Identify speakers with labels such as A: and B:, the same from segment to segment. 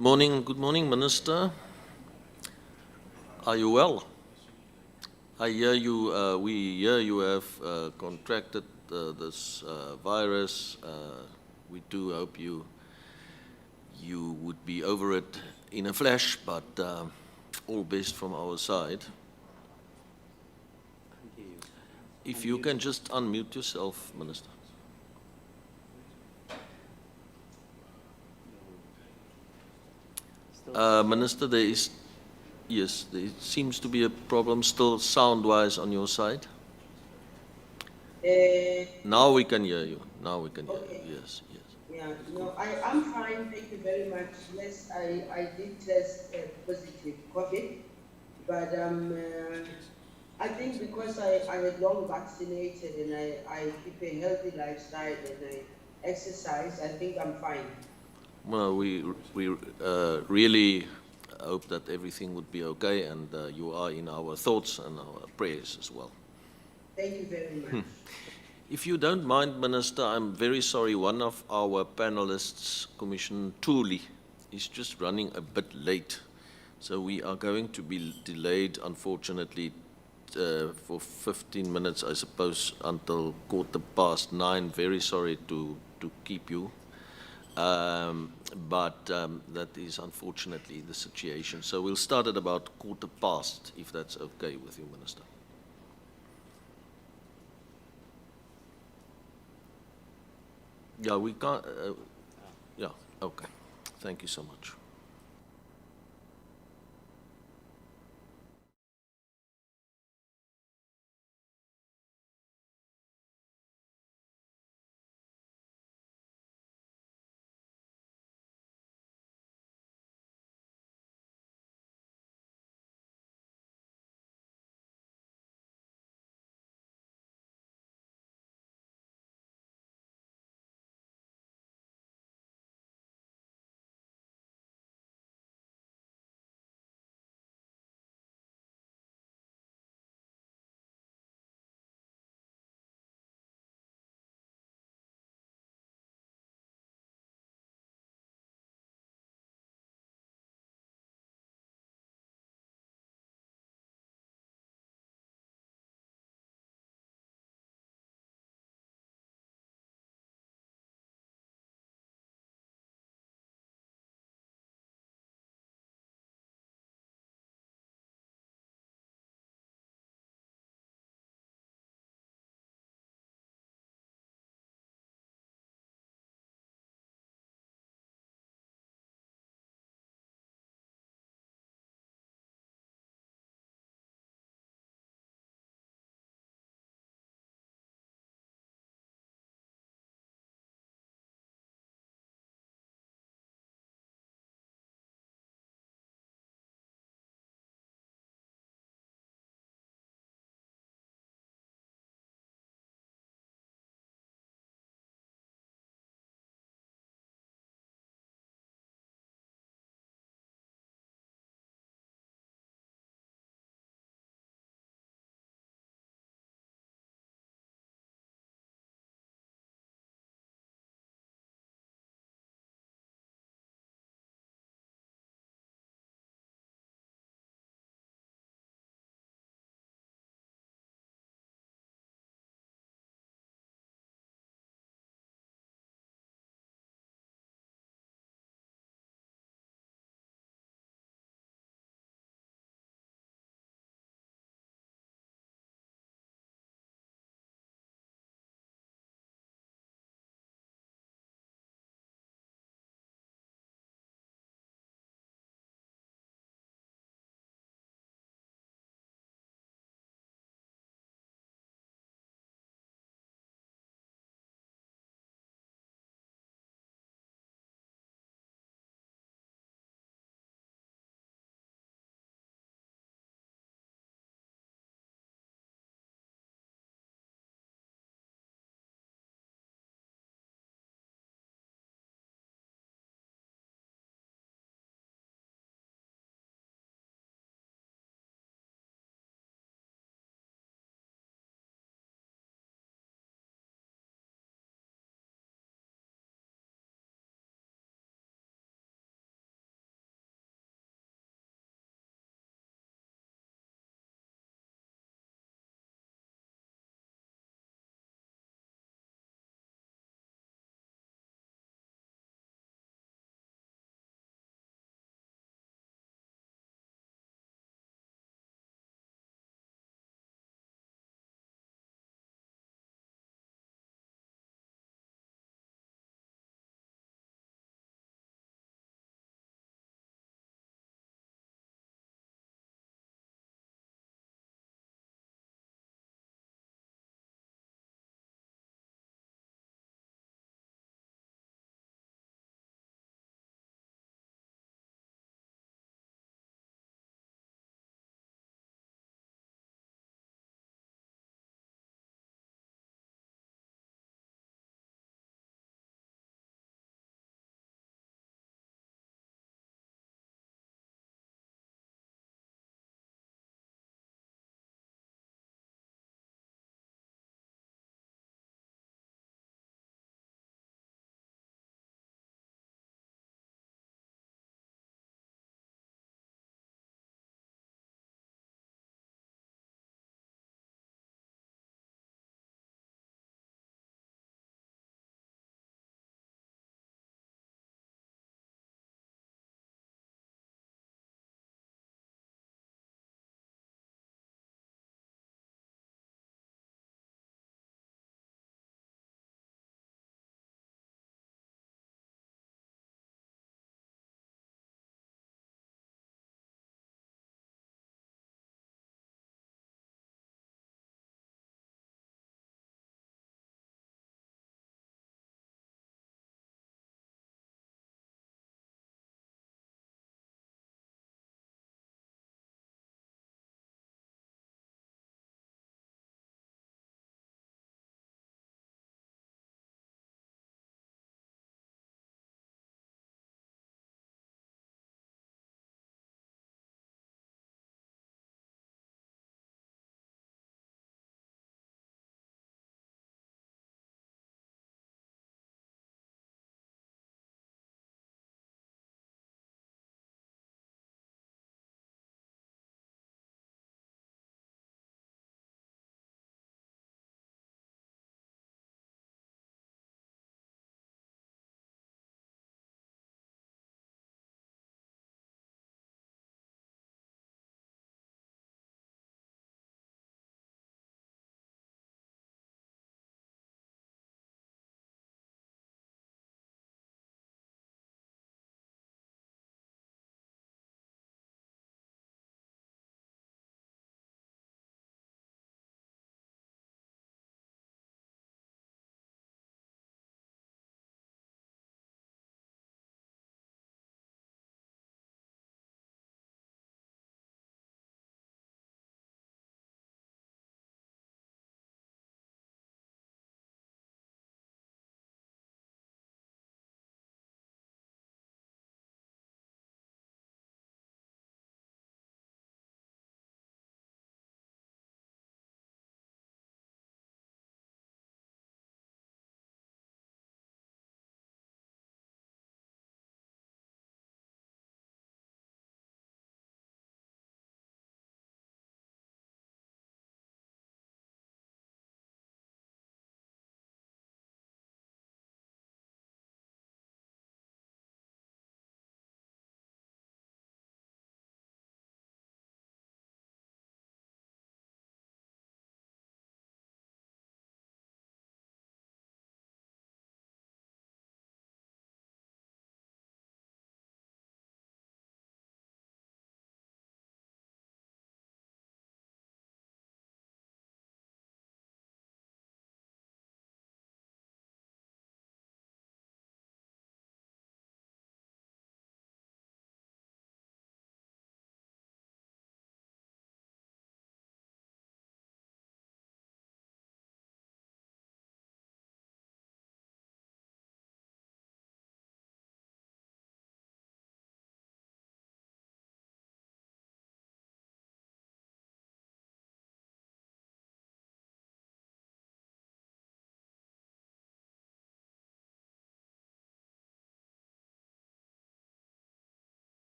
A: Good morning, Minister. Are you well? I hear you, we hear you have contracted this virus. We do hope you would be over it in a flash, but all best from our side. If you can just unmute yourself, Minister. Minister, there seems to be a problem still sound-wise on your side. Now we can hear you. Now we can hear you. Yes, yes.
B: Yeah, no, I'm fine. Thank you very much. Yes, I did test positive COVID, but I think because I had long vaccinated and I keep a healthy lifestyle and I exercise, I think I'm fine.
A: Well, we really hope that everything would be okay, and you are in our thoughts and our prayers as well.
B: Thank you very much.
A: If you don't mind, Minister, I'm very sorry. One of our panelists, Commissioner Thuli, is just running a bit late. So we are going to be delayed, unfortunately, for 15 minutes, I suppose, until 9:15. Very sorry to keep you. But that is unfortunately the situation. So we'll start at about 15:15, if that's okay with you, Minister. Yeah, we can't, yeah, okay. Thank you so much.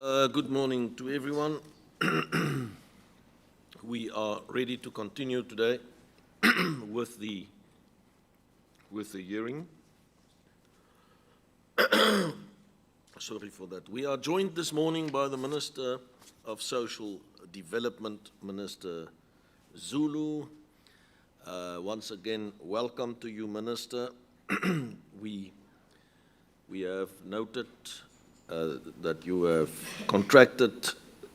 A: Good morning to everyone. We are ready to continue today with the hearing. Sorry for that. We are joined this morning by the Minister of Social Development, Minister Zulu. Once again, welcome to you, Minister. We have noted that you have contracted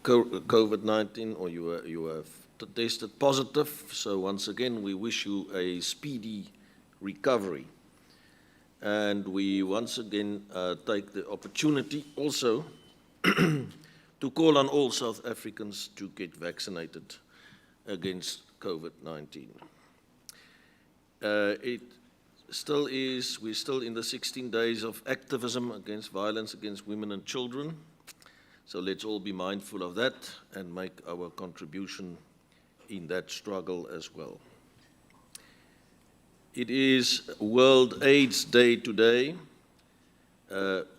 A: COVID-19, or you have tested positive. So once again, we wish you a speedy recovery. And we once again take the opportunity also to call on all South Africans to get vaccinated against COVID-19. We're still in the 16 days of activism against violence against women and children. So let's all be mindful of that and make our contribution in that struggle as well. It is World AIDS Day today.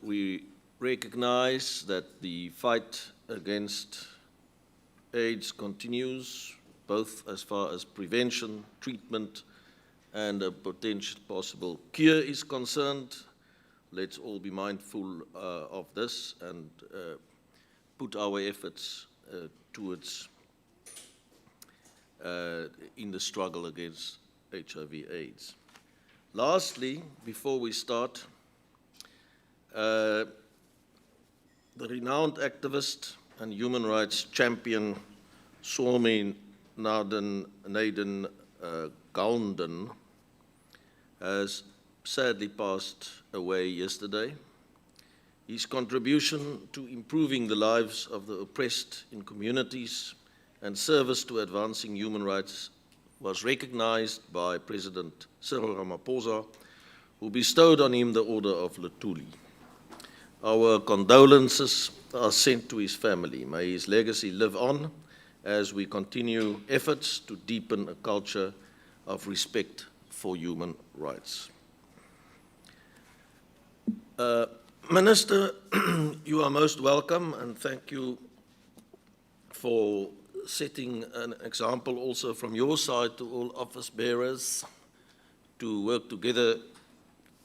A: We recognize that the fight against AIDS continues, both as far as prevention, treatment, and a potential possible cure is concerned. Let's all be mindful of this and put our efforts towards in the struggle against HIV/AIDS. Lastly, before we start, the renowned activist and human rights champion Swami Naden Gauteng has sadly passed away yesterday. His contribution to improving the lives of the oppressed in communities and service to advancing human rights was recognized by President Cyril Ramaphosa, who bestowed on him the Order of Luthuli. Our condolences are sent to his family. May his legacy live on as we continue efforts to deepen a culture of respect for human rights. Minister, you are most welcome, and thank you for setting an example also from your side to all office bearers to work together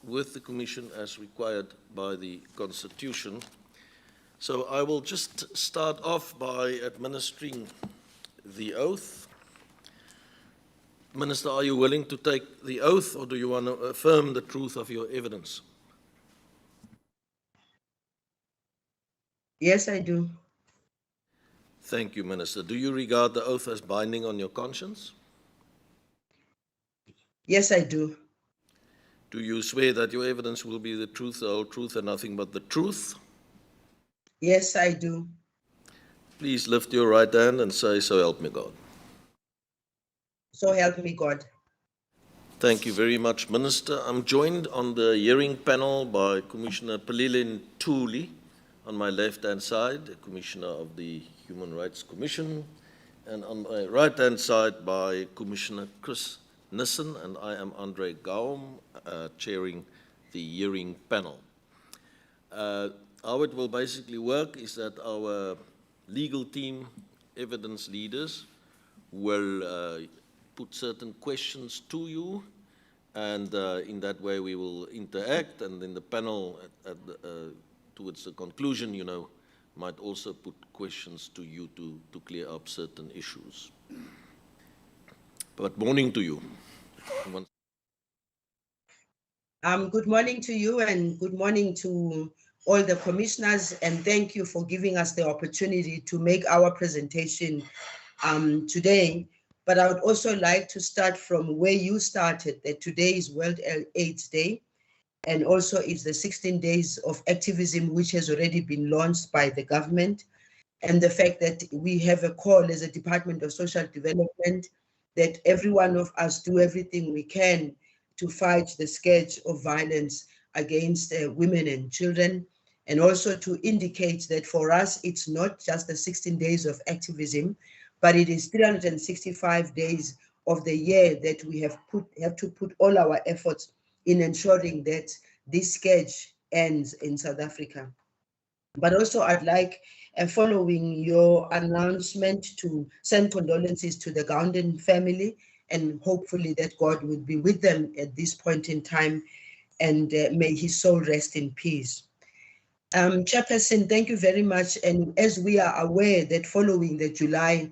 A: with the Commission as required by the Constitution. So I will just start off by administering the oath. Minister, are you willing to take the oath, or do you want to affirm the truth of your evidence?
B: Yes, I do.
A: Thank you, Minister. Do you regard the oath as binding on your conscience?
B: Yes, I do.
A: Do you swear that your evidence will be the truth, the whole truth, and nothing but the truth?
B: Yes, I do.
A: Please lift your right hand and say, "So help me God."
B: So help me God.
A: Thank you very much, Minister. I'm joined on the hearing panel by Commissioner Pelilin Thuli, on my left-hand side, Commissioner of the Human Rights Commission, and on my right-hand side by Commissioner Chris Nissen, and I am Andre Gaum, chairing the hearing panel. How it will basically work is that our legal team, evidence leaders, will put certain questions to you, and in that way we will interact, and then the panel towards the conclusion, might also put questions to you to clear up certain issues. But morning to you.
B: Good morning to you, and good morning to all the commissioners, and thank you for giving us the opportunity to make our presentation today. But I would also like to start from where you started, that today is World AIDS Day, and also it's the 16 days of activism which has already been launched by the government, and the fact that we have a call as a Department of Social Development that every one of us do everything we can to fight the scourge of violence against women and children, and also to indicate that for us it's not just the 16 days of activism, but it is 365 days of the year that we have to put all our efforts in ensuring that this scourge ends in South Africa. But also I'd like following your announcement to send condolences to the Gauteng family, and hopefully that God will be with them at this point in time, and may his soul rest in peace. Chairperson, thank you very much. And as we are aware that following the July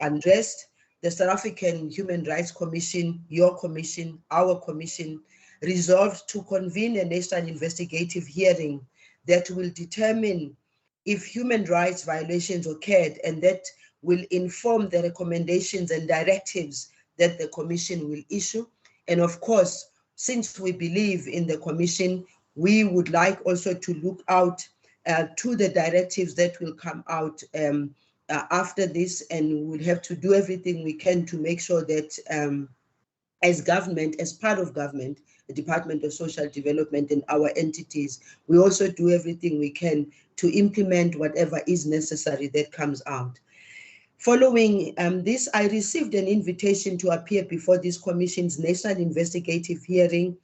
B: unrest, the South African Human Rights Commission, your commission, our commission, resolved to convene a national investigative hearing that will determine if human rights violations occurred, and that will inform the recommendations and directives that the commission will issue. And of course, since we believe in the commission, we would like also to look out to the directives that will come out after this, and we'll have to do everything we can to make sure that as government, as part of government, the Department of Social Development and our entities, we also do everything we can to implement whatever is necessary that comes out. Following this, I received an invitation to appear before this commission's national investigative hearing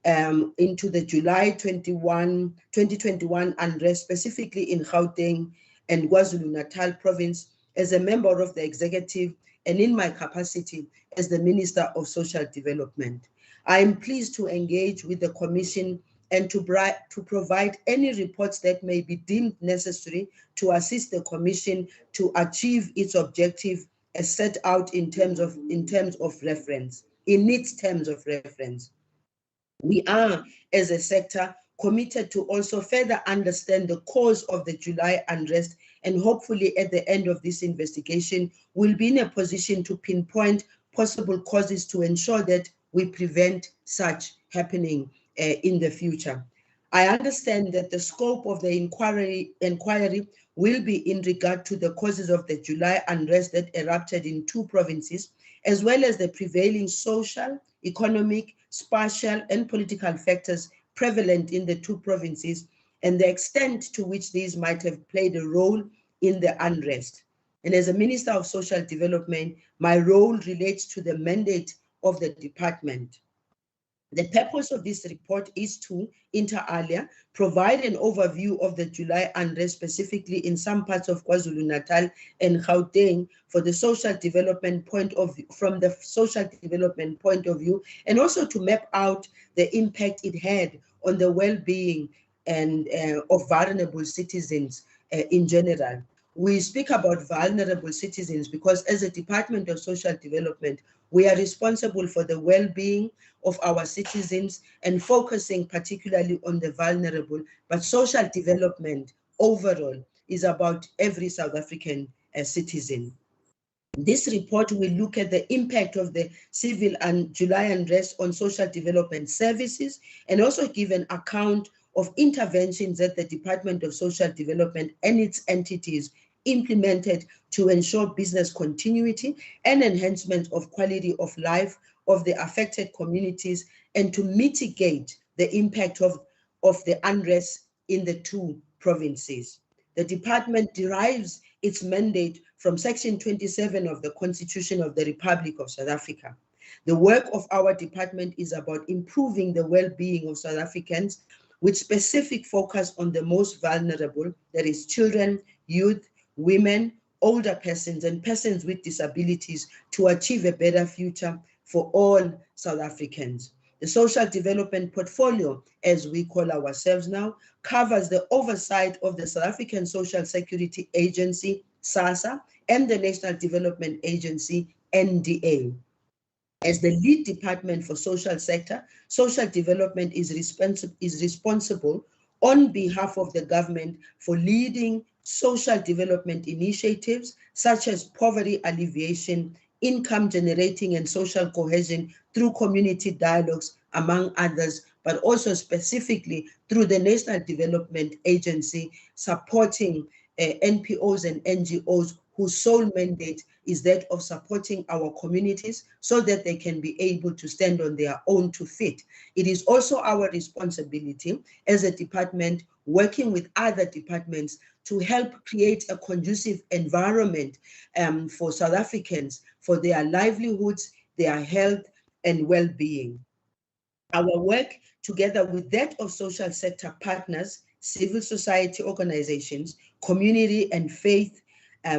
B: into the July 2021 unrest, specifically in Gauteng and KwaZulu-Natal province, as a member of the executive and in my capacity as the Minister of Social Development. I am pleased to engage with the Commission and to provide any reports that may be deemed necessary to assist the Commission to achieve its objective as set out in terms of reference, in its terms of reference. We are, as a sector, committed to also further understand the cause of the July unrest, and hopefully at the end of this investigation, we'll be in a position to pinpoint possible causes to ensure that we prevent such happening in the future. I understand that the scope of the inquiry will be in regard to the causes of the July unrest that erupted in 2 provinces, as well as the prevailing social, economic, spatial, and political factors prevalent in the 2 provinces, and the extent to which these might have played a role in the unrest. And as a Minister of Social Development, my role relates to the mandate of the department. The purpose of this report is to, inter alia, provide an overview of the July unrest, specifically in some parts of KwaZulu-Natal and Gauteng, from the social development point of view, and also to map out the impact it had on the well-being and of vulnerable citizens in general. We speak about vulnerable citizens because as a Department of Social Development, we are responsible for the well-being of our citizens and focusing particularly on the vulnerable, but social development overall is about every South African citizen. This report will look at the impact of the civil and July unrest on social development services, and also give an account of interventions that the Department of Social Development and its entities implemented to ensure business continuity and enhancement of quality of life of the affected communities, and to mitigate the impact of the unrest in the 2 provinces. The department derives its mandate from Section 27 of the Constitution of the Republic of South Africa. The work of our department is about improving the well-being of South Africans, with specific focus on the most vulnerable, that is children, youth, women, older persons, and persons with disabilities, to achieve a better future for all South Africans. The social development portfolio, as we call ourselves now, covers the oversight of the South African Social Security Agency, SASSA, and the National Development Agency, NDA. As the lead department for social sector, social development is responsible on behalf of the government for leading social development initiatives such as poverty alleviation, income generating, and social cohesion through community dialogues, among others, but also specifically through the National Development Agency, supporting NPOs and NGOs whose sole mandate is that of supporting our communities so that they can be able to stand on their own 2 feet. It is also our responsibility as a department, working with other departments, to help create a conducive environment for South Africans, for their livelihoods, their health, and well-being. Our work, together with that of social sector partners, civil society organizations, community and faith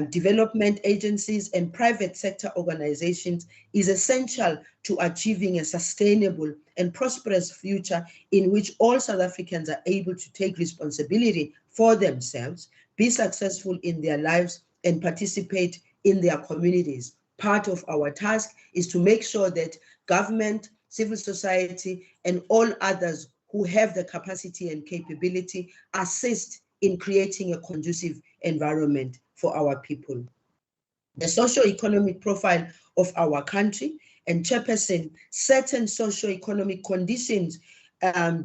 B: development agencies and private sector organizations is essential to achieving a sustainable and prosperous future in which all South Africans are able to take responsibility for themselves, be successful in their lives, and participate in their communities. Part of our task is to make sure that government, civil society, and all others who have the capacity and capability assist in creating a conducive environment for our people. The socio-economic profile of our country, and Chairperson, certain socio-economic conditions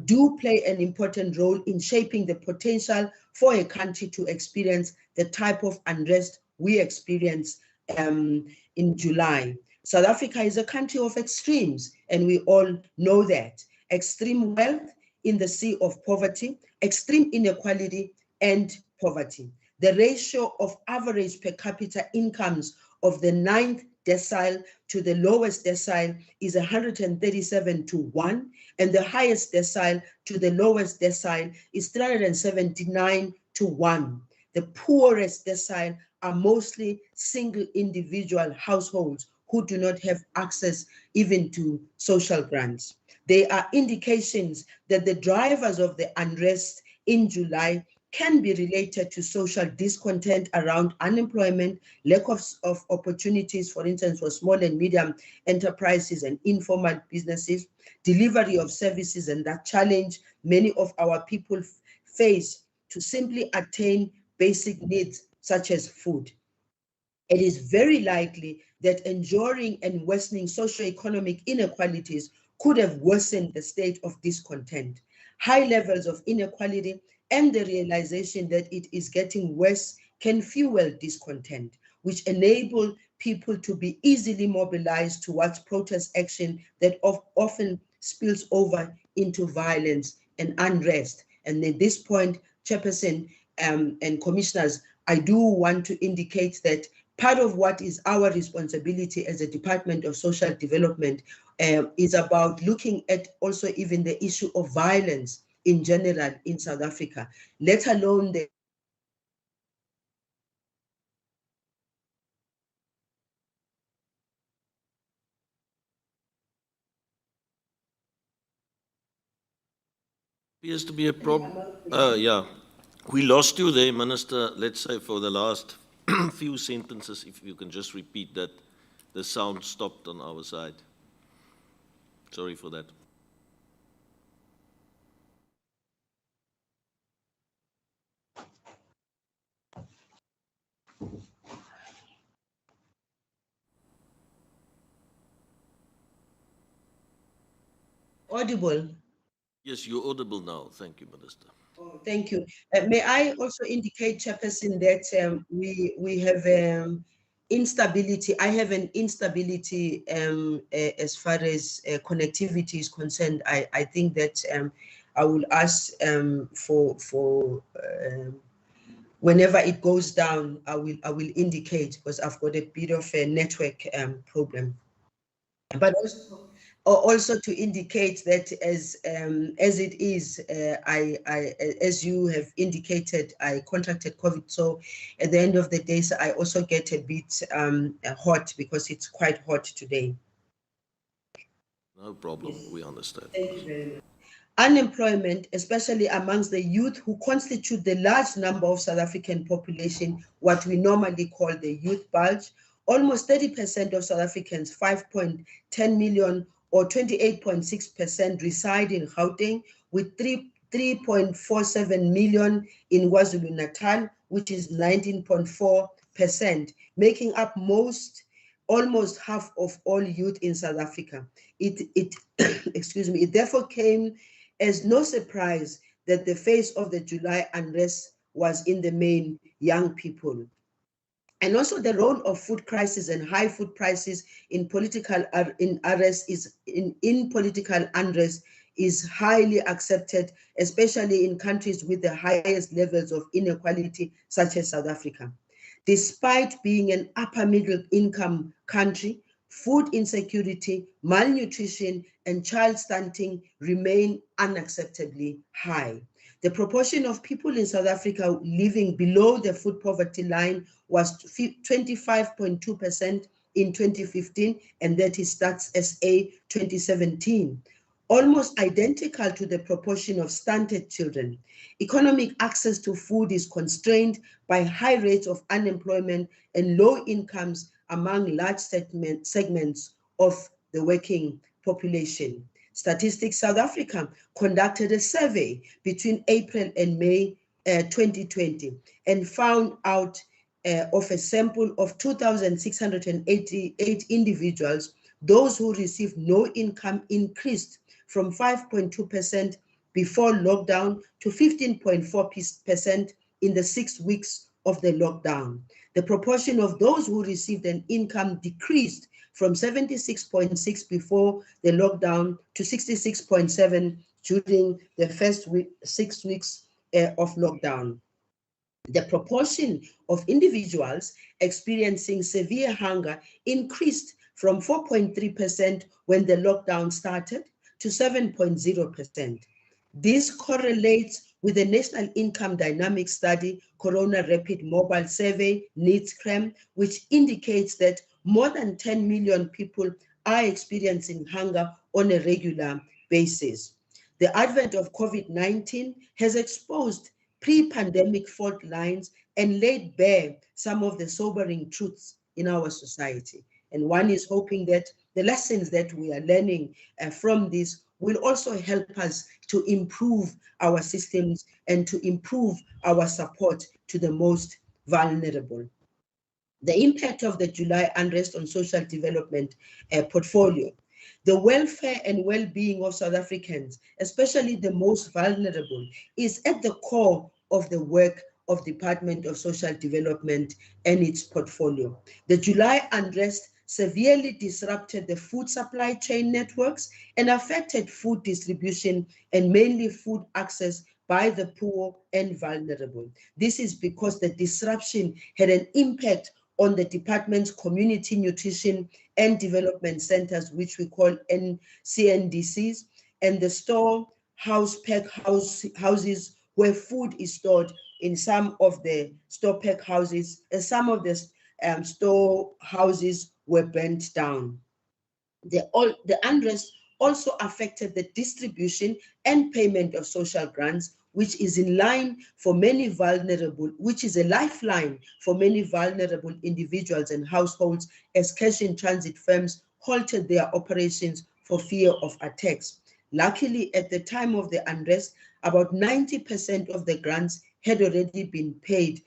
B: do play an important role in shaping the potential for a country to experience the type of unrest we experienced in July. South Africa is a country of extremes, and we all know that. Extreme wealth in the sea of poverty, extreme inequality, and poverty. The ratio of average per capita incomes of the 9th decile to the lowest decile is 137 to 1, and the highest decile to the lowest decile is 379 to 1. The poorest decile are mostly single individual households who do not have access even to social grants. They are indications that the drivers of the unrest in July can be related to social discontent around unemployment, lack of opportunities, for instance, for small and medium enterprises and informal businesses, delivery of services, and that challenge many of our people face to simply attain basic needs such as food. It is very likely that enduring and worsening socioeconomic inequalities could have worsened the state of discontent. High levels of inequality and the realization that it is getting worse can fuel discontent, which enable people to be easily mobilized towards protest action that often spills over into violence and unrest. And at this point, Chairperson and commissioners, I do want to indicate that part of what is our responsibility as a Department of Social Development is about looking at also even the issue of violence in general in South Africa, let alone the
A: Appears to be a problem. Yeah, we lost you there, Minister. Let's say for the last few sentences, if you can just repeat that. The sound stopped on our side. Sorry for that.
B: audible.
A: Yes, you're audible now. Thank you, Minister.
B: Oh, thank you. May I also indicate, Chairperson, that we have instability. I have an instability as far as connectivity is concerned. I think that I will ask for whenever it goes down, I will indicate, because I've got a bit of a network problem. But also to indicate that as it is, as you have indicated, I contracted COVID. So at the end of the day, so I also get a bit hot because it's quite hot today.
A: No problem. Yes. We understand.
B: Thank you very much. Unemployment, especially amongst the youth who constitute the large number of South African population, what we normally call the youth bulge. Almost 30% of South Africans, 5.10 million or 28.6% reside in Gauteng, with 3.47 million in KwaZulu-Natal, which is 19.4%, making up almost half of all youth in South Africa. It excuse me, it therefore came as no surprise that the face of the July unrest was in the main young people. And also the role of food crisis and high food prices in political unrest is highly accepted, especially in countries with the highest levels of inequality, such as South Africa. Despite being an upper middle income country, food insecurity, malnutrition, and child stunting remain unacceptably high. The proportion of people in South Africa living below the food poverty line was 25.2% in 2015, and that is Stats SA 2017. Almost identical to the proportion of stunted children. Economic access to food is constrained by high rates of unemployment and low incomes among large segments of the working population. Statistics South Africa conducted a survey between April and May 2020 and found out of a sample of 2,688 individuals, those who received no income increased from 5.2% before lockdown to 15.4% in the 6 weeks of the lockdown. The proportion of those who received an income decreased from 76.6% before the lockdown to 66.7% during the first 6 weeks of lockdown. The proportion of individuals experiencing severe hunger increased from 4.3% when the lockdown started to 7.0%. This correlates with the National Income Dynamics Study Corona Rapid Mobile Survey, NIDS-CRAM, which indicates that more than 10 million people are experiencing hunger on a regular basis. The advent of COVID-19 has exposed pre-pandemic fault lines and laid bare some of the sobering truths in our society. And one is hoping that the lessons that we are learning from this will also help us to improve our systems and to improve our support to the most vulnerable. The impact of the July unrest on social development portfolio. The welfare and well-being of South Africans, especially the most vulnerable, is at the core of the work of Department of Social Development and its portfolio. The July unrest severely disrupted the food supply chain networks and affected food distribution and mainly food access by the poor and vulnerable. This is because the disruption had an impact on the department's community nutrition and development centers, which we call CNDCs, and the houses where food is stored in some of the store pack houses, and some of the store houses were burnt down. The unrest also affected the distribution and payment of social grants, which is in line for many vulnerable, which is a lifeline for many vulnerable individuals and households, as cash in transit firms halted their operations for fear of attacks. Luckily, at the time of the unrest, about 90% of the grants had already been paid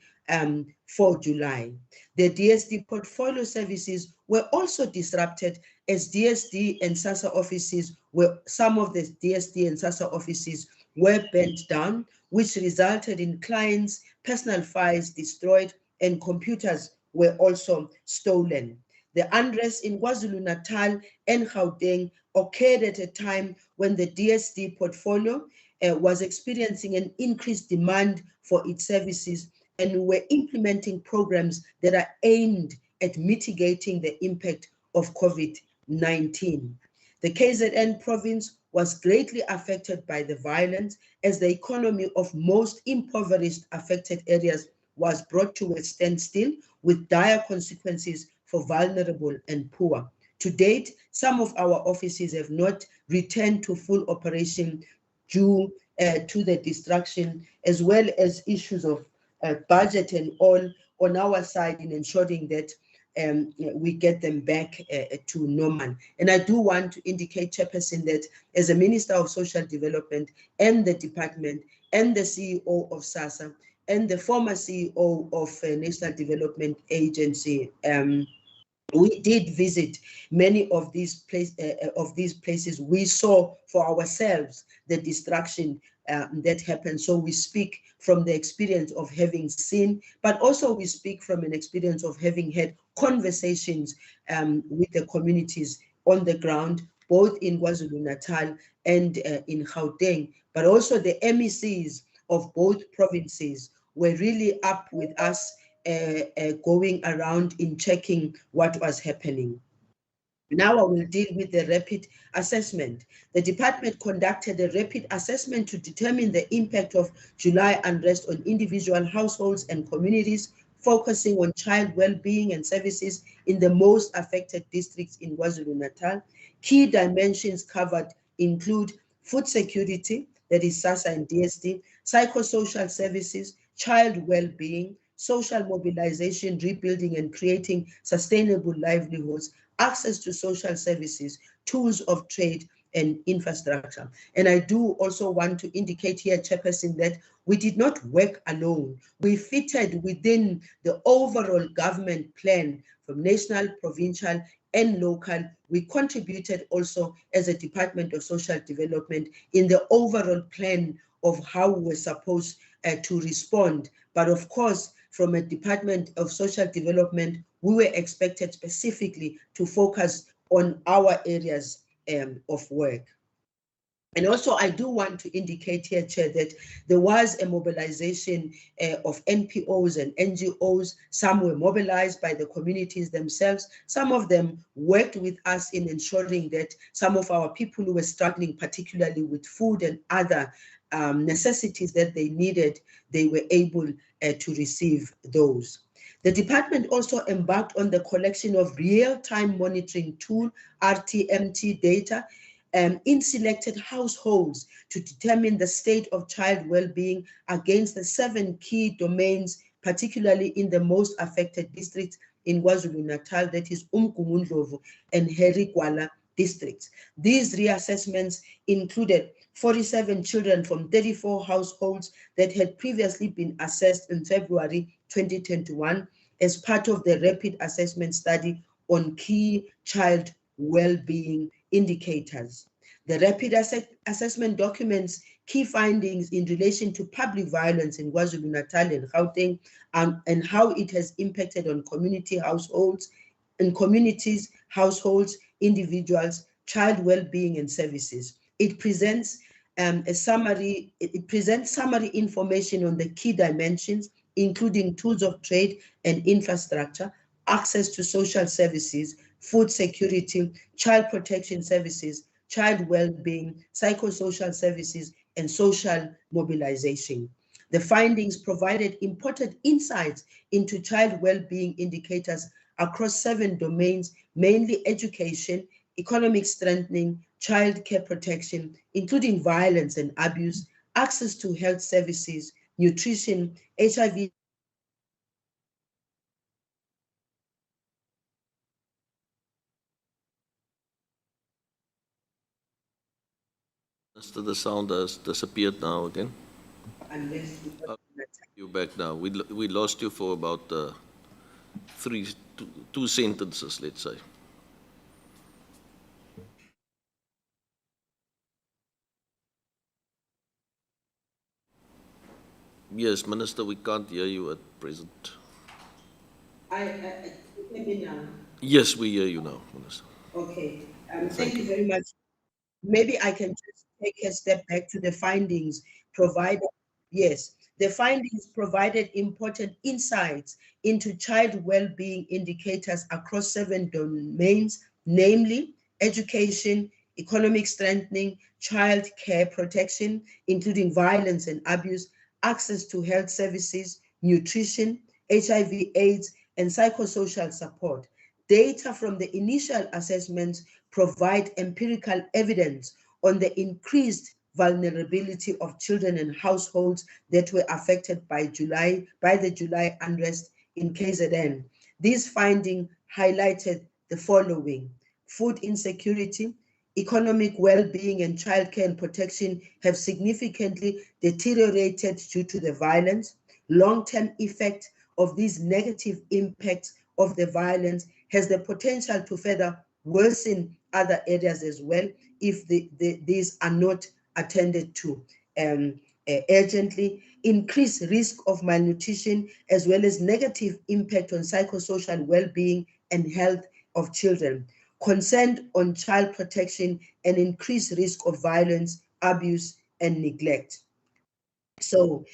B: for July. The DSD portfolio services were also disrupted as DSD and SASSA offices some of the DSD and SASSA offices were burnt down, which resulted in clients' personal files destroyed and computers were also stolen. The unrest in KwaZulu-Natal and Gauteng occurred at a time when the DSD portfolio was experiencing an increased demand for its services, and we were implementing programs that are aimed at mitigating the impact of COVID-19. The KZN province was greatly affected by the violence as the economy of most impoverished affected areas was brought to a standstill with dire consequences for vulnerable and poor. To date, some of our offices have not returned to full operation due to the destruction, as well as issues of budget and all on our side in ensuring that we get them back to normal. And I do want to indicate, Chairperson, that as a Minister of Social Development and the department and the CEO of SASSA and the former CEO of National Development Agency, we did visit many of these places. We saw for ourselves the destruction that happened. So we speak from the experience of having seen, but also we speak from an experience of having had conversations with the communities on the ground, both in KwaZulu-Natal and in Gauteng, but also the MECs of both provinces were really up with us going around in checking what was happening. Now I will deal with the rapid assessment. The department conducted a rapid assessment to determine the impact of July unrest on individual households and communities, focusing on child well-being and services in the most affected districts in KwaZulu-Natal. Key dimensions covered include food security, that is SASSA and DSD, psychosocial services, child well-being, social mobilization, rebuilding and creating sustainable livelihoods, access to social services, tools of trade, and infrastructure. And I do also want to indicate here, Chairperson, that we did not work alone. We fitted within the overall government plan from national, provincial, and local. We contributed also as a Department of Social Development in the overall plan of how we were supposed to respond. But of course, from a Department of Social Development, we were expected specifically to focus on our areas of work. And also, I do want to indicate here, Chair, that there was a mobilization of NPOs and NGOs. Some were mobilized by the communities themselves. Some of them worked with us in ensuring that some of our people who were struggling, particularly with food and other necessities that they needed, they were able to receive those. The department also embarked on the collection of real-time monitoring tool, RTMT data, in selected households to determine the state of child well-being against the 7 key domains, particularly in the most affected districts in KwaZulu-Natal, that is Umgungundlovu and Herikwala districts. These reassessments included 47 children from 34 households that had previously been assessed in February 2021 as part of the rapid assessment study on key child well-being indicators. The rapid assessment documents key findings in relation to public violence in KwaZulu-Natal and Gauteng, and how it has impacted on community households, and communities, households, individuals, child well-being and services. It presents summary information on the key dimensions, including tools of trade and infrastructure, access to social services, food security, child protection services, child well-being, psychosocial services, and social mobilization. The findings provided important insights into child well-being indicators across 7 domains, mainly education, economic strengthening, child care protection, including violence and abuse, access to health services, nutrition, HIV.
A: The sound has disappeared now again.
B: Unless
A: You back now. We lost you for about two sentences, let's say. Yes, Minister, we can't hear you at present.
B: hear me now.
A: Yes, we hear you now, Minister.
B: Okay. Thank you very much. Maybe I can just take a step back to the findings provided. Yes, the findings provided important insights into child well-being indicators across 7 domains, namely education, economic strengthening, child care protection, including violence and abuse, access to health services, nutrition, HIV/AIDS, and psychosocial support. Data from the initial assessments provide empirical evidence on the increased vulnerability of children and households that were affected by the July unrest in KZN. These findings highlighted the following: food insecurity, economic well-being, and childcare and protection have significantly deteriorated due to the violence. Long-term effect of these negative impacts of the violence has the potential to further worsen other areas as well if these are not attended to urgently. Increased risk of malnutrition, as well as negative impact on psychosocial well-being and health of children. Concern on child protection and increased risk of violence, abuse, and neglect. So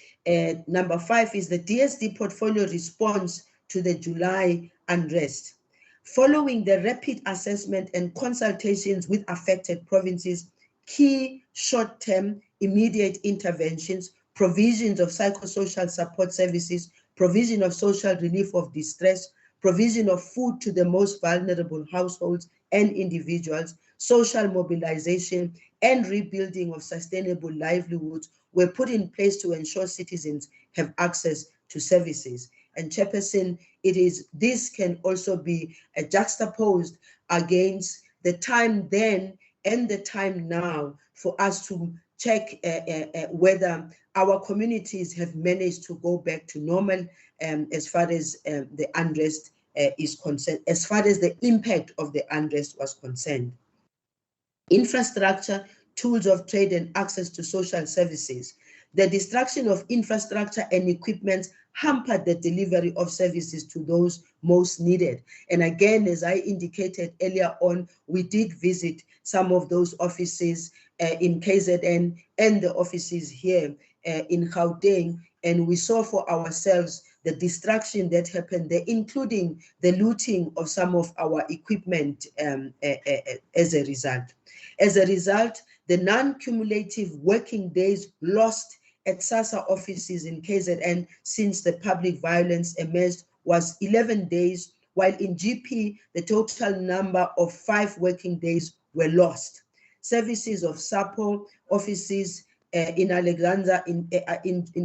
B: number 5 is the DSD portfolio response to the July unrest. Following the rapid assessment and consultations with affected provinces, key short-term immediate interventions, provisions of psychosocial support services, provision of social relief of distress, provision of food to the most vulnerable households and individuals, social mobilization, and rebuilding of sustainable livelihoods were put in place to ensure citizens have access to services. And Chairperson, this can also be juxtaposed against the time then and the time now for us to check whether our communities have managed to go back to normal as far as the unrest is concerned, as far as the impact of the unrest was concerned. Infrastructure, tools of trade, and access to social services. The destruction of infrastructure and equipment hampered the delivery of services to those most needed. And again, as I indicated earlier on, we did visit some of those offices in KZN and the offices here in Gauteng, and we saw for ourselves the destruction that happened there, including the looting of some of our equipment as a result. As a result, the non-cumulative working days lost at SASSA offices in KZN since the public violence emerged was 11 days, while in GP, the total number of 5 working days were lost. Services of SAPO offices in Alexandra, in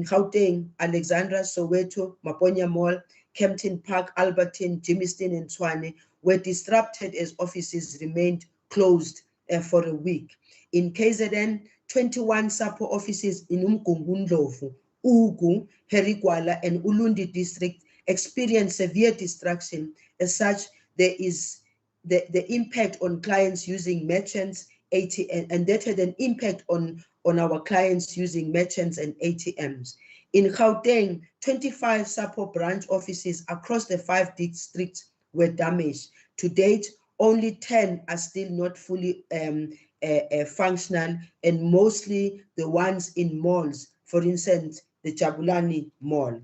B: Gauteng, Alexandra, Soweto, Maponya Mall, Kempton Park, Albertine, Jimiston, and Tshwane were disrupted as offices remained closed for a week. In KZN, 21 SAPO offices in Umgungundlovu, Ugu, Herigwala, and Ulundi district experienced severe destruction. As such, there is the impact on clients using merchants, ATM, and that had an impact on our clients using merchants and ATMs. In Gauteng, 25 SAPO branch offices across the 5 districts were damaged. To date, only 10 are still not fully functional, and mostly the ones in malls, for instance, the Jabulani Mall.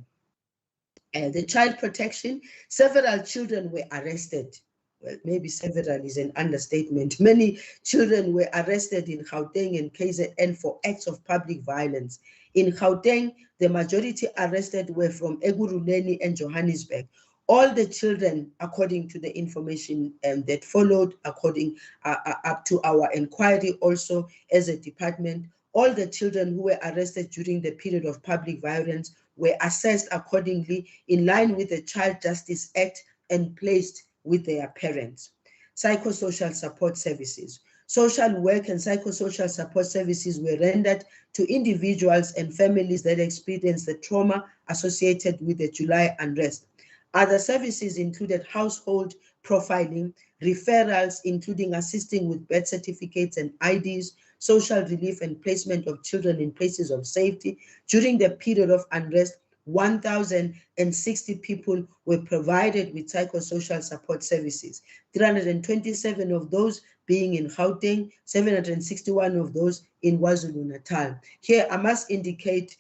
B: The child protection, several children were arrested. Well, maybe several is an understatement. Many children were arrested in Gauteng and KZN for acts of public violence. In Gauteng, the majority arrested were from Ekurhuleni and Johannesburg. All the children, according to the information that followed, according up to our inquiry also as a department, all the children who were arrested during the period of public violence were assessed accordingly in line with the Child Justice Act and placed with their parents. Psychosocial support services. Social work and psychosocial support services were rendered to individuals and families that experienced the trauma associated with the July unrest. Other services included household profiling, referrals, including assisting with birth certificates and IDs, social relief and placement of children in places of safety. During the period of unrest, 1,060 people were provided with psychosocial support services, 327 of those being in Gauteng, 761 of those in KwaZulu-Natal. Here, I must indicate,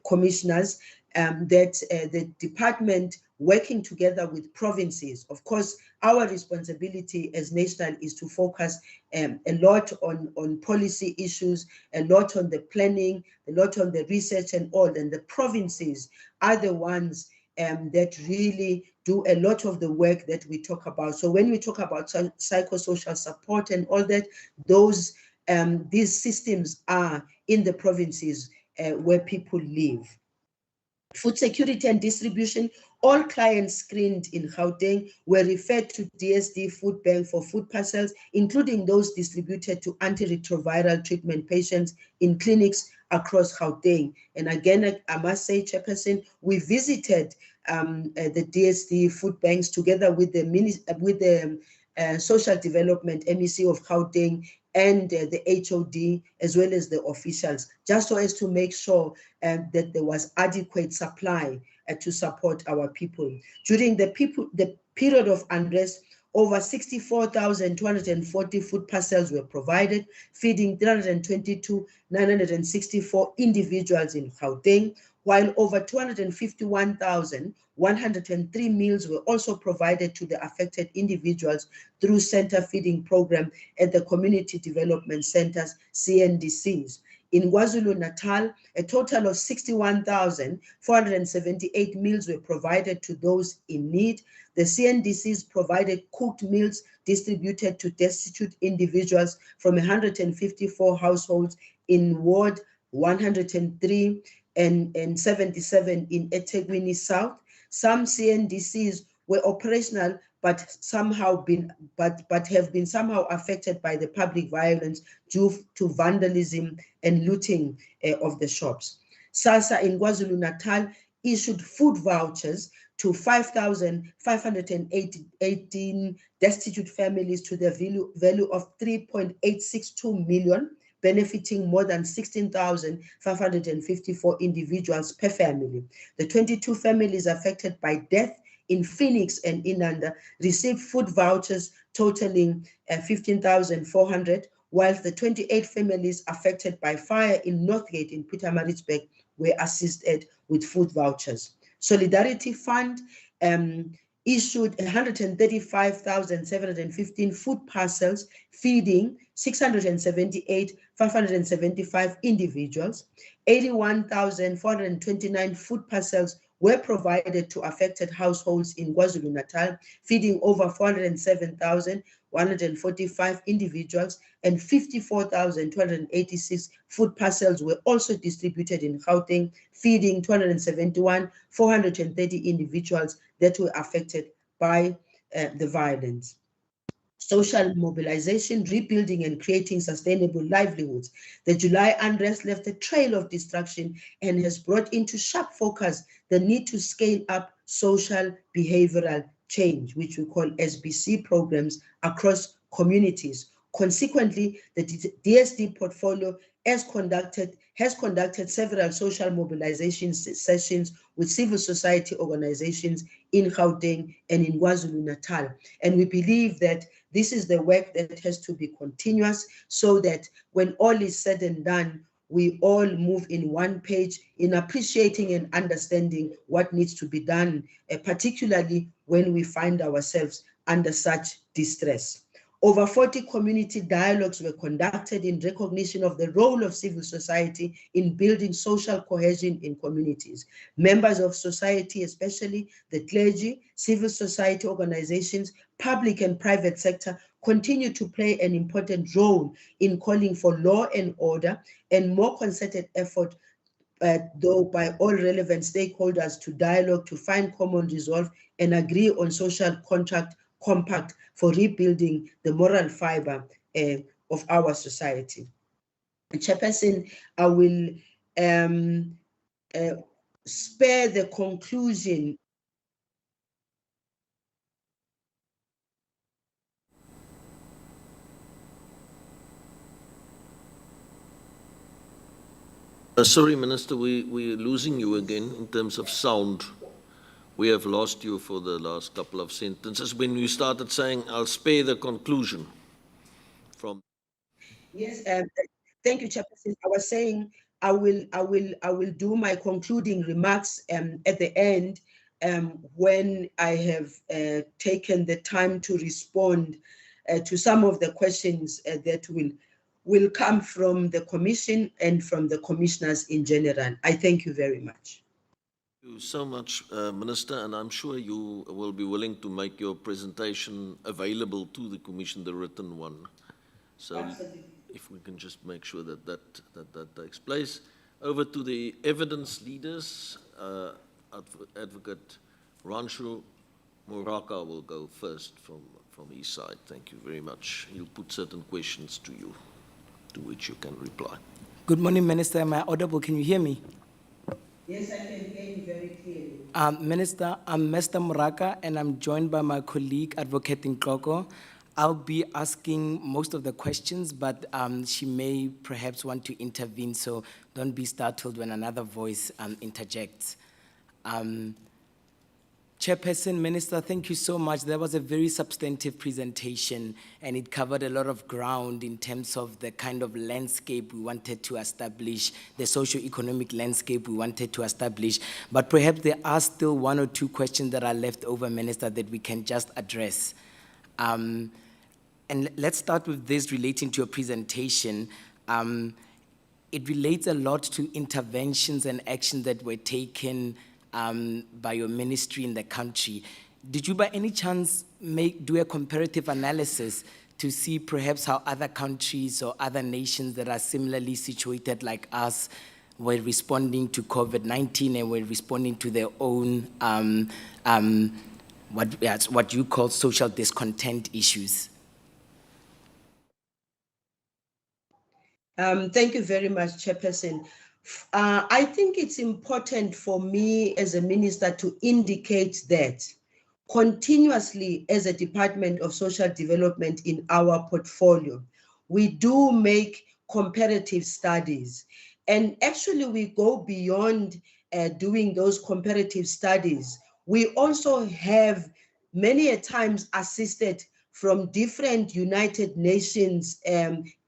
B: commissioners, that the department working together with provinces, of course, our responsibility as national is to focus a lot on policy issues, a lot on the planning, a lot on the research and all, and the provinces are the ones that really do a lot of the work that we talk about. So when we talk about psychosocial support and all that, those these systems are in the provinces where people live. Food security and distribution, all clients screened in Gauteng were referred to DSD Food Bank for food parcels, including those distributed to antiretroviral treatment patients in clinics across Gauteng. And again, I must say, Chairperson, we visited the DSD food banks together with the Social Development MEC of Gauteng and the HOD, as well as the officials, just so as to make sure that there was adequate supply to support our people. During the period of unrest, over 64,240 food parcels were provided, feeding 322,964 individuals in Gauteng, while over 251,000 103 meals were also provided to the affected individuals through center feeding program at the Community Development Centers, CNDCs. In KwaZulu-Natal, a total of 61,478 meals were provided to those in need. The CNDCs provided cooked meals distributed to destitute individuals from 154 households in Ward 103 and 77 in eThekwini South. Some CNDCs were operational, but have been somehow affected by the public violence due to vandalism and looting of the shops. SASSA in KwaZulu-Natal issued food vouchers to 5,518 destitute families to the value of 3.862 million, benefiting more than 16,554 individuals per family. The 22 families affected by death in Phoenix and Inanda received food vouchers totaling 15,400, whilst the 28 families affected by fire in Northgate in Pietermaritzburg were assisted with food vouchers. Solidarity Fund issued 135,715 food parcels, feeding 678,575 individuals. 81,429 food parcels were provided to affected households in KwaZulu-Natal, feeding over 407,145 individuals, and 54,286 food parcels were also distributed in Gauteng, feeding 271,430 individuals that were affected by the violence. Social mobilization, rebuilding and creating sustainable livelihoods. The July unrest left a trail of destruction and has brought into sharp focus the need to scale up social behavioral change, which we call SBC programs across communities. Consequently, the DSD portfolio has conducted several social mobilization sessions with civil society organizations in Gauteng and in KwaZulu-Natal. And we believe that this is the work that has to be continuous, so that when all is said and done, we all move in one page in appreciating and understanding what needs to be done, particularly when we find ourselves under such distress. Over 40 community dialogues were conducted in recognition of the role of civil society in building social cohesion in communities. Members of society, especially the clergy, civil society organizations, public and private sector, continue to play an important role in calling for law and order and more concerted effort though by all relevant stakeholders to dialogue, to find common resolve and agree on social compact for rebuilding the moral fiber of our society. Chairperson, I will spare the conclusion.
A: Sorry, Minister, we're losing you again in terms of sound. We have lost you for the last couple of sentences when you started saying, I'll spare the conclusion from.
B: Yes, thank you, Chairperson. I was saying I will do my concluding remarks at the end when I have taken the time to respond to some of the questions that will come from the Commission and from the commissioners in general. I thank you very much.
A: Thank you so much, Minister, and I'm sure you will be willing to make your presentation available to the Commission, the written one. So
B: Absolutely.
A: If we can just make sure that takes place. Over to the evidence leaders. Advocate Ranshu Moraka will go first from his side. Thank you very much. He'll put certain questions to you, to which you can reply.
C: Good morning, Minister. Am I audible? Can you hear me?
B: Yes, I can hear you very clearly.
C: Minister, I'm Mr. Moraka, and I'm joined by my colleague, Advocate Nkloko. I'll be asking most of the questions, but she may perhaps want to intervene, so don't be startled when another voice interjects. Chairperson, Minister, thank you so much. That was a very substantive presentation, and it covered a lot of ground in terms of the kind of landscape we wanted to establish, the socio-economic landscape we wanted to establish. But perhaps there are still one or two questions that are left over, Minister, that we can just address. And let's start with this relating to your presentation. It relates a lot to interventions and actions that were taken by your ministry in the country. Did you by any chance do a comparative analysis to see perhaps how other countries or other nations that are similarly situated like us were responding to COVID-19 and were responding to their own what you call social discontent issues?
B: Thank you very much, Chairperson. I think it's important for me as a minister to indicate that continuously as a Department of Social Development in our portfolio, we do make comparative studies. And actually we go beyond doing those comparative studies. We also have many a times assisted from different United Nations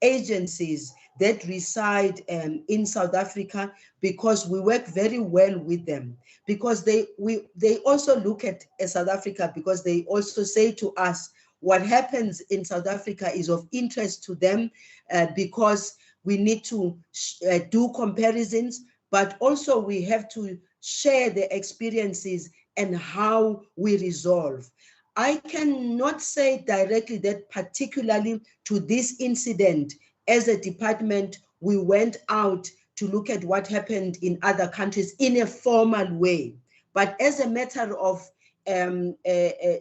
B: agencies that reside in South Africa, because we work very well with them, because they also look at South Africa, because they also say to us what happens in South Africa is of interest to them, because we need to do comparisons, but also we have to share the experiences and how we resolve. I cannot say directly that particularly to this incident, as a department, we went out to look at what happened in other countries in a formal way. But as a matter of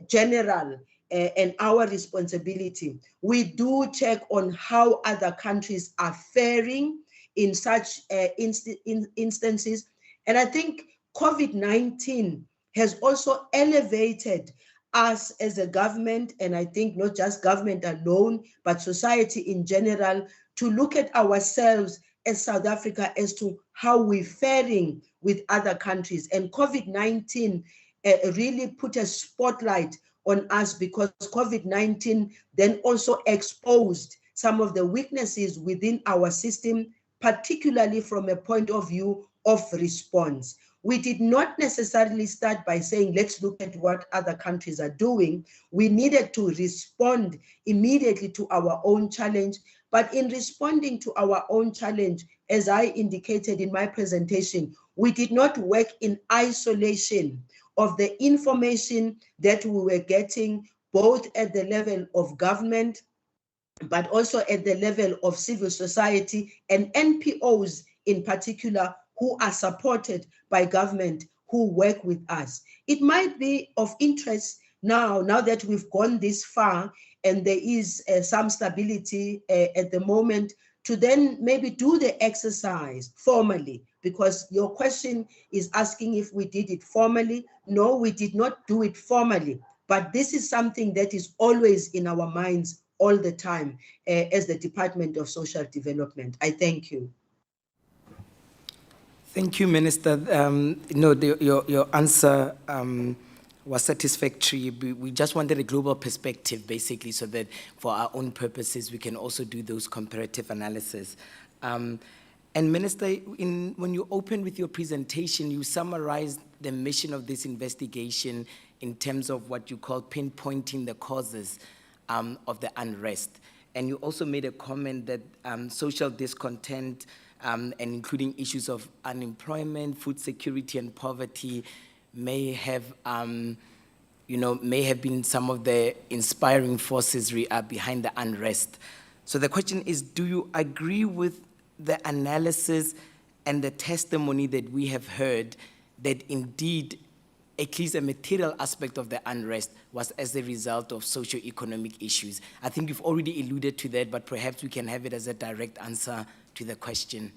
B: general and our responsibility, we do check on how other countries are faring in such instances. And I think COVID-19 has also elevated us as a government, and I think not just government alone, but society in general, to look at ourselves as South Africa as to how we're faring with other countries. And COVID-19 really put a spotlight on us, because COVID-19 then also exposed some of the weaknesses within our system, particularly from a point of view of response. We did not necessarily start by saying, let's look at what other countries are doing. We needed to respond immediately to our own challenge. But in responding to our own challenge, as I indicated in my presentation, we did not work in isolation of the information that we were getting, both at the level of government, but also at the level of civil society and NPOs in particular, who are supported by government, who work with us. It might be of interest now that we've gone this far and there is some stability at the moment, to then maybe do the exercise formally, because your question is asking if we did it formally. No, we did not do it formally, but this is something that is always in our minds all the time as the Department of Social Development. I thank you.
C: Thank you, Minister. Your answer was satisfactory. We just wanted a global perspective, basically, so that for our own purposes, we can also do those comparative analysis. And Minister, when you opened with your presentation, you summarized the mission of this investigation in terms of what you call pinpointing the causes of the unrest. And you also made a comment that social discontent, and including issues of unemployment, food security, and poverty may have been some of the inspiring forces behind the unrest. So the question is, do you agree with the analysis and the testimony that we have heard that indeed at least a material aspect of the unrest was as a result of socio-economic issues? I think you've already alluded to that, but perhaps we can have it as a direct answer to the question.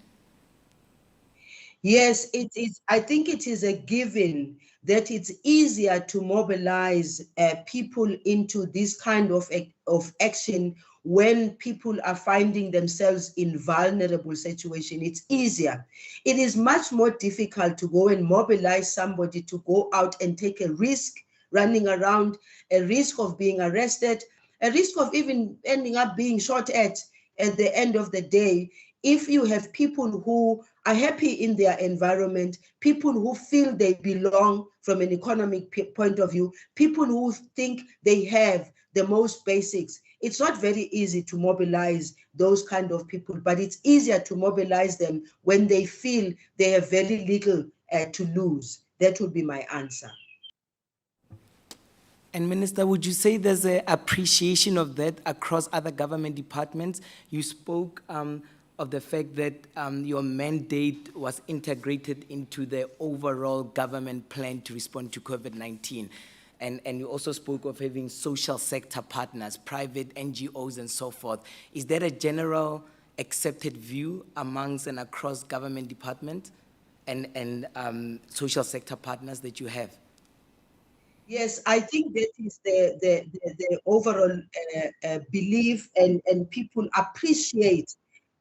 B: Yes, it is. I think it is a given that it's easier to mobilize people into this kind of action when people are finding themselves in vulnerable situation. It's easier. It is much more difficult to go and mobilize somebody to go out and take a risk running around, a risk of being arrested, a risk of even ending up being shot at the end of the day. If you have people who are happy in their environment, people who feel they belong from an economic point of view, people who think they have the most basics, it's not very easy to mobilize those kind of people, but it's easier to mobilize them when they feel they have very little to lose. That would be my answer.
C: And Minister, would you say there's an appreciation of that across other government departments? You spoke of the fact that your mandate was integrated into the overall government plan to respond to COVID-19. And you also spoke of having social sector partners, private NGOs and so forth. Is that a general accepted view amongst and across government departments and social sector partners that you have?
B: Yes, I think that is the overall belief, and people appreciate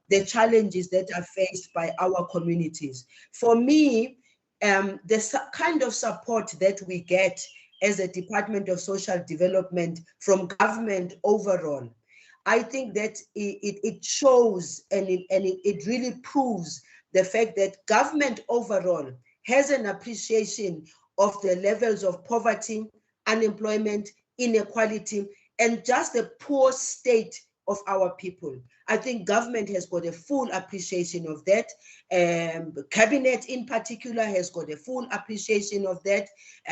B: the challenges that are faced by our communities. For me, the kind of support that we get as a Department of Social Development from government overall, I think that it shows and it really proves the fact that government overall has an appreciation of the levels of poverty, unemployment, inequality, and just the poor state of our people. I think government has got a full appreciation of that. Cabinet in particular has got a full appreciation of that.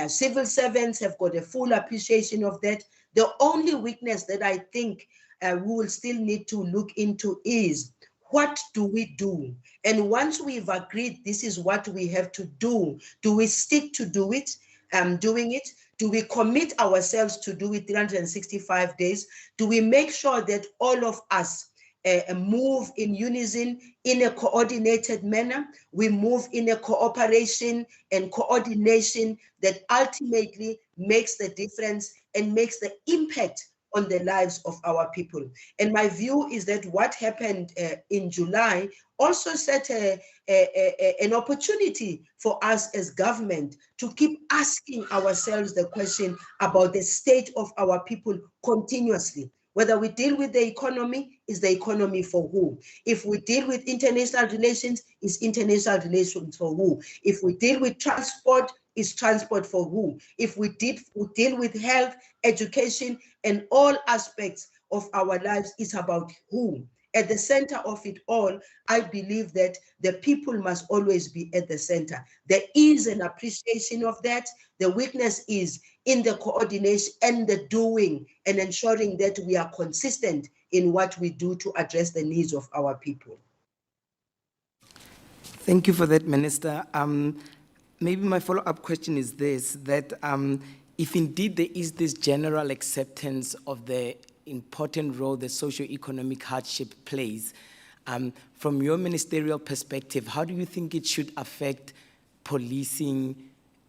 B: Civil servants have got a full appreciation of that. The only weakness that I think we will still need to look into is, what do we do? And once we've agreed this is what we have to do we stick to doing it? Do we commit ourselves to do it 365 days? Do we make sure that all of us move in unison, in a coordinated manner? We move in a cooperation and coordination that ultimately makes the difference and makes the impact on the lives of our people. And my view is that what happened in July also set an opportunity for us as government to keep asking ourselves the question about the state of our people continuously. Whether we deal with the economy, is the economy for who? If we deal with international relations, is international relations for who? If we deal with transport, is transport for who? If we deal with health, education, and all aspects of our lives, is about who? At the center of it all, I believe that the people must always be at the center. There is an appreciation of that. The weakness is in the coordination and the doing, and ensuring that we are consistent in what we do to address the needs of our people.
C: Thank you for that, Minister. Maybe my follow-up question is this, that if indeed there is this general acceptance of the important role the socio-economic hardship plays, from your ministerial perspective, how do you think it should affect policing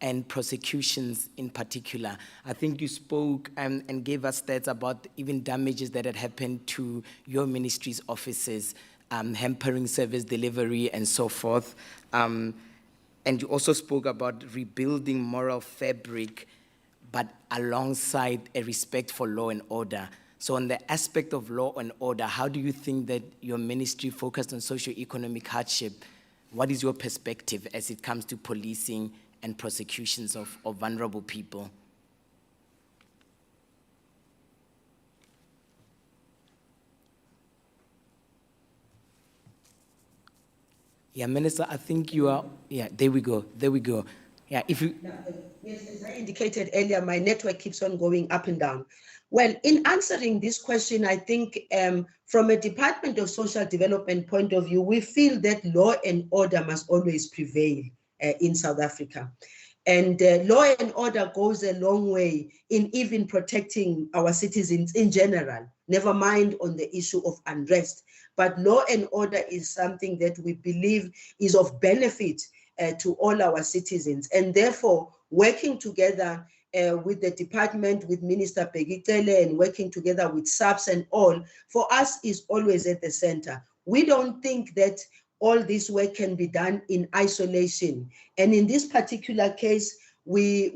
C: and prosecutions in particular? I think you spoke and gave us stats about even damages that had happened to your ministry's offices, hampering service delivery and so forth. And you also spoke about rebuilding moral fabric, but alongside a respect for law and order. So on the aspect of law and order, how do you think that your ministry focused on socio-economic hardship? What is your perspective as it comes to policing and prosecutions of vulnerable people? Yeah, Minister, I think you are, yeah, there we go. Yeah, if you...
B: Yes, as I indicated earlier, my network keeps on going up and down. Well, in answering this question, I think from a Department of Social Development point of view, we feel that law and order must always prevail in South Africa. And law and order goes a long way in even protecting our citizens in general, never mind on the issue of unrest. But law and order is something that we believe is of benefit to all our citizens. And therefore, working together with the department, with Minister Begitele, and working together with SAPS and all, for us is always at the center. We don't think that all this work can be done in isolation. And in this particular case, we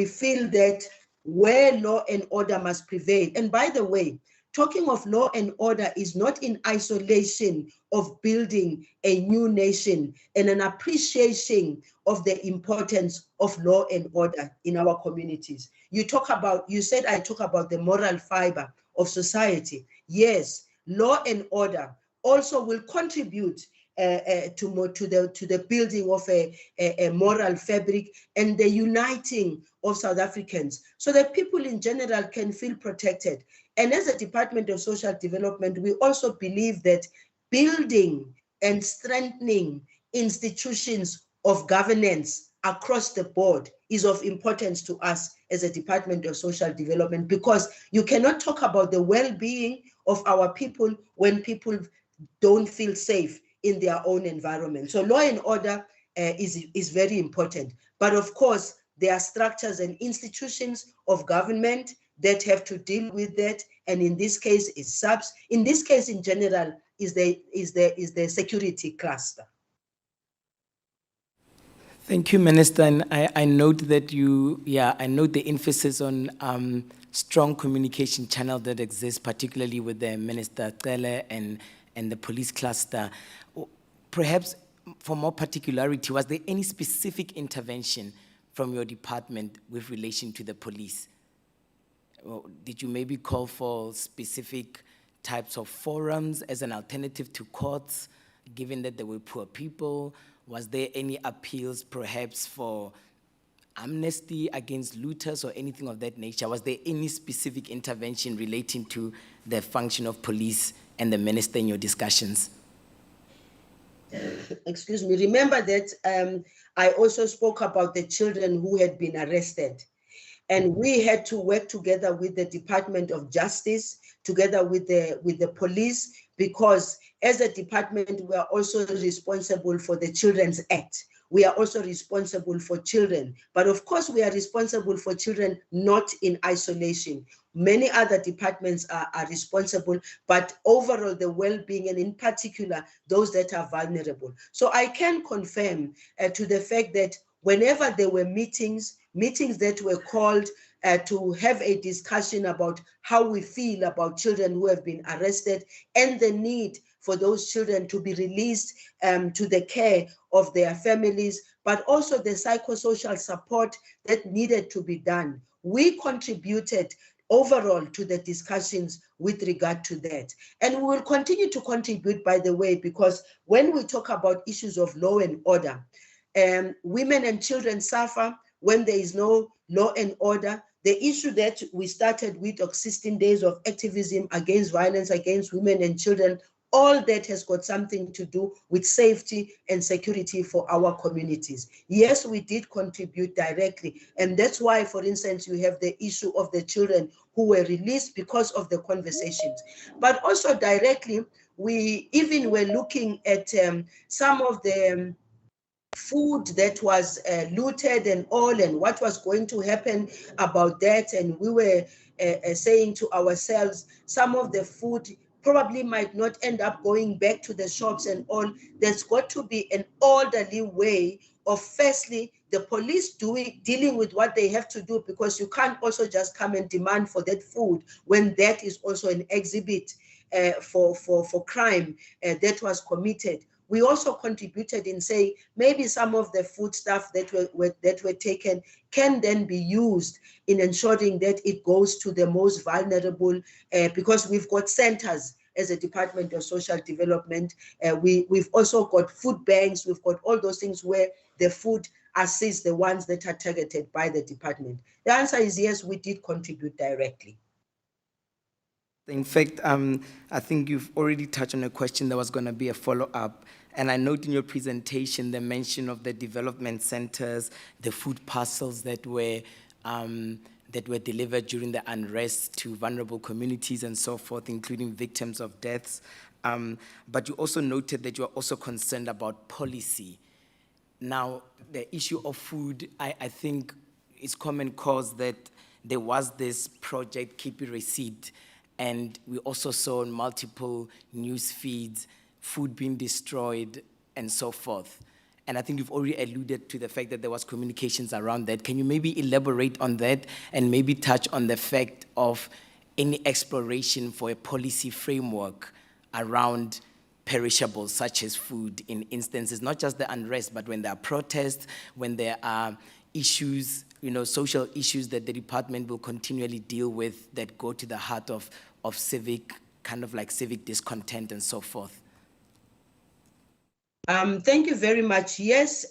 B: feel that where law and order must prevail. And by the way, talking of law and order is not in isolation of building a new nation and an appreciation of the importance of law and order in our communities. You said I talk about the moral fiber of society. Yes, law and order also will contribute to the building of a moral fabric and the uniting of South Africans so that people in general can feel protected. And as a Department of Social Development, we also believe that building and strengthening institutions of governance across the board is of importance to us as a Department of Social Development, because you cannot talk about the well-being of our people when people don't feel safe in their own environment. So law and order is very important. But of course, there are structures and institutions of government that have to deal with that. And in this case, is SAPS. In this case, in general, is the security cluster.
C: Thank you, Minister. And I note that I note the emphasis on strong communication channel that exists, particularly with the Minister Cele and the police cluster. Perhaps for more particularity, was there any specific intervention from your department with relation to the police? Or did you maybe call for specific types of forums as an alternative to courts, given that there were poor people? Was there any appeals perhaps for amnesty against looters or anything of that nature? Was there any specific intervention relating to the function of police and the minister in your discussions?
B: Excuse me, remember that I also spoke about the children who had been arrested. And we had to work together with the Department of Justice, together with the police, because as a department, we are also responsible for the Children's Act. We are also responsible for children. But of course, we are responsible for children not in isolation. Many other departments are responsible, but overall, the well-being, and in particular, those that are vulnerable. So I can confirm to the fact that whenever there were meetings that were called to have a discussion about how we feel about children who have been arrested and the need for those children to be released to the care of their families, but also the psychosocial support that needed to be done. We contributed overall to the discussions with regard to that. And we will continue to contribute, by the way, because when we talk about issues of law and order, women and children suffer when there is no law and order. The issue that we started with of 16 days of activism against violence against women and children, all that has got something to do with safety and security for our communities. Yes, we did contribute directly. And that's why, for instance, you have the issue of the children who were released because of the conversations. But also directly, we even were looking at some of the food that was looted and all, and what was going to happen about that. And we were saying to ourselves, some of the food probably might not end up going back to the shops and all. There's got to be an orderly way of, firstly, the police dealing with what they have to do, because you can't also just come and demand for that food when that is also an exhibit for crime that was committed. We also contributed in saying maybe some of the food stuff that were taken can then be used in ensuring that it goes to the most vulnerable, because we've got centers as a Department of Social Development. We've also got food banks. We've got all those things where the food assists the ones that are targeted by the department. The answer is yes, we did contribute directly.
C: In fact, I think you've already touched on a question that was going to be a follow-up. And I note in your presentation the mention of the development centers, the food parcels that were delivered during the unrest to vulnerable communities and so forth, including victims of deaths. But you also noted that you are also concerned about policy. Now, the issue of food, I think it's common cause that there was this project, Keep It Receipt, and we also saw on multiple news feeds food being destroyed and so forth. And I think you've already alluded to the fact that there was communications around that. Can you maybe elaborate on that and maybe touch on the fact of any exploration for a policy framework around perishables such as food in instances, not just the unrest, but when there are protests, when there are issues, social issues that the department will continually deal with that go to the heart of civic, kind of like civic discontent and so forth?
B: Thank you very much. Yes,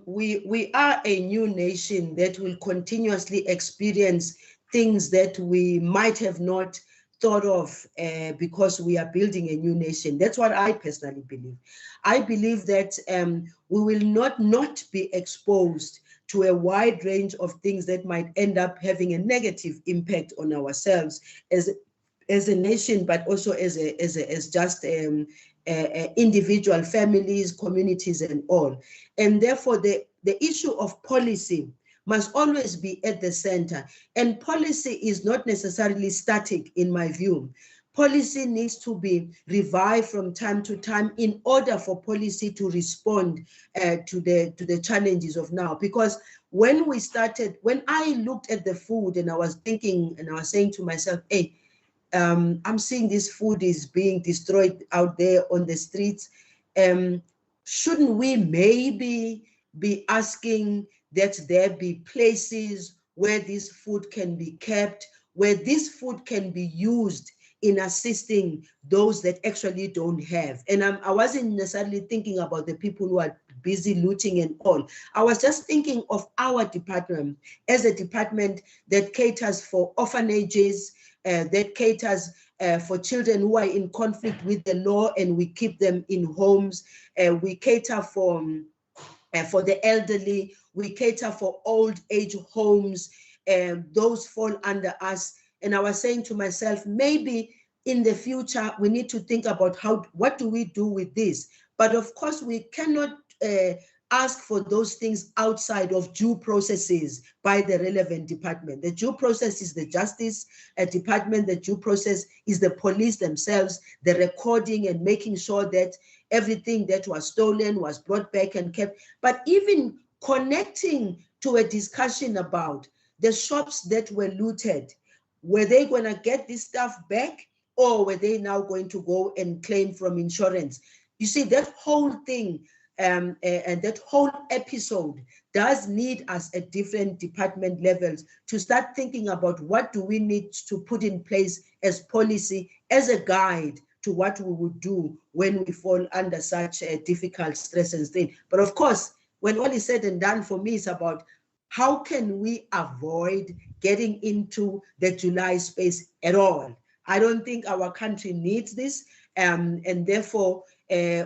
B: we are a new nation that will continuously experience things that we might have not thought of because we are building a new nation. That's what I personally believe. I believe that we will not be exposed to a wide range of things that might end up having a negative impact on ourselves as a nation, but also as just individual families, communities, and all. And therefore, the issue of policy must always be at the center. And policy is not necessarily static, in my view. Policy needs to be revived from time to time in order for policy to respond to the challenges of now. Because when I looked at the food and I was thinking and I was saying to myself, hey, I'm seeing this food is being destroyed out there on the streets. Shouldn't we maybe be asking that there be places where this food can be kept, where this food can be used in assisting those that actually don't have? And I wasn't necessarily thinking about the people who are busy looting and all. I was just thinking of our department as a department that caters for orphanages, that caters for children who are in conflict with the law and we keep them in homes. We cater for the elderly. We cater for old age homes. Those fall under us. And I was saying to myself, maybe in the future, we need to think about what do we do with this? But of course, we cannot ask for those things outside of due processes by the relevant department. The due process is the justice department. The due process is the police themselves, the recording and making sure that everything that was stolen was brought back and kept. But even connecting to a discussion about the shops that were looted, were they going to get this stuff back, or were they now going to go and claim from insurance? You see, that whole thing and that whole episode does need us at different department levels to start thinking about what do we need to put in place as policy, as a guide to what we would do when we fall under such a difficult stress and strain. But of course, when all is said and done, for me, it's about how can we avoid getting into the July space at all. I don't think our country needs this, and therefore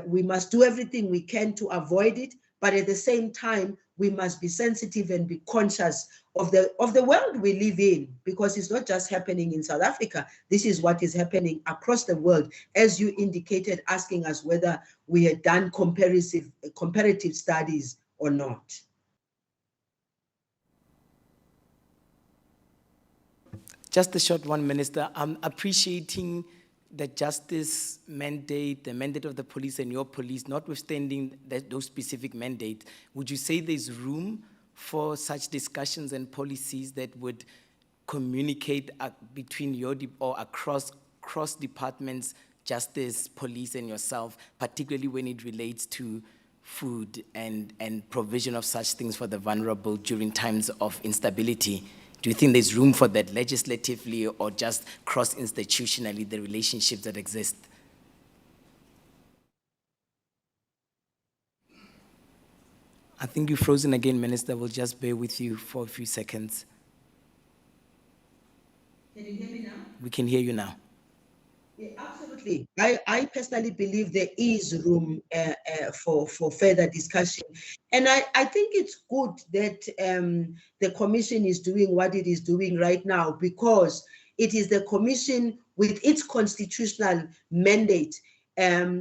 B: we must do everything we can to avoid it. But at the same time, we must be sensitive and be conscious of the world we live in, because it's not just happening in South Africa. This is what is happening across the world, as you indicated, asking us whether we had done comparative studies or not.
C: Just a short one, Minister. I'm appreciating the justice mandate, the mandate of the police and your police, notwithstanding those specific mandates. Would you say there's room for such discussions and policies that would communicate between or across departments, justice, police, and yourself, particularly when it relates to food and provision of such things for the vulnerable during times of instability? Do you think there's room for that legislatively or just cross-institutionally, the relationships that exist? I think you're frozen again, Minister. We'll just bear with you for a few seconds.
B: Can you hear me now?
C: We can hear you now.
B: Yeah, absolutely. I personally believe there is room for further discussion. And I think it's good that the Commission is doing what it is doing right now, because it is the Commission with its constitutional mandate.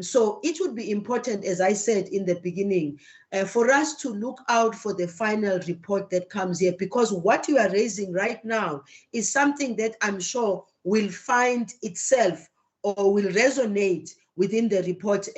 B: So it would be important, as I said in the beginning, for us to look out for the final report that comes here, because what you are raising right now is something that I'm sure will find itself or will resonate within the report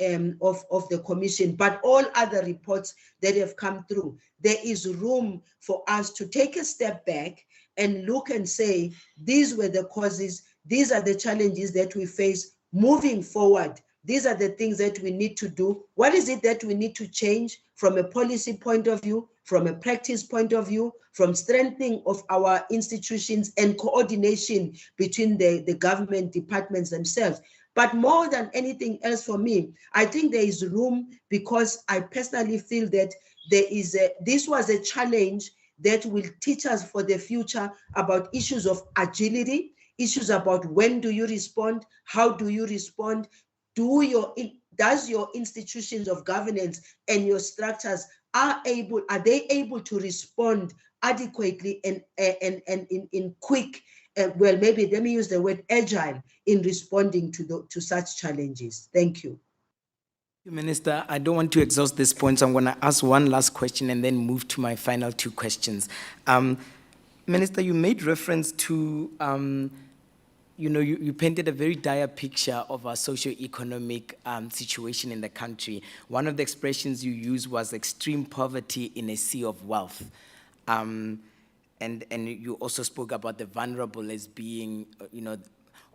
B: of the commission, but all other reports that have come through, there is room for us to take a step back and look and say, these were the causes, these are the challenges that we face moving forward. These are the things that we need to do. What is it that we need to change from a policy point of view, from a practice point of view, from strengthening of our institutions and coordination between the government departments themselves? But more than anything else for me, I think there is room, because I personally feel that this was a challenge that will teach us for the future about issues of agility, issues about when do you respond, how do you respond, does your institutions of governance and your structures, are they able to respond adequately and in quick, well, maybe let me use the word agile in responding to such challenges. Thank you.
C: Minister, I don't want to exhaust this point, so I'm going to ask one last question and then move to my final two questions. Minister, you made reference to, you painted a very dire picture of our socio-economic situation in the country. One of the expressions you used was extreme poverty in a sea of wealth. And you also spoke about the vulnerable as being,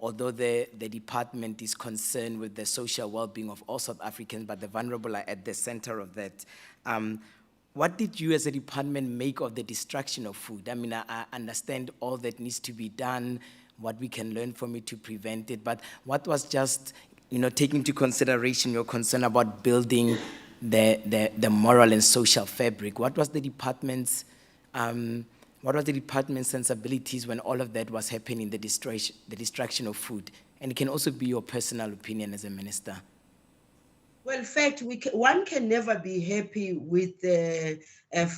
C: although the department is concerned with the social well-being of all South Africans, but the vulnerable are at the center of that. What did you as a department make of the destruction of food? I mean, I understand all that needs to be done, what we can learn from it to prevent it, but what was just, taking into consideration your concern about building the moral and social fabric? What was the department's sensibilities when all of that was happening, the destruction of food? And it can also be your personal opinion as a minister.
B: Well, in fact, one can never be happy with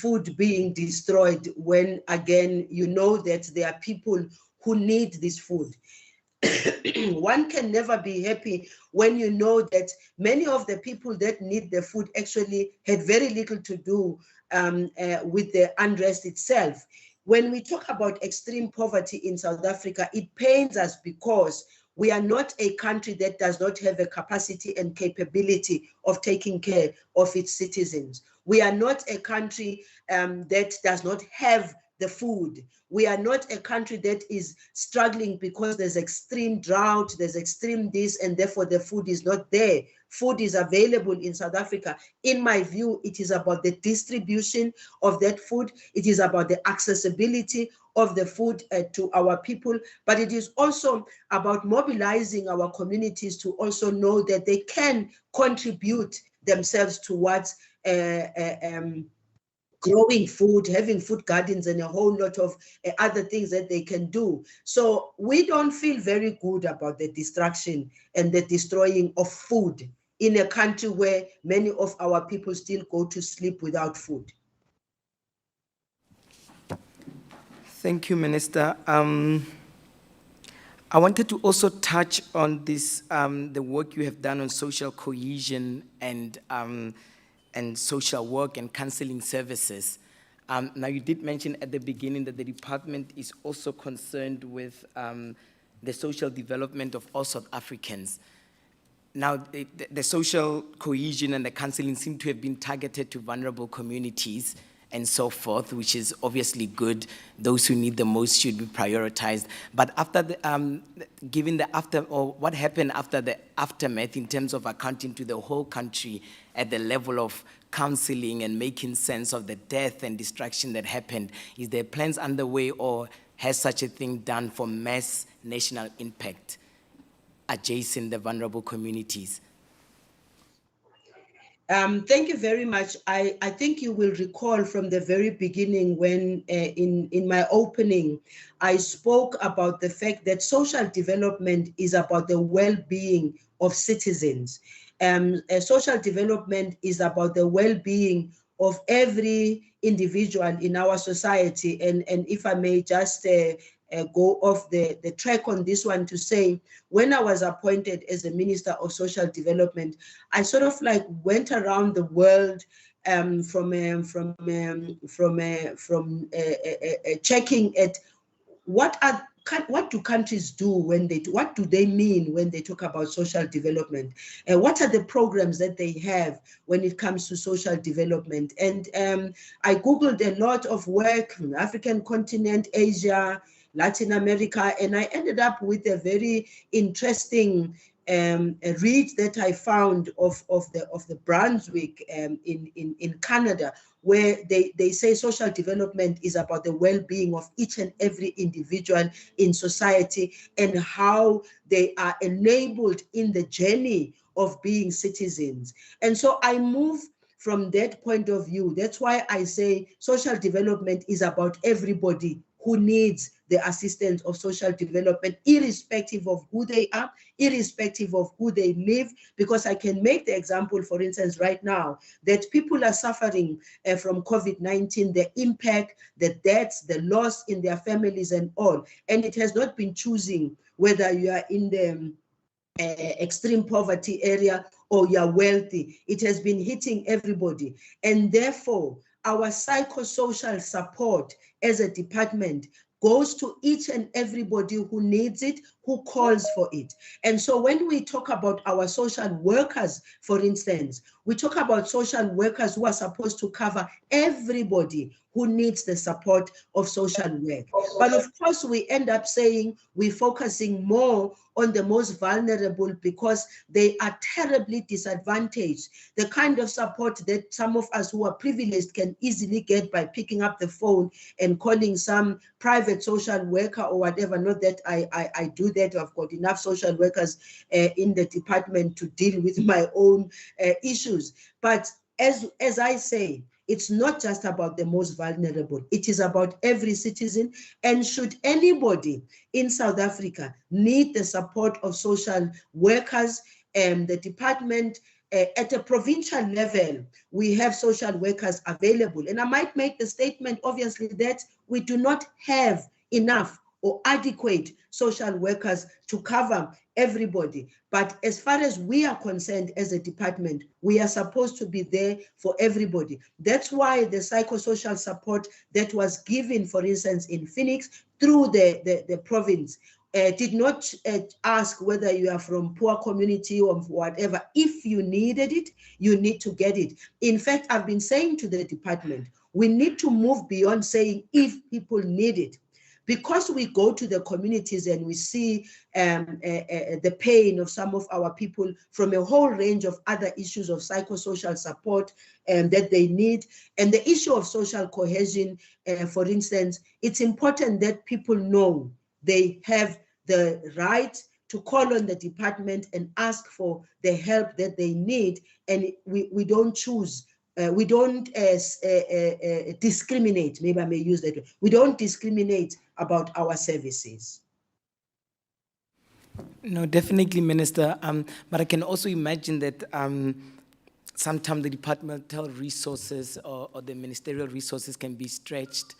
B: food being destroyed when, again, you know that there are people who need this food. One can never be happy when you know that many of the people that need the food actually had very little to do with the unrest itself. When we talk about extreme poverty in South Africa, it pains us because we are not a country that does not have a capacity and capability of taking care of its citizens. We are not a country that does not have the food. We are not a country that is struggling because there's extreme drought, there's extreme this, and therefore the food is not there. Food is available in South Africa. In my view, it is about the distribution of that food. It is about the accessibility of the food to our people, but it is also about mobilizing our communities to also know that they can contribute themselves towards growing food, having food gardens, and a whole lot of other things that they can do. So we don't feel very good about the destruction and the destroying of food in a country where many of our people still go to sleep without food.
C: Thank you, Minister. I wanted to also touch on this, the work you have done on social cohesion and social work and counseling services. Now, you did mention at the beginning that the department is also concerned with the social development of all South Africans. Now, the social cohesion and the counseling seem to have been targeted to vulnerable communities and so forth, which is obviously good. Those who need the most should be prioritized. But after the, given the what happened after the aftermath in terms of accounting to the whole country at the level of counseling and making sense of the death and destruction that happened, is there plans underway or has such a thing done for mass national impact adjacent the vulnerable communities?
B: Thank you very much. I think you will recall from the very beginning when in my opening, I spoke about the fact that social development is about the well-being of citizens. Social development is about the well-being of every individual in our society. And if I may just go off the track on this one to say, when I was appointed as the Minister of Social Development, I sort of like went around the world from checking at what are what do countries do when they what do they mean when they talk about social development? What are the programs that they have when it comes to social development? And I Googled a lot of work from African continent, Asia, Latin America, and I ended up with a very interesting a read that I found of the Brunswick in Canada, where they say social development is about the well-being of each and every individual in society and how they are enabled in the journey of being citizens. And so I move from that point of view. That's why I say social development is about everybody who needs the assistance of social development, irrespective of who they are, irrespective of who they live, because I can make the example, for instance, right now, that people are suffering from COVID-19, the impact, the deaths, the loss in their families and all. And it has not been choosing whether you are in the extreme poverty area or you're wealthy. It has been hitting everybody. And therefore, our psychosocial support as a department goes to each and everybody who needs it, who calls for it. And so when we talk about our social workers, for instance, we talk about social workers who are supposed to cover everybody who needs the support of social work. But of course, we end up saying we're focusing more on the most vulnerable because they are terribly disadvantaged. The kind of support that some of us who are privileged can easily get by picking up the phone and calling some private social worker or whatever. Not that I do that. I've got enough social workers in the department to deal with my own issues. But as I say, it's not just about the most vulnerable. It is about every citizen. And should anybody in South Africa need the support of social workers, the department, at a provincial level, we have social workers available. And I might make the statement, obviously, that we do not have enough or adequate social workers to cover everybody. But as far as we are concerned as a department, we are supposed to be there for everybody. That's why the psychosocial support that was given, for instance, in Phoenix through the province, did not ask whether you are from poor community or whatever. If you needed it, you need to get it. In fact, I've been saying to the department, we need to move beyond saying if people need it. Because we go to the communities and we see the pain of some of our people from a whole range of other issues of psychosocial support that they need. And the issue of social cohesion, for instance, it's important that people know they have the right to call on the department and ask for the help that they need. And we don't choose. We don't discriminate, maybe I may use that word. We don't discriminate about our services.
C: No, definitely, Minister. But I can also imagine that sometimes the departmental resources or the ministerial resources can be stretched.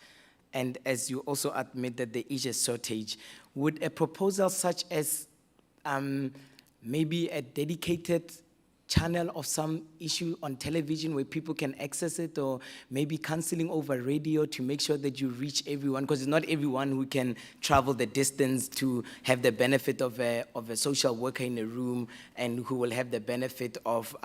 C: And as you also admit that there is a shortage, would a proposal such as maybe a dedicated channel of some issue on television where people can access it, or maybe counseling over radio to make sure that you reach everyone, because it's not everyone who can travel the distance to have the benefit of a social worker in a room and who will have the benefit of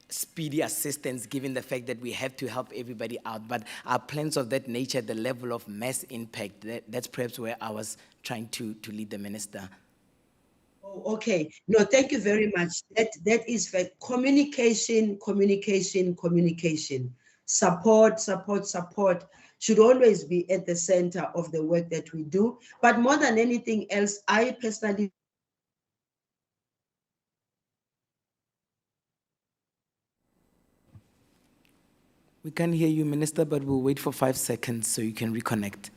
C: speedy assistance, given the fact that we have to help everybody out. But our plans of that nature, the level of mass impact, that's perhaps where I was trying to lead the minister.
B: Oh, okay. No, thank you very much. That is for communication. Support should always be at the center of the work that we do. But more than anything else, I personally
C: We can hear you, Minister, but we'll wait for 5 seconds so you can reconnect.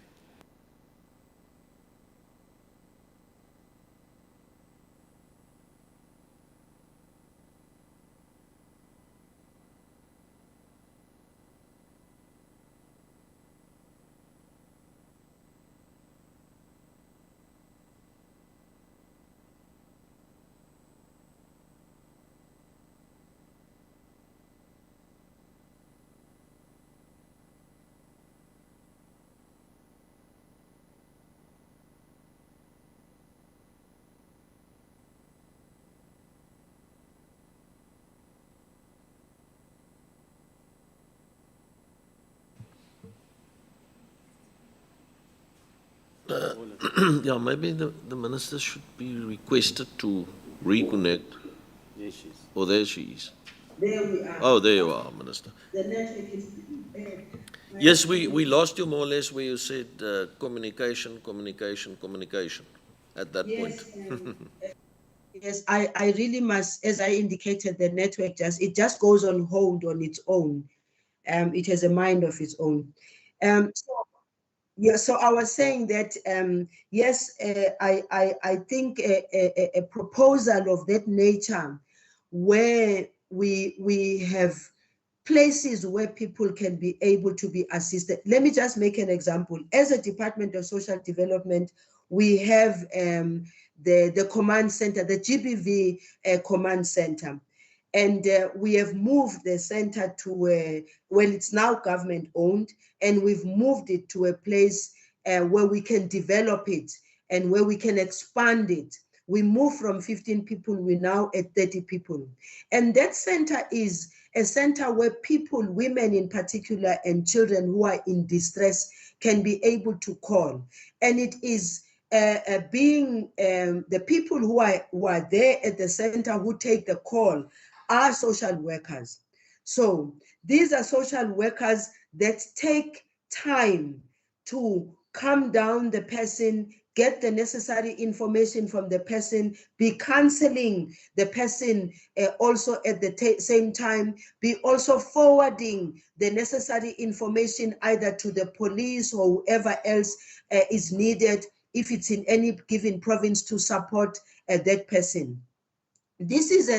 A: Yeah, maybe the minister should be requested to reconnect.
D: Yes, she is.
A: Oh, there she is.
B: There we are.
A: Oh, there you are, Minister.
B: The network is bad.
A: Yes, we lost you more or less where you said communication at that point.
B: Yes, I really must, as I indicated, the network it just goes on hold on its own. It has a mind of its own. So I was saying that, yes, I think a proposal of that nature where we have places where people can be able to be assisted. Let me just make an example. As a Department of Social Development, we have the command center, the GBV command center. And we have moved the center to well, it's now government owned, and we've moved it to a place where we can develop it and where we can expand it. We moved from 15 people, we're now at 30 people. And that center is a center where people, women in particular, and children who are in distress can be able to call. And it is being the people who are there at the center who take the call are social workers. So these are social workers that take time to calm down the person, get the necessary information from the person, be counseling the person also at the same time, be also forwarding the necessary information either to the police or whoever else is needed if it's in any given province to support that person. This is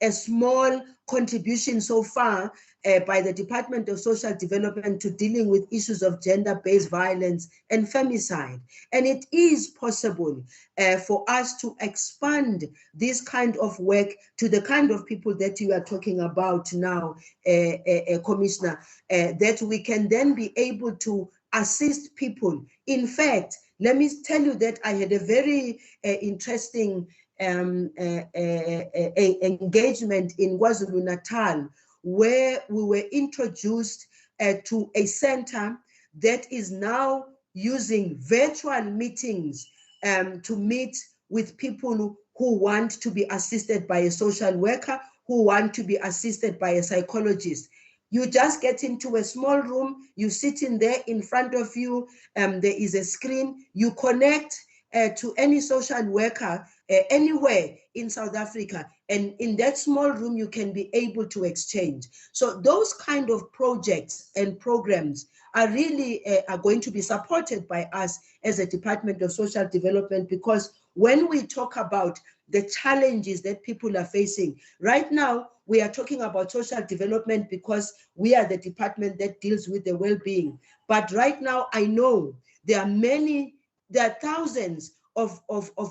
B: a small contribution so far by the Department of Social Development to dealing with issues of gender-based violence and femicide. And it is possible for us to expand this kind of work to the kind of people that you are talking about now, Commissioner, that we can then be able to assist people. In fact, let me tell you that I had a very interesting engagement in KwaZulu-Natal, where we were introduced to a center that is now using virtual meetings to meet with people who want to be assisted by a social worker, who want to be assisted by a psychologist. You just get into a small room, you sit in there, in front of you, there is a screen, you connect to any social worker anywhere in South Africa, and in that small room you can be able to exchange. So those kind of projects and programs are really are going to be supported by us as a Department of Social Development, because when we talk about the challenges that people are facing right now, we are talking about social development because we are the department that deals with the well-being. But right now, I know there are thousands of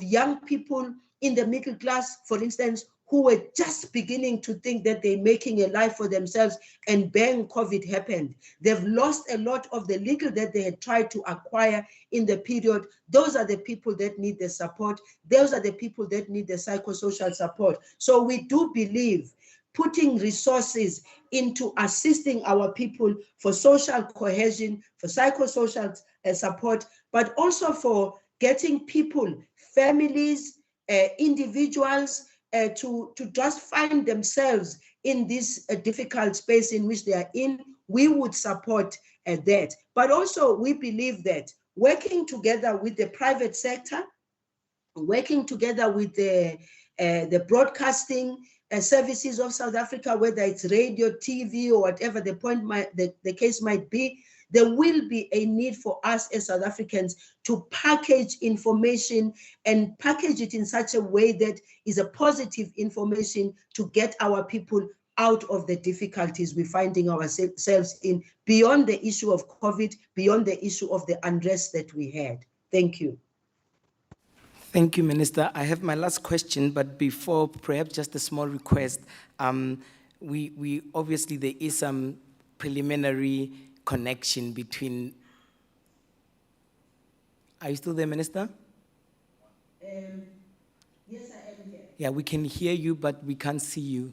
B: young people in the middle class, for instance, who were just beginning to think that they're making a life for themselves, and bang, COVID happened. They've lost a lot of the little that they had tried to acquire in the period. Those are the people that need the support. Those are the people that need the psychosocial support. So we do believe putting resources into assisting our people for social cohesion, for psychosocial support, but also for getting people, families, individuals to just find themselves in this difficult space in which they are in. We would support that. But also we believe that working together with the private sector, working together with the broadcasting services of South Africa, whether it's radio, TV, or whatever the case might be, there will be a need for us as South Africans to package information and package it in such a way that is a positive information to get our people out of the difficulties we're finding ourselves in, beyond the issue of COVID, beyond the issue of the unrest that we had. Thank you.
C: Thank you, Minister. I have my last question, but before, perhaps just a small request. We obviously, there is some preliminary connection between. Are you still there, Minister?
B: Yes, I am here.
C: Yeah, we can hear you, but we can't see you.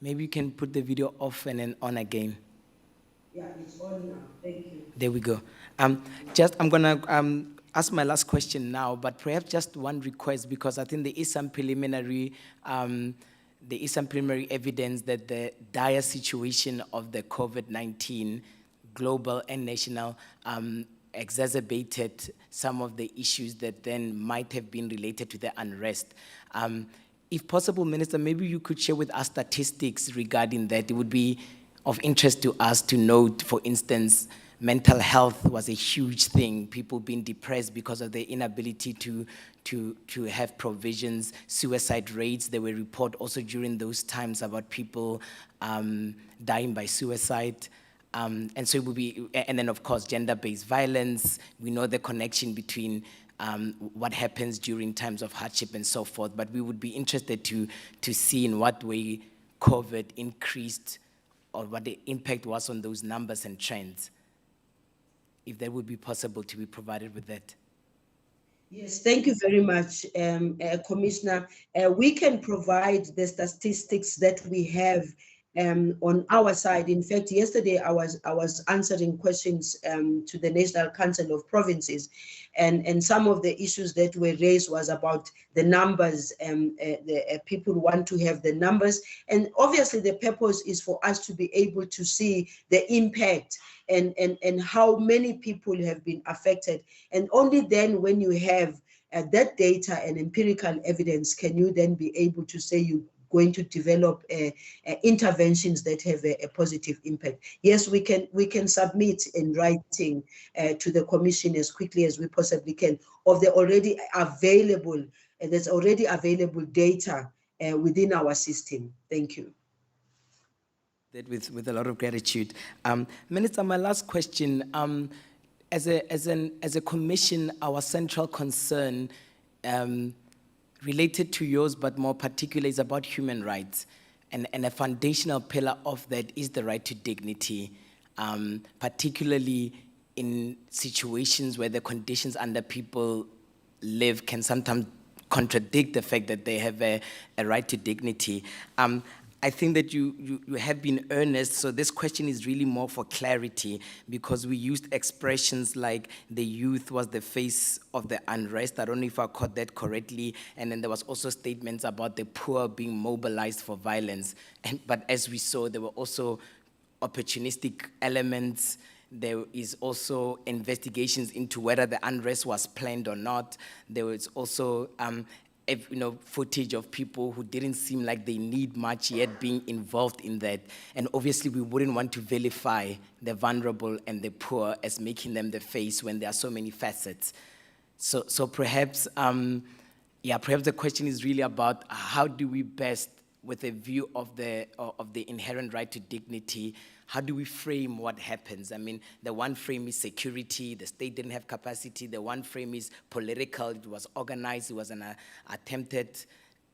C: Maybe you can put the video off and then on again.
B: Yeah, it's on now. Thank you.
C: There we go. I'm gonna ask my last question now, but perhaps just one request, because I think there is some preliminary evidence that the dire situation of the COVID-19, global and national, exacerbated some of the issues that then might have been related to the unrest. If possible, Minister, maybe you could share with us statistics regarding that. It would be of interest to us to note, for instance, mental health was a huge thing, people being depressed because of their inability to have provisions, suicide rates. There were reports also during those times about people dying by suicide. And so it would be, and then of course, gender-based violence. We know the connection between what happens during times of hardship and so forth, but we would be interested to see in what way COVID increased or what the impact was on those numbers and trends, if that would be possible to be provided with that.
B: Yes, thank you very much, Commissioner. We can provide the statistics that we have on our side. In fact, yesterday I was answering questions to the National Council of Provinces, and some of the issues that were raised was about the numbers. The people want to have the numbers, and obviously the purpose is for us to be able to see the impact and how many people have been affected. And only then, when you have that data and empirical evidence, can you then be able to say you're going to develop interventions that have a positive impact. Yes, we can submit in writing to the Commission as quickly as we possibly can of the already available, there's already available data within our system. Thank you.
C: That with a lot of gratitude. Minister, my last question, as a commission, our central concern related to yours, but more particularly, is about human rights. And a foundational pillar of that is the right to dignity, particularly in situations where the conditions under people live can sometimes contradict the fact that they have a right to dignity. I think that you have been earnest, so this question is really more for clarity, because we used expressions like the youth was the face of the unrest. I don't know if I caught that correctly. And then there was also statements about the poor being mobilized for violence. But as we saw, there were also opportunistic elements. There is also investigations into whether the unrest was planned or not. There was also footage of people who didn't seem like they need much yet being involved in that. And obviously we wouldn't want to vilify the vulnerable and the poor as making them the face when there are so many facets. So perhaps, perhaps the question is really about how do we best, with a view of the inherent right to dignity, how do we frame what happens? I mean, the one frame is security, the state didn't have capacity. The one frame is political, it was organized, it was an attempted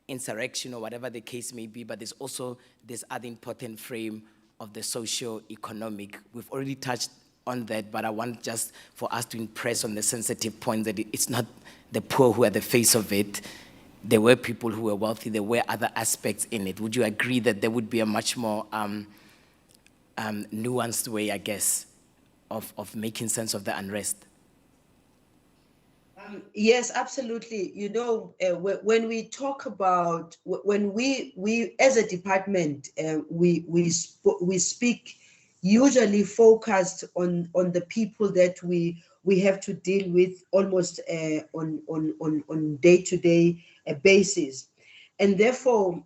C: insurrection or whatever the case may be, but there's also this other important frame of the socio-economic. We've already touched on that, but I want just for us to impress on the sensitive point that it's not the poor who are the face of it. There were people who were wealthy, there were other aspects in it. Would you agree that there would be a much more nuanced way, I guess, of making sense of the unrest?
B: Yes, absolutely. You know, when we talk about, when we as a department, we speak usually focused on the people that we have to deal with almost on day-to-day basis. And therefore,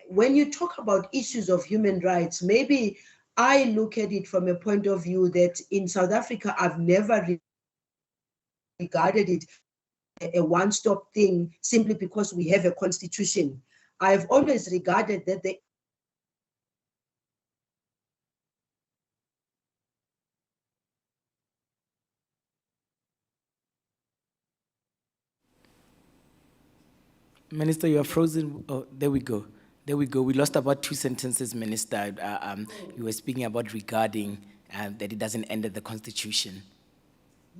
B: when you talk about issues of human rights, maybe I look at it from a point of view that in South Africa, I've never regarded it a one-stop thing simply because we have a constitution. I've always regarded that the
C: Minister, you are frozen. Oh, there we go. There we go. We lost about 2 sentences, Minister. You were speaking about regarding that it doesn't end at the Constitution.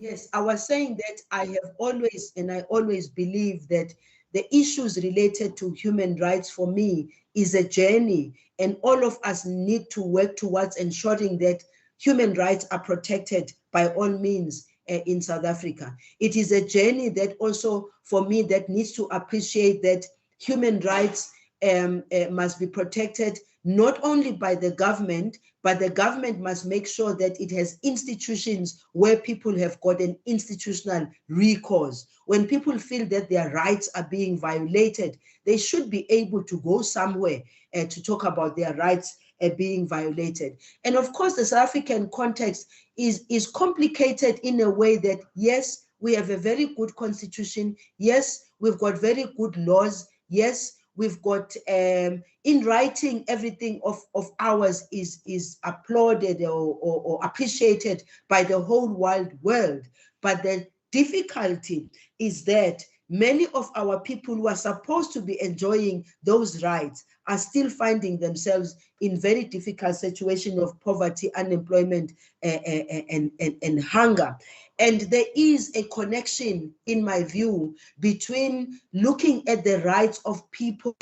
B: Yes, I was saying that I have always, and I always believe that the issues related to human rights for me is a journey, and all of us need to work towards ensuring that human rights are protected by all means. in South Africa. It is a journey that also, for me, that needs to appreciate that human rights must be protected, not only by the government, but the government must make sure that it has institutions where people have got an institutional recourse. When people feel that their rights are being violated, they should be able to go somewhere to talk about their rights being violated. And of course, the South African context is complicated in a way that, yes, we have a very good constitution. Yes, we've got very good laws. Yes, we've got in writing, everything of ours is applauded or appreciated by the whole wide world. But the difficulty is that many of our people who are supposed to be enjoying those rights are still finding themselves in very difficult situation of poverty, unemployment, and hunger. And there is a connection, in my view, between looking at the rights of people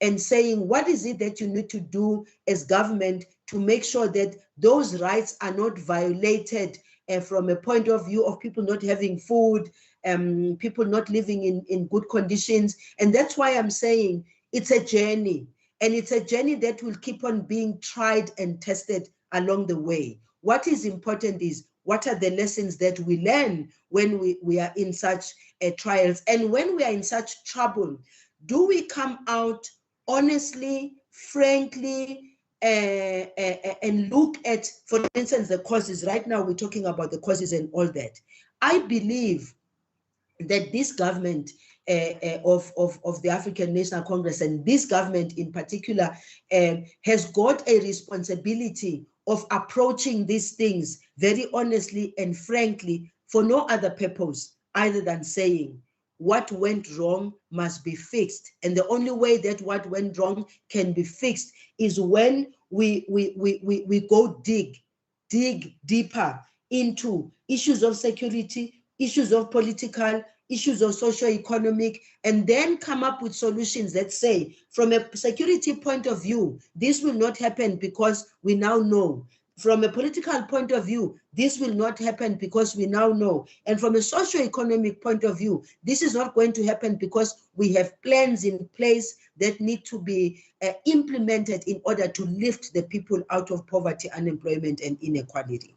B: and saying, what is it that you need to do as government to make sure that those rights are not violated from a point of view of people not having food, people not living in good conditions. And that's why I'm saying it's a journey, and it's a journey that will keep on being tried and tested along the way. What is important is, what are the lessons that we learn when we are in such trials? And when we are in such trouble, do we come out honestly, frankly, and look at, for instance, the causes? Right now, we're talking about the causes and all that. I believe that this government of the African National Congress, and this government in particular, has got a responsibility of approaching these things very honestly and frankly, for no other purpose other than saying what went wrong must be fixed. And the only way that what went wrong can be fixed is when we go dig deeper into issues of security, issues of political, issues of socio-economic, and then come up with solutions that say, from a security point of view, this will not happen because we now know. From a political point of view, this will not happen because we now know. And from a socio-economic point of view, this is not going to happen because we have plans in place that need to be implemented in order to lift the people out of poverty, unemployment, and inequality.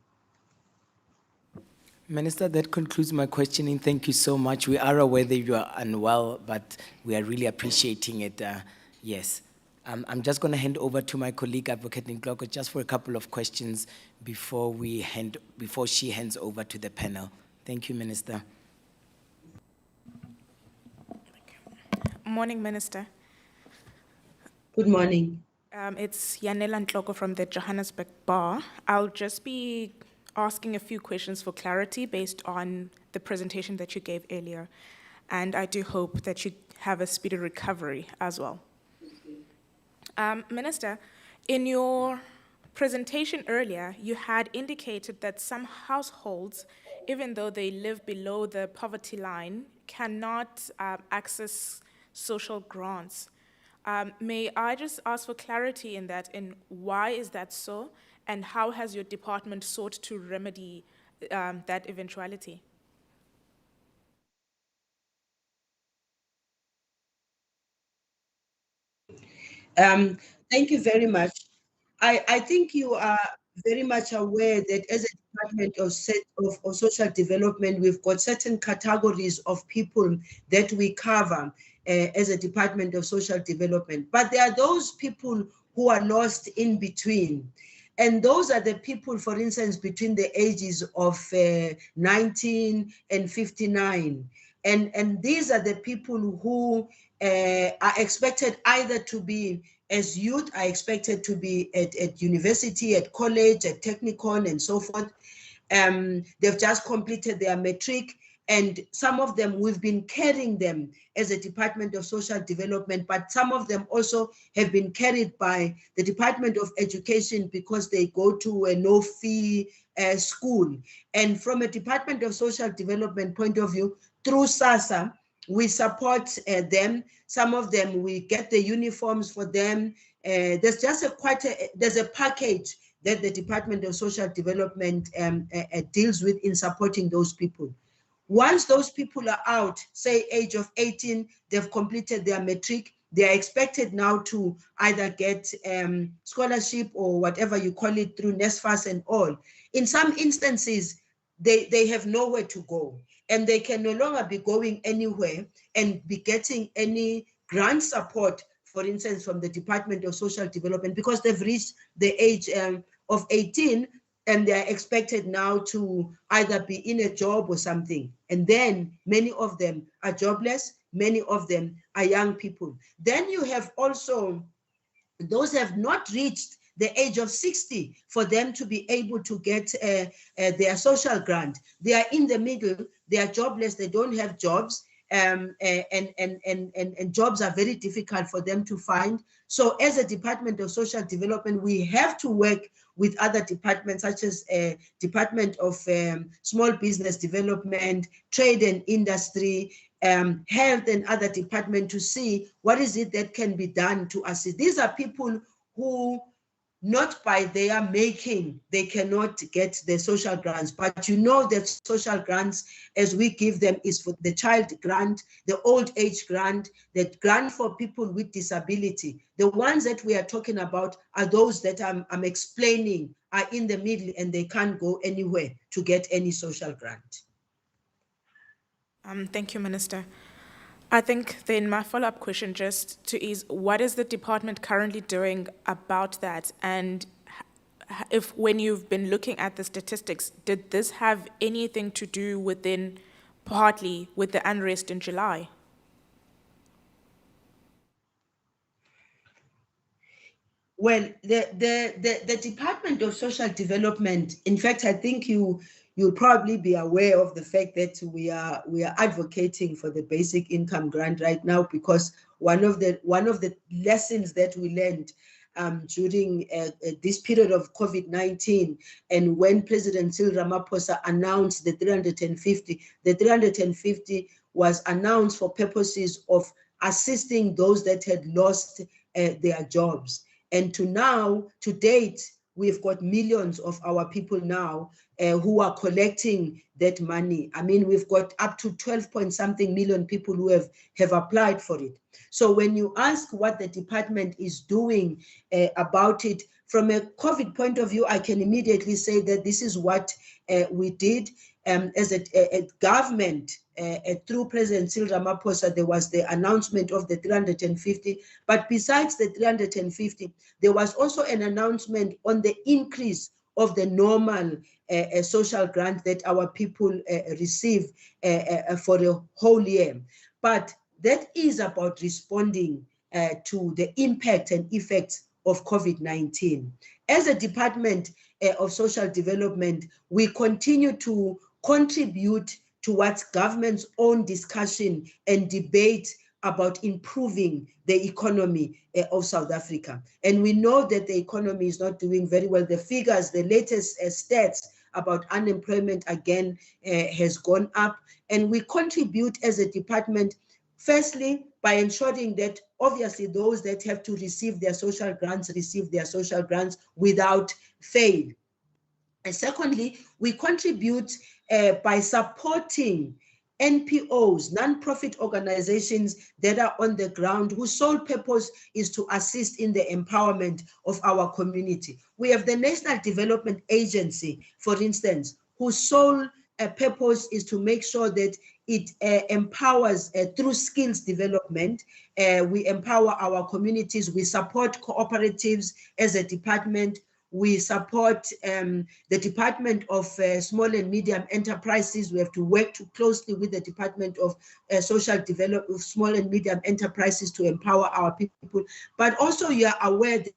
C: Minister, that concludes my questioning. Thank you so much. We are aware that you are unwell, but we are really appreciating it. Yes. I'm just going to hand over to my colleague, Advocate Nkloko, just for a couple of questions before she hands over to the panel. Thank you, Minister.
D: Morning, Minister.
B: Good morning.
D: It's Yanela Nkloko from the Johannesburg Bar. I'll just be asking a few questions for clarity based on the presentation that you gave earlier. And I do hope that you have a speedy recovery as well. Minister, in your presentation earlier, you had indicated that some households, even though they live below the poverty line, cannot access social grants. May I just ask for clarity in that, and why is that so, and how has your department sought to remedy that eventuality?
B: Thank you very much. I think you are very much aware that as a Department of Social Development, we've got certain categories of people that we cover as a Department of Social Development. But there are those people who are lost in between. And those are the people, for instance, between the ages of 19 and 59. And these are the people who are expected either to be, as youth, are expected to be at university, at college, at technicon, and so forth. They've just completed their matric, and some of them, we've been carrying them as a Department of Social Development, but some of them also have been carried by the Department of Education because they go to a no-fee school. And from a Department of Social Development point of view, through SASSA, we support them. Some of them, we get the uniforms for them. There's just there's a package that the Department of Social Development deals with in supporting those people. Once those people are out, say age of 18, they've completed their matric, they are expected now to either get scholarship or whatever you call it through NSFAS and all. In some instances, they have nowhere to go, and they can no longer be going anywhere and be getting any grant support, for instance, from the Department of Social Development, because they've reached the age of 18 and they're expected now to either be in a job or something. And then many of them are jobless, many of them are young people. Then you have also those who have not reached the age of 60 for them to be able to get their social grant. They are in the middle, they are jobless, they don't have jobs, and jobs are very difficult for them to find. So as a Department of Social Development, we have to work with other departments such as Department of Small Business Development, Trade and Industry, Health and other departments to see what is it that can be done to assist. These are people who, not by their making, they cannot get the social grants, but you know that social grants, as we give them, is for the child grant, the old age grant, the grant for people with disability. The ones that we are talking about are those that I'm explaining are in the middle and they can't go anywhere to get any social grant.
D: Thank you, Minister. I think then my follow-up question just to is, what is the department currently doing about that? And if, when you've been looking at the statistics, did this have anything to do within, partly with the unrest in July?
B: Well, the Department of Social Development, in fact, I think you'll probably be aware of the fact that we are advocating for the basic income grant right now, because one of the lessons that we learned during this period of COVID-19, and when President Cyril Ramaphosa announced the 350 was announced for purposes of assisting those that had lost their jobs. And to date, we've got millions of our people now who are collecting that money. I mean, we've got up to 12-point-something million people who have applied for it. So when you ask what the department is doing about it, from a COVID point of view, I can immediately say that this is what we did as a government. Through President Cyril Ramaphosa, there was the announcement of the 350. But besides the 350, there was also an announcement on the increase of the normal social grant that our people receive for the whole year. But that is about responding to the impact and effects of COVID-19. As a Department of Social Development, we continue to contribute towards government's own discussion and debate about improving the economy of South Africa. And we know that the economy is not doing very well. The figures, the latest stats about unemployment again has gone up. And we contribute as a department, firstly, by ensuring that obviously those that have to receive their social grants receive their social grants without fail. And secondly, we contribute by supporting NPOs, non-profit organizations that are on the ground, whose sole purpose is to assist in the empowerment of our community. We have the National Development Agency, for instance, whose sole purpose is to make sure that it empowers through skills development. We empower our communities. We support cooperatives as a department. We support the Department of Small and Medium Enterprises. We have to work too closely with the Department of Social Development, Small and Medium Enterprises to empower our people. But also you are aware that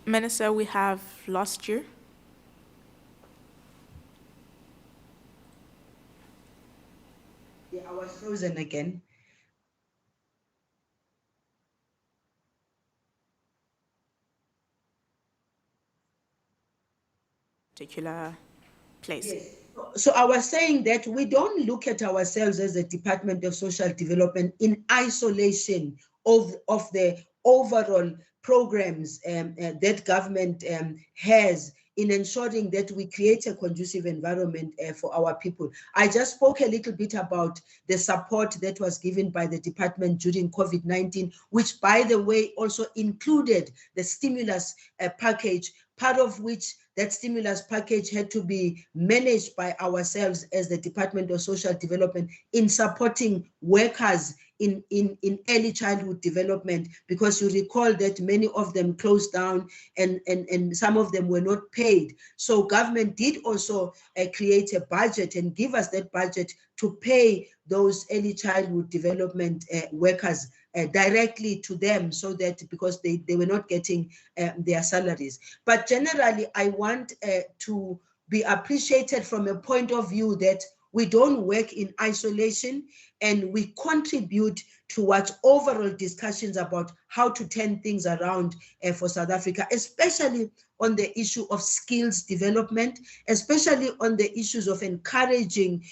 D: Minister, we have lost you.
B: yeah, I was frozen again.
D: Particular place.
B: Yes. So I was saying that we don't look at ourselves as a Department of Social Development in isolation of the overall programs that government has in ensuring that we create a conducive environment for our people. I just spoke a little bit about the support that was given by the department during COVID-19, which, by the way, also included the stimulus package, part of which that stimulus package had to be managed by ourselves as the Department of Social Development in supporting workers in early childhood development, because you recall that many of them closed down and some of them were not paid. So government did also create a budget and give us that budget to pay those early childhood development workers directly to them, so that because they were not getting their salaries. But generally, I want to be appreciated from a point of view that we don't work in isolation, and we contribute towards overall discussions about how to turn things around for South Africa, especially on the issue of skills development, especially on the issues of encouraging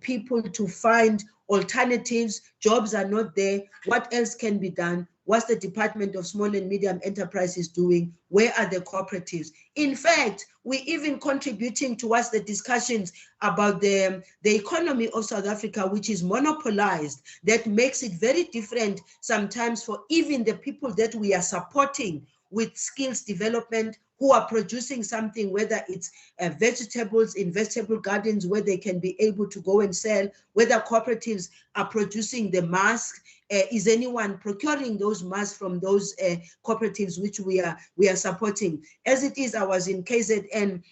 B: people to find alternatives. Jobs are not there. What else can be done? What's the Department of Small and Medium Enterprises doing? Where are the cooperatives? In fact, we're even contributing towards the discussions about the economy of South Africa, which is monopolized, that makes it very different sometimes for even the people that we are supporting with skills development, who are producing something, whether it's vegetables in vegetable gardens where they can be able to go and sell, whether cooperatives are producing the mask. Is anyone procuring those masks from those cooperatives which we are supporting? As it is, I was in KZN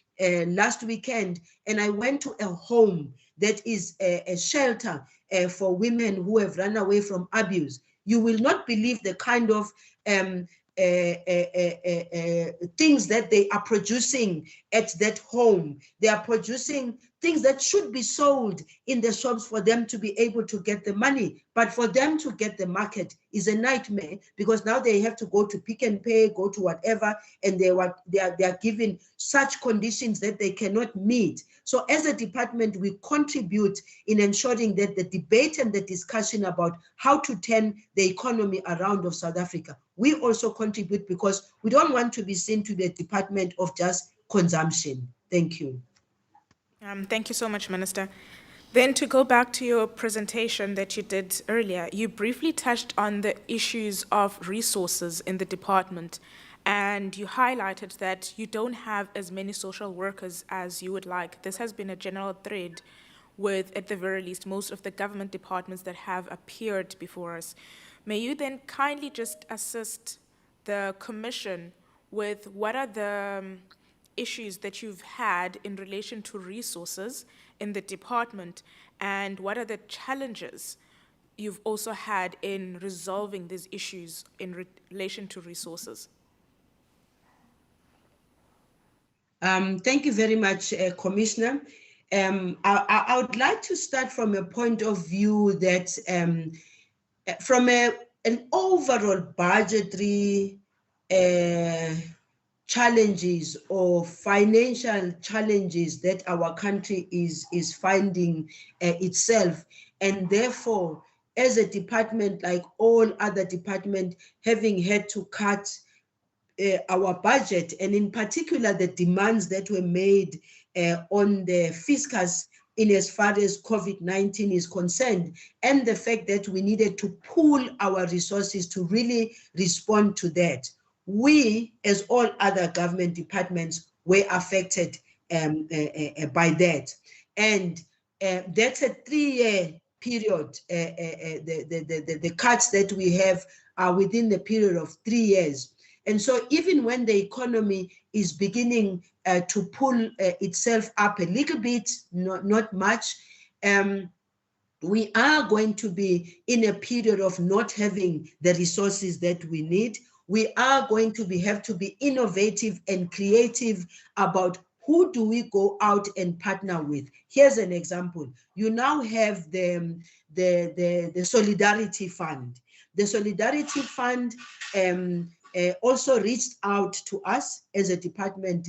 B: last weekend, and I went to a home that is a shelter for women who have run away from abuse. You will not believe the kind of things that they are producing at that home. They are producing things that should be sold in the shops for them to be able to get the money. But for them to get the market is a nightmare, because now they have to go to Pick and Pay, go to whatever, and they are given such conditions that they cannot meet. So as a department, we contribute in ensuring that the debate and the discussion about how to turn the economy around of South Africa, we also contribute, because we don't want to be seen to the department of just consumption. Thank you.
D: Thank you so much, Minister. Then to go back to your presentation that you did earlier, you briefly touched on the issues of resources in the department, and you highlighted that you don't have as many social workers as you would like. This has been a general thread with, at the very least, most of the government departments that have appeared before us. May you then kindly just assist the Commission with what are the issues that you've had in relation to resources in the department, and what are the challenges you've also had in resolving these issues in relation to resources?
B: Thank you very much, Commissioner. I would like to start from a point of view that from an overall budgetary challenges or financial challenges that our country is finding itself, and therefore, as a department, like all other departments, having had to cut our budget, and in particular the demands that were made on the fiscus in as far as COVID-19 is concerned, and the fact that we needed to pool our resources to really respond to that. We, as all other government departments, were affected by that. And that's a 3-year period. The cuts that we have are within the period of 3 years. And so even when the economy is beginning to pull itself up a little bit, not much, we are going to be in a period of not having the resources that we need. We are going to have to be innovative and creative about who do we go out and partner with. Here's an example. You now have the Solidarity Fund. The Solidarity Fund also reached out to us as a department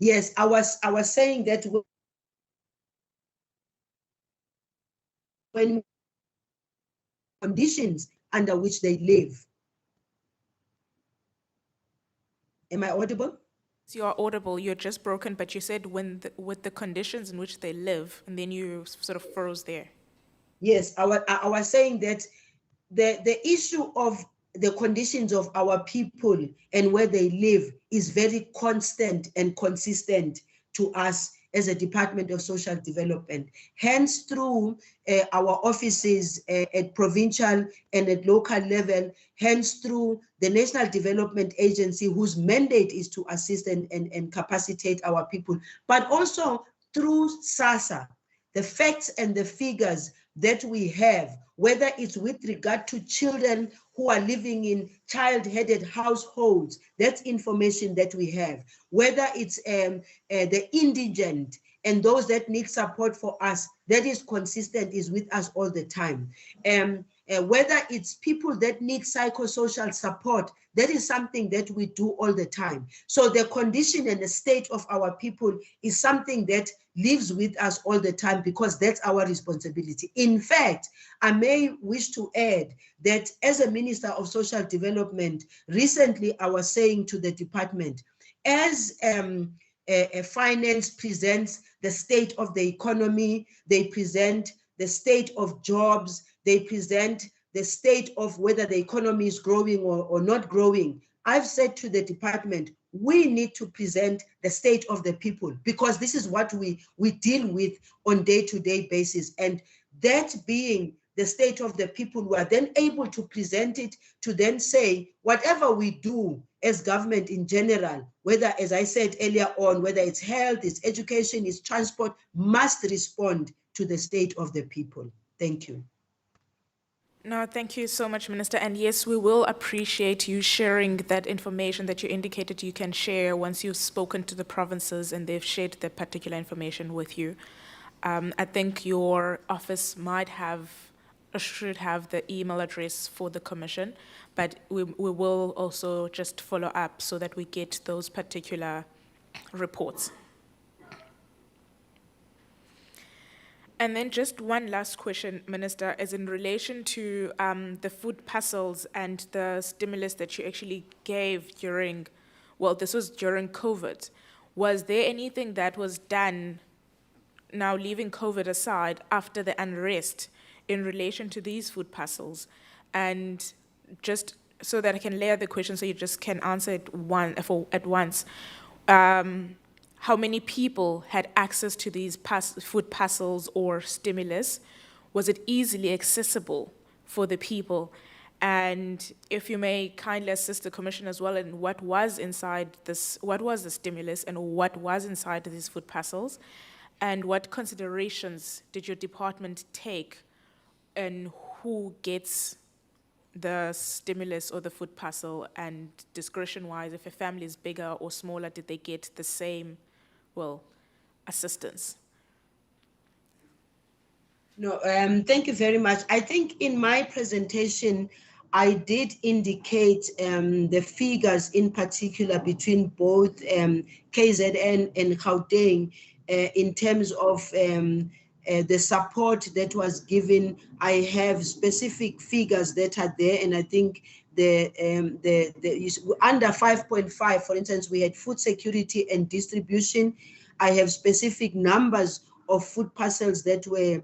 B: Yes, I was saying that when conditions under which they live. Am I audible?
D: So you are audible, you're just broken, but you said with the conditions in which they live, and then you sort of froze there.
B: Yes, I was saying that the issue of the conditions of our people and where they live is very constant and consistent to us as a Department of Social Development. Hence, through our offices at provincial and at local level, hence through the National Development Agency, whose mandate is to assist and capacitate our people, but also through SASSA, the facts and the figures that we have, whether it's with regard to children who are living in child-headed households, that's information that we have, whether it's the indigent and those that need support for us, that is consistent, is with us all the time. Whether it's people that need psychosocial support, that is something that we do all the time. So the condition and the state of our people is something that lives with us all the time because that's our responsibility. In fact, I may wish to add that as a Minister of Social Development, recently I was saying to the department, as finance presents the state of the economy, they present the state of jobs, they present the state of whether the economy is growing or not growing. I've said to the department, we need to present the state of the people because this is what we deal with on day-to-day basis. And that being the state of the people, we are then able to present it to then say, whatever we do as government in general, whether, as I said earlier on, whether it's health, it's education, it's transport, must respond to the state of the people. Thank you.
D: No, thank you so much, Minister. And yes, we will appreciate you sharing that information that you indicated you can share once you've spoken to the provinces and they've shared that particular information with you. I think your office might have or should have the email address for the commission, but we will also just follow up so that we get those particular reports. And then just one last question, Minister, is in relation to the food parcels and the stimulus that you actually gave during, well, this was during COVID. Was there anything that was done, now leaving COVID aside, after the unrest in relation to these food parcels? And just so that I can layer the question so you just can answer it at once. How many people had access to these food parcels or stimulus? Was it easily accessible for the people? And if you may kindly assist the Commission as well in what was inside this, what was the stimulus and what was inside these food parcels? And what considerations did your department take in who gets the stimulus or the food parcel, and discretion-wise, if a family is bigger or smaller, did they get the same assistance?
B: No, thank you very much. I think in my presentation, I did indicate the figures in particular between both KZN and Gauteng in terms of the support that was given. I have specific figures that are there, and I think the under 5.5, for instance, we had food security and distribution. I have specific numbers of food parcels that were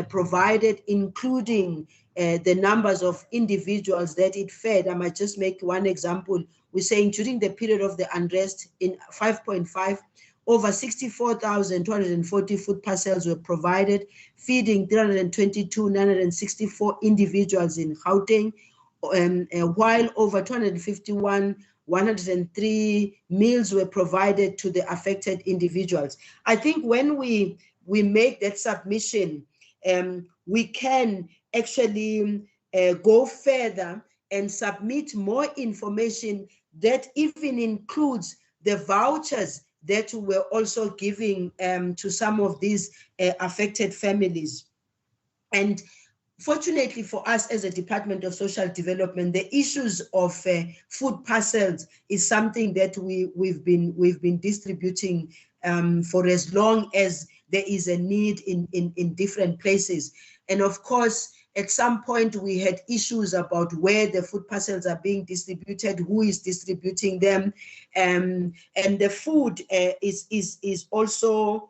B: provided, including the numbers of individuals that it fed. I might just make one example. We're saying during the period of the unrest in 5.5, over 64,240 food parcels were provided, feeding 322,964 individuals in Gauteng, while over 103 meals were provided to the affected individuals. I think when we make that submission, we can actually go further and submit more information that even includes the vouchers that we're also giving to some of these affected families. And fortunately for us as a Department of Social Development, the issues of food parcels is something that we've been distributing for as long as there is a need in different places. And of course, at some point we had issues about where the food parcels are being distributed, who is distributing them, and the food is also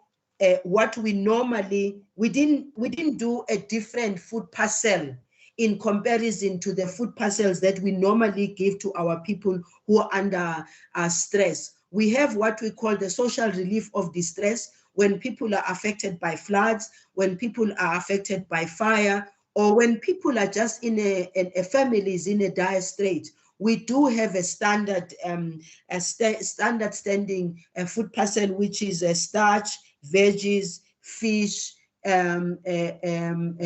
B: what we normally, we didn't do a different food parcel in comparison to the food parcels that we normally give to our people who are under stress. We have what we call the social relief of distress, when people are affected by floods, when people are affected by fire, or when people are just in a family is in a dire strait. We do have a standard standard standing food parcel, which is starch, veggies, fish,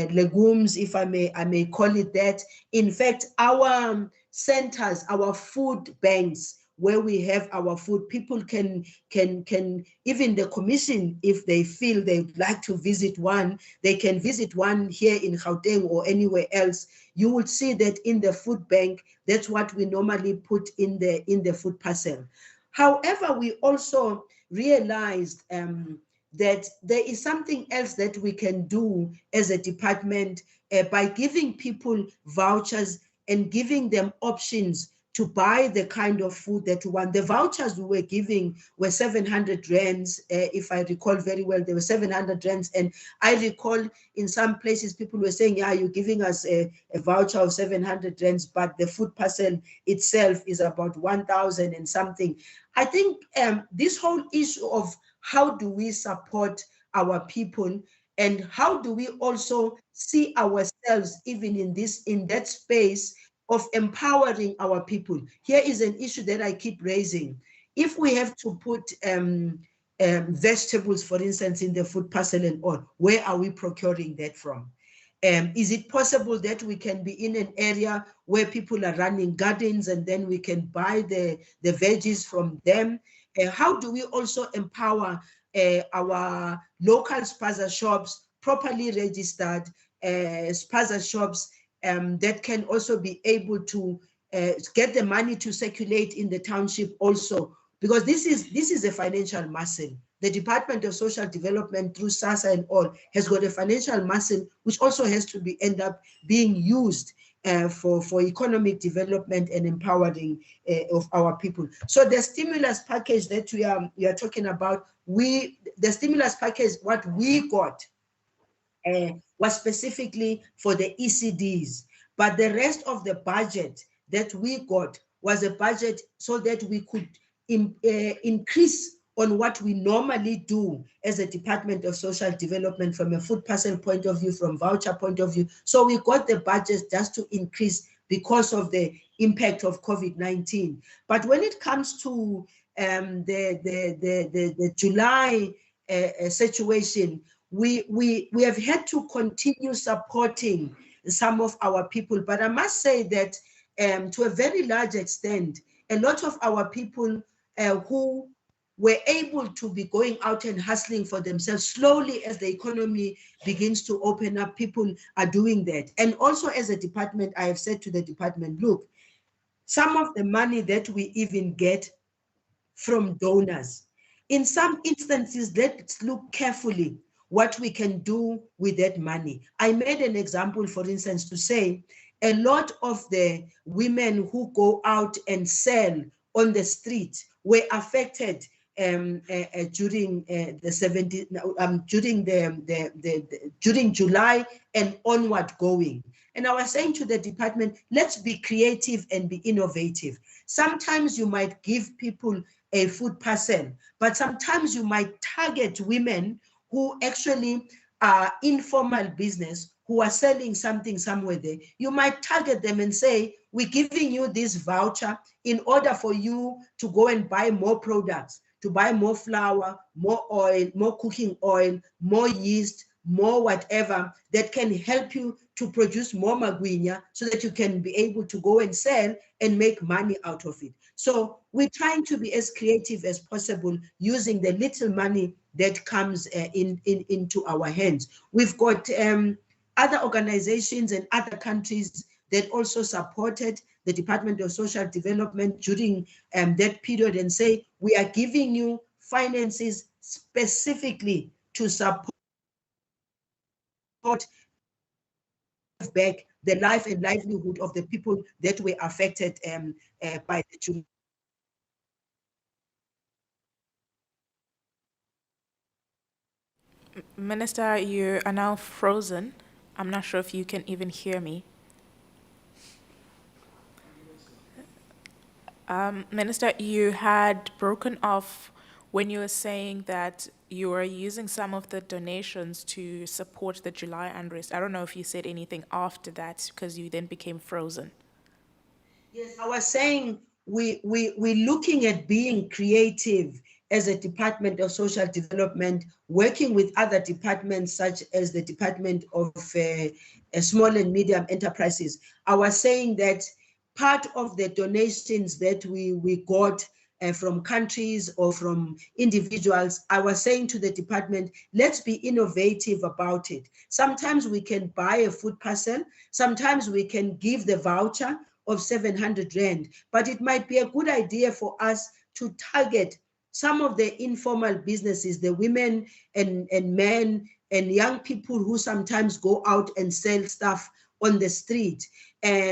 B: legumes, if I may call it that. In fact, our centers, our food banks, where we have our food, people can even the commission, if they feel they'd like to visit one, they can visit one here in Gauteng or anywhere else. You will see that in the food bank, that's what we normally put in the food parcel. However, we also realized that there is something else that we can do as a department by giving people vouchers and giving them options to buy the kind of food that we want. The vouchers we were giving were 700 rands, if I recall very well, they were 700 rands. And I recall in some places people were saying, yeah, you're giving us a voucher of 700 rands, but the food parcel itself is about 1,000 and something. I think this whole issue of how do we support our people and how do we also see ourselves even in that space of empowering our people. Here is an issue that I keep raising. If we have to put vegetables, for instance, in the food parcel and all, where are we procuring that from? Is it possible that we can be in an area where people are running gardens and then we can buy the veggies from them? How do we also empower our local spaza shops, properly registered spaza shops, that can also be able to get the money to circulate in the township also, because this is a financial muscle. The Department of Social Development through SASSA and all has got a financial muscle which also has to end up being used for economic development and empowering of our people. So the stimulus package that we are talking about, the stimulus package, what we got was specifically for the ECDs, but the rest of the budget that we got was a budget so that we could increase on what we normally do as a Department of Social Development from a food parcel point of view, from voucher point of view. So we got the budget just to increase because of the impact of COVID-19. But when it comes to the July situation, we have had to continue supporting some of our people. But I must say that to a very large extent, a lot of our people who were able to be going out and hustling for themselves, slowly as the economy begins to open up, people are doing that. And also as a department, I have said to the department, look, some of the money that we even get from donors, in some instances, let's look carefully what we can do with that money. I made an example, for instance, to say a lot of the women who go out and sell on the street were affected during during July and onward going. And I was saying to the department, let's be creative and be innovative. Sometimes you might give people a food parcel, but sometimes you might target women who actually are informal business, who are selling something somewhere there. You might target them and say, we're giving you this voucher in order for you to go and buy more products, to buy more flour, more oil, more cooking oil, more yeast, more whatever that can help you to produce more magwinya so that you can be able to go and sell and make money out of it. So we're trying to be as creative as possible using the little money that comes into our hands. We've got other organizations and other countries that also supported the Department of Social Development during that period and say, we are giving you finances specifically to support back the life and livelihood of the people that were affected by the July.
D: Minister, you are now frozen. I'm not sure if you can even hear me. Minister, you had broken off when you were saying that you were using some of the donations to support the July unrest. I don't know if you said anything after that because you then became frozen.
B: Yes, I was saying we're looking at being creative as a Department of Social Development, working with other departments such as the Department of Small and Medium Enterprises. I was saying that part of the donations that we got from countries or from individuals, I was saying to the department, let's be innovative about it. Sometimes we can buy a food parcel, sometimes we can give the voucher of 700 Rand, but it might be a good idea for us to target some of the informal businesses, the women and men and young people who sometimes go out and sell stuff on the street.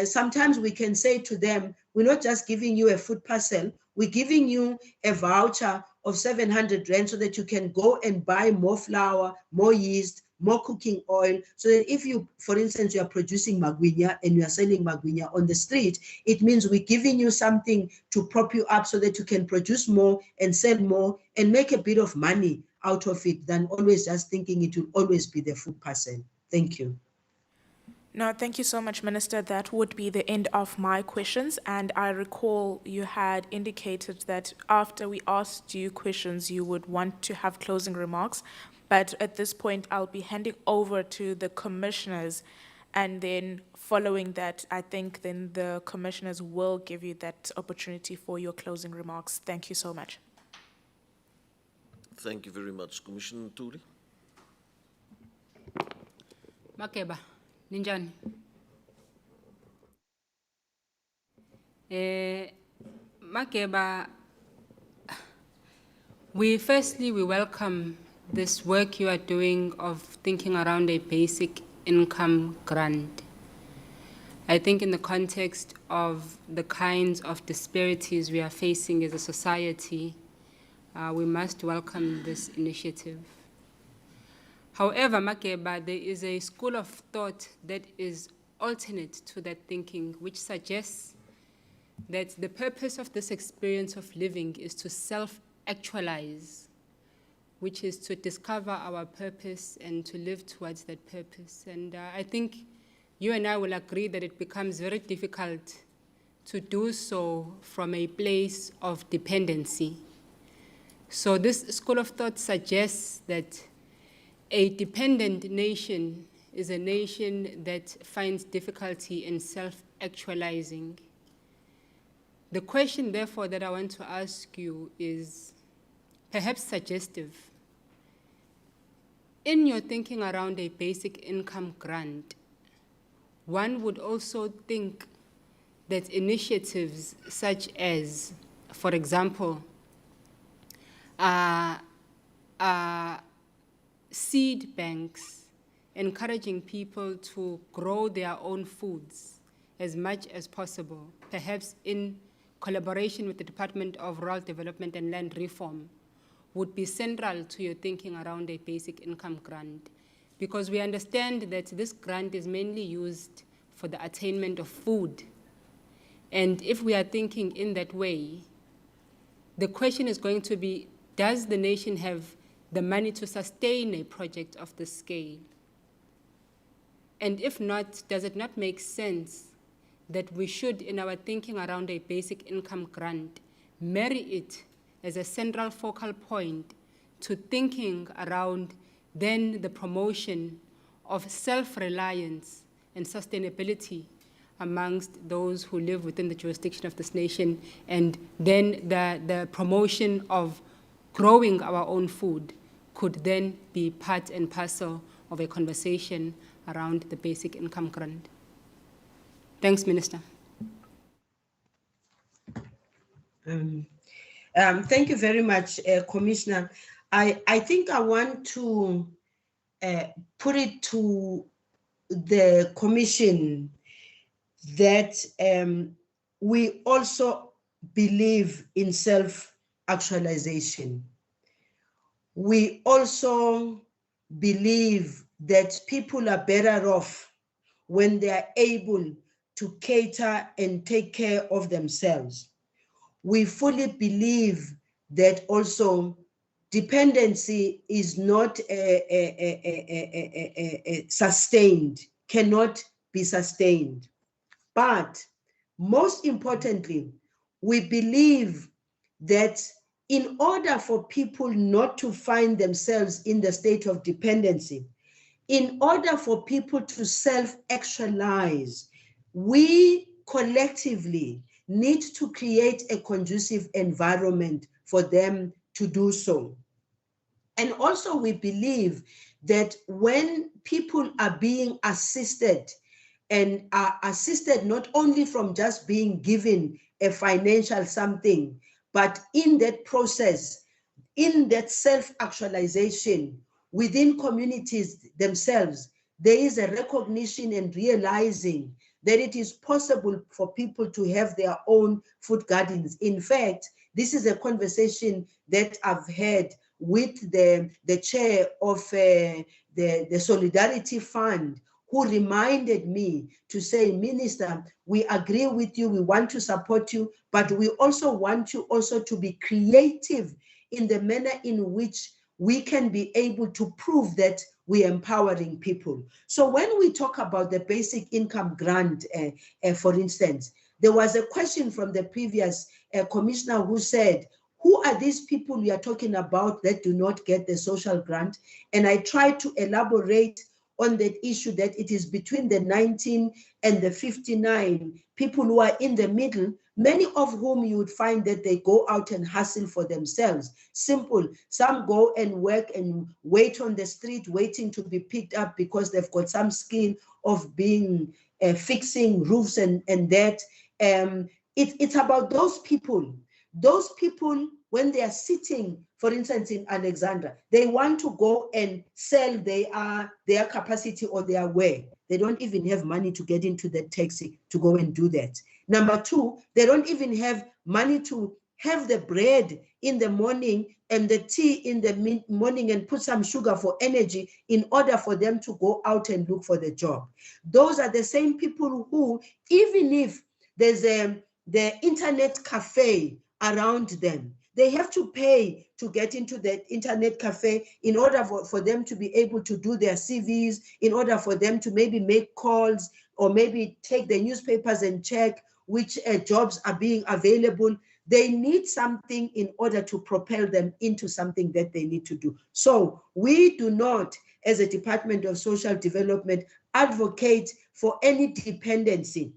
B: Sometimes we can say to them, we're not just giving you a food parcel, we're giving you a voucher of 700 Rand so that you can go and buy more flour, more yeast, more cooking oil, so that if you, for instance, you are producing magwinya and you are selling magwinya on the street, it means we're giving you something to prop you up so that you can produce more and sell more and make a bit of money out of it than always just thinking it will always be the food parcel. Thank you.
D: No, thank you so much, Minister. That would be the end of my questions. And I recall you had indicated that after we asked you questions, you would want to have closing remarks. But at this point, I'll be handing over to the commissioners. And then following that, I think then the commissioners will give you that opportunity for your closing remarks. Thank you so much.
A: Thank you very much. Commissioner Tuli.
E: Makeba, ninjani? Makeba, we welcome this work you are doing of thinking around a basic income grant. I think in the context of the kinds of disparities we are facing as a society, we must welcome this initiative. However, Makeba, there is a school of thought that is alternate to that thinking, which suggests that the purpose of this experience of living is to self-actualize, which is to discover our purpose and to live towards that purpose. And I think you and I will agree that it becomes very difficult to do so from a place of dependency. So this school of thought suggests that a dependent nation is a nation that finds difficulty in self-actualizing. The question, therefore, that I want to ask you is perhaps suggestive. In your thinking around a basic income grant, one would also think that initiatives such as, for example, seed banks encouraging people to grow their own foods as much as possible, perhaps in collaboration with the Department of Rural Development and Land Reform, would be central to your thinking around a basic income grant, because we understand that this grant is mainly used for the attainment of food. And if we are thinking in that way, the question is going to be, does the nation have the money to sustain a project of this scale? And if not, does it not make sense that we should, in our thinking around a basic income grant, marry it as a central focal point to thinking around then the promotion of self-reliance and sustainability amongst those who live within the jurisdiction of this nation, and then the promotion of growing our own food could then be part and parcel of a conversation around the basic income grant. Thanks, Minister.
B: Thank you very much, Commissioner. I think I want to put it to the commission that we also believe in self-actualization. We also believe that people are better off when they are able to cater and take care of themselves. We fully believe that also dependency is not sustained, cannot be sustained. But most importantly, we believe that in order for people not to find themselves in the state of dependency, in order for people to self-actualize, we collectively need to create a conducive environment for them to do so. And also we believe that when people are being assisted, and are assisted not only from just being given a financial something, but in that process, in that self-actualization within communities themselves, there is a recognition and realizing that it is possible for people to have their own food gardens. In fact, this is a conversation that I've had with the chair of the Solidarity Fund, who reminded me to say, Minister, we agree with you, we want to support you, but we also want you also to be creative in the manner in which we can be able to prove that we're empowering people. So when we talk about the basic income grant, for instance, there was a question from the previous commissioner who said, who are these people we are talking about that do not get the social grant? And I tried to elaborate on that issue that it is between the 19 and the 59 people who are in the middle, many of whom you would find that they go out and hustle for themselves. Simple. Some go and work and wait on the street, waiting to be picked up because they've got some skill of being fixing roofs and that. It's about those people. Those people, when they are sitting, for instance, in Alexandra, they want to go and sell their capacity or their way. They don't even have money to get into the taxi to go and do that. Number two, they don't even have money to have the bread in the morning and the tea in the morning and put some sugar for energy in order for them to go out and look for the job. Those are the same people who, even if there's the internet cafe around them, they have to pay to get into the internet cafe in order for them to be able to do their CVs, in order for them to maybe make calls or maybe take the newspapers and check which jobs are being available. They need something in order to propel them into something that they need to do. So we do not, as a Department of Social Development, advocate for any dependency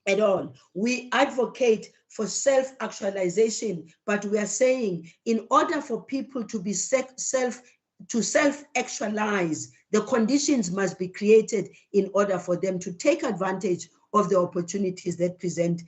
B: at all. We advocate for self-actualization, but we are saying in order for people to be self-actualize, the conditions must be created in order for them to take advantage of the opportunities that present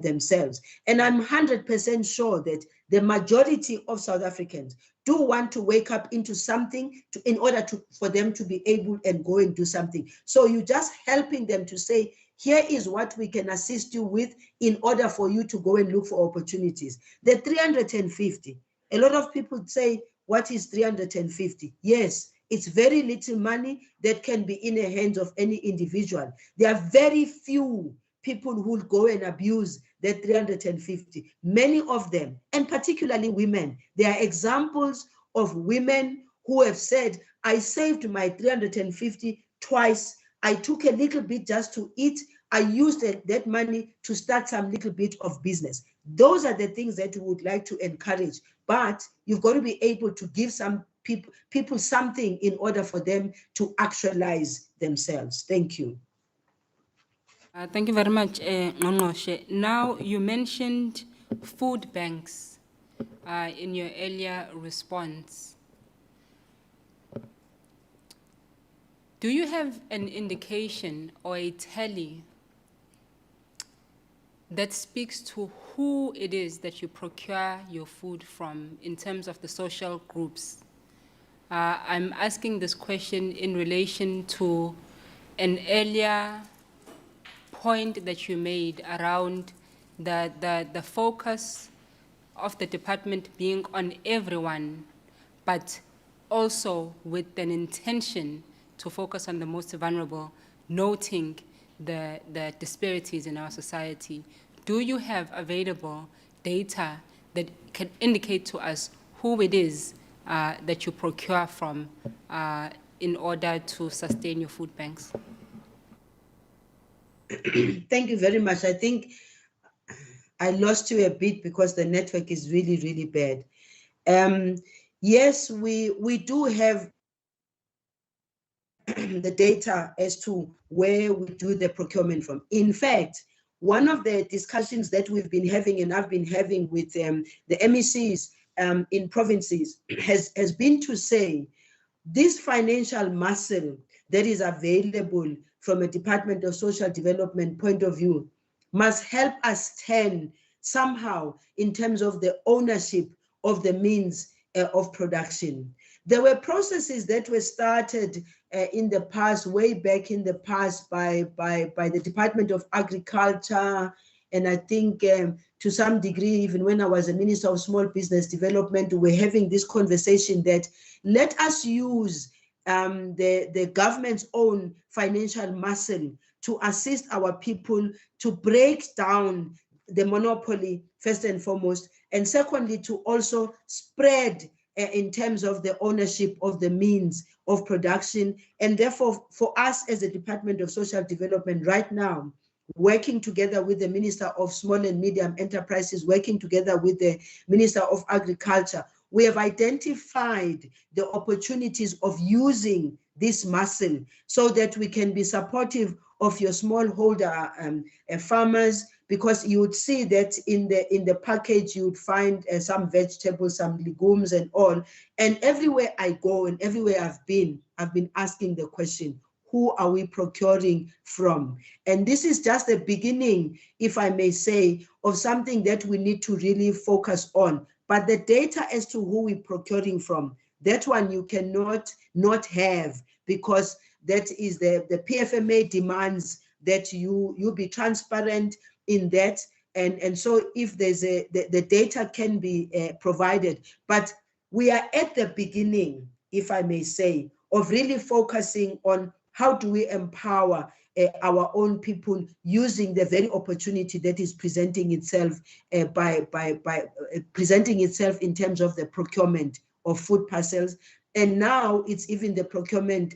B: themselves. And I'm 100% sure that the majority of South Africans do want to wake up into something in order for them to be able and go and do something. So you're just helping them to say, here is what we can assist you with in order for you to go and look for opportunities. The 350, a lot of people say, what is 350? Yes, it's very little money that can be in the hands of any individual. There are very few people who will go and abuse that 350. Many of them, and particularly women, there are examples of women who have said, I saved my 350 twice. I took a little bit just to eat. I used that money to start some little bit of business. Those are the things that we would like to encourage. But you've got to be able to give some people something in order for them to actualize themselves. Thank you.
E: Thank you very much, Ngqongqoshe. Now, you mentioned food banks in your earlier response. Do you have an indication or a tally that speaks to who it is that you procure your food from in terms of the social groups. I'm asking this question in relation to an earlier point that you made around the focus of the department being on everyone, but also with an intention to focus on the most vulnerable, noting the disparities in our society. Do you have available data that can indicate to us who it is that you procure from in order to sustain your food banks?
B: Thank you very much. I think I lost you a bit because the network is really, really bad. Yes, we do have the data as to where we do the procurement from. In fact, one of the discussions that we've been having and I've been having with the MECs in provinces has been to say this financial muscle that is available from a Department of Social Development point of view must help us turn somehow in terms of the ownership of the means of production. There were processes that were started in the past, way back in the past by the Department of Agriculture, and I think to some degree, even when I was a Minister of Small Business Development, we were having this conversation that let us use the government's own financial muscle to assist our people to break down the monopoly, first and foremost, and secondly, to also spread in terms of the ownership of the means of production. And therefore, for us as a Department of Social Development right now, working together with the Minister of Small and Medium Enterprises, working together with the Minister of Agriculture, we have identified the opportunities of using this muscle so that we can be supportive of your smallholder farmers, because you would see that in the package you would find some vegetables, some legumes and all. And everywhere I go and everywhere I've been asking the question, who are we procuring from? And this is just the beginning, if I may say, of something that we need to really focus on. But the data as to who we're procuring from, that one you cannot not have, because that is the PFMA demands that you be transparent in that. And so if there's the data can be provided, but we are at the beginning, if I may say, of really focusing on how do we empower our own people using the very opportunity that is presenting itself by presenting itself in terms of the procurement of food parcels. And now it's even the procurement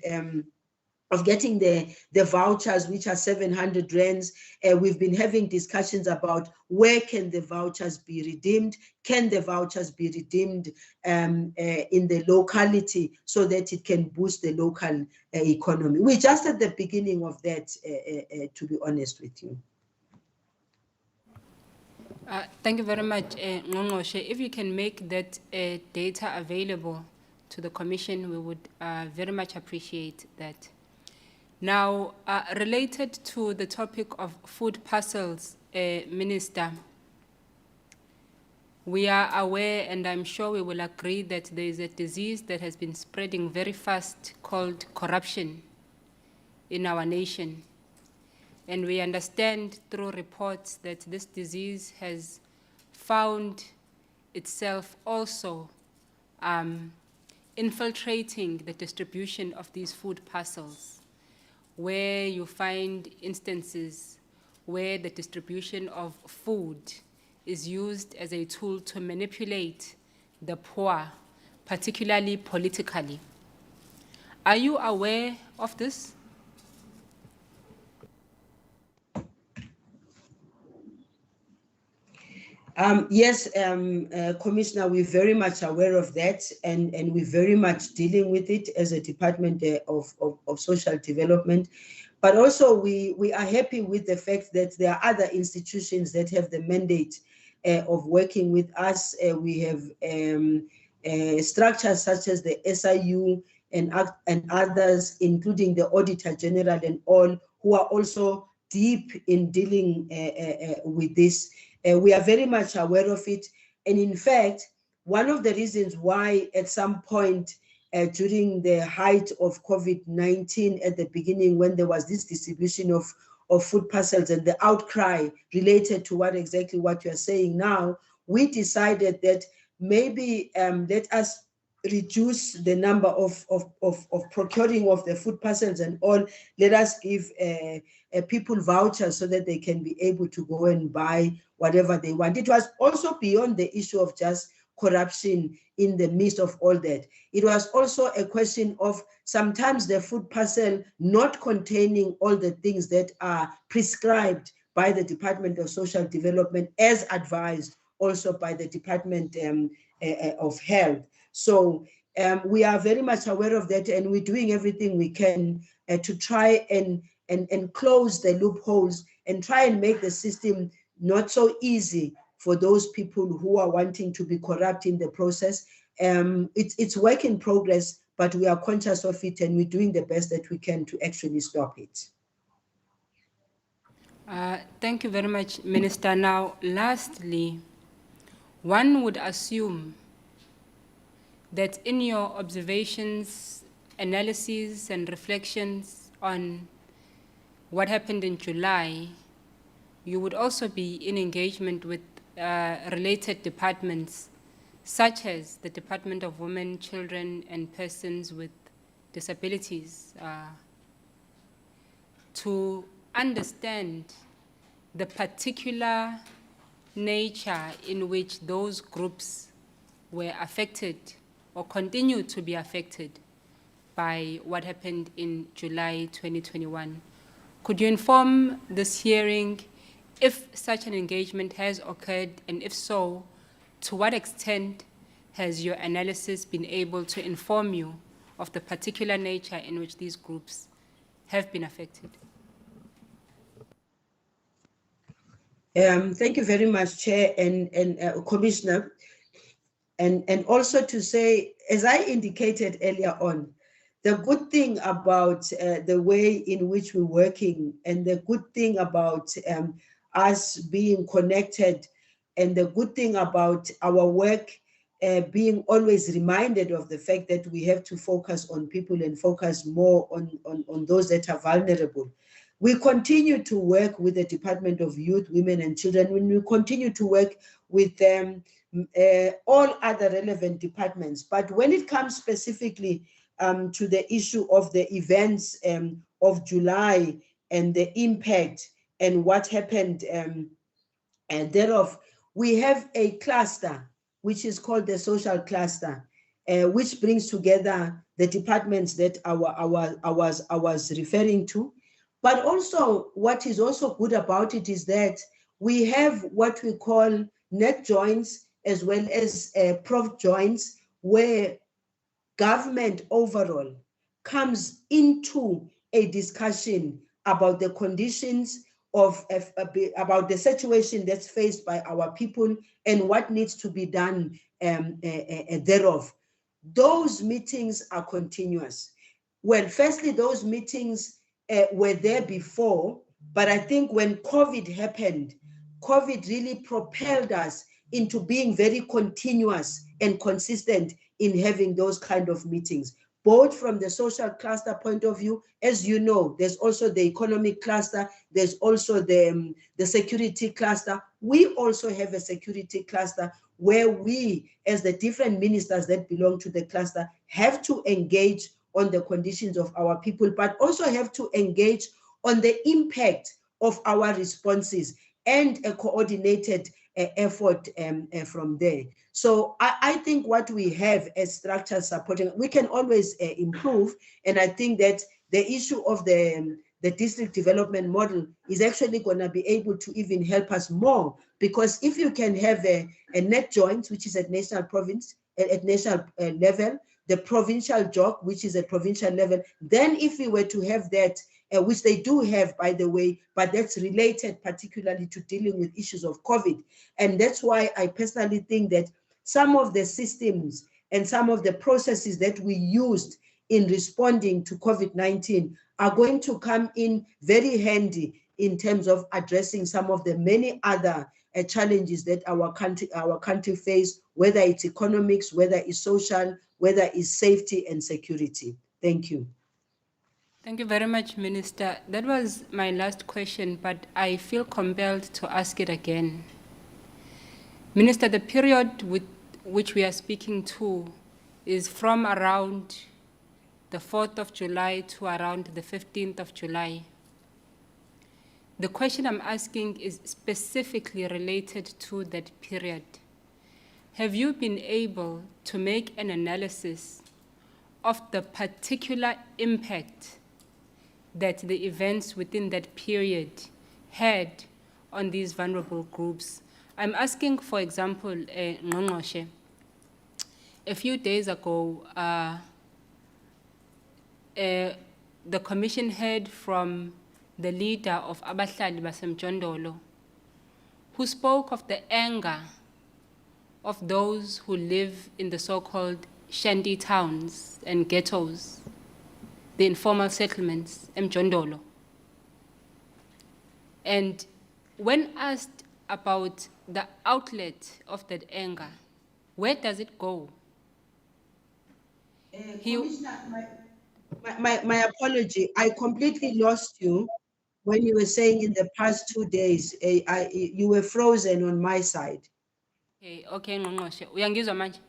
B: of getting the vouchers, which are 700 rands. We've been having discussions about where can the vouchers be redeemed? Can the vouchers be redeemed in the locality so that it can boost the local economy? We're just at the beginning of that, to be honest with you.
E: Thank you very much, Ngqongqoshe. If you can make that data available to the Commission, we would very much appreciate that. Now, related to the topic of food parcels, Minister, we are aware, and I'm sure we will agree, that there is a disease that has been spreading very fast called corruption in our nation. And we understand through reports that this disease has found itself also infiltrating the distribution of these food parcels, where you find instances where the distribution of food is used as a tool to manipulate the poor, particularly politically. Are you aware of this?
B: Yes, Commissioner, we're very much aware of that, and we're very much dealing with it as a Department of Social Development. But also we are happy with the fact that there are other institutions that have the mandate of working with us. We have structures such as the SIU and others, including the Auditor General and all, who are also deep in dealing with this. We are very much aware of it. And in fact, one of the reasons why at some point during the height of COVID-19 at the beginning, when there was this distribution of food parcels and the outcry related to exactly what you're saying now, we decided that maybe let us reduce the number of procuring of the food parcels and all. Let us give people vouchers so that they can be able to go and buy whatever they want. It was also beyond the issue of just corruption in the midst of all that. It was also a question of sometimes the food parcel not containing all the things that are prescribed by the Department of Social Development, as advised also by the Department of Health. So we are very much aware of that, and we're doing everything we can to try and close the loopholes and try and make the system not so easy for those people who are wanting to be corrupt in the process. It's work in progress, but we are conscious of it, and we're doing the best that we can to actually stop it.
E: Thank you very much, Minister. Now, lastly, one would assume that in your observations, analyses, and reflections on what happened in July, you would also be in engagement with related departments, such as the Department of Women, Children, and Persons with Disabilities, to understand the particular nature in which those groups were affected or continue to be affected by what happened in July 2021. Could you inform this hearing if such an engagement has occurred, and if so, to what extent has your analysis been able to inform you of the particular nature in which these groups have been affected?
B: Thank you very much, Chair and Commissioner. And also to say, as I indicated earlier on, the good thing about the way in which we're working, and the good thing about us being connected, and the good thing about our work being always reminded of the fact that we have to focus on people and focus more on those that are vulnerable. We continue to work with the Department of Youth, Women and Children, and we continue to work with all other relevant departments. But when it comes specifically to the issue of the events of July and the impact and what happened and thereof, we have a cluster which is called the social cluster, which brings together the departments that I was referring to. But also, what is also good about it is that we have what we call net joints as well as prof joints, where government overall comes into a discussion about the conditions of about the situation that's faced by our people and what needs to be done thereof. Those meetings are continuous. Well, firstly, those meetings were there before, but I think when COVID happened, COVID really propelled us into being very continuous and consistent in having those kind of meetings, both from the social cluster point of view. As you know, there's also the economic cluster, there's also the security cluster. We also have a security cluster where we, as the different ministers that belong to the cluster, have to engage on the conditions of our people, but also have to engage on the impact of our responses and a coordinated effort from there. So I think what we have as structures supporting, we can always improve. And I think that the issue of the district development model is actually going to be able to even help us more, because if you can have a net joint, which is at national province, at national level, the provincial job, which is at provincial level, then if we were to have that, which they do have, by the way, but that's related particularly to dealing with issues of COVID. And that's why I personally think that some of the systems and some of the processes that we used in responding to COVID-19 are going to come in very handy in terms of addressing some of the many other challenges that our country face, whether it's economics, whether it's social, whether it's safety and security. Thank you.
E: Thank you very much, Minister. That was my last question, but I feel compelled to ask it again. Minister, the period with which we are speaking to is from around the 4th of July to around the 15th of July. The question I'm asking is specifically related to that period. Have you been able to make an analysis of the particular impact that the events within that period had on these vulnerable groups? I'm asking, for example, Ngqongqoshe, a few days ago, the commission heard from the leader of Abahlali Basemjondolo, who spoke of the anger of those who live in the so-called shanty towns and ghettos, the informal settlements, Mjondolo. And when asked about the outlet of that anger, where does it go?
B: Commissioner, my apology. I completely lost you when you were saying in the past 2 days. You were frozen on my side.
E: Okay, Ngqongqoshe. Uyangizwa manje?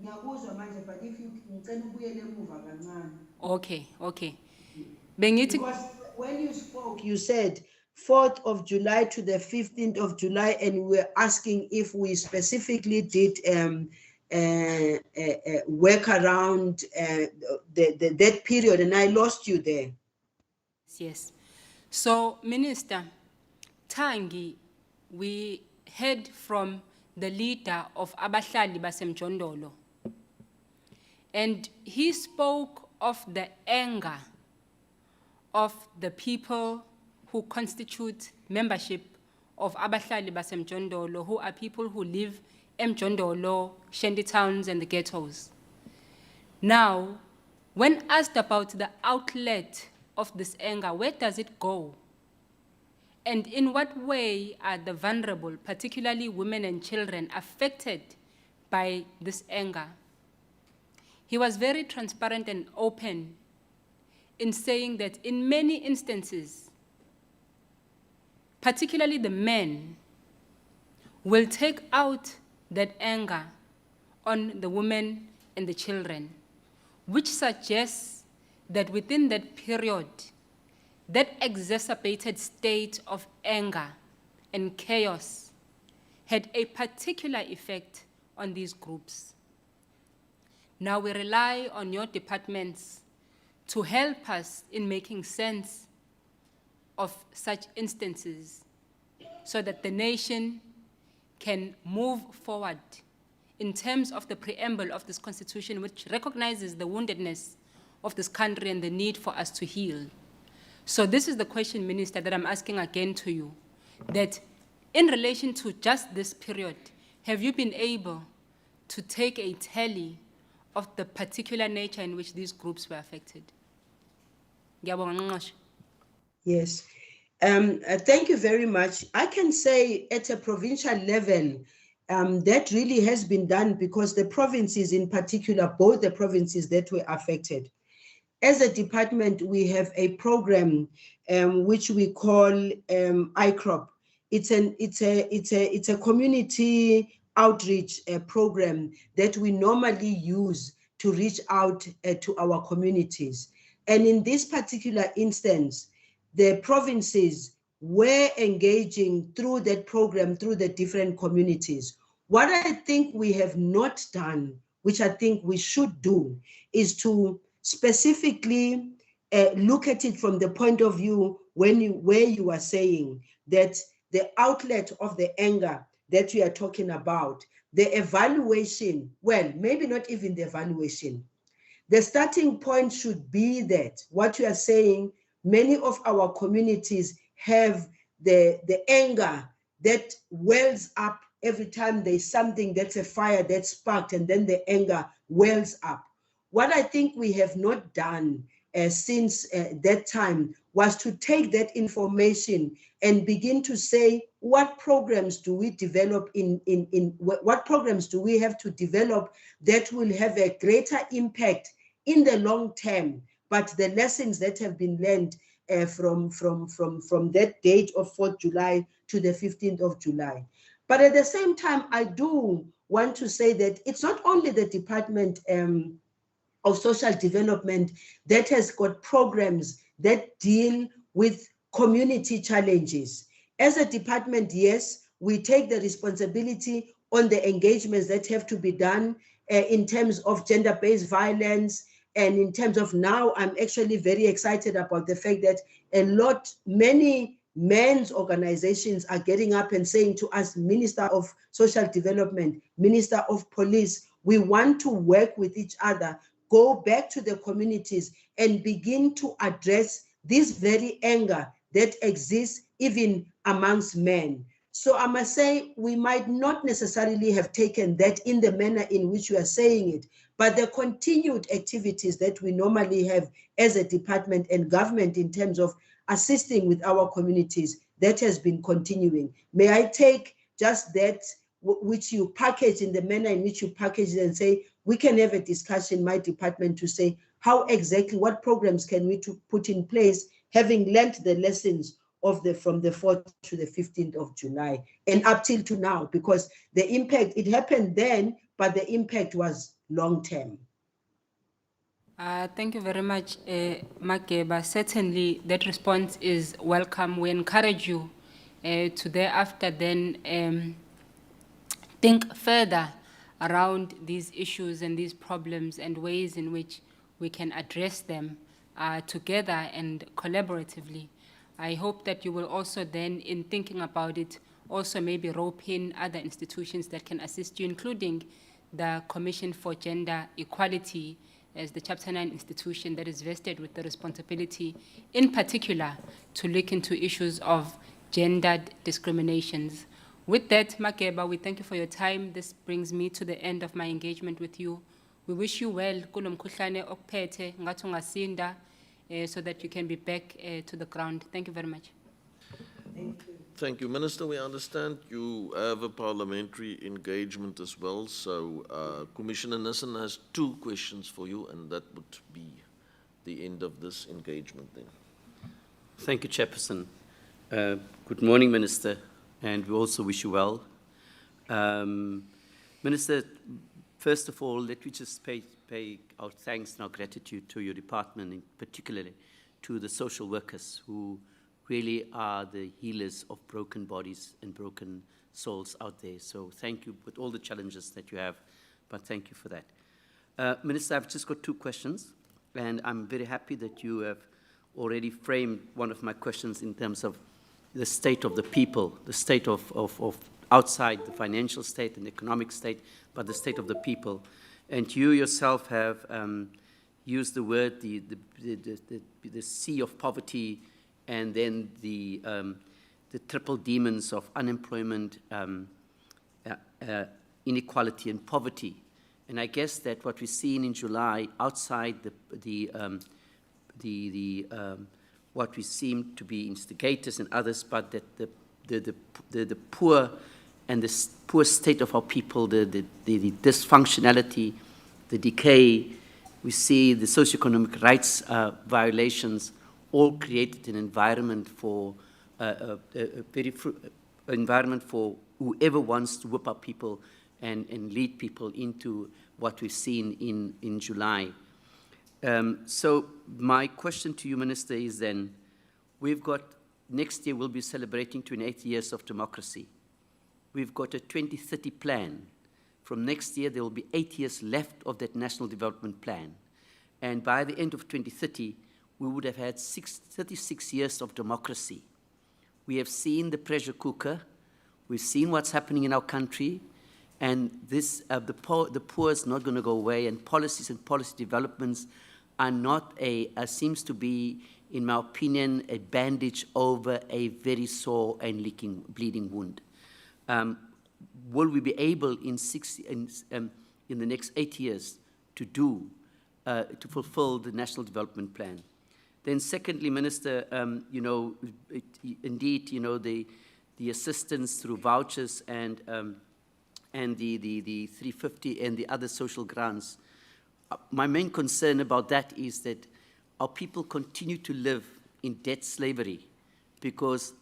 B: Ngiyakuzwa manje, but if you ngicela ubuyele emuva kancane.
E: Okay. Bengithi
B: Because when you spoke, you said 4th of July to the 15th of July, and we were asking if we specifically did work around that period, and I lost you there.
E: yes. So, Minister, Tangi, we heard from the leader of Abahlali Basemjondolo, and he spoke of the anger of the people who constitute membership of Abahlali Basemjondolo, who are people who live in Mjondolo, shanty towns, and the ghettos. Now, when asked about the outlet of this anger, where does it go? And in what way are the vulnerable, particularly women and children, affected by this anger? He was very transparent and open in saying that in many instances, particularly the men, will take out that anger on the women and the children, which suggests that within that period, that exacerbated state of anger and chaos had a particular effect on these groups. Now we rely on your departments to help us in making sense of such instances so that the nation can move forward in terms of the preamble of this constitution, which recognizes the woundedness of this country and the need for us to heal. So this is the question, Minister, that I'm asking again to you, that in relation to just this period, have you been able to take a tally of the particular nature in which these groups were affected?
B: Yes. Thank you very much. I can say at a provincial level, that really has been done because the provinces in particular, both the provinces that were affected. As a department, we have a program which we call ICROP. It's a community outreach program that we normally use to reach out to our communities. And in this particular instance, the provinces were engaging through that program, through the different communities. What I think we have not done, which I think we should do, is to specifically look at it from the point of view where you are saying that the outlet of the anger that we are talking about, the evaluation, well, maybe not even the evaluation. The starting point should be that what you are saying, many of our communities have the anger that wells up every time there's something that's a fire that's sparked, and then the anger wells up. What I think we have not done since that time was to take that information and begin to say, what programs do we develop what programs do we have to develop that will have a greater impact in the long term, but the lessons that have been learned from that date of 4th July to the 15th of July. But at the same time, I do want to say that it's not only the Department of Social Development that has got programs that deal with community challenges. As a department, yes, we take the responsibility on the engagements that have to be done in terms of gender-based violence, and in terms of now, I'm actually very excited about the fact that many men's organizations are getting up and saying to us, Minister of Social Development, Minister of Police, we want to work with each other, go back to the communities and begin to address this very anger that exists even amongst men. So I must say, we might not necessarily have taken that in the manner in which you are saying it, but the continued activities that we normally have as a department and government in terms of assisting with our communities, that has been continuing. May I take just that which you package in the manner in which you package it and say, we can have a discussion in my department to say how exactly, what programs can we put in place, having learned the lessons of from the 4th to the 15th of July and up till to now, because the impact, it happened then, but the impact was long term.
E: Thank you very much, Makeba. Certainly, that response is welcome. We encourage you to thereafter then think further around these issues and these problems and ways in which we can address them together and collaboratively. I hope that you will also then, in thinking about it, also maybe rope in other institutions that can assist you, including the Commission for Gender Equality as the Chapter 9 institution that is vested with the responsibility, in particular, to look into issues of gendered discriminations. With that, Makeba, we thank you for your time. This brings me to the end of my engagement with you. We wish you well, kulo mkhuhlane okuphethe, ngathi ungasinda, so that you can be back to the ground. Thank you very much.
B: Thank you.
A: Thank you, Minister. We understand you have a parliamentary engagement as well. So Commissioner Nissen has 2 questions for you, and that would be the end of this engagement then.
F: Thank you, Chairperson. Good morning, Minister, and we also wish you well. Minister, first of all, let me just pay our thanks and our gratitude to your department, and particularly to the social workers who really are the healers of broken bodies and broken souls out there. So thank you with all the challenges that you have, but thank you for that. Minister, I've just got 2 questions, and I'm very happy that you have already framed one of my questions in terms of the state of the people, the state of outside the financial state and economic state, but the state of the people. And you yourself have used the word, the sea of poverty, and then the triple demons of unemployment, inequality, and poverty. And I guess that what we're seeing in July, outside what we seem to be instigators and others, but that the poor and the poor state of our people, the dysfunctionality, the decay, we see the socio-economic rights violations, all created an environment for environment for whoever wants to whip up people and lead people into what we've seen in July. So my question to you, Minister, is then, we've got, next year we'll be celebrating 28 years of democracy. We've got a 2030 plan. From next year, there will be 8 years left of that National Development Plan. And by the end of 2030, we would have had 36 years of democracy. We have seen the pressure cooker. We've seen what's happening in our country. And this, the poor is not going to go away, and policies and policy developments are not seems to be, in my opinion, a bandage over a very sore and bleeding wound. Will we be able in the next 8 years to fulfill the National Development Plan? Then secondly, Minister, indeed, the assistance through vouchers and the 350 and the other social grants. My main concern about that is that our people continue to live in debt slavery, because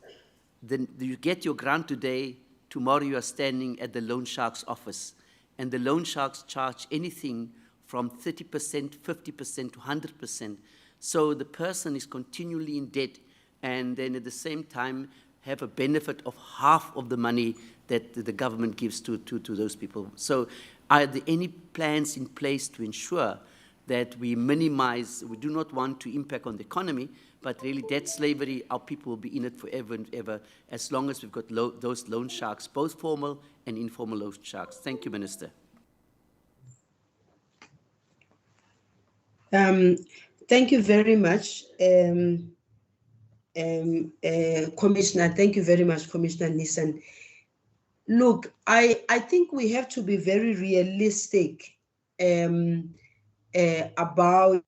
F: then you get your grant today, tomorrow you are standing at the loan shark's office, and the loan sharks charge anything from 30%, 50% to 100%. So the person is continually in debt, and then at the same time have a benefit of half of the money that the government gives to those people. So are there any plans in place to ensure that we minimize, we do not want to impact on the economy, but really debt slavery, our people will be in it forever and ever, as long as we've got those loan sharks, both formal and informal loan sharks. Thank you, Minister.
B: Thank you very much, Commissioner. Thank you very much, Commissioner Nissen. Look, I think we have to be very realistic about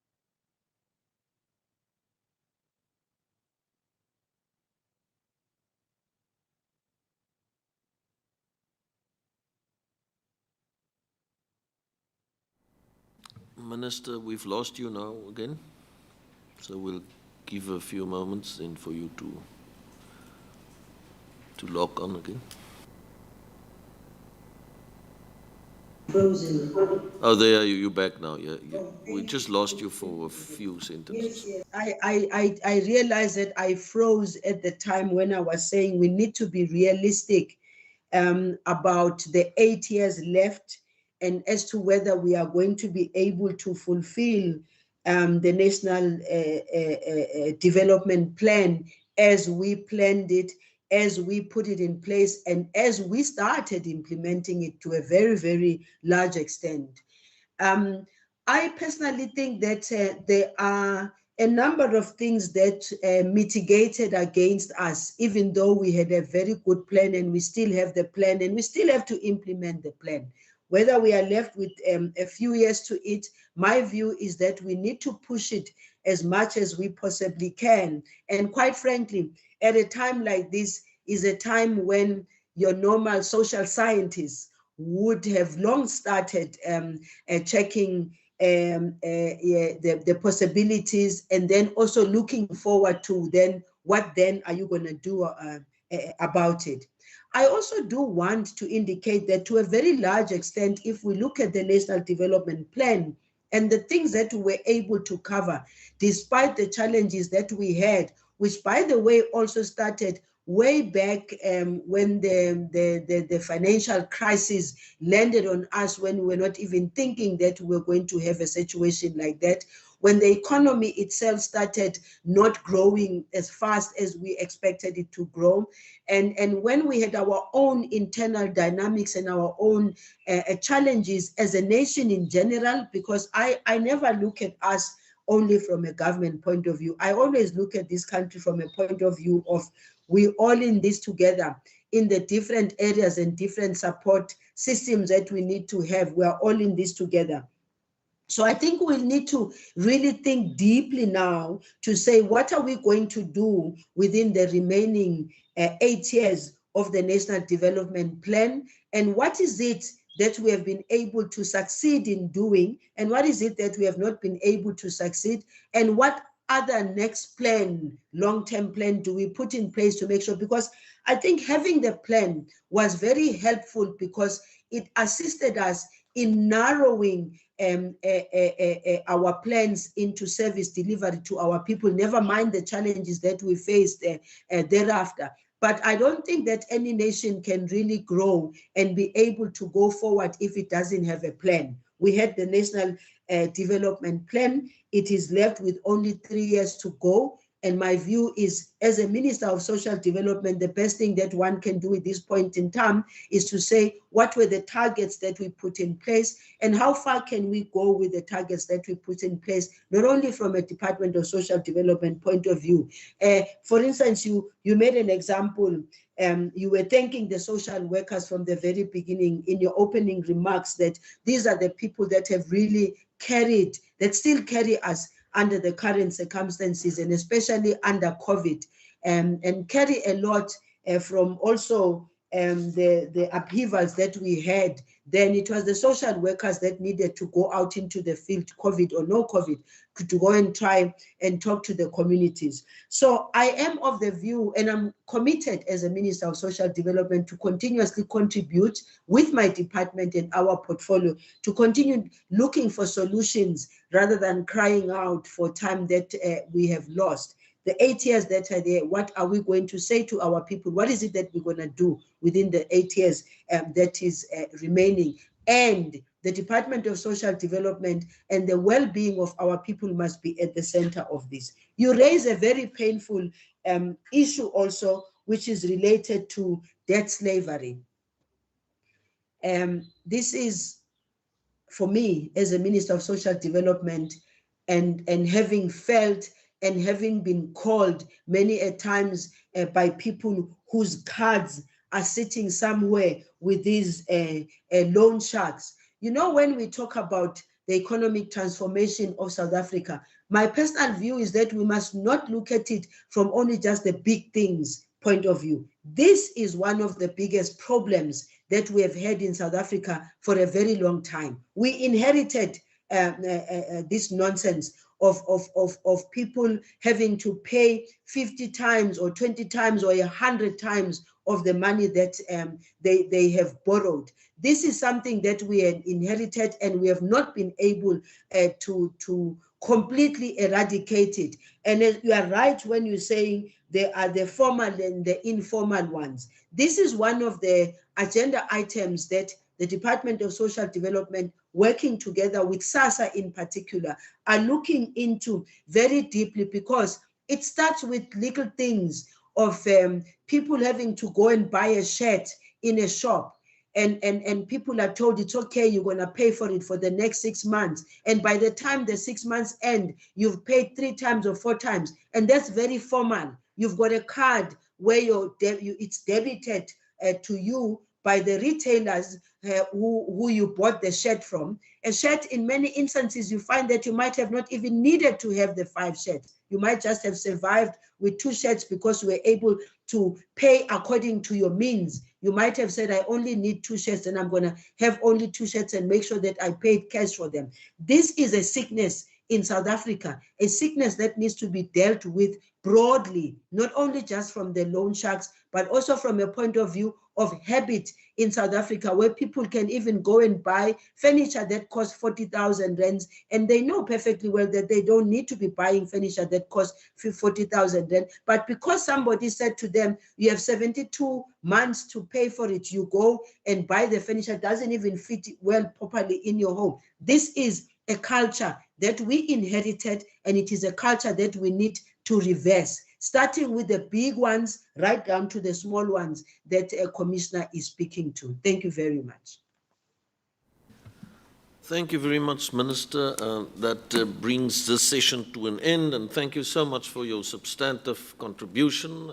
A: Minister, we've lost you now again, so we'll give a few moments then for you to log on again.
B: frozen.
A: Oh, there you're back now. Yeah, we just lost you for a few sentences.
B: Yes. I realized that I froze at the time when I was saying we need to be realistic about the 8 years left, and as to whether we are going to be able to fulfill the National Development Plan as we planned it, as we put it in place, and as we started implementing it to a very, very large extent. I personally think that there are a number of things that mitigated against us, even though we had a very good plan, and we still have the plan, and we still have to implement the plan. Whether we are left with a few years to it, my view is that we need to push it as much as we possibly can. And quite frankly, at a time like this is a time when your normal social scientists would have long started checking the possibilities, and then also looking forward to then what then are you going to do about it. I also do want to indicate that to a very large extent, if we look at the National Development Plan and the things that we were able to cover, despite the challenges that we had, which by the way also started way back when the financial crisis landed on us, when we were not even thinking that we were going to have a situation like that, when the economy itself started not growing as fast as we expected it to grow, and when we had our own internal dynamics and our own challenges as a nation in general, because I never look at us only from a government point of view. I always look at this country from a point of view of we all in this together, in the different areas and different support systems that we need to have. We are all in this together. So I think we need to really think deeply now to say, what are we going to do within the remaining 8 years of the National Development Plan? And what is it that we have been able to succeed in doing? And what is it that we have not been able to succeed? And what other next plan, long-term plan, do we put in place to make sure? Because I think having the plan was very helpful, because it assisted us in narrowing our plans into service delivery to our people, never mind the challenges that we faced thereafter. But I don't think that any nation can really grow and be able to go forward if it doesn't have a plan. We had the National Development Plan. It is left with only 3 years to go. And my view is, as a Minister of Social Development, the best thing that one can do at this point in time is to say, what were the targets that we put in place, and how far can we go with the targets that we put in place, not only from a Department of Social Development point of view. For instance, you made an example. You were thanking the social workers from the very beginning in your opening remarks, that these are the people that have really carried, that still carry us under the current circumstances, and especially under COVID, and carry a lot from also the upheavals that we had. Then it was the social workers that needed to go out into the field, COVID or no COVID, to go and try and talk to the communities. So I am of the view, and I'm committed as a Minister of Social Development to continuously contribute with my department and our portfolio to continue looking for solutions rather than crying out for time that we have lost. The 8 years that are there, what are we going to say to our people? What is it that we're going to do within the 8 years that is remaining? And the Department of Social Development and the well-being of our people must be at the center of this. You raise a very painful issue also, which is related to debt slavery. This is, for me, as a Minister of Social Development, and having felt and having been called many a times by people whose cards are sitting somewhere with these loan sharks. You know, when we talk about the economic transformation of South Africa, my personal view is that we must not look at it from only just the big things point of view. This is one of the biggest problems that we have had in South Africa for a very long time. We inherited this nonsense of people having to pay 50 times or 20 times or 100 times of the money that they have borrowed. This is something that we had inherited, and we have not been able to completely eradicate it. And you are right when you're saying there are the formal and the informal ones. This is one of the agenda items that the Department of Social Development, working together with SASSA in particular, are looking into very deeply, because it starts with little things of people having to go and buy a shirt in a shop. And people are told it's okay, you're going to pay for it for the next 6 months. And by the time the 6 months end, you've paid 3 times or 4 times. And that's very formal. You've got a card where it's debited to you by the retailers who you bought the shirt from. A shirt, in many instances, you find that you might have not even needed to have the 5 shirts. You might just have survived with 2 shirts because you were able to pay according to your means. You might have said, I only need 2 shirts and I'm going to have only 2 shirts and make sure that I paid cash for them. This is a sickness in South Africa, a sickness that needs to be dealt with broadly, not only just from the loan sharks, but also from a point of view of habit in South Africa, where people can even go and buy furniture that costs 40,000 rands, and they know perfectly well that they don't need to be buying furniture that costs 40,000 rand. But because somebody said to them, you have 72 months to pay for it, you go and buy the furniture, doesn't even fit well properly in your home. This is a culture that we inherited, and it is a culture that we need to reverse, starting with the big ones right down to the small ones that a commissioner is speaking to. Thank you very much.
A: Thank you very much, Minister. That brings this session to an end, and thank you so much for your substantive contribution,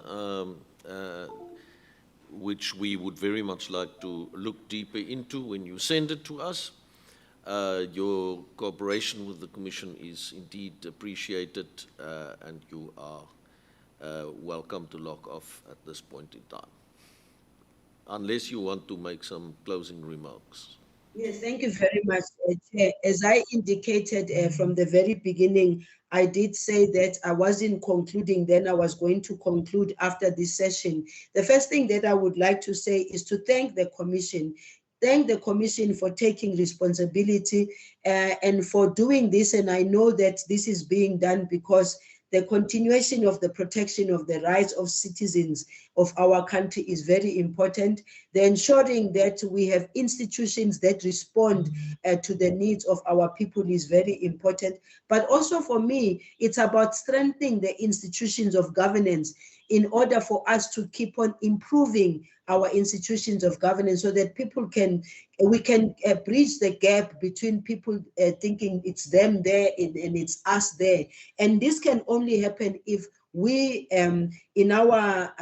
A: which we would very much like to look deeper into when you send it to us. Your cooperation with the Commission is indeed appreciated, and you are welcome to log off at this point in time, unless you want to make some closing remarks.
B: Yes, thank you very much, Chair. As I indicated from the very beginning, I did say that I wasn't concluding then, I was going to conclude after this session. The first thing that I would like to say is to thank the Commission. Thank the Commission for taking responsibility and for doing this. And I know that this is being done because the continuation of the protection of the rights of citizens of our country is very important. The ensuring that we have institutions that respond to the needs of our people is very important. But also for me, it's about strengthening the institutions of governance in order for us to keep on improving our institutions of governance, so that we can bridge the gap between people thinking it's them there and it's us there. And this can only happen if we, in our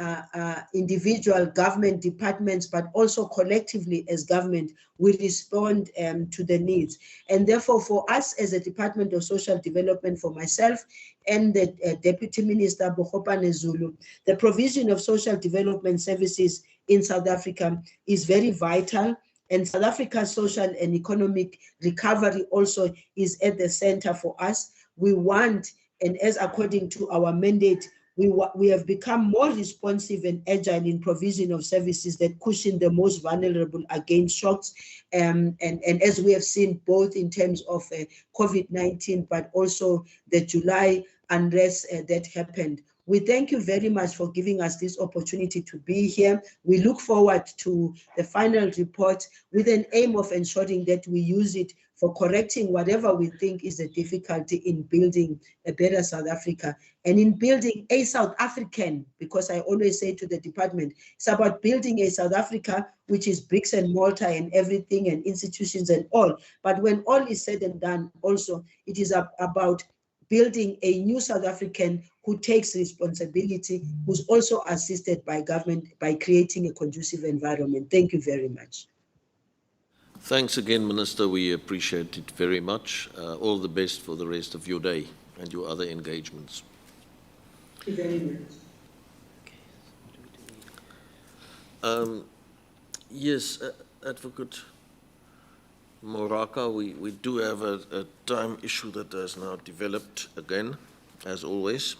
B: individual government departments, but also collectively as government, we respond to the needs. And therefore, for us as a Department of Social Development, for myself and the Deputy Minister, Bokopane Zulu, the provision of social development services in South Africa is very vital. And South Africa's social and economic recovery also is at the center for us. We want, and as according to our mandate, we have become more responsive and agile in provision of services that cushion the most vulnerable against shocks. And as we have seen, both in terms of COVID-19, but also the July unrest that happened. We thank you very much for giving us this opportunity to be here. We look forward to the final report with an aim of ensuring that we use it for correcting whatever we think is a difficulty in building a better South Africa and in building a South African, because I always say to the department, it's about building a South Africa which is bricks and mortar and everything and institutions and all. But when all is said and done, also, it is about building a new South African who takes responsibility, who's also assisted by government by creating a conducive environment. Thank you very much.
A: Thanks again, Minister. We appreciate it very much. All the best for the rest of your day and your other engagements.
B: Thank you very much.
A: Yes, Advocate Moraka, we do have a time issue that has now developed again, as always.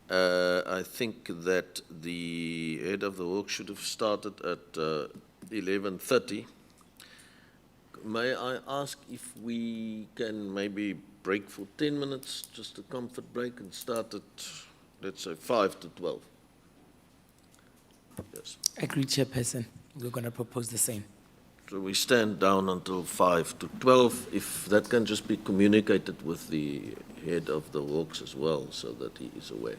A: I think that the head of the work should have started at 11:30. May I ask if we can maybe break for 10 minutes, just a comfort break, and start at, let's say, 5 to 12? Yes.
C: Agreed, Chairperson. We're going to propose the same.
A: So we stand down until 5 to 12. If that can just be communicated with the head of the works as well, so that he is aware.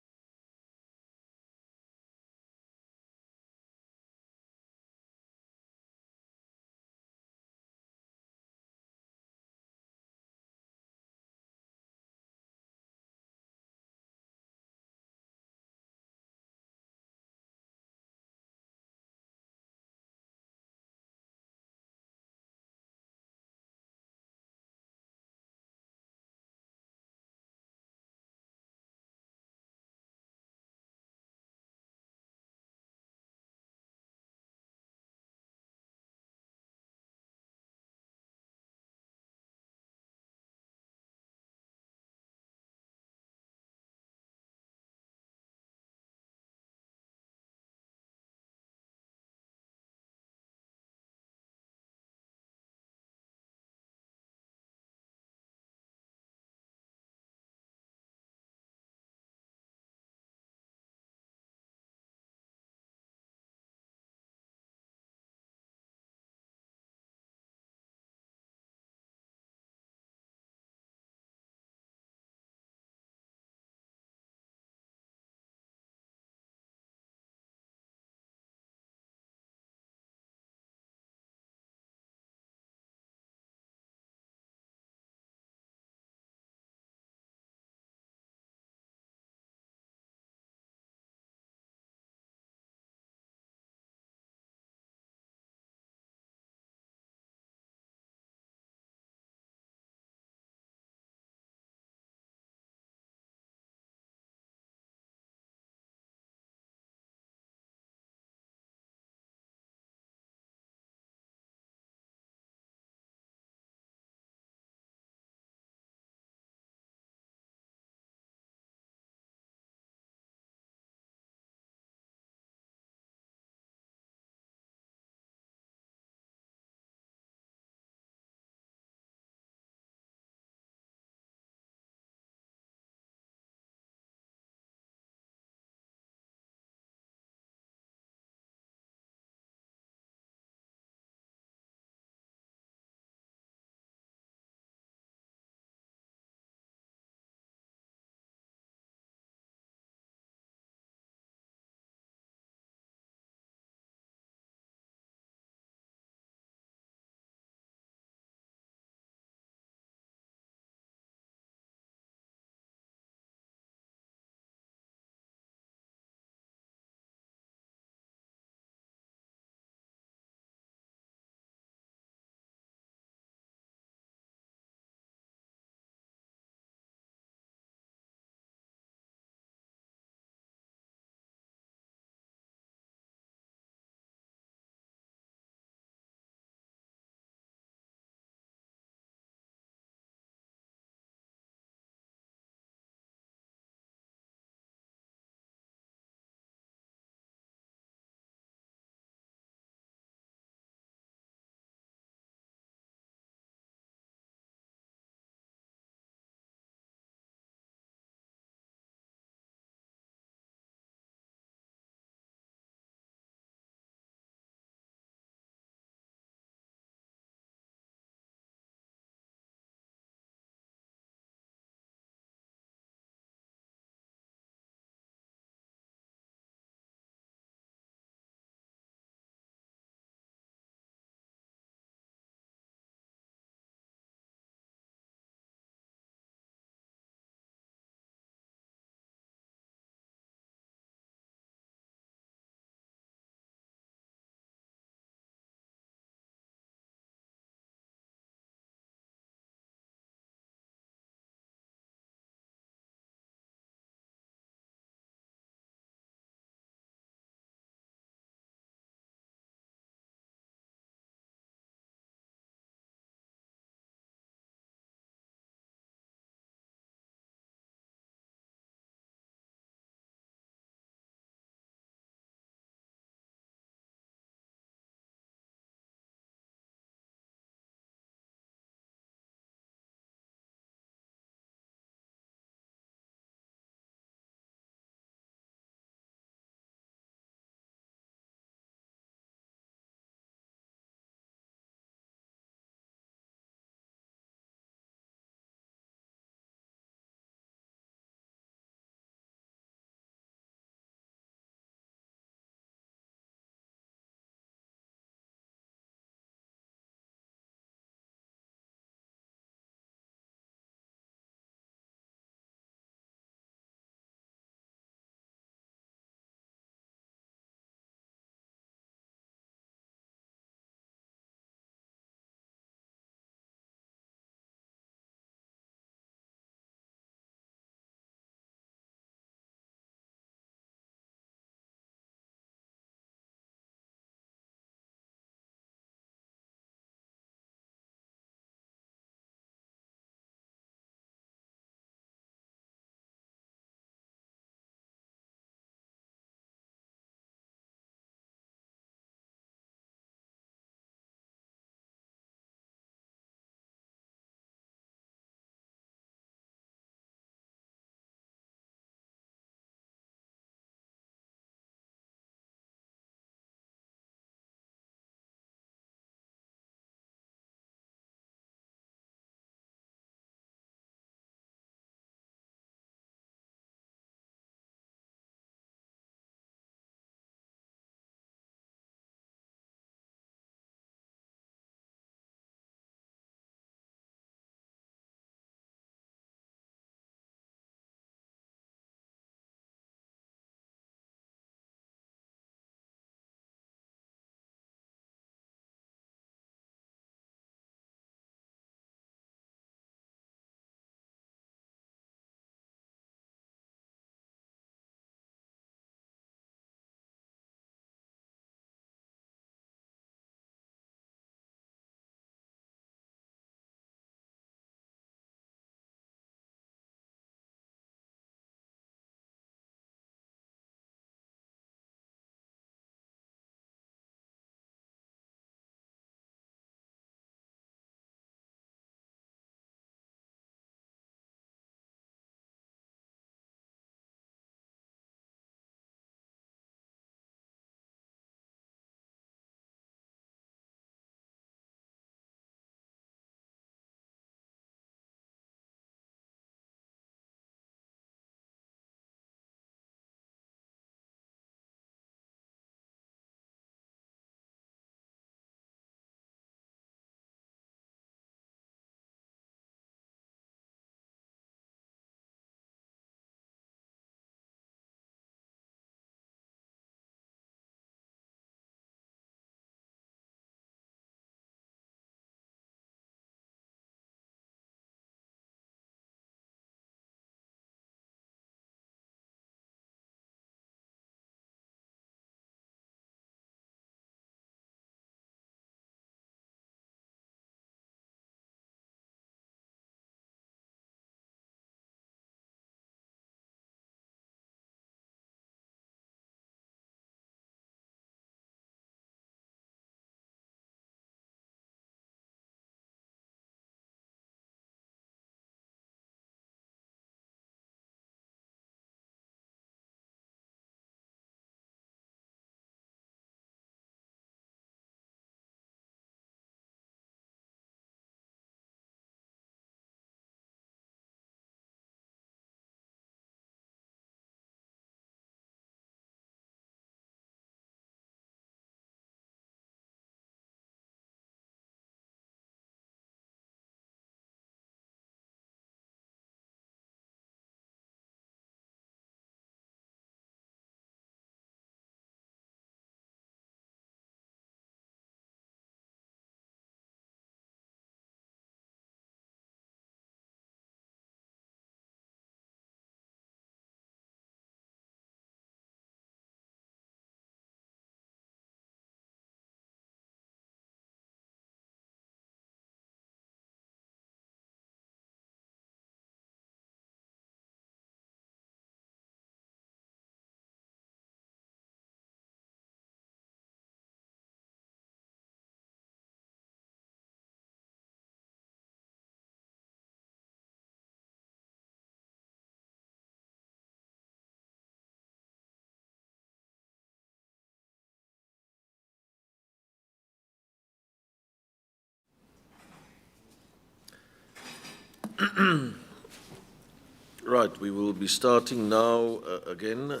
A: Right, we will be starting now again.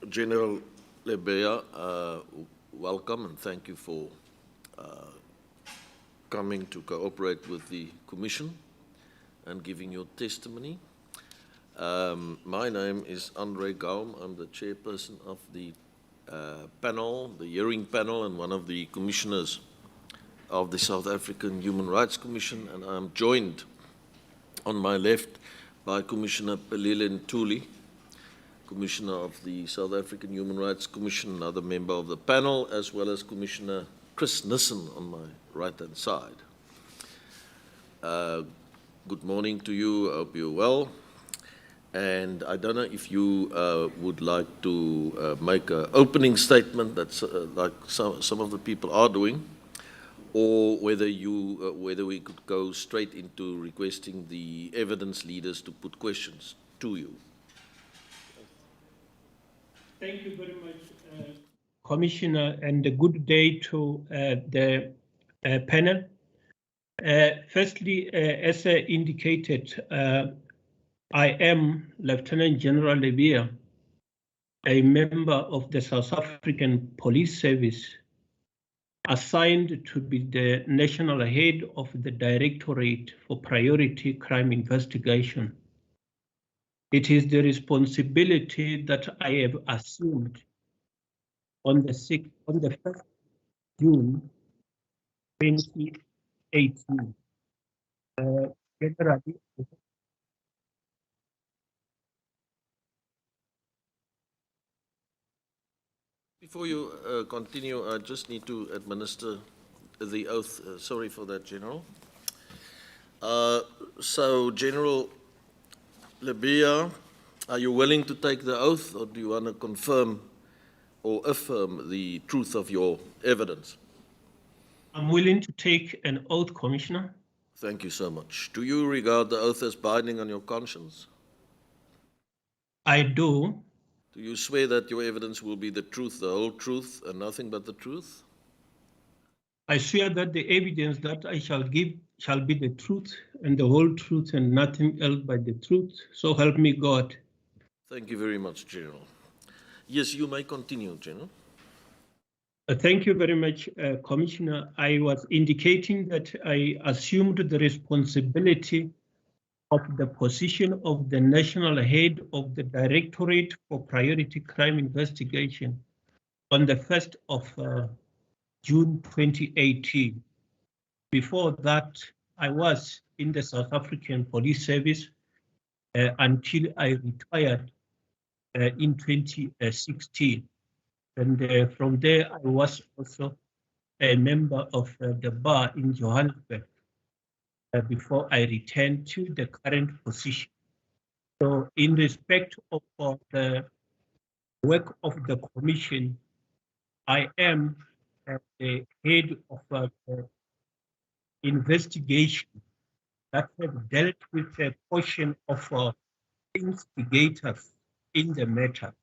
A: General Lebeya, welcome and thank you for coming to cooperate with the Commission and giving your testimony. My name is Andre Gaum. I'm the chairperson of the panel, the hearing panel, and one of the commissioners of the South African Human Rights Commission, and I'm joined on my left by Commissioner Pelile Ntuli, Commissioner of the South African Human Rights Commission, another member of the panel, as well as Commissioner Chris Nissen on my right-hand side. Good morning to you. I hope you're well. And I don't know if you would like to make an opening statement that's like some of the people are doing, or whether we could go straight into requesting the evidence leaders to put questions to you.
G: Thank you very much, Commissioner, and a good day to the panel. Firstly, as indicated, I am Lieutenant General Lebeya, a member of the South African Police Service, assigned to be the national head of the Directorate for Priority Crime Investigation. It is the responsibility that I have assumed on the 1st June 2018. Generally,
A: Before you continue, I just need to administer the oath. Sorry for that, General. So, General Lebeya, are you willing to take the oath, or do you want to confirm or affirm the truth of your evidence?
G: I'm willing to take an oath, Commissioner.
A: Thank you so much. Do you regard the oath as binding on your conscience?
G: I do.
A: Do you swear that your evidence will be the truth, the whole truth, and nothing but the truth?
G: I swear that the evidence that I shall give shall be the truth and the whole truth and nothing else but the truth. So help me God.
A: Thank you very much, General. Yes, you may continue, General.
G: Thank you very much, Commissioner. I was indicating that I assumed the responsibility of the position of the national head of the Directorate for Priority Crime Investigation on the 1st of June 2018. Before that, I was in the South African Police Service until I retired in 2016. And from there, I was also a member of the bar in Johannesburg before I returned to the current position. So in respect of the work of the Commission, I am the head of the investigation that have dealt with a portion of instigators in the matter.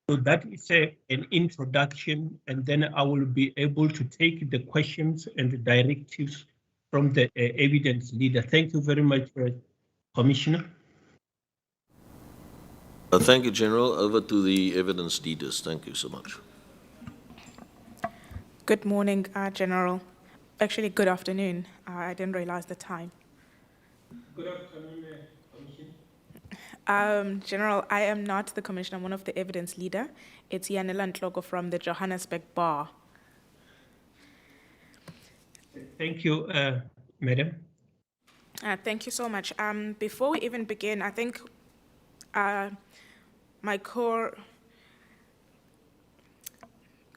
G: So that is an introduction, and then I will be able to take the questions and the directives from the evidence leader. Thank you very much, Commissioner.
A: Thank you, General. Over to the evidence leaders. Thank you so much.
D: Good morning, General. Actually, good afternoon. I didn't realize the time.
G: Good afternoon, Commissioner.
D: General, I am not the commissioner. I'm one of the evidence leader. It's Yanela Ntloko from the Johannesburg bar.
G: Thank you, Madam.
D: Thank you so much. Before we even begin, I think my core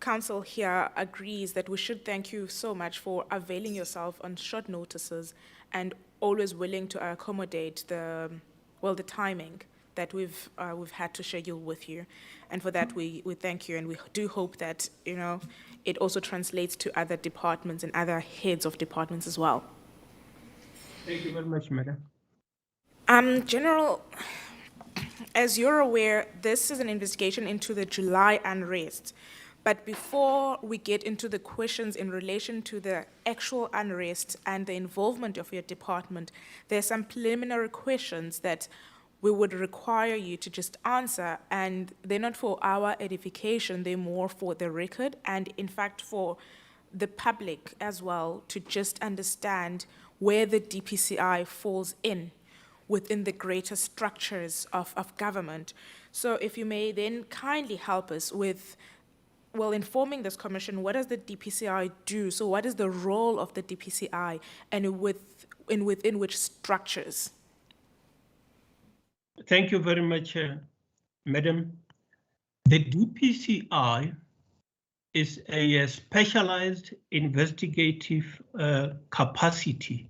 D: counsel here agrees that we should thank you so much for availing yourself on short notices and always willing to accommodate the timing that we've had to schedule with you. And for that, we thank you, and we do hope that, it also translates to other departments and other heads of departments as well.
G: Thank you very much, Madam.
D: General, as you're aware, this is an investigation into the July unrest. But before we get into the questions in relation to the actual unrest and the involvement of your department, there are some preliminary questions that we would require you to just answer, and they're not for our edification, they're more for the record, and in fact for the public as well, to just understand where the DPCI falls in within the greater structures of government. So if you may then kindly help us with, well, informing this commission, what does the DPCI do? So what is the role of the DPCI, and within which structures?
G: Thank you very much, Madam. The DPCI is a specialized investigative capacity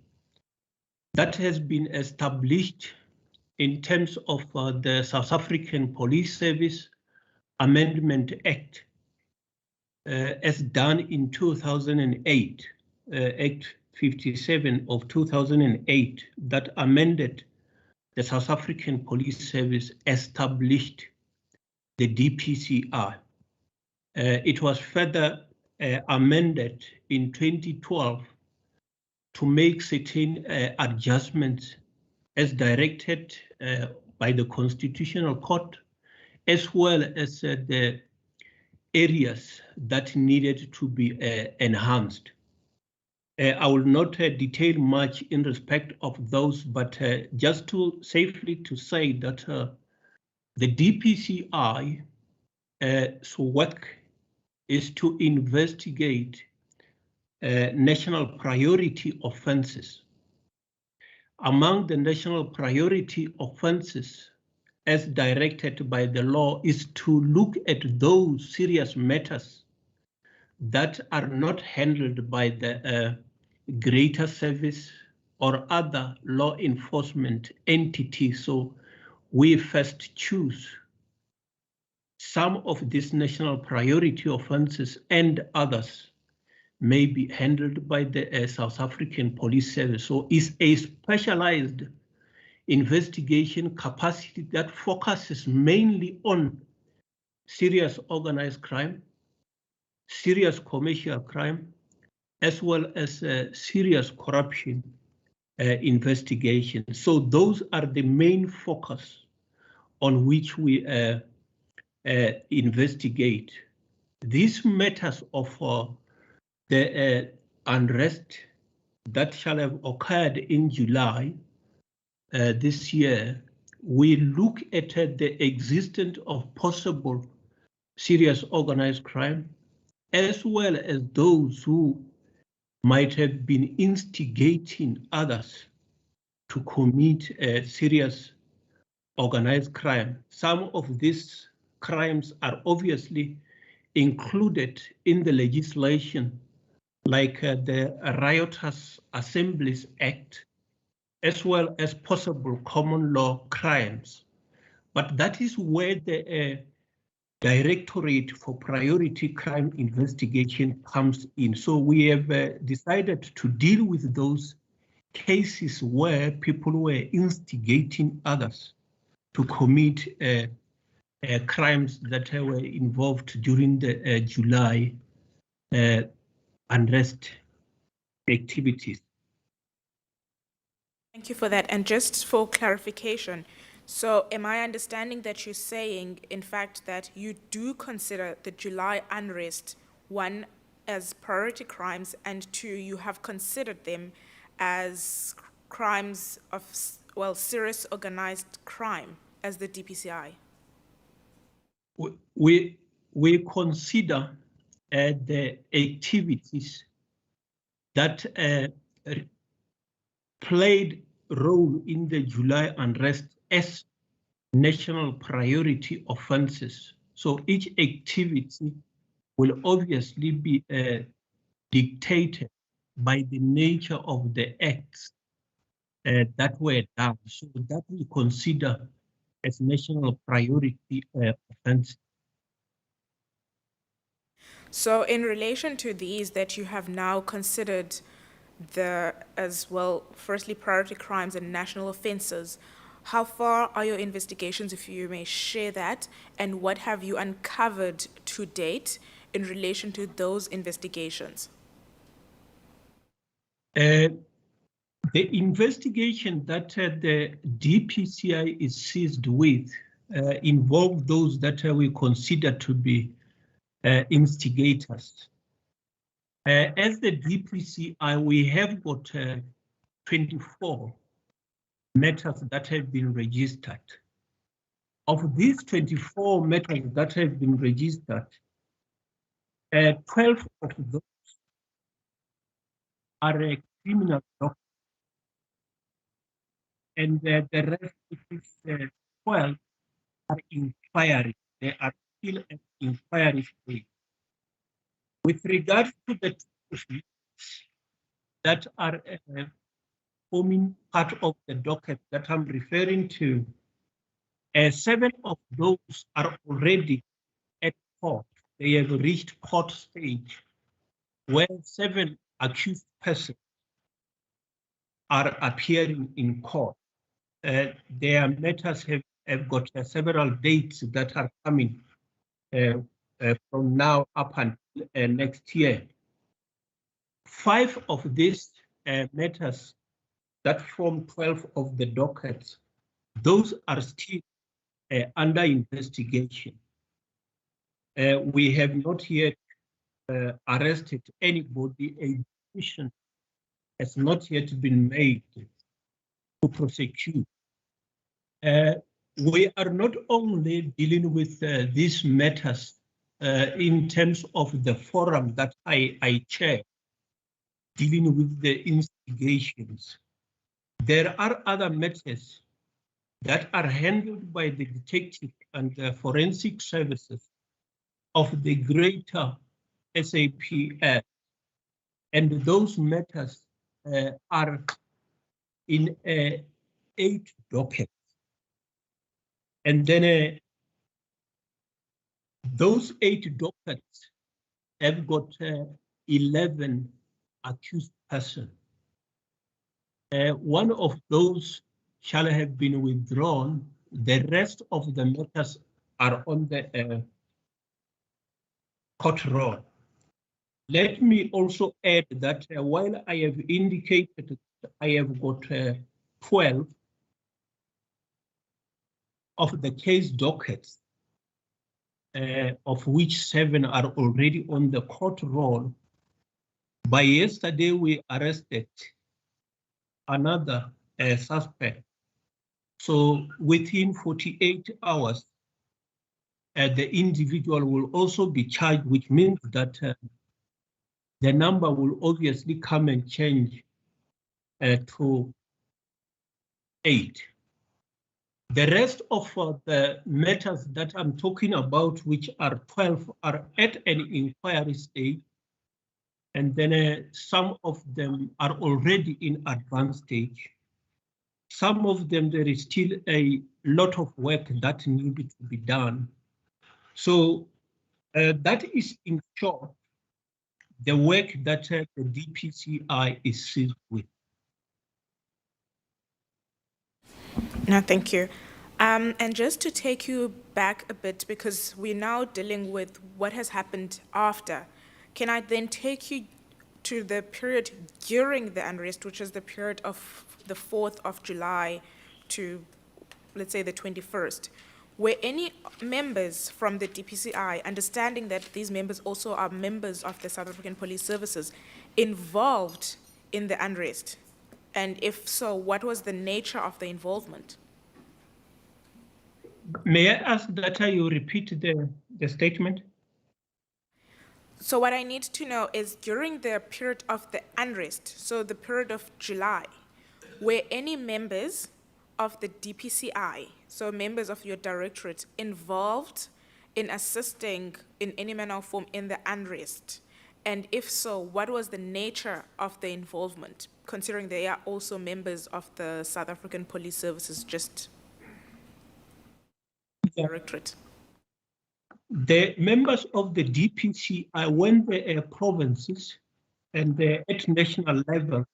G: that has been established in terms of the South African Police Service Amendment Act, as done in 2008, Act 57 of 2008, that amended the South African Police Service, established the DPCI. It was further amended in 2012 to make certain adjustments as directed by the Constitutional Court, as well as the areas that needed to be enhanced. I will not detail much in respect of those, but just to safely to say that the DPCI's work is to investigate national priority offences. Among the national priority offences, as directed by the law, is to look at those serious matters that are not handled by the greater service or other law enforcement entities. So we first choose some of these national priority offences, and others may be handled by the South African Police Service. So it's a specialized investigation capacity that focuses mainly on serious organized crime, serious commercial crime, as well as serious corruption investigation. So those are the main focus on which we investigate. These matters of the unrest that shall have occurred in July this year, we look at the existence of possible serious organized crime, as well as those who might have been instigating others to commit serious organized crime. Some of these crimes are obviously included in the legislation, like the Riotous Assemblies Act, as well as possible common law crimes. But that is where the Directorate for Priority Crime Investigation comes in. So we have decided to deal with those cases where people were instigating others to commit crimes that were involved during the July unrest activities.
D: Thank you for that. And just for clarification, so am I understanding that you're saying, in fact, that you do consider the July unrest, one, as priority crimes, and two, you have considered them as crimes of, well, serious organized crime as the DPCI?
G: We consider the activities that played role in the July unrest as national priority offences. So each activity will obviously be dictated by the nature of the acts that were done. So that we consider as national priority offences.
D: So in relation to these that you have now considered as well, firstly, priority crimes and national offences, how far are your investigations, if you may share that, and what have you uncovered to date in relation to those investigations?
G: The investigation that the DPCI is seized with involve those that we consider to be instigators. As the DPCI, we have got 24 matters that have been registered. Of these 24 matters that have been registered, 12 of those are criminal documents, and the rest, which is 12, are inquiries. They are still at inquiry stage. With regard to the two that are forming part of the docket that I'm referring to, 7 of those are already at court. They have reached court stage, where 7 accused persons are appearing in court. Their matters have got several dates that are coming from now up until next year. 5 of these matters that form 12 of the dockets, those are still under investigation. We have not yet arrested anybody. A decision has not yet been made to prosecute. We are not only dealing with these matters in terms of the forum that I chair, dealing with the investigations. There are other matters that are handled by the detective and the forensic services of the greater SAPS, and those matters are in 8 dockets. And then those 8 dockets have got 11 accused persons. One of those shall have been withdrawn. The rest of the matters are on the court roll. Let me also add that while I have indicated I have got 12 of the case dockets, of which 7 are already on the court roll. By yesterday, we arrested another suspect. So within 48 hours, the individual will also be charged, which means that the number will obviously come and change to 8. The rest of the matters that I'm talking about, which are 12, are at an inquiry stage, and then some of them are already in advanced stage. Some of them, there is still a lot of work that needed to be done. So that is, in short, the work that the DPCI is seized with.
D: No, thank you. And just to take you back a bit, because we're now dealing with what has happened after, can I then take you to the period during the unrest, which is the period of the 4th of July to, let's say, the 21st? Were any members from the DPCI, understanding that these members also are members of the South African Police Services, involved in the unrest? And if so, what was the nature of the involvement?
G: May I ask that you repeat the statement?
D: So what I need to know is, during the period of the unrest, so the period of July, were any members of the DPCI, so members of your directorate, involved in assisting in any manner or form in the unrest? And if so, what was the nature of the involvement, considering they are also members of the South African Police Services, just directorate?
G: The members of the DPCI, when they are provinces and they're at national level,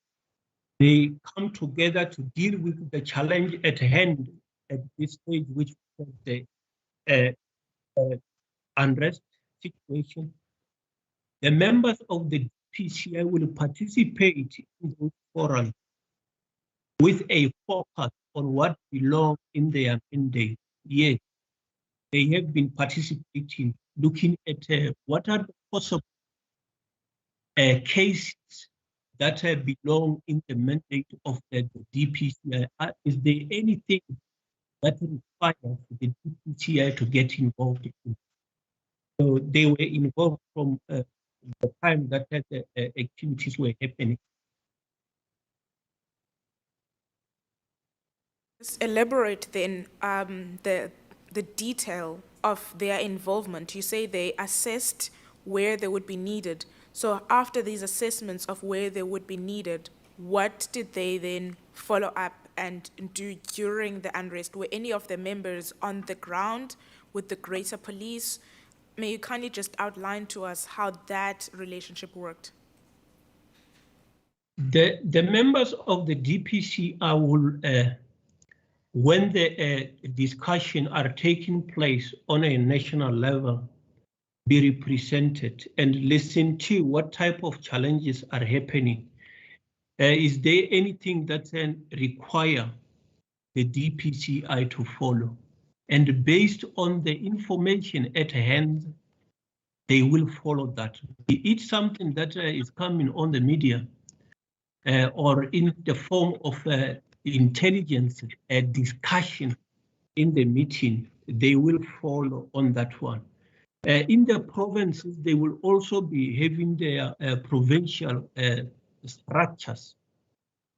G: they come together to deal with the challenge at hand at this stage, which is the unrest situation. The members of the DPCI will participate in those forums with a focus on what belongs in their mandate. Yes, they have been participating, looking at what are the possible cases that belong in the mandate of the DPCI. Is there anything that requires the DPCI to get involved in? So they were involved from the time that the activities were happening.
D: Just elaborate then the detail of their involvement. You say they assessed where they would be needed. So after these assessments of where they would be needed, what did they then follow up and do during the unrest? Were any of the members on the ground with the greater police? May you kindly just outline to us how that relationship worked?
G: The members of the DPCI will, when the discussion are taking place on a national level, be represented and listen to what type of challenges are happening. Is there anything that require the DPCI to follow? And based on the information at hand, they will follow that. It's something that is coming on the media or in the form of intelligence discussion in the meeting, they will follow on that one. In the provinces, they will also be having their provincial structures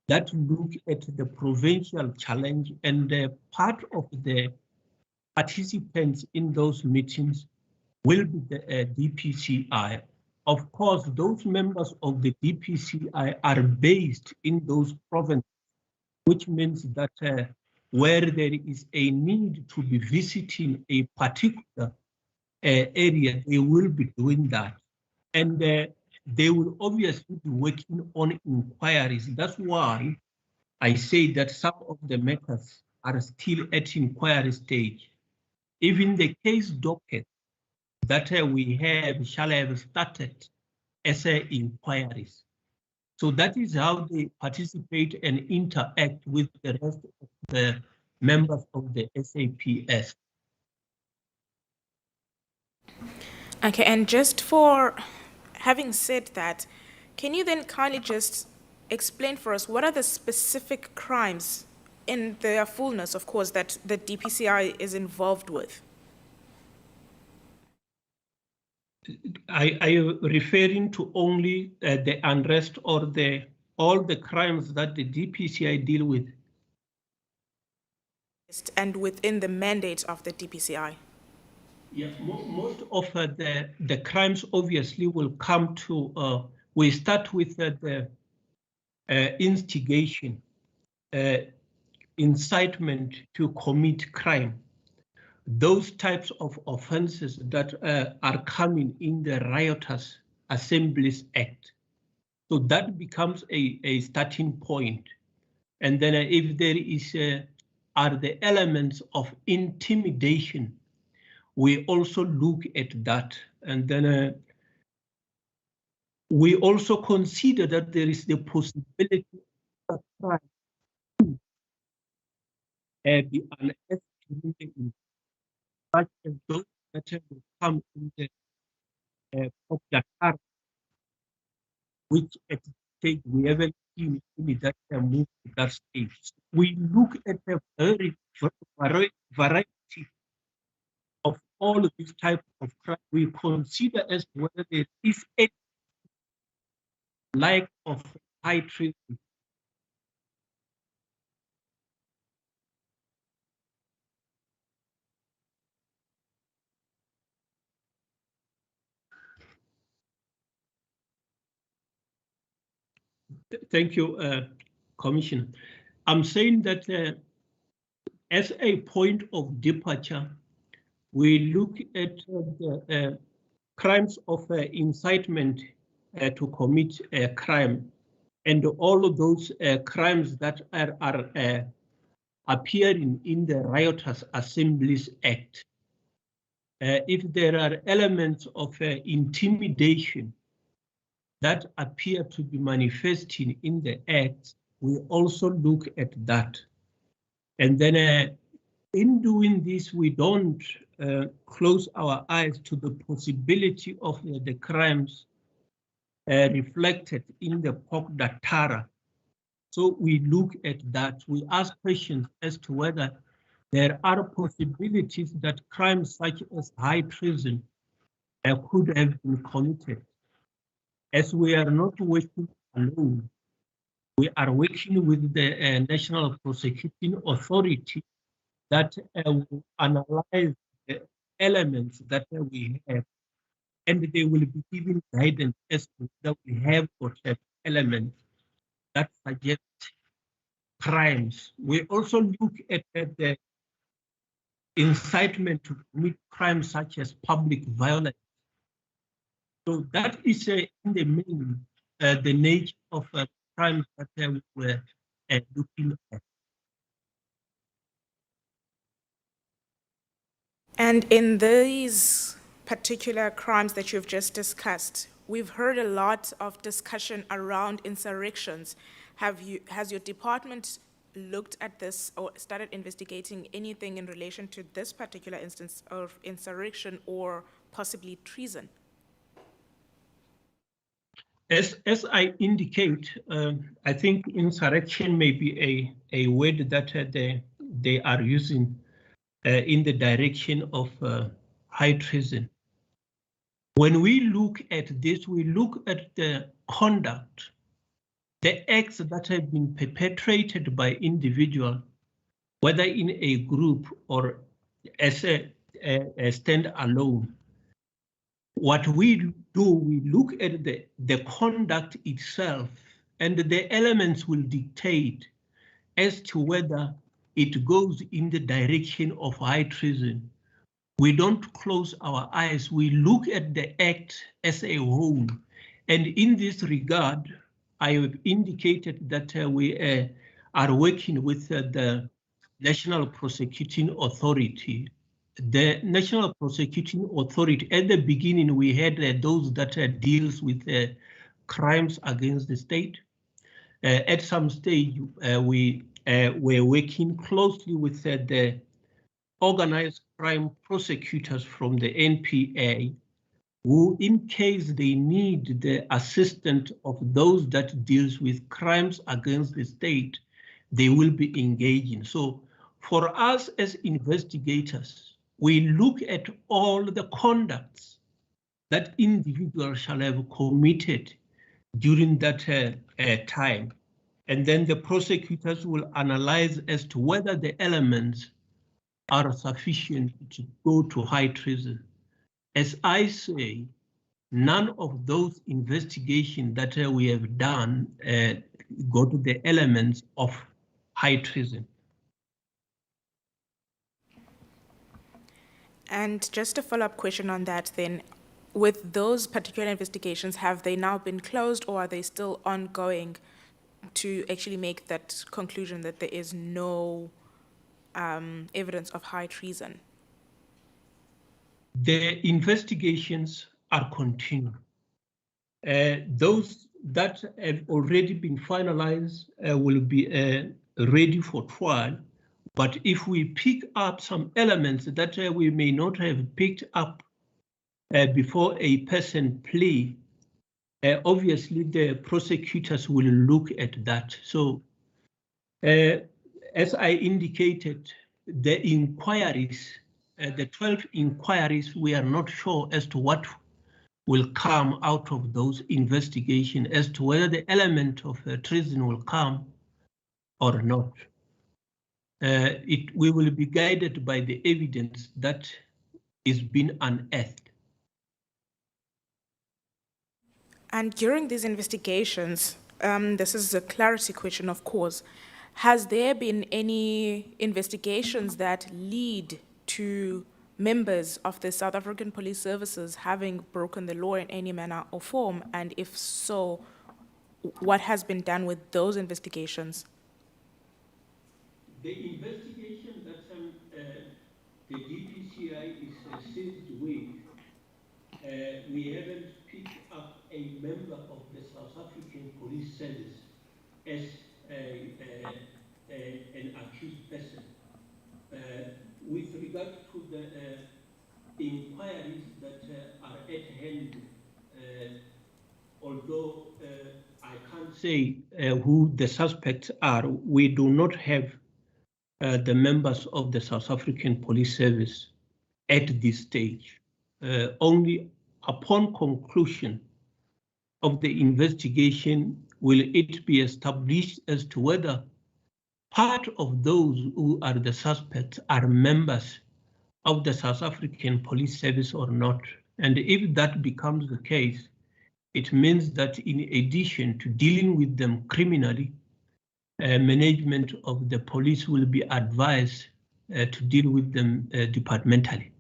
G: that look at the provincial challenge, and part of the participants in those meetings will be the DPCI. Of course, those members of the DPCI are based in those provinces, which means that where there is a need to be visiting a particular area, they will be doing that. And they will obviously be working on inquiries. That's why I say that some of the matters are still at inquiry stage. Even the case docket that we have shall have started as inquiries. So that is how they participate and interact with the rest of the members of the SAPS.
D: Okay, and just for having said that, can you then kindly just explain for us what are the specific crimes in their fullness, of course, that the DPCI is involved with?
G: Are you referring to only the unrest or all the crimes that the DPCI deal with?
D: And within the mandate of the DPCI?
G: Yeah, most of the crimes obviously will come to, we start with the instigation, incitement to commit crime. Those types of offenses that are coming in the Riotous Assemblies Act. So that becomes a starting point. And then if there is, are the elements of intimidation, we also look at that. And then we also consider that there is the possibility of crime be unestimable, such as those that will come in the popular car, which at this stage we haven't seen any that can move to that stage. We look at a very variety of all of these types of crime. We consider as whether there is a lack of high treatment. Thank you, Commissioner. I'm saying that as a point of departure, we look at the crimes of incitement to commit a crime, and all of those crimes that are appearing in the Riotous Assemblies Act. If there are elements of intimidation, that appear to be manifesting in the Act, we also look at that. And then in doing this, we don't close our eyes to the possibility of the crimes reflected in the POC data. So we look at that. We ask questions as to whether there are possibilities that crimes such as high treason could have been committed. As we are not working alone, we are working with the National Prosecuting Authority that will analyze the elements that we have, and they will be giving guidance as to whether we have or have elements that suggest crimes. We also look at the incitement to commit crimes such as public violence. So that is in the main the nature of crimes that we were looking at.
D: And in these particular crimes that you've just discussed, we've heard a lot of discussion around insurrections. Has your department looked at this or started investigating anything in relation to this particular instance of insurrection or possibly treason?
G: As I indicate, I think insurrection may be a word that they are using in the direction of high treason. When we look at this, we look at the conduct, the acts that have been perpetrated by individual, whether in a group or as a standalone. What we do, we look at the conduct itself, and the elements will dictate as to whether it goes in the direction of high treason. We don't close our eyes, we look at the act as a whole. And in this regard, I have indicated that we are working with the National Prosecuting Authority. The National Prosecuting Authority, at the beginning, we had those that deals with crimes against the state. At some stage, we were working closely with the organized crime prosecutors from the NPA, who, in case they need the assistance of those that deals with crimes against the state, they will be engaging. So for us as investigators, we look at all the conducts that individuals shall have committed during that time. And then the prosecutors will analyze as to whether the elements are sufficient to go to high treason. As I say, none of those investigations that we have done go to the elements of high treason.
D: And just a follow-up question on that then, with those particular investigations, have they now been closed or are they still ongoing to actually make that conclusion that there is no evidence of high treason?
G: The investigations are continuing. Those that have already been finalized will be ready for trial. But if we pick up some elements that we may not have picked up before a person plea, obviously the prosecutors will look at that. So as I indicated, the inquiries, the 12 inquiries, we are not sure as to what will come out of those investigations, as to whether the element of treason will come or not. We will be guided by the evidence that is being unearthed.
D: And during these investigations, this is a clarity question, of course, has there been any investigations that lead to members of the South African Police Services having broken the law in any manner or form? And if so, what has been done with those investigations?
G: The investigation that the DPCI is seized with, we haven't picked up a member of the South African Police Service as an accused person. With regard to the inquiries that are at hand, although I can't say who the suspects are, we do not have the members of the South African Police Service at this stage. Only upon conclusion of the investigation will it be established as to whether part of those who are the suspects are members of the South African Police Service or not. And if that becomes the case, it means that in addition to dealing with them criminally, management of the police will be advised to deal with them departmentally.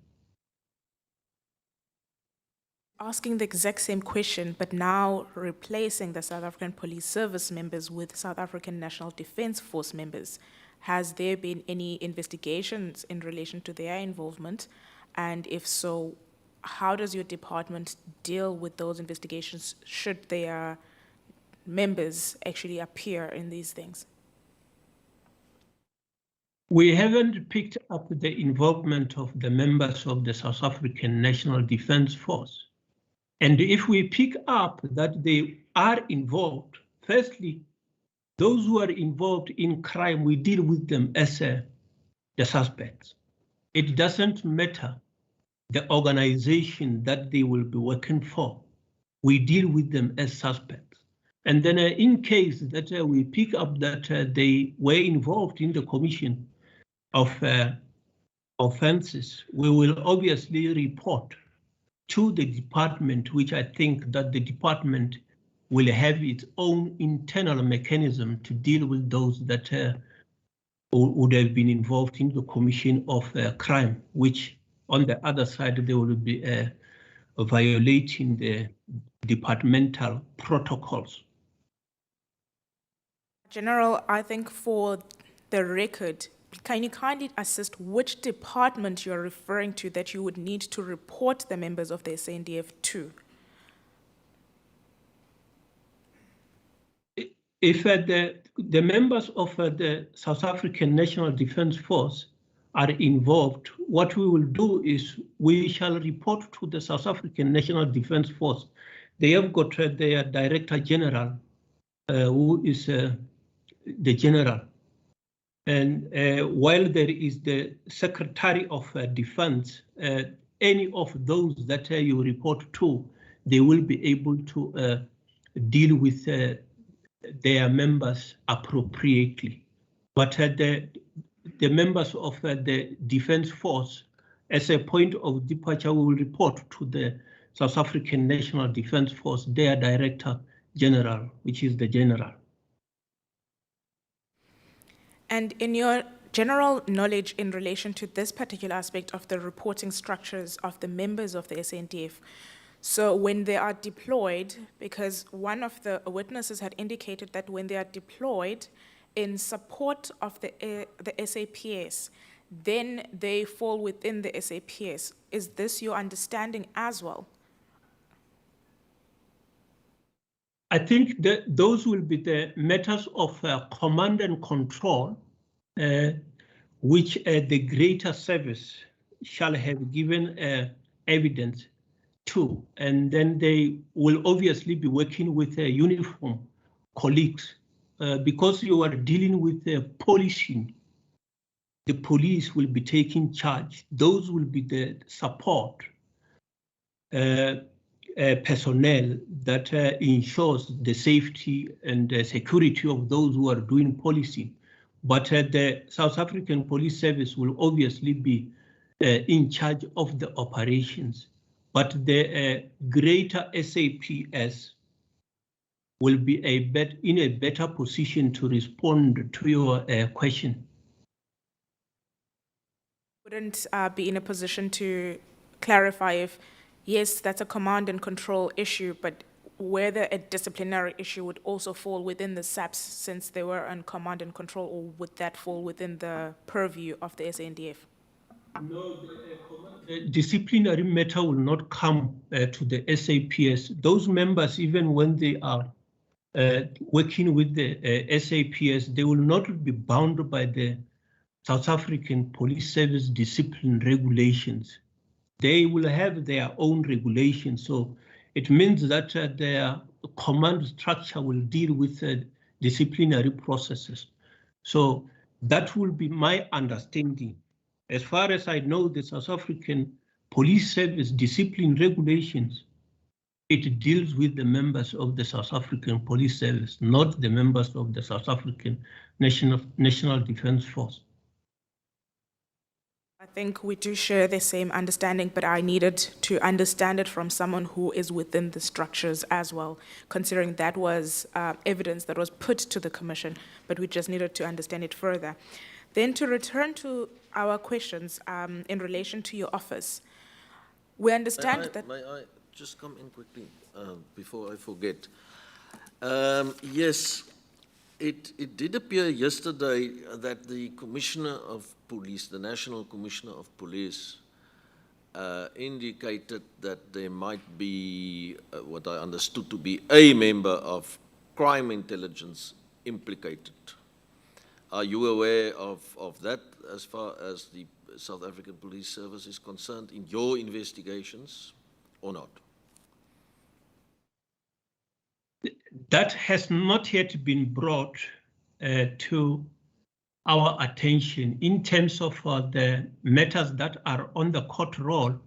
D: Asking the exact same question, but now replacing the South African Police Service members with South African National Defence Force members. Has there been any investigations in relation to their involvement? And if so, how does your department deal with those investigations should their members actually appear in these things?
G: We haven't picked up the involvement of the members of the South African National Defence Force. And if we pick up that they are involved, firstly, those who are involved in crime, we deal with them as the suspects. It doesn't matter the organization that they will be working for. We deal with them as suspects. And then in case that we pick up that they were involved in the commission of offenses, we will obviously report to the department, which I think that the department will have its own internal mechanism to deal with those that would have been involved in the commission of crime, which on the other side, they will be violating the departmental protocols.
D: General, I think for the record, can you kindly assist which department you're referring to that you would need to report the members of the SANDF to?
G: If the members of the South African National Defence Force are involved, what we will do is we shall report to the South African National Defence Force. They have got their Director General, who is the General. And while there is the Secretary of Defense, any of those that you report to, they will be able to deal with their members appropriately. But the members of the Defence Force, as a point of departure, we will report to the South African National Defence Force, their Director General, which is the General.
D: And in your general knowledge in relation to this particular aspect of the reporting structures of the members of the SANDF, so when they are deployed, because one of the witnesses had indicated that when they are deployed in support of the SAPS, then they fall within the SAPS. Is this your understanding as well?
G: I think that those will be the matters of command and control, which the greater service shall have given evidence to, and then they will obviously be working with uniform colleagues because you are dealing with policing. The police will be taking charge. Those will be the support personnel that ensures the safety and the security of those who are doing policing. But the South African Police Service will obviously be in charge of the operations. But the greater SAPS will be in a better position to respond to your question.
D: Wouldn't be in a position to clarify if, yes, that's a command and control issue, but whether a disciplinary issue would also fall within the SAPS since they were on command and control, or would that fall within the purview of the SANDF?
G: No, the disciplinary matter will not come to the SAPS. Those members, even when they are working with the SAPS, they will not be bound by the South African Police Service discipline regulations. They will have their own regulations. So it means that their command structure will deal with disciplinary processes. So that will be my understanding. As far as I know, the South African Police Service discipline regulations, it deals with the members of the South African Police Service, not the members of the South African National Defence Force.
D: I think we do share the same understanding, but I needed to understand it from someone who is within the structures as well, considering that was evidence that was put to the Commission, but we just needed to understand it further. Then to return to our questions in relation to your office, we understand that...
A: May I just come in quickly before I forget? Yes, it did appear yesterday that the Commissioner of Police, the National Commissioner of Police, indicated that there might be what I understood to be a member of crime intelligence implicated. Are you aware of that as far as the South African Police Service is concerned in your investigations or not?
G: That has not yet been brought to our attention in terms of the matters that are on the court roll.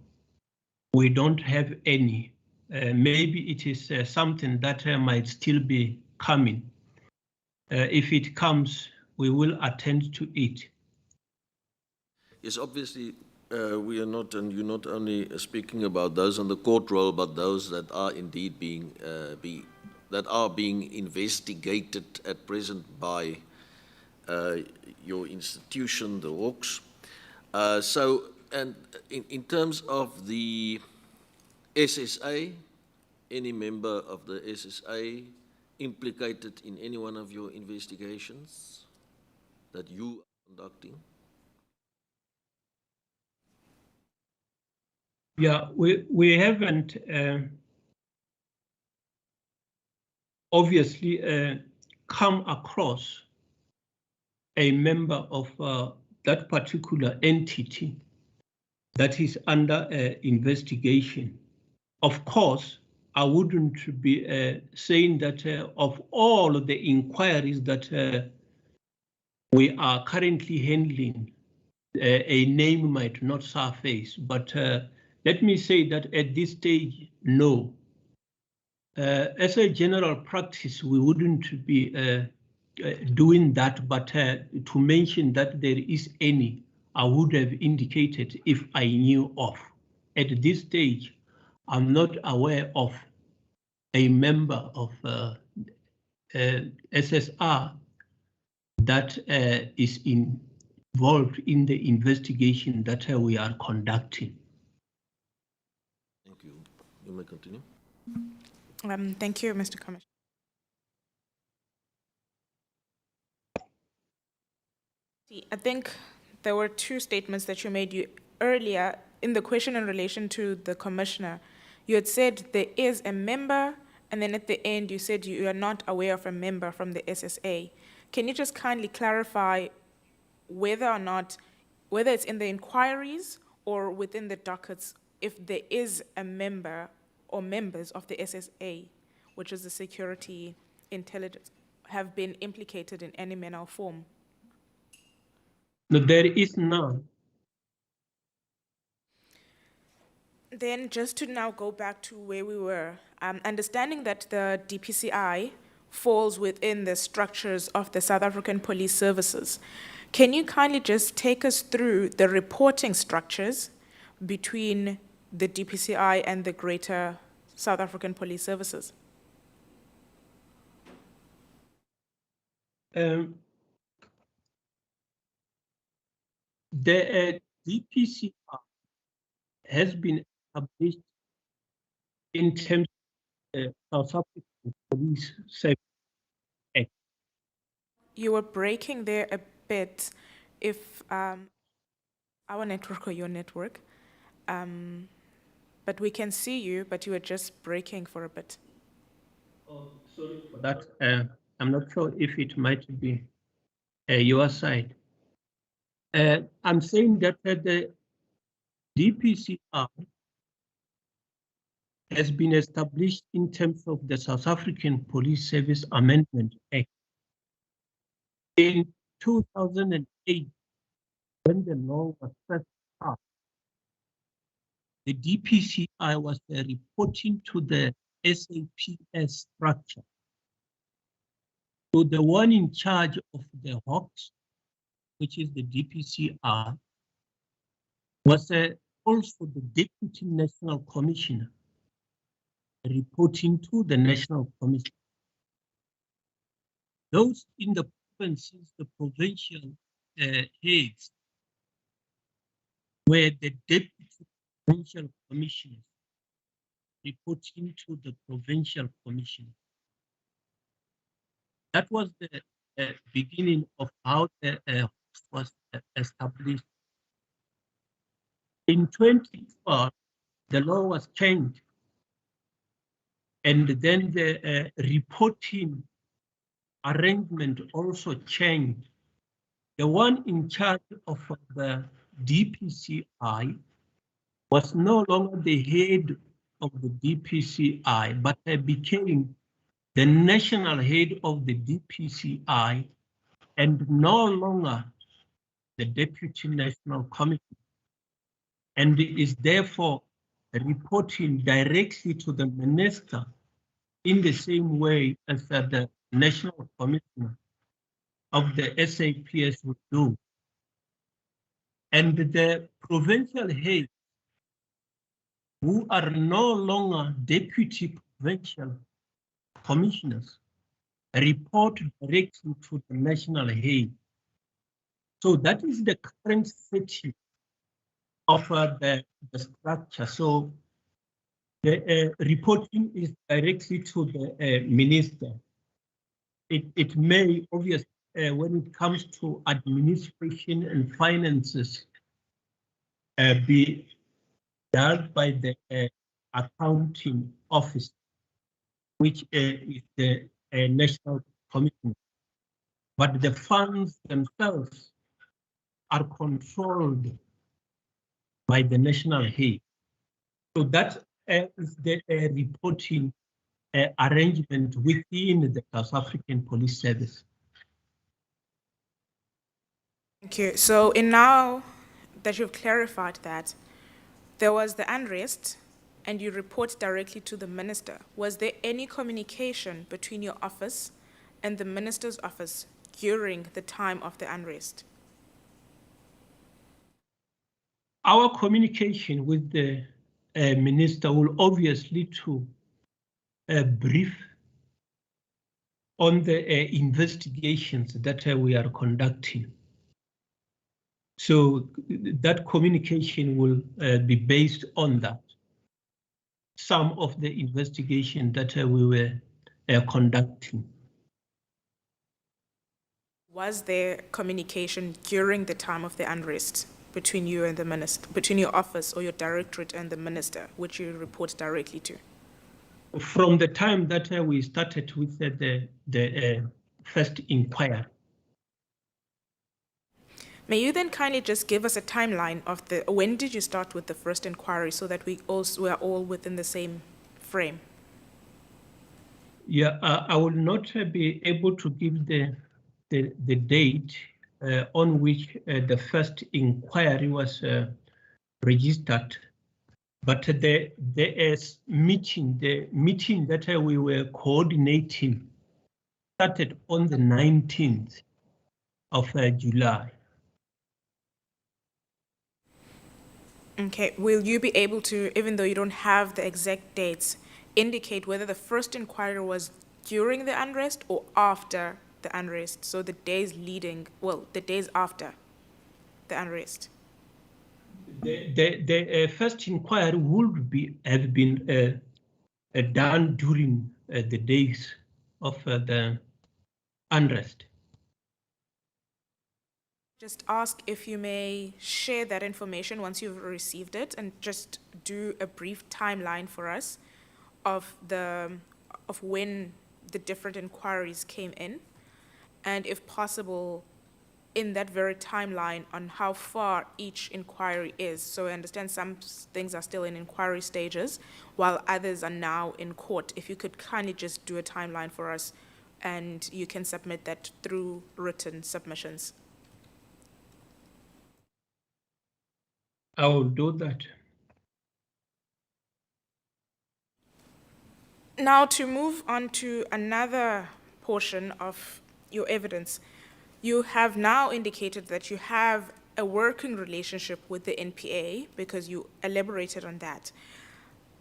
G: We don't have any. Maybe it is something that might still be coming. If it comes, we will attend to it.
A: Yes, obviously, we are not, and you're not only speaking about those on the court roll, but those that are indeed being investigated at present by your institution, the Hawks. So, and in terms of the SSA, any member of the SSA implicated in any one of your investigations that you are conducting?
G: Yeah, we haven't obviously come across a member of that particular entity that is under investigation. Of course, I wouldn't be saying that of all of the inquiries that we are currently handling, a name might not surface, but let me say that at this stage, no. As a general practice, we wouldn't be doing that, but to mention that there is any, I would have indicated if I knew of. At this stage, I'm not aware of a member of SSR that is involved in the investigation that we are conducting.
A: Thank you. You may continue.
D: Thank you, Mr. Commissioner. I think there were two statements that you made earlier in the question in relation to the Commissioner. You had said there is a member, and then at the end you said you are not aware of a member from the SSA. Can you just kindly clarify whether or not, whether it's in the inquiries or within the dockets, if there is a member or members of the SSA, which is the security intelligence, have been implicated in any manner or form?
G: No, there is none.
D: Then just to now go back to where we were, understanding that the DPCI falls within the structures of the South African Police Services, can you kindly just take us through the reporting structures between the DPCI and the greater South African Police Services?
G: The DPCI has been established in terms of the South African Police Service Act.
D: You were breaking there a bit. If Our network or your network. But we can see you, but you were just breaking for a bit.
G: Oh, sorry for that. I'm not sure if it might be your side. I'm saying that the DPCI has been established in terms of the South African Police Service Amendment Act. In 2008, when the law was first passed, the DPCI was reporting to the SAPS structure. So the one in charge of the Hawks, which is the DPCI, was also the Deputy National Commissioner, reporting to the National Commission. Those in the provinces, the provincial heads, were the Deputy Provincial Commissioners, reporting to the Provincial Commissioner. That was the beginning of how the was established. In 2012, the law was changed, and then the reporting arrangement also changed. The one in charge of the DPCI was no longer the head of the DPCI, but became the national head of the DPCI and no longer the Deputy National Committee, and is therefore reporting directly to the minister in the same way as the National Commissioner of the SAPS would do. And the provincial heads, who are no longer deputy provincial commissioners, report directly to the national head. So that is the current setting of the structure. So the reporting is directly to the minister. It may obviously, when it comes to administration and finances, be dealt by the accounting office, which is the national commitment. But the funds themselves are controlled by the national head. So that is the reporting arrangement within the South African Police Service.
D: Thank you. So now that you've clarified that, there was the unrest and you report directly to the minister. Was there any communication between your office and the minister's office during the time of the unrest?
G: Our communication with the minister will obviously to brief on the investigations that we are conducting. So that communication will be based on that. Some of the investigation that we were conducting.
D: Was there communication during the time of the unrest between you and the minister, between your office or your directorate and the minister, which you report directly to?
G: From the time that we started with the first inquiry.
D: May you then kindly just give us a timeline of when did you start with the first inquiry so that we are all within the same frame?
G: Yeah, I will not be able to give the date on which the first inquiry was registered, but the meeting that we were coordinating started on the 19th of July.
D: Okay, will you be able to, even though you don't have the exact dates, indicate whether the first inquiry was during the unrest or after the unrest? So the days leading, well, the days after the unrest.
G: The first inquiry would have been done during the days of the unrest.
D: Just ask if you may share that information once you've received it, and just do a brief timeline for us of when the different inquiries came in, and if possible, in that very timeline on how far each inquiry is. So I understand some things are still in inquiry stages, while others are now in court. If you could kindly just do a timeline for us, and you can submit that through written submissions.
G: I will do that.
D: Now, to move on to another portion of your evidence, you have now indicated that you have a working relationship with the NPA because you elaborated on that.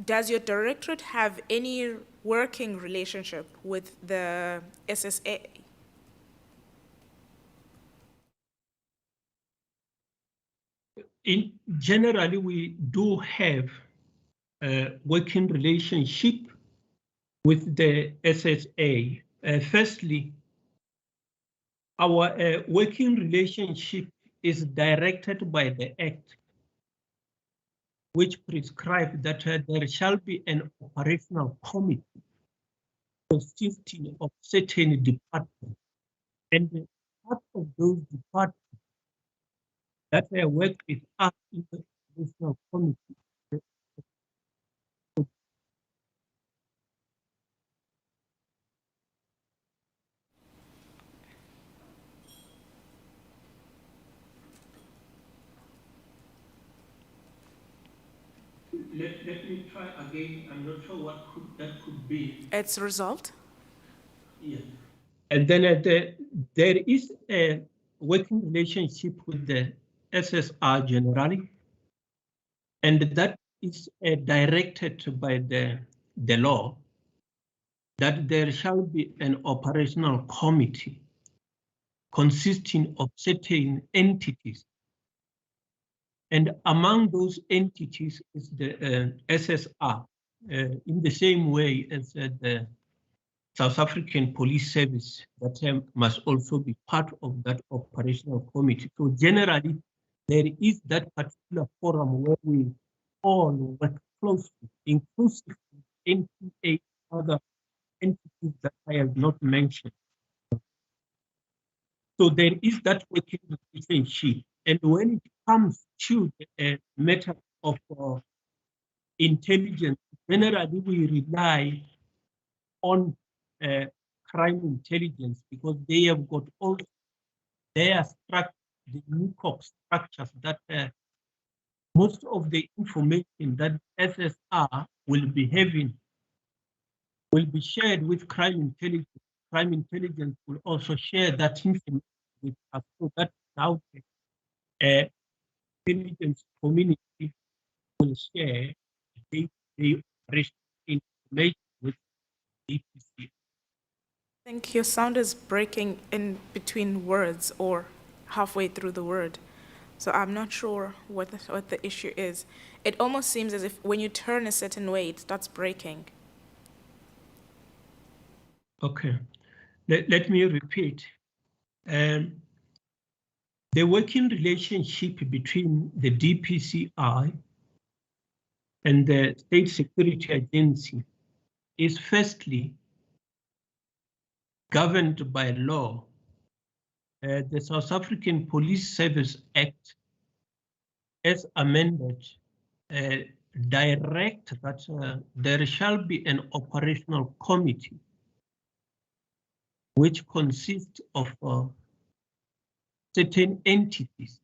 D: Does your directorate have any working relationship with the SSA?
G: Generally, we do have a working relationship with the SSA. Firstly, our working relationship is directed by the Act, which prescribes that there shall be an operational committee consisting of certain departments. And part of those departments that work with us in the operational committee. Let me try again. I'm not sure what that could be.
D: It's resolved?
G: Yeah. And then there is a working relationship with the SSR generally, and that is directed by the law that there shall be an operational committee consisting of certain entities. And among those entities is the SSR, in the same way as the South African Police Service, that must also be part of that operational committee. So generally, there is that particular forum where we all work closely, inclusive of NPA, other entities that I have not mentioned. So there is that working relationship. And when it comes to the matter of intelligence, generally we rely on crime intelligence because they have got all their structure, the NICOC structures that most of the information that SSR will be having will be shared with crime intelligence. Crime intelligence will also share that information with us, so that now the intelligence community will share day-to-day operation information with DPCI.
D: I think your sound is breaking in between words or halfway through the word. So I'm not sure what the issue is. It almost seems as if when you turn a certain way, it starts breaking.
G: Okay, let me repeat. The working relationship between the DPCI and the State Security Agency is firstly governed by law. The South African Police Service Act, as amended, direct that there shall be an operational committee which consists of certain entities.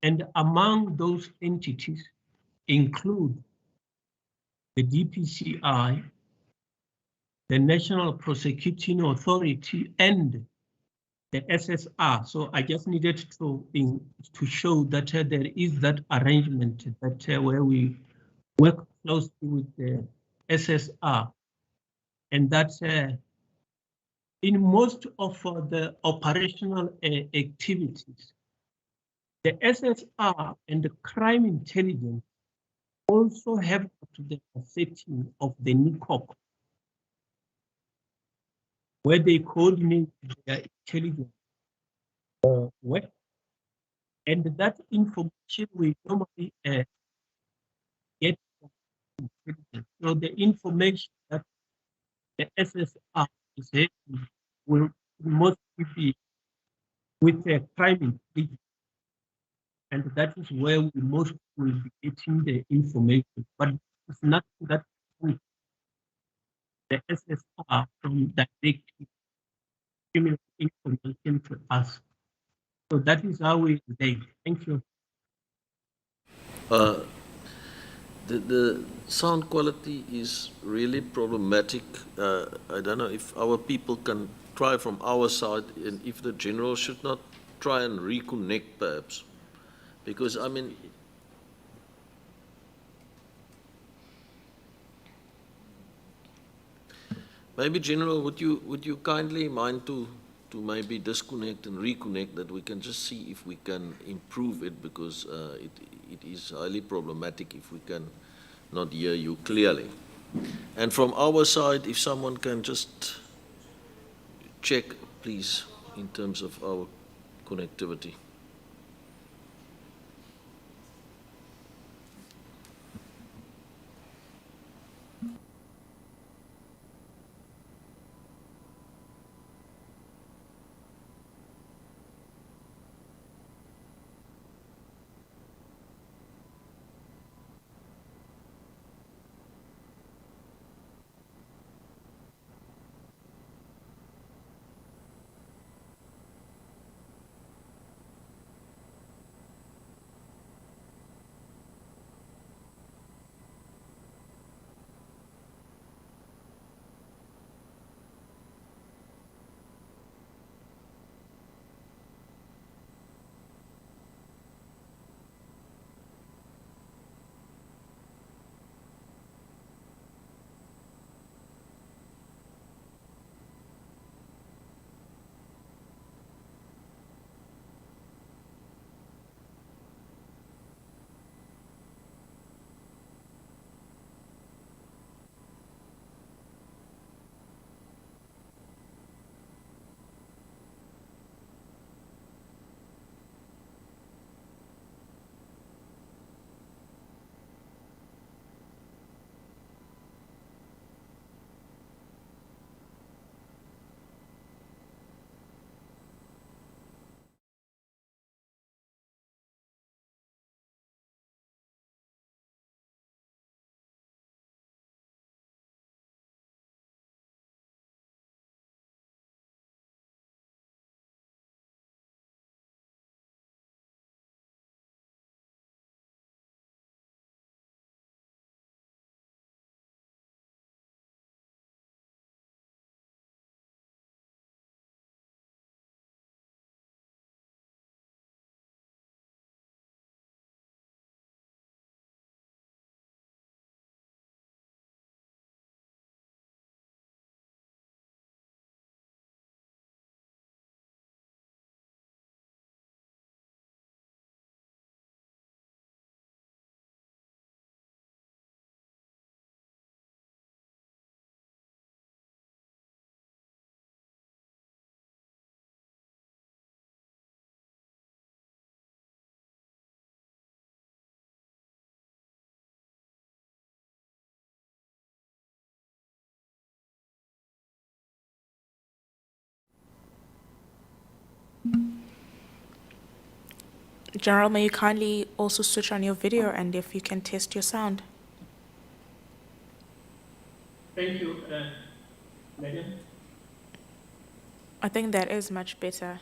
G: And among those entities include the DPCI, the National Prosecuting Authority, and the SSR. So I just needed to show that there is that arrangement that where we work closely with the SSR, and that in most of the operational activities, the SSR and the crime intelligence also have the setting of the NICOC, where they coordinate their intelligence. work. And that information we normally get from intelligence. So the information that the SSR is having will mostly be with a crime intelligence. And that is where we most will be getting the information. But it's not that we, the SSR from directly criminal information to us. So that is how we engage. Thank you.
A: The sound quality is really problematic. I don't know if our people can try from our side, and if the general should not try and reconnect perhaps. Because, I mean, maybe General, would you kindly mind to maybe disconnect and reconnect, that we can just see if we can improve it, because it is highly problematic if we can not hear you clearly. And from our side, if someone can just check, please, in terms of our connectivity.
D: General, may you kindly also switch on your video, and if you can test your sound.
G: Thank you, Madam.
D: I think that is much better.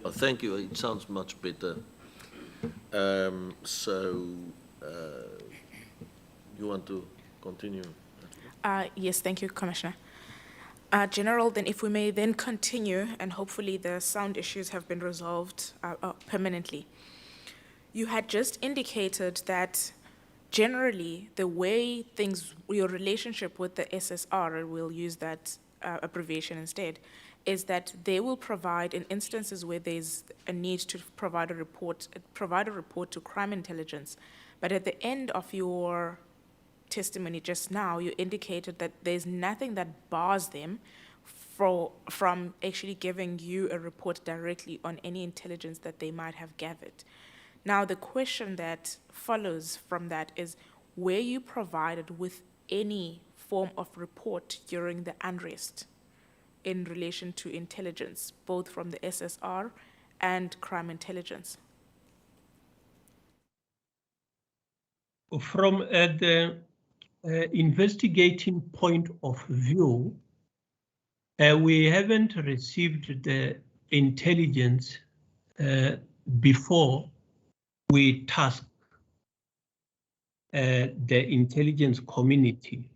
A: Oh, thank you. It sounds much better. You want to continue?
D: Yes, thank you, Commissioner. General, then if we may then continue, and hopefully the sound issues have been resolved permanently. You had just indicated that generally the way things, your relationship with the SSR, we'll use that abbreviation instead, is that they will provide, in instances where there's a need to provide a report to crime intelligence. But at the end of your testimony just now, you indicated that there's nothing that bars them from actually giving you a report directly on any intelligence that they might have gathered. Now, the question that follows from that is, were you provided with any form of report during the unrest in relation to intelligence, both from the SSR and crime intelligence?
G: From the investigating point of view, we haven't received the intelligence before we task the intelligence community.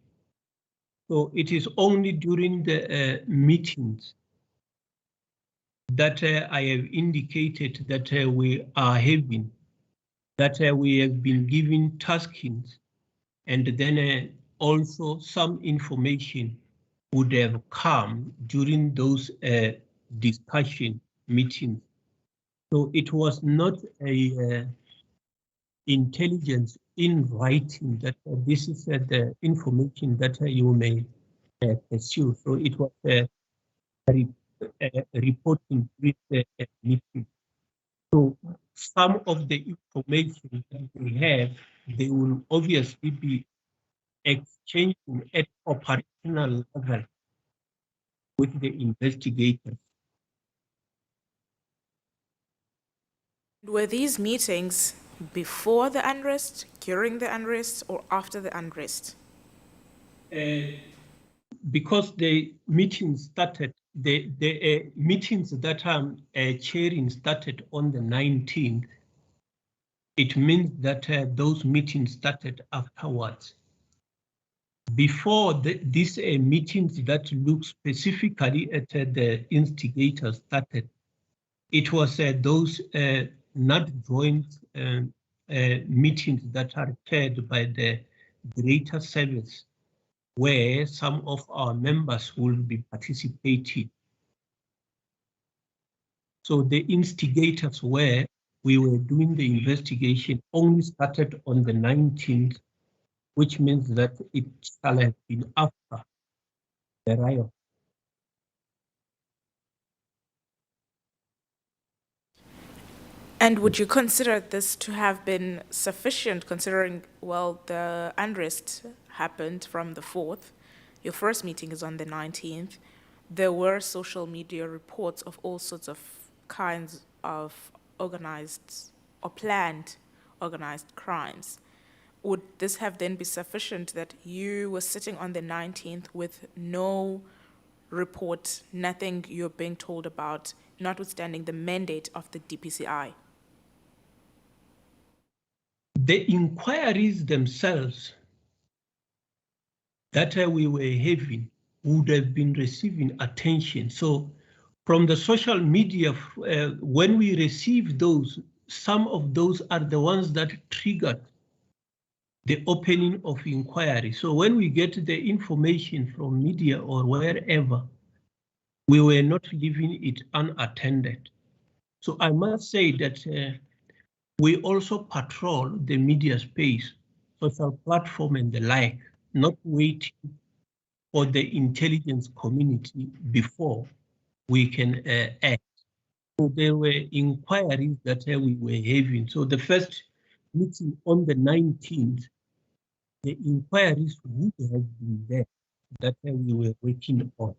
G: So it is only during the meetings that I have indicated that we are having, that we have been given taskings, and then also some information would have come during those discussion meetings. So it was not a intelligence in writing that this is the information that you may pursue. So it was a reporting with the meeting. So some of the information that we have, they will obviously be exchanging at operational level with the investigators.
D: Were these meetings before the unrest, during the unrest, or after the unrest?
G: Because the meetings started, the meetings that I'm chairing started on the 19th, it means that those meetings started afterwards. Before these meetings that look specifically at the instigators started, it was those not joint meetings that are chaired by the greater service, where some of our members will be participating. So the instigators where we were doing the investigation only started on the 19th, which means that it shall have been after the riot.
D: And would you consider this to have been sufficient, considering, well, the unrest happened from the 4th, your first meeting is on the 19th, there were social media reports of all sorts of kinds of organized or planned organized crimes. Would this have then be sufficient that you were sitting on the 19th with no report, nothing you're being told about, notwithstanding the mandate of the DPCI?
G: The inquiries themselves that we were having would have been receiving attention. So from the social media, when we receive those, some of those are the ones that triggered the opening of inquiry. So when we get the information from media or wherever, we were not leaving it unattended. So I must say that we also patrol the media space, social platform and the like, not waiting for the intelligence community before we can act. So there were inquiries that we were having. So the first meeting on the 19th, the inquiries would have been there that we were working on.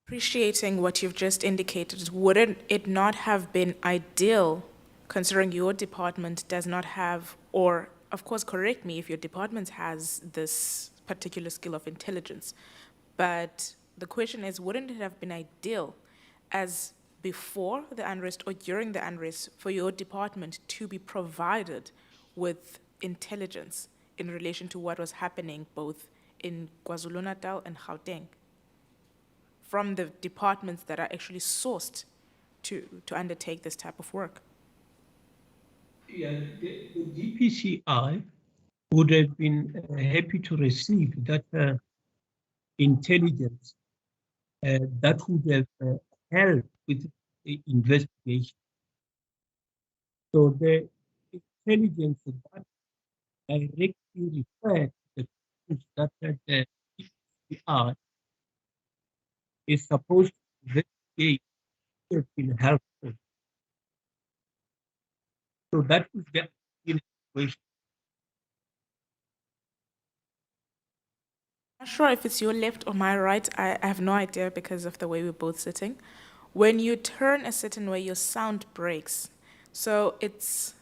D: Appreciating what you've just indicated, wouldn't it not have been ideal, considering your department does not have, or of course, correct me if your department has this particular skill of intelligence, but the question is, wouldn't it have been ideal as before the unrest or during the unrest for your department to be provided with intelligence in relation to what was happening both in KwaZulu-Natal and Gauteng, from the departments that are actually sourced to undertake this type of work?
G: Yeah, the DPCI would have been happy to receive that intelligence that would have helped with the investigation. So the intelligence that directly referred to the things that DPCI is supposed to investigate have been helpful. So that is the situation.
D: I'm not sure if it's your left or my right. I have no idea because of the way we're both sitting. When you turn a certain way, your sound breaks. So it's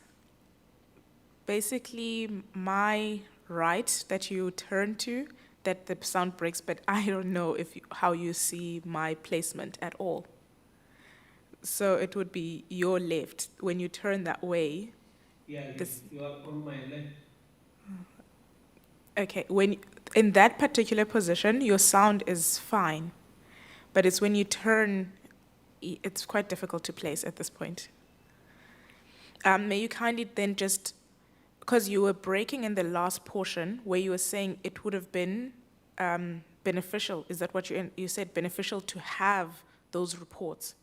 D: basically my right that you turn to that the sound breaks, but I don't know if how you see my placement at all. So it would be your left. When you turn that way,
G: Yeah,
D: This-
G: you are on my left.
D: okay, when in that particular position, your sound is fine. But it's when you turn, it's quite difficult to place at this point. May you kindly then just, because you were breaking in the last portion where you were saying it would have been beneficial. Is that what you said? Beneficial to have those reports.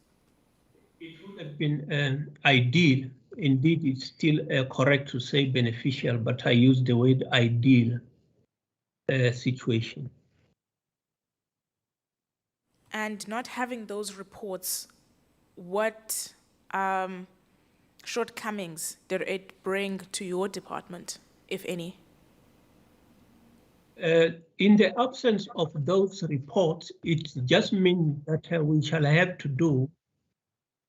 G: It would have been ideal. Indeed, it's still correct to say beneficial, but I use the word ideal situation.
D: And not having those reports, what shortcomings did it bring to your department, if any?
G: In the absence of those reports, it just means that we shall have to do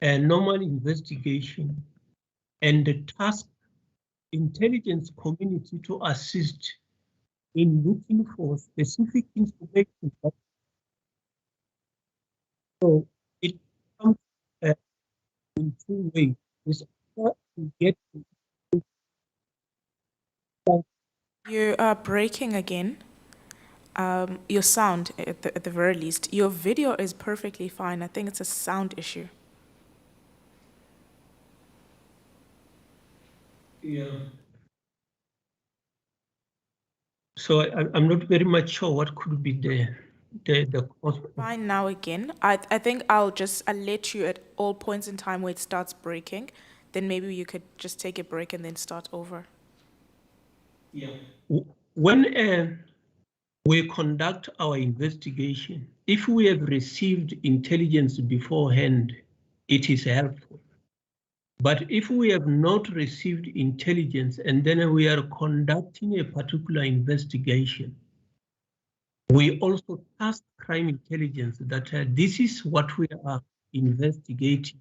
G: a normal investigation and task intelligence community to assist in looking for specific information. So it comes in two ways. It's either to get
D: You are breaking again. Your sound, at the very least. Your video is perfectly fine. I think it's a sound issue.
G: yeah. So I'm not very much sure what could be the cause.
D: Fine now again. I think I'll let you at all points in time where it starts breaking. Then maybe you could just take a break and then start over.
G: Yeah. When we conduct our investigation, if we have received intelligence beforehand, it is helpful. But if we have not received intelligence and then we are conducting a particular investigation, we also task crime intelligence that this is what we are investigating.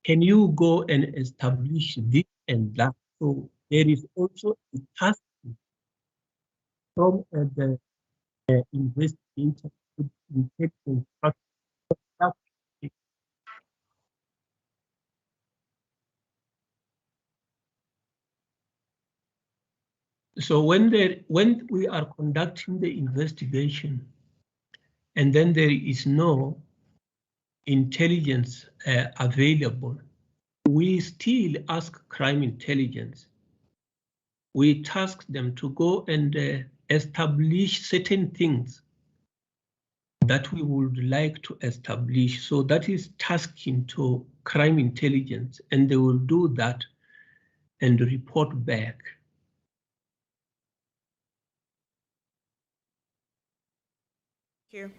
G: Can you go and establish this and that? So there is also a task from the investigator to intelligence. So when we are conducting the investigation and then there is no intelligence available, we still ask crime intelligence. We task them to go and establish certain things that we would like to establish. So that is tasking to crime intelligence, and they will do that and report back.
D: Thank you.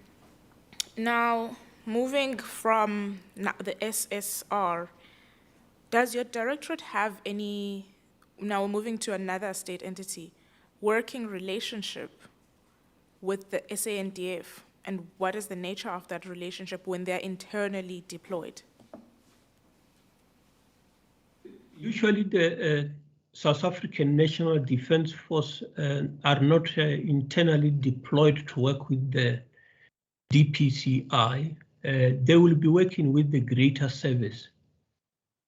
D: Now, moving from the SSR, does your directorate have any, now moving to another state entity, working relationship with the SANDF? And what is the nature of that relationship when they're internally deployed?
G: Usually the South African National Defence Force are not internally deployed to work with the DPCI. They will be working with the greater service.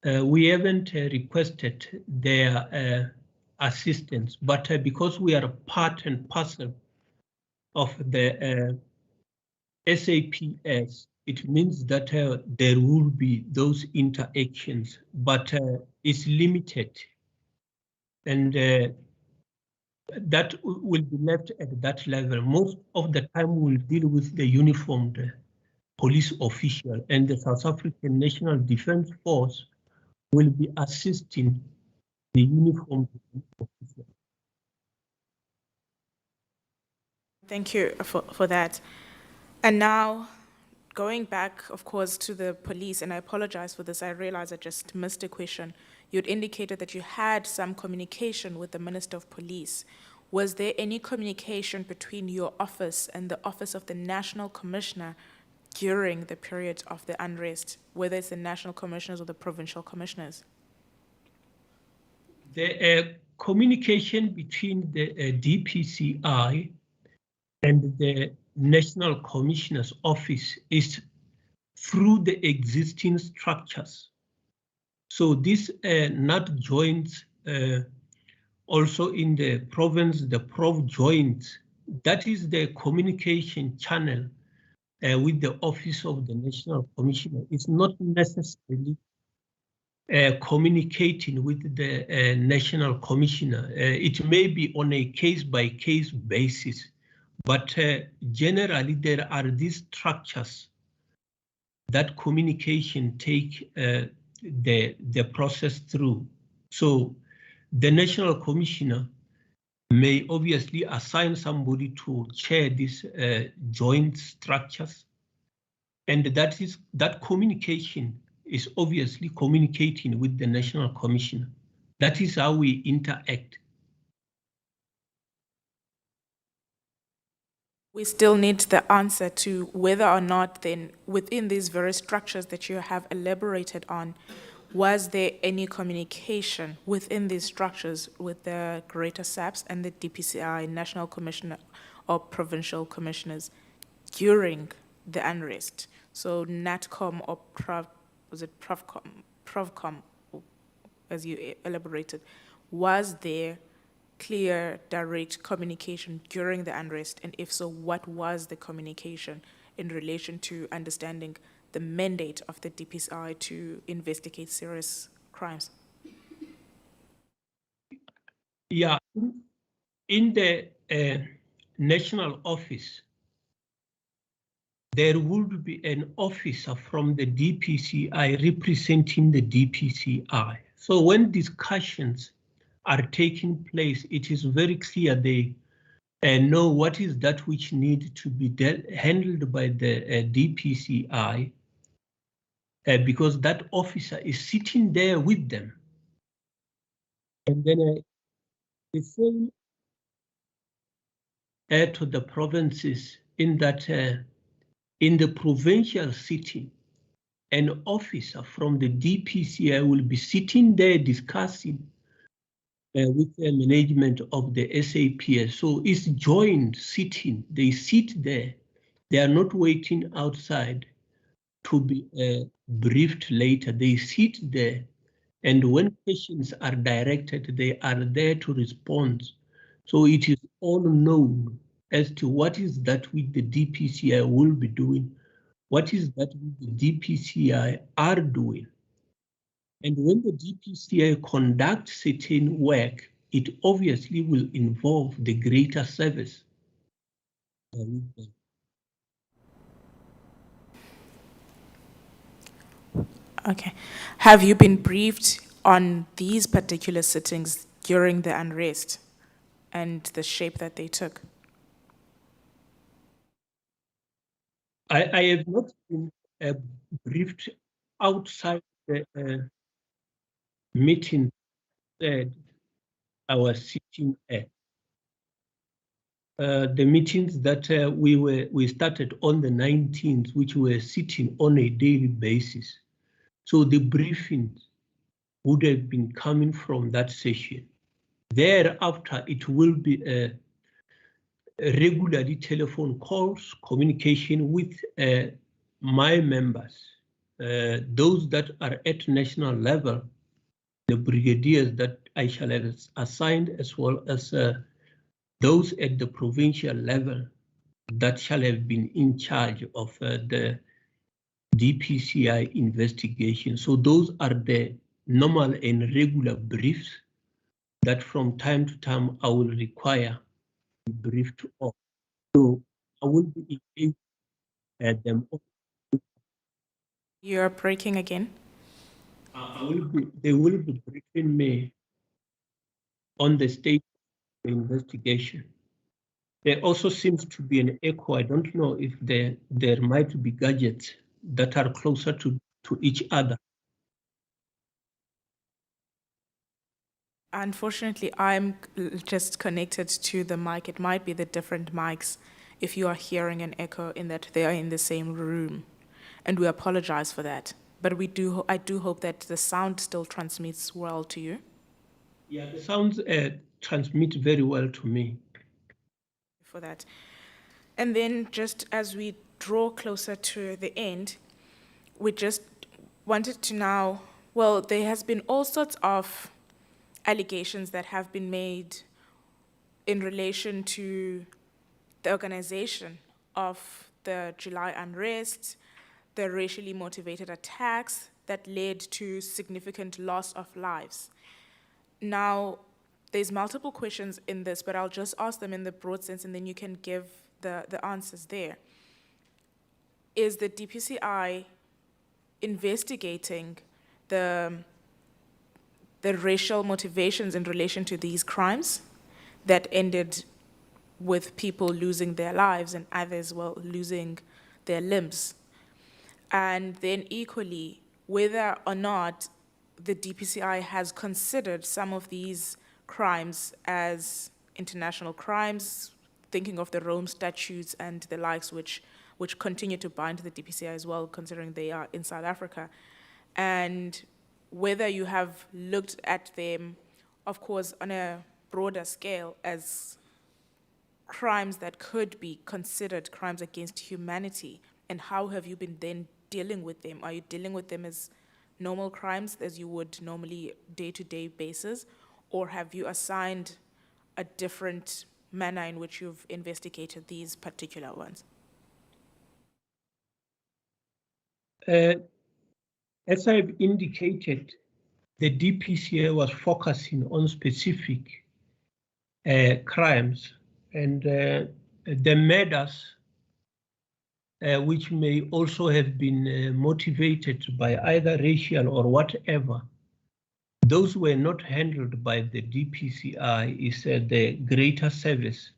G: We haven't requested their assistance, but because we are part and parcel of the SAPS, it means that there will be those interactions, but it's limited. And that will be left at that level. Most of the time we'll deal with the uniformed police official, and the South African National Defence Force will be assisting the uniformed police official.
D: Thank you for that. And now, going back, of course, to the police, and I apologize for this, I realize I just missed a question. You'd indicated that you had some communication with the Minister of Police. Was there any communication between your office and the Office of the National Commissioner during the period of the unrest, whether it's the national commissioners or the provincial commissioners?
G: The communication between the DPCI and the National Commissioner's Office is through the existing structures. So this not joints also in the province, the Prov joint, that is the communication channel with the Office of the National Commissioner. It's not necessarily communicating with the National Commissioner. It may be on a case-by-case basis, but generally there are these structures that communication take the process through. So the National Commissioner may obviously assign somebody to chair these joint structures, and that communication is obviously communicating with the National Commissioner. That is how we interact.
D: We still need the answer to whether or not then within these various structures that you have elaborated on, was there any communication within these structures with the greater SAPS and the DPCI National Commissioner or Provincial Commissioners during the unrest? So NATCOM or Provcom, as you elaborated, was there clear, direct communication during the unrest? And if so, what was the communication in relation to understanding the mandate of the DPCI to investigate serious crimes?
G: Yeah, in the national office, there would be an officer from the DPCI representing the DPCI. So when discussions are taking place, it is very clear they know what is that which needs to be handled by the DPCI, because that officer is sitting there with them. And then the same to the provinces, in that in the provincial sitting, an officer from the DPCI will be sitting there discussing with the management of the SAPS. So it's joint sitting. They sit there. They are not waiting outside to be briefed later. They sit there, and when questions are directed, they are there to respond. So it is all known as to what is that which the DPCI will be doing, what is that which the DPCI are doing. And when the DPCI conducts certain work, it obviously will involve the greater service.
D: Okay. Have you been briefed on these particular sittings during the unrest and the shape that they took?
G: I have not been briefed outside the meeting that I was sitting at. The meetings that we started on the 19th, which were sitting on a daily basis. So the briefings would have been coming from that session. Thereafter, it will be regularly telephone calls, communication with my members, those that are at national level, the brigadiers that I shall have assigned, as well as those at the provincial level that shall have been in charge of the DPCI investigation. So those are the normal and regular briefs that from time to time I will require to be briefed on. So I will be engaged at them.
D: You're breaking again.
G: They will be briefing me on the state of the investigation. there also seems to be an echo. I don't know if there might be gadgets that are closer to each other.
D: Unfortunately, I'm just connected to the mic. It might be the different mics if you are hearing an echo in that they are in the same room. And we apologize for that. But I do hope that the sound still transmits well to you.
G: Yeah, the sounds transmit very well to me.
D: For that. And then just as we draw closer to the end, we just wanted to now, well, there has been all sorts of allegations that have been made in relation to the organization of the July unrest, the racially motivated attacks that led to significant loss of lives. Now, there's multiple questions in this, but I'll just ask them in the broad sense and then you can give the answers there. Is the DPCI investigating the racial motivations in relation to these crimes that ended with people losing their lives and others, well, losing their limbs? And then equally, whether or not the DPCI has considered some of these crimes as international crimes, thinking of the Rome statutes and the likes, which continue to bind the DPCI as well, considering they are in South Africa, and whether you have looked at them, of course, on a broader scale as crimes that could be considered crimes against humanity, and how have you been then dealing with them? Are you dealing with them as normal crimes as you would normally day-to-day basis, or have you assigned a different manner in which you've investigated these particular ones?
G: As I've indicated, the DPCA was focusing on specific crimes, and the murders, which may also have been motivated by either racial or whatever, those were not handled by the DPCI. It's the greater service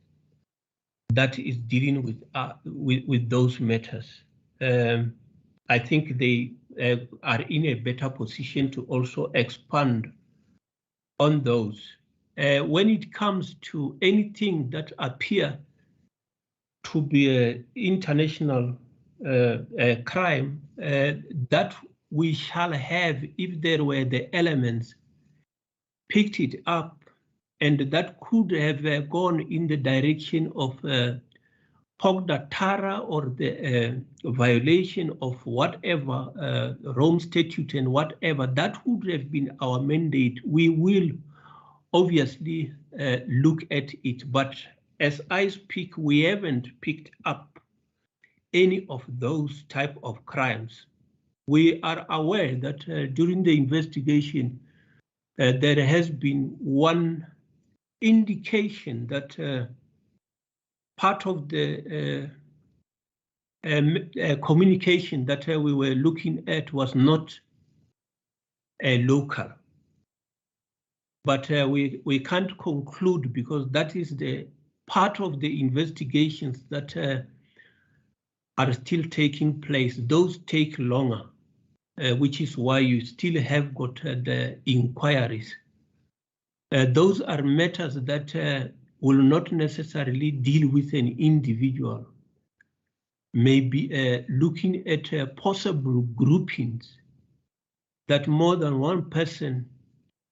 G: that is dealing with those matters. I think they are in a better position to also expand on those. When it comes to anything that appear to be an international crime, that we shall have, if there were the elements, picked it up, and that could have gone in the direction of Pogda Tara or the violation of whatever Rome Statute and whatever, that would have been our mandate. We will obviously look at it, but as I speak, we haven't picked up any of those type of crimes. We are aware that during the investigation, there has been one indication that part of the communication that we were looking at was not local. But we can't conclude, because that is the part of the investigations that are still taking place. Those take longer, which is why you still have got the inquiries. Those are matters that will not necessarily deal with an individual, maybe looking at possible groupings that more than one person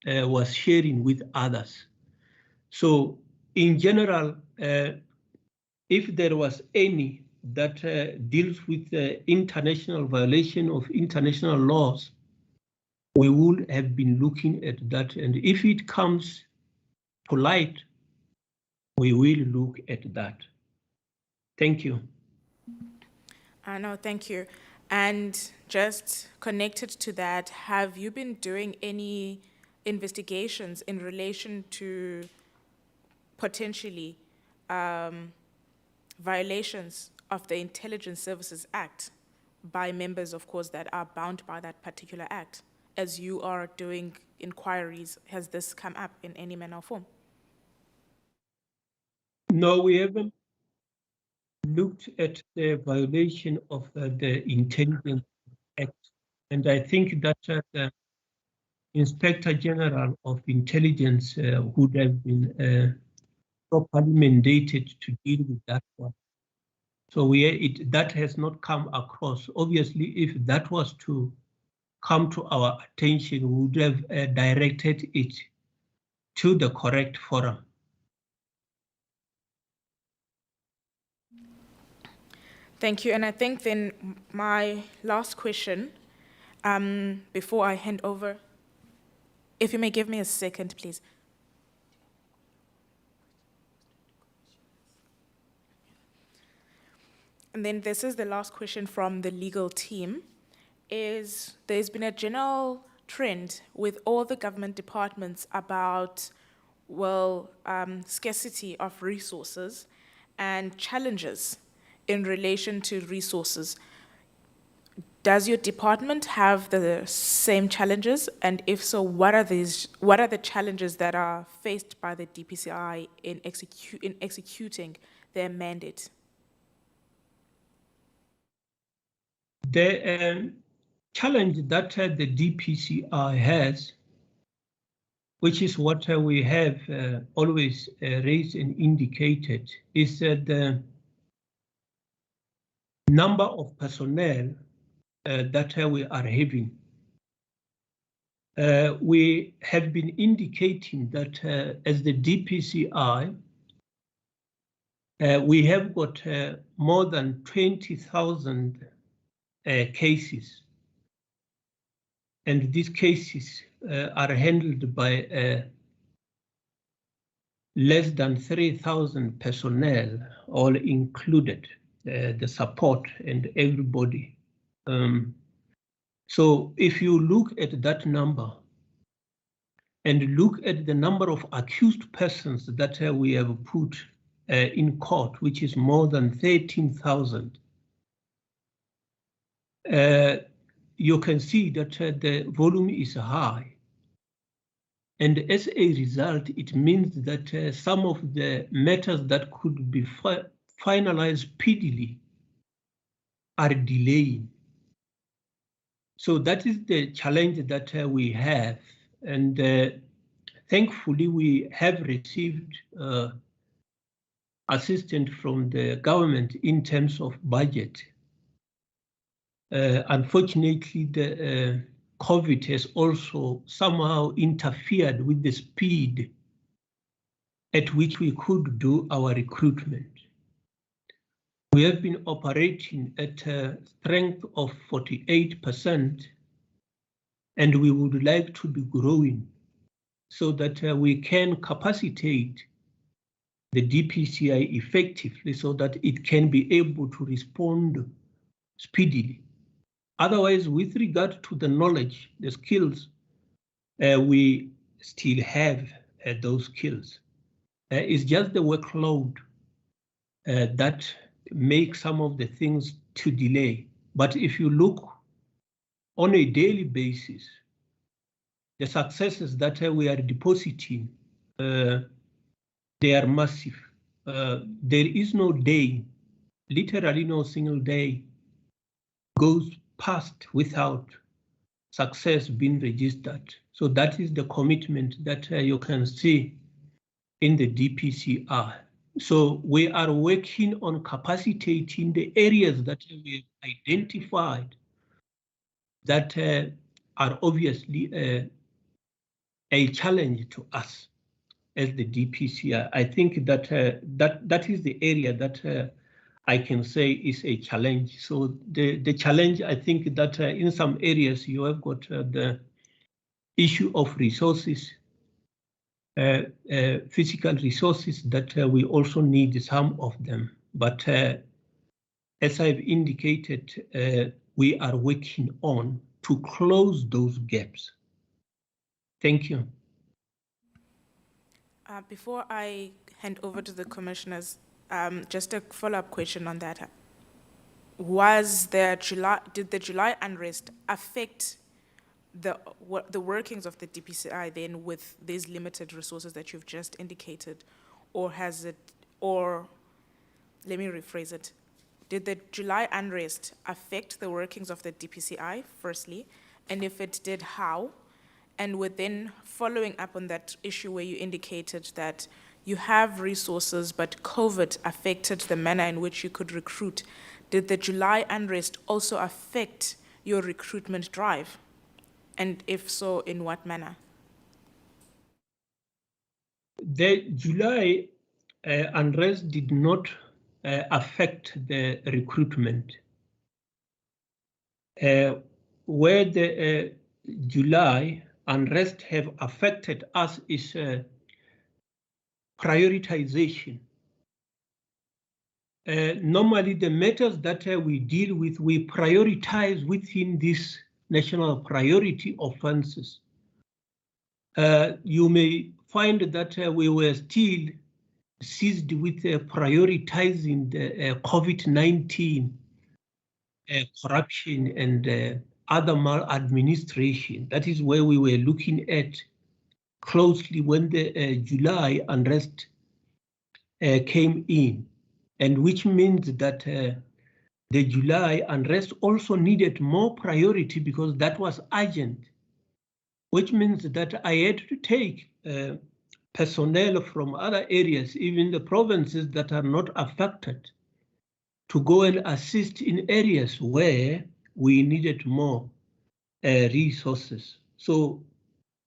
G: was sharing with others. So in general, if there was any that deals with the international violation of international laws, we would have been looking at that. And if it comes to light, we will look at that. Thank you.
D: No, thank you. And just connected to that, have you been doing any investigations in relation to potentially violations of the Intelligence Services Act by members, of course, that are bound by that particular act? As you are doing inquiries, has this come up in any manner or form?
G: No, we haven't. looked at the violation of the Intelligence Act, and I think that the Inspector General of Intelligence would have been properly mandated to deal with that one. So that has not come across. Obviously, if that was to come to our attention, we would have directed it to the correct forum.
D: Thank you. And I think then my last question, before I hand over, if you may give me a second, please. And then this is the last question from the legal team, is there's been a general trend with all the government departments about, well, scarcity of resources and challenges in relation to resources. Does your department have the same challenges? And if so, what are the challenges that are faced by the DPCI in executing their mandate?
G: The challenge that the DPCI has, which is what we have always raised and indicated, is the number of personnel that we are having. We have been indicating that as the DPCI, we have got more than 20,000 cases, and these cases are handled by less than 3,000 personnel, all included, the support and everybody. So if you look at that number and look at the number of accused persons that we have put in court, which is more than 13,000, you can see that the volume is high. And as a result, it means that some of the matters that could be finalized speedily are delaying. So that is the challenge that we have. And thankfully, we have received assistance from the government in terms of budget. Unfortunately, the COVID has also somehow interfered with the speed at which we could do our recruitment. We have been operating at a strength of 48%, and we would like to be growing so that we can capacitate the DPCI effectively so that it can be able to respond speedily. Otherwise, with regard to the knowledge, the skills, we still have those skills. It's just the workload that makes some of the things to delay. But if you look on a daily basis, the successes that we are depositing, they are massive. There is no day, literally no single day, goes past without success being registered. So that is the commitment that you can see in the DPCI. So we are working on capacitating the areas that we have identified that are obviously a challenge to us as the DPCI. I think that that is the area that I can say is a challenge. So the challenge, I think that in some areas you have got the issue of resources, physical resources that we also need some of them. But as I've indicated, we are working on to close those gaps. Thank you.
D: Before I hand over to the commissioners, just a follow-up question on that. Did the July unrest affect the workings of the DPCI then with these limited resources that you've just indicated, or let me rephrase it, did the July unrest affect the workings of the DPCI, firstly? And if it did, how? And within following up on that issue where you indicated that you have resources, but COVID affected the manner in which you could recruit, did the July unrest also affect your recruitment drive? And if so, in what manner?
G: The July unrest did not affect the recruitment. Where the July unrest have affected us is prioritization. Normally, the matters that we deal with, we prioritize within this national priority offenses. You may find that we were still seized with prioritizing the COVID-19 corruption and other maladministration. That is where we were looking at closely when the July unrest came in, and which means that the July unrest also needed more priority because that was urgent, which means that I had to take personnel from other areas, even the provinces that are not affected, to go and assist in areas where we needed more resources. So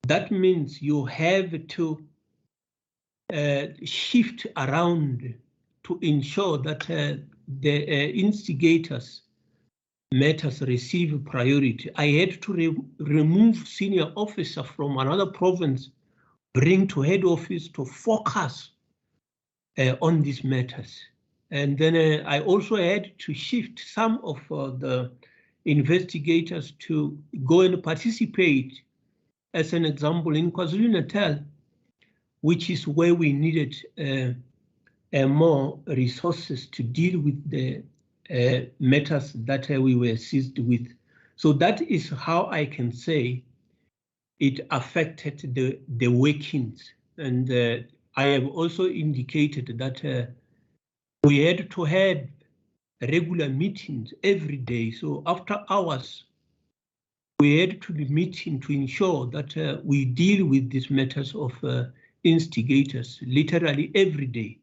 G: that means you have to shift around to ensure that the instigators matters receive priority. I had to remove senior officer from another province, bring to head office to focus on these matters. And then I also had to shift some of the investigators to go and participate, as an example, in KwaZulu-Natal, which is where we needed more resources to deal with the matters that we were seized with. So that is how I can say it affected the workings. And I have also indicated that we had to have regular meetings every day. So after hours, we had to be meeting to ensure that we deal with these matters of instigators literally every day.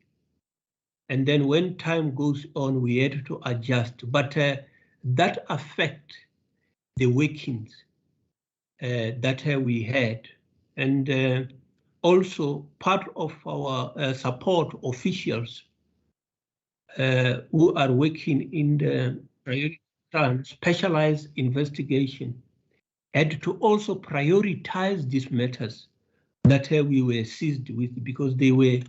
G: And then when time goes on, we had to adjust. But that affect the workings that we had. And also part of our support officials who are working in the priority specialized investigation had to also prioritize these matters that we were seized with because they were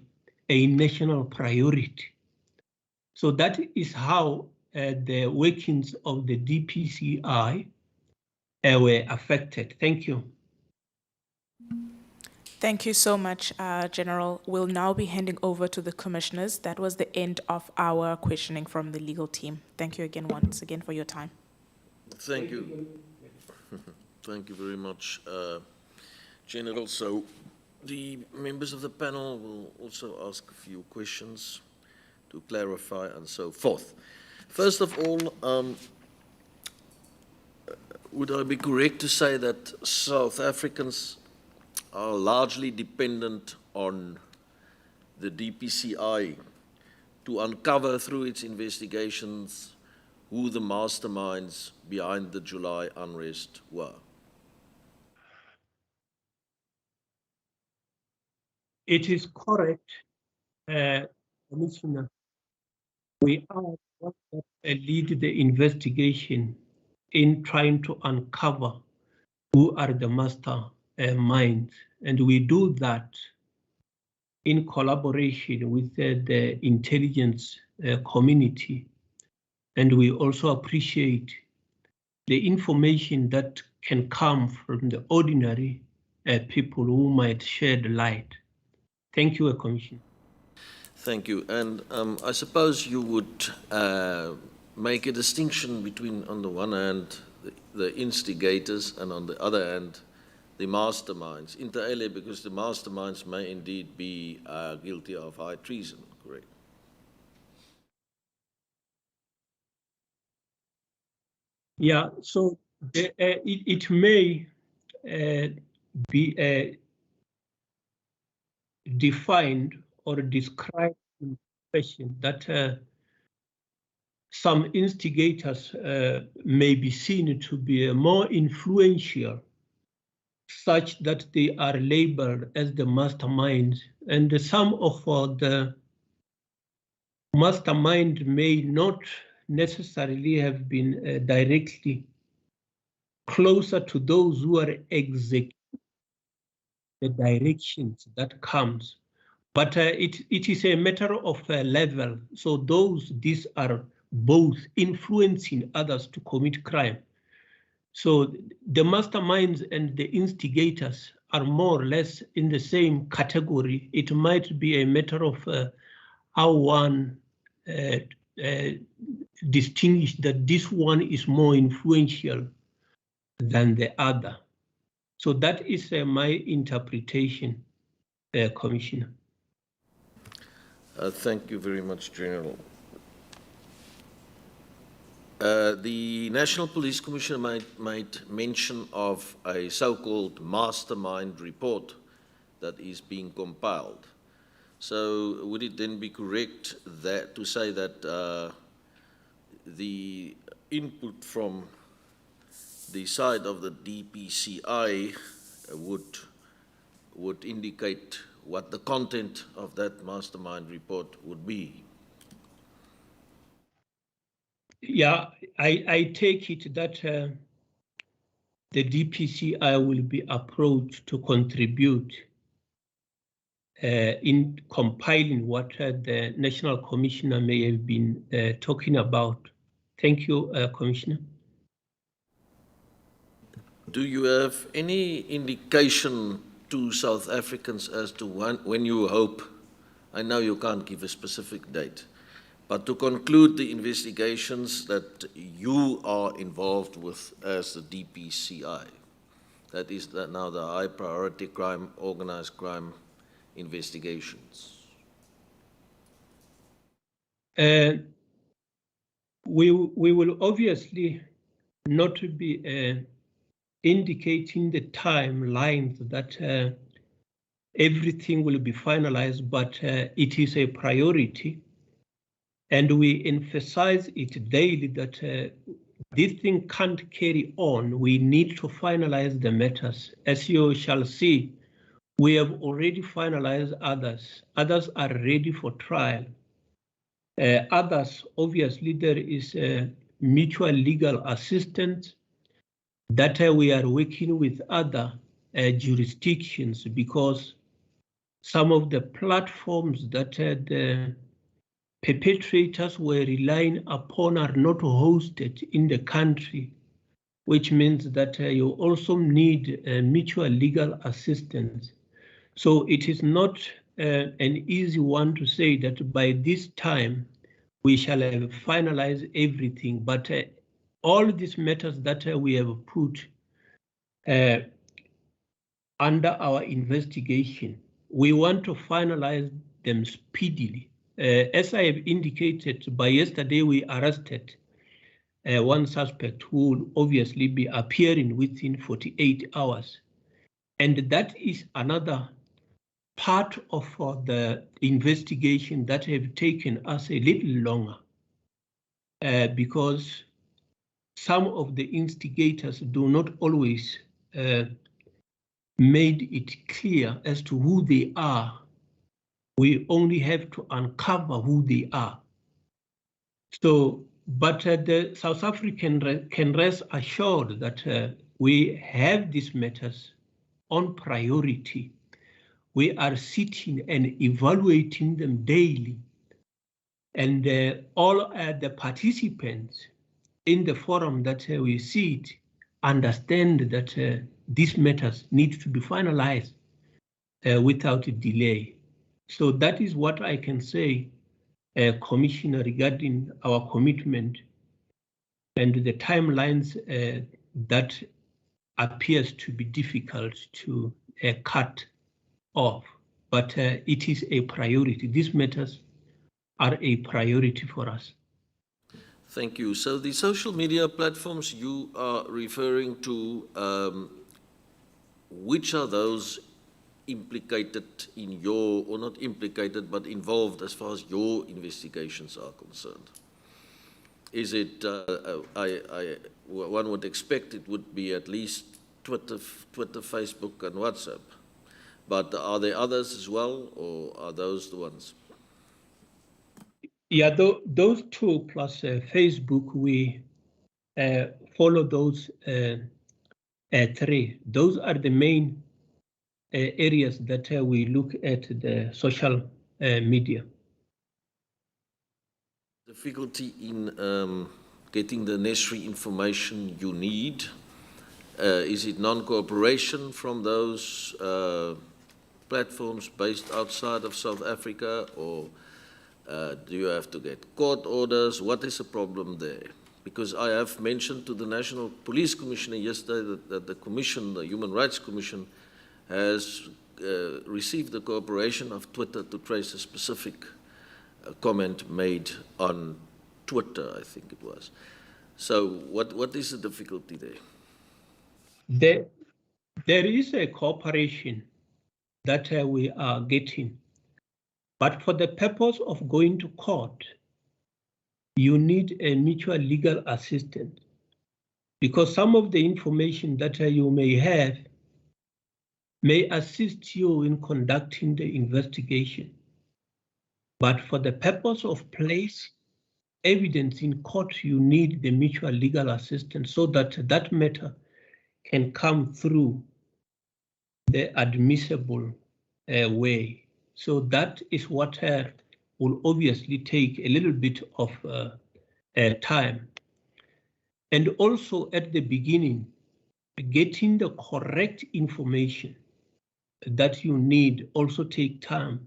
G: a national priority. So that is how the workings of the DPCI were affected. Thank you.
D: Thank you so much, General. We'll now be handing over to the commissioners. That was the end of our questioning from the legal team. Thank you again, once again, for your time.
A: Thank you. Thank you very much, General. So the members of the panel will also ask a few questions to clarify and so forth. First of all, would I be correct to say that South Africans are largely dependent on the DPCI to uncover through its investigations who the masterminds behind the July unrest were?
G: It is correct, Commissioner. We are what lead the investigation in trying to uncover who are the masterminds, and we do that in collaboration with the intelligence community. And we also appreciate the information that can come from the ordinary people who might shed light. Thank you, Commissioner.
A: Thank you. And I suppose you would make a distinction between, on the one hand, the instigators, and on the other hand, the masterminds, inter alia, because the masterminds may indeed be guilty of high treason, correct?
G: Yeah, so it may be defined or described in the question that some instigators may be seen to be more influential, such that they are labeled as the masterminds, and some of the mastermind may not necessarily have been directly closer to those who are executing the directions that comes. But it is a matter of level. So these are both influencing others to commit crime. So the masterminds and the instigators are more or less in the same category. It might be a matter of how one distinguish that this one is more influential than the other. So that is my interpretation, Commissioner.
A: Thank you very much, General. The National Police Commissioner made mention of a so-called mastermind report that is being compiled. So would it then be correct to say that the input from the side of the DPCI would indicate what the content of that mastermind report would be?
G: Yeah, I take it that the DPCI will be approached to contribute in compiling what the National Commissioner may have been talking about. Thank you, Commissioner.
A: Do you have any indication to South Africans as to when you hope, I know you can't give a specific date, but to conclude the investigations that you are involved with as the DPCI? That is now the high priority crime, organized crime investigations.
G: We will obviously not be indicating the timelines that everything will be finalized, but it is a priority. And we emphasize it daily that this thing can't carry on. We need to finalize the matters. As you shall see, we have already finalized others. Others are ready for trial. Others, obviously, there is mutual legal assistance that we are working with other jurisdictions, because some of the platforms that the perpetrators were relying upon are not hosted in the country, which means that you also need mutual legal assistance. So it is not an easy one to say that by this time we shall have finalized everything, but all these matters that we have put under our investigation, we want to finalize them speedily. As I have indicated, by yesterday we arrested one suspect who will obviously be appearing within 48 hours. And that is another part of the investigation that have taken us a little longer, because some of the instigators do not always made it clear as to who they are. We only have to uncover who they are. So, but the South African can rest assured that we have these matters on priority. We are sitting and evaluating them daily. And all the participants in the forum that we sit understand that these matters need to be finalized without delay. So that is what I can say, Commissioner, regarding our commitment and the timelines that appears to be difficult to cut off, but it is a priority. These matters are a priority for us.
A: Thank you. So the social media platforms you are referring to, which are those implicated in your, or not implicated, but involved as far as your investigations are concerned? Is it, one would expect it would be at least Twitter, Facebook, and WhatsApp. But are there others as well, or are those the ones?
G: Yeah, those two plus Facebook, we follow those three. Those are the main areas that we look at the social media.
A: Difficulty in getting the necessary information you need. Is it non-cooperation from those platforms based outside of South Africa, or do you have to get court orders? What is the problem there? Because I have mentioned to the National Police Commissioner yesterday that the Commission, the Human Rights Commission, has received the cooperation of Twitter to trace a specific comment made on Twitter, I think it was. So what is the difficulty there?
G: There is a cooperation that we are getting, but for the purpose of going to court, you need a mutual legal assistance, because some of the information that you may have may assist you in conducting the investigation. But for the purpose of place evidence in court, you need the mutual legal assistance so that that matter can come through the admissible way. So that is what will obviously take a little bit of time. And also at the beginning, getting the correct information that you need also take time,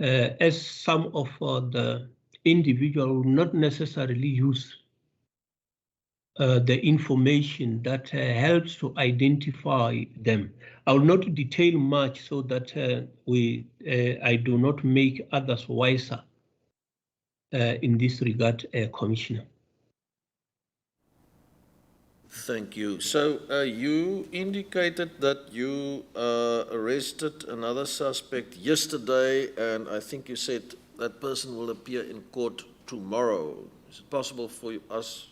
G: as some of the individual will not necessarily use the information that helps to identify them. I will not detail much so that I do not make others wiser in this regard, Commissioner.
A: Thank you. So you indicated that you arrested another suspect yesterday, and I think you said that person will appear in court tomorrow. Is it possible for us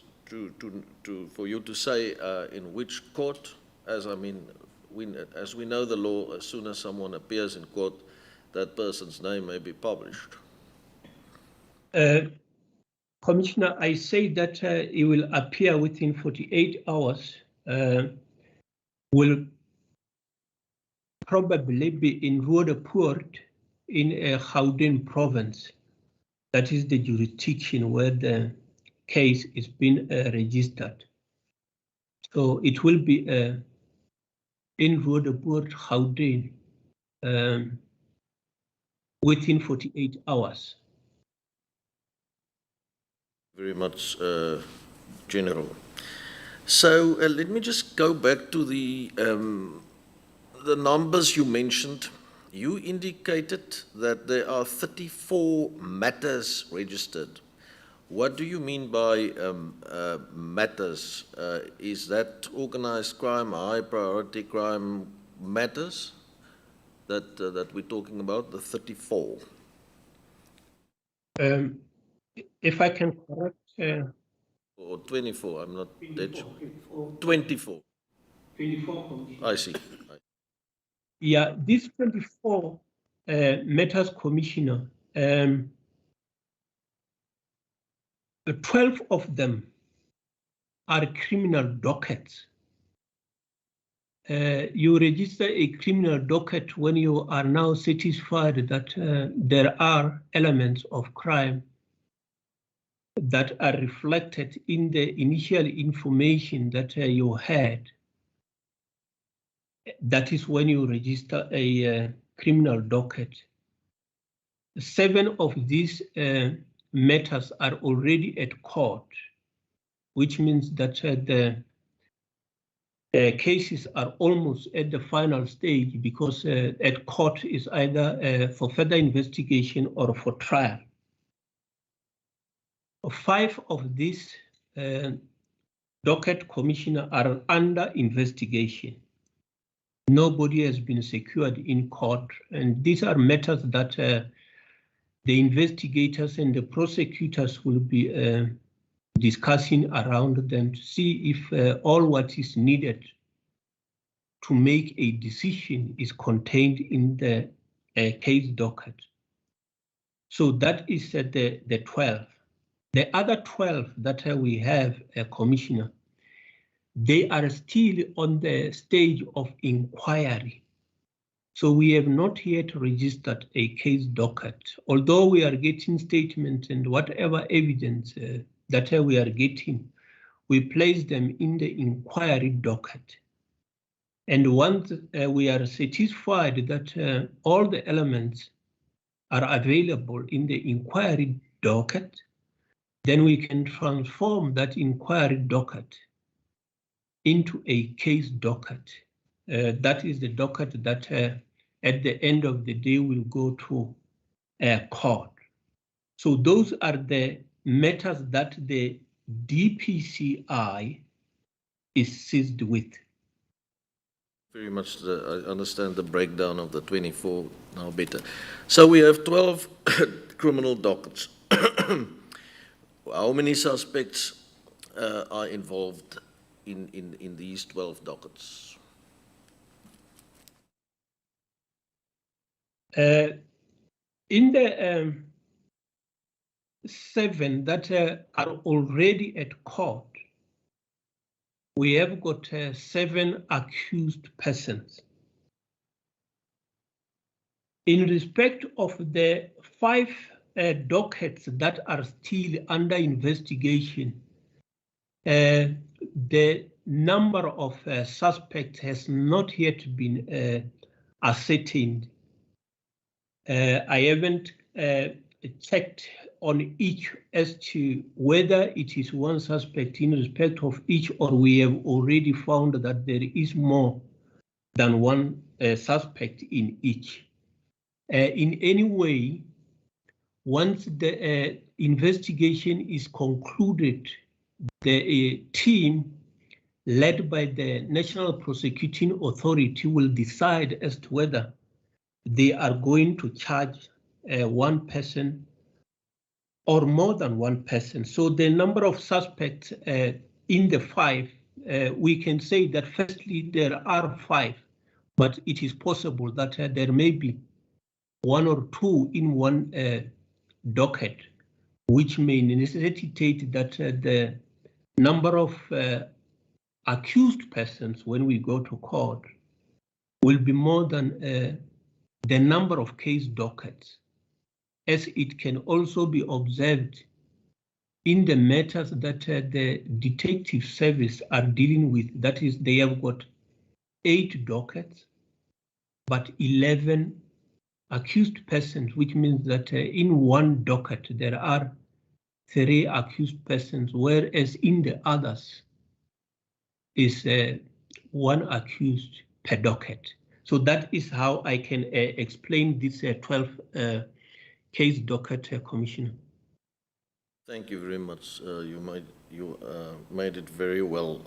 A: for you to say in which court? As I mean, as we know the law, as soon as someone appears in court, that person's name may be published.
G: Commissioner, I say that it will appear within 48 hours, will probably be in Roodepoort in Gauteng province. That is the jurisdiction where the case is being registered. So it will be in Roodepoort, Gauteng, within 48 hours.
A: Very much general. So let me just go back to the numbers you mentioned. You indicated that there are 34 matters registered. What do you mean by matters? Is that organized crime, high priority crime matters that we're talking about, the 34?
G: If I can correct...
A: or 24, I'm not dead sure. 24.
G: 24.
A: I see.
G: Yeah, these 24 matters, Commissioner, 12 of them are criminal dockets. You register a criminal docket when you are now satisfied that there are elements of crime that are reflected in the initial information that you had. That is when you register a criminal docket. 7 of these matters are already at court, which means that the cases are almost at the final stage, because at court is either for further investigation or for trial. 5 of these docket commissioner are under investigation. Nobody has been secured in court, and these are matters that the investigators and the prosecutors will be discussing around them to see if all what is needed to make a decision is contained in the case docket. So that is the 12. The other 12 that we have, Commissioner, they are still on the stage of inquiry. So we have not yet registered a case docket, although we are getting statements and whatever evidence that we are getting, we place them in the inquiry docket. And once we are satisfied that all the elements are available in the inquiry docket, then we can transform that inquiry docket into a case docket. That is the docket that at the end of the day will go to court. So those are the matters that the DPCI is seized with.
A: Very much, I understand the breakdown of the 24 now better. So we have 12 criminal dockets. How many suspects are involved in these 12 dockets?
G: In the 7 that are already at court, we have got 7 accused persons. In respect of the 5 dockets that are still under investigation, the number of suspects has not yet been ascertained. I haven't checked on each as to whether it is one suspect in respect of each, or we have already found that there is more than one suspect in each. In any way, once the investigation is concluded, the team led by the National Prosecuting Authority will decide as to whether they are going to charge one person or more than one person. So the number of suspects in the 5, we can say that firstly there are 5, but it is possible that there may be 1 or 2 in one docket, which may necessitate that the number of accused persons when we go to court will be more than the number of case dockets, as it can also be observed in the matters that the detective service are dealing with. That is, they have got 8 dockets, but 11 accused persons, which means that in one docket there are 3 accused persons, whereas in the others is 1 accused per docket. So that is how I can explain this 12 case docket, Commissioner.
A: Thank you very much. You made it very well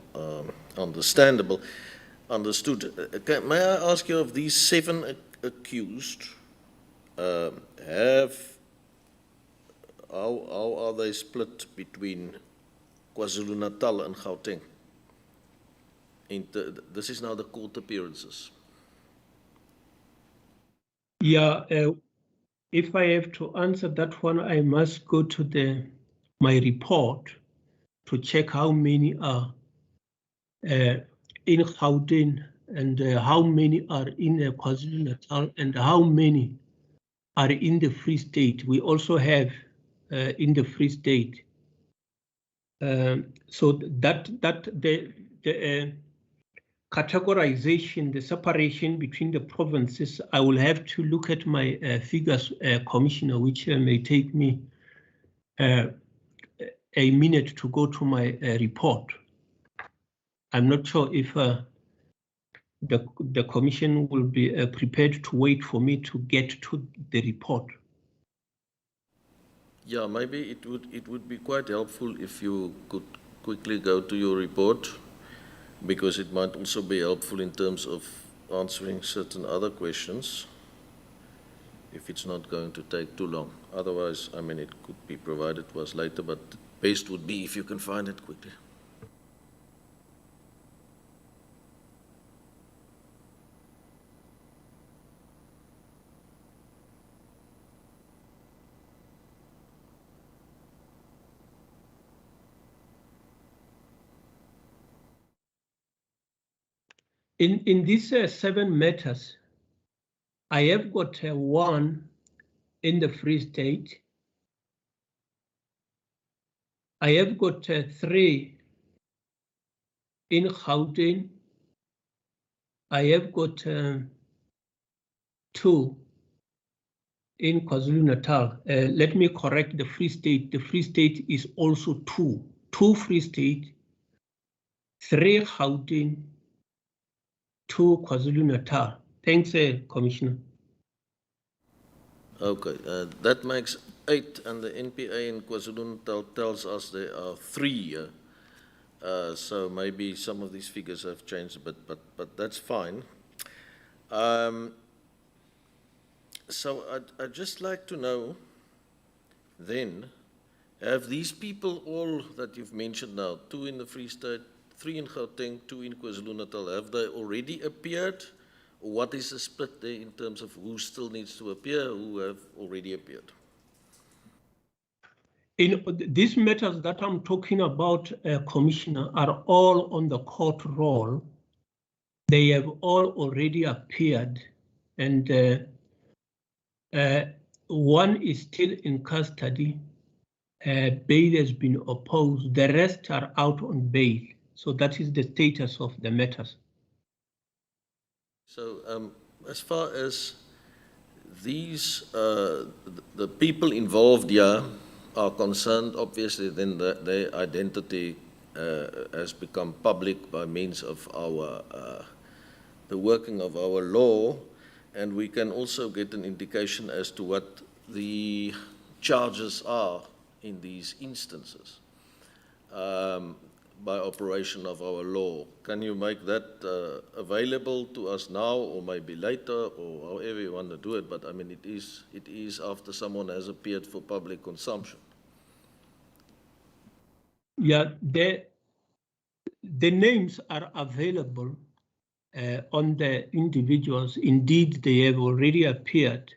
A: understandable, understood. May I ask you, of these 7 accused, how are they split between KwaZulu-Natal and Gauteng? This is now the court appearances.
G: Yeah, if I have to answer that one, I must go to my report to check how many are in Gauteng and how many are in KwaZulu-Natal and how many are in the Free State. We also have in the Free State. So that the categorization, the separation between the provinces, I will have to look at my figures, Commissioner, which may take me a minute to go to my report. I'm not sure if the Commission will be prepared to wait for me to get to the report.
A: Yeah, maybe it would be quite helpful if you could quickly go to your report, because it might also be helpful in terms of answering certain other questions, if it's not going to take too long. Otherwise, I mean, it could be provided to us later, but best would be if you can find it quickly.
G: In these 7 matters, I have got one in the Free State. I have got 3 in Gauteng. I have got 2 in KwaZulu-Natal. Let me correct the Free State. The Free State is also 2. 2 Free State, 3 Gauteng, 2 KwaZulu-Natal. Thanks, Commissioner.
A: Okay, that makes 8, and the NPA in KwaZulu-Natal tells us there are 3. So maybe some of these figures have changed a bit, but that's fine. So I'd just like to know then, have these people all that you've mentioned now, 2 in the Free State, 3 in Gauteng, 2 in KwaZulu-Natal, have they already appeared? Or what is the split there in terms of who still needs to appear, who have already appeared?
G: In these matters that I'm talking about, Commissioner, are all on the court roll. They have all already appeared, and one is still in custody. Bail has been opposed. The rest are out on bail. So that is the status of the matters.
A: So as far as these, the people involved here are concerned, obviously then their identity has become public by means of our, the working of our law, and we can also get an indication as to what the charges are in these instances by operation of our law. Can you make that available to us now, or maybe later, or however you want to do it? But I mean, it is after someone has appeared for public consumption.
G: Yeah, the names are available on the individuals. Indeed, they have already appeared.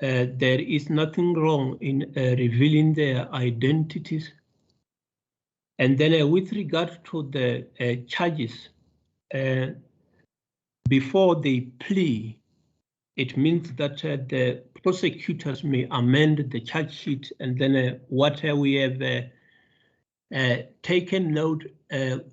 G: There is nothing wrong in revealing their identities. And then with regard to the charges, before they plea, it means that the prosecutors may amend the charge sheet, and then what we have taken note, the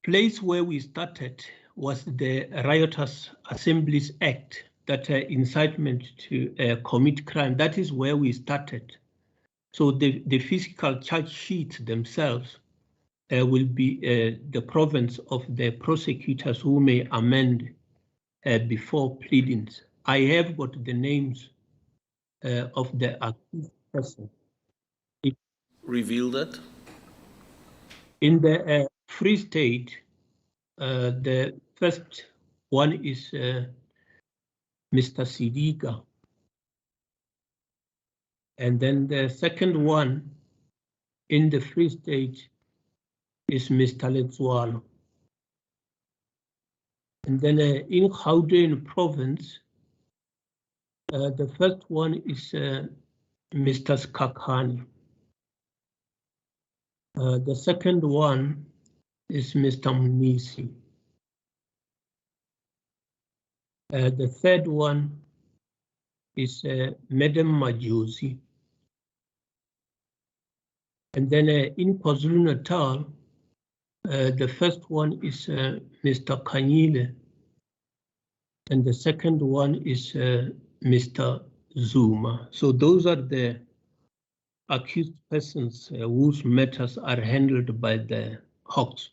G: place where we started was the Riotous Assemblies Act, that incitement to commit crime. That is where we started. So the physical charge sheets themselves will be the province of the prosecutors, who may amend before pleadings. I have got the names of the accused person.
A: Reveal that?
G: In the Free State, the first one is Mr. Sidiga. And then the second one in the Free State is Mr. Letswalo. And then in Gauteng province, the first one is Mr. Skakani. The second one is Mr. Munisi. The third one is Madam Majosi. And then in KwaZulu-Natal, the first one is Mr. Kanyile, and the second one is Mr. Zuma. So those are the accused persons whose matters are handled by the Hawks.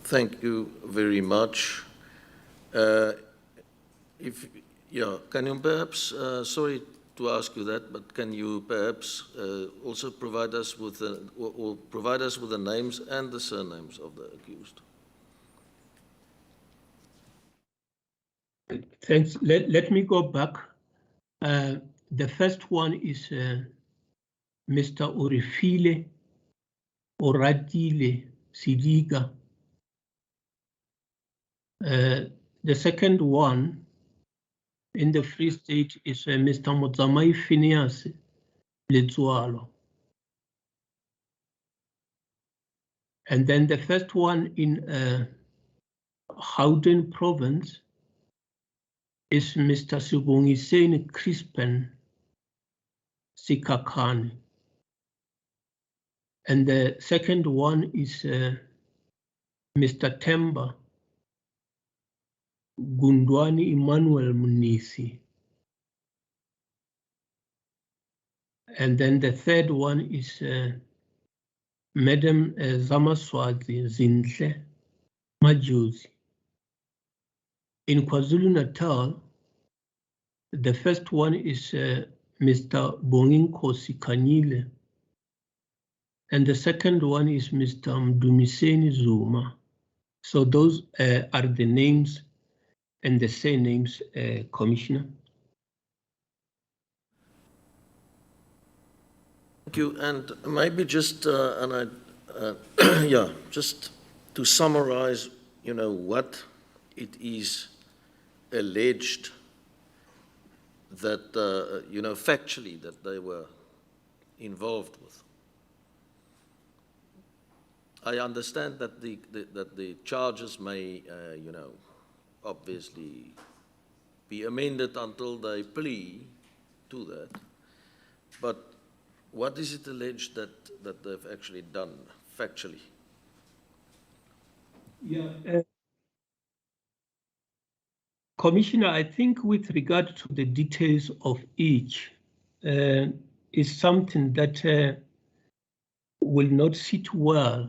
A: Thank you very much. Can you perhaps, sorry to ask you that, but can you perhaps also provide us with provide us with the names and the surnames of the accused?
G: Thanks. Let me go back. The first one is Mr. Orifile Oratile Sidiga. The second one in the Free State is Mr. Mozamai Phineas Letsualo. And then the first one in Gauteng province is Mr. Sibongiseni Crispin Sikakani. And the second one is Mr. Temba Gundwani Emmanuel Munisi. And then the third one is Madam Zamaswazi Zinhle Majuzi. In KwaZulu-Natal, the first one is Mr. Bonginkosi Kanyile. And the second one is Mr. Mdumiseni Zuma. So those are the names and the surnames, Commissioner.
A: Thank you. And maybe just, just to summarize, what it is alleged that, factually that they were involved with. I understand that the charges may, obviously be amended until they plea to that. But what is it alleged that they've actually done factually?
G: Yeah, Commissioner, I think with regard to the details of each is something that will not sit well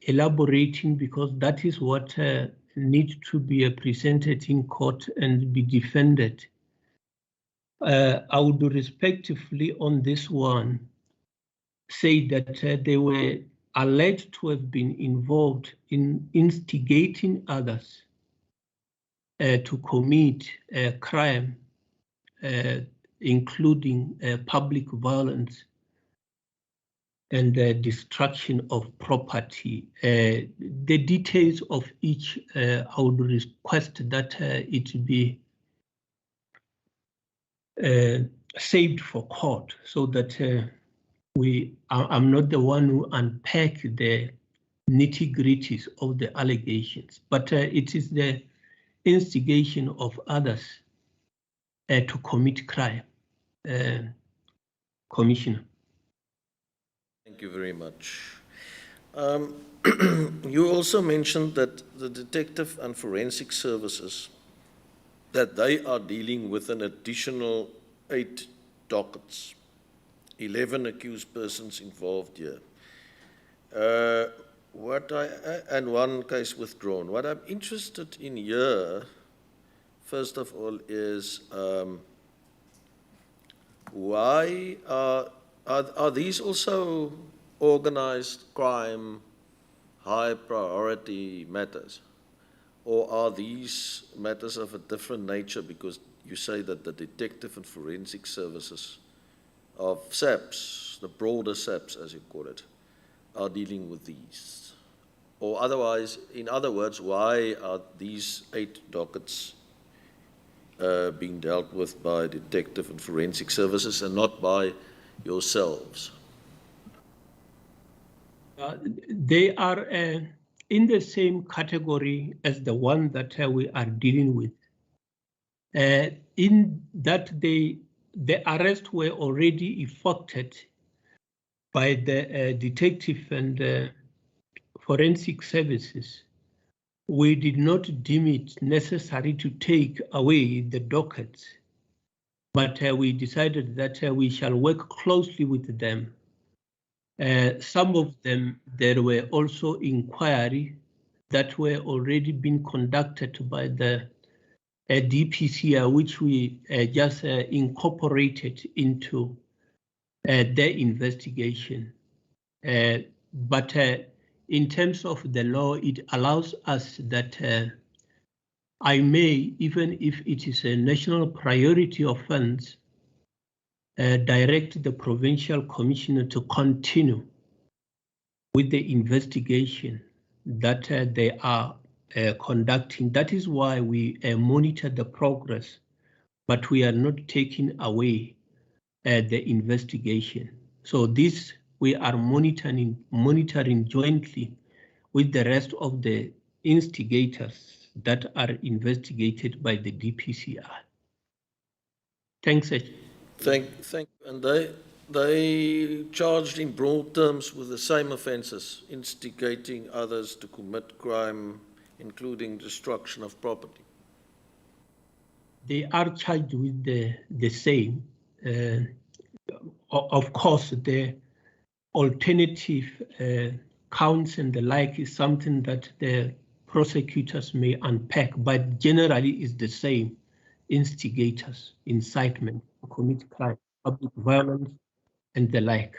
G: elaborating, because that is what needs to be presented in court and be defended. I would respectively on this one say that they were alleged to have been involved in instigating others to commit a crime, including public violence and destruction of property. The details of each, I would request that it be saved for court, so that I'm not the one who unpack the nitty-gritties of the allegations, but it is the instigation of others to commit crime, Commissioner.
A: Thank you very much. You also mentioned that the detective and forensic services, that they are dealing with an additional 8 dockets, 11 accused persons involved here. And 1 case withdrawn. What I'm interested in here, first of all, is why are these also organized crime, high priority matters? Or are these matters of a different nature, because you say that the detective and forensic services of SAPS, the broader SAPS as you call it, are dealing with these? Or otherwise, in other words, why are these 8 dockets being dealt with by detective and forensic services and not by yourselves?
G: They are in the same category as the one that we are dealing with. In that the arrests were already effected by the detective and forensic services. We did not deem it necessary to take away the dockets, but we decided that we shall work closely with them Some of them, there were also inquiry that were already being conducted by the DPCI, which we just incorporated into their investigation. But in terms of the law, it allows us that I may, even if it is a national priority offense, direct the provincial commissioner to continue with the investigation that they are conducting. That is why we monitor the progress, but we are not taking away the investigation. So this we are monitoring jointly with the rest of the instigators that are investigated by the DPCI. Thanks, Ed.
A: Thank you. And they charged in broad terms with the same offences, instigating others to commit crime, including destruction of property.
G: They are charged with the same. Of course, the alternative counts and the like is something that the prosecutors may unpack, but generally is the same: instigators, incitement to commit crime, public violence, and the like.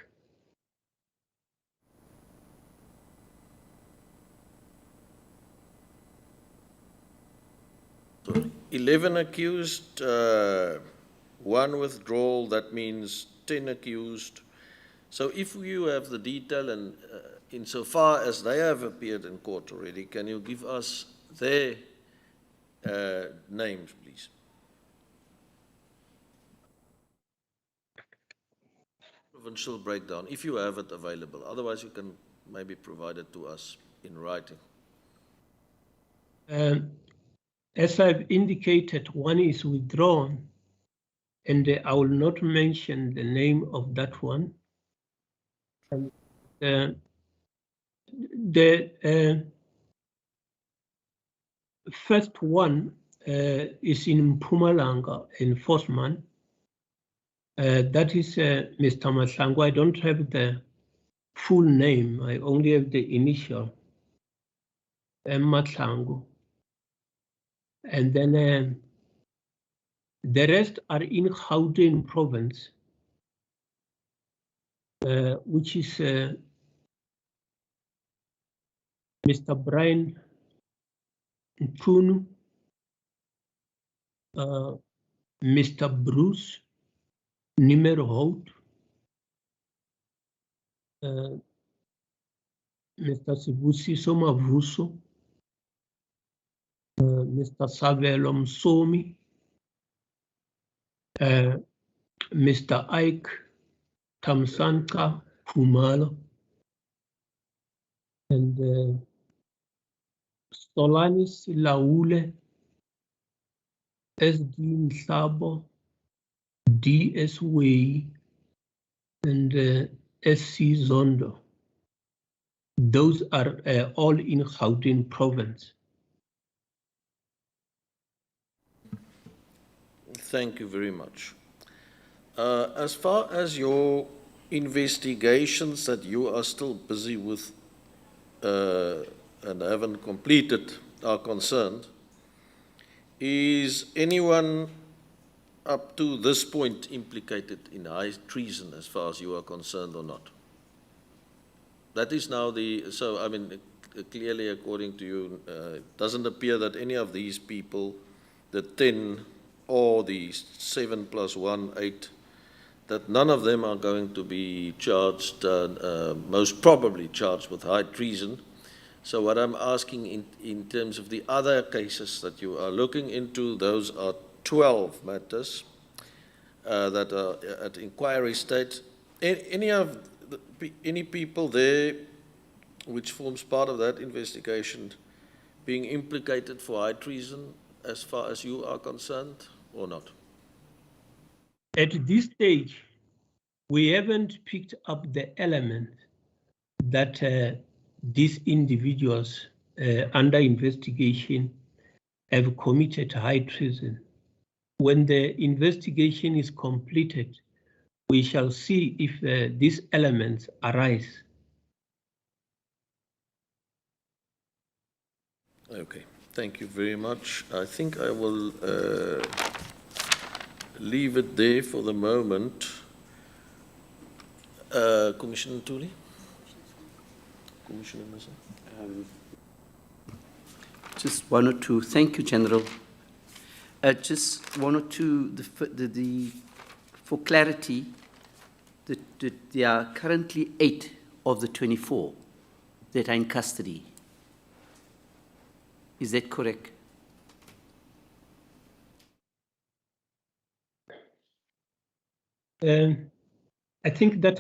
A: So 11 accused, 1 withdrawal, that means 10 accused. So if you have the detail, and insofar as they have appeared in court already, can you give us their names, please? Provincial breakdown, if you have it available. Otherwise, you can maybe provide it to us in writing.
G: As I've indicated, 1 is withdrawn, and I will not mention the name of that one. The first one is in Mpumalanga enforcement. That is Mr. Mahlangu. I don't have the full name. I only have the initial, Mahlangu. And then the rest are in Gauteng province, which is Mr. Brian Nkunu, Mr. Bruce Nimerhout, Mr. Sibusiso Mavuso, Mr. Savelo Msomi, Mr. Ike Tamsanka Kumalo, and Solanis Laule, SD Nhlabo, DS Way, and SC Zondo. Those are all in Gauteng province.
A: Thank you very much. As far as your investigations that you are still busy with and haven't completed are concerned, is anyone up to this point implicated in high treason as far as you are concerned or not? That is now so I mean, clearly according to you, it doesn't appear that any of these people, the 10 or the 7 + 1, 8, that none of them are going to be charged, most probably charged with high treason. So what I'm asking in terms of the other cases that you are looking into, those are 12 matters that are at inquiry state. Any people there which forms part of that investigation being implicated for high treason as far as you are concerned or not?
G: At this stage, we haven't picked up the element that these individuals under investigation have committed high treason. When the investigation is completed, we shall see if these elements arise.
A: Okay, thank you very much. I think I will leave it there for the moment. Commissioner Tuli? Commissioner Massa?
F: Just one or two. Thank you, General. Just one or two, for clarity, there are currently 8 of the 24 that are in custody. Is that correct?
G: I think that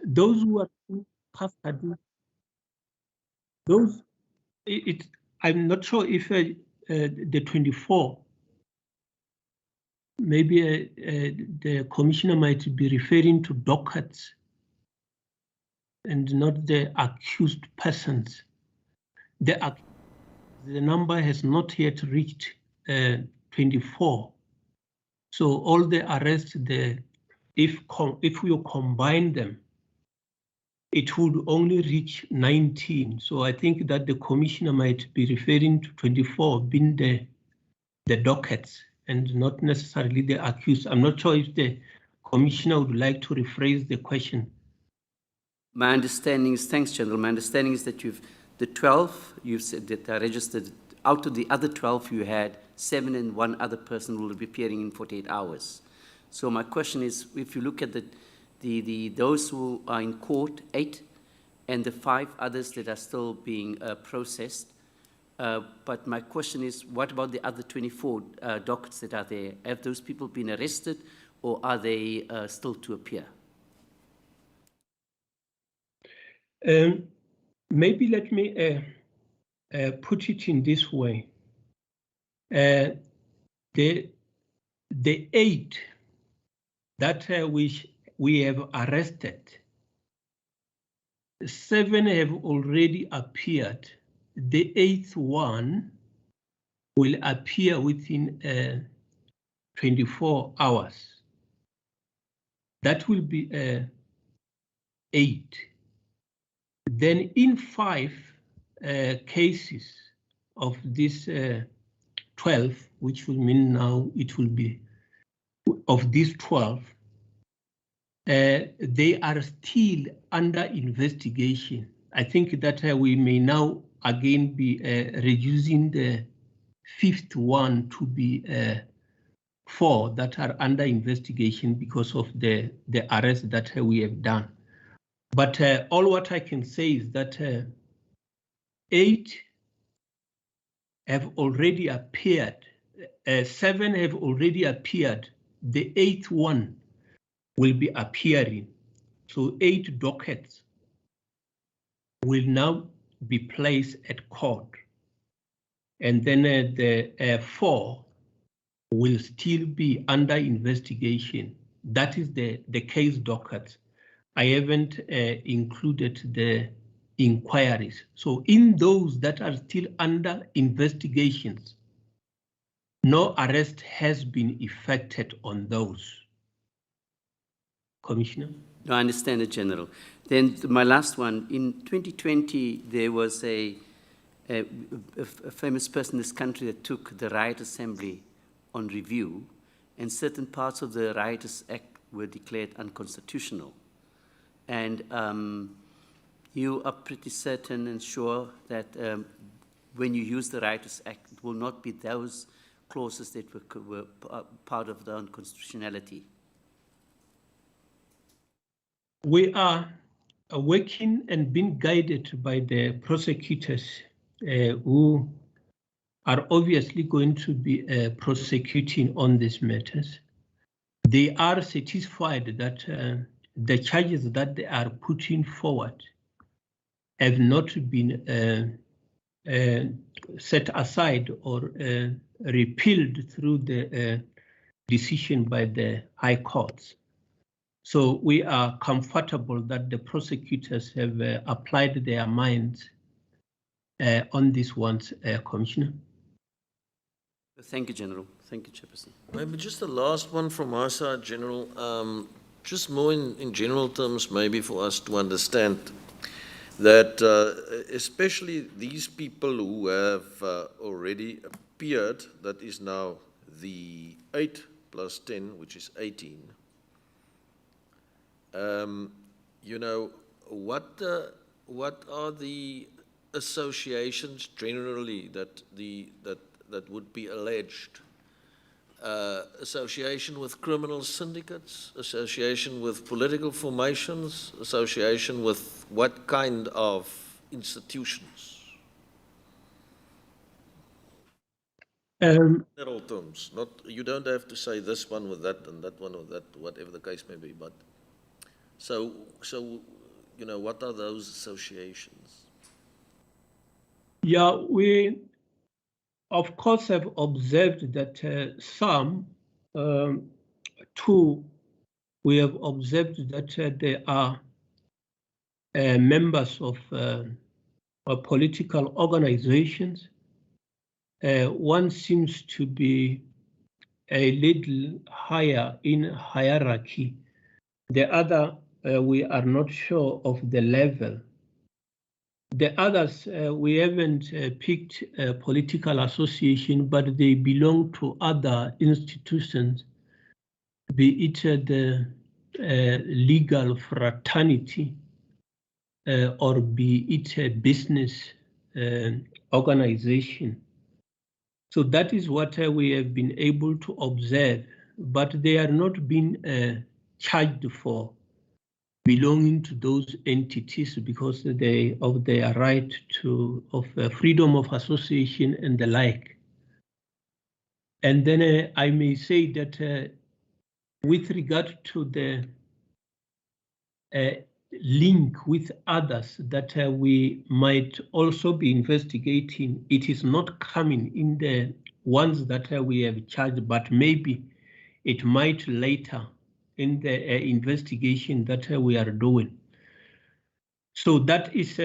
G: those who are in custody, I'm not sure if the 24, maybe the commissioner might be referring to dockets and not the accused persons. The number has not yet reached 24. So all the arrests, if we combine them, it would only reach 19. So I think that the commissioner might be referring to 24 being the dockets and not necessarily the accused. I'm not sure if the commissioner would like to rephrase the question.
F: My understanding is, thanks, General, my understanding is that the 12 you said that are registered, out of the other 12 you had 7 and 1 other person will be appearing in 48 hours. So my question is, if you look at those who are in court, 8, and the 5 others that are still being processed, but my question is, what about the other 24 dockets that are there? Have those people been arrested or are they still to appear?
G: Maybe let me put it in this way. The 8 that we have arrested, 7 have already appeared. The 8th one will appear within 24 hours. That will be 8. Then in 5 cases of this 12, which will mean now it will be of these 12, they are still under investigation. I think that we may now again be reducing the 5th one to be 4 that are under investigation because of the arrest that we have done. But all what I can say is that 8 have already appeared, 7 have already appeared. The 8th one will be appearing. So 8 dockets will now be placed at court. And then the 4 will still be under investigation. That is the case docket. I haven't included the inquiries. So in those that are still under investigations, no arrest has been effected on those. Commissioner?
F: No, I understand it, General. Then my last one, in 2020, there was a famous person in this country that took the Riot Assembly on review, and certain parts of the Rioters Act were declared unconstitutional. And you are pretty certain and sure that when you use the Rioters Act, it will not be those clauses that were part of the unconstitutionality.
G: We are working and being guided by the prosecutors who are obviously going to be prosecuting on these matters. They are satisfied that the charges that they are putting forward have not been set aside or repealed through the decision by the high courts. So we are comfortable that the prosecutors have applied their minds on this ones, Commissioner.
F: Thank you, General. Thank you, Chairperson.
A: Maybe just the last one from my side, General. Just more in general terms, maybe for us to understand that especially these people who have already appeared, that is now the 8 plus 10, which is 18. You know, what are the associations generally that would be alleged? Association with criminal syndicates, association with political formations, association with what kind of institutions? General terms, not, you don't have to say this one with that and that one with that, whatever the case may be, but so you know, what are those associations?
G: Yeah, we of course have observed that some, two, we have observed that there are members of political organizations. One seems to be a little higher in hierarchy. The other, we are not sure of the level. The others, we haven't picked a political association, but they belong to other institutions, be it the legal fraternity or be it a business organization. So that is what we have been able to observe, but they are not being charged for belonging to those entities because of their right of freedom of association and the like. And then I may say that with regard to the link with others that we might also be investigating, it is not coming in the ones that we have charged, but maybe it might later in the investigation that we are doing. So that is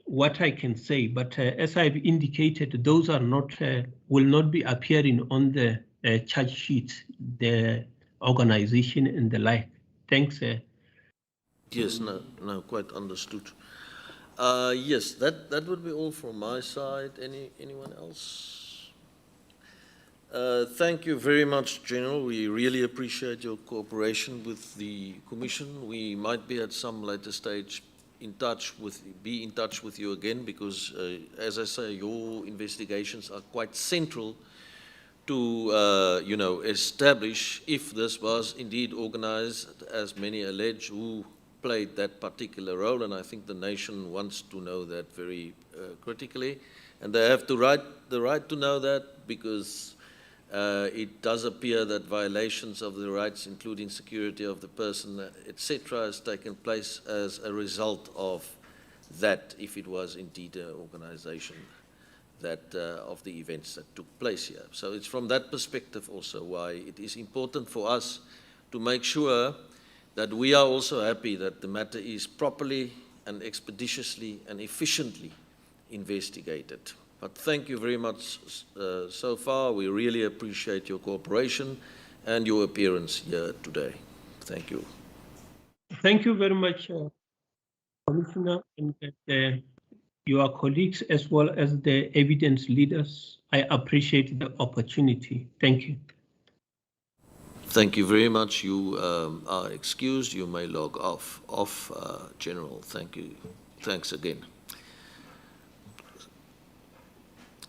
G: what I can say, but as I've indicated, those are not will not be appearing on the charge sheet, the organization and the like. Thanks.
A: Yes, no, quite understood. Yes, that would be all from my side. Anyone else? Thank you very much, General. We really appreciate your cooperation with the Commission. We might be at some later stage be in touch with you again because, as I say, your investigations are quite central to, you know, establish if this was indeed organized, as many allege, who played that particular role, and I think the nation wants to know that very critically, and they have the right to know that because it does appear that violations of the rights, including security of the person, etc., has taken place as a result of that, if it was indeed an organization that of the events that took place here. So it's from that perspective also why it is important for us to make sure that we are also happy that the matter is properly and expeditiously and efficiently investigated. But thank you very much so far. We really appreciate your cooperation and your appearance here today. Thank you.
G: Thank you very much, Commissioner, and your colleagues as well as the evidence leaders. I appreciate the opportunity. Thank you.
A: Thank you very much. You are excused. You may log off, General. Thank you. Thanks again.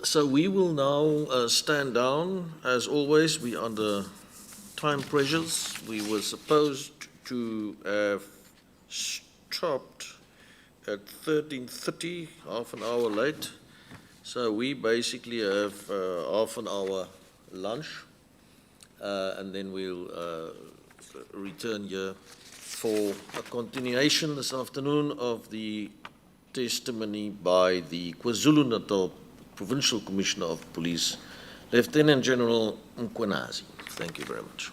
A: So we will now stand down. As always, we are under time pressures. We were supposed to have stopped at 13:30, half an hour late. So we basically have half an hour lunch, and then we'll return here for a continuation this afternoon of the testimony by the KwaZulu-Natal Provincial Commissioner of Police, Lieutenant General Mkhwanazi. Thank you very much.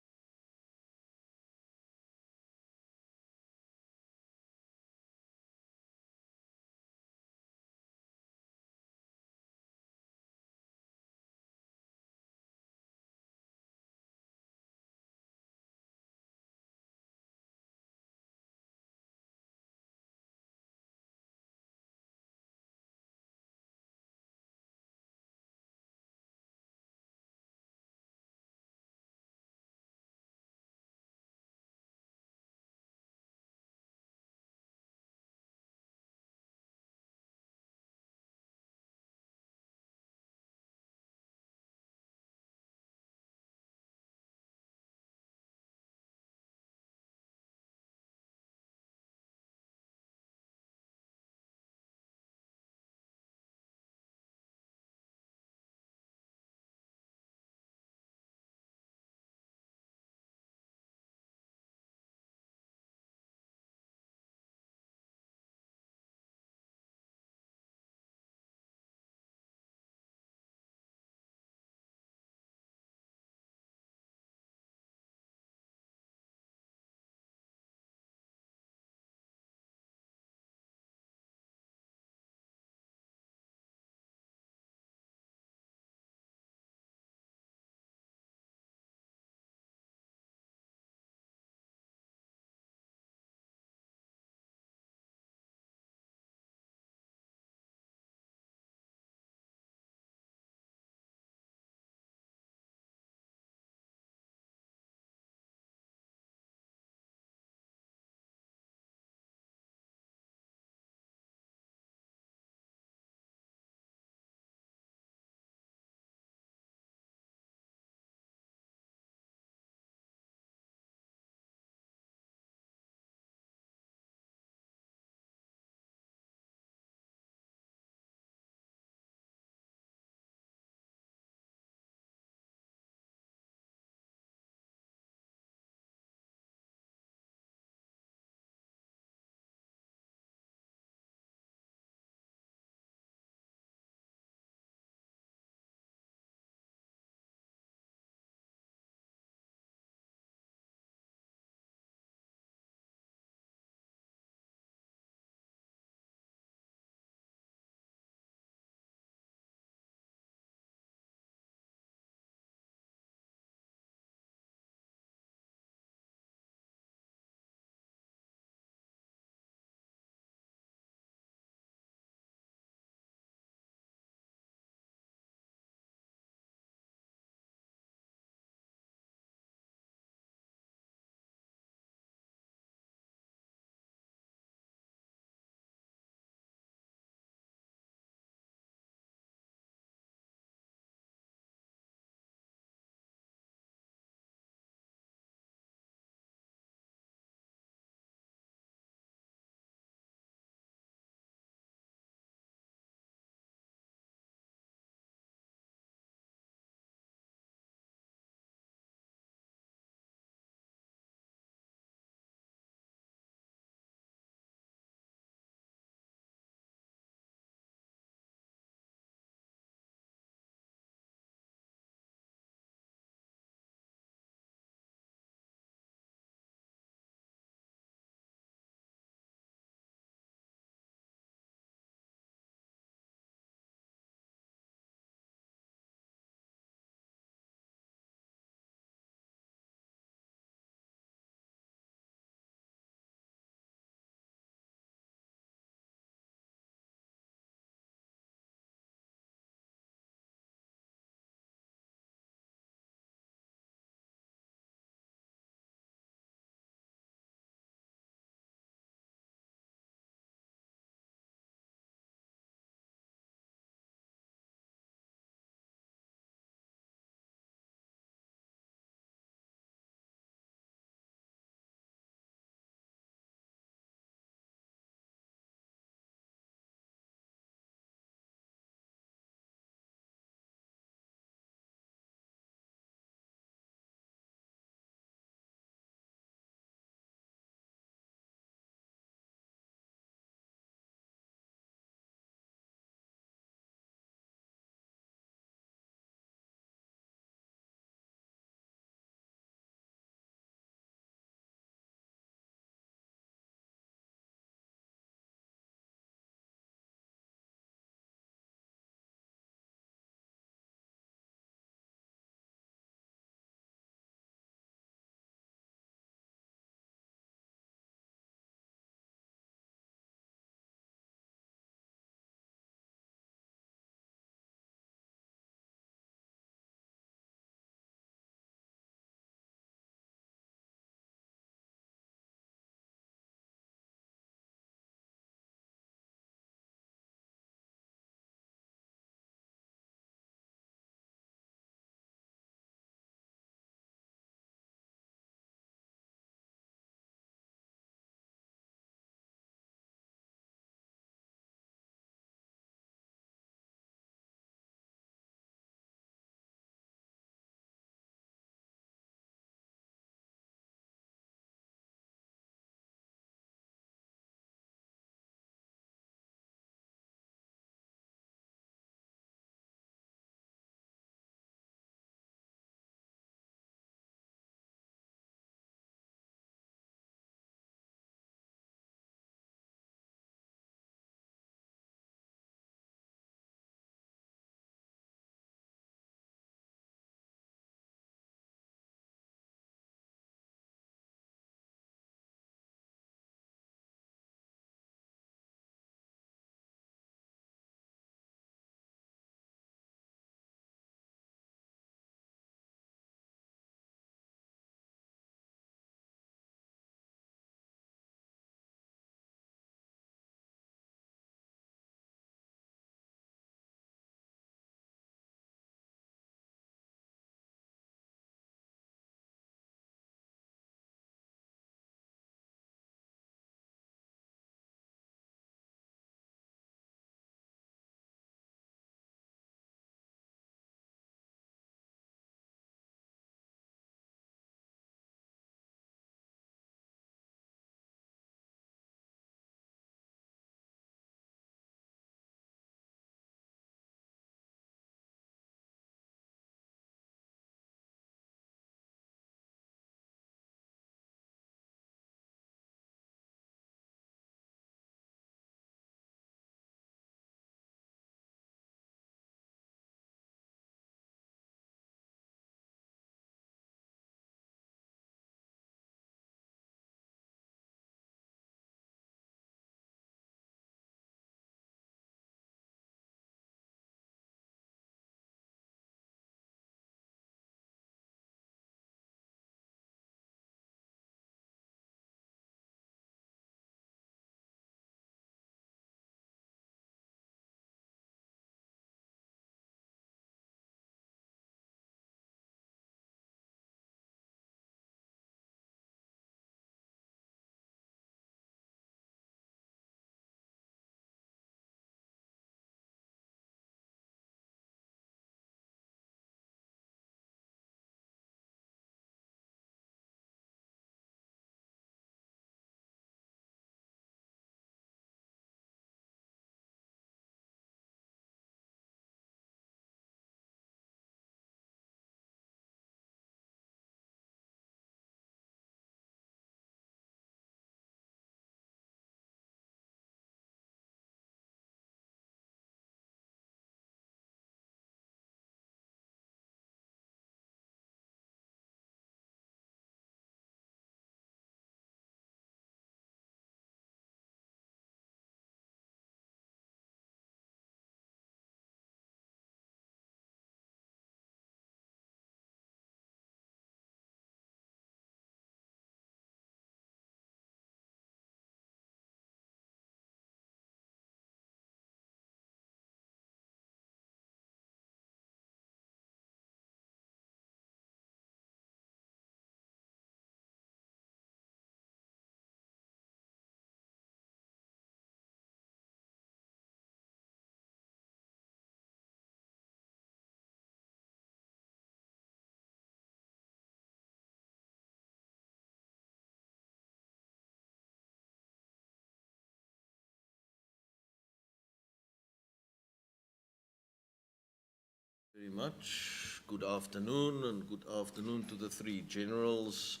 A: Very much. Good afternoon, and good afternoon to the three generals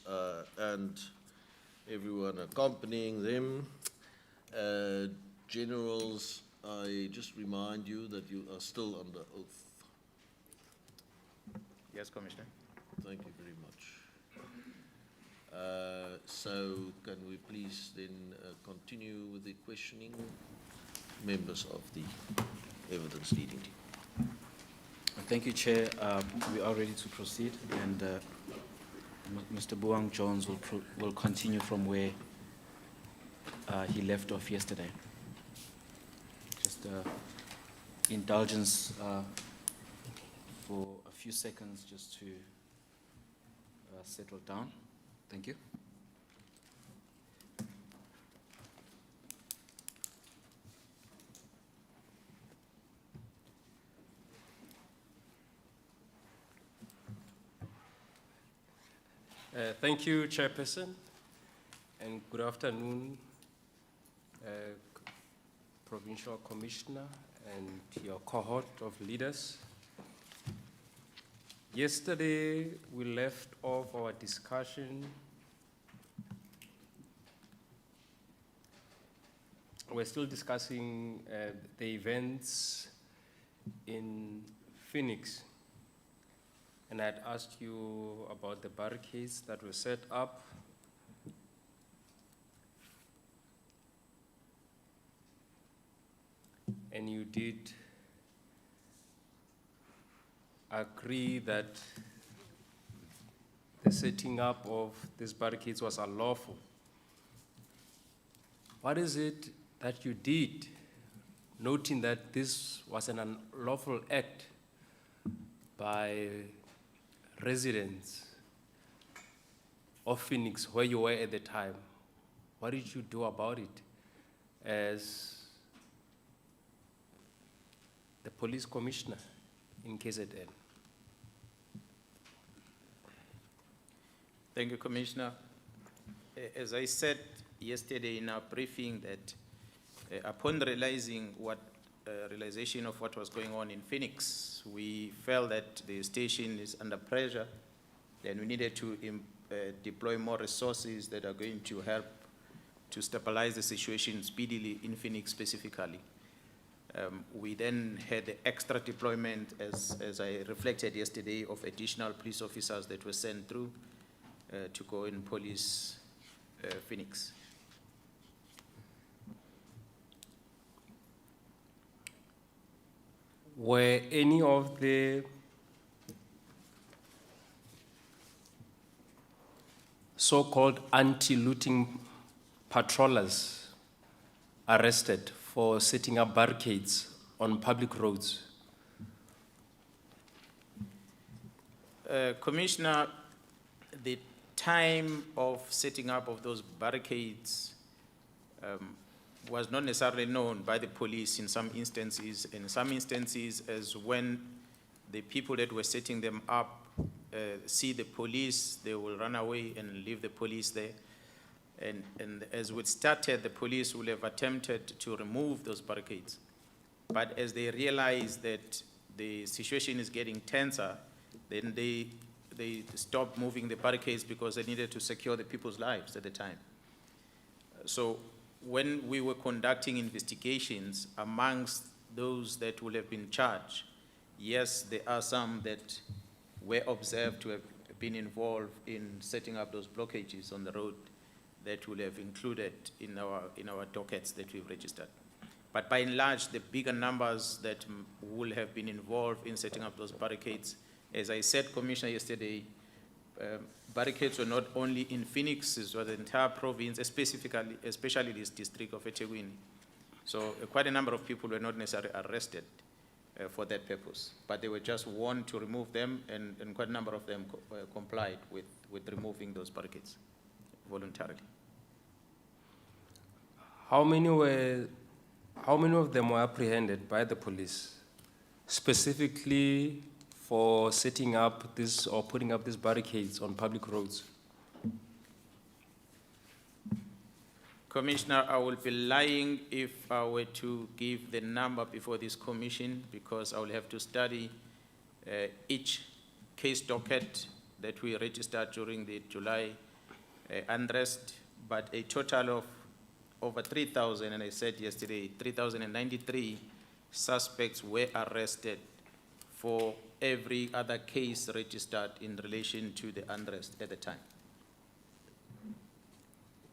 A: and everyone accompanying them. Generals, I just remind you that you are still under oath.
H: Yes, Commissioner.
A: Thank you very much. So can we please then continue with the questioning members of the evidence leading team?
I: Thank you, Chair. We are ready to proceed, and Mr. Buang Jones will continue from where he left off yesterday. Just indulgence for a few seconds just to settle down. Thank you.
J: Thank you, Chairperson, and good afternoon, Provincial Commissioner and your cohort of leaders. Yesterday, we left off our discussion. We're still discussing the events in Phoenix. And I'd asked you about the barricades that were set up. And you did agree that the setting up of these barricades was unlawful. What is it that you did, noting that this was an unlawful act by residents of Phoenix, where you were at the time? What did you do about it as the police commissioner in KZN?
H: Thank you, Commissioner. As I said yesterday in our briefing, that upon realization of what was going on in Phoenix, we felt that the station is under pressure, and we needed to deploy more resources that are going to help to stabilize the situation speedily in Phoenix specifically. We then had the extra deployment, as I reflected yesterday, of additional police officers that were sent through to go and police Phoenix.
J: Were any of the so-called anti-looting patrollers arrested for setting up barricades on public roads?
H: Commissioner, the time of setting up of those barricades was not necessarily known by the police in some instances. In some instances, as when the people that were setting them up see the police, they will run away and leave the police there. And as we started, the police will have attempted to remove those barricades. But as they realized that the situation is getting tenser, then they stopped moving the barricades because they needed to secure the people's lives at the time. So when we were conducting investigations amongst those that will have been charged, yes, there are some that were observed to have been involved in setting up those blockages on the road that will have included in our dockets that we've registered. But by and large, the bigger numbers that will have been involved in setting up those barricades, as I said, Commissioner, yesterday, barricades were not only in Phoenix, it was the entire province, especially this district of eThekwini. So quite a number of people were not necessarily arrested for that purpose, but they were just warned to remove them, and quite a number of them complied with removing those barricades voluntarily.
J: How many of them were apprehended by the police, specifically for setting up this or putting up these barricades on public roads?
H: Commissioner, I will be lying if I were to give the number before this commission, because I will have to study each case docket that we registered during the July unrest, but a total of over 3,000, and I said yesterday, 3,093 suspects were arrested for every other case registered in relation to the unrest at the time.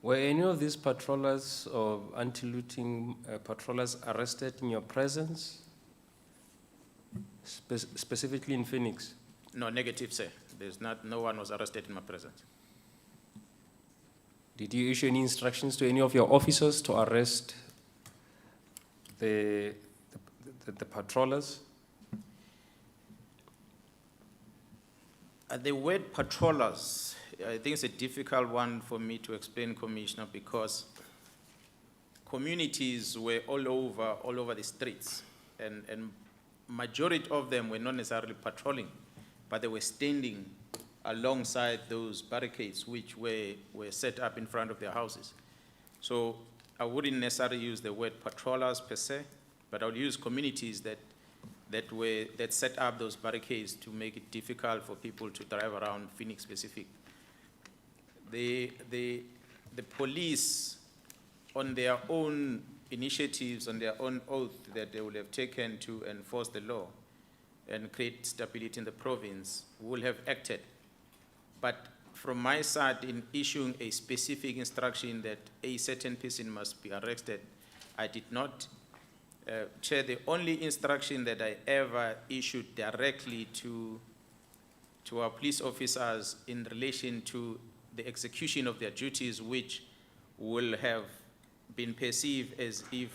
J: Were any of these patrollers or anti-looting patrollers arrested in your presence? Specifically in Phoenix?
H: No, negative, sir. No one was arrested in my presence.
J: Did you issue any instructions to any of your officers to arrest the patrollers?
H: The word patrollers, I think it's a difficult one for me to explain, Commissioner, because communities were all over the streets, and majority of them were not necessarily patrolling, but they were standing alongside those barricades which were set up in front of their houses. So I wouldn't necessarily use the word patrollers per se, but I would use communities that set up those barricades to make it difficult for people to drive around Phoenix specific. The police, on their own initiatives, on their own oath that they will have taken to enforce the law and create stability in the province, will have acted. But from my side, in issuing a specific instruction that a certain person must be arrested, I did not. Chair, the only instruction that I ever issued directly to our police officers in relation to the execution of their duties, which will have been perceived as if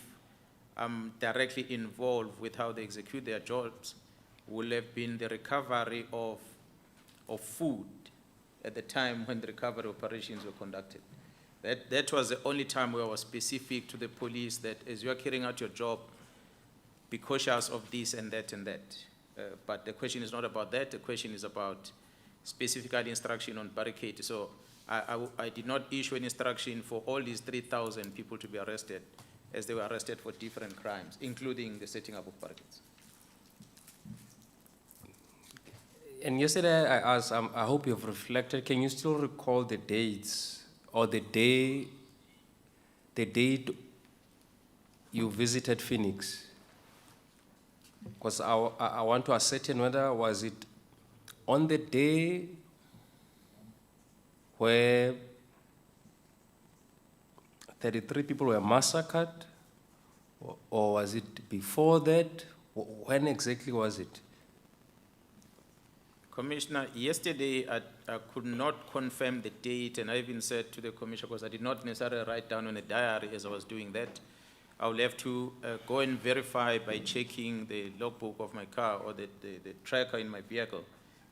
H: I'm directly involved with how they execute their jobs, will have been the recovery of food at the time when the recovery operations were conducted. That was the only time where I was specific to the police that as you are carrying out your job, be cautious of this and that and that. But the question is not about that. The question is about specifically instruction on barricade. So I did not issue an instruction for all these 3,000 people to be arrested, as they were arrested for different crimes, including the setting up of barricades.
J: And yesterday I asked, I hope you've reflected, can you still recall the dates or the date you visited Phoenix? Because I want to ascertain whether was it on the day where 33 people were massacred, or was it before that? When exactly was it?
H: Commissioner, yesterday I could not confirm the date, and I even said to the Commissioner, because I did not necessarily write down on a diary as I was doing that, I will have to go and verify by checking the logbook of my car or the tracker in my vehicle,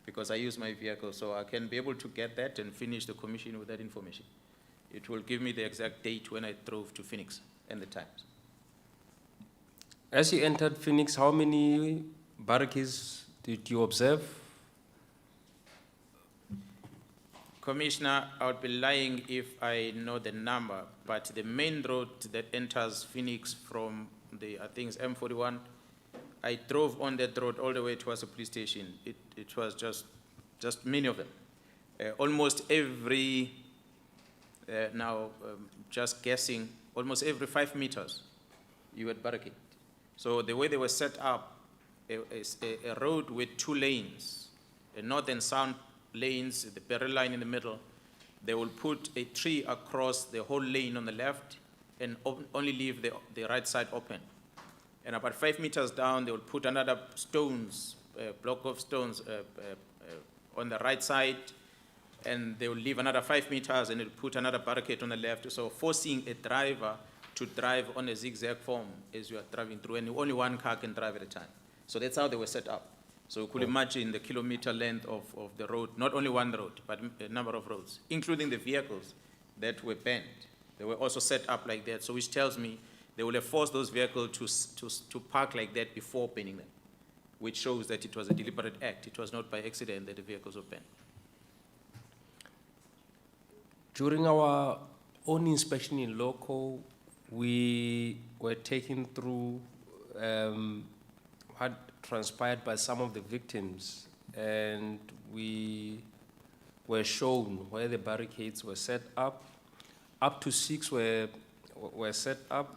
H: because I use my vehicle, so I can be able to get that and finish the commission with that information. It will give me the exact date when I drove to Phoenix and the times.
J: As you entered Phoenix, how many barricades did you observe?
H: Commissioner, I would be lying if I know the number, but the main road that enters Phoenix from the, I think it's M41, I drove on that road all the way towards the police station. It was just many of them. Almost every, just guessing, almost every 5 meters, you had barricade. So the way they were set up, a road with 2 lanes, a north and south lanes, the barrel line in the middle. They will put a tree across the whole lane on the left and only leave the right side open. And about 5 meters down, they will put another block of stones on the right side, and they will leave another 5 meters and they'll put another barricade on the left. So forcing a driver to drive on a zigzag form as you are driving through, and only one car can drive at a time. So that's how they were set up. So you could imagine the kilometer length of the road, not only one road, but a number of roads, including the vehicles that were banned. They were also set up like that, so which tells me they will have forced those vehicles to park like that before banning them, which shows that it was a deliberate act. It was not by accident that the vehicles were banned.
J: During our own inspection in local, we were taken through what transpired by some of the victims, and we were shown where the barricades were set up. Up to 6 were set up,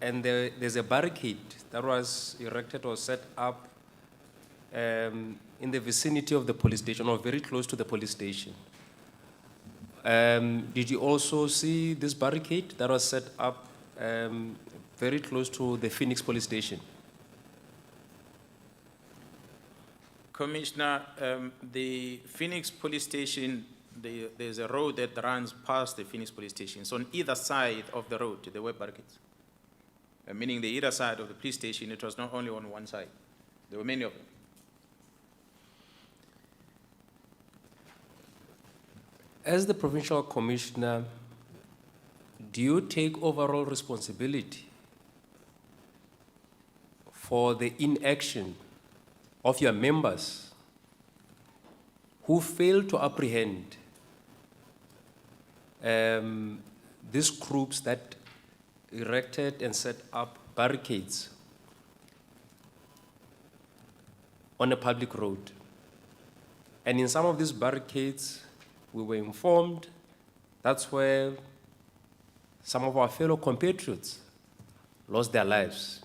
J: and there's a barricade that was erected or set up in the vicinity of the police station, or very close to the police station. Did you also see this barricade that was set up very close to the Phoenix police station?
H: Commissioner, the Phoenix police station, there's a road that runs past the Phoenix police station. So on either side of the road, there were barricades. Meaning the either side of the police station, it was not only on one side. There were many of them.
J: As the provincial commissioner, do you take overall responsibility for the inaction of your members who failed to apprehend these groups that erected and set up barricades on a public road? And in some of these barricades, we were informed that's where some of our fellow compatriots lost their lives.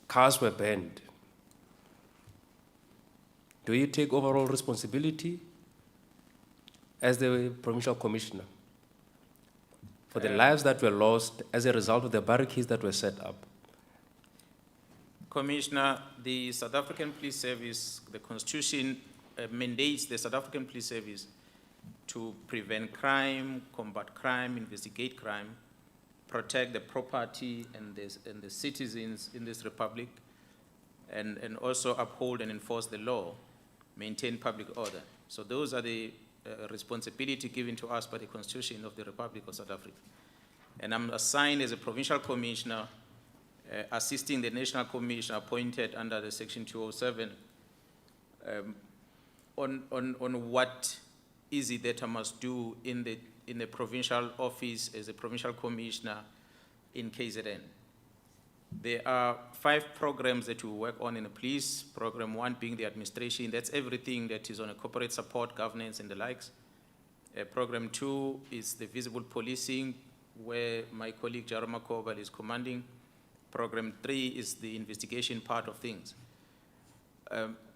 J: Cars were burned. Do you take overall responsibility as the provincial commissioner for the lives that were lost as a result of the barricades that were set up?
H: Commissioner, the South African Police Service, the Constitution mandates the South African Police Service to prevent crime, combat crime, investigate crime, protect the property and the citizens in this republic, and also uphold and enforce the law, maintain public order. So those are the responsibility given to us by the Constitution of the Republic of South Africa. And I'm assigned as a provincial commissioner, assisting the national commissioner appointed under the Section 207 on what is it that I must do in the provincial office as a provincial commissioner in KZN. There are 5 programs that we work on in the police. Program 1 being the administration, that's everything that is on a corporate support, governance, and the likes. Program 2 is the visible policing, where my colleague Jarama Kobal is commanding. Program 3 is the investigation part of things.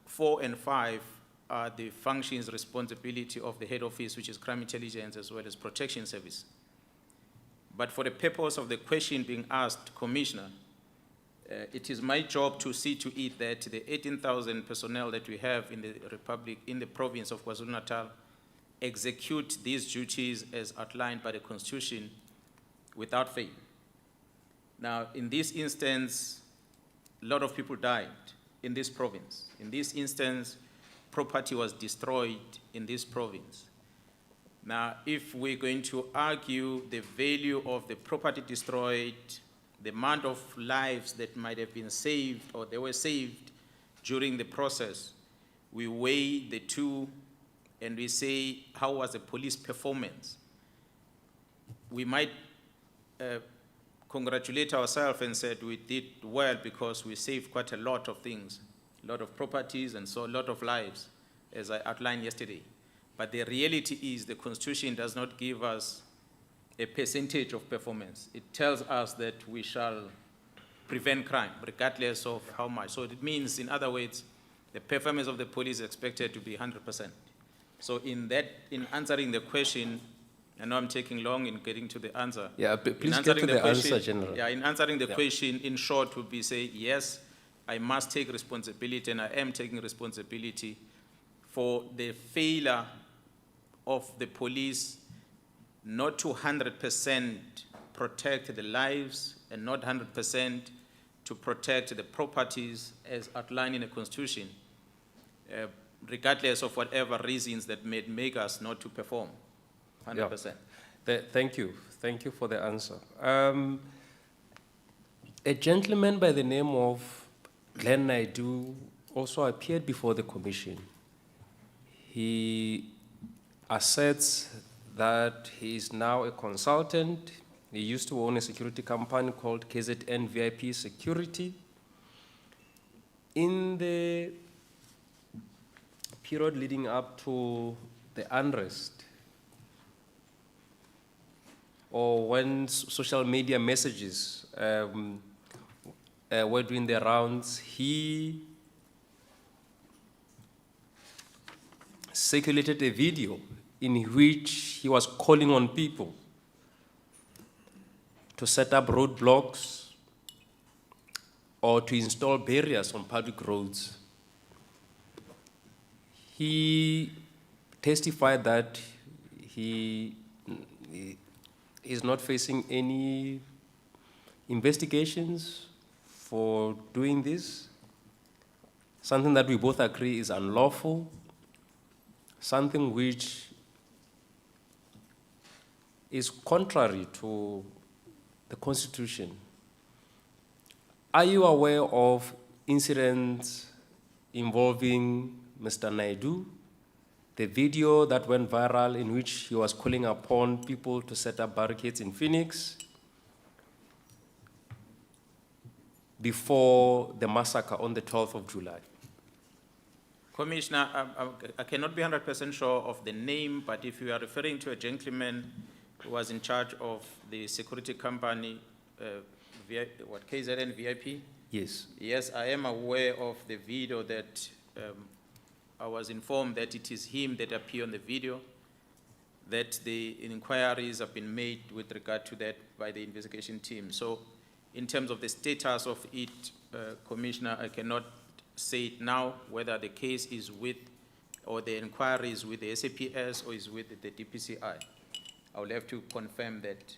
H: 4 and 5 are the functions, responsibility of the head office, which is crime intelligence as well as protection service. But for the purpose of the question being asked, Commissioner, it is my job to see to it that the 18,000 personnel that we have in the Republic, in the province of KwaZulu-Natal, execute these duties as outlined by the Constitution without fail. Now, in this instance, a lot of people died in this province. In this instance, property was destroyed in this province. Now, if we're going to argue the value of the property destroyed, the amount of lives that might have been saved or they were saved during the process, we weigh the two and we say, how was the police performance? We might congratulate ourselves and said we did well because we saved quite a lot of things, a lot of properties and so a lot of lives, as I outlined yesterday. But the reality is the Constitution does not give us a percentage of performance. It tells us that we shall prevent crime, regardless of how much. So it means, in other words, the performance of the police is expected to be 100%. So in answering the question, I know I'm taking long in getting to the answer.
J: Yeah, please get to the answer, General.
H: Yeah, in answering the question, in short, would be say, yes, I must take responsibility, and I am taking responsibility for the failure of the police not to 100% protect the lives and not 100% to protect the properties as outlined in the Constitution, regardless of whatever reasons that may make us not to perform 100%.
J: Yeah. Thank you. Thank you for the answer. A gentleman by the name of Glenn Naidu also appeared before the commission. He asserts that he is now a consultant. He used to own a security company called KZN VIP Security. in the period leading up to the unrest, or when social media messages were doing their rounds, he circulated a video in which he was calling on people to set up roadblocks or to install barriers on public roads. He testified that he is not facing any investigations for doing this, something that we both agree is unlawful, something which is contrary to the Constitution. Are you aware of incidents involving Mr. Naidu, the video that went viral in which he was calling upon people to set up barricades in Phoenix before the massacre on the 12th of July?
H: Commissioner, I cannot be 100% sure of the name, but if you are referring to a gentleman who was in charge of the security company, KZN VIP?
J: Yes.
H: Yes, I am aware of the video that I was informed that it is him that appeared on the video, that the inquiries have been made with regard to that by the investigation team. So in terms of the status of it, Commissioner, I cannot say it now whether the case is with, or the inquiry is with the SAPS or is with the DPCI. I will have to confirm that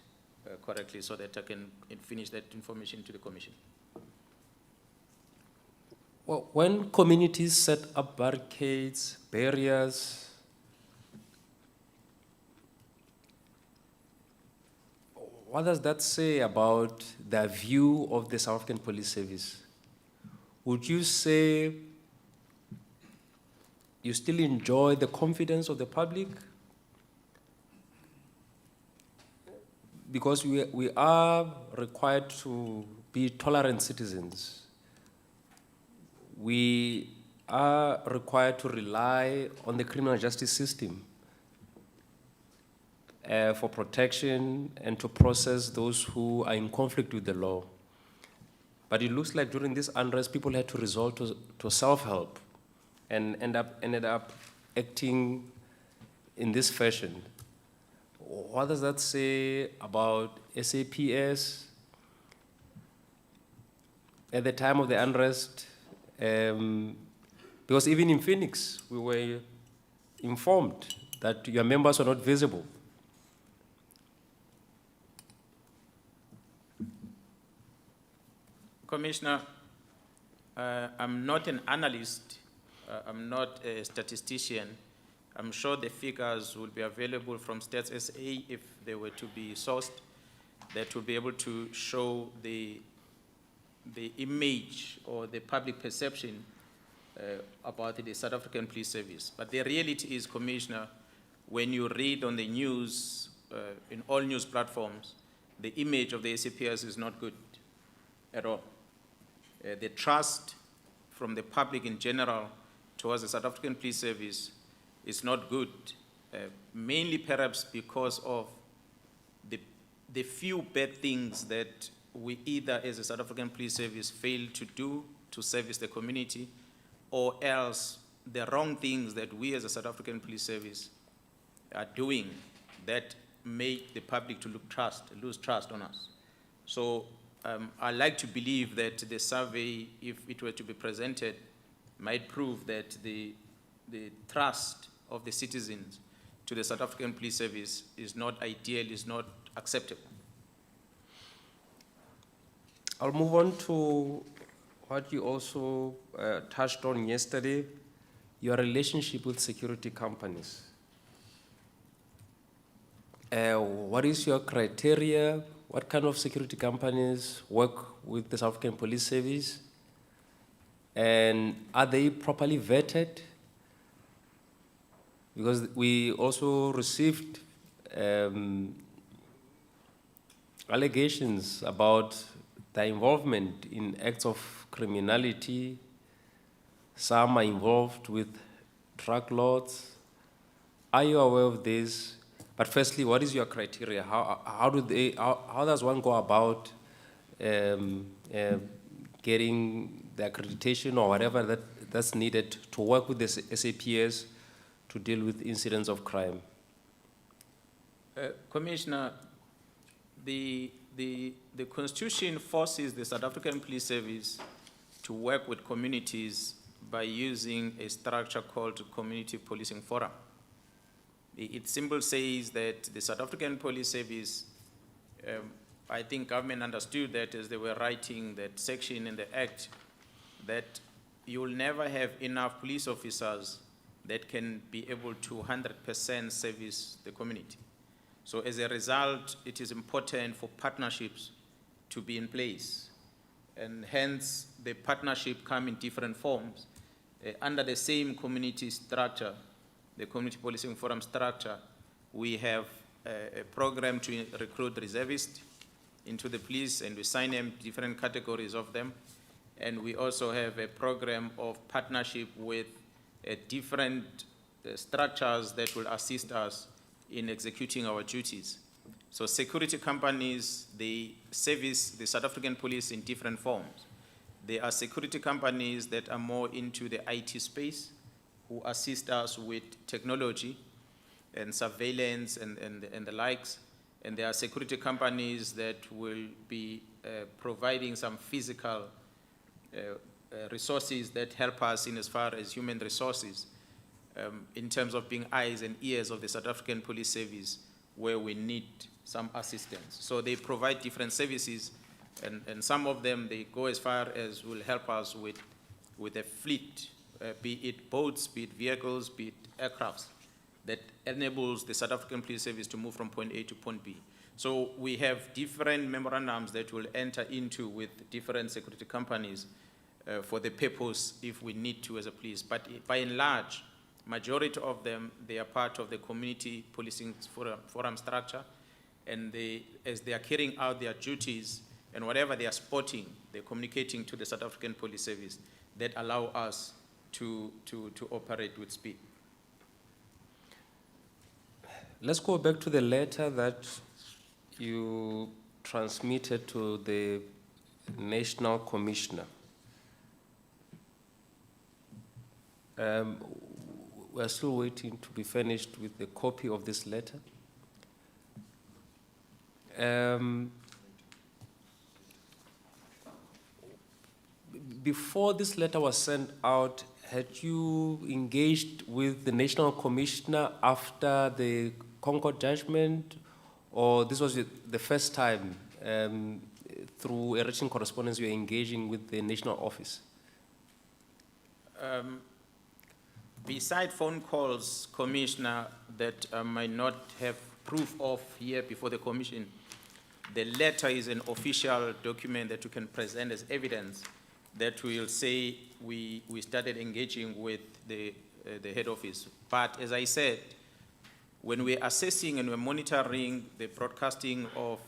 H: correctly so that I can finish that information to the Commission.
J: Well, when communities set up barricades, barriers, what does that say about the view of the South African Police Service? Would you say you still enjoy the confidence of the public? Because we are required to be tolerant citizens. We are required to rely on the criminal justice system for protection and to process those who are in conflict with the law. But it looks like during this unrest, people had to resort to self-help and ended up acting in this fashion. What does that say about SAPS? At the time of the unrest, because even in Phoenix, we were informed that your members were not visible.
H: Commissioner, I'm not an analyst. I'm not a statistician. I'm sure the figures will be available from Stats SA if they were to be sourced, that will be able to show the image or the public perception about the South African Police Service. But the reality is, Commissioner, when you read on the news, in all news platforms, the image of the SAPS is not good at all. The trust from the public in general towards the South African Police Service is not good, mainly perhaps because of the few bad things that we either as a South African Police Service fail to do to service the community, or else the wrong things that we as a South African Police Service are doing that make the public to lose trust on us. So I like to believe that the survey, if it were to be presented, might prove that the trust of the citizens to the South African Police Service is not ideal, is not acceptable.
J: I'll move on to what you also touched on yesterday, your relationship with security companies. What is your criteria? What kind of security companies work with the South African Police Service? And are they properly vetted? Because we also received allegations about their involvement in acts of criminality Some are involved with drug lords. Are you aware of this? But firstly, what is your criteria? How does one go about getting the accreditation or whatever that's needed to work with the SAPS to deal with incidents of crime?
H: Commissioner, the Constitution forces the South African Police Service to work with communities by using a structure called Community Policing Forum. It simply says that the South African Police Service, I think government understood that as they were writing that section in the Act, that you will never have enough police officers that can be able to 100% service the community. So as a result, it is important for partnerships to be in place. And hence, the partnership come in different forms. Under the same community structure, the Community Policing Forum structure, we have a program to recruit reservists into the police, and we sign them different categories of them. And we also have a program of partnership with different structures that will assist us in executing our duties. So security companies, they service the South African police in different forms. There are security companies that are more into the IT space, who assist us with technology and surveillance and the likes. And there are security companies that will be providing some physical resources that help us in as far as human resources, in terms of being eyes and ears of the South African Police Service where we need some assistance. So they provide different services, and some of them, they go as far as will help us with a fleet, be it boats, be it vehicles, be it aircrafts, that enables the South African Police Service to move from point A to point B. So we have different memorandums that will enter into with different security companies for the purpose if we need to as a police. But by and large, majority of them, they are part of the Community Policing Forum structure, and as they are carrying out their duties and whatever they are spotting, they're communicating to the South African Police Service that allow us to operate with speed.
J: Let's go back to the letter that you transmitted to the National Commissioner. We're still waiting to be finished with the copy of this letter. Before this letter was sent out, had you engaged with the National Commissioner after the Concord judgment, or this was the first time through a written correspondence you were engaging with the National Office?
H: Beside phone calls, Commissioner, that I might not have proof of here before the Commission, the letter is an official document that you can present as evidence that will say we started engaging with the head office. But as I said, when we're assessing and we're monitoring the broadcasting of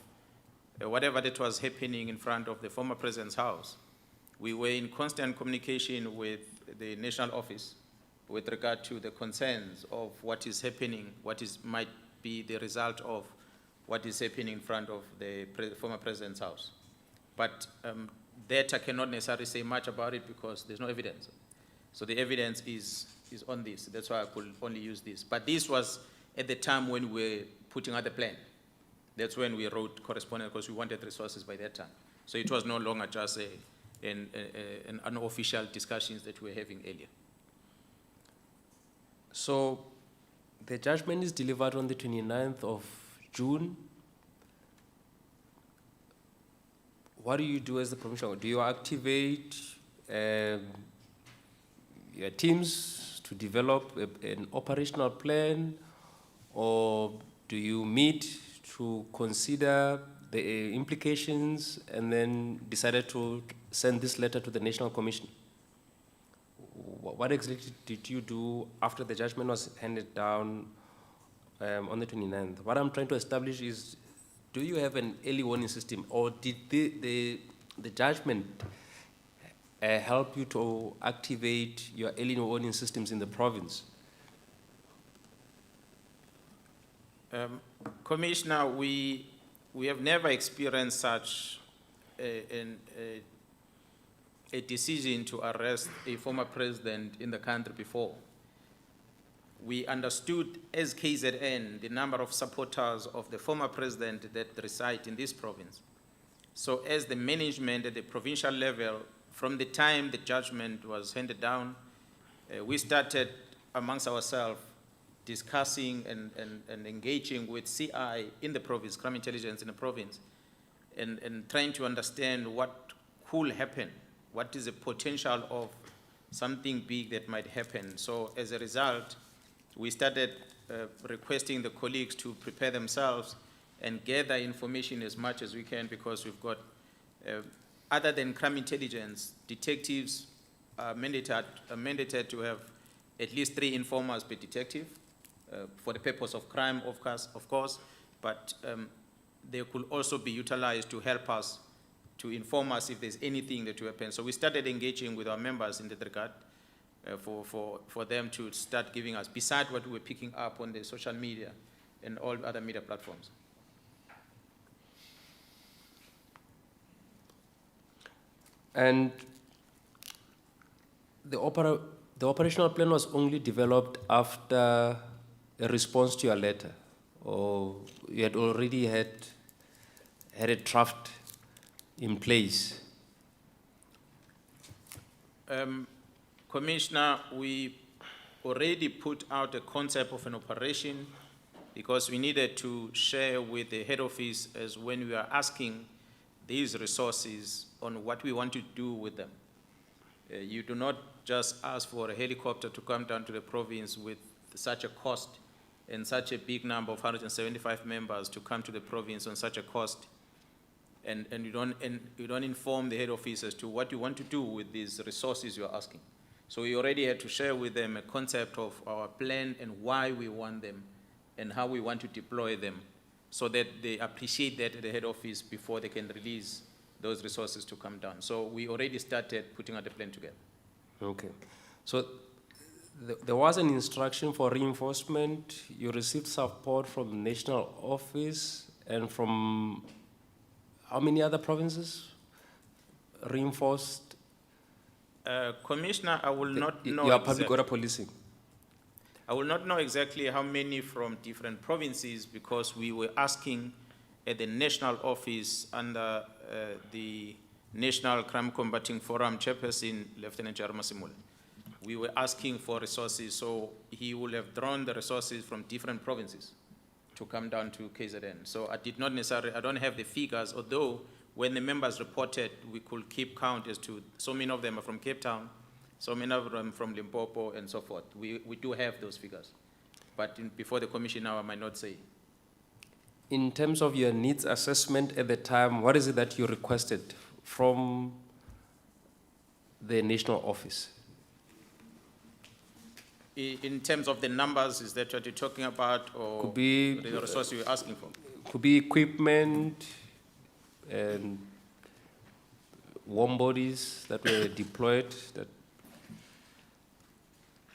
H: whatever that was happening in front of the former President's house, we were in constant communication with the National Office with regard to the concerns of what is happening, might be the result of what is happening in front of the former President's house. But that I cannot necessarily say much about it because there's no evidence. So the evidence is on this. That's why I could only use this. But this was at the time when we were putting out the plan. That's when we wrote correspondence because we wanted resources by that time. So it was no longer just an unofficial discussions that we were having earlier.
J: So the judgment is delivered on the 29th of June. What do you do as the Commissioner? Do you activate your teams to develop an operational plan, or do you meet to consider the implications and then decided to send this letter to the National Commission? What exactly did you do after the judgment was handed down on the 29th? What I'm trying to establish is, do you have an early warning system, or did the judgment help you to activate your early warning systems in the province?
H: Commissioner, we have never experienced such a decision to arrest a former president in the country before. We understood as KZN the number of supporters of the former president that reside in this province. So as the management at the provincial level, from the time the judgment was handed down, we started amongst ourselves discussing and engaging with CI in the province, crime intelligence in the province, and trying to understand what could happen, what is the potential of something big that might happen. So as a result, we started requesting the colleagues to prepare themselves and gather information as much as we can, because we've got, other than crime intelligence, detectives are mandated to have at least 3 informers per detective for the purpose of crime, of course, but they could also be utilized to help us, to inform us if there's anything that will happen. So we started engaging with our members in that regard for them to start giving us, besides what we're picking up on the social media and all other media platforms.
J: And the operational plan was only developed after a response to your letter, or you had already had a draft in place?
H: Commissioner, we already put out a concept of an operation because we needed to share with the head office as when we are asking these resources on what we want to do with them. You do not just ask for a helicopter to come down to the province with such a cost and such a big number of 175 members to come to the province on such a cost, and you don't inform the head office as to what you want to do with these resources you're asking. So we already had to share with them a concept of our plan and why we want them and how we want to deploy them, so that they appreciate that at the head office before they can release those resources to come down. So we already started putting out the plan together.
J: Okay. So there was an instruction for reinforcement. You received support from the national office and from how many other provinces reinforced?
H: Commissioner, I will not know.
J: Your public order policing.
H: I will not know exactly how many from different provinces, because we were asking at the national office under the National Crime Combating Forum chairperson, Lieutenant General Masimula. We were asking for resources, so he will have drawn the resources from different provinces to come down to KZN. So I did not necessarily, I don't have the figures, although when the members reported, we could keep count as to, so many of them are from Cape Town, so many of them from Limpopo and so forth. We do have those figures, but before the commission now I might not say.
J: In terms of your needs assessment at the time, what is it that you requested from the national office?
H: In terms of the numbers, is that what you're talking about, or
J: could be
H: the resources you're asking for?
J: Could be equipment and warm bodies that were deployed.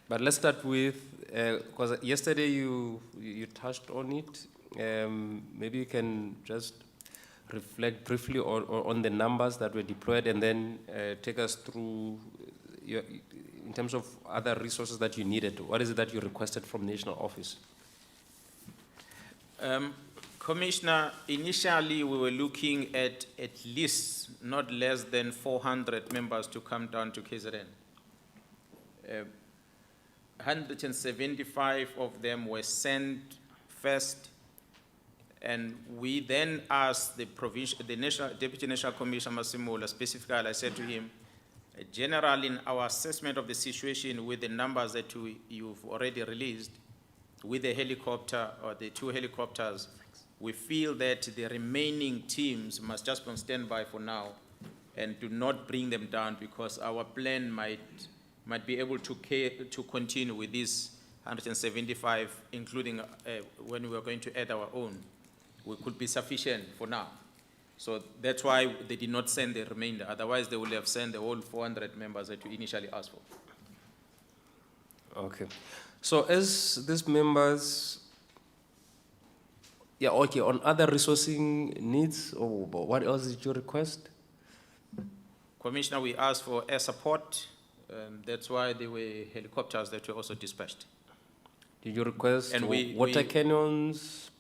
J: But let's start with, because yesterday you touched on it. Maybe you can just reflect briefly on the numbers that were deployed, and then take us through in terms of other resources that you needed. What is it that you requested from national office?
H: Commissioner, initially we were looking at least not less than 400 members to come down to KZN. 175 of them were sent first, and we then asked the Deputy National Commissioner Masimula specifically, I said to him, generally in our assessment of the situation with the numbers that you've already released, with the helicopter or the 2 helicopters, we feel that the remaining teams must just be on standby for now and do not bring them down, because our plan might be able to continue with these 175, including when we are going to add our own. We could be sufficient for now. So that's why they did not send the remainder. Otherwise, they would have sent the whole 400 members that we initially asked for.
J: Okay. So as these members, yeah, okay, on other resourcing needs, or what else did you request?
H: Commissioner, we asked for air support, and that's why there were helicopters that were also dispatched.
J: Did you request
H: And
J: water cannons,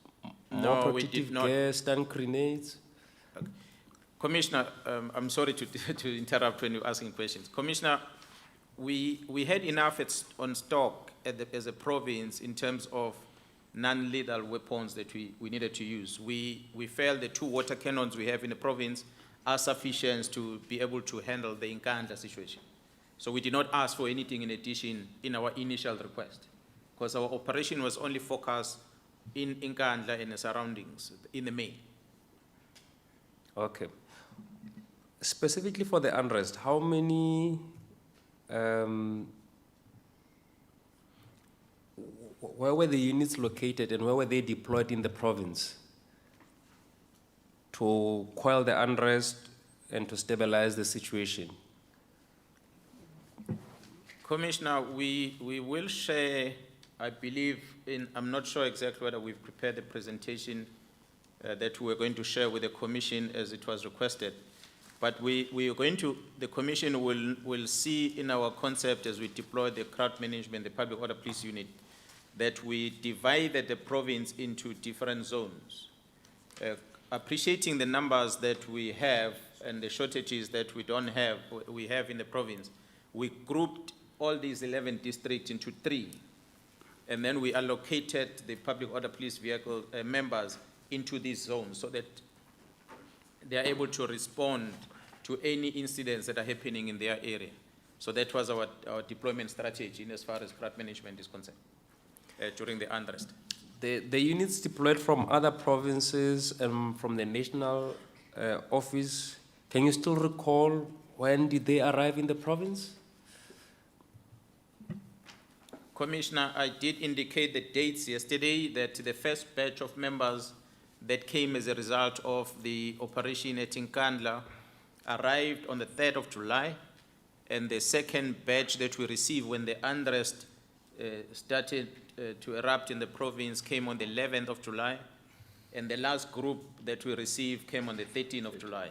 H: No,
J: more
H: we did
J: protective
H: not.
J: gas, stun grenades?
H: Commissioner, I'm sorry to interrupt when you're asking questions. Commissioner, we had enough on stock as a province in terms of non-lethal weapons that we needed to use. We felt the 2 water cannons we have in the province are sufficient to be able to handle the Nkandla situation. So we did not ask for anything in addition in our initial request, because our operation was only focused in Nkandla and the surroundings in the main.
J: Okay. Specifically for the unrest, how many, where were the units located and where were they deployed in the province to quell the unrest and to stabilize the situation?
H: Commissioner, we will share, I believe, I'm not sure exactly whether we've prepared the presentation that we're going to share with the Commission as it was requested. But we are going to, the Commission will see in our concept as we deploy the crowd management, the public order police unit, that we divided the province into different zones. Appreciating the numbers that we have and the shortages that we have in the province, we grouped all these 11 districts into 3. And then we allocated the public order police vehicle members into these zones so that they are able to respond to any incidents that are happening in their area. So that was our deployment strategy in as far as crowd management is concerned during the unrest.
J: The units deployed from other provinces and from the national office, can you still recall when did they arrive in the province?
H: Commissioner, I did indicate the dates yesterday that the first batch of members that came as a result of the operation at Nkandla arrived on the 3rd of July, and the second batch that we received when the unrest started to erupt in the province came on the 11th of July, and the last group that we received came on the 13th of July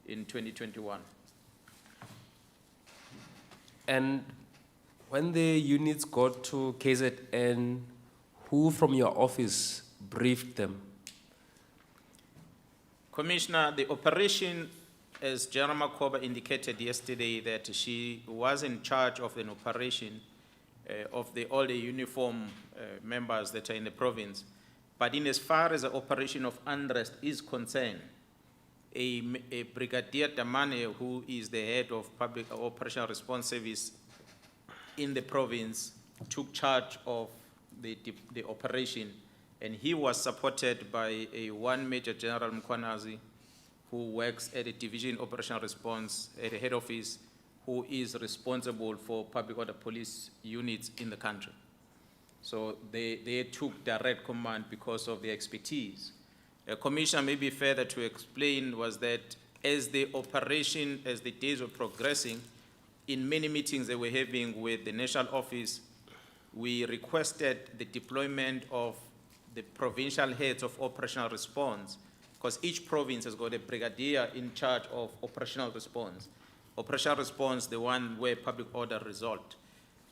H: in 2021.
J: And when the units got to KZN, who from your office briefed them?
H: Commissioner, the operation, as General Makoba indicated yesterday, that she was in charge of an operation of all the uniform members that are in the province. But in as far as the operation of unrest is concerned, a Brigadier Damane, who is the head of Public Operational Response Service in the province, took charge of the operation, and he was supported by one Major General Mkwanazi, who works at the Division Operational Response at the head office, who is responsible for public order police units in the country. So they took direct command because of their expertise. Commissioner, maybe further to explain was that as the operation, as the days were progressing, in many meetings they were having with the national office, we requested the deployment of the provincial heads of operational response, because each province has got a brigadier in charge of operational response. Operational response, the one where public order result.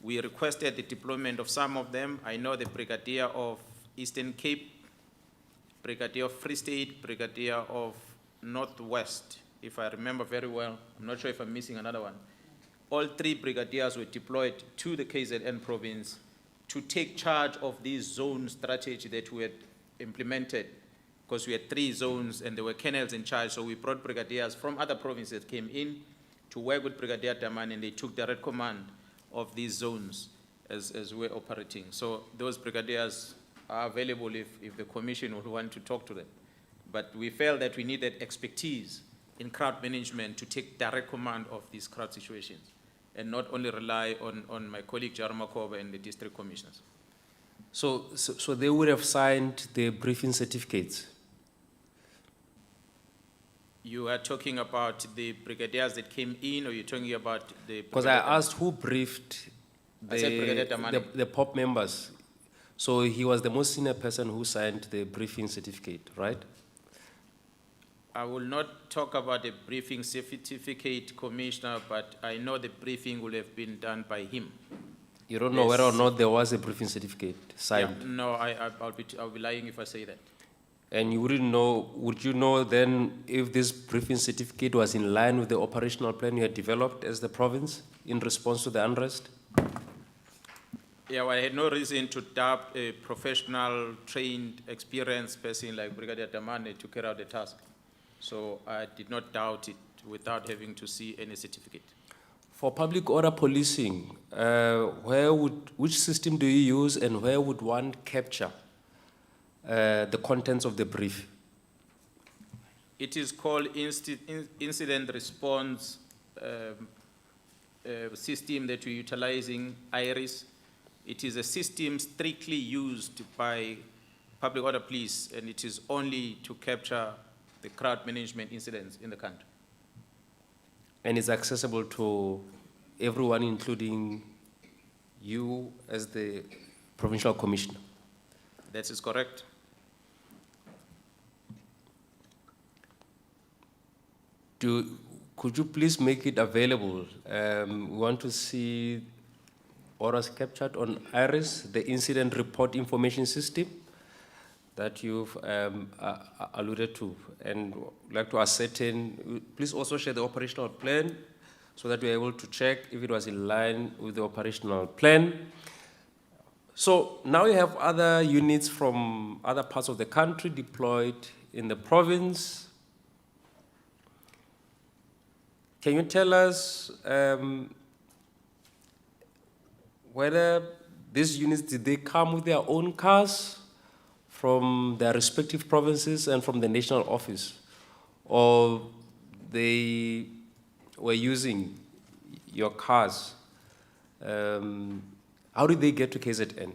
H: We requested the deployment of some of them. I know the Brigadier of Eastern Cape, Brigadier of Free State, Brigadier of Northwest, if I remember very well. I'm not sure if I'm missing another one. All 3 brigadiers were deployed to the KZN province to take charge of this zone strategy that we had implemented, because we had 3 zones and there were colonels in charge, so we brought brigadiers from other provinces that came in to work with Brigadier Daman, and they took direct command of these zones as we're operating. So those brigadiers are available if the commission would want to talk to them. But we felt that we needed expertise in crowd management to take direct command of these crowd situations and not only rely on my colleague Jarma Koba and the district commissioners.
J: So they would have signed the briefing certificates?
H: You are talking about the brigadiers that came in, or you're talking about the...
J: Because I asked who briefed
H: I said Brigadier Tamani.
J: the POP members. So he was the most senior person who signed the briefing certificate, right?
H: I will not talk about the briefing certificate, Commissioner, but I know the briefing will have been done by him.
J: You don't know whether or not there was a briefing certificate signed?
H: Yeah, no, I'll be lying if I say that.
J: And you wouldn't know, would you know then if this briefing certificate was in line with the operational plan you had developed as the province in response to the unrest?
H: Yeah, well, I had no reason to doubt a professional, trained, experienced person like Brigadier Tamane to carry out the task. So I did not doubt it without having to see any certificate.
J: For public order policing, which system do you use and where would one capture the contents of the brief?
H: It is called incident response system that we're utilizing, IRIS. It is a system strictly used by public order police, and it is only to capture the crowd management incidents in the country.
J: And it's accessible to everyone, including you as the provincial commissioner?
H: That is correct.
J: Could you please make it available? We want to see orders captured on IRIS, the incident report information system that you've alluded to, and like to ascertain. Please also share the operational plan so that we're able to check if it was in line with the operational plan. So now you have other units from other parts of the country deployed in the province. Can you tell us whether these units, did they come with their own cars from their respective provinces and from the national office, or they were using your cars? How did they get to KZN?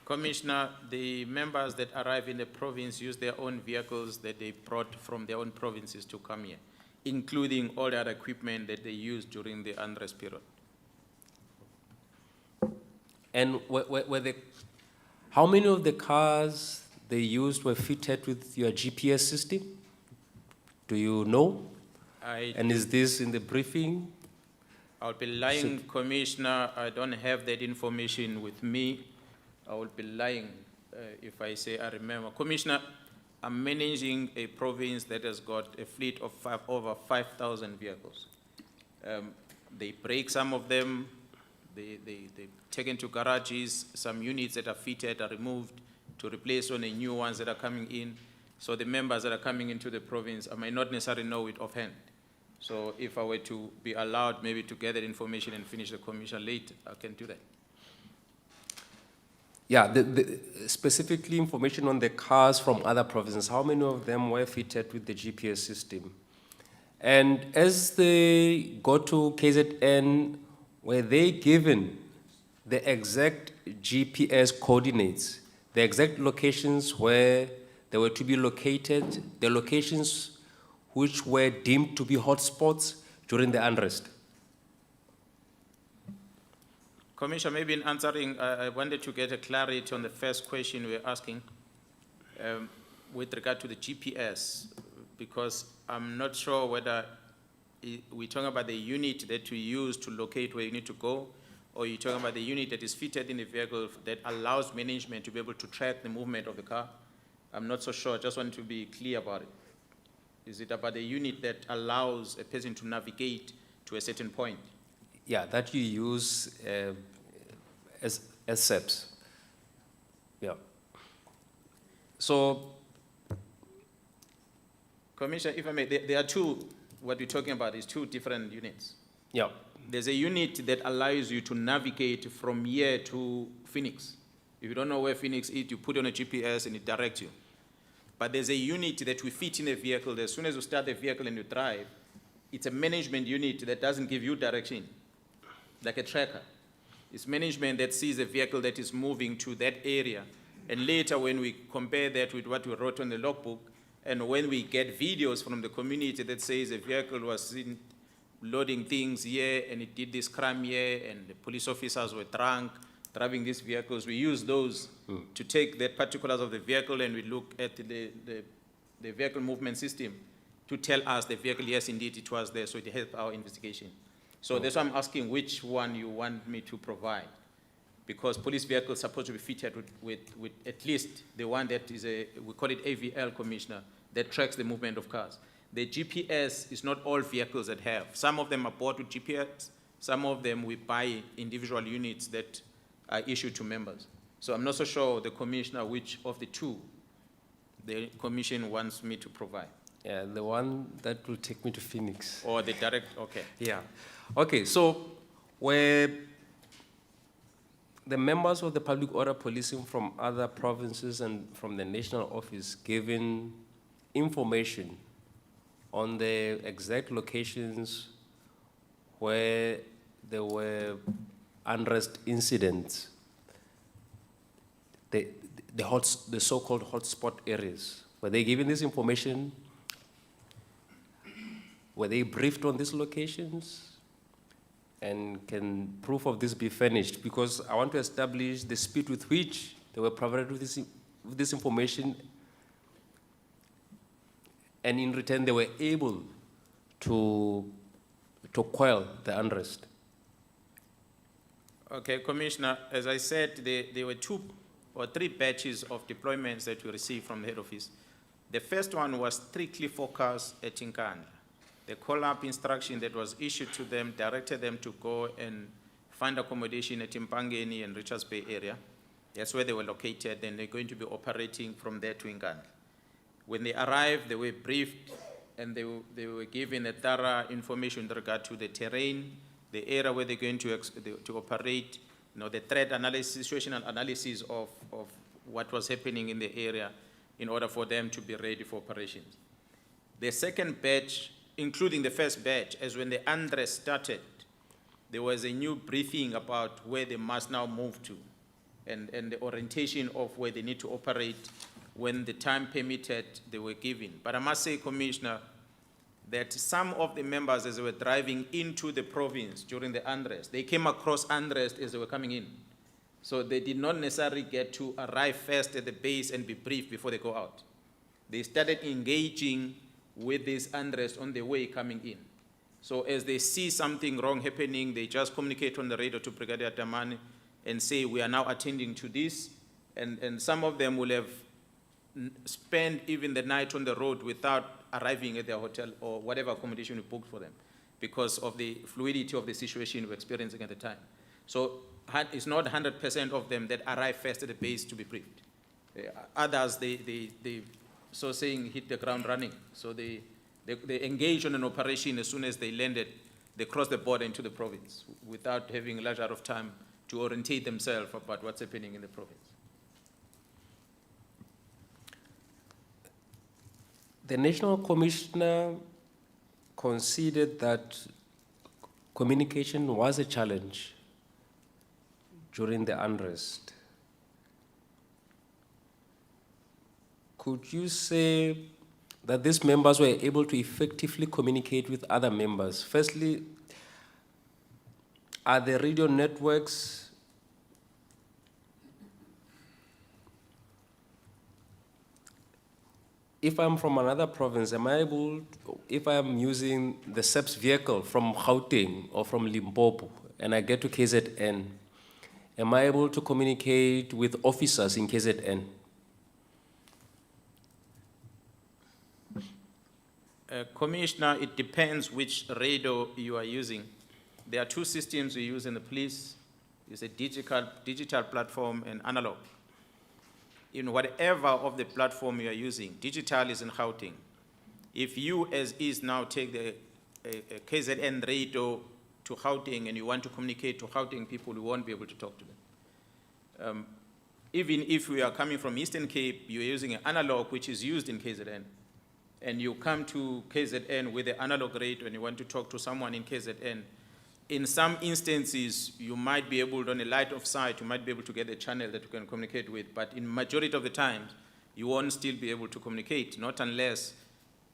H: Commissioner, the members that arrive in the province use their own vehicles that they brought from their own provinces to come here, including all the other equipment that they used during the unrest period.
J: And how many of the cars they used were fitted with your GPS system? Do you know? And is this in the briefing?
H: I'll be lying, Commissioner. I don't have that information with me. I will be lying if I say I remember. Commissioner, I'm managing a province that has got a fleet of over 5,000 vehicles. They break some of them, they take into garages, some units that are fitted are removed to replace on the new ones that are coming in. So the members that are coming into the province, I might not necessarily know it offhand. So if I were to be allowed maybe to gather information and finish the commission late, I can do that.
J: Yeah, specifically information on the cars from other provinces. How many of them were fitted with the GPS system? And as they go to KZN, were they given the exact GPS coordinates, the exact locations where they were to be located, the locations which were deemed to be hotspots during the unrest?
H: Commissioner, maybe in answering, I wanted to get a clarity on the first question we were asking with regard to the GPS, because I'm not sure whether we're talking about the unit that we use to locate where you need to go, or you're talking about the unit that is fitted in the vehicle that allows management to be able to track the movement of the car. I'm not so sure. I just want to be clear about it. Is it about the unit that allows a person to navigate to a certain point?
J: Yeah, that you use as SAPS. Yeah. So,
H: Commissioner, if I may, there are two, what we're talking about is two different units.
J: yeah.
H: There's a unit that allows you to navigate from here to Phoenix. If you don't know where Phoenix is, you put on a GPS and it directs you. But there's a unit that we fit in a vehicle that as soon as you start the vehicle and you drive, it's a management unit that doesn't give you direction, like a tracker. It's management that sees a vehicle that is moving to that area. And later when we compare that with what we wrote on the logbook, And when we get videos from the community that says a vehicle was seen loading things here and it did this crime here and the police officers were drunk driving these vehicles, we use those to take the particulars of the vehicle and we look at the vehicle movement system to tell us the vehicle, yes, indeed, it was there, so it helped our investigation. So that's why I'm asking which one you want me to provide. Because police vehicles are supposed to be fitted with at least the one that is we call it AVL, Commissioner, that tracks the movement of cars. The GPS is not all vehicles that have. Some of them are bought with GPS. Some of them we buy individual units that are issued to members. So I'm not so sure, the Commissioner, which of the two the Commission wants me to provide.
J: Yeah, the one that will take me to Phoenix.
H: Or the direct, okay.
J: Yeah. Okay, so where the members of the public order policing from other provinces and from the national office given information on the exact locations where there were unrest incidents, the so-called hotspot areas. Were they given this information? Were they briefed on these locations? And can proof of this be furnished? Because I want to establish the speed with which they were provided with this information, and in return they were able to quell the unrest.
H: Okay, Commissioner, as I said, there were 2 or 3 batches of deployments that we received from the head office. The first one was strictly focused at Nkandla. The call-up instruction that was issued to them directed them to go and find accommodation at Mpangeni and Richards Bay area. That's where they were located, and they're going to be operating from there to Nkandla. When they arrived, they were briefed, and they were given a thorough information with regard to the terrain, the area where they're going to operate, the threat analysis, situational analysis of what was happening in the area in order for them to be ready for operations. The second batch, including the first batch, as when the unrest started, there was a new briefing about where they must now move to and the orientation of where they need to operate when the time permitted they were given. But I must say, Commissioner, that some of the members, as they were driving into the province during the unrest, they came across unrest as they were coming in. So they did not necessarily get to arrive first at the base and be briefed before they go out. They started engaging with this unrest on the way coming in. So as they see something wrong happening, they just communicate on the radio to Brigadier Damani and say, we are now attending to this. And some of them will have spent even the night on the road without arriving at their hotel or whatever accommodation we booked for them because of the fluidity of the situation we're experiencing at the time. So it's not 100% of them that arrive first at the base to be briefed. Others, they so saying hit the ground running. So they engage on an operation as soon as they landed, they crossed the border into the province without having a leisure of time to orientate themselves about what's happening in the province.
J: The National Commissioner considered that communication was a challenge during the unrest. Could you say that these members were able to effectively communicate with other members? Firstly, are the radio networks if I'm from another province, am I able, if I'm using the SAPS vehicle from Gauteng or from Limpopo and I get to KZN, am I able to communicate with officers in KZN?
H: Commissioner, it depends which radio you are using. There are 2 systems we use in the police. It's a digital platform and analog. In whatever of the platform you are using, digital is in Gauteng. If you, as is now, take the KZN radio to Gauteng and you want to communicate to Gauteng people, you won't be able to talk to them. Even if we are coming from Eastern Cape, you're using an analog which is used in KZN, and you come to KZN with the analog radio and you want to talk to someone in KZN, in some instances, you might be able, on a light of sight, you might be able to get a channel that you can communicate with, but in majority of the times, you won't still be able to communicate, not unless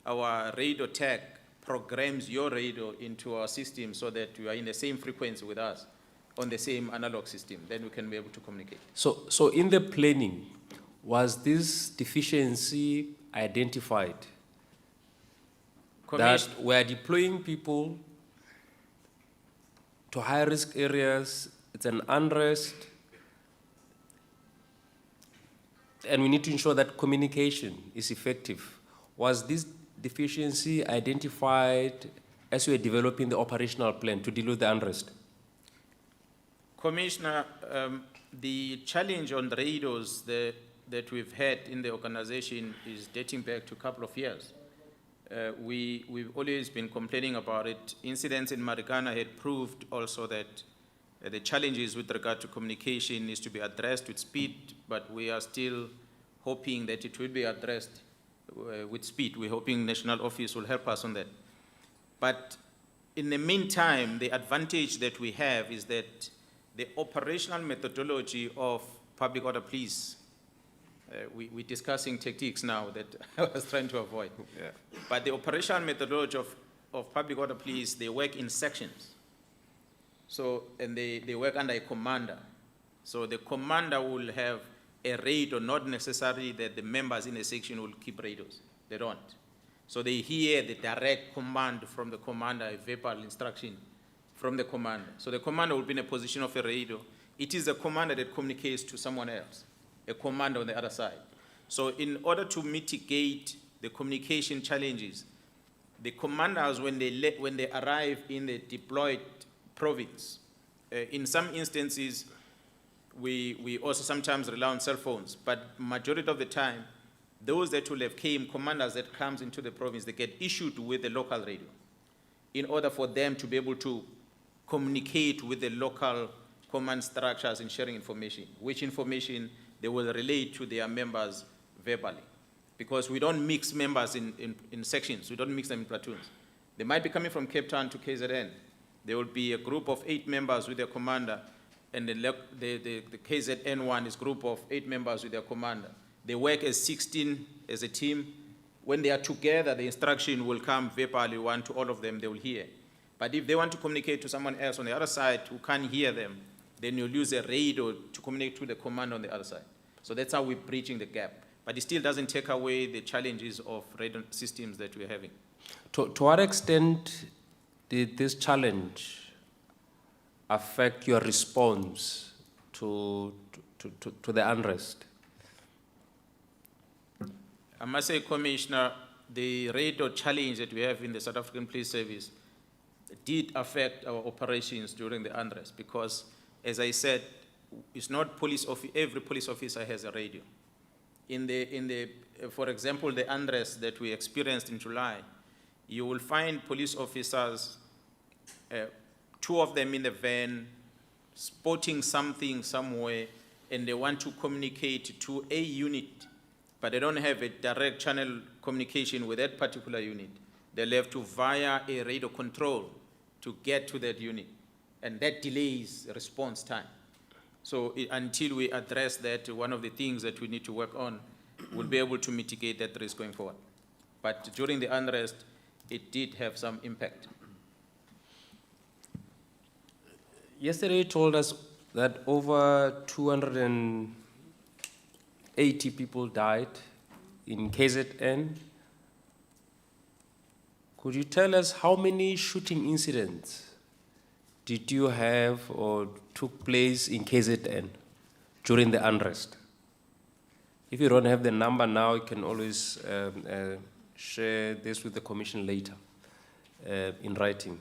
H: our radio tech programs your radio into our system so that you are in the same frequency with us on the same analog system. Then we can be able to communicate.
J: So in the planning, was this deficiency identified? That we are deploying people to high-risk areas, it's an unrest, and we need to ensure that communication is effective. Was this deficiency identified as we were developing the operational plan to deal with the unrest?
H: Commissioner, the challenge on the radios that we've had in the organization is dating back to a couple of years. We've always been complaining about it. Incidents in Marikana had proved also that the challenges with regard to communication needs to be addressed with speed, but we are still hoping that it will be addressed with speed. We're hoping National Office will help us on that. But in the meantime, the advantage that we have is that the operational methodology of public order police, we're discussing tactics now that I was trying to avoid. Yeah. But the operational methodology of public order police, they work in sections. So, and they work under a commander. So the commander will have a radio, not necessarily that the members in a section will keep radios. They don't. So they hear the direct command from the commander, a verbal instruction from the commander. So the commander will be in a position of a radio. It is the commander that communicates to someone else, a commander on the other side. So in order to mitigate the communication challenges, the commanders, when they arrive in the deployed province, in some instances, we also sometimes rely on cell phones, but majority of the time, those that will have commanders that comes into the province, they get issued with the local radio in order for them to be able to communicate with the local command structures in sharing information, which information they will relay to their members verbally. Because we don't mix members in sections, we don't mix them in platoons. They might be coming from Cape Town to KZN. There will be a group of 8 members with their commander, and the KZN one is a group of 8 members with their commander. They work as 16 as a team. When they are together, the instruction will come verbally, one to all of them, they will hear. But if they want to communicate to someone else on the other side who can't hear them, then you'll use a radio to communicate to the commander on the other side. So that's how we're bridging the gap. But it still doesn't take away the challenges of radio systems that we're having.
J: To what extent did this challenge affect your response to the unrest?
H: I must say, Commissioner, the radio challenge that we have in the South African Police Service did affect our operations during the unrest because, as I said, it's not every police officer has a radio. For example, the unrest that we experienced in July, you will find police officers, 2 of them in the van, spotting something somewhere, and they want to communicate to a unit, but they don't have a direct channel communication with that particular unit. They'll have to via a radio control to get to that unit, and that delays response time. So until we address that, one of the things that we need to work on, we'll be able to mitigate that risk going forward. But during the unrest, it did have some impact.
J: Yesterday you told us that over 280 people died in KZN. Could you tell us how many shooting incidents did you have or took place in KZN during the unrest? If you don't have the number now, you can always share this with the commission later in writing.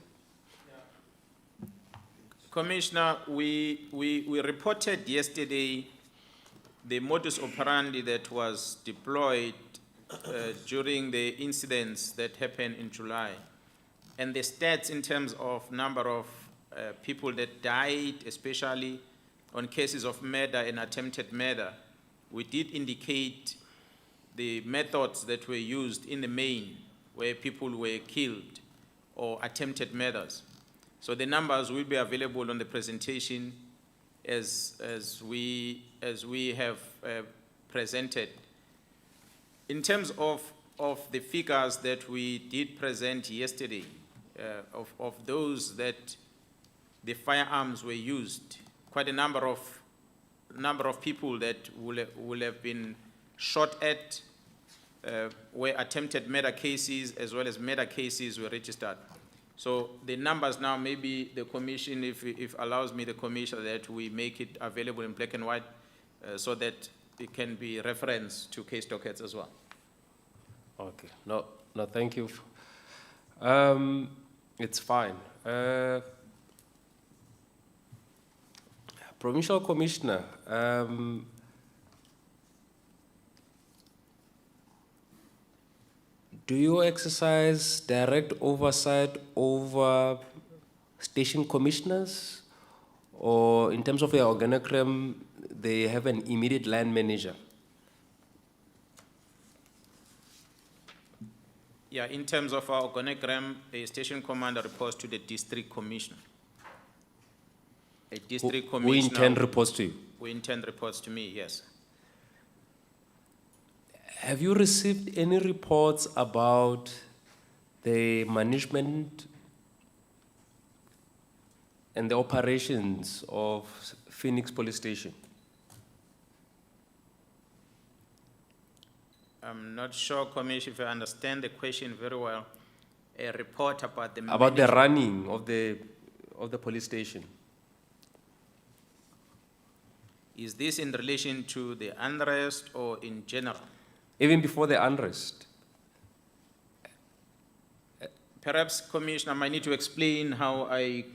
H: Commissioner, we reported yesterday the modus operandi that was deployed during the incidents that happened in July. And the stats in terms of number of people that died, especially on cases of murder and attempted murder, we did indicate the methods that were used in the main where people were killed or attempted murders. So the numbers will be available on the presentation as we have presented. In terms of the figures that we did present yesterday, of those that the firearms were used, quite a number of people that will have been shot at were attempted murder cases as well as murder cases were registered. So the numbers now, maybe the commission, if allows me the commissioner, that we make it available in black and white so that it can be referenced to case dockets as well.
J: Okay, no, thank you. It's fine. Provincial Commissioner, do you exercise direct oversight over station commissioners, or in terms of your organogram, they have an immediate line manager?
H: Yeah, in terms of our organogram, a station commander reports to the district commissioner. A district commissioner.
J: Who in turn reports to you?
H: Who in turn reports to me, yes.
J: Have you received any reports about the management and the operations of Phoenix Police Station?
H: I'm not sure, Commissioner, if I understand the question very well. A report about the
J: About the
H: management-
J: running of the police station?
H: Is this in relation to the unrest or in general?
J: Even before the unrest?
H: Perhaps, Commissioner, I might need to explain how I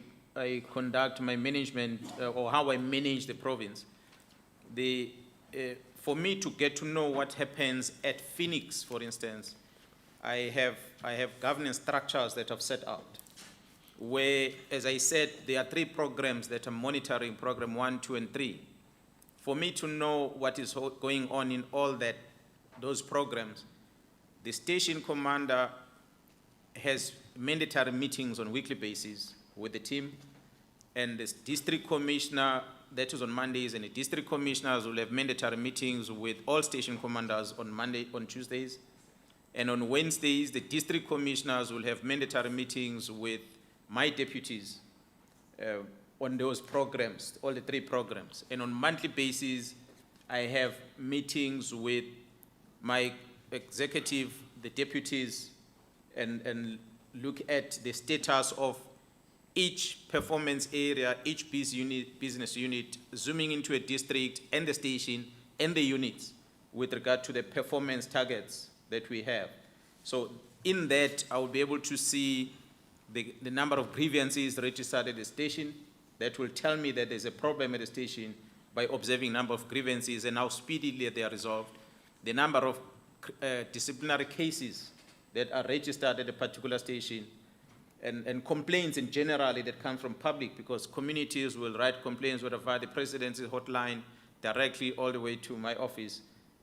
H: conduct my management or how I manage the province. For me to get to know what happens at Phoenix, for instance, I have governance structures that I've set out, where, as I said, there are 3 programs that I'm monitoring, program 1, 2, and 3. For me to know what is going on in all those programs, the station commander has mandatory meetings on a weekly basis with the team, and the district commissioner, that is on Mondays, and the district commissioners will have mandatory meetings with all station commanders on Tuesdays. And on Wednesdays, the district commissioners will have mandatory meetings with my deputies on those programs, all the 3 programs. And on a monthly basis, I have meetings with my executive, the deputies, and look at the status of each performance area, each business unit, zooming into a district and the station and the units with regard to the performance targets that we have. So in that, I will be able to see the number of grievances registered at the station. That will tell me that there's a problem at the station by observing number of grievances and how speedily they are resolved. The number of disciplinary cases that are registered at a particular station, and complaints in general that come from public, because communities will write complaints whether via the presidency hotline directly all the way to my office.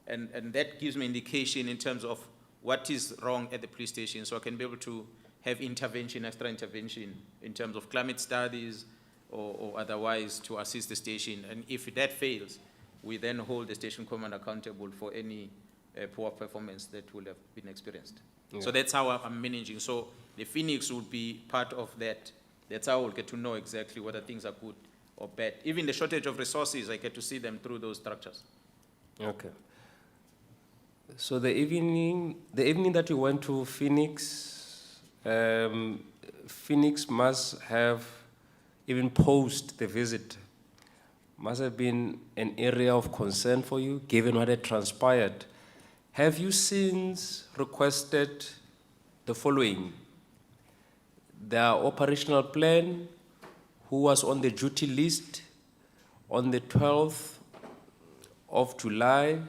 H: And that gives me indication in terms of what is wrong at the police station, so I can be able to have intervention, extra intervention in terms of climate studies or otherwise to assist the station. And if that fails, we then hold the station commander accountable for any poor performance that will have been experienced. Yeah. So that's how I'm managing. So the Phoenix will be part of that. That's how we'll get to know exactly whether things are good or bad. Even the shortage of resources, I get to see them through those structures.
J: Okay. So the evening that you went to Phoenix, Phoenix must have, even post the visit, must have been an area of concern for you, given what had transpired. Have you since requested the following? The operational plan, who was on the duty list on the 12th of July,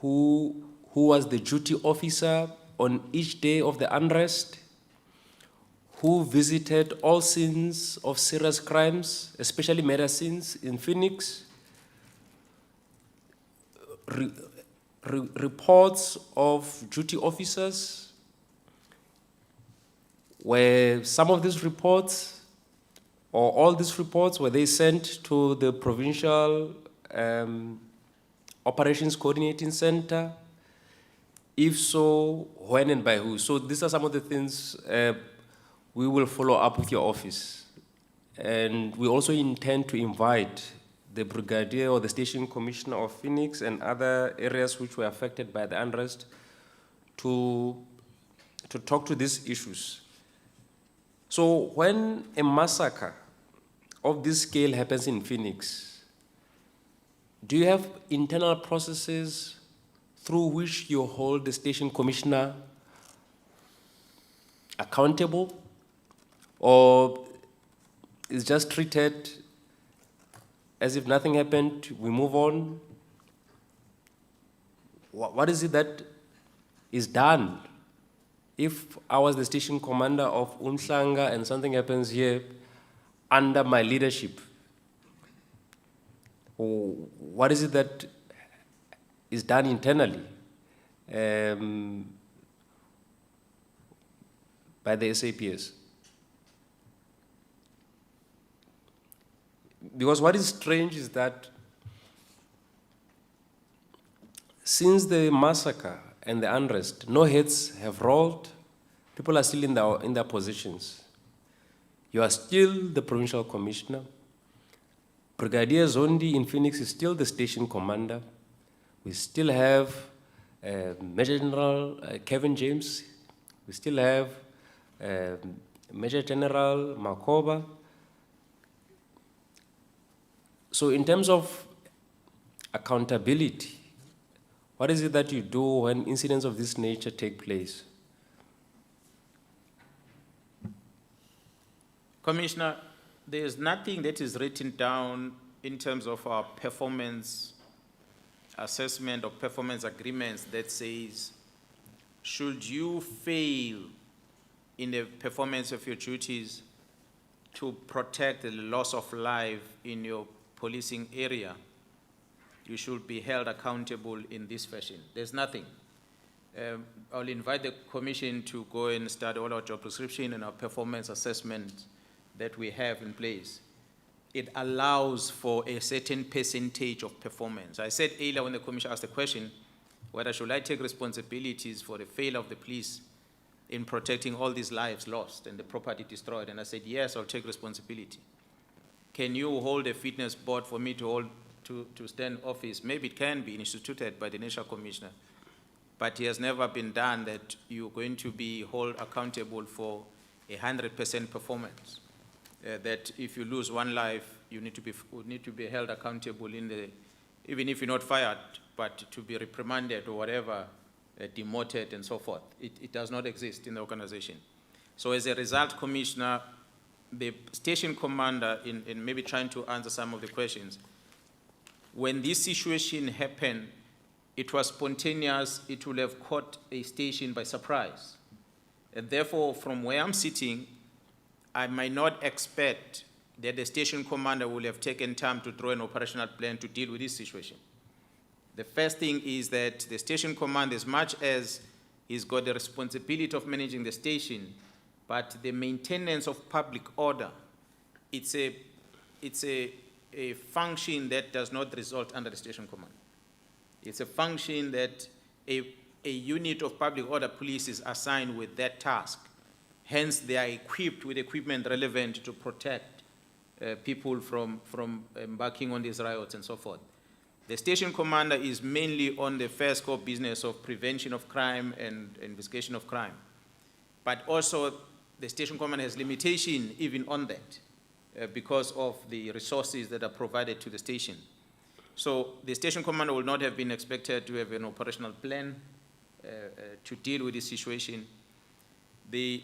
J: who was the duty officer on each day of the unrest, who visited all scenes of serious crimes, especially murder scenes in Phoenix, reports of duty officers, where some of these reports, or all these reports, were they sent to the provincial Operations Coordinating Center? If so, when and by who? So these are some of the things we will follow up with your office. And we also intend to invite the brigadier or the station commissioner of Phoenix and other areas which were affected by the unrest to talk to these issues. So when a massacre of this scale happens in Phoenix, do you have internal processes through which you hold the station commissioner accountable, or is just treated as if nothing happened, we move on? What is it that is done? If I was the station commander of Umhlanga and something happens here under my leadership, what is it that is done internally by the SAPS? Because what is strange is that since the massacre and the unrest, no heads have rolled, people are still in their positions. You are still the provincial commissioner. Brigadier Zondi in Phoenix is still the station commander. We still have Major General Kevin James. We still have Major General Makoba. So in terms of accountability, what is it that you do when incidents of this nature take place?
H: Commissioner, there is nothing that is written down in terms of our performance assessment or performance agreements that says, should you fail in the performance of your duties to protect the loss of life in your policing area, you should be held accountable in this fashion. There's nothing. I'll invite the commission to go and study all our job description and our performance assessment that we have in place. It allows for a certain percentage of performance. I said earlier when the commission asked the question, whether should I take responsibilities for the failure of the police in protecting all these lives lost and the property destroyed, and I said, yes, I'll take responsibility. Can you hold a fitness board for me to stand office? Maybe it can be instituted by the National Commissioner, but it has never been done that you're going to be held accountable for 100% performance. That if you lose one life, you need to be held accountable even if you're not fired, but to be reprimanded or whatever, demoted and so forth. It does not exist in the organization. So as a result, Commissioner, the station commander, in maybe trying to answer some of the questions, when this situation happened, it was spontaneous. It would have caught a station by surprise. And therefore, from where I'm sitting, I might not expect that the station commander will have taken time to draw an operational plan to deal with this situation. The first thing is that the station commander, as much as he's got the responsibility of managing the station, but the maintenance of public order, it's a function that does not result under the station command. It's a function that a unit of public order police is assigned with that task. Hence, they are equipped with equipment relevant to protect people from embarking on these riots and so forth. The station commander is mainly on the first core business of prevention of crime and investigation of crime. But also, the station commander has limitation even on that because of the resources that are provided to the station. So the station commander will not have been expected to have an operational plan to deal with this situation. The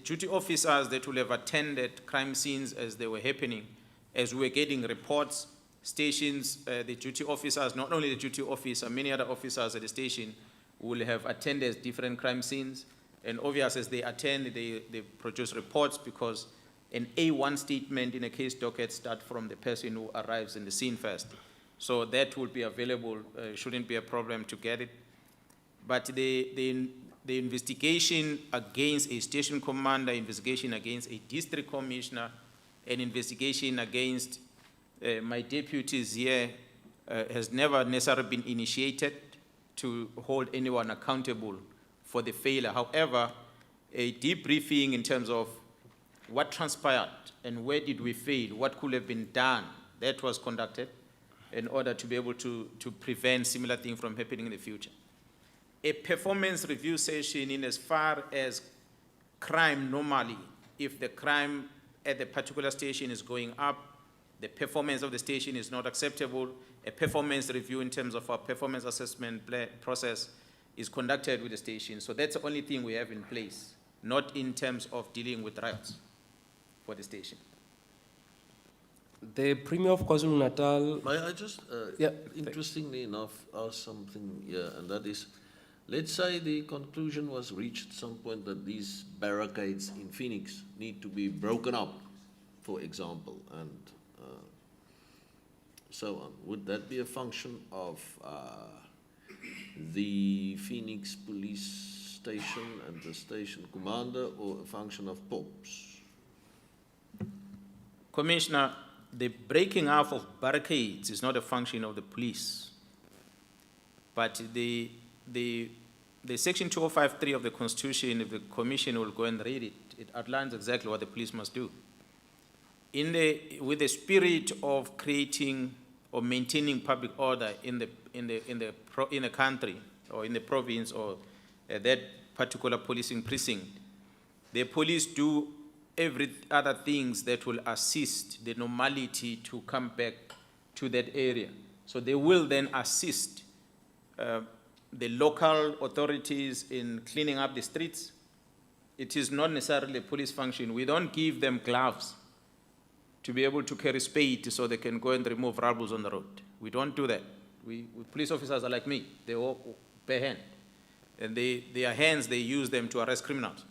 H: duty officers that will have attended crime scenes as they were happening, as we were getting reports, stations, the duty officers, not only the duty officer, many other officers at the station will have attended different crime scenes. And obviously, as they attend, they produce reports because an A1 statement in a case docket starts from the person who arrives in the scene first. So that will be available, shouldn't be a problem to get it. But the investigation against a station commander, investigation against a district commissioner, an investigation against my deputies here has never necessarily been initiated. to hold anyone accountable for the failure. However, a debriefing in terms of what transpired and where did we fail, what could have been done, that was conducted in order to be able to prevent similar things from happening in the future. A performance review session in as far as crime normally, if the crime at the particular station is going up, the performance of the station is not acceptable, a performance review in terms of our performance assessment process is conducted with the station. So that's the only thing we have in place, not in terms of dealing with riots for the station.
J: The Premier of KwaZulu-Natal.
A: May I just,
J: Yeah.
A: interestingly enough, ask something here, and that is, let's say the conclusion was reached at some point that these barricades in Phoenix need to be broken up, for example, and so on. Would that be a function of the Phoenix police station and the station commander, or a function of POPs?
H: Commissioner, the breaking up of barricades is not a function of the police, but the section 2053 of the Constitution, if the Commission will go and read it, it outlines exactly what the police must do. With the spirit of creating or maintaining public order in the country or in the province or that particular policing precinct, the police do every other things that will assist the normality to come back to that area. So they will then assist the local authorities in cleaning up the streets. It is not necessarily a police function. We don't give them gloves to be able to carry spade so they can go and remove rubbles on the road. We don't do that. Police officers are like me. They all bare hand. And their hands, they use them to arrest criminals.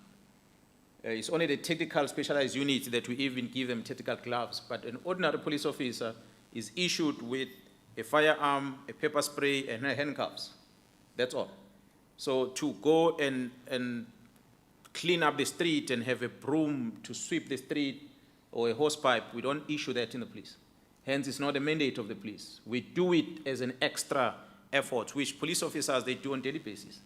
H: It's only the technical specialized units that we even give them technical gloves. But an ordinary police officer is issued with a firearm, a pepper spray, and handcuffs. That's all. So to go and clean up the street and have a broom to sweep the street or a hosepipe, we don't issue that in the police. Hence, it's not a mandate of the police. We do it as an extra effort, which police officers, they do on a daily basis,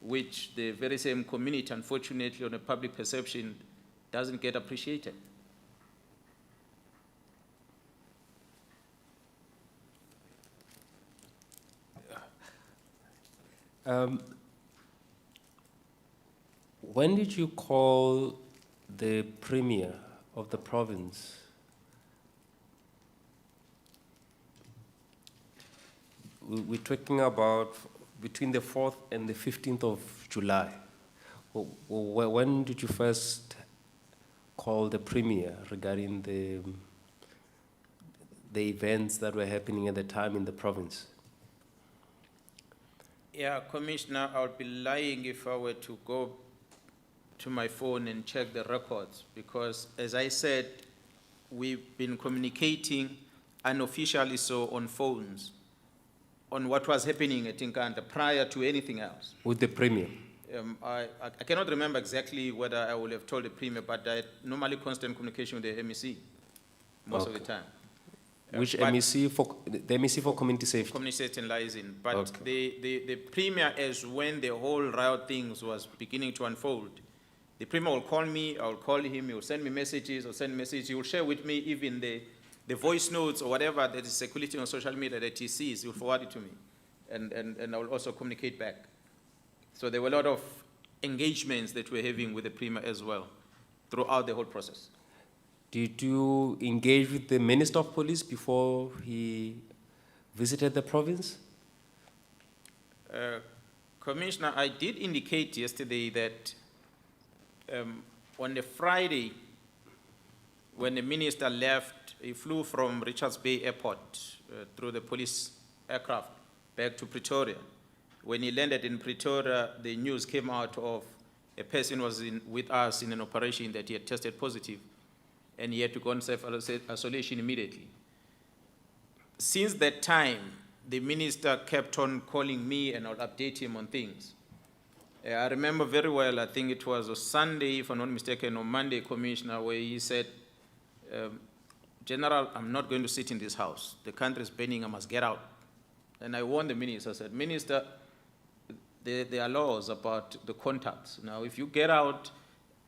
H: which the very same community, unfortunately, on a public perception, doesn't get appreciated.
J: When did you call the Premier of the province? We're talking about between the 4th and the 15th of July. When did you first call the Premier regarding the events that were happening at the time in the province?
H: Yeah, Commissioner, I would be lying if I were to go to my phone and check the records, because as I said, we've been communicating unofficially so on phones on what was happening at Inkanda prior to anything else.
J: With the Premier?
H: I cannot remember exactly whether I would have told the Premier, but I had normally constant communication with the MEC most of the time.
J: Which MEC for, the MEC for community safety?
H: Community safety and liaison. But the Premier, as when the whole riot things was beginning to unfold, the Premier will call me, I will call him, he will send me messages, or send messages, he will share with me even the voice notes or whatever that is circulating on social media that he sees, he will forward it to me. And I will also communicate back. So there were a lot of engagements that we're having with the Premier as well throughout the whole process.
J: Did you engage with the Minister of Police before he visited the province?
H: Commissioner, I did indicate yesterday that on the Friday, when the minister left, he flew from Richards Bay Airport through the police aircraft back to Pretoria. When he landed in Pretoria, the news came out of a person was with us in an operation that he had tested positive, and he had to go on self-isolation immediately. Since that time, the minister kept on calling me, and I'll update him on things. I remember very well, I think it was a Sunday, if I'm not mistaken, or Monday, Commissioner, where he said, General, I'm not going to sit in this house. The country is burning, I must get out. And I warned the minister, I said, Minister, there are laws about the contacts. Now, if you get out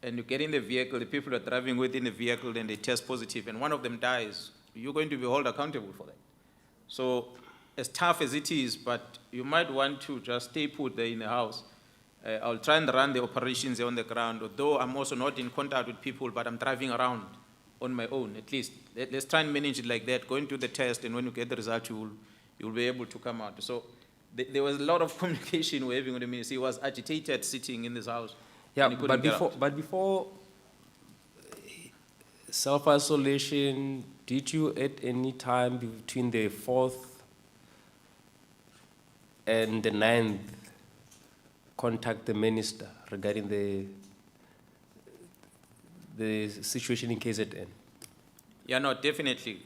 H: and you get in the vehicle, the people are driving within the vehicle and they test positive and one of them dies, you're going to be held accountable for that. So as tough as it is, but you might want to just stay put there in the house. I'll try and run the operations on the ground, although I'm also not in contact with people, but I'm driving around on my own, at least. Let's try and manage it like that. Go into the test, and when you get the result, you'll be able to come out. So there was a lot of communication we're having with the minister. He was agitated sitting in this house.
J: Yeah,
H: and he couldn't get out.
J: but before self-isolation, did you at any time between the 4th and the 9th contact the minister regarding the situation in KZN?
H: Yeah, no, definitely.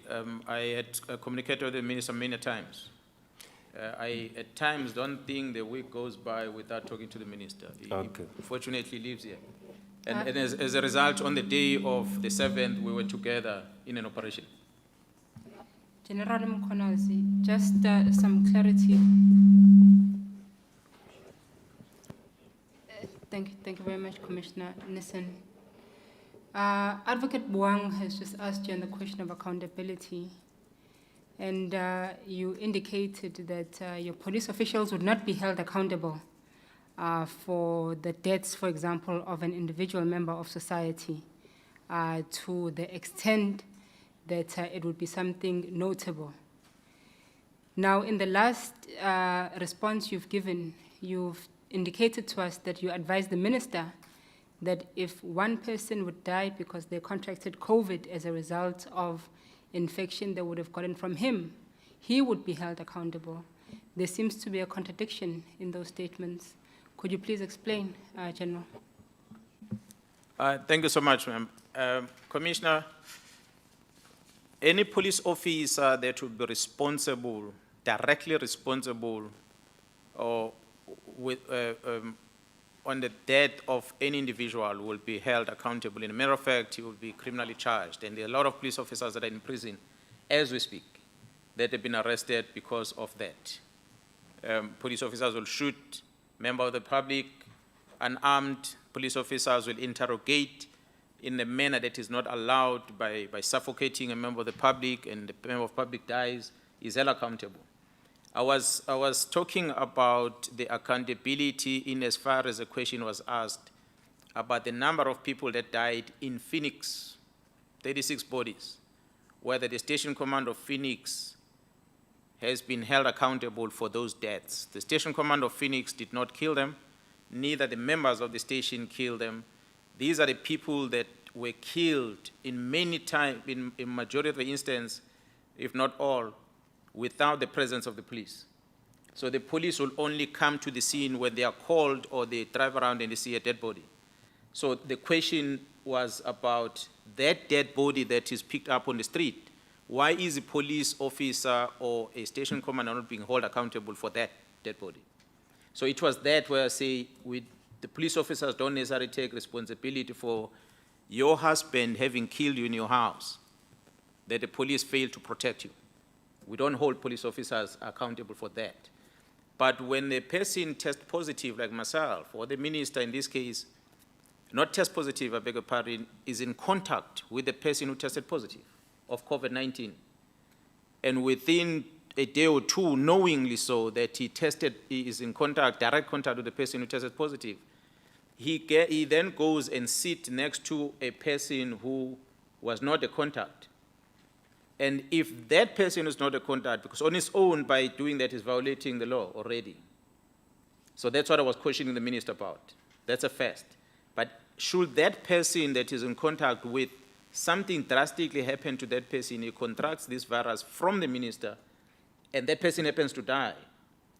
H: I had communicated with the minister many times. I, at times, don't think the week goes by without talking to the minister. He fortunately lives here. And as a result, on the day of the 7th, we were together in an operation.
E: General Mkonazi, just some clarity. Thank you very much, Commissioner Nissen. Advocate Buang has just asked you on the question of accountability, and you indicated that your police officials would not be held accountable for the deaths, for example, of an individual member of society to the extent that it would be something notable. Now, in the last response you've given, you've indicated to us that you advised the minister that if one person would die because they contracted COVID as a result of infection they would have gotten from him, he would be held accountable. There seems to be a contradiction in those statements. Could you please explain, General?
H: Thank you so much, ma'am. Commissioner, any police officer that would be responsible, directly responsible, or with, on the death of any individual will be held accountable. In a matter of fact, he will be criminally charged. And there are a lot of police officers that are in prison as we speak that have been arrested because of that. Police officers will shoot members of the public. Unarmed police officers will interrogate in a manner that is not allowed by suffocating a member of the public, and the member of the public dies, is held accountable. I was talking about the accountability in as far as the question was asked about the number of people that died in Phoenix, 36 bodies, whether the station command of Phoenix has been held accountable for those deaths. The station command of Phoenix did not kill them, neither the members of the station killed them. These are the people that were killed in many times, in majority of the instances, if not all, without the presence of the police. So the police will only come to the scene when they are called or they drive around and they see a dead body. So the question was about that dead body that is picked up on the street. Why is a police officer or a station commander not being held accountable for that dead body? So it was that where I say the police officers don't necessarily take responsibility for your husband having killed you in your house, that the police failed to protect you. We don't hold police officers accountable for that. But when a person tests positive, like myself, or the minister in this case, not test positive, I beg your pardon, is in contact with the person who tested positive of COVID-19, and within a day or two, knowingly so, that he is in contact, direct contact with the person who tested positive, he then goes and sits next to a person who was not a contact. And if that person is not a contact, because on his own, by doing that, is violating the law already. So that's what I was questioning the minister about. That's a first. But should that person that is in contact with something drastically happen to that person, he contracts this virus from the minister, and that person happens to die,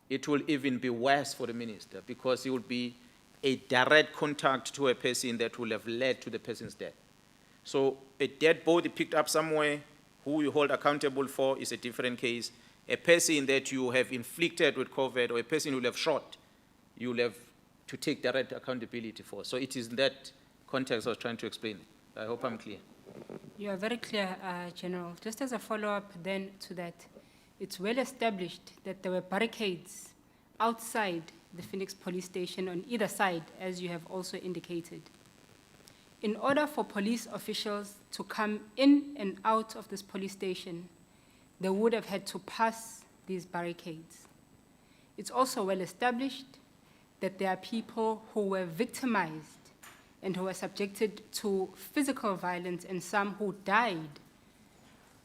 H: it will even be worse for the minister, because it will be a direct contact to a person that will have led to the person's death. So a dead body picked up somewhere, who you hold accountable for is a different case. A person that you have inflicted with COVID, or a person you will have shot, you will have to take direct accountability for. So it is in that context I was trying to explain it. I hope I'm clear.
E: You are very clear, General. Just as a follow-up then to that, it's well established that there were barricades outside the Phoenix police station on either side, as you have also indicated. In order for police officials to come in and out of this police station, they would have had to pass these barricades. It's also well established that there are people who were victimized and who were subjected to physical violence, and some who died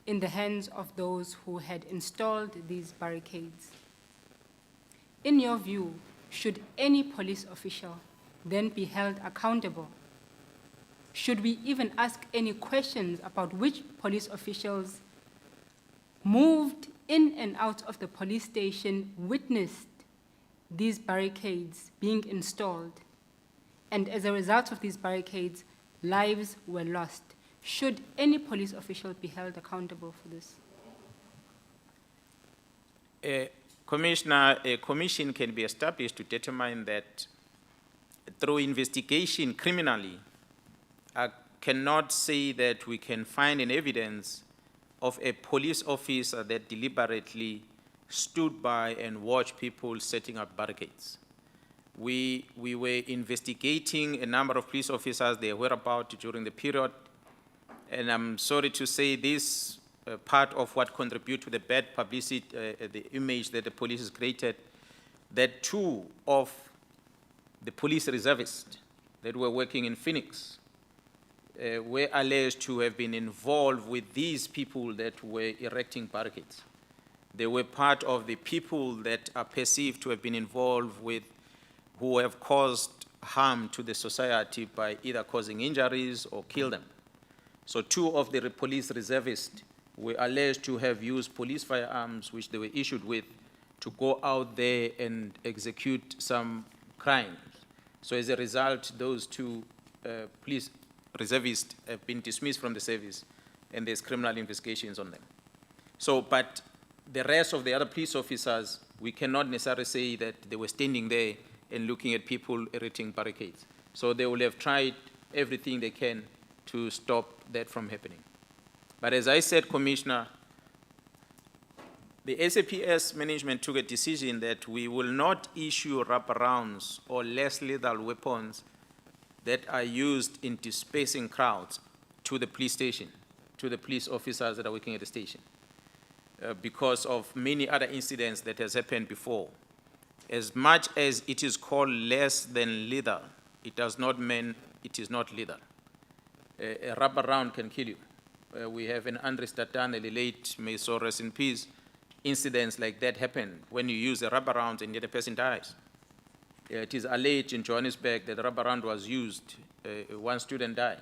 E: in the hands of those who had installed these barricades. In your view, should any police official then be held accountable? Should we even ask any questions about which police officials moved in and out of the police station, witnessed these barricades being installed, and as a result of these barricades, lives were lost? Should any police official be held accountable for this?
H: Commissioner, a commission can be established to determine that through investigation criminally. I cannot say that we can find an evidence of a police officer that deliberately stood by and watched people setting up barricades. We were investigating a number of police officers, their whereabouts during the period, and I'm sorry to say this part of what contributed to the bad publicity, the image that the police has created, that 2 of the police reservists that were working in Phoenix were alleged to have been involved with these people that were erecting barricades. They were part of the people that are perceived to have been involved with, who have caused harm to the society by either causing injuries or kill them. So 2 of the police reservists were alleged to have used police firearms, which they were issued with, to go out there and execute some crimes. So as a result, those 2 police reservists have been dismissed from the service, and there's criminal investigations on them. So, but the rest of the other police officers, we cannot necessarily say that they were standing there and looking at people erecting barricades. So they will have tried everything they can to stop that from happening. But as I said, Commissioner, the SAPS management took a decision that we will not issue wraparounds or less lethal weapons that are used in dispersing crowds to the police station, to the police officers that are working at the station, because of many other incidents that has happened before. As much as it is called less than lethal, it does not mean it is not lethal. A rubber round can kill you. We have an Unrest that done, the late, may so rest in peace, incidents like that happen when you use a rubber round and yet a person dies. It is alleged in Johannesburg that the rubber round was used, 1 student died.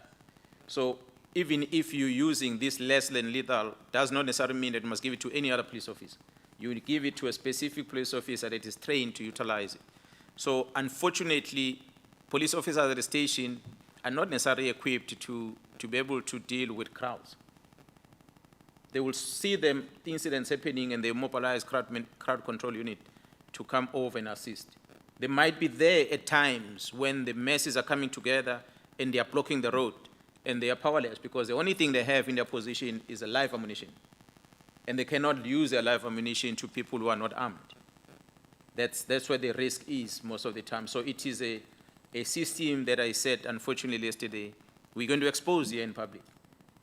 H: So even if you're using this less than lethal, does not necessarily mean that you must give it to any other police officer. You will give it to a specific police officer that is trained to utilize it. So unfortunately, police officers at the station are not necessarily equipped to be able to deal with crowds. They will see the incidents happening and they mobilize crowd control unit to come over and assist. They might be there at times when the masses are coming together and they are blocking the road and they are powerless because the only thing they have in their position is a live ammunition. And they cannot use their live ammunition to people who are not armed. That's where the risk is most of the time. So it is a system that I said, unfortunately, yesterday, we're going to expose here in public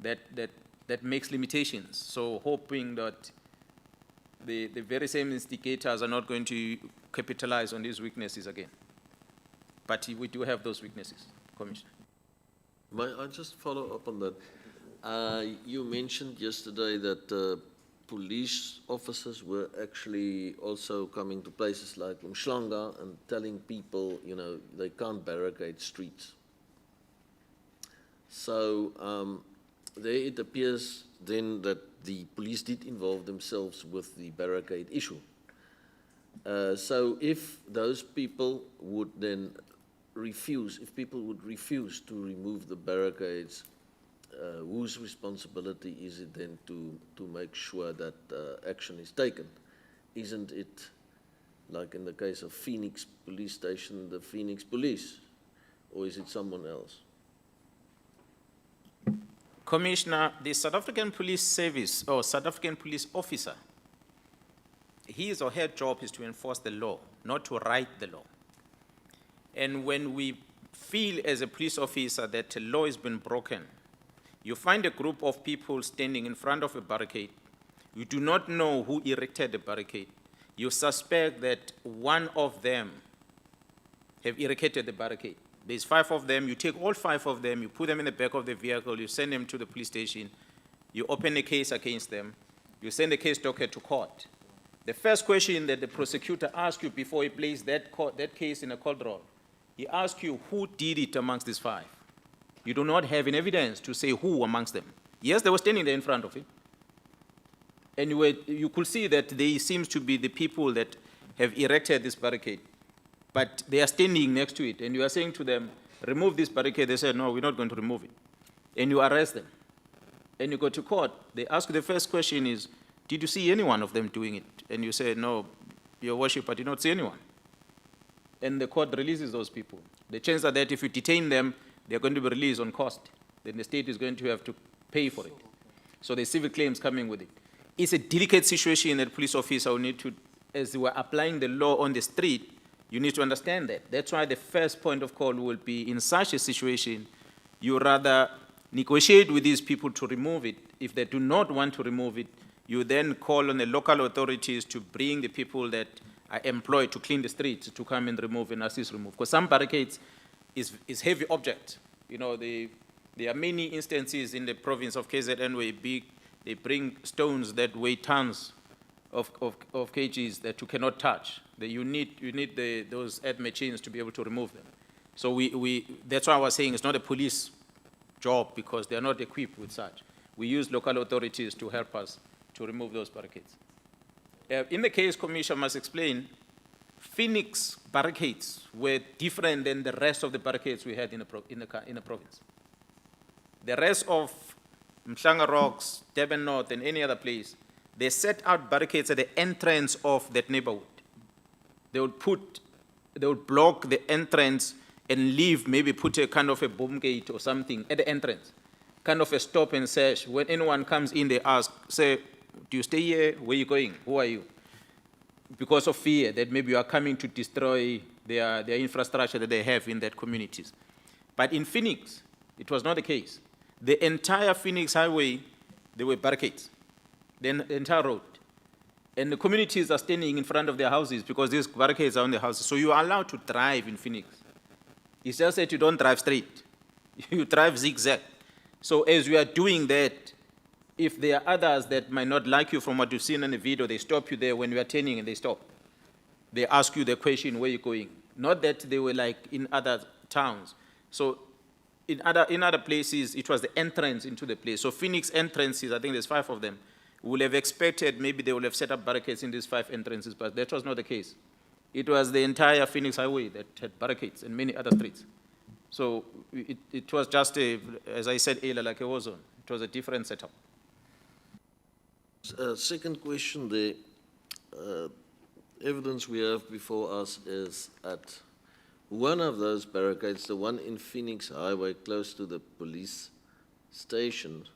H: that makes limitations. So hoping that the very same instigators are not going to capitalize on these weaknesses again. But we do have those weaknesses, Commissioner.
A: May I just follow up on that? You mentioned yesterday that police officers were actually also coming to places like Umhlanga and telling people, you know, they can't barricade streets. So there it appears then that the police did involve themselves with the barricade issue. So if those people would then refuse, if people would refuse to remove the barricades, whose responsibility is it then to make sure that action is taken? Isn't it, like in the case of Phoenix police station, the Phoenix police, or is it someone else?
H: Commissioner, the South African Police Service or South African police officer, his or her job is to enforce the law, not to write the law. And when we feel as a police officer that a law has been broken, you find a group of people standing in front of a barricade. You do not know who erected the barricade. You suspect that one of them have erected the barricade. There's 5 of them. You take all 5 of them, you put them in the back of the vehicle, you send them to the police station, you open a case against them, you send the case docket to court. The first question that the prosecutor asks you before he places that case in a court roll, he asks you who did it amongst these 5. You do not have any evidence to say who amongst them. Yes, they were standing there in front of him. And you could see that they seems to be the people that have erected this barricade. But they are standing next to it, and you are saying to them, remove this barricade. They said, no, we're not going to remove it. And you arrest them. And you go to court. They ask the first question is, did you see any one of them doing it? And you say, no, Your Worship, I did not see anyone. And the court releases those people. The chances are that if you detain them, they're going to be released on cost. Then the state is going to have to pay for it. So there's civil claims coming with it. It's a delicate situation that police officer will need to, as they were applying the law on the street, you need to understand that. That's why the first point of call will be, in such a situation, you rather negotiate with these people to remove it. If they do not want to remove it, you then call on the local authorities to bring the people that are employed to clean the streets to come and remove and assist remove. Because some barricades is heavy object. You know, there are many instances in the province of KZN where they bring stones that weigh tons of kgs that you cannot touch. You need those head machines to be able to remove them. So that's why I was saying it's not a police job because they are not equipped with such. We use local authorities to help us to remove those barricades. In the case, Commissioner must explain, Phoenix barricades were different than the rest of the barricades we had in the province. The rest of Mhlanga Rocks, Durban North, and any other place, they set out barricades at the entrance of that neighborhood. They would block the entrance and leave, maybe put a kind of a boom gate or something at the entrance, kind of a stop and search. When anyone comes in, they ask, say, do you stay here? Where are you going? Who are you? Because of fear that maybe you are coming to destroy their infrastructure that they have in that communities. But in Phoenix, it was not the case. The entire Phoenix highway, there were barricades, the entire road. And the communities are standing in front of their houses because these barricades are on the houses. So you are allowed to drive in Phoenix. It's just that you don't drive straight. You drive zigzag. So as you are doing that, if there are others that might not like you from what you've seen in the video, they stop you there when you are turning and they stop. They ask you the question, where are you going? Not that they were like in other towns. So in other places, it was the entrance into the place. So Phoenix entrances, I think there's 5 of them. We would have expected maybe they would have set up barricades in these 5 entrances, but that was not the case. It was the entire Phoenix highway that had barricades and many other streets. So it was just as I said earlier, like a war zone. It was a different setup.
A: Second question, the evidence we have before us is at one of those barricades, the one in Phoenix Highway, close to the police station.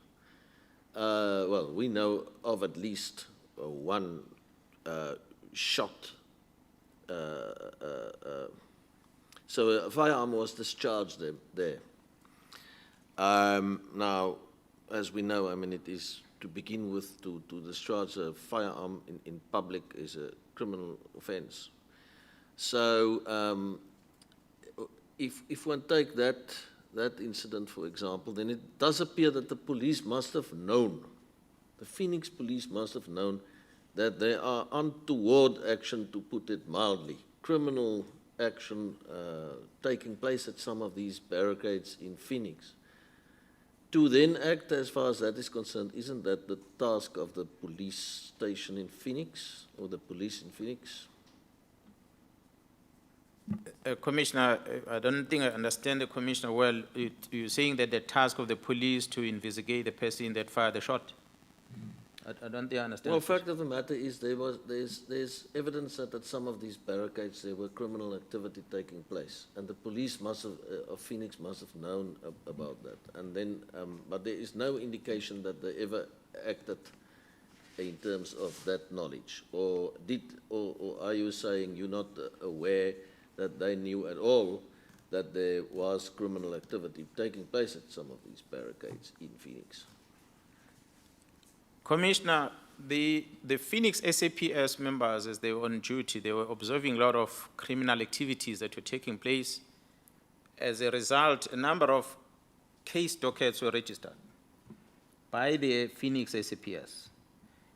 A: Well, we know of at least one shot. So a firearm was discharged there. Now, as we know, I mean, it is, to begin with, to discharge a firearm in public is a criminal offense. So if one take that incident, for example, then it does appear that the police must have known, the Phoenix police must have known that there are untoward action, to put it mildly, criminal action taking place at some of these barricades in Phoenix. To then act, as far as that is concerned, isn't that the task of the police station in Phoenix, or the police in Phoenix?
H: Commissioner, I don't think I understand the Commissioner well. You're saying that the task of the police to investigate the person that fired the shot? I don't think I understand.
A: Well, fact of the matter is there's evidence that at some of these barricades there were criminal activity taking place, and the police must have, of Phoenix must have known about that. And then, but there is no indication that they ever acted in terms of that knowledge, or are you saying you're not aware that they knew at all that there was criminal activity taking place at some of these barricades in Phoenix?
H: Commissioner, the Phoenix SAPS members, as they were on duty, they were observing a lot of criminal activities that were taking place. As a result, a number of case dockets were registered by the Phoenix SAPS.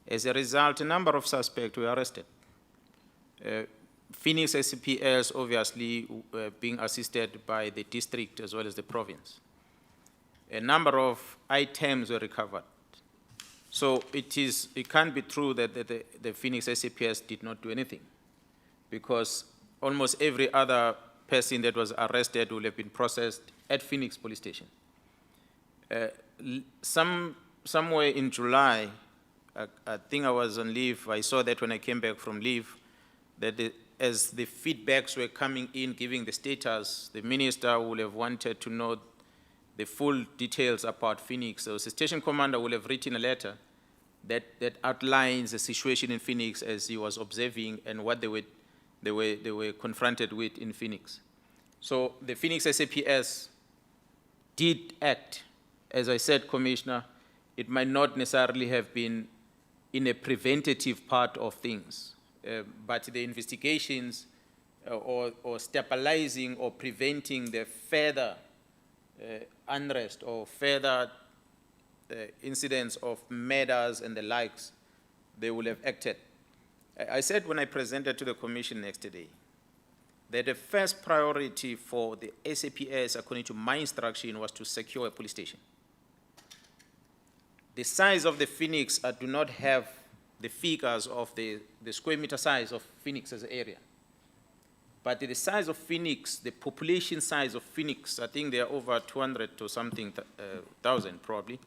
H: As a result, a number of suspects were arrested. Phoenix SAPS obviously being assisted by the district as well as the province. A number of items were recovered. So it can't be true that the Phoenix SAPS did not do anything, because almost every other person that was arrested will have been processed at Phoenix police station. Somewhere in July, I think I was on leave, I saw that when I came back from leave, that as the feedbacks were coming in, giving the status, the minister would have wanted to know the full details about Phoenix. So the station commander would have written a letter that outlines the situation in Phoenix as he was observing and what they were confronted with in Phoenix. So the Phoenix SAPS did act. As I said, Commissioner, it might not necessarily have been in a preventative part of things, but the investigations or stabilizing or preventing the further unrest or further incidents of murders and the likes, they will have acted. I said when I presented to the Commission yesterday that the first priority for the SAPS, according to my instruction, was to secure a police station. The size of the Phoenix, I do not have the figures of the square meter size of Phoenix as an area. But the size of Phoenix, the population size of Phoenix, I think they are over 200 to something thousand probably.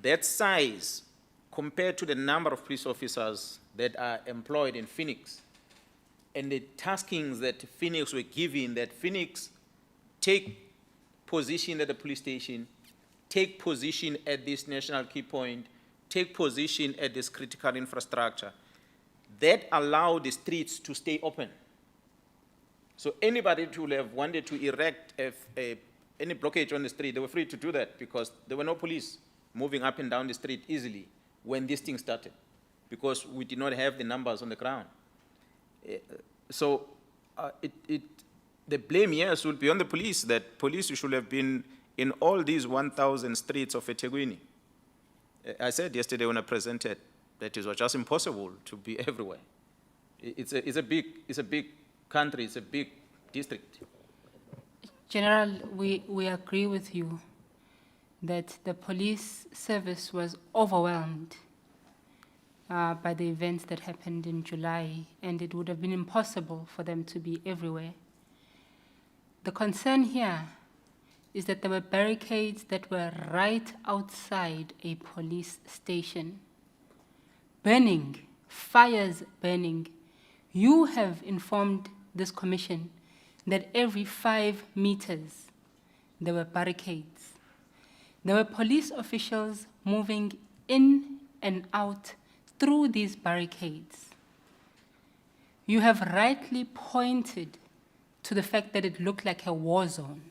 H: That size, compared to the number of police officers that are employed in Phoenix, and the taskings that Phoenix were given, that Phoenix take position at the police station, take position at this national key point, take position at this critical infrastructure, that allowed the streets to stay open. So anybody who would have wanted to erect any blockage on the street, they were free to do that because there were no police moving up and down the street easily when this thing started, because we did not have the numbers on the ground. The blame, yes, would be on the police, that police should have been in all these 1,000 streets of eThekwini. I said yesterday when I presented that it was just impossible to be everywhere. It's a big country, it's a big district.
E: General, we agree with you that the police service was overwhelmed by the events that happened in July, and it would have been impossible for them to be everywhere. The concern here is that there were barricades that were right outside a police station, burning, fires burning. You have informed this commission that every 5 meters there were barricades. There were police officials moving in and out through these barricades. You have rightly pointed to the fact that it looked like a war zone.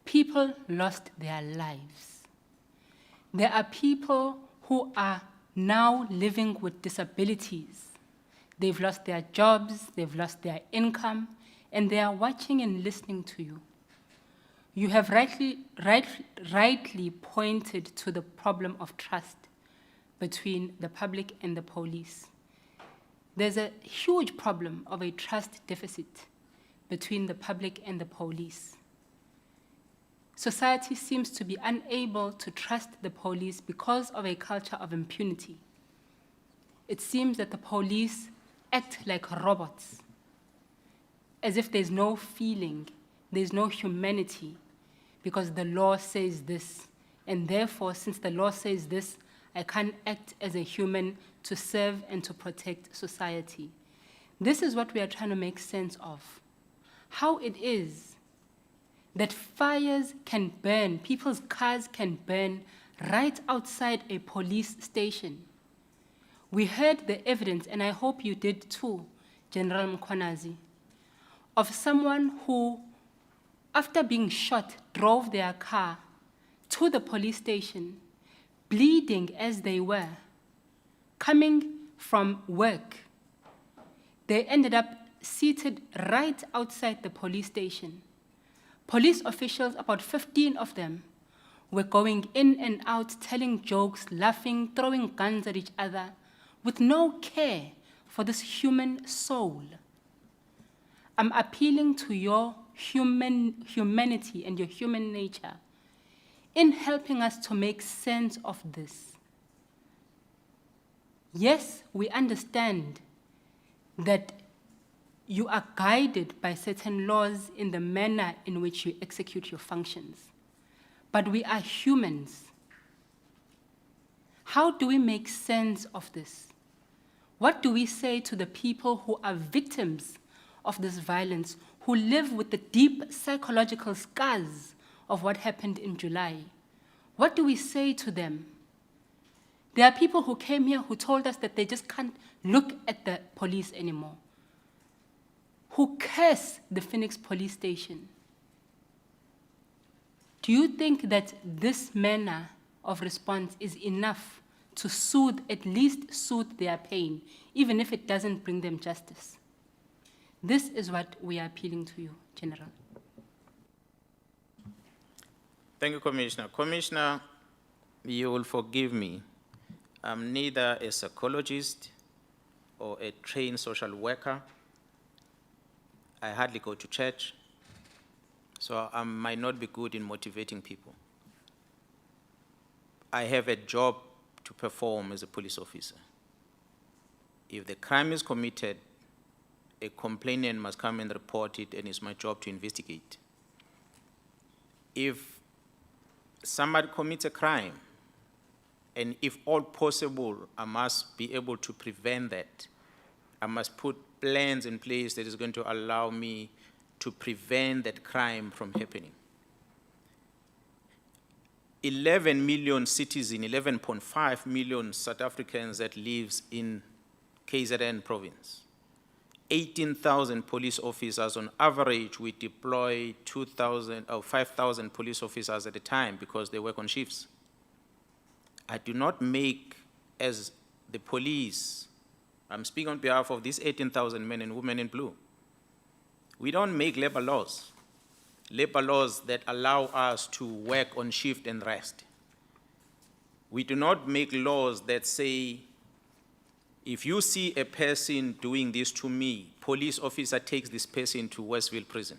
E: People lost their lives. There are people who are now living with disabilities. They've lost their jobs, they've lost their income, and they are watching and listening to you. You have rightly pointed to the problem of trust between the public and the police. There's a huge problem of a trust deficit between the public and the police. Society seems to be unable to trust the police because of a culture of impunity. It seems that the police act like robots, as if there's no feeling, there's no humanity, because the law says this, and therefore, since the law says this, I can't act as a human to serve and to protect society. This is what we are trying to make sense of. How it is that fires can burn, people's cars can burn right outside a police station. We heard the evidence, and I hope you did too, General Mkhwanazi, of someone who, after being shot, drove their car to the police station, bleeding as they were, coming from work. They ended up seated right outside the police station. Police officials, about 15 of them, were going in and out, telling jokes, laughing, throwing guns at each other, with no care for this human soul. I'm appealing to your humanity and your human nature in helping us to make sense of this. Yes, we understand that you are guided by certain laws in the manner in which you execute your functions, but we are humans. How do we make sense of this? What do we say to the people who are victims of this violence, who live with the deep psychological scars of what happened in July? What do we say to them? There are people who came here who told us that they just can't look at the police anymore, who curse the Phoenix police station. Do you think that this manner of response is enough to soothe, at least soothe their pain, even if it doesn't bring them justice? This is what we are appealing to you, General.
H: Thank you, Commissioner. Commissioner, you will forgive me. I'm neither a psychologist or a trained social worker. I hardly go to church, so I might not be good in motivating people. I have a job to perform as a police officer. If the crime is committed, a complainant must come and report it, and it's my job to investigate. If somebody commits a crime, and if all possible, I must be able to prevent that. I must put plans in place that is going to allow me to prevent that crime from happening. 11 million citizens, 11.5 million South Africans that lives in KZN province. 18,000 police officers on average. We deploy 2,000 or 5,000 police officers at a time because they work on shifts. I do not make, as the police, I'm speaking on behalf of these 18,000 men and women in blue. We don't make labor laws that allow us to work on shift and rest. We do not make laws that say, if you see a person doing this to me, police officer takes this person to Westville prison.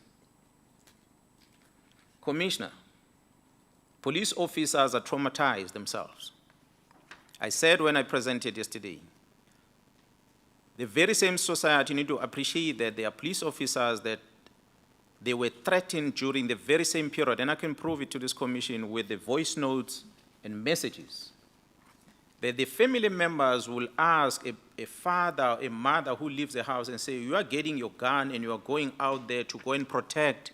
H: Commissioner, police officers are traumatized themselves. I said when I presented yesterday, the very same society need to appreciate that there are police officers that they were threatened during the very same period, and I can prove it to this commission with the voice notes and messages, that the family members will ask a father, a mother who leaves the house and say, you are getting your gun and you are going out there to go and protect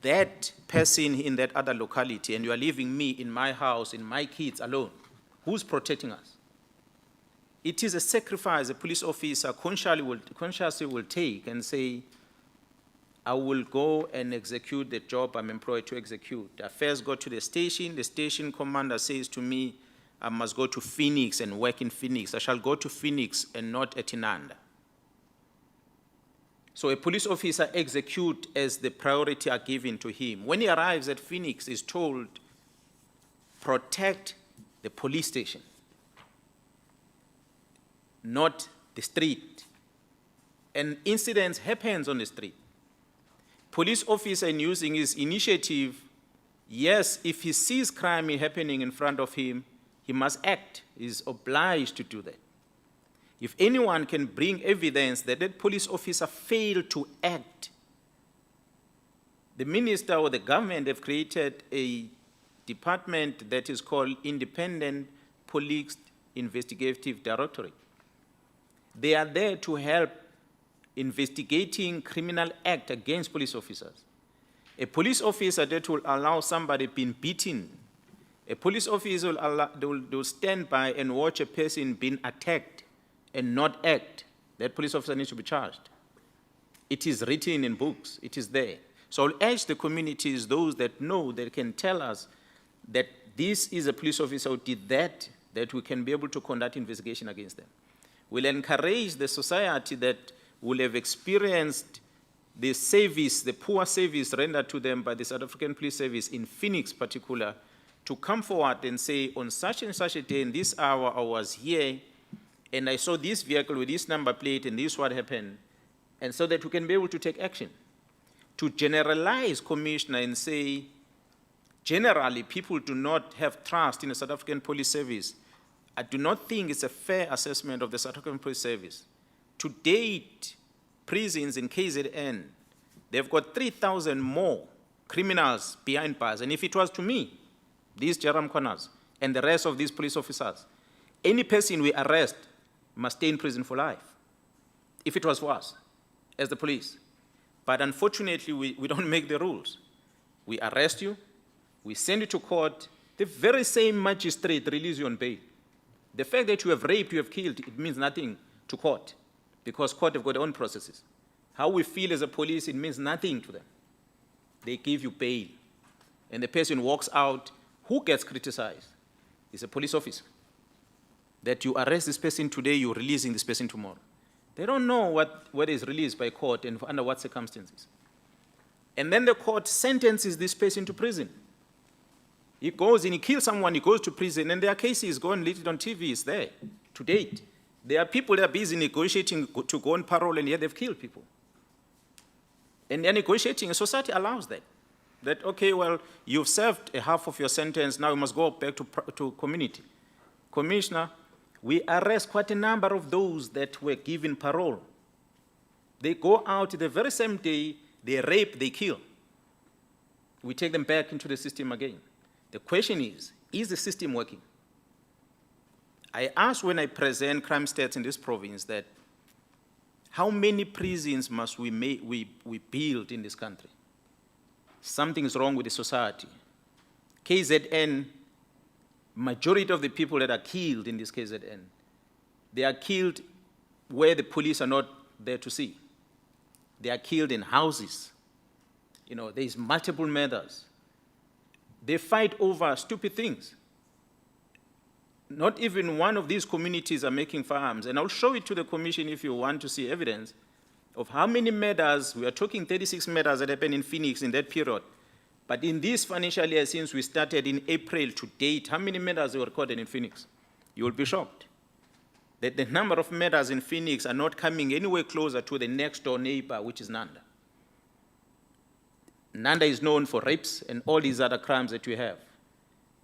H: that person in that other locality, and you are leaving me in my house, in my kids alone. Who's protecting us? It is a sacrifice a police officer consciously will take and say, I will go and execute the job I'm employed to execute. I first go to the station commander says to me, I must go to Phoenix and work in Phoenix. I shall go to Phoenix and not at Inanda. So a police officer executes as the priority are given to him. When he arrives at Phoenix, he's told, protect the police station, not the street. And incidents happens on the street. Police officer in using his initiative, yes, if he sees crime happening in front of him, he must act. He's obliged to do that. If anyone can bring evidence that that police officer failed to act, the minister or the government have created a department that is called Independent Police Investigative Directorate. They are there to help investigating criminal act against police officers. A police officer that will allow somebody being beaten, a police officer will stand by and watch a person being attacked and not act. That police officer needs to be charged. It is written in books. It is there. So I'll urge the communities, those that know, that can tell us that this is a police officer who did that, that we can be able to conduct investigation against them. We'll encourage the society that will have experienced the service, the poor service rendered to them by the South African Police Service in Phoenix particular, to come forward and say, on such and such a day, in this hour, I was here, and I saw this vehicle with this number plate, and this is what happened, and so that we can be able to take action. To generalize, Commissioner, and say, generally, people do not have trust in the South African Police Service, I do not think it's a fair assessment of the South African Police Service. To date, prisons in KZN, they've got 3,000 more criminals behind bars. And if it was to me, these Jaram Corners, and the rest of these police officers, any person we arrest must stay in prison for life, if it was for us, as the police. But unfortunately, we don't make the rules. We arrest you, we send you to court, the very same magistrate releases you on bail. The fact that you have raped, you have killed, it means nothing to court, because court have got their own processes. How we feel as a police, it means nothing to them. They give you bail, and the person walks out. Who gets criticized? It's a police officer. That you arrest this person today, you're releasing this person tomorrow. They don't know what is released by court and under what circumstances. And then the court sentences this person to prison. He goes and he kills someone, he goes to prison, and their cases go and leave it on TV, it's there, to date. There are people that are busy negotiating to go on parole, and yet they've killed people. And they're negotiating, and society allows that. That, okay, well, you've served a half of your sentence, now you must go back to community. Commissioner, we arrest quite a number of those that were given parole. They go out the very same day, they rape, they kill. We take them back into the system again. The question is the system working? I asked when I present crime stats in this province that how many prisons must we build in this country? Something is wrong with the society. KZN, majority of the people that are killed in this KZN, they are killed where the police are not there to see. They are killed in houses. You know, there's multiple murders. They fight over stupid things. Not even one of these communities are making firearms. And I'll show it to the commission if you want to see evidence of how many murders. We are talking 36 murders that happened in Phoenix in that period. But in this financial year, since we started in April to date, how many murders were recorded in Phoenix? You will be shocked that the number of murders in Phoenix are not coming anywhere closer to the next door neighbor, which is Nanda. Nanda is known for rapes and all these other crimes that we have.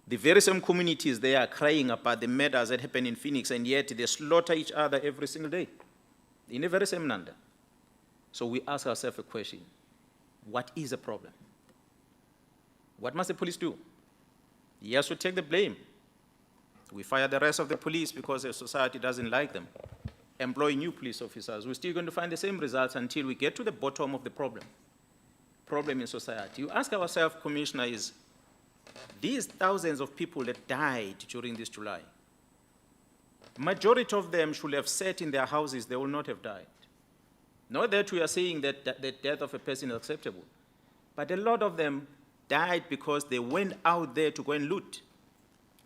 H: The very same communities, they are crying about the murders that happen in Phoenix, and yet they slaughter each other every single day in the very same Nanda. So we ask ourselves a question: what is the problem? What must the police do? Yes, we take the blame. We fire the rest of the police because the society doesn't like them. Employ new police officers. We're still going to find the same results until we get to the bottom of the problem in society. You ask ourselves, Commissioner, is these thousands of people that died during this July, majority of them should have sat in their houses, they will not have died. Not that we are saying that the death of a person is acceptable, but a lot of them died because they went out there to go and loot,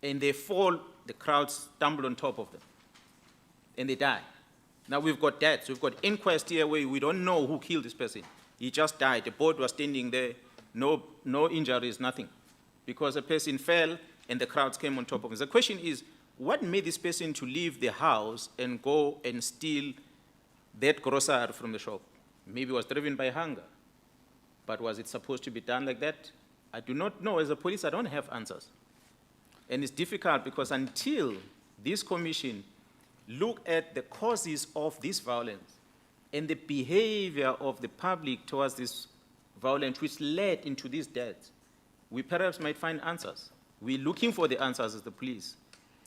H: and they fall, the crowds stumble on top of them, and they die. Now we've got deaths, we've got inquest here where we don't know who killed this person. He just died, the boat was standing there, no injuries, nothing, because a person fell and the crowds came on top of him. The question is, what made this person to leave the house and go and steal that grocery from the shop? Maybe it was driven by hunger, but was it supposed to be done like that? I do not know. As a police, I don't have answers. And it's difficult because until this commission look at the causes of this violence and the behavior of the public towards this violence which led into these deaths, we perhaps might find answers. We're looking for the answers as the police.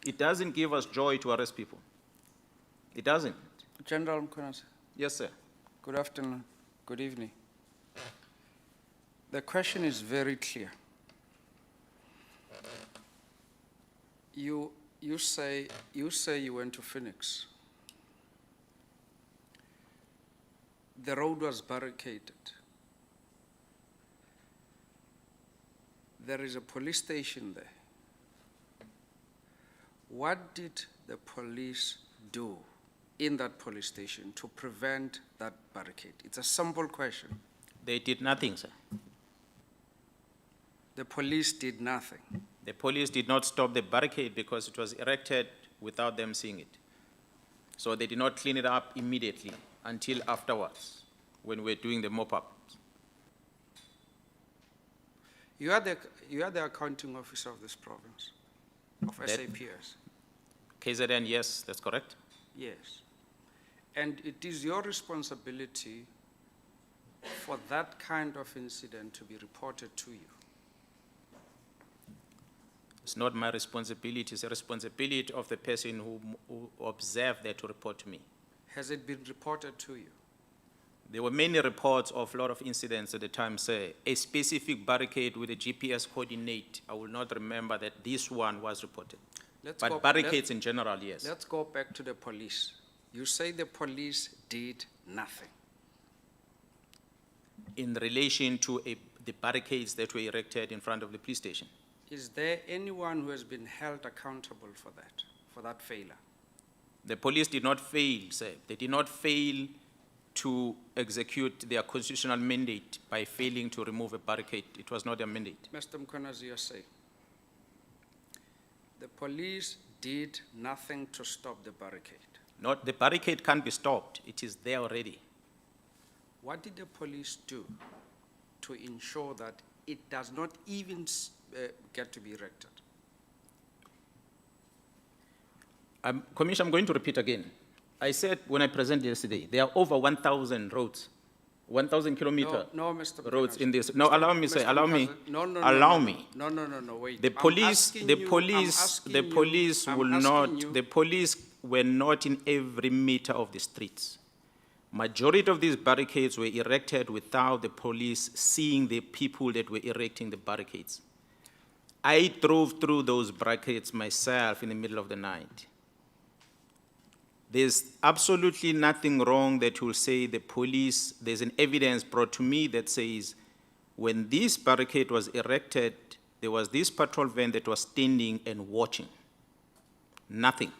H: It doesn't give us joy to arrest people. It doesn't.
K: General Mkhwanazi.
H: Yes, sir.
K: Good afternoon. Good evening. The question is very clear. You say you went to Phoenix. the road was barricaded. There is a police station there. What did the police do in that police station to prevent that barricade? It's a simple question.
H: They did nothing, sir.
K: The police did nothing.
H: The police did not stop the barricade because it was erected without them seeing it. So they did not clean it up immediately until afterwards, when we were doing the mop-up.
K: You are the accounting officer of this province, of
H: That-
K: SAPS.
H: KZN, yes, that's correct.
K: Yes. And it is your responsibility for that kind of incident to be reported to you.
H: It's not my responsibility, it's the responsibility of the person who observed that to report to me.
K: Has it been reported to you?
H: There were many reports of a lot of incidents at the time, say, a specific barricade with a GPS coordinate. I will not remember that this one was reported. But barricades in general, yes.
K: Let's go back to the police. You say the police did nothing.
H: In relation to the barricades that were erected in front of the police station.
K: Is there anyone who has been held accountable for that failure?
H: The police did not fail, sir. They did not fail to execute their constitutional mandate by failing to remove a barricade. It was not their mandate.
K: Mr. Mkhwanazi, you say the police did nothing to stop the barricade.
H: Not, the barricade can't be stopped. It is there already.
K: What did the police do to ensure that it does not even get to be erected?
H: Commissioner, I'm going to repeat again. I said when I presented yesterday, there are over 1,000 roads, 1,000 kilometer
K: No, Mr.
H: roads
K: Mkhwanazi.
H: in this. No, allow me,
K: Mr.
H: say, allow me,
K: Mkhwanazi, no,
H: allow me.
K: No, wait.
H: The
K: I'm
H: police,
K: asking
H: the
K: you-
H: police,
K: I'm
H: the
K: asking
H: police
K: you-
H: will
K: I'm
H: not,
K: asking you-
H: the police were not in every meter of the streets. Majority of these barricades were erected without the police seeing the people that were erecting the barricades. I drove through those barricades myself in the middle of the night. There's absolutely nothing wrong that will say the police, there's an evidence brought to me that says when this barricade was erected, there was this patrol van that was standing and watching. Nothing.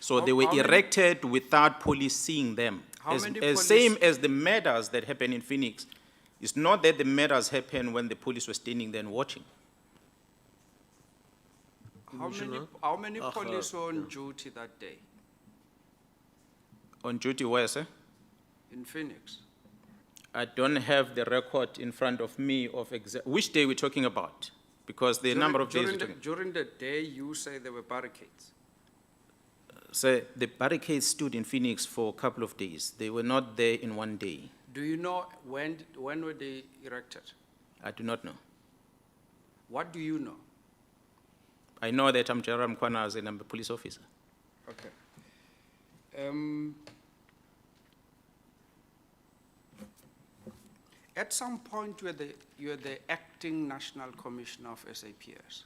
H: So they were
K: How many-
H: erected without police seeing them.
K: How many police-
H: Same as the murders that happened in Phoenix. It's not that the murders happened when the police were standing there and watching.
K: How many police were on duty that day
H: On duty where, sir?
K: in Phoenix?
H: I don't have the record in front of me of which day we're talking about, because the number of days we're talking.
K: During the day, you say there were barricades.
H: So the barricades stood in Phoenix for a couple of days. They were not there in one day.
K: Do you know when were they erected?
H: I do not know.
K: What do you know?
H: I know that I'm General Mkhwanazi and I'm a police officer.
K: Okay. At some point, you are the acting National Commissioner of SAPS.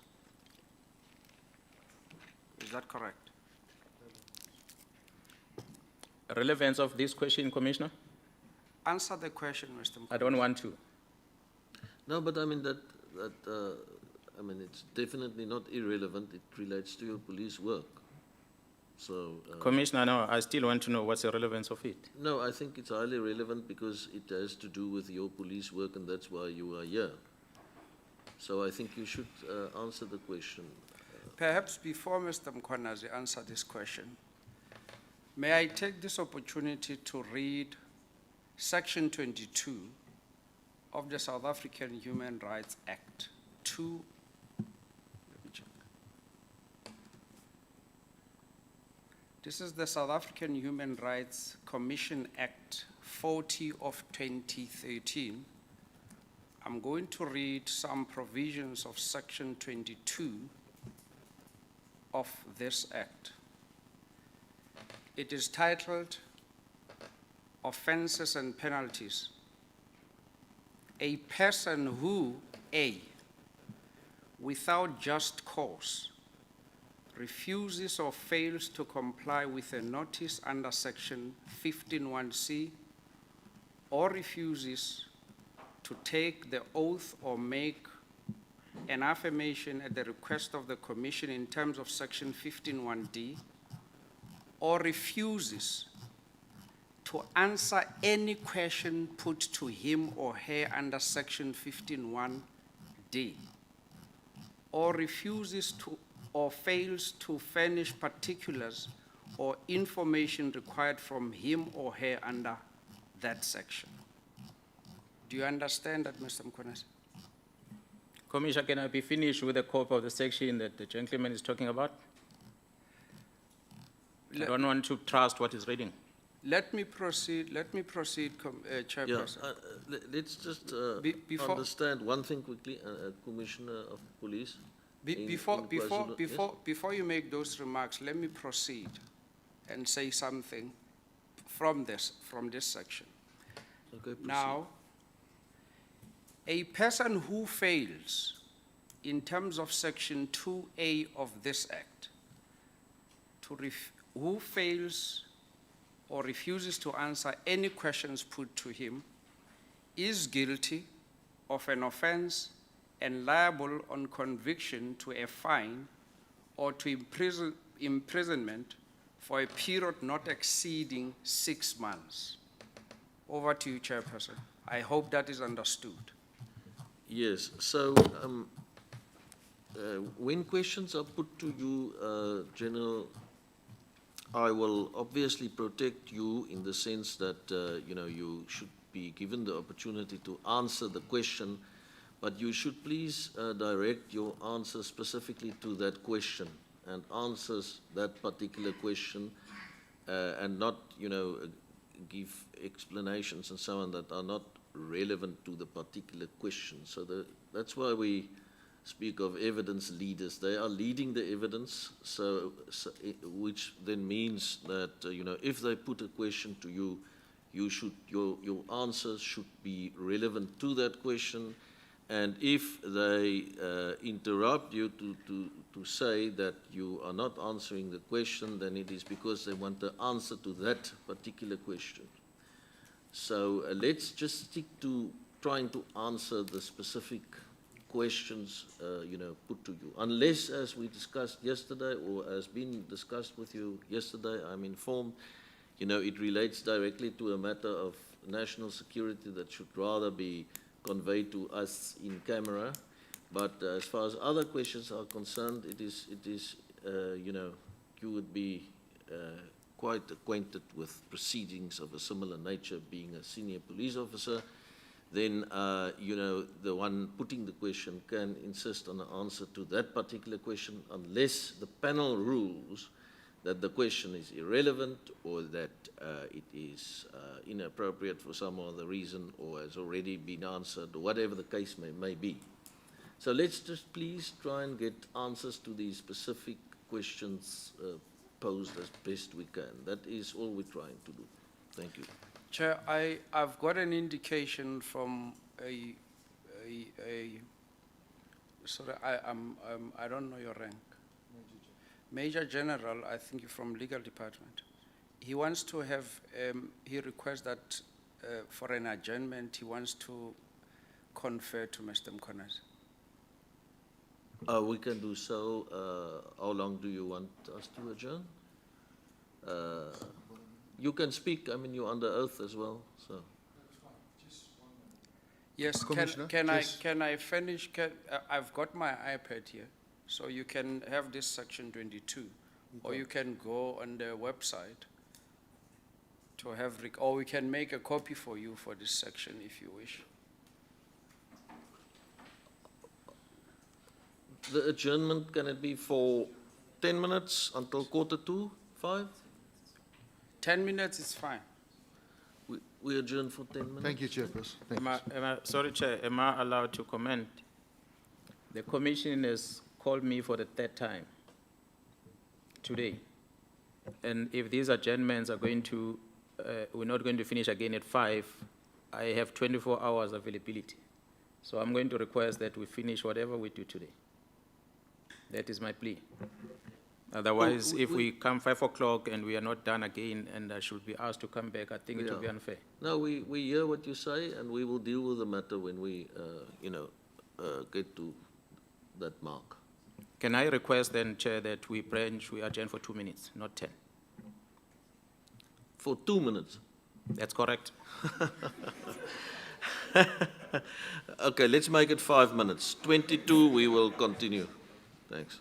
K: Is that correct?
H: Relevance of this question, Commissioner?
K: Answer the question, Mr.
H: I don't want to.
A: No, but I mean I mean, it's definitely not irrelevant. It relates to your police work. So.
H: Commissioner, no, I still want to know what's the relevance of it.
A: No, I think it's highly relevant because it has to do with your police work and that's why you are here. So I think you should answer the question.
K: Perhaps before Mr. Mkhwanazi answer this question, may I take this opportunity to read Section 22 of the South African Human Rights Act. Let me check. This is the South African Human Rights Commission Act 40 of 2013. I'm going to read some provisions of Section 22 of this act. It is titled Offenses and Penalties. A person who, A, without just cause, refuses or fails to comply with a notice under Section 15(1)(c) or refuses to take the oath or make an affirmation at the request of the Commission in terms of Section 15(1)(d), or refuses to answer any question put to him or her under Section 15(1)(d), or refuses to or fails to furnish particulars or information required from him or her under that section. Do you understand that, Mr. Mkhwanazi?
H: Commissioner, can I be finished with a copy of the section that the gentleman is talking about? I don't want to trust what he's reading.
K: Let me proceed, Chairperson.
A: Let's just
K: Before-
A: understand one thing quickly, Commissioner of Police.
K: Before you make those remarks, let me proceed and say something from this section.
A: Okay, proceed.
K: Now, a person who fails in terms of Section 2A of this Act, who fails or refuses to answer any questions put to him, is guilty of an offense and liable on conviction to a fine or to imprisonment for a period not exceeding 6 months. Over to you, Chairperson. I hope that is understood.
A: Yes, so when questions are put to you, General, I will obviously protect you in the sense that, you should be given the opportunity to answer the question, but you should please direct your answer specifically to that question and answers that particular question and not, give explanations and so on that are not relevant to the particular question. So that's why we speak of evidence leaders. They are leading the evidence, which then means that, if they put a question to you, your answers should be relevant to that question. And if they interrupt you to say that you are not answering the question, then it is because they want the answer to that particular question. So let's just stick to trying to answer the specific questions, put to you. Unless, as we discussed yesterday, or as been discussed with you yesterday, I'm informed, it relates directly to a matter of national security that should rather be conveyed to us in camera. But as far as other questions are concerned, it is you would be quite acquainted with proceedings of a similar nature, being a senior police officer. Then, the one putting the question can insist on an answer to that particular question unless the panel rules that the question is irrelevant or that it is inappropriate for some other reason or has already been answered or whatever the case may be. So let's just please try and get answers to these specific questions posed as best we can. That is all we're trying to do. Thank you.
K: Chair, I've got an indication from sorry, I don't know your rank. Major General, I think you're from Legal Department. He wants to have, he requests that for an adjournment, he wants to confer to Mr. Mkhwanazi.
A: We can do so. How long do you want us to adjourn? You can speak. I mean, you're under oath as well. So.
K: Yes, can I finish? I've got my iPad here, so you can have this section 22, or you can go on the website to have, or we can make a copy for you for this section if you wish.
A: The adjournment, can it be for 10 minutes until 4:45?
K: 10 minutes is fine.
A: We adjourn for 10 minutes.
L: Thank you, Chairperson.
H: Sorry, Chair, am I allowed to comment? The Commission has called me for the third time today. And if these adjournments are going to, we're not going to finish again at 5, I have 24 hours availability. So I'm going to request that we finish whatever we do today. That is my plea. Otherwise,
A: Oh,
H: if we come 5 o'clock and we are not done again and I should be asked to come back, I think it would be
A: Yeah.
H: unfair.
A: No, we hear what you say, and we will deal with the matter when we, get to that mark.
H: Can I request then, Chair, that we adjourn for 2 minutes, not 10?
A: For 2 minutes.
H: That's correct.
A: Okay, let's make it 5 minutes. 22, we will continue. Thanks.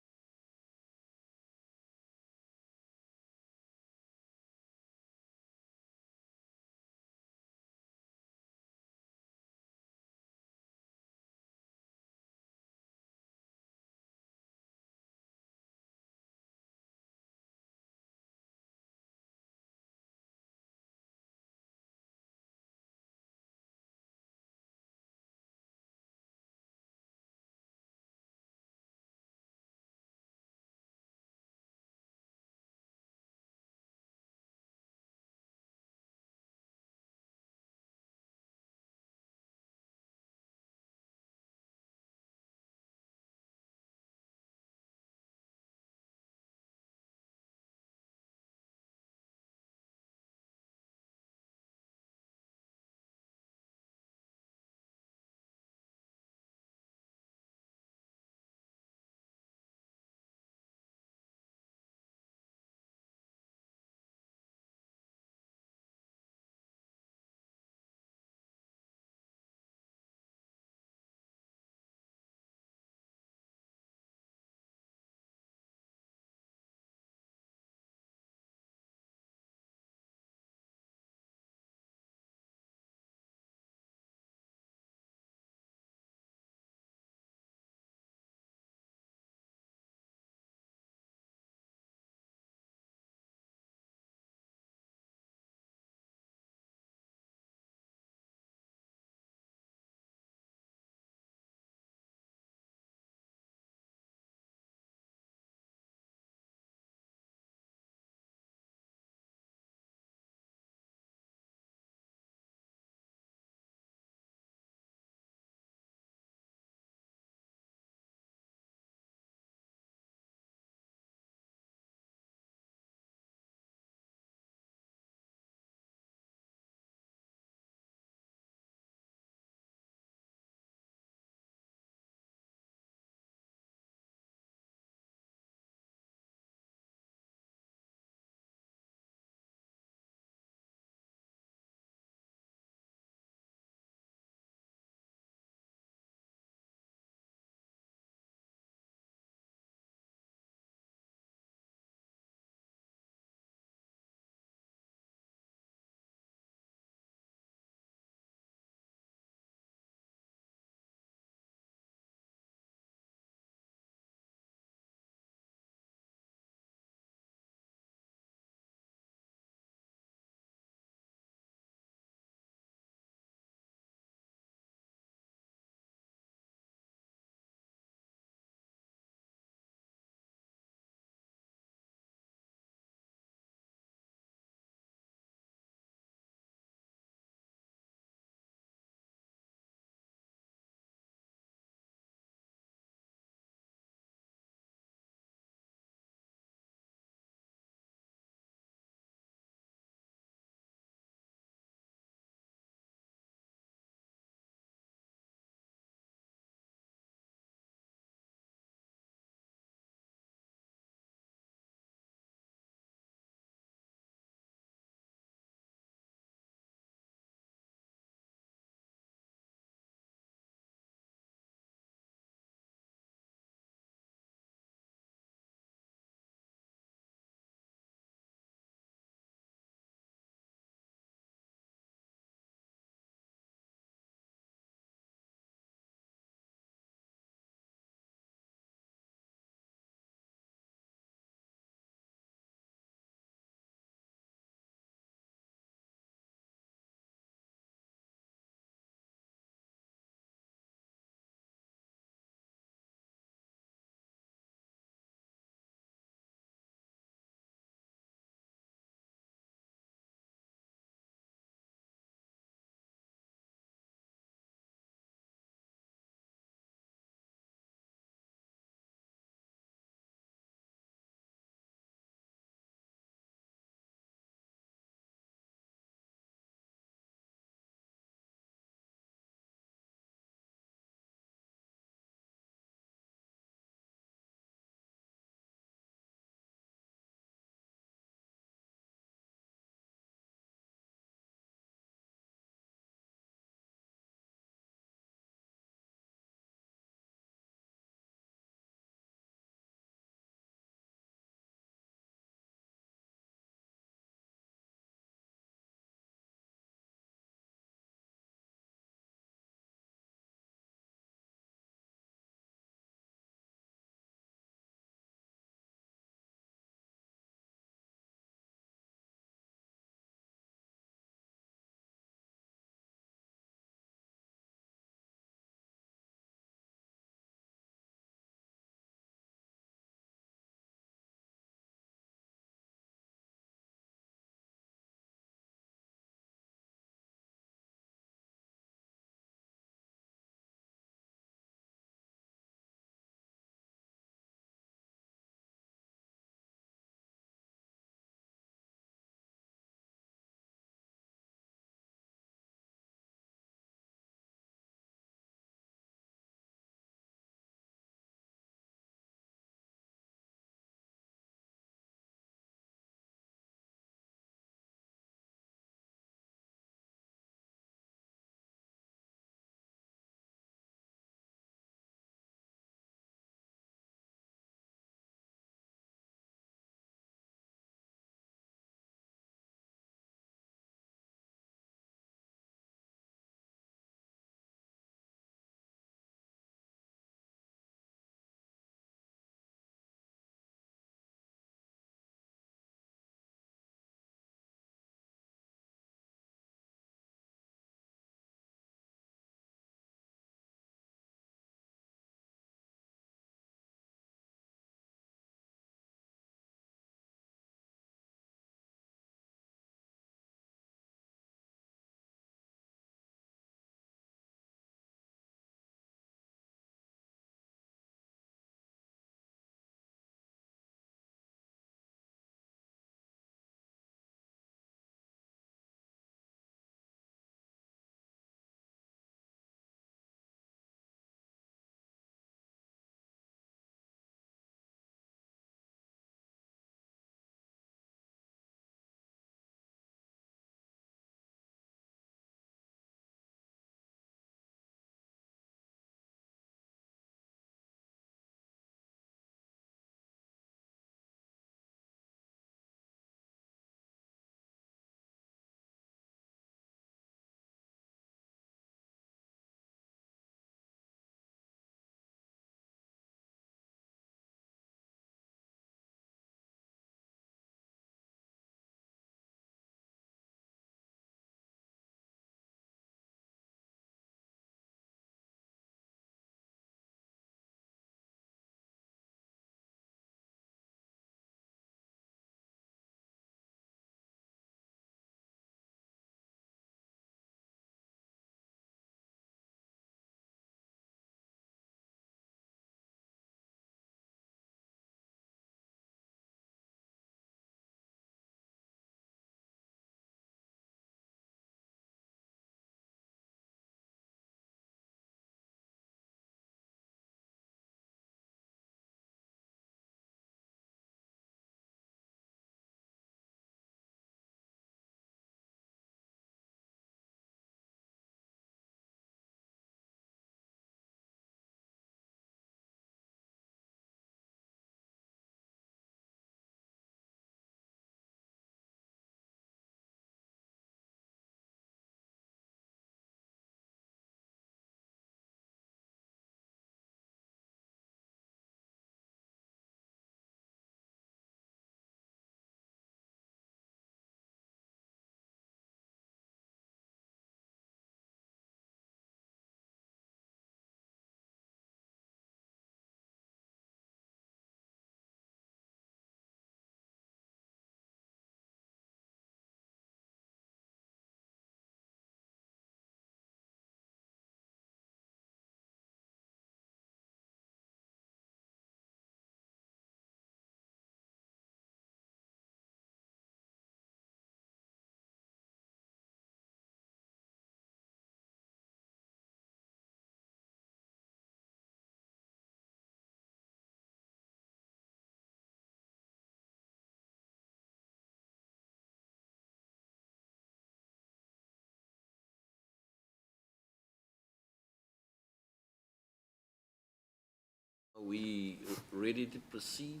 A: Are we ready to proceed,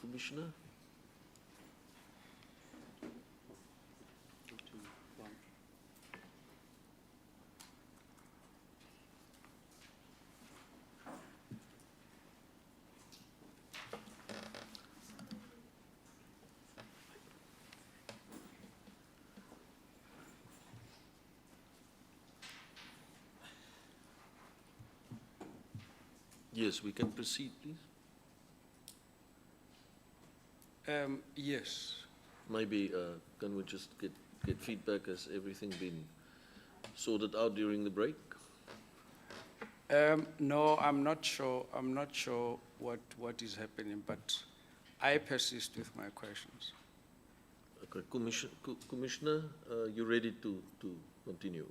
A: Commissioner? Yes, we can proceed, please.
K: Yes.
A: Maybe can we just get feedback? Has everything been sorted out during the break?
K: No, I'm not sure. I'm not sure what is happening, but I persist with my questions.
A: Okay, Commissioner, you ready to continue?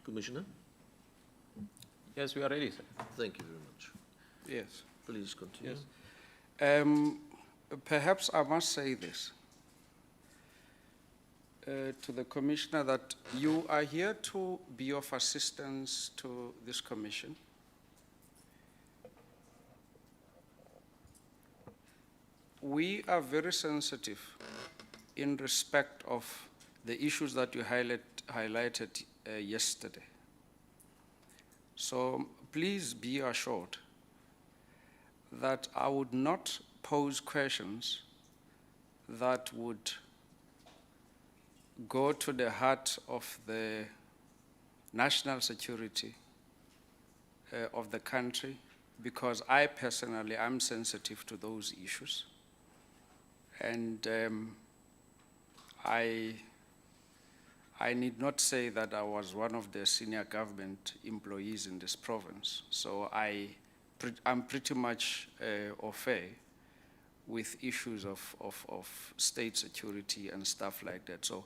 A: Commissioner?
H: Yes, we are ready, sir.
A: Thank you very much.
K: Yes.
A: Please continue.
K: Yes. Perhaps I must say this to the Commissioner, that you are here to be of assistance to this Commission. We are very sensitive in respect of the issues that you highlighted yesterday. So please be assured that I would not pose questions that would go to the heart of the national security of the country, because I personally am sensitive to those issues. And I need not say that I was one of the senior government employees in this province, so I'm pretty much au fait with issues of state security and stuff like that. So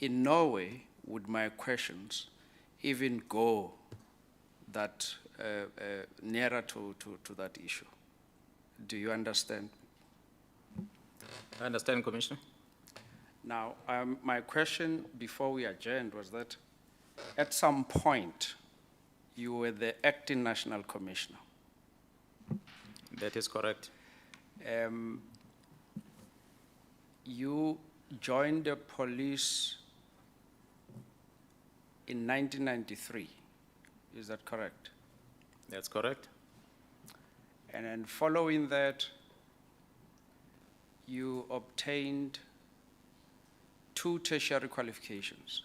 K: in no way would my questions even go that nearer to that issue. Do you understand?
H: I understand, Commissioner.
K: Now, my question before we adjourned was that at some point you were the acting national commissioner.
H: That is correct.
K: You joined the police in 1993, is that correct?
H: That's correct.
K: And then following that, you obtained 2 tertiary qualifications,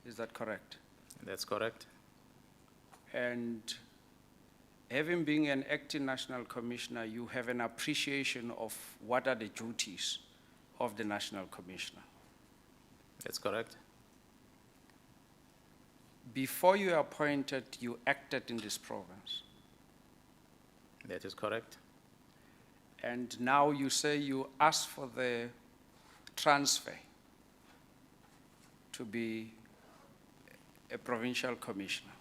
K: is that correct?
H: That's correct.
K: And having been an acting national commissioner, you have an appreciation of what are the duties of the national commissioner.
H: That's correct.
K: Before you were appointed, you acted in this province.
H: That is correct.
K: And now you say you asked for the transfer to be a provincial commissioner.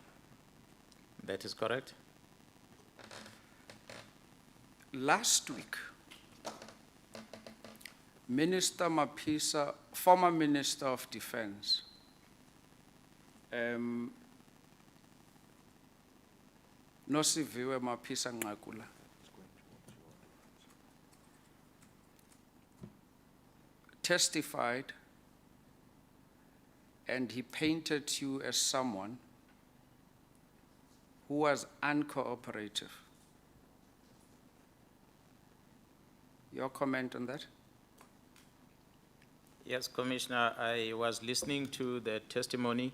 H: That is correct.
K: Last week, Minister Mapisa, former Minister of Defense, Nosiviwe Mapisa Nqakula, testified, and he painted you as someone who was uncooperative. Your comment on that?
H: Yes, Commissioner, I was listening to the testimony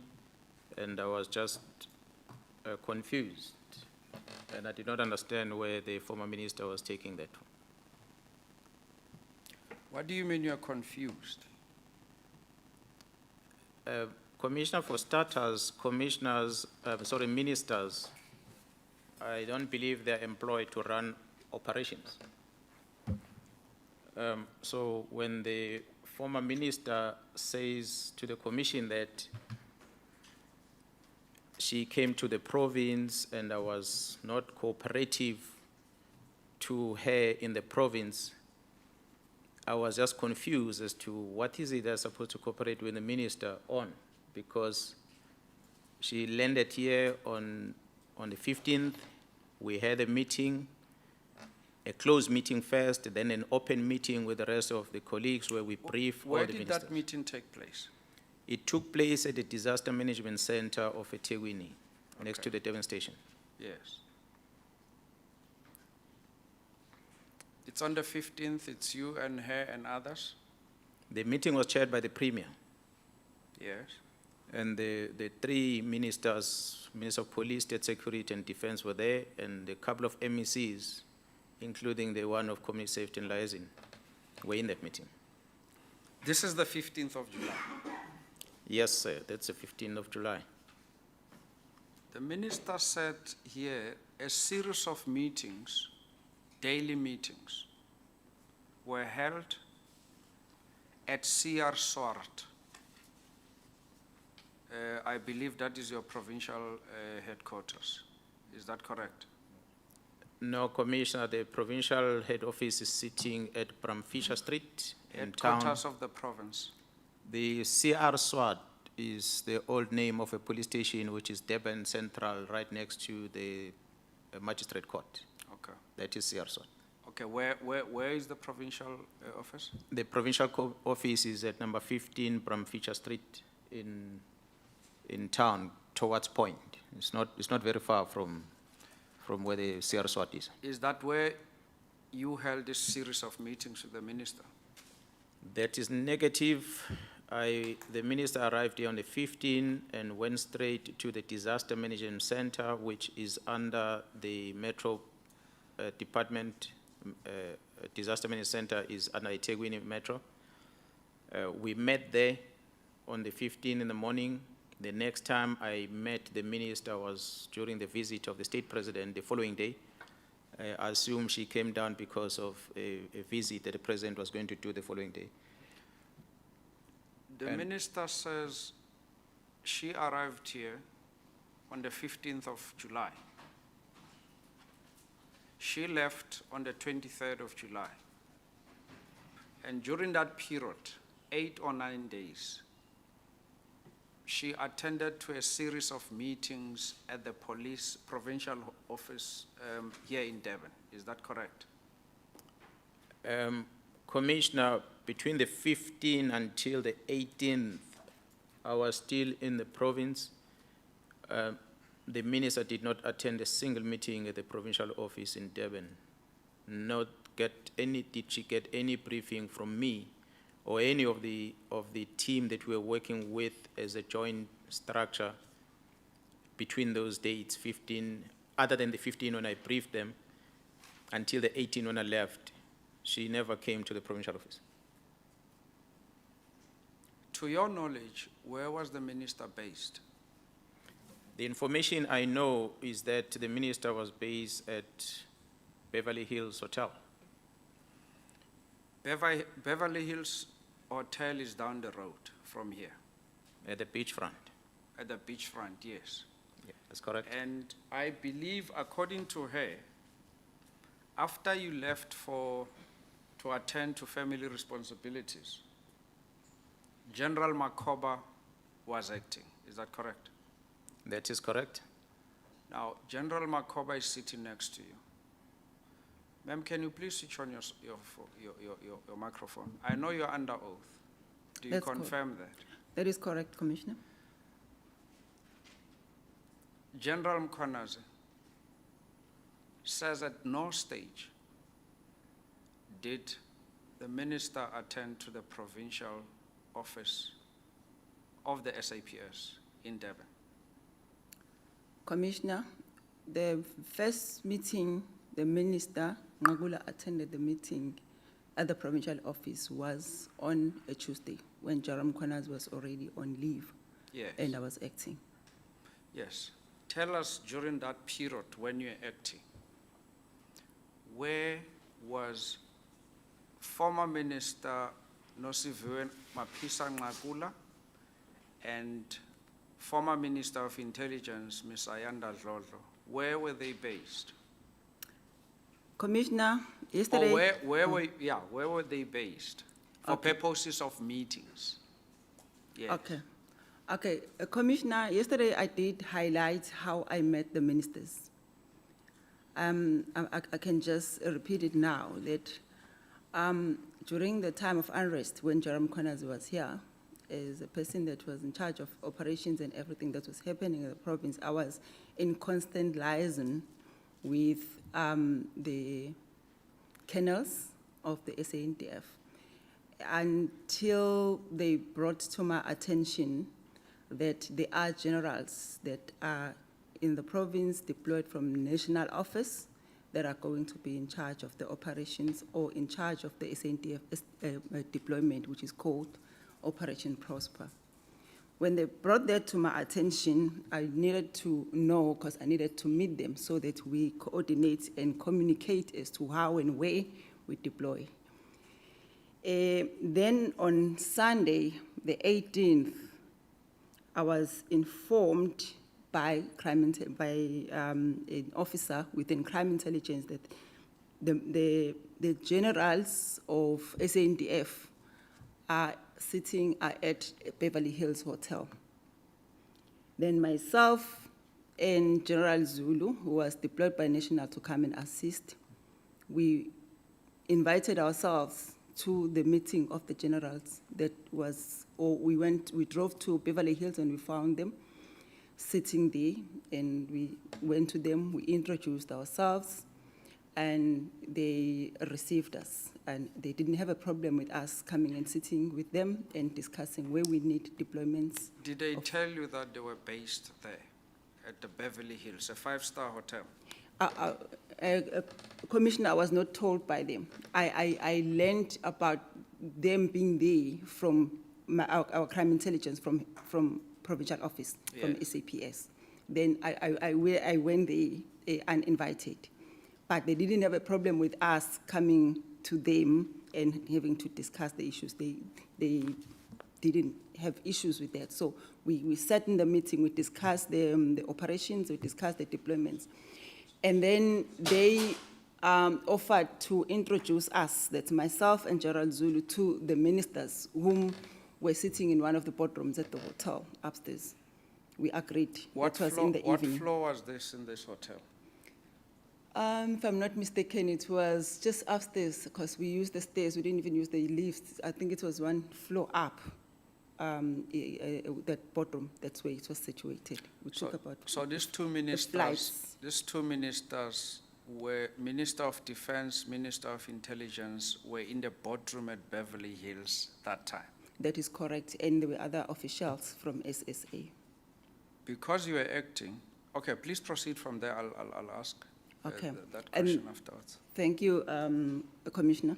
H: and I was just confused, and I did not understand where the former minister was taking that.
K: What do you mean you're confused?
H: Commissioner, for starters, ministers, I don't believe they're employed to run operations. So when the former minister says to the commission that she came to the province and I was not cooperative to her in the province, I was just confused as to what is it they're supposed to cooperate with the minister on, because she landed here on the 15th, We had a meeting, a closed meeting first, then an open meeting with the rest of the colleagues where we briefed all
K: Where
H: the
K: did
H: ministers.
K: that meeting take place?
H: It took place at the Disaster Management Center of eThekwini, next to the Devon Station.
K: Yes. It's on the 15th, it's you and her and others?
H: The meeting was chaired by the Premier,
K: Yes.
H: and the three ministers, Minister of Police, State Security, and Defense were there, and a couple of MECs, including the one of Community Safety and Liaison, were in that meeting.
K: This is the 15th of July.
H: Yes, sir, that's the 15th of July.
K: The minister said here a series of meetings, daily meetings, were held at CR Swart. I believe that is your provincial headquarters. Is that correct?
H: No, Commissioner, the provincial head office is sitting at Bramfisher Street in town.
K: Headquarters of the province.
H: The CR SWAT is the old name of a police station which is Durban Central, right next to the magistrate court.
K: Okay.
H: That is CR SWAT.
K: Okay, where is the provincial office?
H: The provincial office is at number 15 Bramfisher Street in town, towards Point. It's not very far from where the CR SWAT is.
K: Is that where you held this series of meetings with the minister?
H: That is negative. The minister arrived here on the 15th and went straight to the Disaster Management Center, which is under the Metro Department. Disaster Management Center is under eThekwini Metro. We met there on the 15th in the morning. The next time I met the minister was during the visit of the state president the following day. I assume she came down because of a visit that the president was going to do the following day.
K: The minister says she arrived here on the 15th of July. She left on the 23rd of July. And during that period, 8 or 9 days, she attended to a series of meetings at the police provincial office here in Durban. Is that correct?
H: Commissioner, between the 15th until the 18th, I was still in the province. The minister did not attend a single meeting at the provincial office in Durban. Did she get any briefing from me or any of the team that we were working with as a joint structure between those dates, 15, other than the 15 when I briefed them, until the 18 when I left? She never came to the provincial office.
K: To your knowledge, where was the minister based?
H: The information I know is that the minister was based at Beverly Hills Hotel.
K: Beverly Hills Hotel is down the road from here.
H: At the beachfront.
K: At the beachfront, yes.
H: Yeah, that's correct.
K: And I believe, according to her, after you left to attend to family responsibilities, General Makoba was acting. Is that correct?
H: That is correct.
K: Now, General Makoba is sitting next to you. Ma'am, can you please switch on your microphone? I know you're under oath. Do you confirm that?
M: That is correct, Commissioner.
K: General Mkhwanazi says at no stage did the minister attend to the provincial office of the SAPS in Durban.
M: Commissioner, the first meeting, the minister, Ngagula, attended the meeting at the provincial office was on a Tuesday when Jaram Mkhwanazi was already on leave.
K: Yes.
M: And I was acting.
K: Yes. Tell us during that period when you were acting, where was former Minister Nosiviwe Mapisa Ngakula and former Minister of Intelligence, Ms. Ayanda Dlodlo? Where were they based?
M: Commissioner, yesterday...
K: Or where were they based for purposes of meetings? Yes.
M: Okay, Commissioner, yesterday I did highlight how I met the ministers. I can just repeat it now, that during the time of unrest, when Jerome Corners was here, as a person that was in charge of operations and everything that was happening in the province, I was in constant liaison with the kennels of the SANDF until they brought to my attention that there are generals that are in the province deployed from national office that are going to be in charge of the operations or in charge of the SANDF deployment, which is called Operation Prosper. When they brought that to my attention, I needed to know, because I needed to meet them so that we coordinate and communicate as to how and where we deploy. Then on Sunday, the 18th, I was informed by an officer within crime intelligence that the generals of SANDF are sitting at Beverly Hills Hotel. Then myself and General Zulu, who was deployed by National to come and assist, we invited ourselves to the meeting of the generals that was, or we drove to Beverly Hills and we found them sitting there, and we went to them, we introduced ourselves, and they received us. And they didn't have a problem with us coming and sitting with them and discussing where we need deployments.
K: Did they tell you that they were based there at the Beverly Hills, a 5-star hotel?
M: Commissioner, I was not told by them. I learned about them being there from our crime intelligence from provincial office, from SAPS. Then I went there uninvited. But they didn't have a problem with us coming to them and having to discuss the issues. They didn't have issues with that. So we sat in the meeting, we discussed the operations, we discussed the deployments. And then they offered to introduce us, that's myself and Gerald Zulu, to the ministers whom were sitting in one of the boardrooms at the hotel upstairs. We agreed.
K: What
M: was in the evening.
K: What floor was this in this hotel?
M: If I'm not mistaken, it was just upstairs, because we used the stairs, we didn't even use the lifts. I think it was one floor up, that boardroom, that's where it was situated. We talk about
K: so these two ministers were Minister of Defense, Minister of Intelligence, were in the boardroom at Beverly Hills that time?
M: That is correct, and there were other officials from SSA.
K: Because you were acting, okay, please proceed from there, I'll ask.
M: Okay.
K: That question afterwards.
M: Thank you, Commissioner.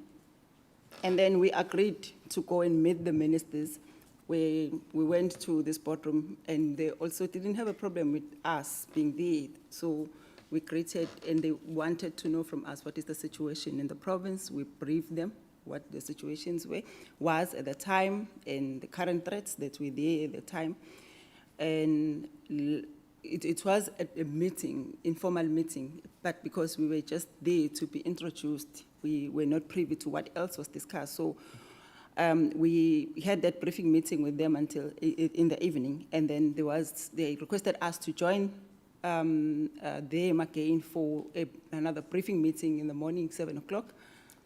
M: And then we agreed to go and meet the ministers. We went to this boardroom, and they also didn't have a problem with us being there. So we greeted, and they wanted to know from us what is the situation in the province. We briefed them what the situations was at the time, and the current threats that were there at the time. And it was a meeting, informal meeting, but because we were just there to be introduced, we were not privy to what else was discussed. So we had that briefing meeting with them until in the evening, and then they requested us to join them again for another briefing meeting in the morning, 7 o'clock.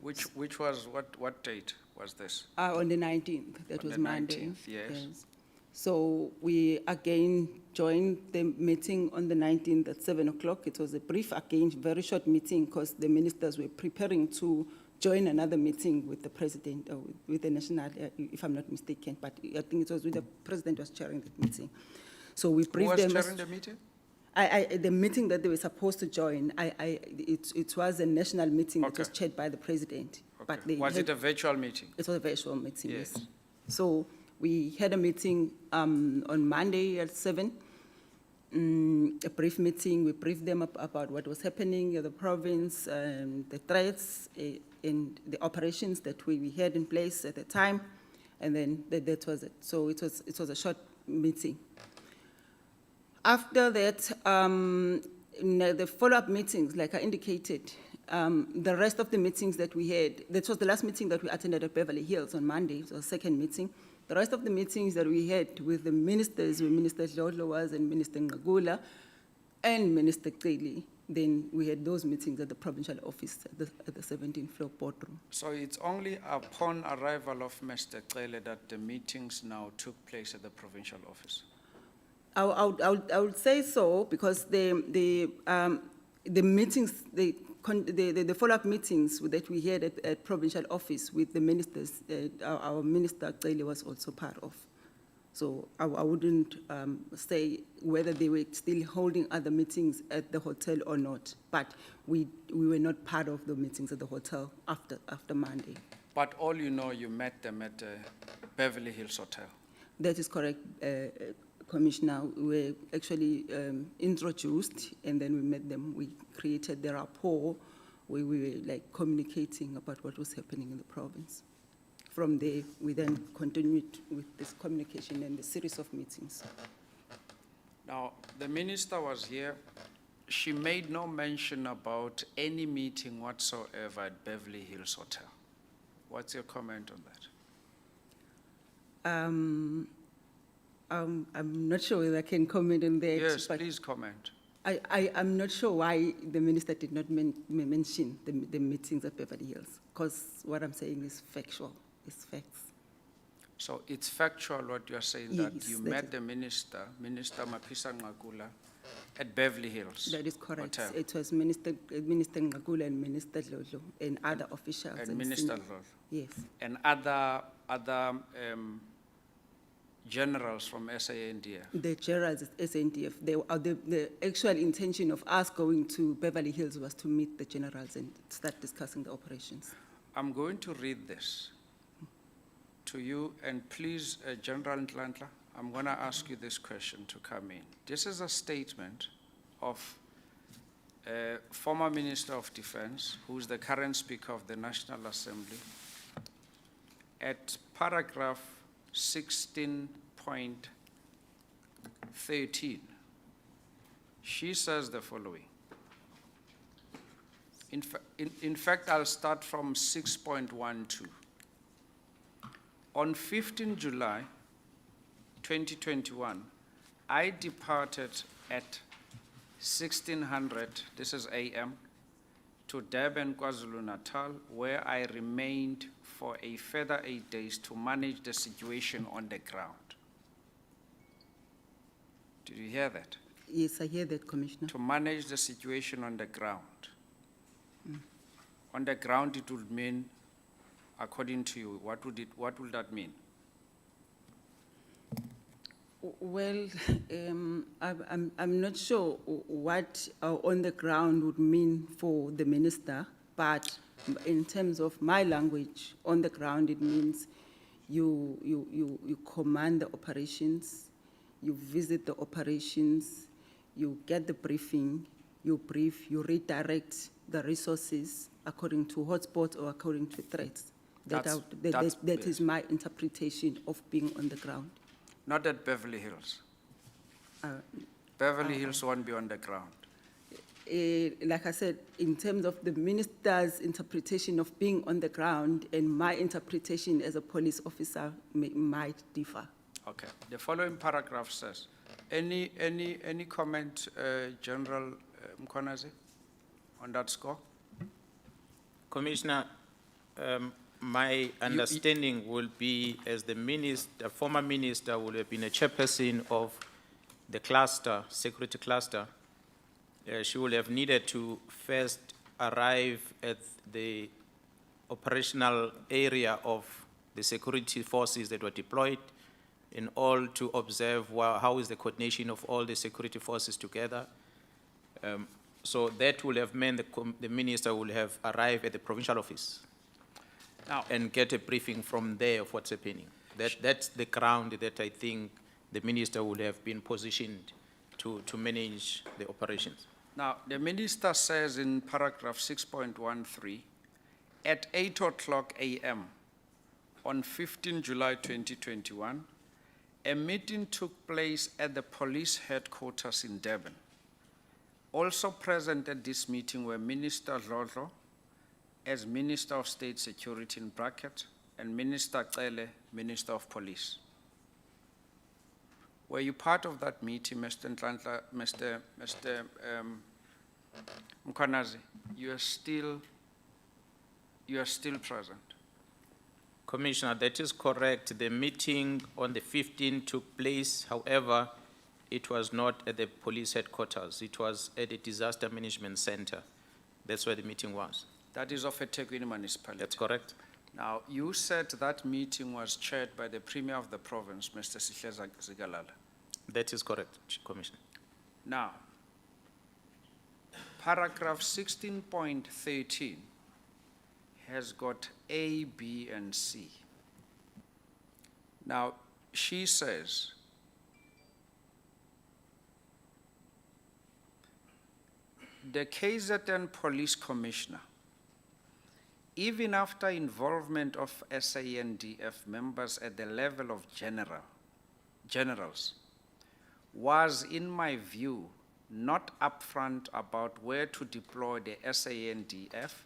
K: Which was, what date was this?
M: On the 19th, that was Monday.
K: 19th, yes.
M: So we again joined the meeting on the 19th at 7 o'clock. It was a brief, again, very short meeting, because the ministers were preparing to join another meeting with the president, or with the national, if I'm not mistaken, but I think it was with the president was chairing the meeting. So we briefed them.
K: Who was chairing the meeting?
M: The meeting that they were supposed to join, it was a national meeting that was chaired by the president.
K: Okay.
M: But they
K: was it a virtual meeting?
M: It was a virtual meeting, yes.
K: Yes.
M: So we had a meeting on Monday at 7, a brief meeting. We briefed them about what was happening in the province, the threats, and the operations that we had in place at the time, and then that was it. So it was a short meeting. After that, the follow-up meetings, like I indicated, the rest of the meetings that we had, that was the last meeting that we attended at Beverly Hills on Monday, it was the second meeting. The rest of the meetings that we had with the ministers, where Minister Dlodlo was, and Minister Ngagula, and Minister Celi, then we had those meetings at the provincial office at the 17th floor boardroom.
K: So it's only upon arrival of Mr. Cele that the meetings now took place at the provincial office?
M: I would say so, because the meetings, the follow-up meetings that we had at provincial office with the ministers, our minister Cele was also part of. So I wouldn't say whether they were still holding other meetings at the hotel or not, but we were not part of the meetings at the hotel after Monday.
K: But all you know, you met them at Beverly Hills Hotel?
M: That is correct, Commissioner. We were actually introduced, and then we met them. We created the rapport where we were like communicating about what was happening in the province. From there, we then continued with this communication and the series of meetings.
K: Now, the minister was here. She made no mention about any meeting whatsoever at Beverly Hills Hotel. What's your comment on that?
M: I'm not sure whether I can comment on that.
K: Yes,
M: but
K: please comment.
M: I'm not sure why the minister did not mention the meetings at Beverly Hills, because what I'm saying is factual, it's facts.
K: So it's factual what you're saying,
M: Yes,
K: that you
M: that
K: met the Minister Mapisa Ngakula, at Beverly Hills?
M: That is correct.
K: Hotel.
M: It was Minister Ngakula and Minister Dlodlo and other officials.
K: And Minister
M: senior-
K: Dlodlo.
M: Yes.
K: And other generals from SANDF?
M: The generals at SANDF, the actual intention of us going to Beverly Hills was to meet the generals and start discussing the operations.
K: I'm going to read this to you, and please, General Ntlantla, I'm going to ask you this question to come in. This is a statement of former Minister of Defense, who's the current Speaker of the National Assembly, at paragraph 16.13. She says the following. In fact, I'll start from 6.12. On 15 July 2021, I departed at 1600, this is AM, to Durban, KwaZulu-Natal, where I remained for a further 8 days to manage the situation on the ground. Did you hear that?
M: Yes, I hear that, Commissioner.
K: To manage the situation on the ground. On the ground, it would mean, according to you, what would that mean?
M: Well, I'm not sure what on the ground would mean for the minister, but in terms of my language, on the ground it means you command the operations, you visit the operations, you get the briefing, you brief, you redirect the resources according to hotspots or according to threats. That is my interpretation of being on the ground.
K: Not at Beverly Hills. Beverly Hills won't be on the ground.
M: Like I said, in terms of the minister's interpretation of being on the ground and my interpretation as a police officer might differ.
K: Okay. The following paragraph says, any comment, General Mkhwanazi, on that score?
H: Commissioner, my understanding will be, as the former minister would have been a chairperson of the cluster, security cluster, she will have needed to first arrive at the operational area of the security forces that were deployed in all to observe how is the coordination of all the security forces together. So that will have meant the minister will have arrived at the provincial office
K: now,
H: and get a briefing from there of what's happening. That's the ground that I think the minister would have been positioned to manage the operations.
K: Now, the minister says in paragraph 6.13, at 8:00 a.m. on 15 July 2021, a meeting took place at the police headquarters in Durban. Also present at this meeting were Minister Dlodlo, as Minister of State Security in bracket, and Minister Cele, Minister of Police. Were you part of that meeting, Mr. Ntlantla, Mr. Mkhwanazi, you are still present.
H: Commissioner, that is correct. The meeting on the 15th took place. However, it was not at the police headquarters. It was at the Disaster Management Center. That's where the meeting was.
K: That is of a eThekwini municipality.
H: That's correct.
K: Now, you said that meeting was chaired by the Premier of the province, Mr. Sihle Zigalala.
H: That is correct, Commissioner.
K: Now, paragraph 16.13 has got A, B, and C. Now, she says, the KZN Police Commissioner, even after involvement of SANDF members at the level of generals, was, in my view, not upfront about where to deploy the SANDF,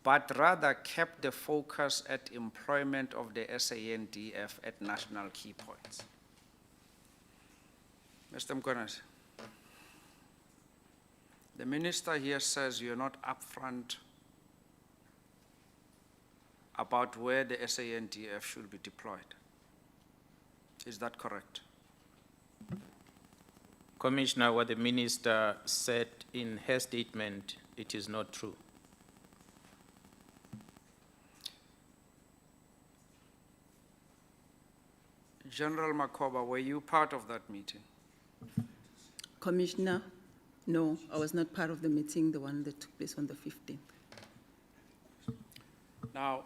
K: but rather kept the focus at employment of the SANDF at national key points. Mr. Mkhwanazi, the minister here says you're not upfront about where the SANDF should be deployed. Is that correct?
H: Commissioner, what the minister said in her statement, it is not true.
K: General Makoba, were you part of that meeting?
M: Commissioner, no, I was not part of the meeting, the one that took place on the 15th.
K: Now,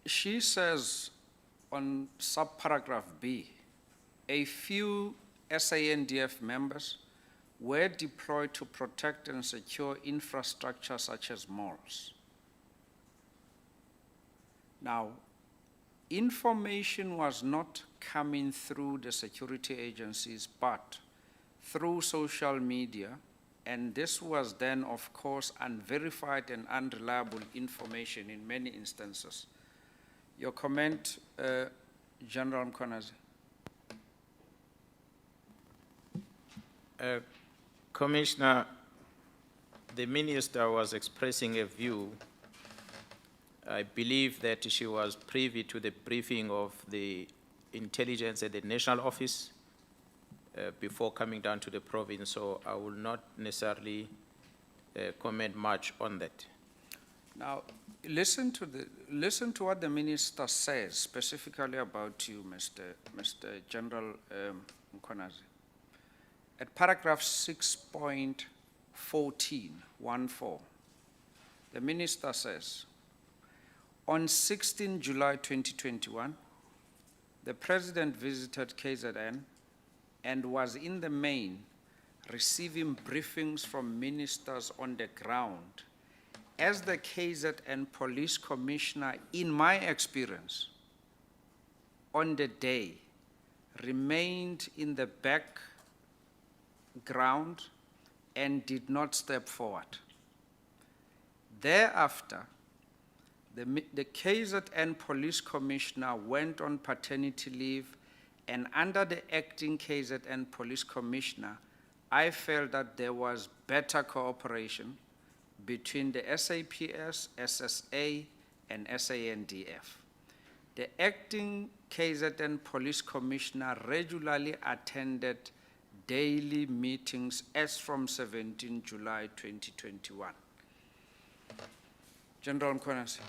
K: she says on subparagraph B, a few SANDF members were deployed to protect and secure infrastructure such as malls. Now, information was not coming through the security agencies, but through social media, and this was then, of course, unverified and unreliable information in many instances. Your comment, General Mkhwanazi?
H: Commissioner, the minister was expressing a view. I believe that she was privy to the briefing of the intelligence at the national office before coming down to the province, so I will not necessarily comment much on that.
K: Now, listen to what the minister says specifically about you, Mr. General Mkhwanazi. At paragraph 6.14, the minister says, on 16 July 2021, the President visited KZN and was in the main receiving briefings from ministers on the ground. As the KZN Police Commissioner, in my experience, on the day, remained in the background and did not step forward. Thereafter, the KZN Police Commissioner went on paternity leave, and under the acting KZN Police Commissioner, I felt that there was better cooperation between the SAPS, SSA, and SANDF. The acting KZN Police Commissioner regularly attended daily meetings as from 17 July 2021. General Mkhwanazi.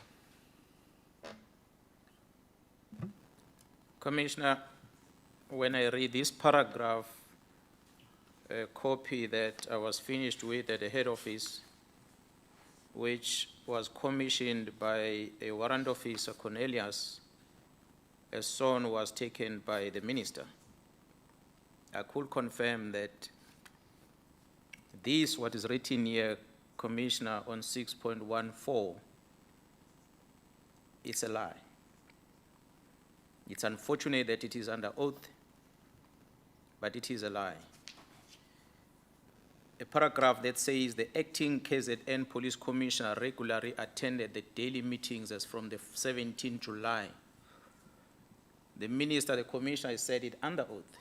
H: Commissioner, when I read this paragraph, a copy that I was finished with at the head office, which was commissioned by a warrant officer, Cornelius, a son was taken by the minister. I could confirm that this, what is written here, Commissioner, on 6.14, it's a lie. It's unfortunate that it is under oath, but it is a lie. A paragraph that says the acting KZN Police Commissioner regularly attended the daily meetings as from the 17th July. The minister, the commissioner, said it under oath.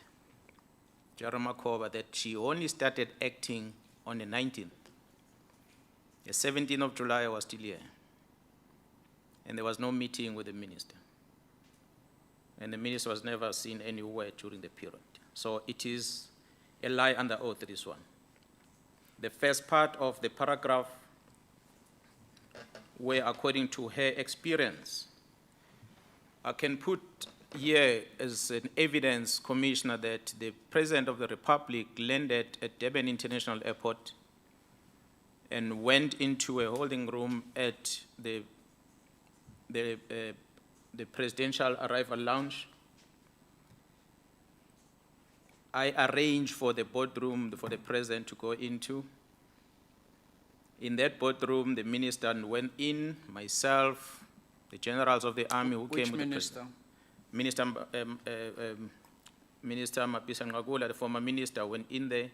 H: Jaramakova, that she only started acting on the 19th. The 17th of July, I was still here. And there was no meeting with the minister. And the minister was never seen anywhere during the period. So it is a lie under oath, this one. The first part of the paragraph, where according to her experience, I can put here as an evidence, Commissioner, that the President of the Republic landed at Durban International Airport and went into a holding room at the Presidential Arrival Lounge. I arranged for the boardroom for the President to go into. In that boardroom, the minister went in, myself, the generals of the army who came with the President. Minister Mapisa Ngagula, the former minister, went in there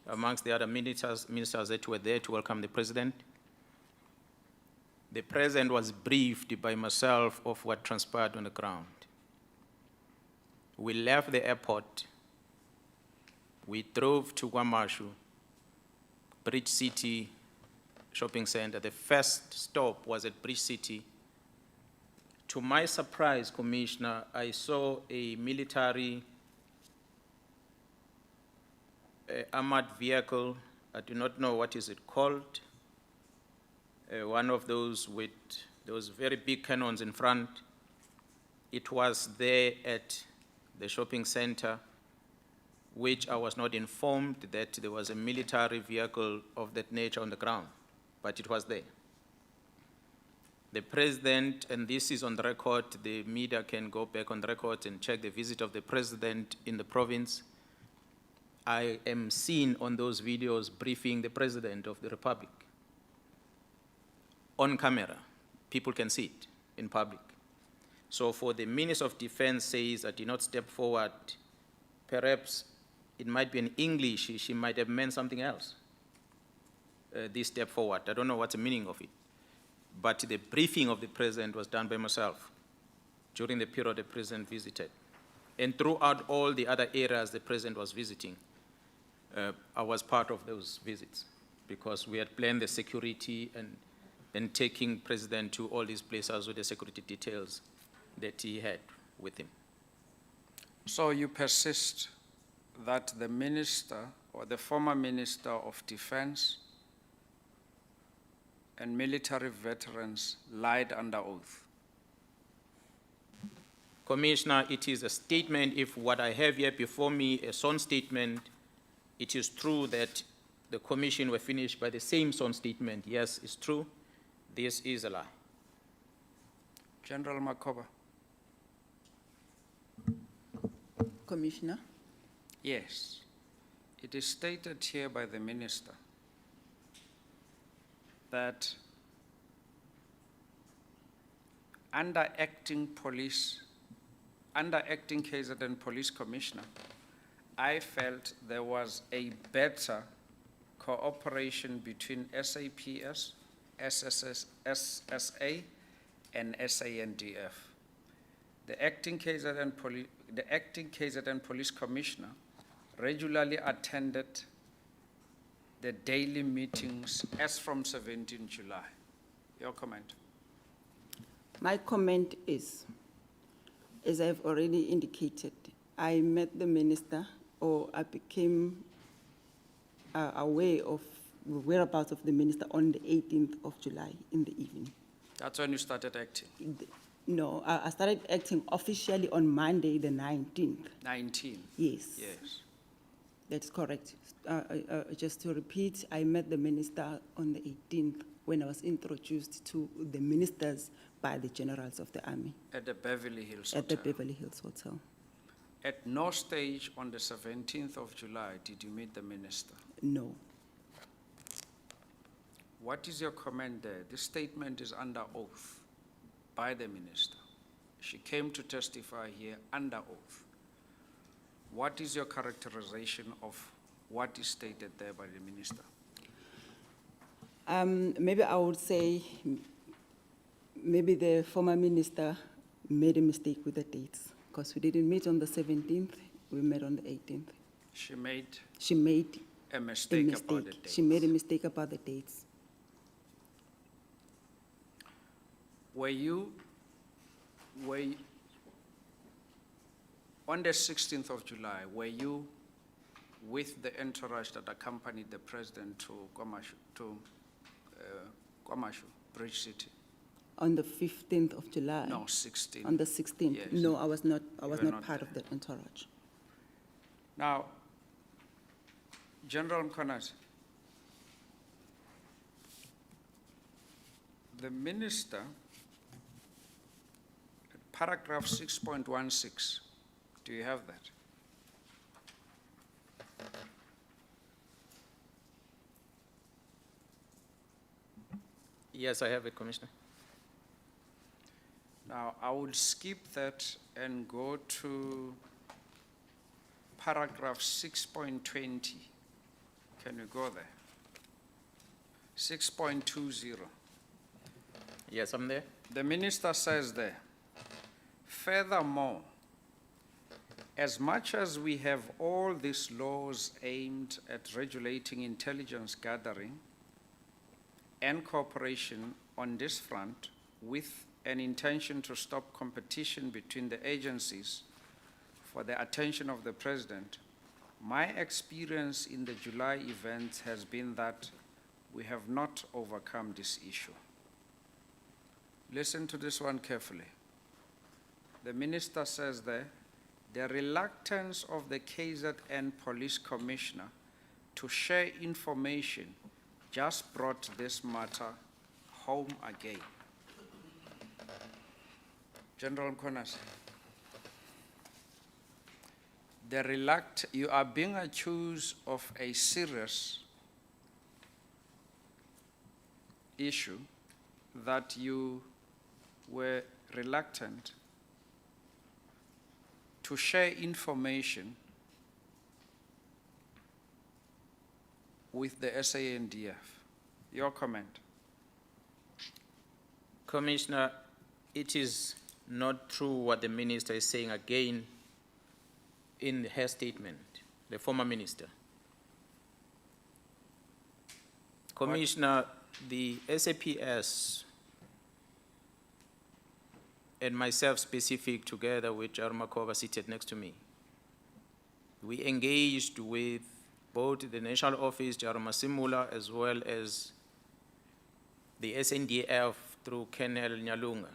H: amongst the other ministers that were there to welcome the President. The President was briefed by myself of what transpired on the ground. We left the airport. We drove to KwaMashu, Bridge City Shopping Center. The first stop was at Bridge City. To my surprise, Commissioner, I saw a military armored vehicle. I do not know what is it called. One of those with those very big cannons in front. It was there at the shopping center, which I was not informed that there was a military vehicle of that nature on the ground, but it was there. The President, and this is on the record, the media can go back on the record and check the visit of the President in the province. I am seen on those videos briefing the President of the Republic on camera. People can see it in public. So for the Minister of Defense says I did not step forward, perhaps it might be in English, she might have meant something else, this step forward. I don't know what's the meaning of it. But the briefing of the President was done by myself during the period the President visited. And throughout all the other areas the President was visiting, I was part of those visits because we had planned the security and taking President to all these places with the security details that he had with him.
K: So you persist that the minister or the former Minister of Defense and military veterans lied under oath?
H: Commissioner, it is a statement. If what I have here before me, a sworn statement, it is true that the commission were finished by the same sworn statement. Yes, it's true. This is a lie.
K: General Makoba.
M: Commissioner?
K: Yes. It is stated here by the minister that under acting KZN Police Commissioner, I felt there was a better cooperation between SAPS, SSA, and SANDF. The acting KZN Police Commissioner regularly attended the daily meetings as from 17 July. Your comment?
M: My comment is, as I've already indicated, I met the minister, or I became aware of the whereabouts of the minister on the 18th of July in the evening.
K: That's when you started acting?
M: No, I started acting officially on Monday, the 19th.
K: 19?
M: Yes.
K: Yes.
M: That's correct. Just to repeat, I met the minister on the 18th when I was introduced to the ministers by the generals of the army.
K: At the Beverly Hills
M: At
K: Hotel?
M: the Beverly Hills Hotel.
K: At no stage on the 17th of July did you meet the minister?
M: No.
K: What is your comment there? This statement is under oath by the minister. She came to testify here under oath. What is your characterization of what is stated there by the minister?
M: Maybe I would say, maybe the former minister made a mistake with the dates, because we didn't meet on the 17th, we met on the 18th.
K: She made
M: She made
K: a
M: a
K: mistake about the
M: mistake.
K: dates.
M: She made a mistake about the dates.
K: Were you, on the 16th of July, were you with the entourage that accompanied the president to Kwamashu, Bridge City?
M: On the 15th of July?
K: No, 16th.
M: On the 16th?
K: Yes.
M: No, I was not
K: You were not
M: part
K: there.
M: of the entourage.
K: Now, General Mkhwanazi, the minister, paragraph 6.16, do you have that?
H: Yes, I have it, Commissioner.
K: Now, I will skip that and go to paragraph 6.20. Can you go there? 6.20.
H: Yes, I'm there.
K: The minister says there, furthermore, as much as we have all these laws aimed at regulating intelligence gathering and cooperation on this front with an intention to stop competition between the agencies for the attention of the president, my experience in the July events has been that we have not overcome this issue. Listen to this one carefully. The minister says there, the reluctance of the KZN Police Commissioner to share information just brought this matter home again. General Mkhwanazi, you are being accused of a serious issue that you were reluctant to share information with the SANDF. Your comment.
H: Commissioner, it is not true what the minister is saying again in her statement, the former minister. Commissioner, the SAPS and myself specific together with Jarmakova seated next to me, we engaged with both the National Office, Jarma Simula, as well as the SNDF through Colonel Nyalunga,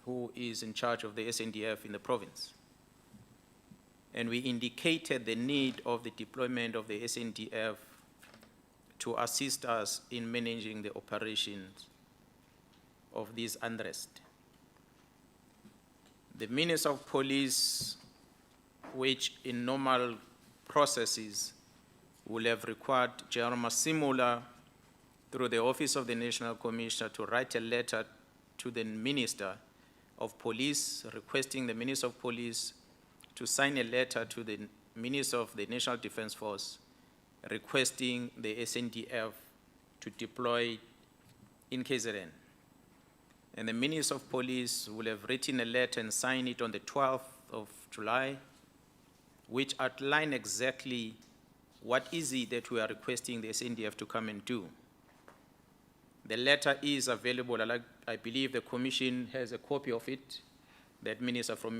H: who is in charge of the SNDF in the province. And we indicated the need of the deployment of the SNDF to assist us in managing the operations of this unrest. The Minister of Police, which in normal processes will have required General Simula through the Office of the National Commissioner to write a letter to the Minister of Police requesting the Minister of Police to sign a letter to the Minister of the National Defense Force requesting the SNDF to deploy in KZN. And the Minister of Police will have written a letter and signed it on the 12th of July, which outline exactly what is it that we are requesting the SNDF to come and do. The letter is available. I believe the Commission has a copy of it, that letter from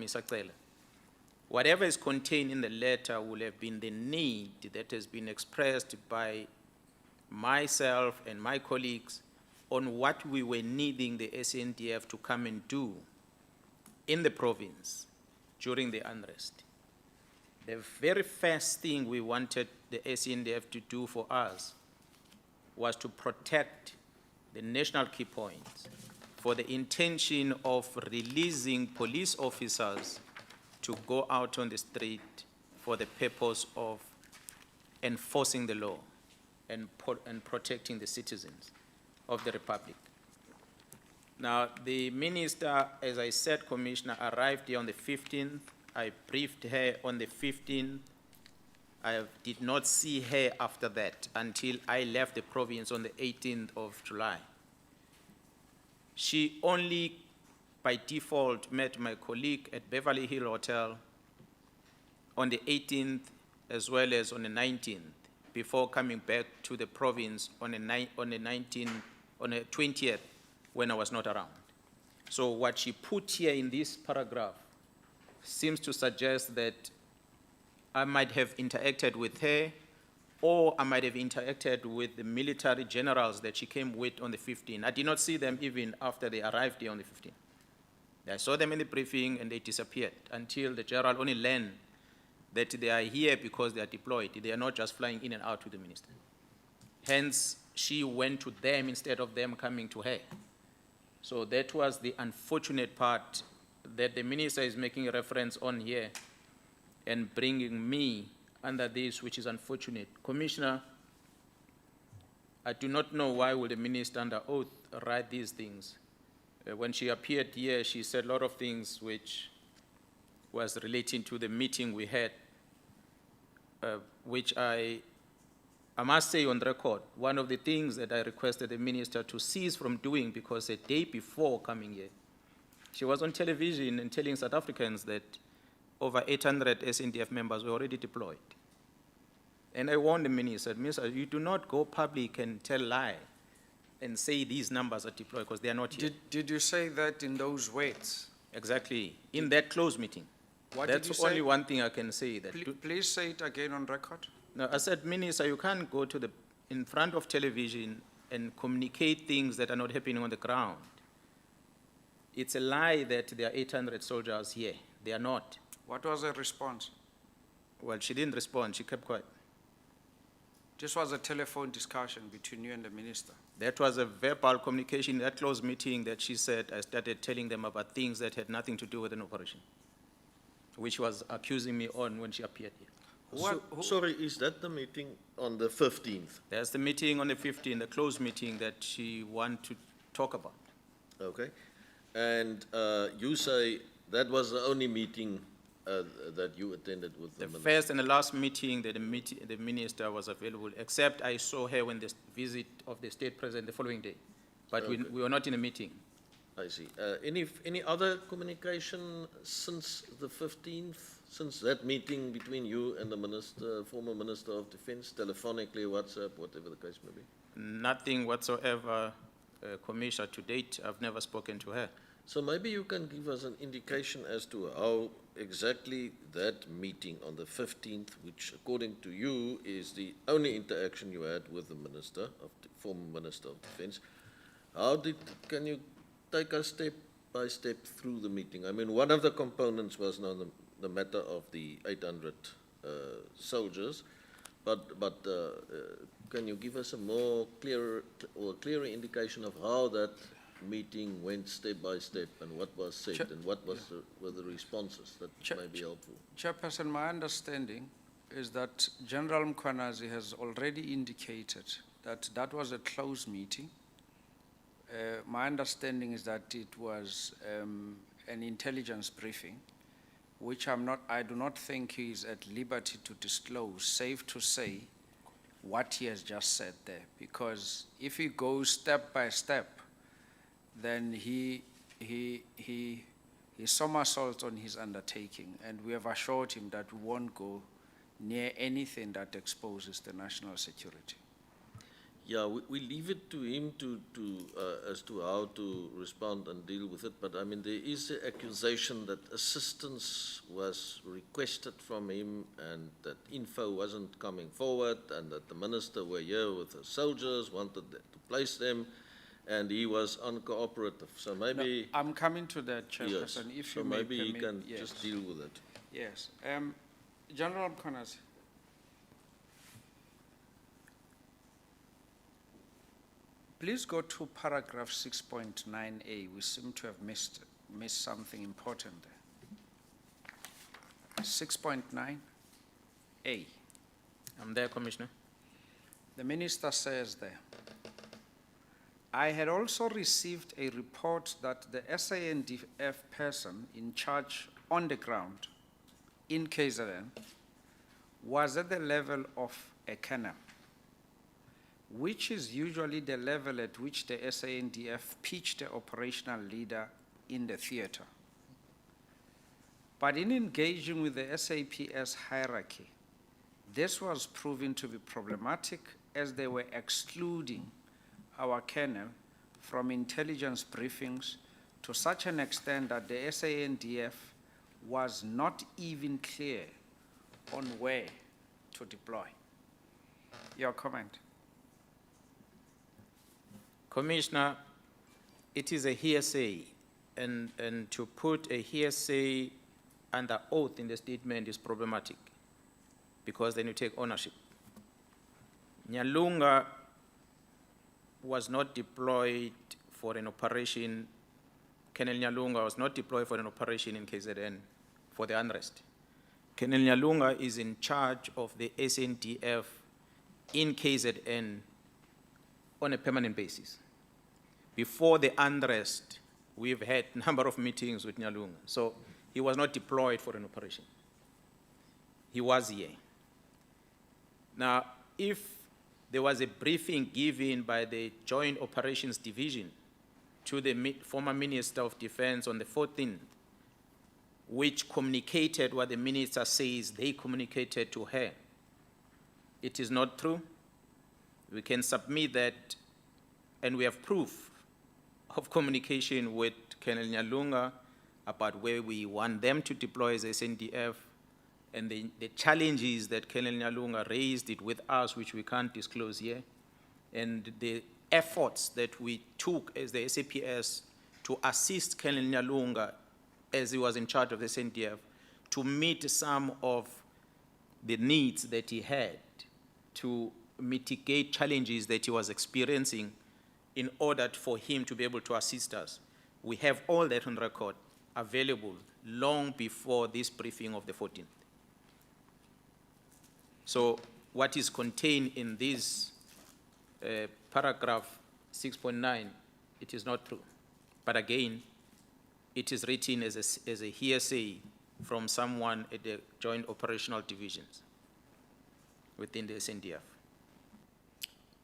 H: Mr. Cele. Whatever is contained in the letter will have been the need that has been expressed by myself and my colleagues on what we were needing the SNDF to come and do in the province during the unrest. The very first thing we wanted the SNDF to do for us was to protect the national key points for the intention of releasing police officers to go out on the street for the purpose of enforcing the law and protecting the citizens of the Republic. Now, the minister, as I said, Commissioner, arrived here on the 15th. I briefed her on the 15th. I did not see her after that until I left the province on the 18th of July. She only, by default, met my colleague at Beverly Hill Hotel on the 18th as well as on the 19th, before coming back to the province on the 20th, when I was not around. So what she put here in this paragraph seems to suggest that I might have interacted with her, or I might have interacted with the military generals that she came with on the 15th. I did not see them even after they arrived here on the 15th. I saw them in the briefing and they disappeared until the general only learned that they are here because they are deployed. They are not just flying in and out with the minister. Hence, she went to them instead of them coming to her. So that was the unfortunate part, that the minister is making a reference on here and bringing me under this, which is unfortunate. Commissioner, I do not know why would the minister under oath write these things. When she appeared here, she said a lot of things which was relating to the meeting we had, which I must say on record, one of the things that I requested the minister to cease from doing, because the day before coming here, she was on television and telling South Africans that over 800 SANDF members were already deployed. And I warned the minister, you do not go public and tell lie and say these numbers are deployed, because they are not here.
K: Did you say that in those words?
H: Exactly, in that closed meeting.
K: What did you
H: That's
K: say?
H: only one thing I can say. That
K: Please say it again on record.
H: No, I said, Minister, you can't go to in front of television and communicate things that are not happening on the ground. It's a lie that there are 800 soldiers here. They are not.
K: What was the response?
H: Well, she didn't respond. She kept quiet.
K: This was a telephone discussion between you and the minister.
H: That was a verbal communication in that closed meeting that she said I started telling them about things that had nothing to do with an operation, which was accusing me on when she appeared here.
A: Sorry, is that the meeting on the 15th?
H: There's the meeting on the 15th, the closed meeting that she wanted to talk about.
A: Okay. And you say that was the only meeting that you attended with the minister?
H: First and the last meeting that the minister was available, except I saw her when the visit of the state president the following day. But
A: Okay.
H: we were not in a meeting.
A: I see. Any other communication since the 15th? Since that meeting between you and the minister, former Minister of Defense, telephonically, WhatsApp, whatever the case may be?
H: Nothing whatsoever, Commissioner, to date. I've never spoken to her.
A: So maybe you can give us an indication as to how exactly that meeting on the 15th, which according to you is the only interaction you had with the minister, former Minister of Defense, can you take us step by step through the meeting? I mean, one of the components was now the matter of the 800 soldiers, but can you give us a more clearer indication of how that meeting went step by step and what was said and what were the responses that may be helpful?
K: Chairperson, my understanding is that General Mkhwanazi has already indicated that that was a closed meeting. My understanding is that it was an intelligence briefing, which I do not think he is at liberty to disclose, safe to say what he has just said there. Because if he goes step by step, then he somersaults on his undertaking, and we have assured him that we won't go near anything that exposes the national security.
A: Yeah, we leave it to him as to how to respond and deal with it. But I mean, there is an accusation that assistance was requested from him and that info wasn't coming forward and that the minister were here with the soldiers, wanted to place them, and he was uncooperative. So maybe...
K: No, I'm coming to that, Chairperson,
A: yes,
K: if
A: so
K: you may
A: maybe he
K: permit,
A: can
K: yes.
A: just deal with it.
K: Yes. General Mkhwanazi. Please go to paragraph 6.9a. We seem to have missed something important there. 6.9a.
H: I'm there, Commissioner.
K: The minister says there, I had also received a report that the SANDF person in charge on the ground in KZN was at the level of a colonel, which is usually the level at which the SANDF pitch the operational leader in the theater. But in engaging with the SAPS hierarchy, this was proving to be problematic as they were excluding our colonel from intelligence briefings to such an extent that the SANDF was not even clear on where to deploy. Your comment?
H: Commissioner, it is a hearsay, and to put a hearsay under oath in the statement is problematic, because then you take ownership. Nyalunga was not deployed for an operation, Colonel Nyalunga was not deployed for an operation in KZN for the unrest. Colonel Nyalunga is in charge of the SANDF in KZN on a permanent basis. Before the unrest, we've had a number of meetings with Nyalunga. So he was not deployed for an operation. He was here. Now, if there was a briefing given by the Joint Operations Division to the former Minister of Defense on the 14th, which communicated what the minister says they communicated to her, it is not true. We can submit that, and we have proof of communication with Colonel Nyalunga about where we want them to deploy as SNDF, and the challenges that Colonel Nyalunga raised it with us, which we can't disclose here, and the efforts that we took as the SAPS to assist Colonel Nyalunga as he was in charge of the SNDF to meet some of the needs that he had to mitigate challenges that he was experiencing in order for him to be able to assist us. We have all that on record available long before this briefing of the 14th. So what is contained in this paragraph 6.9, it is not true. But again, it is written as a hearsay from someone at the Joint Operational Divisions within the SNDF.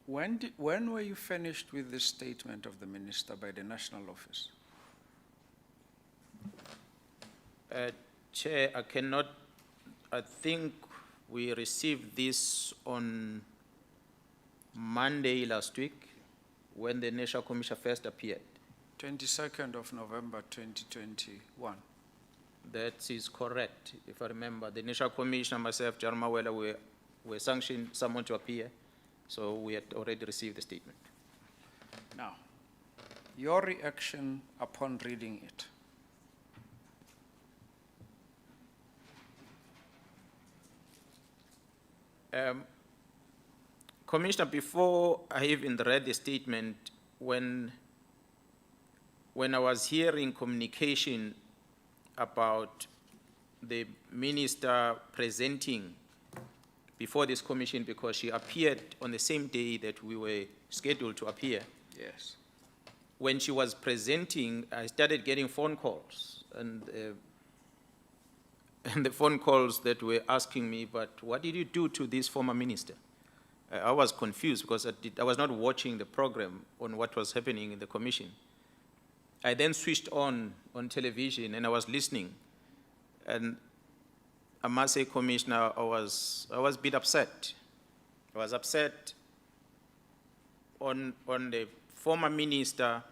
K: When were you finished with this statement of the minister by the national office?
H: Chair, I think we received this on Monday last week when the National Commission first appeared.
K: 22nd of November 2021.
H: That is correct, if I remember. The National Commission, myself, Jarma Wela, were sanctioned someone to appear, so we had already received the statement.
K: Now, your reaction upon reading it.
H: Commissioner, before I even read the statement, when I was hearing communication about the minister presenting before this commission, because she appeared on the same day that we were scheduled to appear.
K: Yes.
H: When she was presenting, I started getting phone calls, and the phone calls that were asking me, but what did you do to this former minister? I was confused because I was not watching the program on what was happening in the commission. I then switched on television and I was listening. And I must say, Commissioner, I was a bit upset. I was upset on the former minister,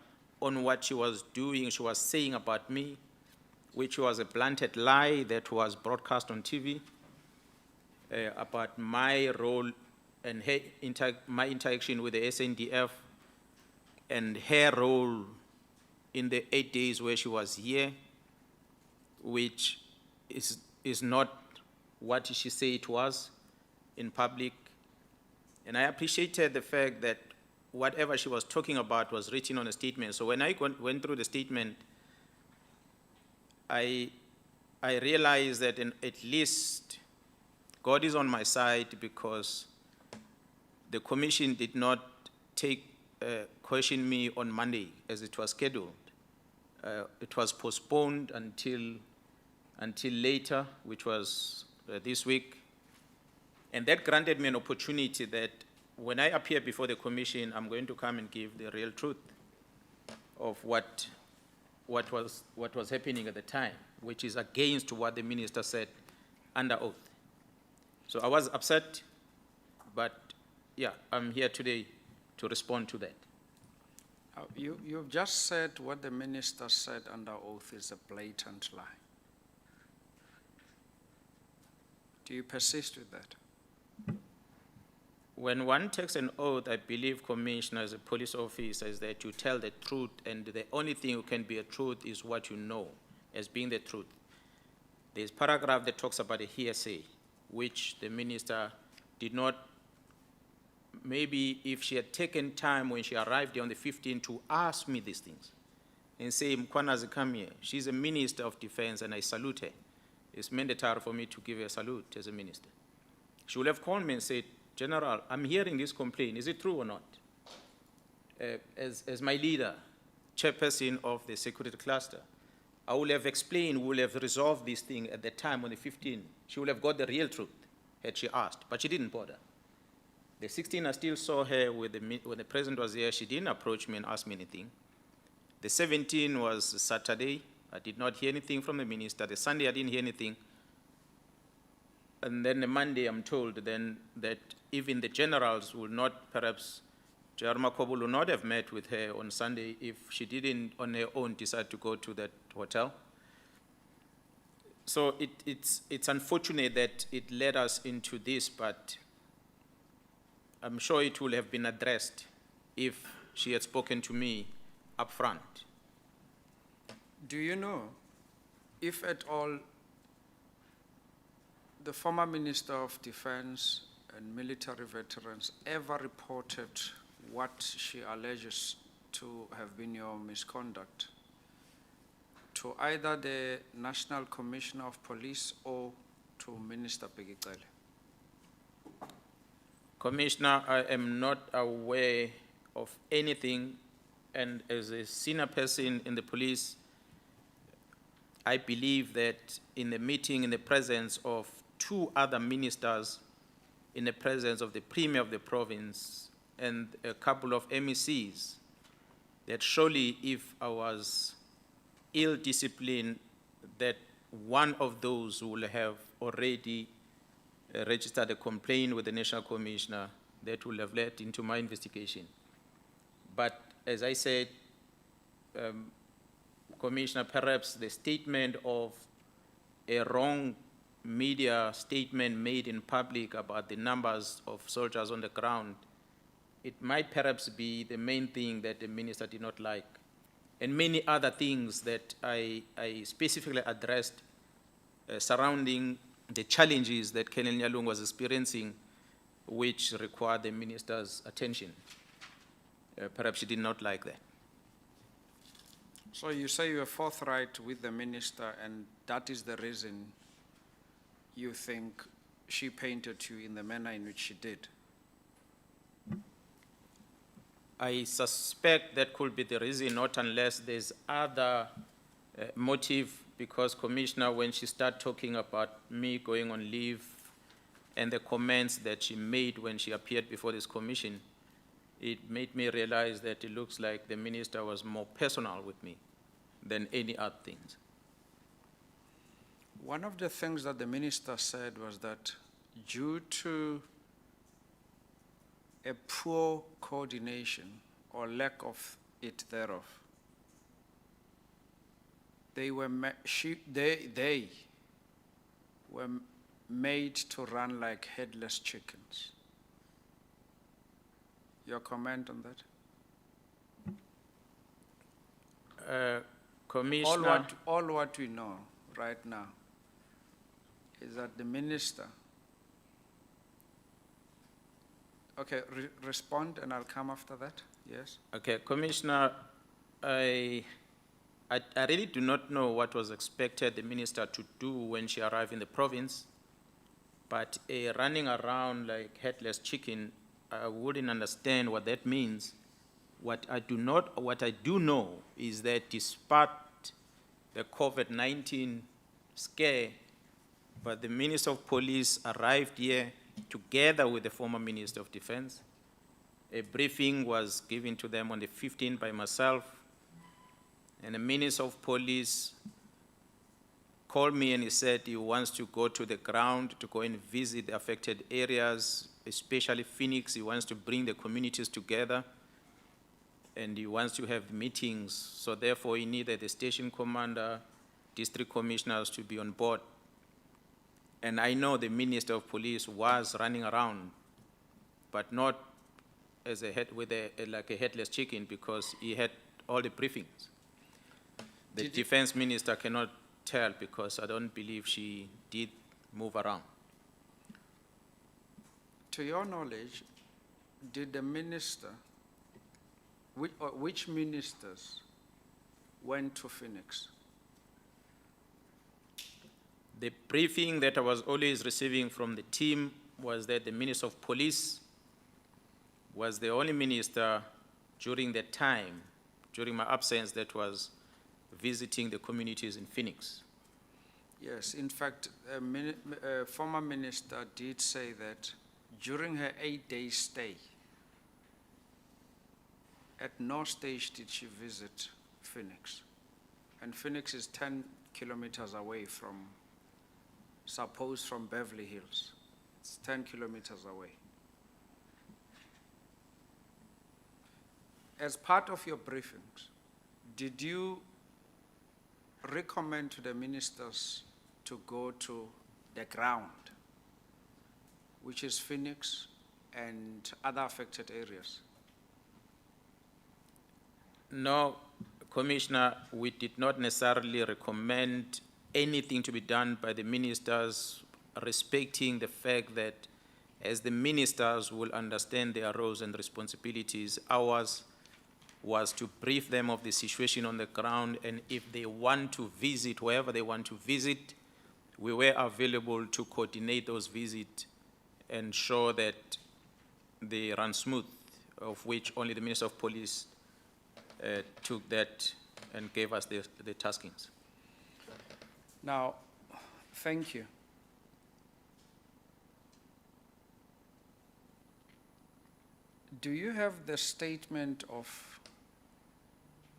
H: on what she was doing, she was saying about me, which was a blunted lie that was broadcast on TV, about my role and my interaction with the SNDF and her role in the 8 days where she was here, which is not what she said it was in public. And I appreciated the fact that whatever she was talking about was written on a statement. So when I went through the statement, I realized that at least God is on my side, because the commission did not question me on Monday as it was scheduled. It was postponed until later, which was this week. And that granted me an opportunity that when I appear before the commission, I'm going to come and give the real truth of what was happening at the time, which is against what the minister said under oath. So I was upset, but yeah, I'm here today to respond to that.
K: You've just said what the minister said under oath is a blatant lie. Do you persist with that?
H: When one takes an oath, I believe, Commissioner, as a police officer, is that you tell the truth, and the only thing you can be a truth is what you know as being the truth. There's a paragraph that talks about a hearsay, which the minister did not, maybe if she had taken time when she arrived here on the 15th to ask me these things and say, Mkwanazi, come here. She's a minister of defense and I salute her. It's mandatory for me to give her a salute as a minister. She would have called me and said, General, I'm hearing this complaint. Is it true or not? As my leader, chairperson of the security cluster, I would have explained, we would have resolved this thing at the time on the 15th. She would have got the real truth had she asked, but she didn't bother. The 16th, I still saw her when the president was here. She didn't approach me and ask me anything. The 17th was Saturday. I did not hear anything from the minister. The Sunday, I didn't hear anything. And then the Monday, I'm told then that even the generals will not, perhaps, Jarma Kobul will not have met with her on Sunday if she didn't on her own decide to go to that hotel. So it's unfortunate that it led us into this, but I'm sure it would have been addressed if she had spoken to me up front.
K: Do you know if at all the former Minister of Defense and military veterans ever reported what she alleges to have been your misconduct to either the National Commissioner of Police or to Minister Pegicele?
H: Commissioner, I am not aware of anything, and as a senior person in the police, I believe that in the meeting, in the presence of two other ministers, in the presence of the Premier of the province and a couple of MECs, that surely if I was ill-disciplined, that one of those will have already registered a complaint with the National Commissioner that will have led into my investigation. But as I said, Commissioner, perhaps the statement of a wrong media statement made in public about the numbers of soldiers on the ground, it might perhaps be the main thing that the minister did not like. And many other things that I specifically addressed surrounding the challenges that Colonel Nyalung was experiencing, which required the minister's attention. Perhaps she did not like that.
K: So you say you were forthright with the minister, and that is the reason you think she painted you in the manner in which she did?
H: I suspect that could be the reason, not unless there's other motive, because Commissioner, when she started talking about me going on leave and the comments that she made when she appeared before this commission, it made me realize that it looks like the minister was more personal with me than any other things.
K: One of the things that the minister said was that due to a poor coordination or lack of it thereof, they were made to run like headless chickens. Your comment on that?
H: Commissioner,
K: all what we know right now is that the minister. Okay, respond and I'll come after that. Yes.
H: okay, Commissioner, I really do not know what was expected the minister to do when she arrived in the province, but running around like headless chicken, I wouldn't understand what that means. What I do know is that despite the COVID-19 scare, but the Minister of Police arrived here together with the former Minister of Defense. A briefing was given to them on the 15th by myself, and the Minister of Police called me and he said he wants to go to the ground to go and visit the affected areas, especially Phoenix. He wants to bring the communities together and he wants to have meetings. So therefore he needed the station commander, district commissioners to be on board. And I know the Minister of Police was running around, but not as a head with like a headless chicken, because he had all the briefings. The Defense Minister cannot tell because I don't believe she did move around.
K: To your knowledge, did the minister, which ministers went to Phoenix?
H: The briefing that I was always receiving from the team was that the Minister of Police was the only minister during that time, during my absence, that was visiting the communities in Phoenix.
K: Yes, in fact, a former minister did say that during her 8-day stay, at no stage did she visit Phoenix. And Phoenix is 10 kilometers away from, suppose from Beverly Hills. It's 10 kilometers away. As part of your briefings, did you recommend to the ministers to go to the ground, which is Phoenix and other affected areas?
H: No, Commissioner, we did not necessarily recommend anything to be done by the ministers, respecting the fact that as the ministers will understand their roles and responsibilities, ours was to brief them of the situation on the ground, and if they want to visit wherever they want to visit, we were available to coordinate those visits and ensure that they run smooth, of which only the Minister of Police took that and gave us the taskings.
K: Now, thank you. Do you have the statement of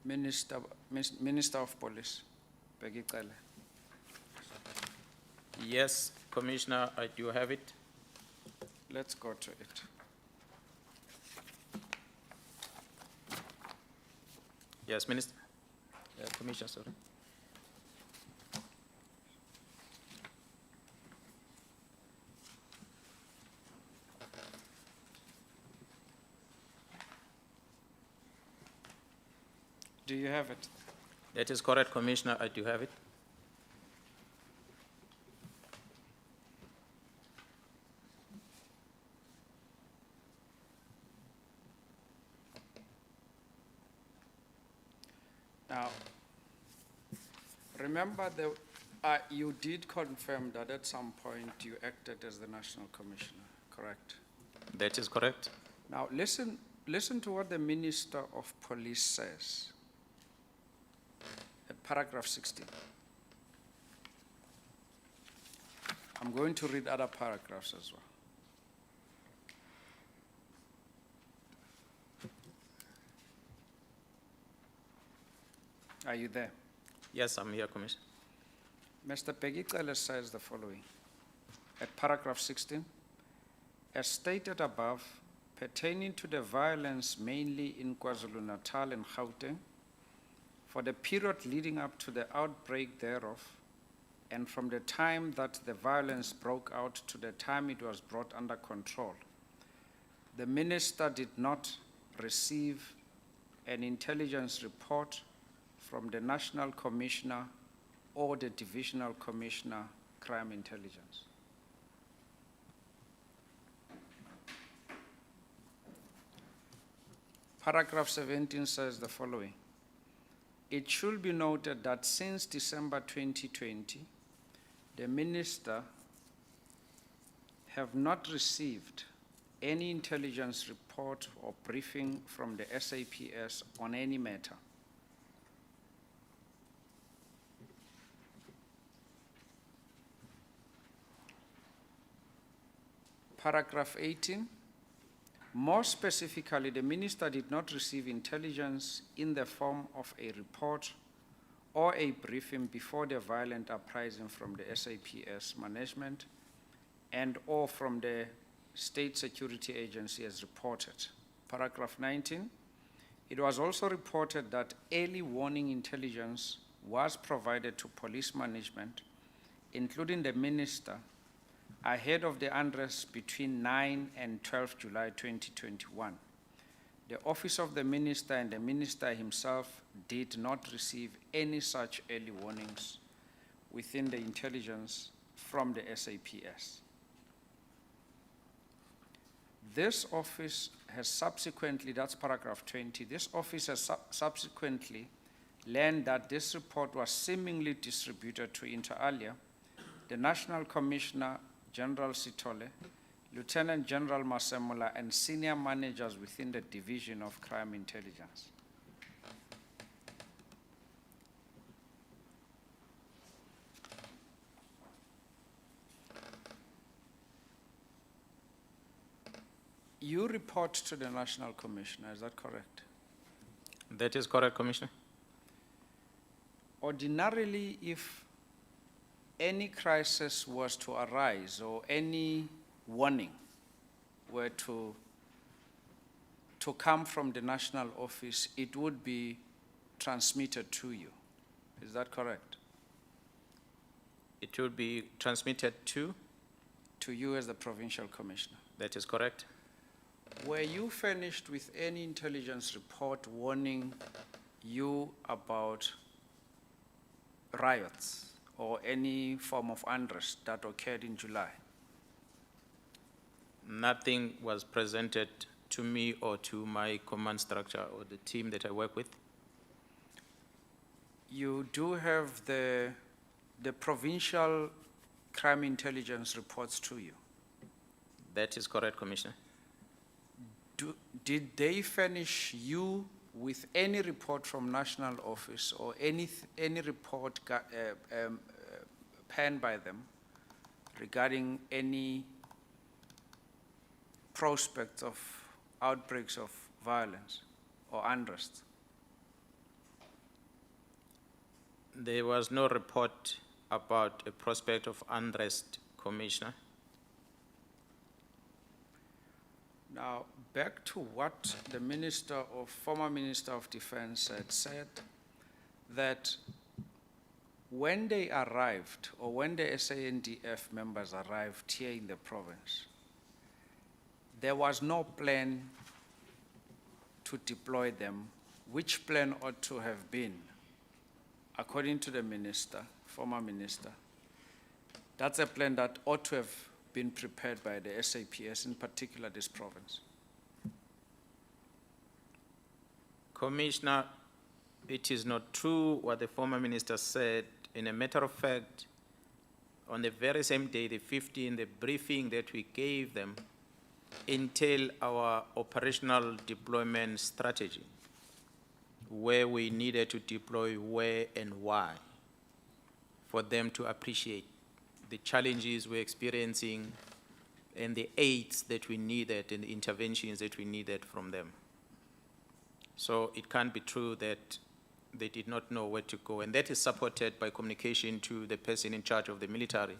K: Minister of Police, Peggy Cele?
H: Yes, Commissioner, I do have it.
K: Let's go to it.
H: Yes, Minister. Commissioner, sorry.
K: Do you have it?
H: That is correct, Commissioner, I do have it.
K: Now, remember you did confirm that at some point you acted as the National Commissioner, correct?
H: That is correct.
K: Now, listen to what the Minister of Police says at paragraph 16. I'm going to read other paragraphs as well. Are you there?
H: Yes, I'm here, Commissioner.
K: Mr. Peggy Cele says the following. At paragraph 16, as stated above, pertaining to the violence mainly in KwaZulu-Natal and Gauteng, for the period leading up to the outbreak thereof, and from the time that the violence broke out to the time it was brought under control, the Minister did not receive an intelligence report from the National Commissioner or the Divisional Commissioner, Crime Intelligence. Paragraph 17 says the following. It should be noted that since December 2020, the Minister have not received any intelligence report or briefing from the SAPS on any matter. Paragraph 18, more specifically, the Minister did not receive intelligence in the form of a report or a briefing before the violent uprising from the SAPS management and or from the State Security Agency as reported. Paragraph 19, it was also reported that early warning intelligence was provided to police management, including the minister, ahead of the unrest between 9 and 12 July 2021. The office of the minister and the minister himself did not receive any such early warnings within the intelligence from the SAPS. This office has subsequently, that's paragraph 20, this office has subsequently learned that this report was seemingly distributed to inter alia, the National Commissioner General Sitole, Lieutenant General Masemola, and senior managers within the Division of Crime Intelligence. You report to the National Commissioner, is that correct?
H: That is correct, Commissioner.
K: Ordinarily, if any crisis was to arise or any warning were to come from the national office, it would be transmitted to you. Is that correct?
H: It would be transmitted to?
K: To you as the provincial commissioner.
H: That is correct.
K: Were you furnished with any intelligence report warning you about riots or any form of unrest that occurred in July?
H: Nothing was presented to me or to my command structure or the team that I work with.
K: You do have the provincial crime intelligence reports to you.
H: That is correct, Commissioner.
K: Did they furnish you with any report from national office or any report penned by them regarding any prospects of outbreaks of violence or unrest?
H: There was no report about a prospect of unrest, Commissioner.
K: Now, back to what the former Minister of Defense had said, that when they arrived, or when the SANDF members arrived here in the province, there was no plan to deploy them. Which plan ought to have been, according to the minister, former minister? That's a plan that ought to have been prepared by the SAPS, in particular this province.
H: Commissioner, it is not true what the former minister said. In a matter of fact, on the very same day, the 15th, the briefing that we gave them entailed our operational deployment strategy, where we needed to deploy where and why, for them to appreciate the challenges we're experiencing and the aids that we needed and the interventions that we needed from them. So it can't be true that they did not know where to go, and that is supported by communication to the person in charge of the military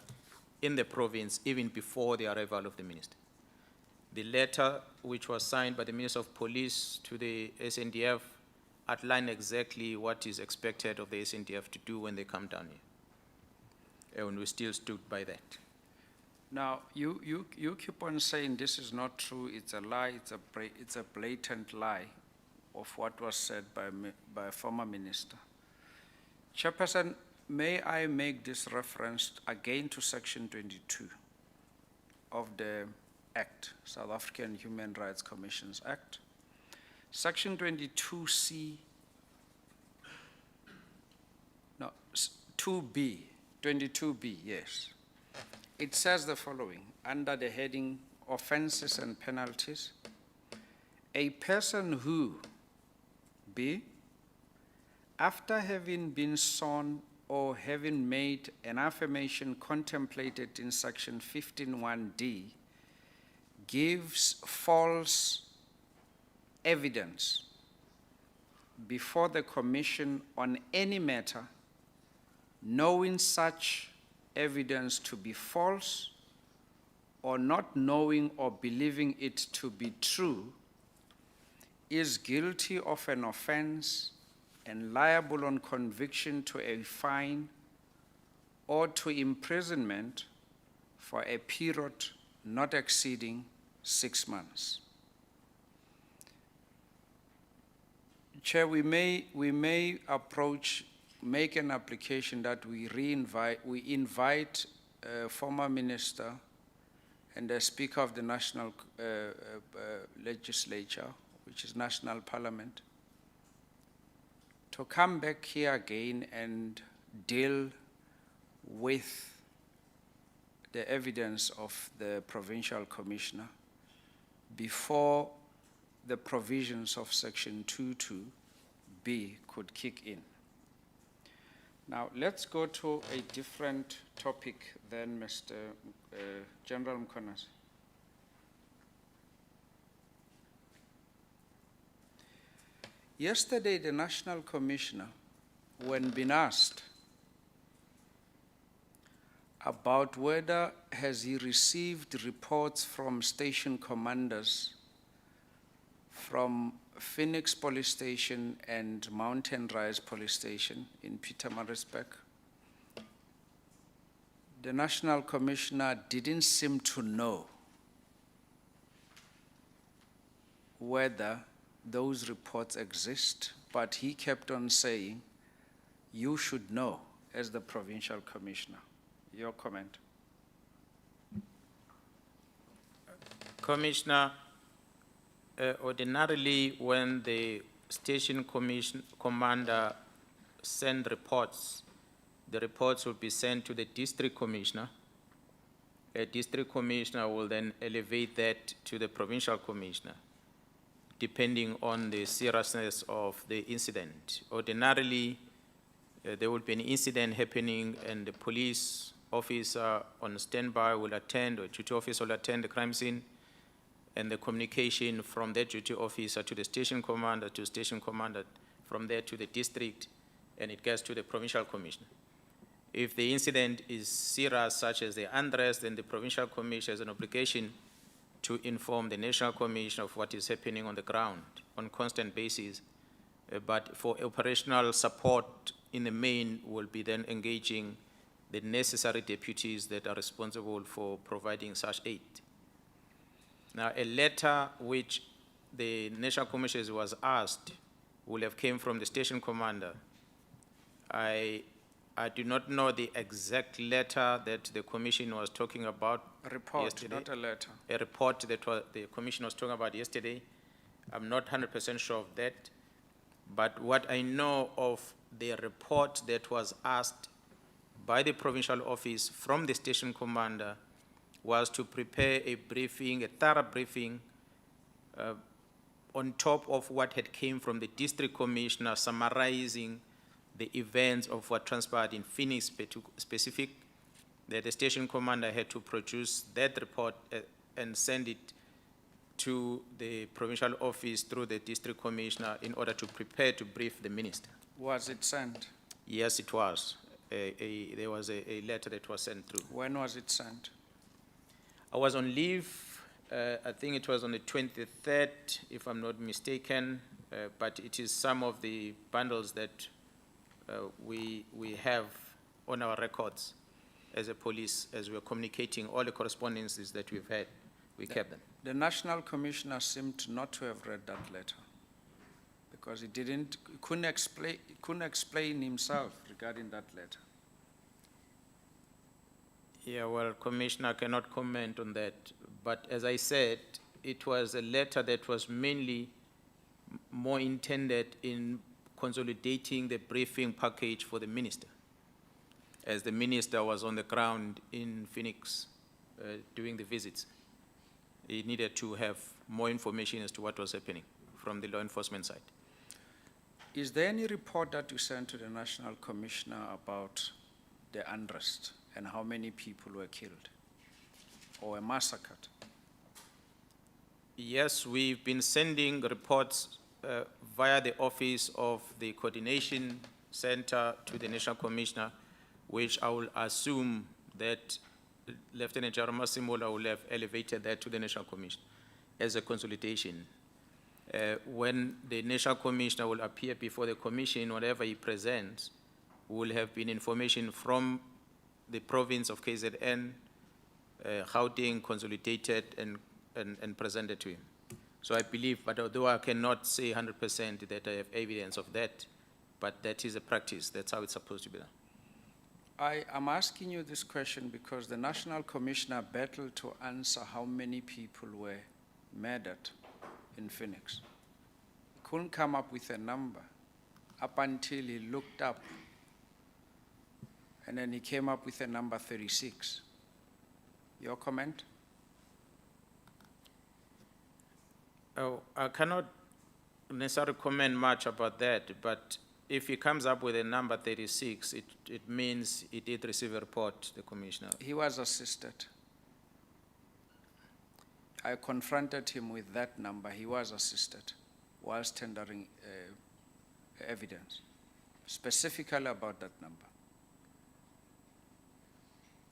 H: in the province, even before the arrival of the minister. The letter, which was signed by the Minister of Police to the SANDF, outlined exactly what is expected of the SANDF to do when they come down here. And we still stood by that.
K: Now, you keep on saying this is not true, it's a lie, it's a blatant lie of what was said by a former minister. Chairperson, may I make this reference again to Section 22 of the Act, South African Human Rights Commissions Act. Section 22C, no, 2B, 22B, yes. It says the following, under the heading Offenses and Penalties: a person who, B, after having been sworn or having made an affirmation contemplated in Section 15(1)D, gives false evidence before the commission on any matter knowing such evidence to be false or not knowing or believing it to be true is guilty of an offense and liable on conviction to a fine or to imprisonment for a period not exceeding 6 months. Chair, we may make an application that we invite former minister and the Speaker of the National Legislature, which is National Parliament, to come back here again and deal with the evidence of the Provincial Commissioner before the provisions of Section 22B could kick in. Now, let's go to a different topic then, Mr. General Mkonas. Yesterday, the National Commissioner, when being asked about whether has he received reports from station commanders from Phoenix Police Station and Mountain Rise Police Station in Pietermaritzburg, the National Commissioner didn't seem to know whether those reports exist, but he kept on saying, you should know as the Provincial Commissioner. Your comment.
H: Commissioner, ordinarily when the station commander send reports, the reports will be sent to the district commissioner. A district commissioner will then elevate that to the provincial commissioner, depending on the seriousness of the incident. Ordinarily, there will be an incident happening and the police officer on standby will attend, or duty officer will attend the crime scene, and the communication from that duty officer to the station commander, from there to the district, and it gets to the provincial commissioner. If the incident is serious, such as the unrest, then the provincial commissioner has an obligation to inform the national commission of what is happening on the ground on constant basis. But for operational support in the main, will be then engaging the necessary deputies that are responsible for providing such aid. Now, a letter which the National Commission was asked will have came from the station commander. I do not know the exact letter that the commission was talking about yesterday.
K: Not a letter.
H: A report that the commission was talking about yesterday. I'm not 100% sure of that. But what I know of the report that was asked by the provincial office from the station commander was to prepare a briefing, a thorough briefing, on top of what had came from the district commissioner summarizing the events of what transpired in Phoenix specific, that the station commander had to produce that report and send it to the provincial office through the district commissioner in order to prepare to brief the minister.
K: Was it sent?
H: Yes, it was. There was a letter that was sent through.
K: When was it sent?
H: I was on leave, I think it was on the 23rd, if I'm not mistaken, but it is some of the bundles that we have on our records as a police, as we're communicating all the correspondences that we've had, we kept them.
K: The National Commissioner seemed not to have read that letter because he couldn't explain himself regarding that letter.
H: Yeah, well, Commissioner, I cannot comment on that. But as I said, it was a letter that was mainly more intended in consolidating the briefing package for the minister, as the minister was on the ground in Phoenix doing the visits. He needed to have more information as to what was happening from the law enforcement side.
K: Is there any report that you sent to the National Commissioner about the unrest and how many people were killed or were massacred?
H: Yes, we've been sending reports via the office of the coordination center to the National Commissioner. which I will assume that Lieutenant General Masimola will have elevated that to the National Commission as a consolidation. When the National Commissioner will appear before the Commission, whatever he presents will have been information from the province of KZN, Gauteng consolidated and presented to him. So I believe, but although I cannot say 100% that I have evidence of that, but that is a practice, that's how it's supposed to be done.
K: I am asking you this question because the National Commissioner battled to answer how many people were murdered in Phoenix. He couldn't come up with a number up until he looked up, and then he came up with a number 36. Your comment?
H: Oh, I cannot necessarily comment much about that, but if he comes up with a number 36, it means he did receive a report, the Commissioner.
K: He was assisted. I confronted him with that number. He was assisted whilst tendering evidence, specifically about that number.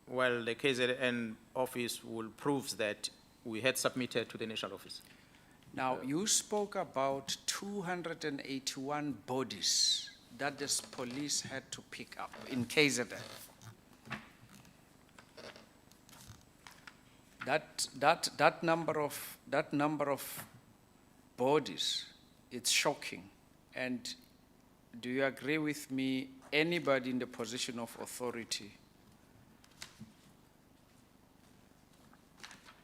H: Well, the KZN office will prove that we had submitted to the national office.
K: Now, you spoke about 281 bodies that the police had to pick up in KZN. That number of bodies, it's shocking. And do you agree with me? Anybody in the position of authority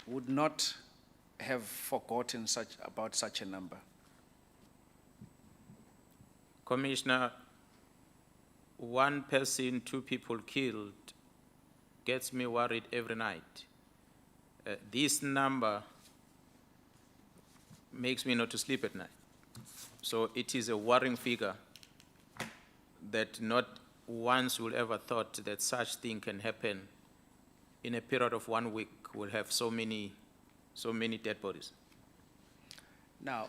K: would not have forgotten about such a number.
H: Commissioner, 1 person, 2 people killed gets me worried every night. This number makes me not to sleep at night. So it is a worrying figure that not once will ever thought that such thing can happen in a period of 1 week. We'll have so many dead bodies.
K: Now,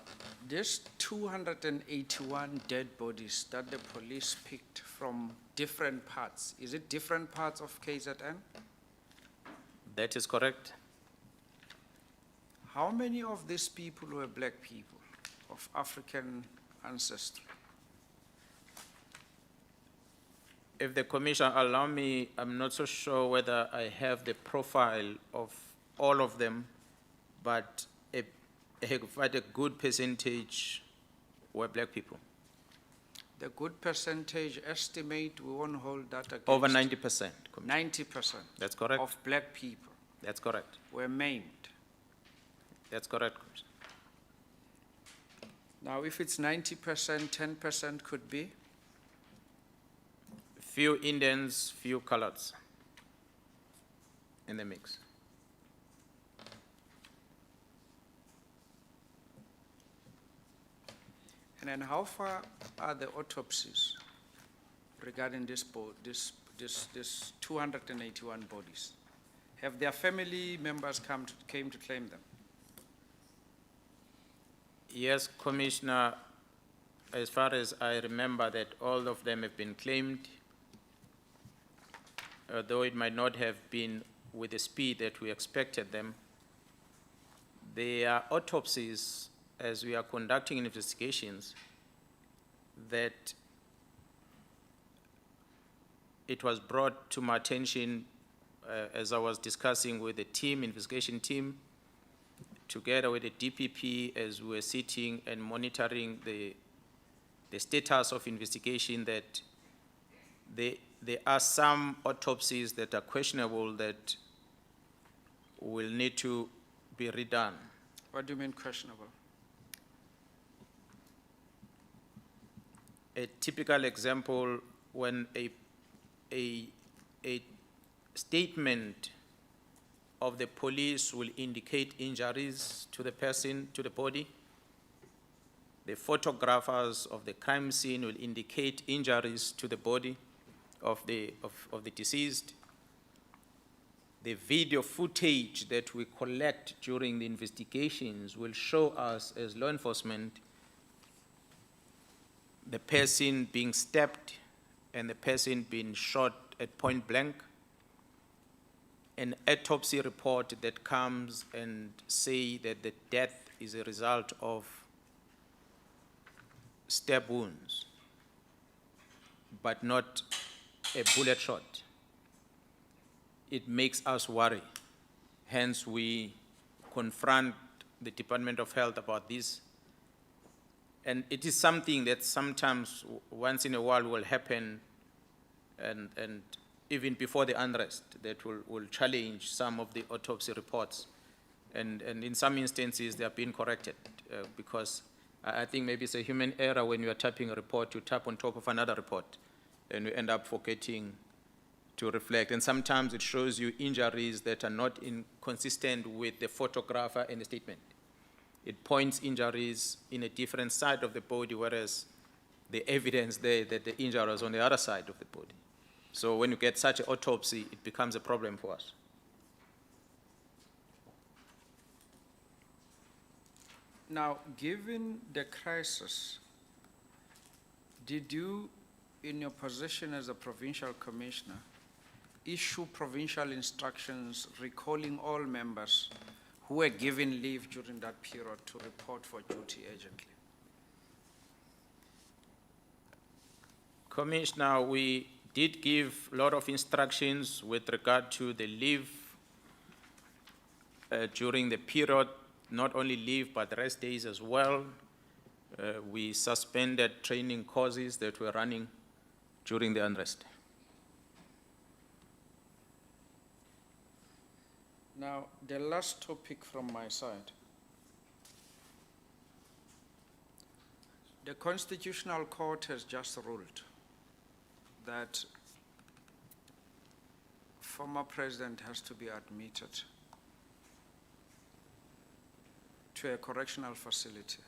K: these 281 dead bodies that the police picked from different parts, is it different parts of KZN?
H: That is correct.
K: How many of these people were black people of African ancestry?
H: If the Commissioner allow me, I'm not so sure whether I have the profile of all of them, but quite a good percentage were black people.
K: The good percentage estimate, we won't hold that against.
H: Over 90%.
K: 90%.
H: That's correct.
K: Of black people.
H: That's correct.
K: Were maimed.
H: That's correct, Commissioner.
K: Now, if it's 90%, 10% could be?
H: Few Indians, few coloreds in the mix.
K: And then how far are the autopsies regarding this 281 bodies? Have their family members came to claim them?
H: Yes, Commissioner, as far as I remember that all of them have been claimed, though it might not have been with the speed that we expected them. There are autopsies, as we are conducting investigations, that it was brought to my attention as I was discussing with the team, investigation team, together with the DPP as we were sitting and monitoring the status of investigation, that there are some autopsies that are questionable that will need to be redone.
K: What do you mean questionable?
H: A typical example, when a statement of the police will indicate injuries to the person, to the body. The photographers of the crime scene will indicate injuries to the body of the deceased. The video footage that we collect during the investigations will show us as law enforcement the person being stabbed and the person been shot at point blank, an autopsy report that comes and say that the death is a result of stab wounds, but not a bullet shot, it makes us worry. Hence, we confront the Department of Health about this. And it is something that sometimes, once in a while, will happen, and even before the unrest, that will challenge some of the autopsy reports. And in some instances, they have been corrected, because I think maybe it's a human error when you are typing a report, you tap on top of another report, and you end up forgetting to reflect. And sometimes it shows you injuries that are not consistent with the photographer and the statement. It points injuries in a different side of the body, whereas the evidence there that the injury was on the other side of the body. So when you get such an autopsy, it becomes a problem for us.
K: Now, given the crisis, did you, in your position as a provincial commissioner, issue provincial instructions recalling all members who were given leave during that period to report for duty urgently?
H: Commissioner, we did give a lot of instructions with regard to the leave during the period, not only leave, but rest days as well. We suspended training courses that were running during the unrest.
K: Now, the last topic from my side. The Constitutional Court has just ruled that former president has to be admitted to a correctional facility.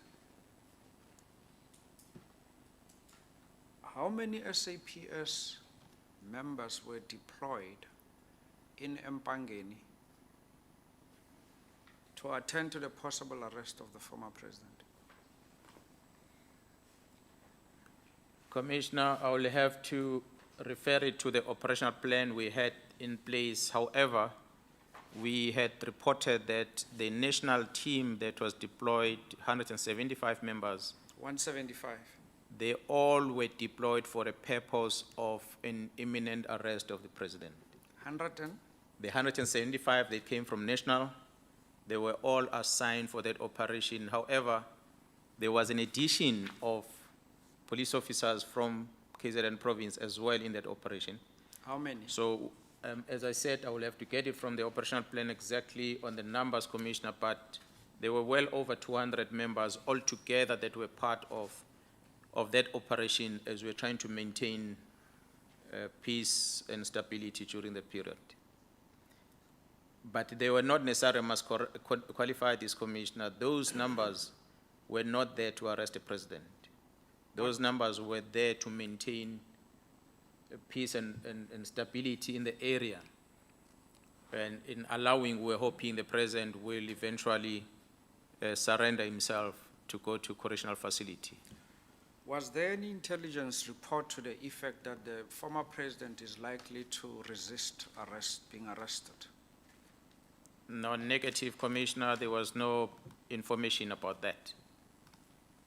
K: How many SAPS members were deployed in Mpangeni to attend to the possible arrest of the former president?
H: Commissioner, I will have to refer it to the operational plan we had in place. However, we had reported that the national team that was deployed, 175 members.
K: 175.
H: They all were deployed for a purpose of an imminent arrest of the president.
K: 100 and?
H: The 175, they came from national. They were all assigned for that operation. However, there was an addition of police officers from KZN province as well in that operation.
K: How many?
H: So, as I said, I will have to get it from the operational plan exactly on the numbers, Commissioner, but there were well over 200 members altogether that were part of that operation as we're trying to maintain peace and stability during the period. But they were not necessarily, must qualify this, Commissioner. Those numbers were not there to arrest the president. Those numbers were there to maintain peace and stability in the area. And in allowing, we're hoping the president will eventually surrender himself to go to correctional facility.
K: Was there any intelligence report to the effect that the former president is likely to resist being arrested?
H: No, negative, Commissioner. There was no information about that.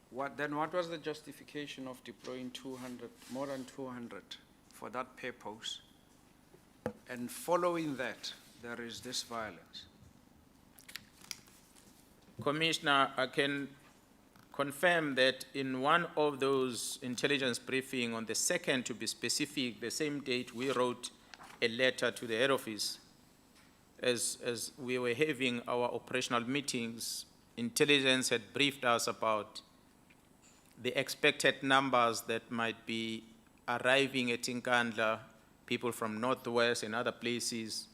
K: What was the justification of deploying more than 200 for that purpose? And following that, there is this violence.
H: Commissioner, I can confirm that in one of those intelligence briefings, on the 2nd to be specific, the same date, we wrote a letter to the head office. As we were having our operational meetings, intelligence had briefed us about the expected numbers that might be arriving at Nkandla, people from Northwest and other places,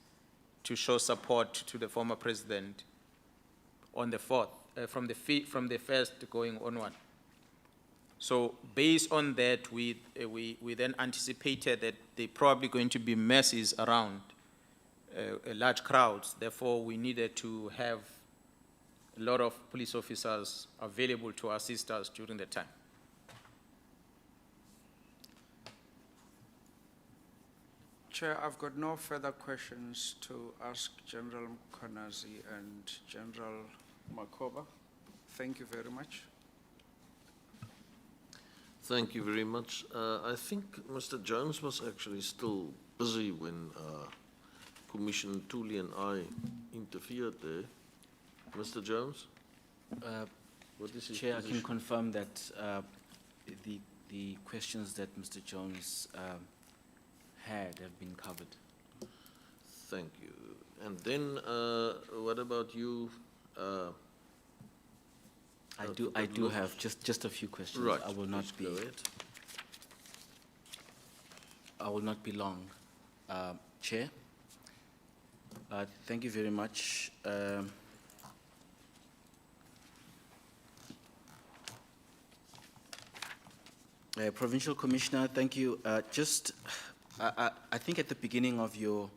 H: to show support to the former president on the 4th, from the 1st going onward. So based on that, we then anticipated that there probably going to be masses around, large crowds. Therefore, we needed to have a lot of police officers available to assist us during the time.
K: Chair, I've got no further questions to ask General Mkhwanazi and General Makoba. Thank you very much.
A: Thank you very much. I think Mr. Jones was actually still busy when Commissioner Tooley and I interfered there. Mr. Jones? What is his
I: Chair, I
A: position?
I: can confirm that the questions that Mr. Jones had have been covered.
A: Thank you. And then, what about you?
I: I do have just a few questions.
A: Right.
I: I will not
A: please go ahead.
I: I will not be long. Chair, thank you very much. Provincial Commissioner, thank you. I think at the beginning of your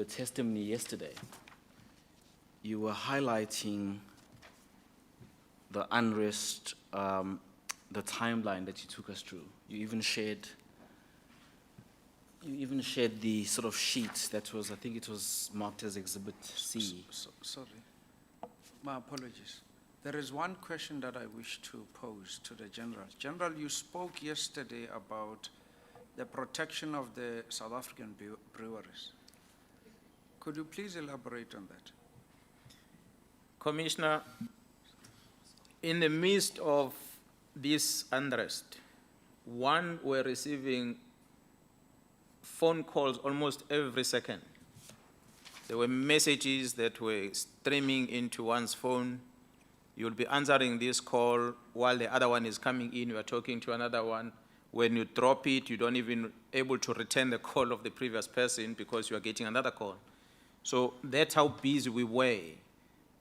I: testimony yesterday, you were highlighting the unrest, the timeline that you took us through. You even shared the sort of sheet that was, I think it was marked as Exhibit C.
K: Sorry, my apologies. There is one question that I wish to pose to the General. General, you spoke yesterday about the protection of the South African breweries. Could you please elaborate on that?
H: Commissioner, in the midst of this unrest, we're receiving phone calls almost every second. There were messages that were streaming into one's phone. You'll be answering this call while the other one is coming in, you are talking to another one. When you drop it, you don't even able to return the call of the previous person because you are getting another call. So that's how busy we were.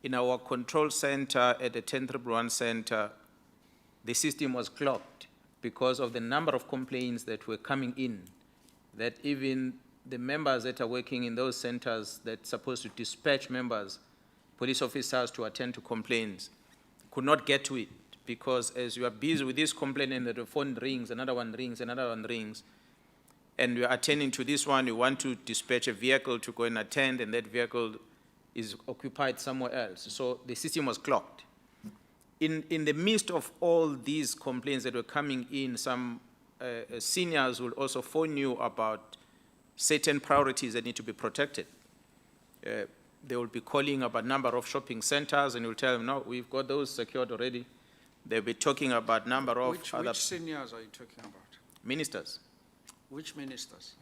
H: In our control center at the 10111 center, the system was clogged because of the number of complaints that were coming in, that even the members that are working in those centers that's supposed to dispatch members, police officers to attend to complaints, could not get to it because as you are busy with this complaint and the phone rings, another one rings, another one rings, and you are attending to this one, you want to dispatch a vehicle to go and attend, and that vehicle is occupied somewhere else. So the system was clogged. In the midst of all these complaints that were coming in, some seniors will also phone you about certain priorities that need to be protected. They will be calling about number of shopping centers, and you'll tell them, no, we've got those secured already. They'll be talking about number of other...
K: Which seniors are you talking about?
H: Ministers.
K: Which ministers?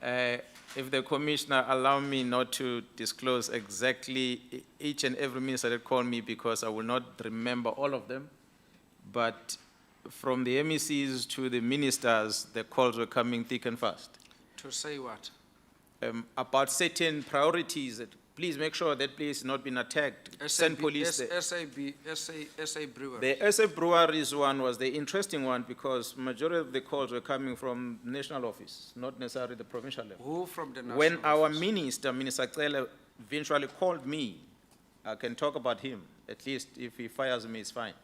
H: If the commissioner allow me not to disclose exactly each and every minister that called me because I will not remember all of them, but from the MECs to the ministers, the calls were coming thick and fast.
K: To say what?
H: About certain priorities that please make sure that place has not been attacked. Send police there.
K: SA Brewery.
H: The SA Breweries one was the interesting one because majority of the calls were coming from national office, not necessarily the provincial level.
K: Who from the national
H: When
K: office?
H: our minister, Minister Cele, eventually called me, I can talk about him, at least if he fires me, it's fine.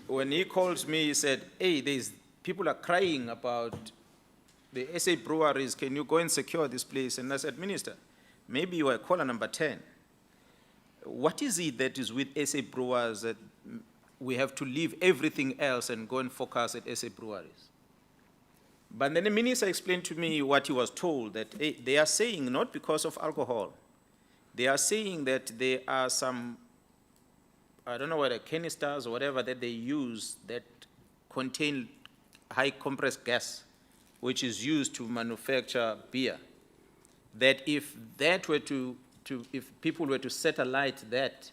H: When he calls me, he said, hey, people are crying about the SA Breweries, can you go and secure this place? And I said, Minister, maybe you are caller number 10. What is it that is with SA Brewers that we have to leave everything else and go and focus at SA Breweries? But then the minister explained to me what he was told, that they are saying not because of alcohol. They are saying that there are some, I don't know whether canisters or whatever that they use that contain high compressed gas, which is used to manufacture beer. That if that were if people were to set alight that,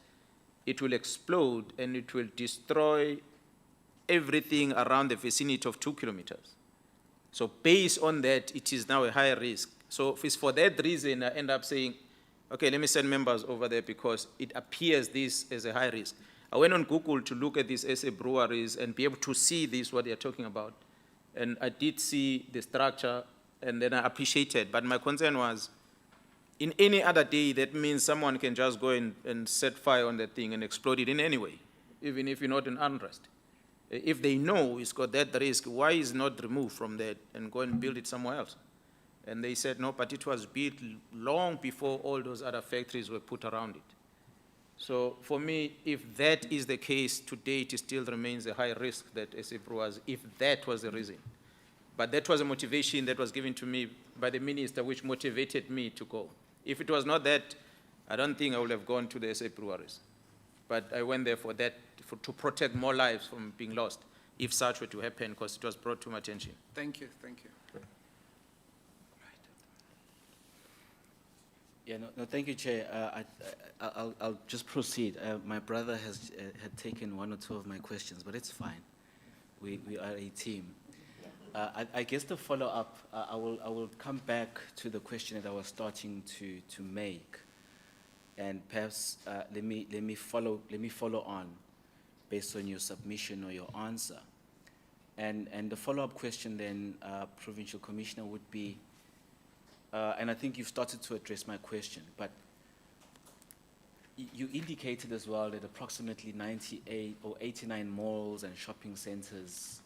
H: it will explode and it will destroy everything around the vicinity of 2 kilometers. So based on that, it is now a higher risk. So if it's for that reason, I end up saying, okay, let me send members over there because it appears this as a high risk. I went on Google to look at these SA breweries and be able to see this, what they're talking about. And I did see the structure, and then I appreciated. But my concern was, in any other day, that means someone can just go and set fire on that thing and explode it in any way, even if you're not in unrest. If they know it's got that risk, why is it not removed from that and go and build it somewhere else? And they said, no, but it was built long before all those other factories were put around it. So for me, if that is the case, today it still remains a high risk that SA Brewers, if that was the reason. But that was a motivation that was given to me by the minister, which motivated me to go. If it was not that, I don't think I would have gone to the SA Breweries. But I went there for that, to protect more lives from being lost, if such were to happen, because it was brought to my attention.
K: Thank you, thank you.
I: Yeah, no, thank you, Chair. I'll just proceed. My brother has had taken one or two of my questions, but it's fine. We are a team. I guess the follow-up, I will come back to the question that I was starting to make, and perhaps let me follow on based on your submission or your answer. And the follow-up question then, Provincial Commissioner, would be, and I think you've started to address my question, but you indicated as well that approximately 98 or 89 malls and shopping centers,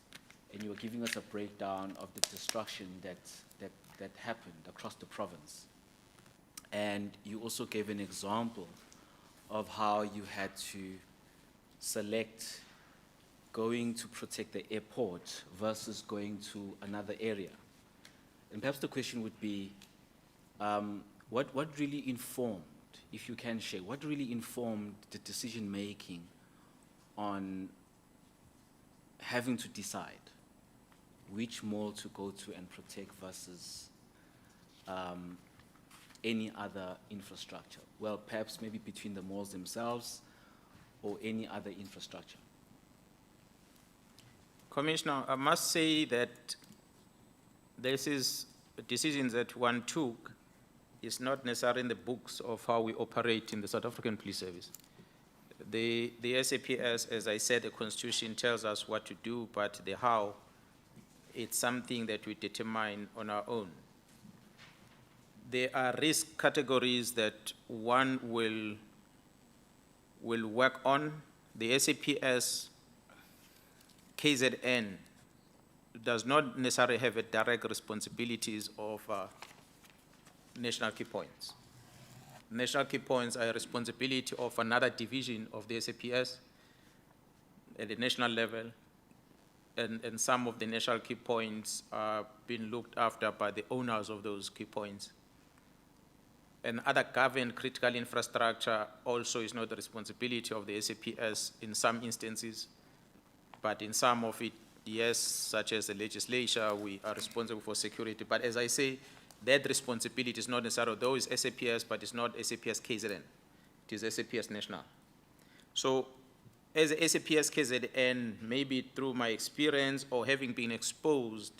I: and you were giving us a breakdown of the destruction that happened across the province. And you also gave an example of how you had to select going to protect the airport versus going to another area. And perhaps the question would be, what really informed, if you can share, what really informed the decision-making on having to decide which mall to go to and protect versus any other infrastructure? Well, perhaps maybe between the malls themselves or any other infrastructure.
H: Commissioner, I must say that this is decisions that one took is not necessarily in the books of how we operate in the South African Police Service. The SAPS, as I said, the Constitution tells us what to do, but the how, it's something that we determine on our own. There are risk categories that one will work on. The SAPS KZN does not necessarily have a direct responsibilities of national key points. National key points are a responsibility of another division of the SAPS at the national level, and some of the national key points are being looked after by the owners of those key points. And other governed critical infrastructure also is not the responsibility of the SAPS in some instances, but in some of it, yes, such as the legislature, we are responsible for security. But as I say, that responsibility is not necessarily, though it's SAPS, but it's not SAPS KZN. It is SAPS national. So as a SAPS KZN, maybe through my experience or having been exposed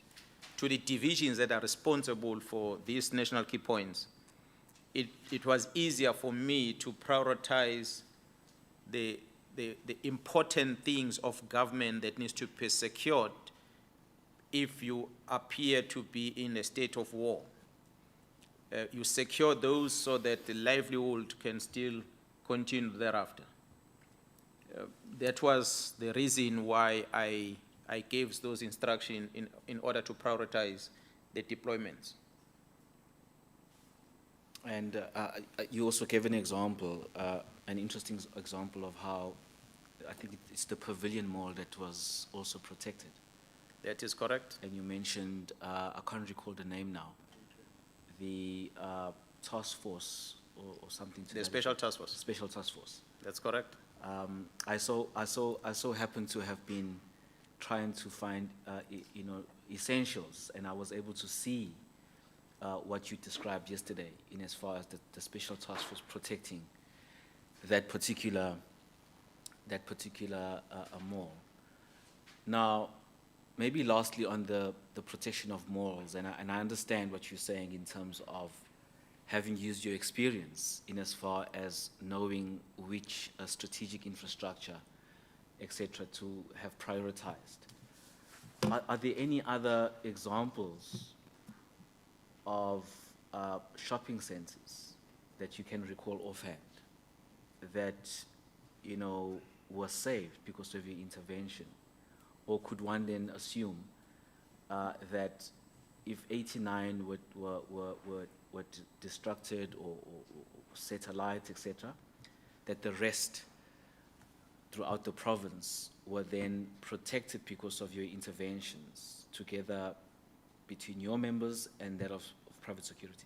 H: to the divisions that are responsible for these national key points, it was easier for me to prioritize the important things of government that needs to be secured if you appear to be in a state of war. You secure those so that the livelihood can still continue thereafter. That was the reason why I gave those instructions in order to prioritize the deployments.
I: And you also gave an example, an interesting example of how, I think it's the Pavilion Mall that was also protected.
H: That is correct.
I: And you mentioned, I can't recall the name now, the task force or something to
H: the
I: that
H: special
I: effect.
H: task force.
I: Special task force.
H: That's correct.
I: I so happen to have been trying to find, essentials, and I was able to see what you described yesterday in as far as the special task force protecting that particular mall. Now, maybe lastly on the protection of malls, and I understand what you're saying in terms of having used your experience in as far as knowing which strategic infrastructure, etc., to have prioritized. Are there any other examples of shopping centers that you can recall offhand that, were saved because of your intervention, or could one then assume that if 89 were destructed or set alight, etc., that the rest throughout the province were then protected because of your interventions together between your members and that of private security?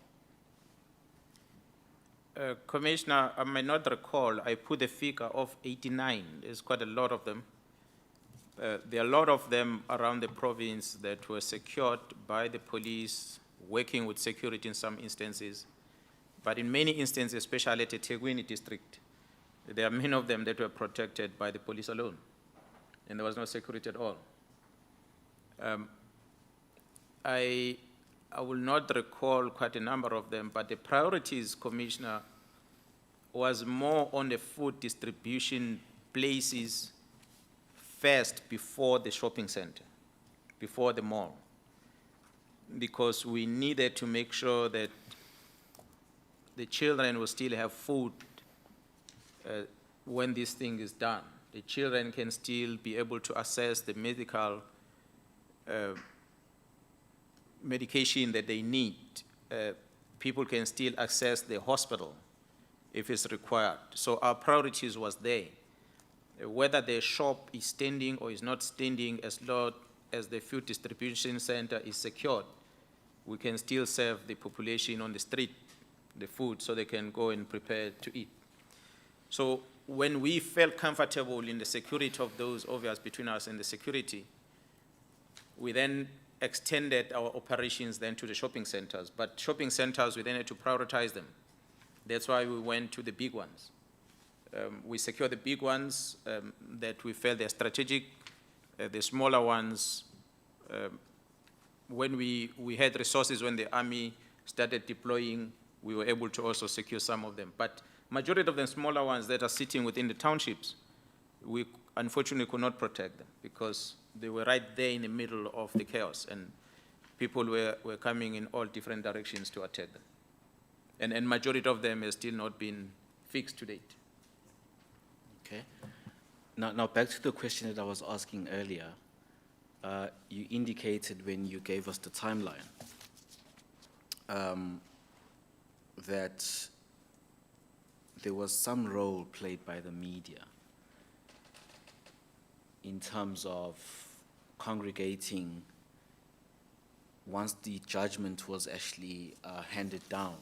H: Commissioner, I may not recall, I put the figure of 89. There's quite a lot of them. There are a lot of them around the province that were secured by the police, working with security in some instances. But in many instances, especially at the Tegwini district, there are many of them that were protected by the police alone, and there was no security at all. I will not recall quite a number of them, but the priorities, Commissioner, was more on the food distribution places first before the shopping center, before the mall, because we needed to make sure that the children will still have food when this thing is done. The children can still be able to access the medical medication that they need. People can still access the hospital if it's required. So our priorities was there. Whether the shop is standing or is not standing, as long as the food distribution center is secured, we can still serve the population on the street the food so they can go and prepare to eat. So when we felt comfortable in the security of those obvious between us and the security, we then extended our operations then to the shopping centers. But shopping centers, we then had to prioritize them. That's why we went to the big ones. We secured the big ones that we felt they're strategic. The smaller ones, when we had resources, when the army started deploying, we were able to also secure some of them. But majority of the smaller ones that are sitting within the townships, we unfortunately could not protect them because they were right there in the middle of the chaos, and people were coming in all different directions to attack them. And majority of them has still not been fixed to date.
I: Okay. Now back to the question that I was asking earlier. You indicated when you gave us the timeline that there was some role played by the media in terms of congregating once the judgment was actually handed down.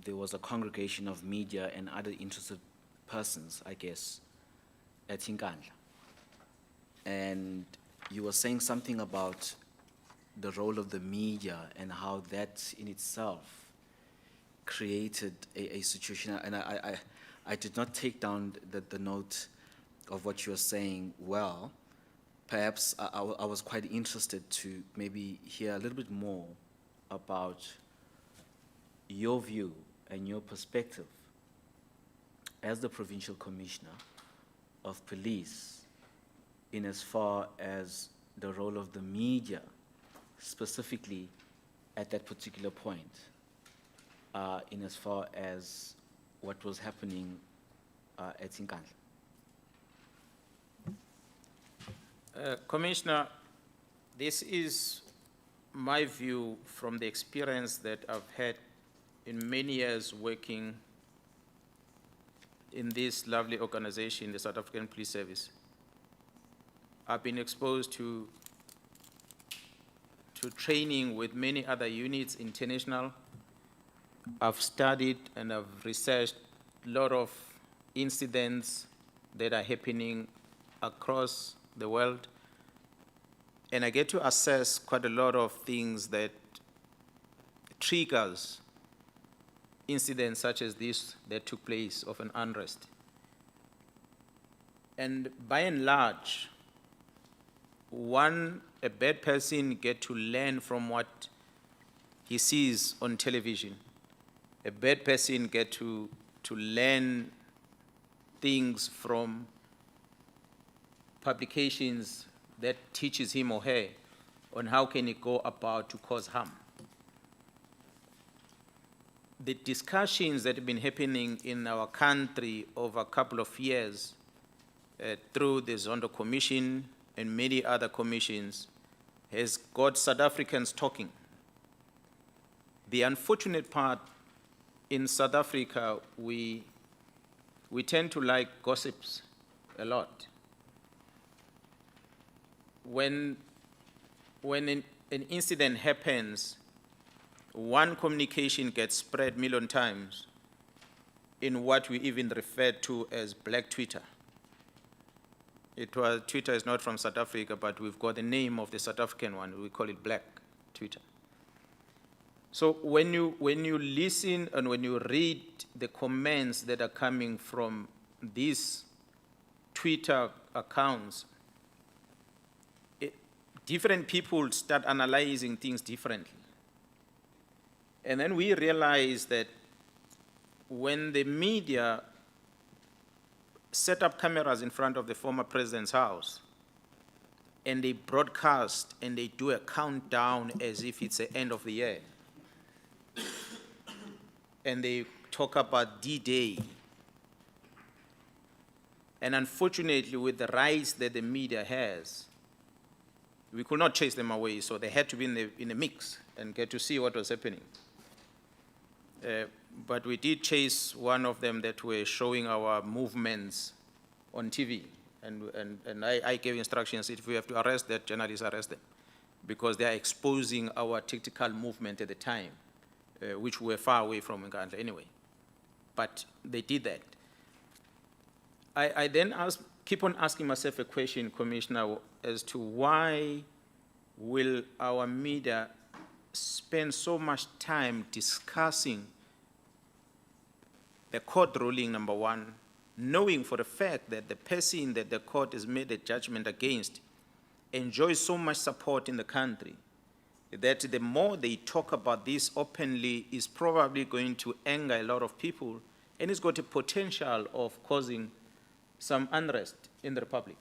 I: There was a congregation of media and other interested persons, I guess, at Inkandla. And you were saying something about the role of the media and how that in itself created a situation. And I did not take down the note of what you were saying well. Perhaps I was quite interested to maybe hear a little bit more about your view and your perspective as the Provincial Commissioner of Police in as far as the role of the media specifically at that particular point, in as far as what was happening at Inkandla.
H: Commissioner, this is my view from the experience that I've had in many years working in this lovely organization, the South African Police Service. I've been exposed to training with many other units, international. I've studied and I've researched a lot of incidents that are happening across the world. And I get to assess quite a lot of things that triggers incidents such as this that took place of an unrest. And by and large, a bad person gets to learn from what he sees on television. A bad person gets to learn things from publications that teaches him or her on how can he go about to cause harm. The discussions that have been happening in our country over a couple of years through the Zondo Commission and many other commissions, has got South Africans talking. The unfortunate part in South Africa, we tend to like gossips a lot. When an incident happens, one communication gets spread a million times in what we even refer to as black Twitter. Twitter is not from South Africa, but we've got the name of the South African one. We call it black Twitter. So when you listen and when you read the comments that are coming from these Twitter accounts, different people start analyzing things differently. And then we realize that when the media set up cameras in front of the former president's house and they broadcast and they do a countdown as if it's the end of the year, and they talk about D-Day, and unfortunately with the rights that the media has, we could not chase them away, so they had to be in the mix and get to see what was happening. But we did chase one of them that were showing our movements on TV. And I gave instructions, if we have to arrest that journalist, arrest them. Because they are exposing our tactical movement at the time, which were far away from Uganda anyway. But they did that. I then keep on asking myself a question, Commissioner, as to why will our media spend so much time discussing the court ruling, number one, knowing for a fact that the person that the court has made a judgment against enjoys so much support in the country, that the more they talk about this openly is probably going to anger a lot of people, and it's got a potential of causing some unrest in the Republic.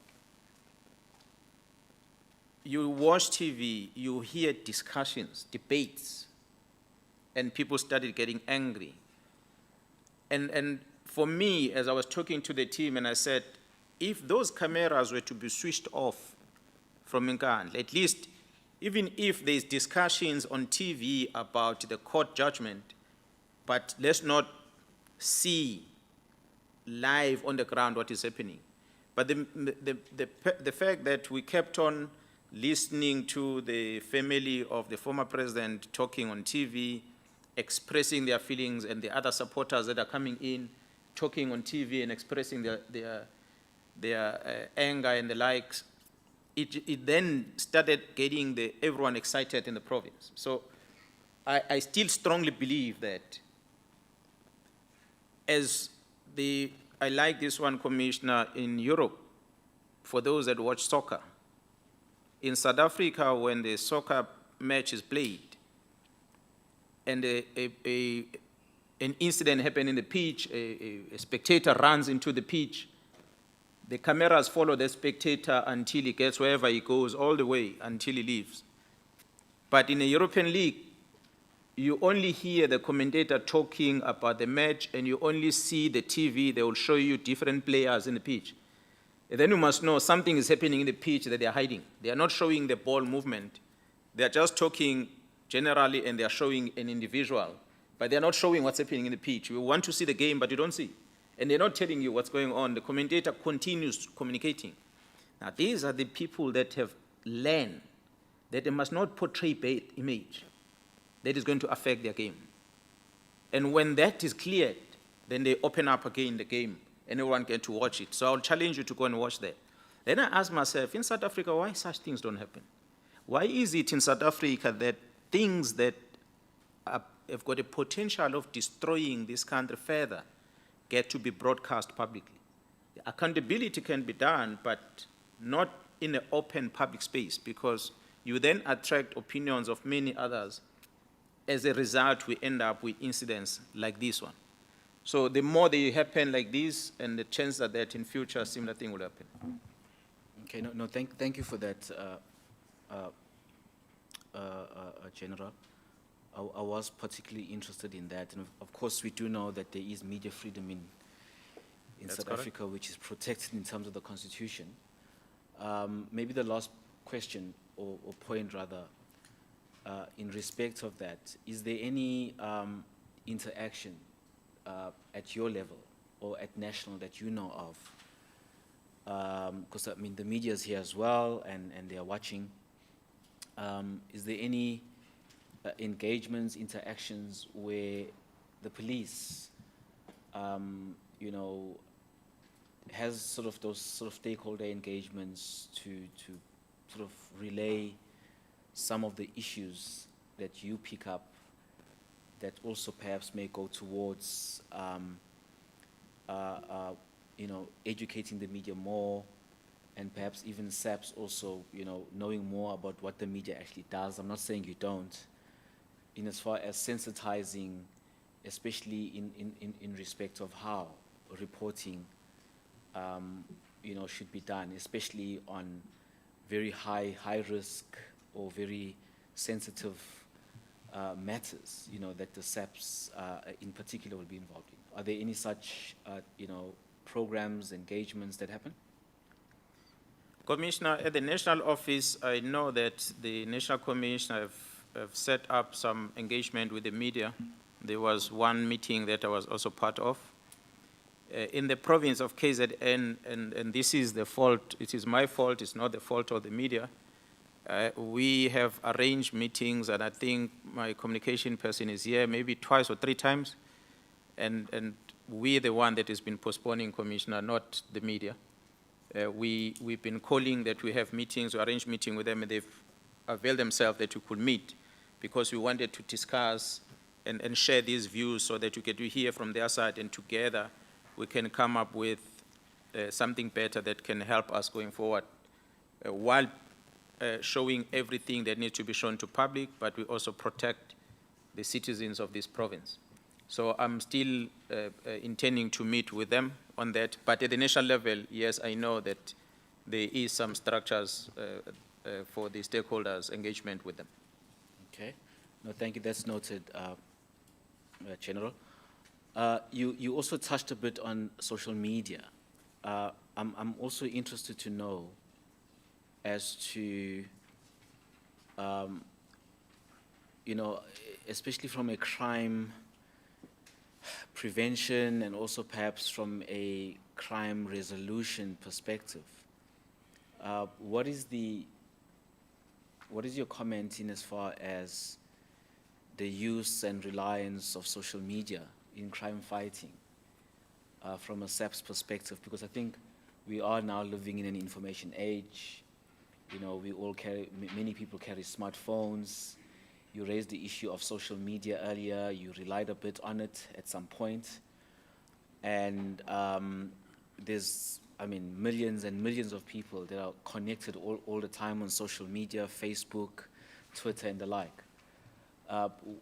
H: You watch TV, you hear discussions, debates, and people started getting angry. And for me, as I was talking to the team, and I said, if those cameras were to be switched off from Uganda, at least even if there's discussions on TV about the court judgment, but let's not see live on the ground what is happening. But the fact that we kept on listening to the family of the former president talking on TV, expressing their feelings, and the other supporters that are coming in, talking on TV and expressing their anger and the likes, it then started getting everyone excited in the province. So I still strongly believe that I like this one, Commissioner, in Europe, for those that watch soccer. In South Africa, when the soccer match is played, and an incident happened in the pitch, a spectator runs into the pitch, the cameras follow the spectator until he gets wherever he goes, all the way until he leaves. But in a European league, you only hear the commentator talking about the match, and you only see the TV, they will show you different players in the pitch. And then you must know something is happening in the pitch that they are hiding. They are not showing the ball movement. They are just talking generally, and they are showing an individual, but they're not showing what's happening in the pitch. You want to see the game, but you don't see. And they're not telling you what's going on. The commentator continues communicating. Now, these are the people that have learned that they must not portray bad image that is going to affect their game. And when that is cleared, then they open up again the game, and everyone gets to watch it. So I'll challenge you to go and watch that. Then I ask myself, in South Africa, why such things don't happen? Why is it in South Africa that things that have got a potential of destroying this country further get to be broadcast publicly? The accountability can be done, but not in an open public space, because you then attract opinions of many others. As a result, we end up with incidents like this one. So the more they happen like this, and the chance that in future similar thing will happen.
I: Okay, thank you for that, General. I was particularly interested in that, and of course we do know that there is media freedom in
H: That's
I: South
H: correct.
I: Africa, which is protected in terms of the Constitution. Maybe the last question, or point rather, in respect of that, is there any interaction at your level or at national that you know of? Because I mean, the media is here as well, and they are watching. Is there any engagements, interactions where the police, you know, has sort of those sort of stakeholder engagements to sort of relay some of the issues that you pick up that also perhaps may go towards, you know, educating the media more, and perhaps even SAPS also, you know, knowing more about what the media actually does. I'm not saying you don't, in as far as sensitizing, especially in respect of how reporting, you know, should be done, especially on very high risk or very sensitive matters, you know, that the SAPS in particular will be involved in. Are there any such, you know, programs, engagements that happen?
H: Commissioner, at the national office, I know that the National Commission have set up some engagement with the media. There was one meeting that I was also part of. In the province of KZN, and this is the fault, it is my fault, it's not the fault of the media, we have arranged meetings, and I think my communication person is here maybe twice or three times, and we're the one that has been postponing, Commissioner, not the media. We've been calling that we have meetings, we arrange meeting with them, and they've availed themselves that we could meet, because we wanted to discuss and share these views so that we could hear from their side, and together we can come up with something better that can help us going forward, while showing everything that needs to be shown to public, but we also protect the citizens of this province. So I'm still intending to meet with them on that, but at the national level, yes, I know that there is some structures for the stakeholders' engagement with them.
I: Okay. No, thank you. That's noted, General. You also touched a bit on social media. I'm also interested to know as to, you know, especially from a crime prevention and also perhaps from a crime resolution perspective, what is your comment in as far as the use and reliance of social media in crime fighting from a SAPS perspective? Because I think we are now living in an information age. You know, we all carry, many people carry smartphones. You raised the issue of social media earlier. You relied a bit on it at some point. And there's, I mean, millions and millions of people that are connected all the time on social media, Facebook, Twitter, and the like.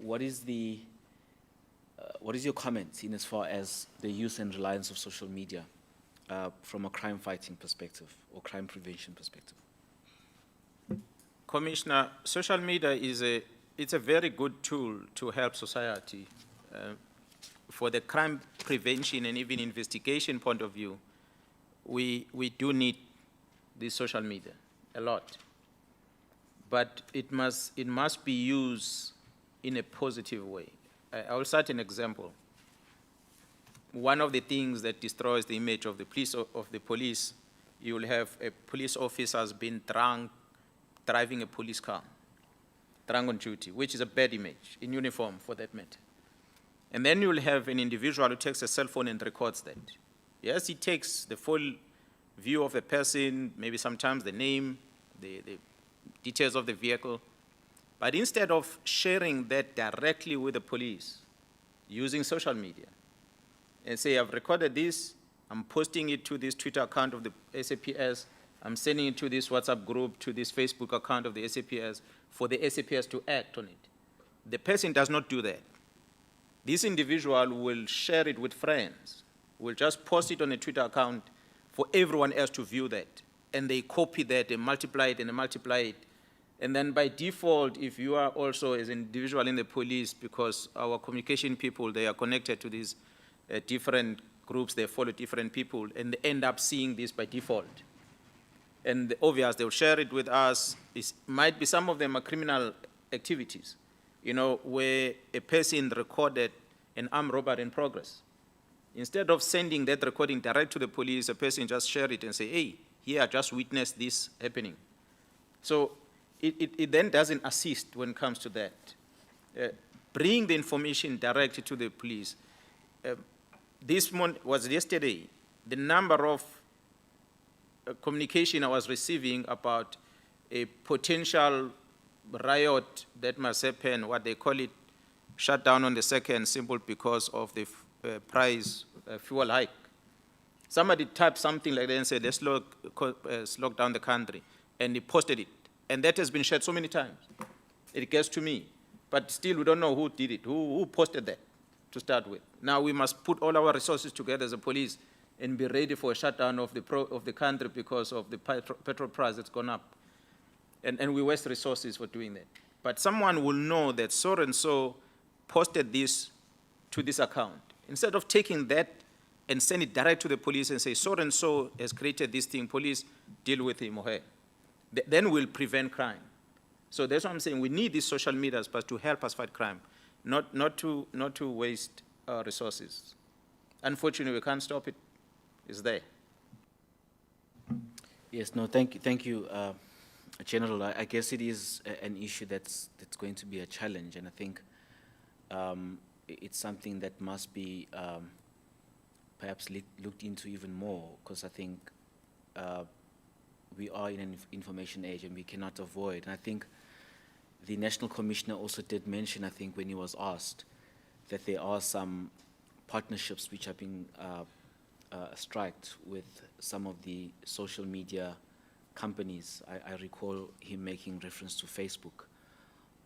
I: What is your comment in as far as the use and reliance of social media from a crime fighting perspective or crime prevention perspective?
H: Commissioner, social media it's a very good tool to help society. For the crime prevention and even investigation point of view, we do need this social media a lot. But it must be used in a positive way. I will cite an example. One of the things that destroys the image of the police, you will have a police officer has been drunk driving a police car, drunk on duty, which is a bad image, in uniform for that matter. And then you will have an individual who takes a cell phone and records that. Yes, he takes the full view of the person, maybe sometimes the name, the details of the vehicle. But instead of sharing that directly with the police, using social media, and say, I've recorded this, I'm posting it to this Twitter account of the SAPS, I'm sending it to this WhatsApp group, to this Facebook account of the SAPS, for the SAPS to act on it. The person does not do that. This individual will share it with friends, will just post it on a Twitter account for everyone else to view that. And they copy that, they multiply it, and they multiply it. And then by default, if you are also as an individual in the police, because our communication people, they are connected to these different groups, they follow different people, and they end up seeing this by default. And the obvious, they'll share it with us. It might be some of them are criminal activities, you know, where a person recorded an armed robbery in progress. Instead of sending that recording direct to the police, a person just share it and say, hey, here I just witnessed this happening. So it then doesn't assist when it comes to that. Bring the information directly to the police. This month was yesterday. The number of communication I was receiving about a potential riot that must happen, what they call it, shut down on the 2nd, simple because of the price fuel hike. Somebody typed something like that and said, let's lock down the country, and he posted it. And that has been shared so many times. It gets to me. But still, we don't know who did it, who posted that to start with. Now we must put all our resources together as a police and be ready for a shutdown of the country because of the petrol price that's gone up. And we waste resources for doing that. But someone will know that so-and-so posted this to this account. Instead of taking that and send it direct to the police and say, so-and-so has created this thing, police, deal with him or her. Then we'll prevent crime. So that's what I'm saying. We need these social medias but to help us fight crime, not to waste our resources. Unfortunately, we can't stop it. It's there.
I: Yes, no, thank you, General. I guess it is an issue that's going to be a challenge, and I think it's something that must be perhaps looked into even more, because I think we are in an information age and we cannot avoid. And I think the National Commissioner also did mention, I think, when he was asked, that there are some partnerships which are being striked with some of the social media companies. I recall him making reference to Facebook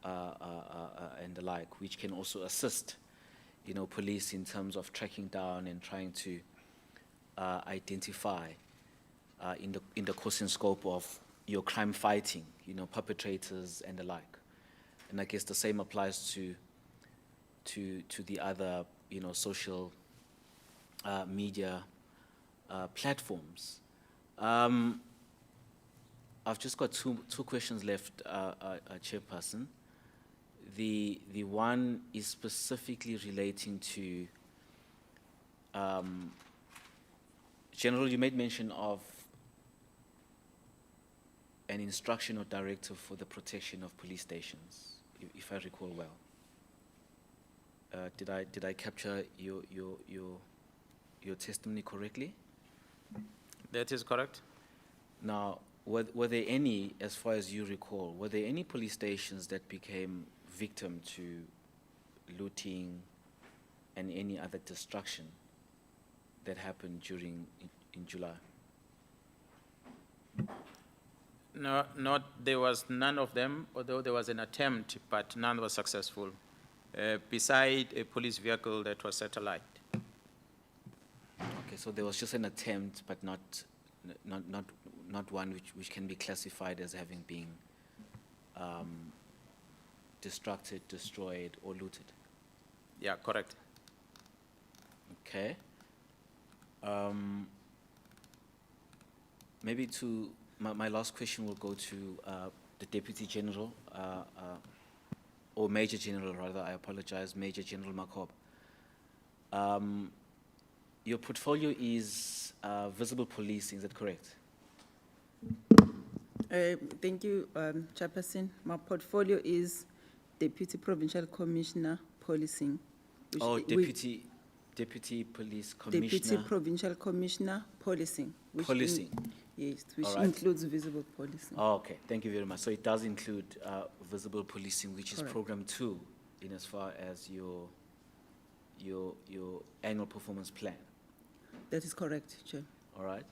I: and the like, which can also assist, you know, police in terms of tracking down and trying to identify in the course and scope of your crime fighting, you know, perpetrators and the like. And I guess the same applies to the other, you know, social media platforms. I've just got two questions left, Chairperson. The one is specifically relating to, General, you made mention of an instruction or directive for the protection of police stations, if I recall well. Did I capture your testimony correctly?
H: That is correct.
I: Now, were there any, as far as you recall, were there any police stations that became victim to looting and any other destruction that happened in July?
H: No, there was none of them, although there was an attempt, but none was successful, beside a police vehicle that was set alight.
I: Okay, so there was just an attempt, but not one which can be classified as having been destructed, destroyed, or looted.
H: Yeah, correct.
I: Okay. Maybe my last question will go to the Deputy General, or Major General rather, I apologize, Major General Makob. Your portfolio is visible policing, is that correct?
M: Thank you, Chairperson. My portfolio is Deputy Provincial Commissioner Policing.
I: Deputy Police Commissioner.
M: Deputy Provincial Commissioner Policing.
I: Policing.
M: Yes, which
I: All right.
M: includes visible policing.
I: Oh, okay, thank you very much. So it does include visible policing, which
M: Correct.
I: is Program 2 in as far as your annual performance plan.
M: That is correct, Chair.
I: All right.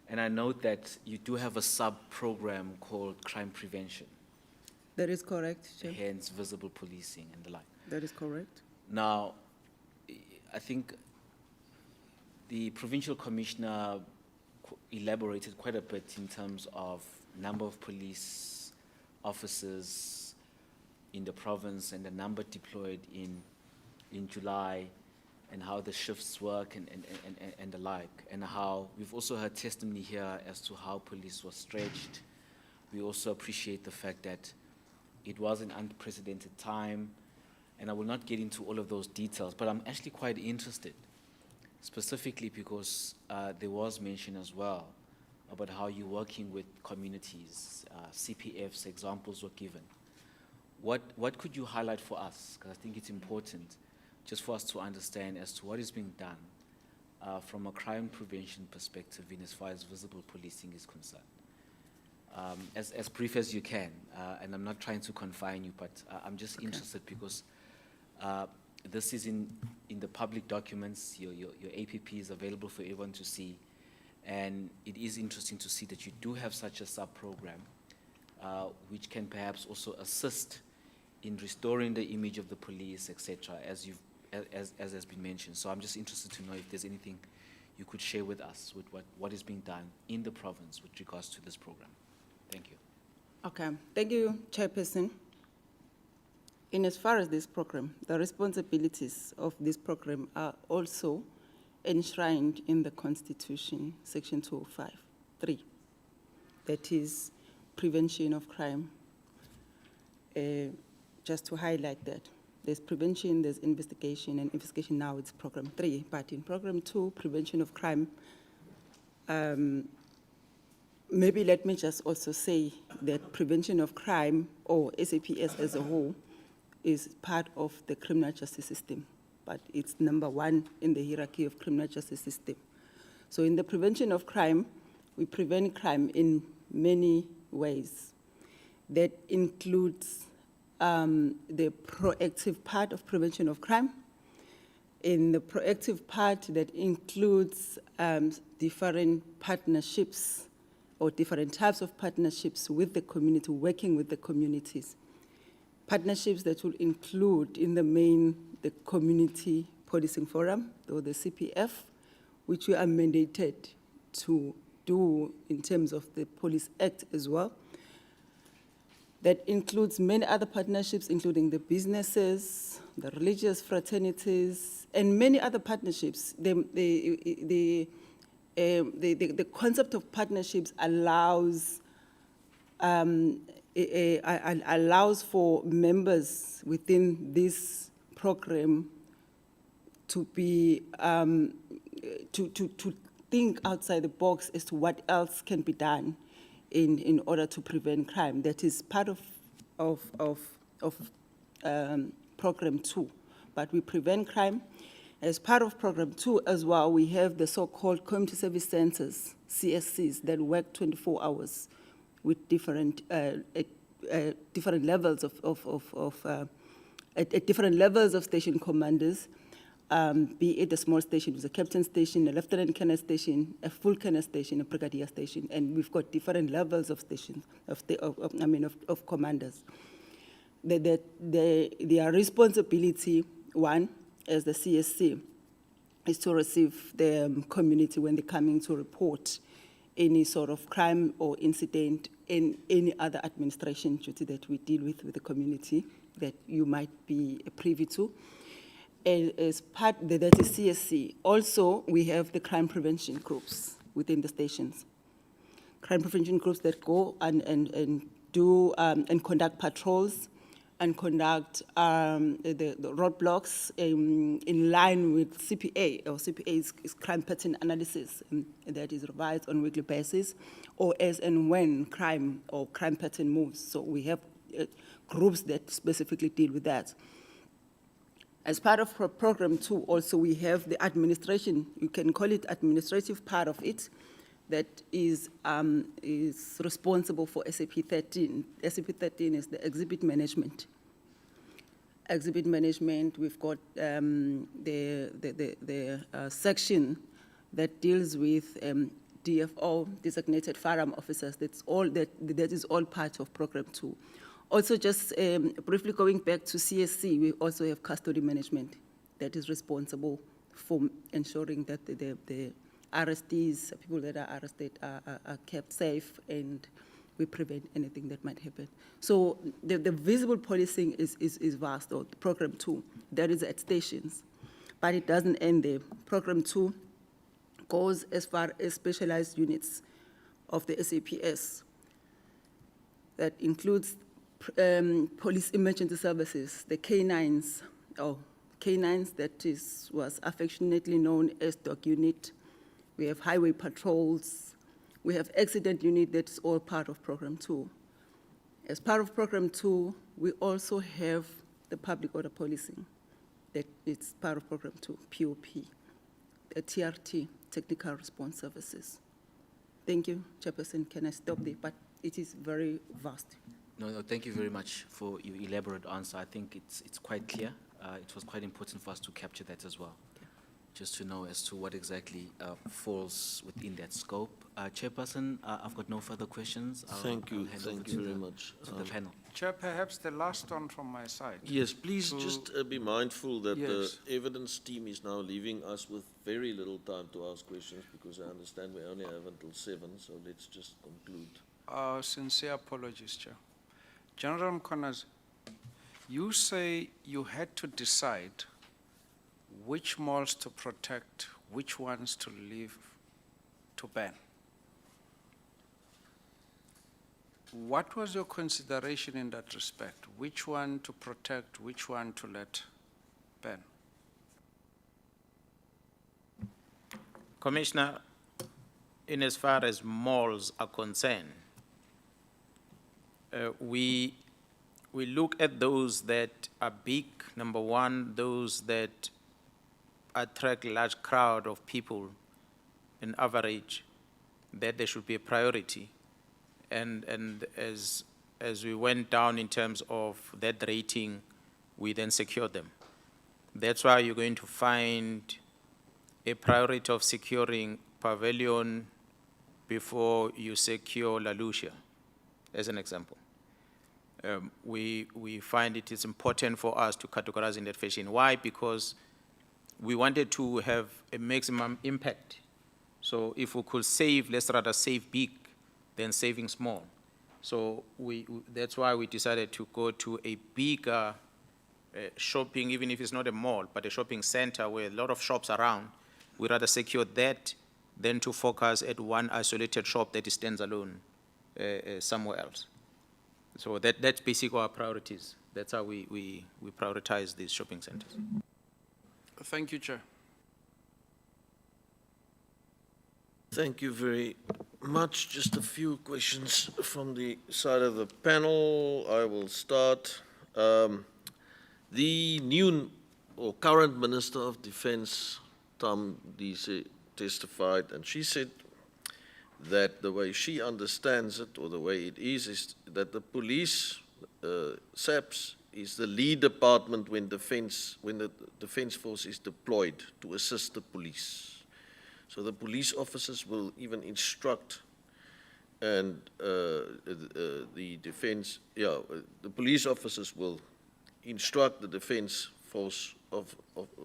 I: And I note that you do have a sub-program called crime prevention,
M: That is correct, Chair.
I: hence visible policing and the like.
M: That is correct.
I: Now, I think the provincial commissioner elaborated quite a bit in terms of number of police officers in the province and the number deployed in July and how the shifts work and the like, and how we've also heard testimony here as to how police was stretched. We also appreciate the fact that it was an unprecedented time, and I will not get into all of those details, but I'm actually quite interested, specifically because there was mention as well about how you're working with communities, CPFs, examples were given. What could you highlight for us? Because I think it's important just for us to understand as to what is being done from a crime prevention perspective in as far as visible policing is concerned. As brief as you can, and I'm not trying to confine you, but I'm just interested because this is in the public documents, your APP is available for everyone to see, and it is interesting to see that you do have such a sub-program which can perhaps also assist in restoring the image of the police, etc., as has been mentioned. So I'm just interested to know if there's anything you could share with us with what is being done in the province with regards to this program. Thank you.
M: Okay, thank you, Chairperson. In as far as this program, the responsibilities of this program are also enshrined in the Constitution, Section 205(3). That is prevention of crime. Just to highlight that. There's prevention, there's investigation, and investigation now it's Program 3. But in Program 2, prevention of crime, maybe let me just also say that prevention of crime, or SAPS as a whole, is part of the criminal justice system, but it's number one in the hierarchy of criminal justice system. So in the prevention of crime, we prevent crime in many ways. That includes the proactive part of prevention of crime. In the proactive part, that includes different partnerships or different types of partnerships with the community, working with the communities. Partnerships that will include, in the main, the Community Policing Forum, or the CPF, which we are mandated to do in terms of the Police Act as well. That includes many other partnerships, including the businesses, the religious fraternities, and many other partnerships. The concept of partnerships allows for members within this program to be to think outside the box as to what else can be done in order to prevent crime. That is part of Program 2. But we prevent crime. As part of Program 2 as well, we have the so-called community service centers, CSCs, that work 24 hours with different different levels at different levels of station commanders, be it a small station with a captain station, a lieutenant colonel station, a full colonel station, a brigadier station, and we've got different levels of stations of commanders. Their responsibility, one, as the CSC, is to receive the community when they're coming to report any sort of crime or incident in any other administration duty that we deal with the community that you might be privy to. And as part, that is CSC. Also, we have the crime prevention groups within the stations. Crime prevention groups that go and do and conduct patrols and conduct the roadblocks in line with CPA, or CPA is crime pattern analysis, that is revised on a weekly basis, or as and when crime or crime pattern moves. So we have groups that specifically deal with that. As part of Program 2, also we have the administration, you can call it administrative part of it, that is responsible for SAP 13. SAP 13 is the exhibit management. Exhibit management, we've got the section that deals with DFO, designated firearm officers. That is all part of Program 2. Also, just briefly going back to CSC, we also have custody management that is responsible for ensuring that the arrestees, people that are arrested, are kept safe, and we prevent anything that might happen. So the visible policing is vast, or Program 2, that is at stations. But it doesn't end there. Program 2 goes as far as specialized units of the SAPS. That includes police emergency services, the K9s, was affectionately known as dog unit. We have highway patrols. We have accident unit that's all part of Program 2. As part of Program 2, we also have the public order policing. That it's part of Program 2, POP, the TRT, Technical Response Services. Thank you, Chairperson. Can I stop there? But it is very vast.
I: No, thank you very much for your elaborate answer. I think it's quite clear. It was quite important for us to capture that as well, just to know as to what exactly falls within that scope. Chairperson, I've got no further questions.
A: Thank you.
I: I'll hand
A: Thank
I: over
A: you
I: to
A: very
I: the-
A: much.
I: To the panel.
K: Chair, perhaps the last one from my side.
A: Yes, please just be mindful that
K: Yes.
A: the evidence team is now leaving us with very little time to ask questions, because I understand we only have until 7, so let's just conclude.
K: Sincere apologies, Chair. General Mkonas, you say you had to decide which malls to protect, which ones to leave, to ban. What was your consideration in that respect? Which one to protect, which one to let ban?
H: Commissioner, in as far as malls are concerned, we look at those that are big, number one, those that attract large crowd of people in average, that there should be a priority. And as we went down in terms of that rating, we then secured them. That's why you're going to find a priority of securing Pavilion before you secure La Lucia, as an example. We find it is important for us to categorize in that fashion. Why? Because we wanted to have a maximum impact. So if we could save, let's rather save big than saving small. So that's why we decided to go to a bigger shopping, even if it's not a mall, but a shopping center where a lot of shops around. We rather secure that than to focus at one isolated shop that stands alone somewhere else. So that's basically our priorities. That's how we prioritize these shopping centers.
K: Thank you, Chair.
A: Thank you very much. Just a few questions from the side of the panel. I will start. The new or current Minister of Defense, Tam Dise, testified, and she said that the way she understands it, or the way it is that the police, SAPS, is the lead department when the defense force is deployed to assist the police. So the police officers will even instruct, and the police officers will instruct the defense force of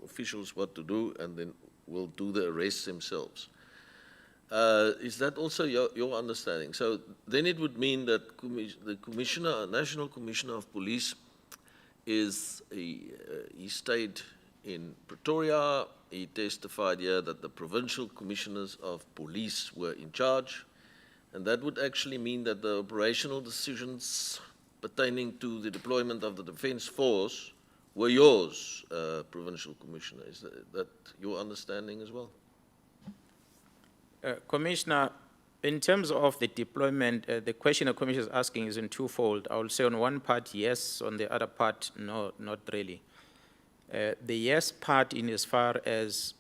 A: officials what to do, and then will do the arrests themselves. Is that also your understanding? So then it would mean that the commissioner, National Commissioner of Police, he stayed in Pretoria. He testified here that the provincial commissioners of police were in charge, and that would actually mean that the operational decisions pertaining to the deployment of the defense force were yours, provincial commissioner. Is that your understanding as well?
H: Commissioner, in terms of the deployment, the question the Commissioner is asking is in twofold. I will say on one part, yes, on the other part, no, not really. The yes part in as far as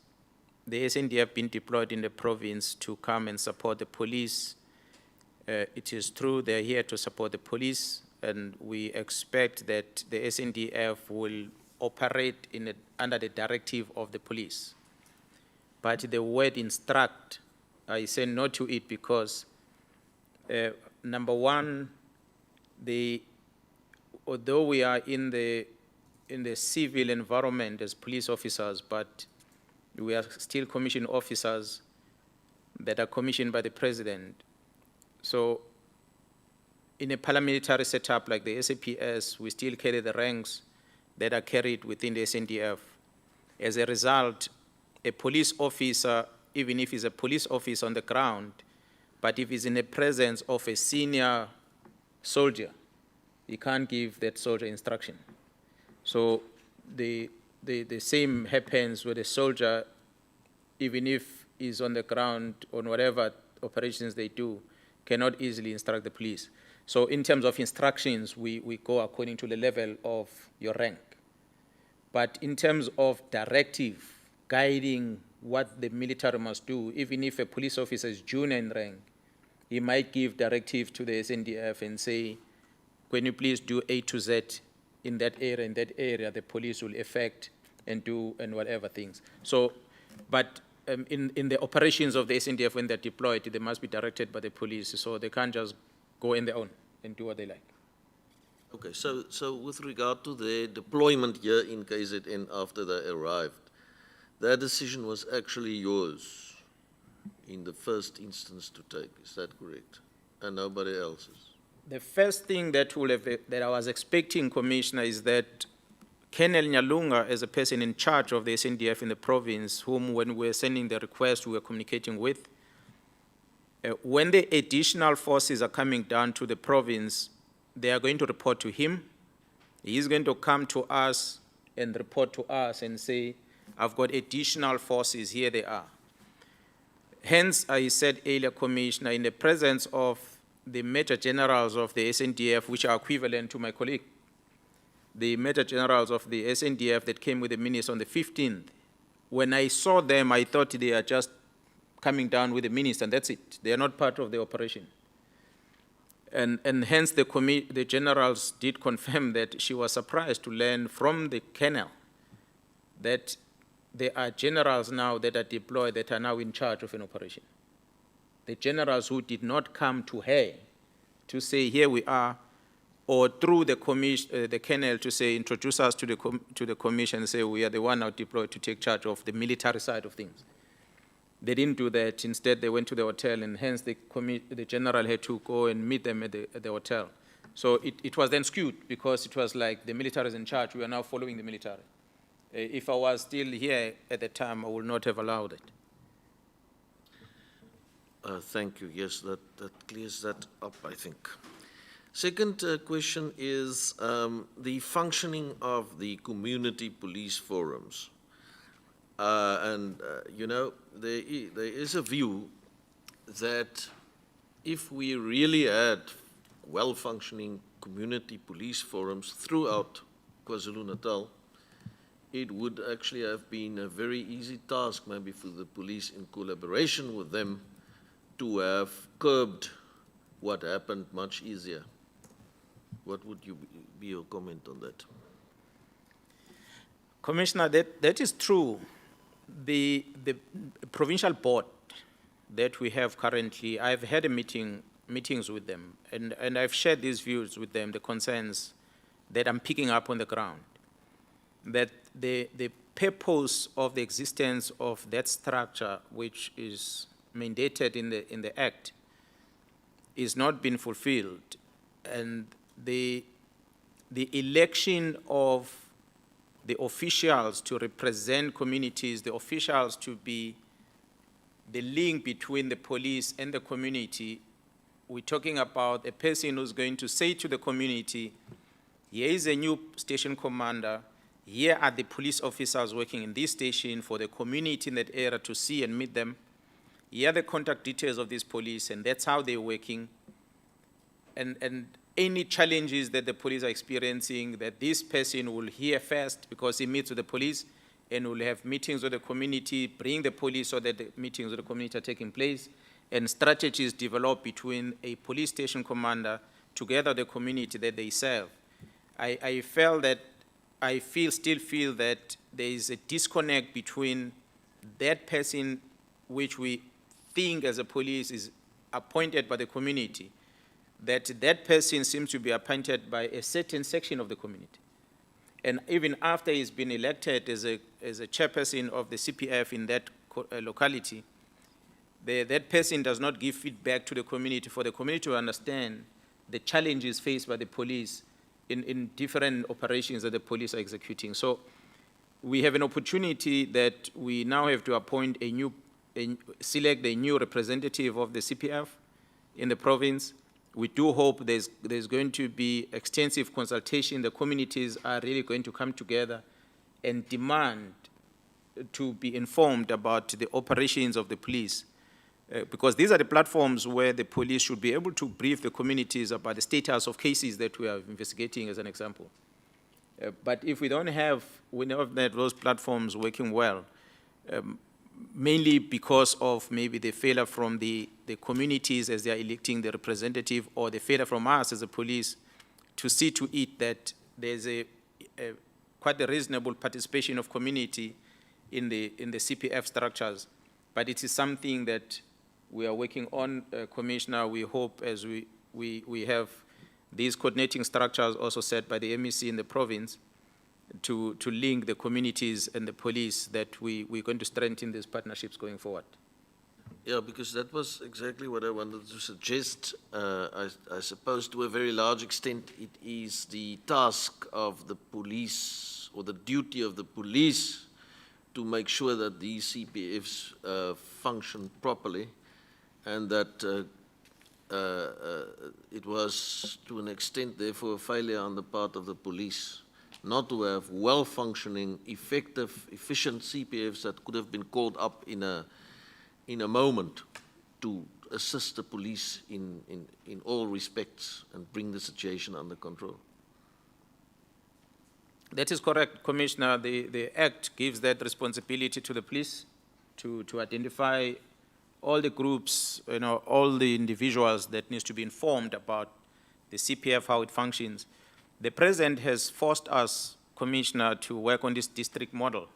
H: the SANDF being deployed in the province to come and support the police, it is true they're here to support the police, and we expect that the SANDF will operate under the directive of the police. But the word instruct, I say no to it because, number one, although we are in the civil environment as police officers, but we are still commissioned officers that are commissioned by the president. So in a parliamentary setup like the SAPS, we still carry the ranks that are carried within the SANDF. As a result, a police officer, even if he's a police officer on the ground, but if he's in the presence of a senior soldier, he can't give that soldier instruction. So the same happens with a soldier, even if he's on the ground on whatever operations they do, cannot easily instruct the police. So in terms of instructions, we go according to the level of your rank. But in terms of directive, guiding what the military must do, even if a police officer is junior in rank, he might give directive to the SANDF and say, can you please do A to Z in that area, the police will effect and do and whatever things. So, but in the operations of the SANDF, when they're deployed, they must be directed by the police, so they can't just go on their own and do what they like.
A: Okay, so with regard to their deployment here in KZN after they arrived, that decision was actually yours in the first instance to take, is that correct? And nobody else's?
H: The first thing that I was expecting, Commissioner, is that Colonel Nyalunga, as a person in charge of the SANDF in the province, whom when we were sending the request we were communicating with, when the additional forces are coming down to the province, they are going to report to him. He is going to come to us and report to us and say, I've got additional forces, here they are. Hence, I said earlier, Commissioner, in the presence of the Major Generals of the SANDF, which are equivalent to my colleague, the Major Generals of the SANDF that came with the minister on the 15th, when I saw them, I thought they are just coming down with the minister, and that's it. They are not part of the operation. And hence the generals did confirm that she was surprised to learn from the colonel that there are generals now that are deployed that are now in charge of an operation. The generals who did not come to her to say, here we are, or through the colonel to say, introduce us to the commission and say, we are the one now deployed to take charge of the military side of things. They didn't do that. Instead, they went to the hotel, and hence the general had to go and meet them at the hotel. So it was then skewed, because it was like the military is in charge. We are now following the military. If I was still here at the time, I would not have allowed it.
A: Thank you. Yes, that clears that up, I think. Second question is the functioning of the community police forums. You know, there is a view that if we really had well-functioning community police forums throughout KwaZulu-Natal, it would actually have been a very easy task, maybe for the police in collaboration with them, to have curbed what happened much easier. What would be your comment on that?
H: Commissioner, that is true. The provincial board that we have currently, I've had meetings with them, and I've shared these views with them, the concerns that I'm picking up on the ground, that the purpose of the existence of that structure, which is mandated in the Act, is not being fulfilled, and the election of the officials to represent communities, the officials to be the link between the police and the community. We're talking about a person who's going to say to the community, here is a new station commander, here are the police officers working in this station for the community in that area to see and meet them. Here are the contact details of this police, and that's how they're working. And any challenges that the police are experiencing, that this person will hear first because he meets with the police and will have meetings with the community, bring the police so that the meetings with the community are taking place, and strategies developed between a police station commander together with the community that they serve. I still feel that there is a disconnect between that person which we think as a police is appointed by the community, that person seems to be appointed by a certain section of the community. And even after he's been elected as a chairperson of the CPF in that locality, that person does not give feedback to the community for the community to understand the challenges faced by the police in different operations that the police are executing. So we have an opportunity that we now have to appoint select a new representative of the CPF in the province. We do hope there's going to be extensive consultation. The communities are really going to come together and demand to be informed about the operations of the police. Because these are the platforms where the police should be able to brief the communities about the status of cases that we are investigating, as an example. But if we don't have those platforms working well, mainly because of maybe the failure from the communities as they are electing the representative, or the failure from us as a police to see to it that there's quite a reasonable participation of community in the CPF structures. But it is something that we are working on, Commissioner. We hope as we have these coordinating structures also set by the MEC in the province to link the communities and the police, that we're going to strengthen these partnerships going forward.
A: Yeah, because that was exactly what I wanted to suggest. I suppose to a very large extent it is the task of the police, or the duty of the police, to make sure that these CPFs function properly, and that it was to an extent therefore a failure on the part of the police not to have well-functioning, effective, efficient CPFs that could have been called up in a moment to assist the police in all respects and bring the situation under control.
H: That is correct, Commissioner. The Act gives that responsibility to the police to identify all the groups, all the individuals that needs to be informed about the CPF, how it functions. The President has forced us, Commissioner, to work on this district model,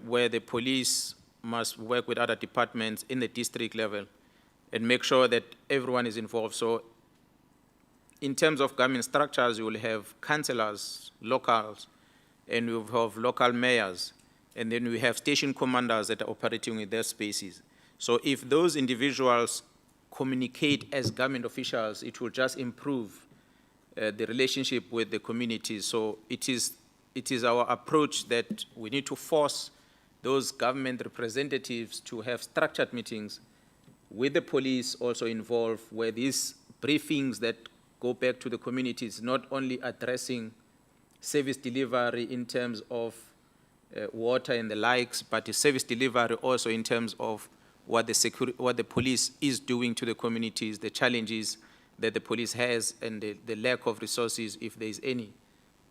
H: where the police must work with other departments in the district level and make sure that everyone is involved. So in terms of government structures, you will have councillors, locals, and you have local mayors, and then we have station commanders that are operating in their spaces. So if those individuals communicate as government officials, it will just improve the relationship with the communities. So it is our approach that we need to force those government representatives to have structured meetings with the police also involved, where these briefings that go back to the communities, not only addressing service delivery in terms of water and the likes, but the service delivery also in terms of what the police is doing to the communities, the challenges that the police has, and the lack of resources, if there is any,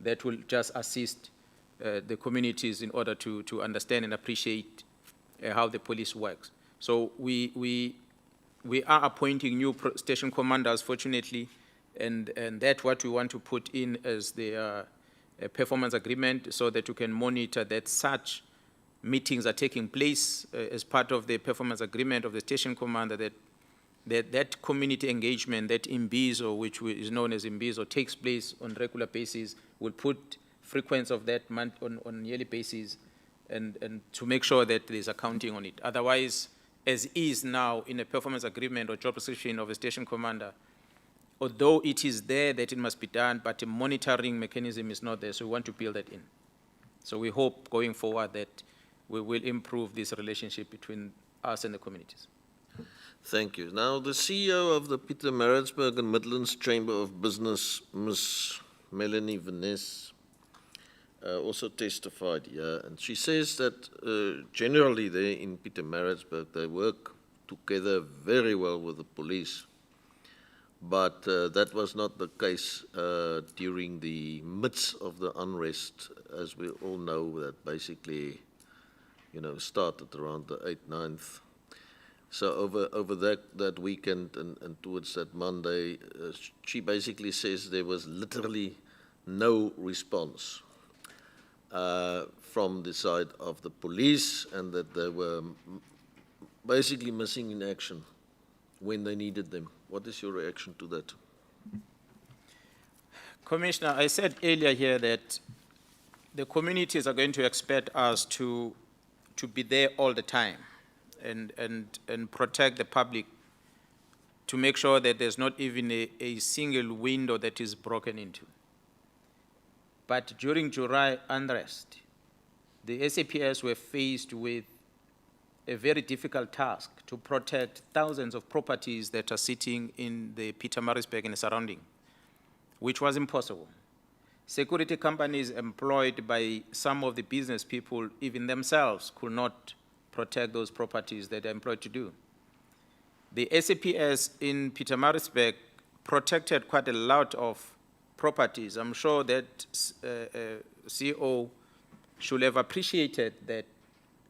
H: that will just assist the communities in order to understand and appreciate how the police works. So we are appointing new station commanders, fortunately, and that's what we want to put in as the performance agreement, so that you can monitor that such meetings are taking place as part of the performance agreement of the station commander, that community engagement, that imbizo, which is known as imbizo, takes place on regular basis. We'll put frequency of that month on yearly basis, and to make sure that there's accounting on it. Otherwise, as is now in a performance agreement or job description of a station commander, although it is there that it must be done, but a monitoring mechanism is not there, so we want to build that in. So we hope going forward that we will improve this relationship between us and the communities.
A: Thank you. Now, the CEO of the Pietermaritzburg and Midlands Chamber of Business, Ms. Melanie Vaness, also testified here, and she says that generally there in Pietermaritzburg they work together very well with the police, but that was not the case during the midst of the unrest, as we all know, that basically started around the 8th, 9th. So over that weekend and towards that Monday, she basically says there was literally no response from the side of the police, and that they were basically missing in action when they needed them. What is your reaction to that?
H: Commissioner, I said earlier here that the communities are going to expect us to be there all the time and protect the public, to make sure that there's not even a single window that is broken into. But during July unrest, the SAPS were faced with a very difficult task to protect thousands of properties that are sitting in the Pietermaritzburg and the surrounding, which was impossible. Security companies employed by some of the business people, even themselves, could not protect those properties that they're employed to do. The SAPS in Pietermaritzburg protected quite a lot of properties. I'm sure that CEO should have appreciated that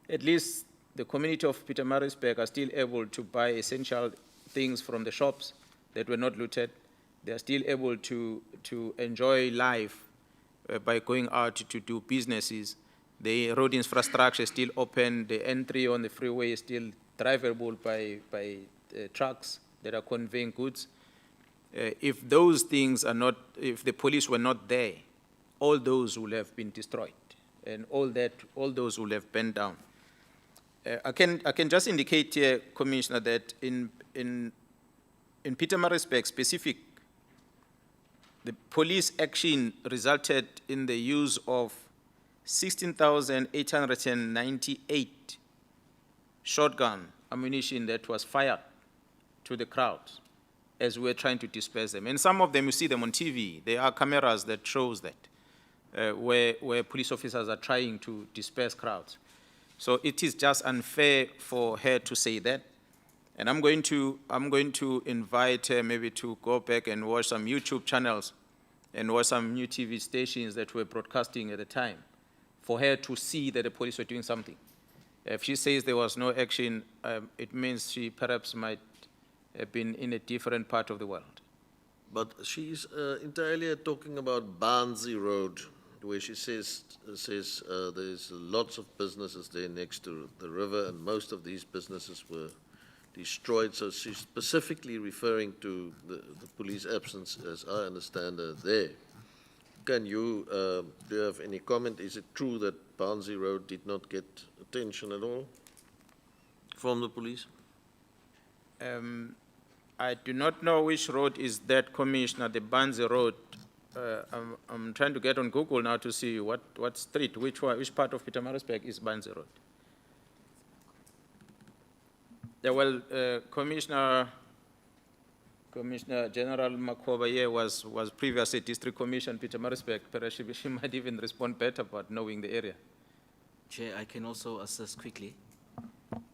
H: at least the community of Pietermaritzburg are still able to buy essential things from the shops that were not looted. They are still able to enjoy life by going out to do businesses. The road infrastructure is still open. The entry on the freeway is still drivable by trucks that are conveying goods. If those things are not, if the police were not there, all those would have been destroyed, and all those would have burned down. I can just indicate here, Commissioner, that in Pietermaritzburg specific, the police action resulted in the use of 16,898 shotgun ammunition that was fired to the crowds as we're trying to disperse them. And some of them, you see them on TV. There are cameras that shows that, where police officers are trying to disperse crowds. So it is just unfair for her to say that. And I'm going to invite her maybe to go back and watch some YouTube channels and watch some new TV stations that were broadcasting at the time, for her to see that the police were doing something. If she says there was no action, it means she perhaps might have been in a different part of the world.
A: But she's entirely talking about Barnsley Road, where she says there's lots of businesses there next to the river, and most of these businesses were destroyed. So she's specifically referring to the police absence, as I understand her, there. Can you, do you have any comment? Is it true that Barnsley Road did not get attention at all from the police?
H: I do not know which road is that, Commissioner, the Barnsley Road. I'm trying to get on Google now to see what street, which part of Pietermaritzburg is Barnsley Road. Yeah, well, Commissioner General Makhoba here was previously District Commissioner Pietermaritzburg. Perhaps she might even respond better about knowing the area.
I: Chair, I can also assist quickly.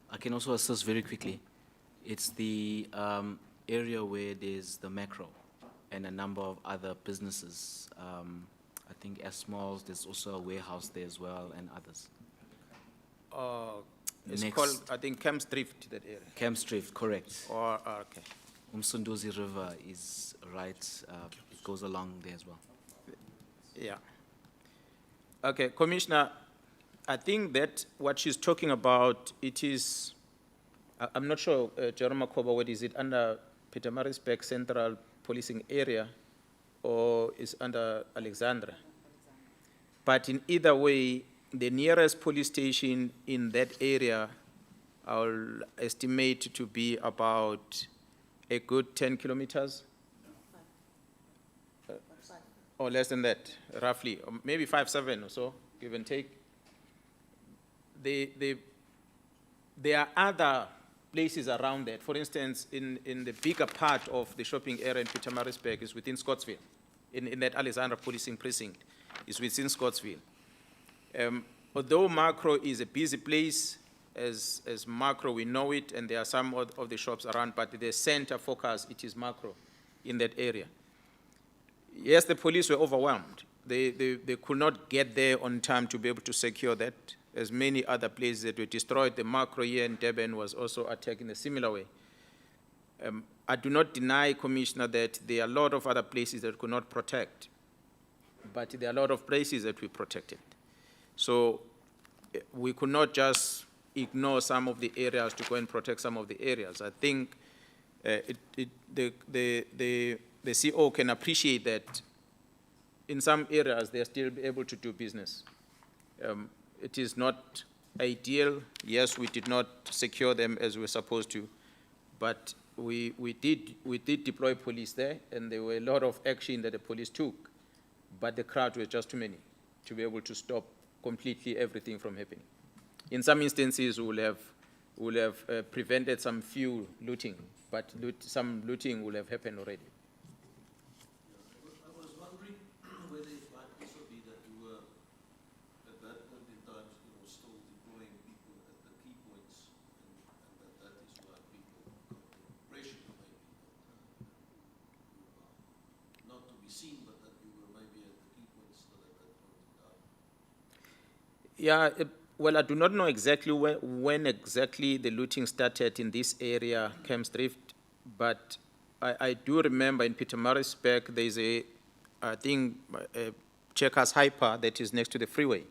I: I can also assist very quickly. It's the area where there's the macro and a number of other businesses. I think as malls, there's also a warehouse there as well, and others.
H: It's
I: Next.
H: called, I think, Camps Drift, that area.
I: Camps Drift, correct.
H: Okay.
I: Umsunduzi River is right, it goes along there as well.
H: Yeah. Okay, Commissioner, I think that what she's talking about, it is, I'm not sure, Jerome Makhoba, what is it, under Pietermaritzburg Central Policing Area, or is under Alexandra? But in either way, the nearest police station in that area, I'll estimate to be about a good 10 kilometers. Or less than that, roughly, or maybe 5, 7 or so, give and take. There are other places around that. For instance, in the bigger part of the shopping area in Pietermaritzburg is within Scottsville, in that Alexandra policing precinct, is within Scottsville. Although Macro is a busy place, as Macro we know it, and there are some of the shops around, but the center focus, it is Macro in that area. Yes, the police were overwhelmed. They could not get there on time to be able to secure that, as many other places that were destroyed. The Macro here in Durban was also attacked in a similar way. I do not deny, Commissioner, that there are a lot of other places that could not protect, but there are a lot of places that we protected. So we could not just ignore some of the areas to go and protect some of the areas. I think the CO can appreciate that in some areas they are still able to do business. It is not ideal. Yes, we did not secure them as we were supposed to, but we did deploy police there, and there were a lot of action that the police took, but the crowd was just too many to be able to stop completely everything from happening. In some instances, we will have prevented some few looting, but some looting will have happened already.
A: I was wondering whether it might also be that you were, at that point in time, still deploying people at the key points, and that is why people got the impression maybe that not to be seen, but that you were maybe at the key points still at that point in time.
H: Yeah, well, I do not know exactly when exactly the looting started in this area, Camps Drift, but I do remember in Pietermaritzburg there is I think, Checkers Hyper that is next to the freeway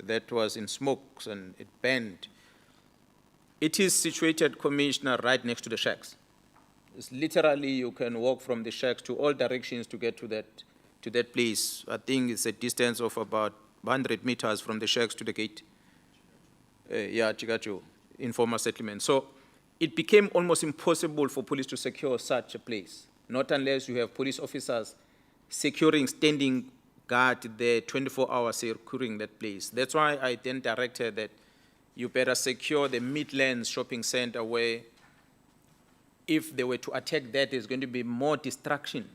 H: that was in smokes and it burned. It is situated, Commissioner, right next to the shacks. It's literally, you can walk from the shacks to all directions to get to that place. I think it's a distance of about 100 meters from the shacks to the gate. Chigacho, informal settlement. So it became almost impossible for police to secure such a place, not unless you have police officers securing, standing guard there 24 hours securing that place. That's why I then directed that you better secure the Midlands shopping center where if they were to attack that, there's going to be more destruction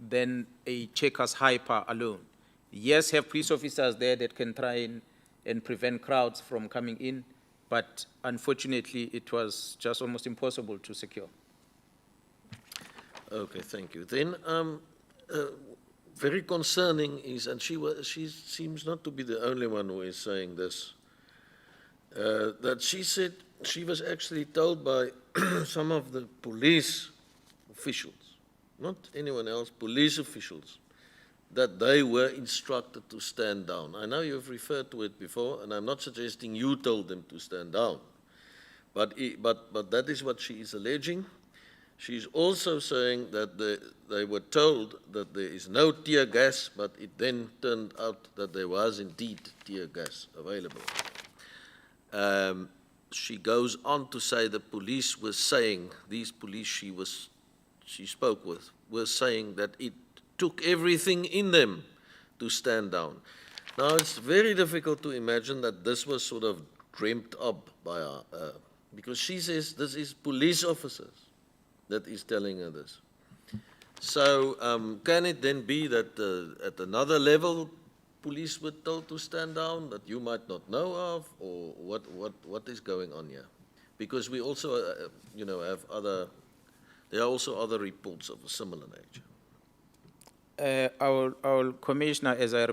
H: than a Checkers Hyper alone. Yes, have police officers there that can try and prevent crowds from coming in, but unfortunately, it was just almost impossible to secure.
A: Okay, thank you. Then, very concerning is, and she seems not to be the only one who is saying this, that she said she was actually told by some of the police officials, not anyone else, police officials, that they were instructed to stand down. I know you've referred to it before, and I'm not suggesting you told them to stand down, but that is what she is alleging. She's also saying that they were told that there is no tear gas, but it then turned out that there was indeed tear gas available. She goes on to say the police were saying, these police she spoke with, were saying that it took everything in them to stand down. Now, it's very difficult to imagine that this was sort of dreamt up by her, because she says this is police officers that is telling her this. So can it then be that at another level, police were told to stand down that you might not know of, or what is going on here? Because we also, have there are also other reports of a similar nature.
H: Our Commissioner, as I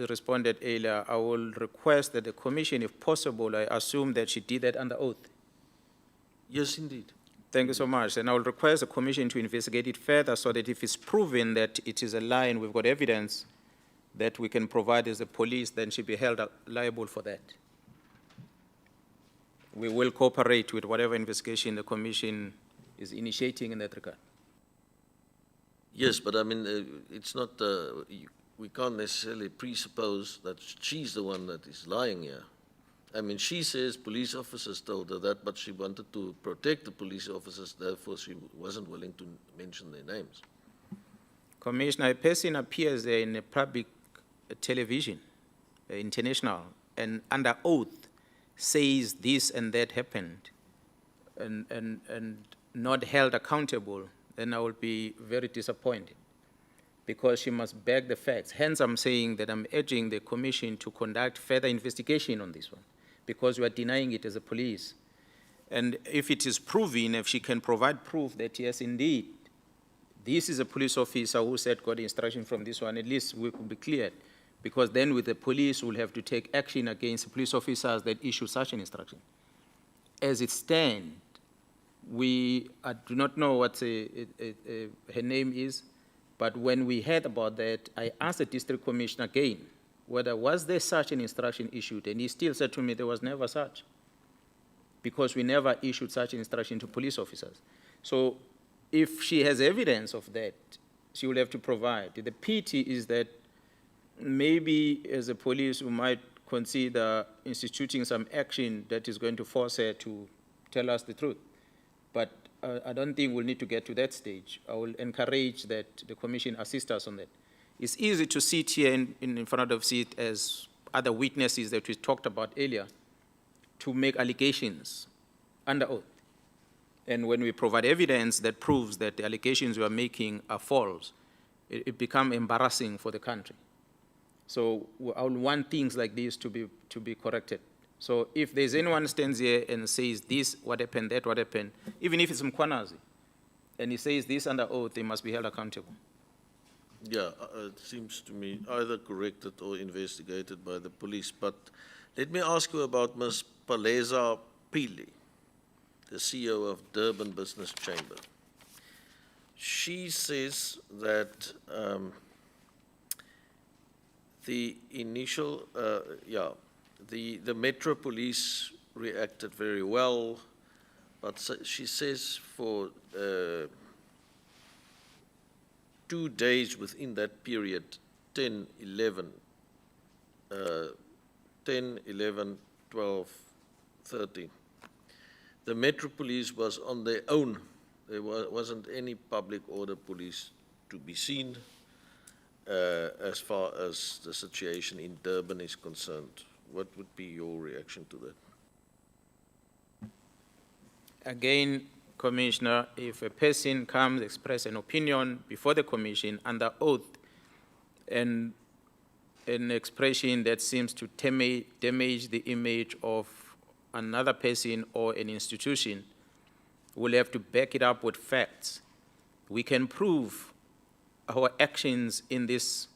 H: responded earlier, I will request that the Commission, if possible, I assume that she did that under oath.
A: Yes, indeed.
H: Thank you so much. And I will request the Commission to investigate it further so that if it's proven that it is a lie and we've got evidence that we can provide as the police, then she'll be held liable for that. We will cooperate with whatever investigation the Commission is initiating in that regard.
A: Yes, but I mean, it's not, we can't necessarily presuppose that she's the one that is lying here. I mean, she says police officers told her that, but she wanted to protect the police officers, therefore she wasn't willing to mention their names.
H: Commissioner, a person appears there in a public television, international, and under oath says this and that happened, and not held accountable, then I will be very disappointed, because she must beg the facts. Hence, I'm saying that I'm urging the Commission to conduct further investigation on this one, because we are denying it as a police. And if it is proven, if she can provide proof that, yes, indeed, this is a police officer who said got instruction from this one, at least we could be cleared, because then with the police, we'll have to take action against police officers that issue such an instruction. As it stands, I do not know what her name is, but when we heard about that, I asked the district commissioner again, whether was there such an instruction issued, and he still said to me there was never such, because we never issued such an instruction to police officers. So if she has evidence of that, she will have to provide. The pity is that maybe as a police we might consider instituting some action that is going to force her to tell us the truth. But I don't think we'll need to get to that stage. I will encourage that the Commission assist us on that. It's easy to sit here in front of it as other witnesses that we talked about earlier to make allegations under oath. And when we provide evidence that proves that the allegations we are making are false, it becomes embarrassing for the country. So I would want things like this to be corrected. So if there's anyone stands here and says this, what happened, that, what happened, even if it's Mkhwanazi, and he says this under oath, they must be held accountable.
A: Yeah, it seems to me either corrected or investigated by the police. But let me ask you about Ms. Paleza Pili, the CEO of Durban Business Chamber. She says that the initial, the Metro Police reacted very well, but she says for 2 days within that period, 10, 11, 12, 13, the Metro Police was on their own. There wasn't any public order police to be seen as far as the situation in Durban is concerned. What would be your reaction to that?
H: Again, Commissioner, if a person comes, express an opinion before the commission under oath, and an expression that seems to damage the image of another person or an institution, we'll have to back it up with facts. We can prove our actions in this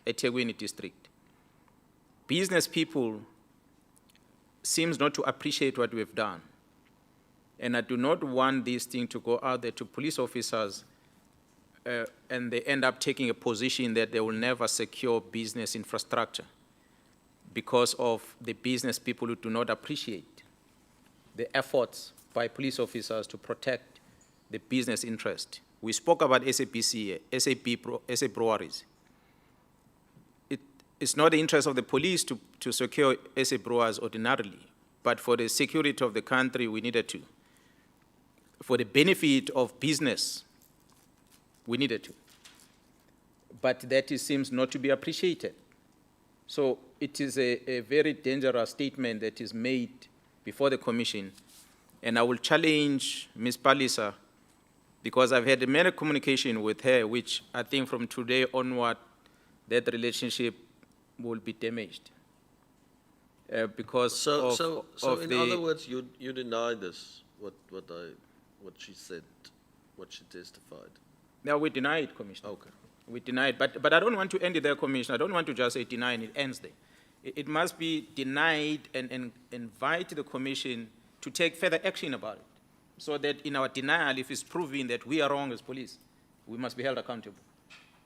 H: eThekwini district. Business people seems not to appreciate what we've done. And I do not want this thing to go out there to police officers and they end up taking a position that they will never secure business infrastructure because of the business people who do not appreciate the efforts by police officers to protect the business interest. We spoke about SAPC, SA breweries. It's not the interest of the police to secure SA brewers ordinarily, but for the security of the country, we needed to. For the benefit of business, we needed to. But that seems not to be appreciated. So it is a very dangerous statement that is made before the commission. And I will challenge Ms. Palisa, because I've had many communication with her, which I think from today onward, that relationship will be damaged. Because
A: So in other words, you deny this, what she said, what she testified?
H: No, we deny it, Commissioner.
A: Okay.
H: We deny it, but I don't want to end it there, Commissioner. I don't want to just say deny and it ends there. It must be denied and invite the commission to take further action about it, so that in our denial, if it's proven that we are wrong as police, we must be held accountable.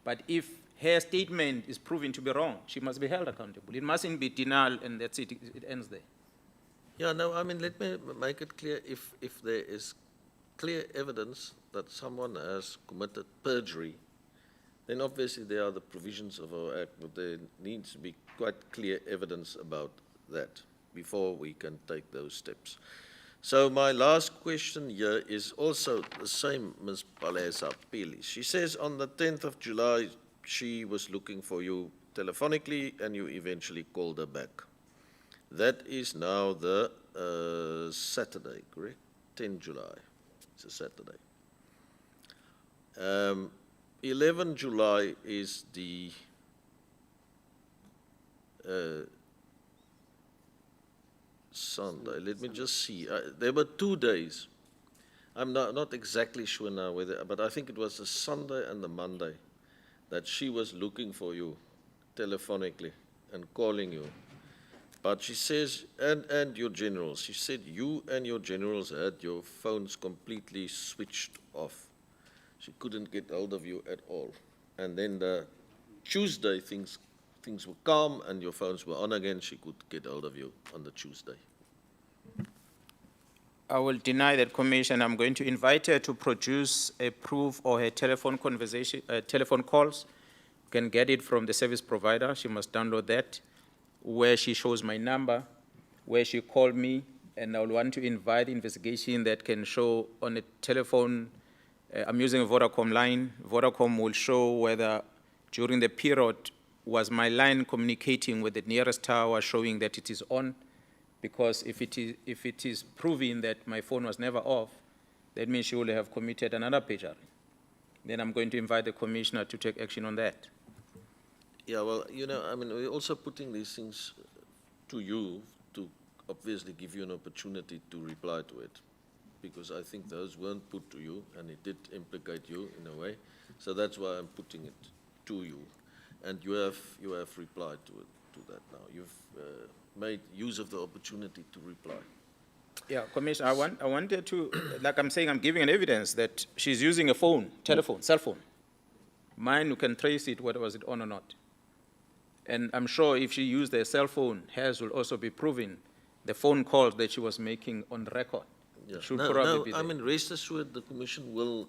H: But if her statement is proven to be wrong, she must be held accountable. It mustn't be denial and that's it, it ends there.
A: Yeah, no, I mean, let me make it clear, if there is clear evidence that someone has committed perjury, then obviously there are the provisions of our act, but there needs to be quite clear evidence about that before we can take those steps. So my last question here is also the same, Ms. Palesa Pili. She says on the 10th of July, she was looking for you telephonically and you eventually called her back. That is now the Saturday, correct? 10 July, it's a Saturday. 11 July is the Sunday. Let me just see. There were 2 days. I'm not exactly sure now whether, but I think it was the Sunday and the Monday that she was looking for you telephonically and calling you. But she says, and your generals, she said you and your generals had your phones completely switched off. She couldn't get hold of you at all. And then the Tuesday, things were calm and your phones were on again. She could get hold of you on the Tuesday.
H: I will deny that, Commission. I'm going to invite her to produce a proof or her telephone conversation, telephone calls. You can get it from the service provider. She must download that, where she shows my number, where she called me, and I will want to invite investigation that can show on a telephone. I'm using a Vodacom line. Vodacom will show whether during the period was my line communicating with the nearest tower showing that it is on? Because if it is proving that my phone was never off, that means she will have committed another perjury. Then I'm going to invite the commissioner to take action on that.
A: Yeah, well, you know, I mean, we're also putting these things to you to obviously give you an opportunity to reply to it, because I think those weren't put to you, and it did implicate you in a way. So that's why I'm putting it to you, and you have replied to that now. You've made use of the opportunity to reply.
H: Yeah, Commissioner, I wanted to, like I'm saying, I'm giving an evidence that she's using a phone, telephone, cell phone. Mine, you can trace it, whether was it on or not. And I'm sure if she used a cell phone, hers will also be proving the phone calls that she was making on record.
A: Yeah.
H: Should
A: No,
H: probably be
A: I
H: there.
A: mean, rest assured, the Commission will,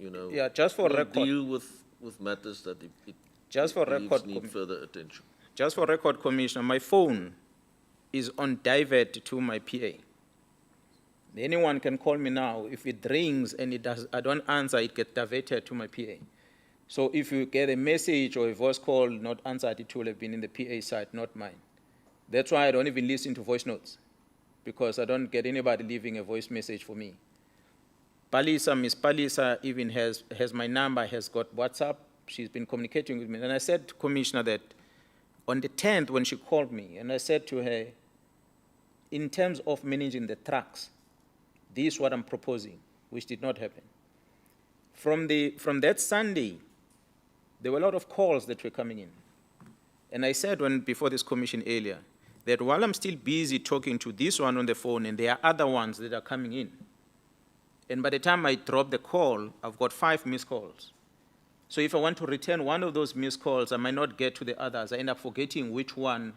A: you know,
H: Yeah, just for
A: will
H: record.
A: deal with matters that it
H: Just for
A: believes
H: record,
A: need further attention.
H: Just for record, Commissioner, my phone is on divert to my PA. Anyone can call me now. If it rings and I don't answer, it gets diverted to my PA. So if you get a message or a voice call not answered, it will have been in the PA side, not mine. That's why I don't even listen to voice notes, because I don't get anybody leaving a voice message for me. Palisa, Miss Palisa even has my number, has got WhatsApp. She's been communicating with me. And I said to Commissioner that on the 10th when she called me, and I said to her, in terms of managing the trucks, this is what I'm proposing, which did not happen. From that Sunday, there were a lot of calls that were coming in. And I said before this commission earlier, that while I'm still busy talking to this one on the phone, and there are other ones that are coming in, and by the time I drop the call, I've got 5 missed calls. So if I want to return one of those missed calls, I might not get to the others. I end up forgetting which one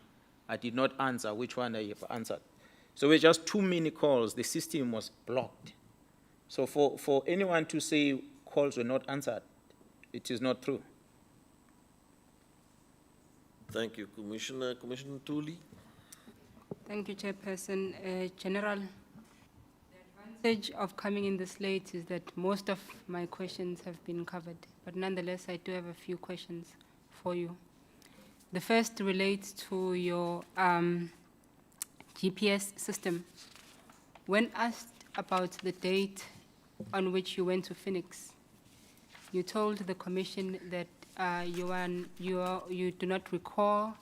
H: I did not answer, which one I have answered. So with just too many calls, the system was blocked. So for anyone to say calls were not answered, it is not true.
A: Thank you, Commissioner. Commissioner Tuli?
E: Thank you, Chairperson. General, the advantage of coming in this late is that most of my questions have been covered, but nonetheless, I do have a few questions for you. The first relates to your GPS system. When asked about the date on which you went to Phoenix, you told the Commission that you do not recall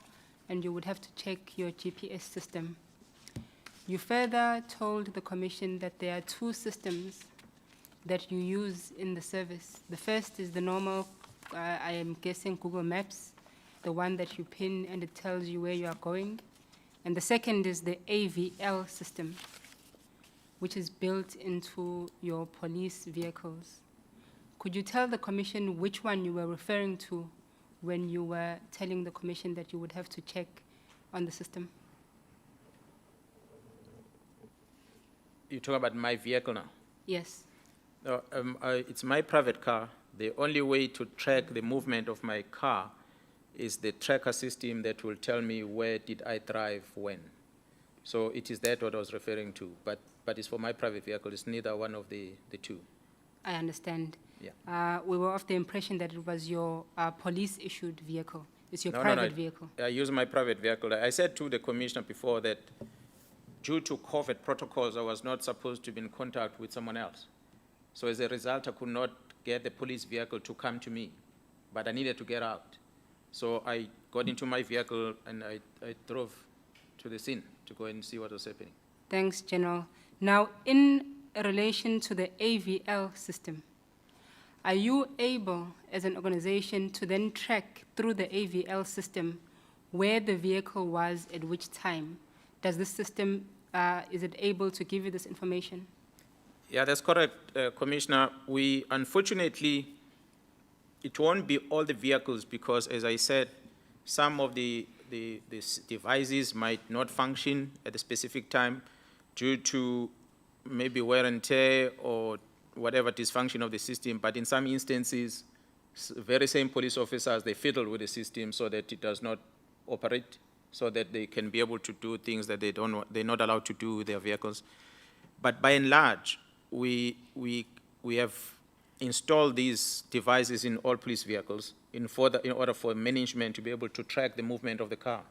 E: and you would have to check your GPS system. You further told the Commission that there are 2 systems that you use in the service. The first is the normal, I am guessing, Google Maps, the one that you pin and it tells you where you are going. And the second is the AVL system, which is built into your police vehicles. Could you tell the Commission which one you were referring to when you were telling the Commission that you would have to check on the system?
H: You talk about my vehicle now?
E: Yes.
H: No, it's my private car. The only way to track the movement of my car is the tracker system that will tell me where did I drive when. So it is that what I was referring to, but it's for my private vehicle. It's neither one of the 2.
E: I understand.
H: Yeah.
E: We were of the impression that it was your police-issued vehicle. It's your
H: No,
E: private vehicle.
H: I use my private vehicle. I said to the Commissioner before that due to COVID protocols, I was not supposed to be in contact with someone else. So as a result, I could not get the police vehicle to come to me, but I needed to get out. So I got into my vehicle and I drove to the scene to go and see what was happening.
E: Thanks, General. Now, in relation to the AVL system, are you able, as an organization, to then track through the AVL system where the vehicle was at which time? Does this system, is it able to give you this information?
H: Yeah, that's correct, Commissioner. Unfortunately, it won't be all the vehicles because, as I said, some of the devices might not function at a specific time due to maybe wear and tear or whatever dysfunction of the system. But in some instances, very same police officers, they fiddle with the system so that it does not operate, so that they can be able to do things that they're not allowed to do with their vehicles. But by and large, we have installed these devices in all police vehicles in order for management to be able to track the movement of the car,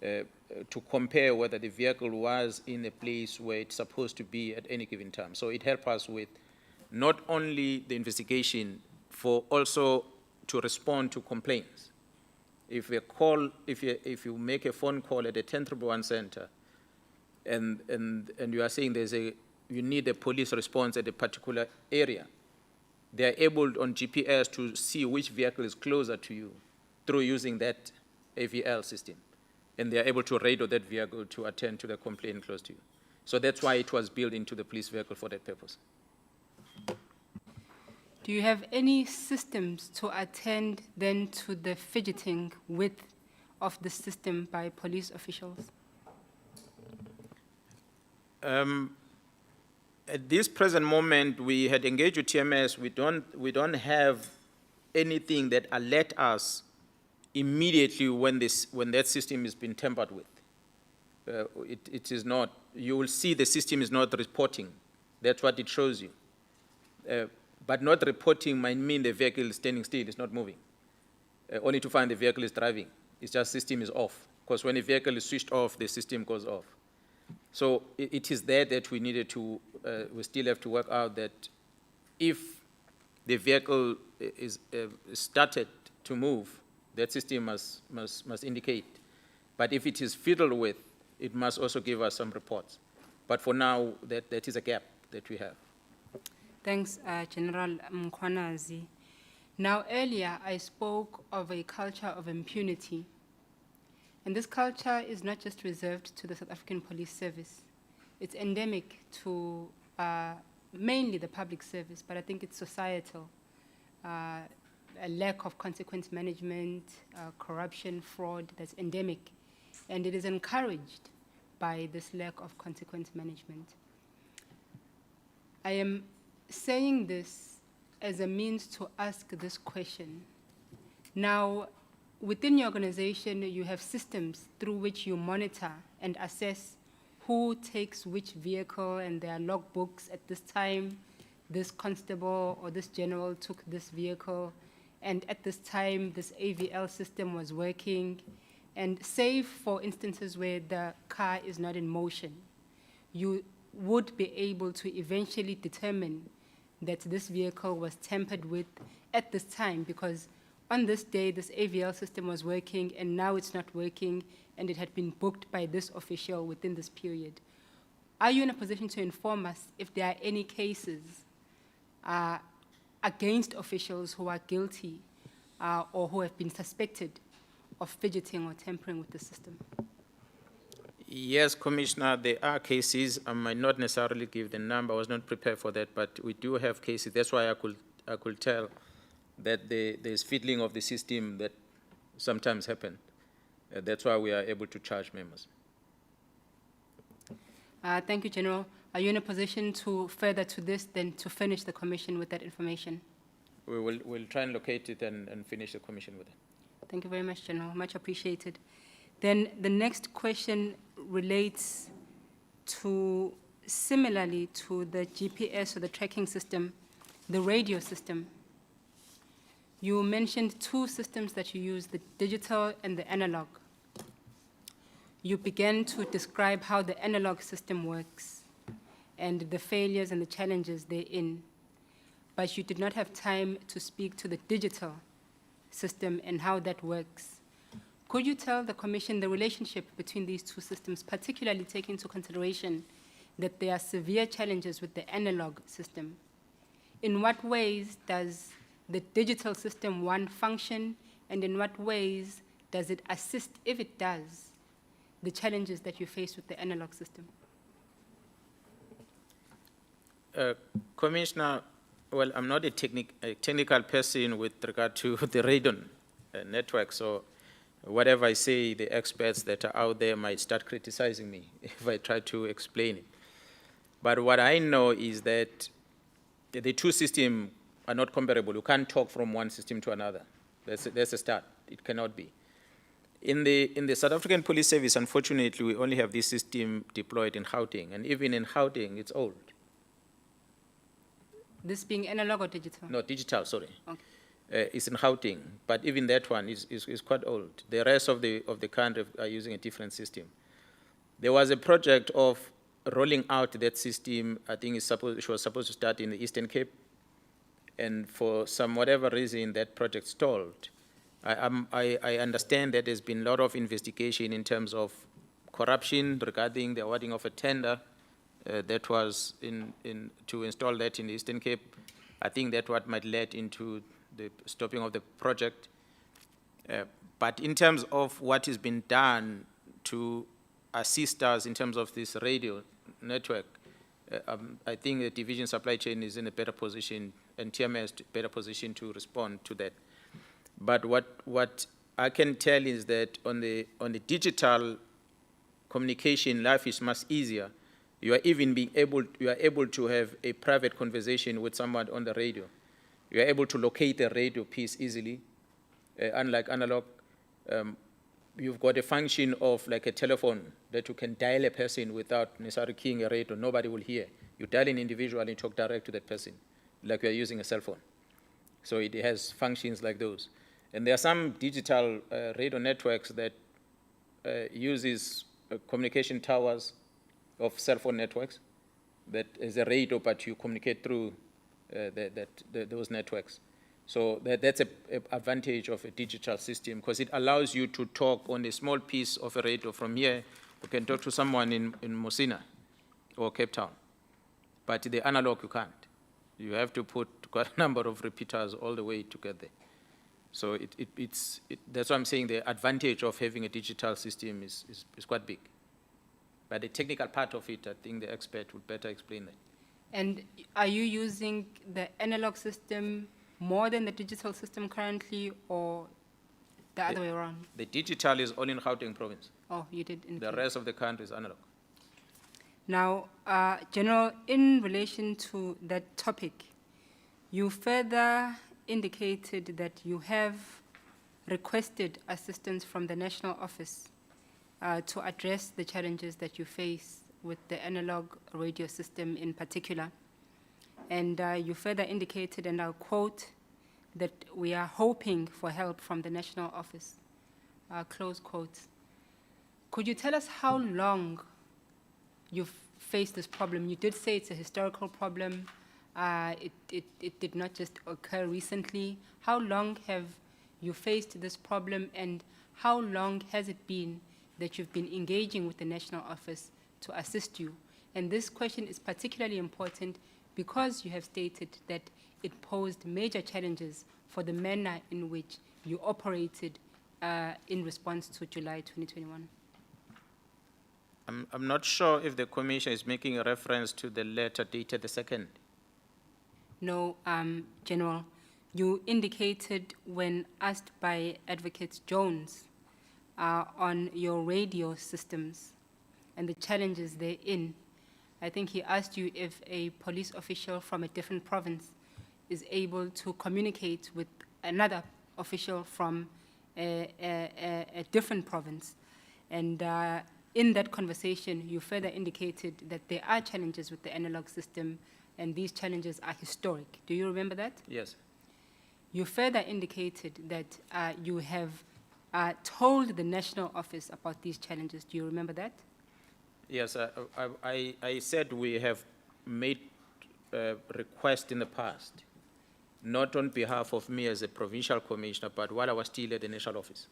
H: to compare whether the vehicle was in a place where it's supposed to be at any given time. So it helps us with not only the investigation, for also to respond to complaints. If you make a phone call at a 1011 center, and you are saying you need a police response at a particular area, they are able on GPS to see which vehicle is closer to you through using that AVL system. And they are able to radio that vehicle to attend to the complaint close to you. So that's why it was built into the police vehicle for that purpose.
E: Do you have any systems to attend then to the fidgeting width of the system by police officials?
H: At this present moment, we had engaged with TMS. We don't have anything that alert us immediately when that system has been tampered with. It is not. You will see the system is not reporting. That's what it shows you. But not reporting might mean the vehicle is standing still, it's not moving. Only to find the vehicle is driving. It's just system is off. Because when a vehicle is switched off, the system goes off. So it is there that we needed to, we still have to work out that if the vehicle is started to move, that system must indicate. But if it is fiddled with, it must also give us some reports. But for now, that is a gap that we have.
E: Thanks, General Mkhwanazi. Now, earlier I spoke of a culture of impunity. And this culture is not just reserved to the South African Police Service. It's endemic to mainly the public service, but I think it's societal. A lack of consequence management, corruption, fraud, that's endemic. And it is encouraged by this lack of consequence management. I am saying this as a means to ask this question. Now, within your organization, you have systems through which you monitor and assess who takes which vehicle, and there are logbooks at this time, this constable or this general took this vehicle, and at this time, this AVL system was working. And save for instances where the car is not in motion, you would be able to eventually determine that this vehicle was tampered with at this time, because on this day, this AVL system was working, and now it's not working, and it had been booked by this official within this period. Are you in a position to inform us if there are any cases against officials who are guilty or who have been suspected of fidgeting or tampering with the system?
H: Yes, Commissioner, there are cases. I might not necessarily give the number. I was not prepared for that, but we do have cases. That's why I could tell that there's fiddling of the system that sometimes happen. That's why we are able to charge members.
E: Thank you, General. Are you in a position to further to this, then to finish the commission with that information?
H: We'll try and locate it and finish the commission with it.
E: Thank you very much, General. Much appreciated. Then the next question relates to, similarly to the GPS or the tracking system, the radio system. You mentioned two systems that you use, the digital and the analog. You began to describe how the analog system works and the failures and the challenges therein, but you did not have time to speak to the digital system and how that works. Could you tell the Commission the relationship between these two systems, particularly taking into consideration that there are severe challenges with the analog system? In what ways does the digital system, one, function, and in what ways does it assist, if it does, the challenges that you face with the analog system?
H: Commissioner, well, I'm not a technical person with regard to the radon network, so whatever I say, the experts that are out there might start criticizing me if I try to explain it. But what I know is that the two systems are not comparable. You can't talk from one system to another. That's a start. It cannot be. In the South African Police Service, unfortunately, we only have this system deployed in Gauteng, and even in Gauteng, it's old.
E: This being analog or digital?
H: No, digital, sorry.
E: Okay.
H: is in Gauteng, but even that one is quite old. The rest of the country are using a different system. There was a project of rolling out that system. I think it was supposed to start in the Eastern Cape, and for some whatever reason that project stalled. I understand that there's been a lot of investigation in terms of corruption regarding the awarding of a tender that was to install that in the Eastern Cape. I think that what might lead into the stopping of the project. But in terms of what has been done to assist us in terms of this radio network, I think the division supply chain is in a better position, and TMS is in a better position to respond to that. But what I can tell is that on the digital communication, life is much easier. You are able to have a private conversation with someone on the radio. You are able to locate a radio piece easily, unlike analog. You've got a function of like a telephone that you can dial a person without necessarily keying a radio. Nobody will hear. You dial an individual and talk direct to that person, like you're using a cell phone. So it has functions like those. And there are some digital radio networks that uses communication towers of cell phone networks that is a radio, but you communicate through those networks. So that's an advantage of a digital system, because it allows you to talk on a small piece of a radio from here. You can talk to someone in Mosina or Cape Town, but the analog you can't. You have to put quite a number of repeaters all the way to get there. So that's why I'm saying the advantage of having a digital system is quite big. But the technical part of it, I think the expert would better explain that.
E: And are you using the analog system more than the digital system currently, or the other way around?
H: The digital is only in Gauteng province.
E: Oh, you did.
H: The rest of the country is analog.
E: Now, General, in relation to that topic, you further indicated that you have requested assistance from the national office to address the challenges that you face with the analog radio system in particular. And you further indicated, and I'll quote, that we are hoping for help from the national office, close quotes. Could you tell us how long you've faced this problem? You did say it's a historical problem. It did not just occur recently. How long have you faced this problem, and how long has it been that you've been engaging with the national office to assist you? And this question is particularly important because you have stated that it posed major challenges for the manner in which you operated in response to July 2021.
H: I'm not sure if the Commission is making a reference to the letter dated the 2nd.
E: No, General. You indicated when asked by Advocate Jones on your radio systems and the challenges therein, I think he asked you if a police official from a different province is able to communicate with another official from a different province. And in that conversation, you further indicated that there are challenges with the analog system, and these challenges are historic. Do you remember that?
H: Yes.
E: You further indicated that you have told the national office about these challenges. Do you remember that?
H: Yes, I said we have made requests in the past, not on behalf of me as a provincial commissioner, but while I was still at the national office.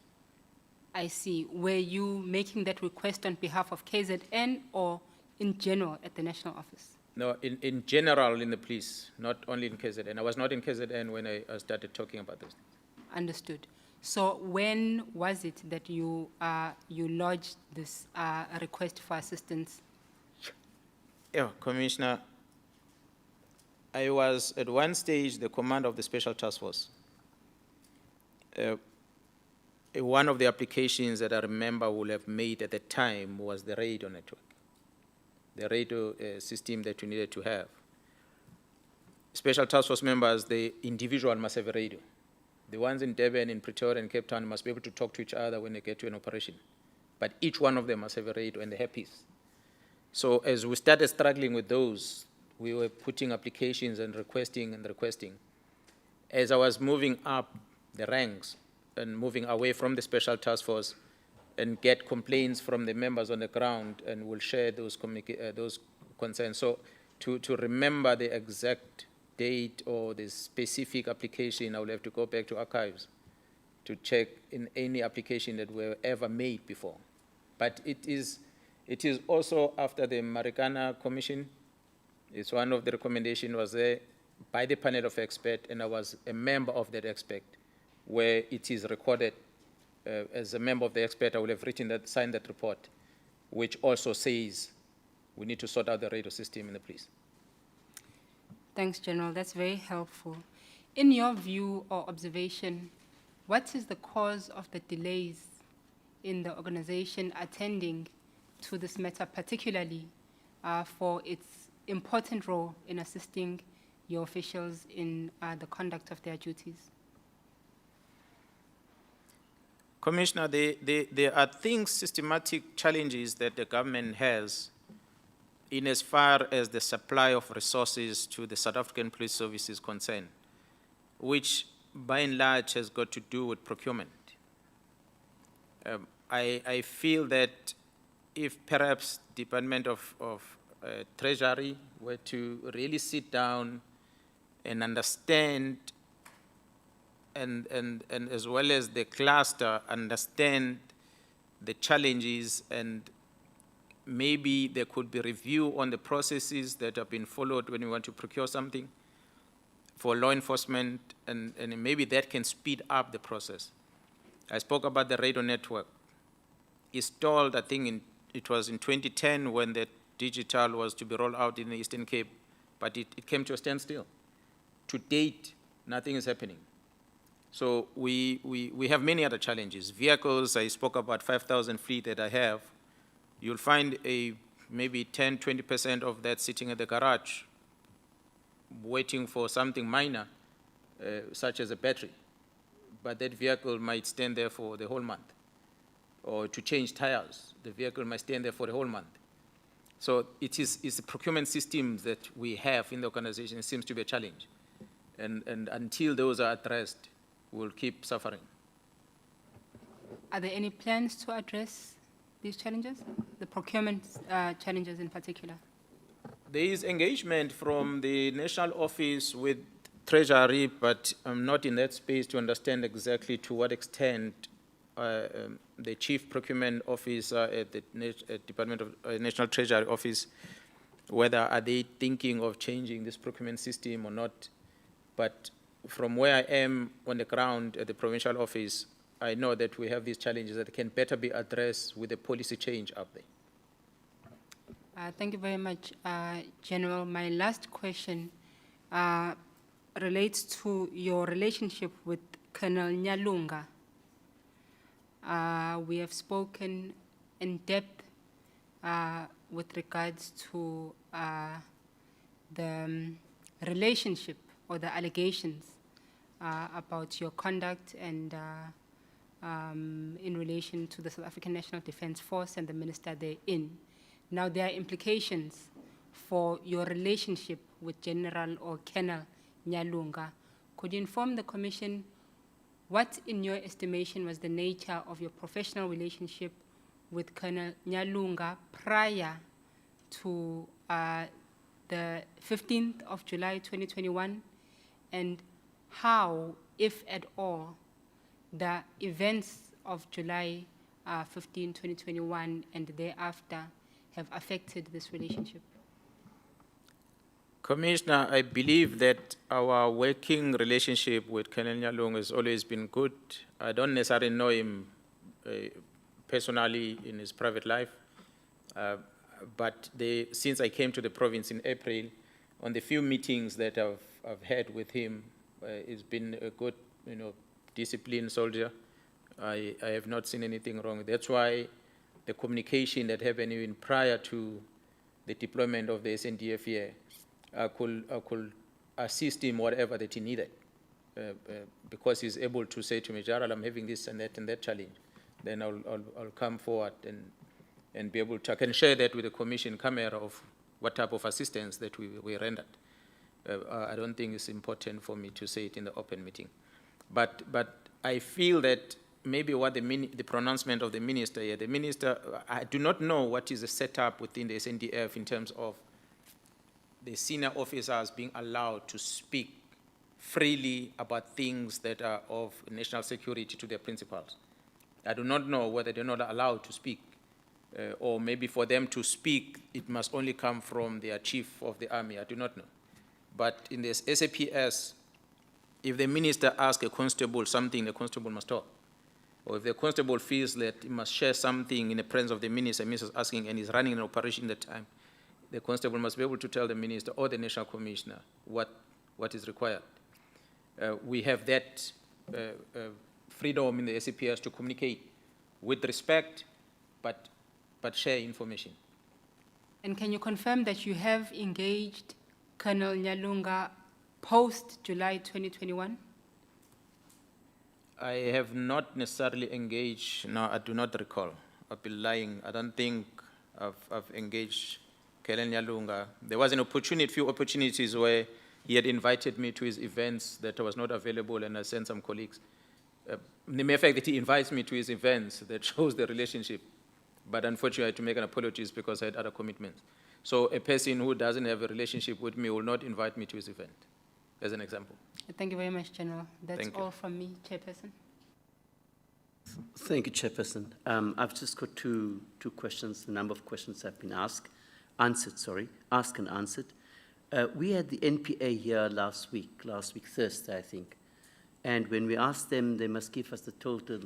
E: I see. Were you making that request on behalf of KZN or in general at the national office?
H: No, in general in the police, not only in KZN. I was not in KZN when I started talking about this.
E: Understood. So when was it that you lodged this request for assistance?
H: Yeah, Commissioner, I was at one stage the commander of the Special Task Force. One of the applications that I remember would have made at the time was the radio network, the radio system that you needed to have. Special Task Force members, the individual must have a radio. The ones in Durban, in Pretoria, and Cape Town must be able to talk to each other when they get to an operation. But each one of them must have a radio and the hairpiece. So as we started struggling with those, we were putting applications and requesting. As I was moving up the ranks and moving away from the special task force and get complaints from the members on the ground, and we'll share those concerns. So to remember the exact date or the specific application, I will have to go back to archives to check in any application that were ever made before. But it is also after the Marikana Commission. It's one of the recommendations was there by the panel of experts, and I was a member of that expert, where it is recorded as a member of the expert, I will have written that, signed that report, which also says we need to sort out the radio system in the police.
E: Thanks, General. That's very helpful. In your view or observation, what is the cause of the delays in the organization attending to this matter, particularly for its important role in assisting your officials in the conduct of their duties?
H: Commissioner, there are things, systematic challenges that the government has in as far as the supply of resources to the South African Police Service is concerned, which by and large has got to do with procurement. I feel that if perhaps Department of Treasury were to really sit down and understand, and as well as the cluster understand the challenges, and maybe there could be review on the processes that have been followed when you want to procure something for law enforcement, and maybe that can speed up the process. I spoke about the radio network. It's stalled, I think it was in 2010 when the digital was to be rolled out in the Eastern Cape, but it came to a standstill. To date, nothing is happening. So we have many other challenges. Vehicles, I spoke about 5,000 fleet that I have. You'll find maybe 10, 20% of that sitting at the garage, waiting for something minor, such as a battery. But that vehicle might stand there for the whole month. Or to change tires, the vehicle might stand there for the whole month. So it's the procurement systems that we have in the organization. It seems to be a challenge. And until those are addressed, we'll keep suffering.
E: Are there any plans to address these challenges, the procurement challenges in particular?
H: There is engagement from the national office with Treasury, but I'm not in that space to understand exactly to what extent the Chief Procurement Officer at the Department of National Treasury Office, whether are they thinking of changing this procurement system or not. But from where I am on the ground at the provincial office, I know that we have these challenges that can better be addressed with a policy change up there.
E: Thank you very much, General. My last question relates to your relationship with Colonel Nyalunga. We have spoken in depth with regards to the relationship or the allegations about your conduct and in relation to the South African National Defence Force and the minister therein. Now, there are implications for your relationship with General or Colonel Nyalunga. Could you inform the Commission what, in your estimation, was the nature of your professional relationship with Colonel Nyalunga prior to the 15th of July 2021, and how, if at all, the events of July 15, 2021 and thereafter have affected this relationship?
H: Commissioner, I believe that our working relationship with Colonel Nyalunga has always been good. I don't necessarily know him personally in his private life, but since I came to the province in April, on the few meetings that I've had with him, he's been a good, disciplined soldier. I have not seen anything wrong. That's why the communication that happened even prior to the deployment of the SANDF here, I could assist him whatever that he needed, because he's able to say to me, Gerald, I'm having this and that challenge. Then I'll come forward and be able to, I can share that with the Commission camera of what type of assistance that we rendered. I don't think it's important for me to say it in the open meeting. But I feel that maybe what the pronouncement of the minister here, the minister, I do not know what is the setup within the SANDF in terms of the senior officers being allowed to speak freely about things that are of national security to their principals. I do not know whether they're not allowed to speak, or maybe for them to speak, it must only come from their chief of the army. I do not know. But in this SAPS, if the minister asks a constable something, the constable must talk. Or if the constable feels that he must share something in the presence of the minister is asking and is running an operation at the time, the constable must be able to tell the minister or the national commissioner what is required. We have that freedom in the SAPS to communicate with respect, but share information.
E: And can you confirm that you have engaged Colonel Nyalunga post-July 2021?
H: I have not necessarily engaged, no, I do not recall. I've been lying. I don't think I've engaged Colonel Nyalunga. There was an opportunity, few opportunities where he had invited me to his events that I was not available, and I sent some colleagues. The mere fact that he invites me to his events, that shows the relationship. But unfortunately, I had to make an apology because I had other commitments. So a person who doesn't have a relationship with me will not invite me to his event, as an example.
E: Thank you very much, General. That's
H: Thank you.
E: all from me, Chairperson.
F: Thank you, Chairperson. I've just got two questions. The number of questions have been asked and answered. We had the NPA here last week Thursday, I think. And when we asked them, they must give us the total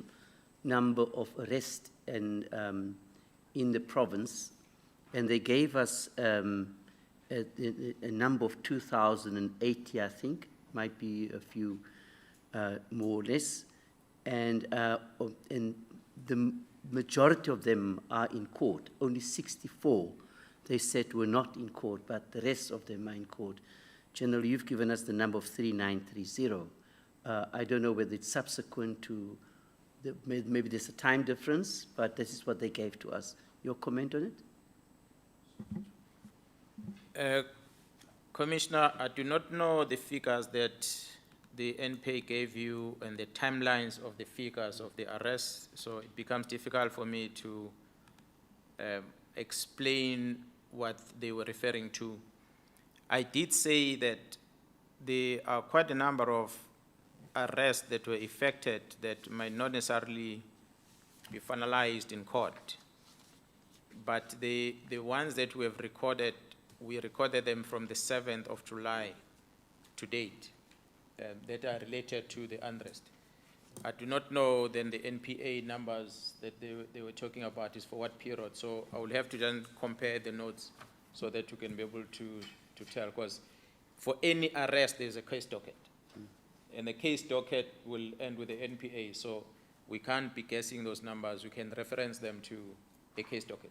F: number of arrests in the province. And they gave us a number of 2,080, I think, might be a few more or less. And the majority of them are in court. Only 64, they said, were not in court, but the rest of them are in court. Generally, you've given us the number of 3930. I don't know whether it's subsequent to, maybe there's a time difference, but this is what they gave to us. Your comment on it?
H: Commissioner, I do not know the figures that the NPA gave you and the timelines of the figures of the arrests, so it becomes difficult for me to explain what they were referring to. I did say that there are quite a number of arrests that were effected that might not necessarily be finalized in court. But the ones that we have recorded, we recorded them from the 7th of July to date that are related to the unrest. I do not know then the NPA numbers that they were talking about is for what period. So I will have to then compare the notes so that you can be able to tell. Because for any arrest, there's a case docket. And the case docket will end with the NPA. So we can't be guessing those numbers. We can reference them to a case docket.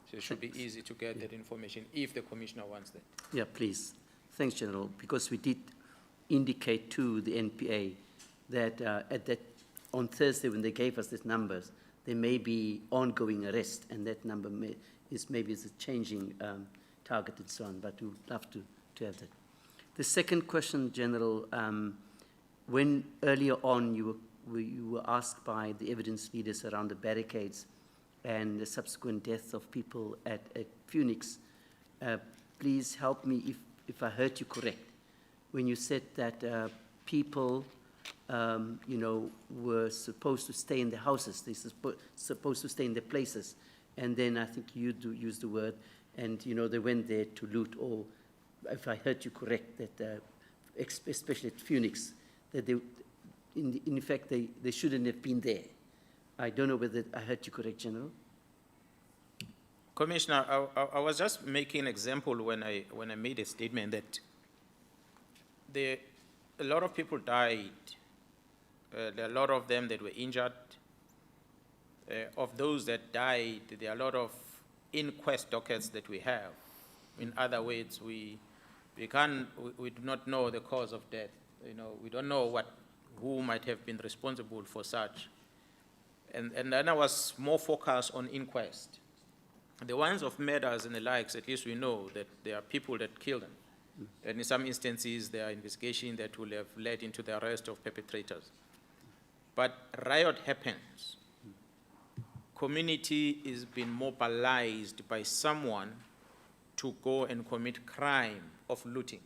H: So it should be easy to get that information if the commissioner wants that.
F: Yeah, please. Thanks, General. Because we did indicate to the NPA that on Thursday when they gave us these numbers, there may be ongoing arrest, and that number maybe is a changing target and so on, but we would love to have that. The second question, General, when earlier on you were asked by the evidence leaders around the barricades and the subsequent death of people at Phoenix, please help me if I heard you correct. When you said that people, were supposed to stay in their houses, they supposed to stay in their places, and then I think you use the word, and they went there to loot, or if I heard you correct, that especially at Phoenix, that they, in fact, they shouldn't have been there. I don't know whether I heard you correct, General.
H: Commissioner, I was just making an example when I made a statement that a lot of people died. There are a lot of them that were injured. Of those that died, there are a lot of inquest dockets that we have. In other words, we do not know the cause of death. We don't know who might have been responsible for such. And then I was more focused on inquest. The ones of murders and the likes, at least we know that there are people that kill them. And in some instances, there are investigations that will have led into the arrest of perpetrators. But riot happens. Community is being mobilized by someone to go and commit crime of looting.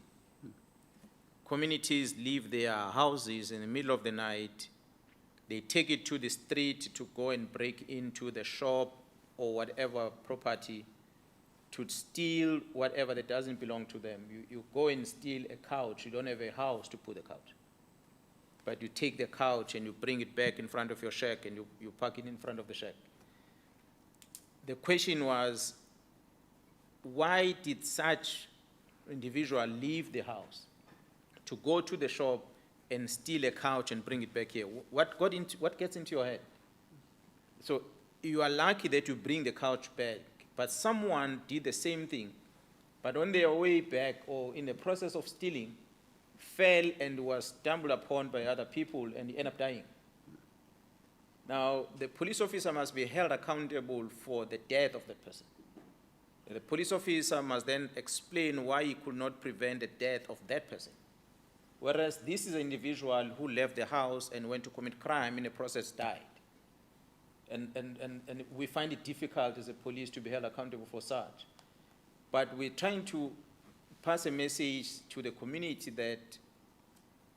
H: Communities leave their houses in the middle of the night. They take it to the street to go and break into the shop or whatever property to steal whatever that doesn't belong to them. You go and steal a couch. You don't have a house to put the couch. But you take the couch and you bring it back in front of your shack and you park it in front of the shack. The question was, why did such individual leave the house to go to the shop and steal a couch and bring it back here? What gets into your head? So you are lucky that you bring the couch back, but someone did the same thing, but on their way back or in the process of stealing, fell and was stumbled upon by other people and ended up dying. Now, the police officer must be held accountable for the death of that person. The police officer must then explain why he could not prevent the death of that person. Whereas this is an individual who left the house and went to commit crime, in the process died. And we find it difficult as a police to be held accountable for such. But we're trying to pass a message to the community that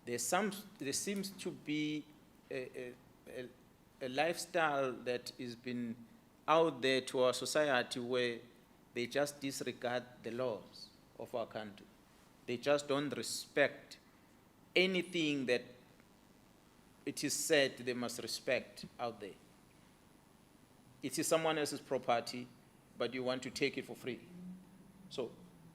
H: there seems to be a lifestyle that has been out there to our society where they just disregard the laws of our country. They just don't respect anything that it is said they must respect out there. It is someone else's property, but you want to take it for free. So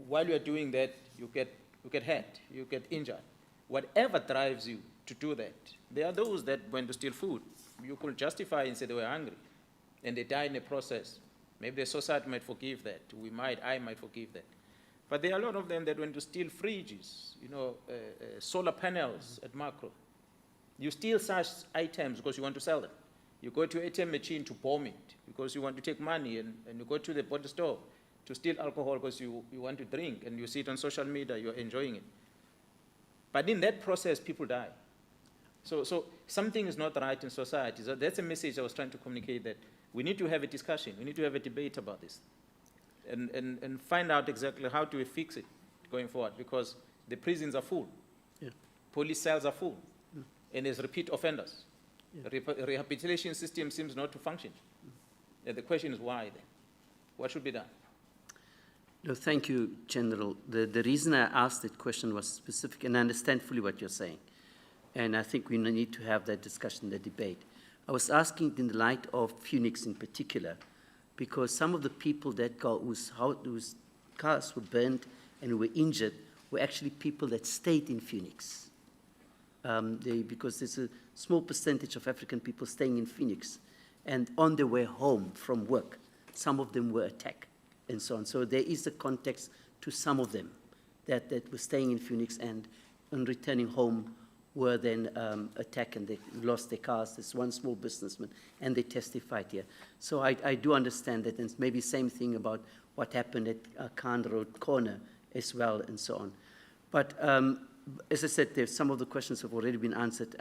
H: while you are doing that, you get hurt, you get injured. Whatever drives you to do that, there are those that went to steal food. You could justify and say they were hungry, and they died in the process. Maybe the society might forgive that. I might forgive that. But there are a lot of them that went to steal fridges, solar panels at macro. You steal such items because you want to sell them. You go to ATM machine to bomb it because you want to take money, and you go to the bottle store to steal alcohol because you want to drink, and you see it on social media, you're enjoying it. But in that process, people die. So something is not right in society. So that's a message I was trying to communicate, that we need to have a discussion. We need to have a debate about this and find out exactly how do we fix it going forward, because the prisons are full.
F: Yeah.
H: Police cells are full. And there's repeat offenders. Yeah. Rehabilitation system seems not to function. And the question is why then? What should be done?
F: No, thank you, General. The reason I asked that question was specific, and I understand fully what you're saying. And I think we need to have that discussion, that debate. I was asking in the light of Phoenix in particular, because some of the people whose cars were burned and who were injured were actually people that stayed in Phoenix. Because there's a small percentage of African people staying in Phoenix, and on their way home from work, some of them were attacked and so on. So there is a context to some of them that were staying in Phoenix and on returning home were then attacked and they lost their cars. There's one small businessman, and they testified here. So I do understand that, and maybe same thing about what happened at Khan Road corner as well, and so on. But as I said, some of the questions have already been answered.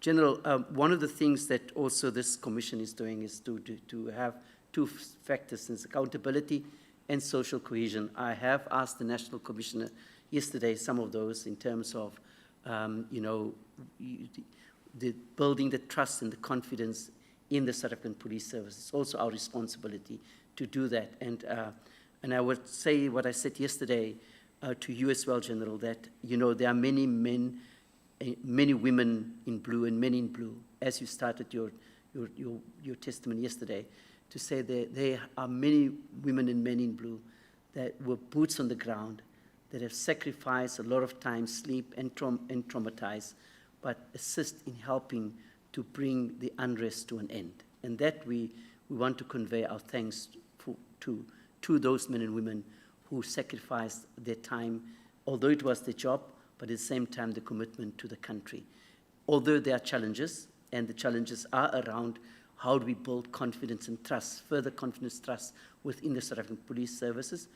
F: General, one of the things that also this commission is doing is to have two factors, accountability and social cohesion. I have asked the National Commissioner yesterday some of those in terms of the building the trust and the confidence in the South African Police Service. It's also our responsibility to do that. And I would say what I said yesterday to you as well, General, that there are many men, many women in blue and men in blue, as you started your testimony yesterday, to say that there are many women and men in blue that were boots on the ground, that have sacrificed a lot of time, sleep, and traumatized, but assist in helping to bring the unrest to an end. And that we want to convey our thanks to those men and women who sacrificed their time, although it was their job, but at the same time the commitment to the country. Although there are challenges, and the challenges are around how do we build confidence and trust, further confidence, trust within the South African Police Services,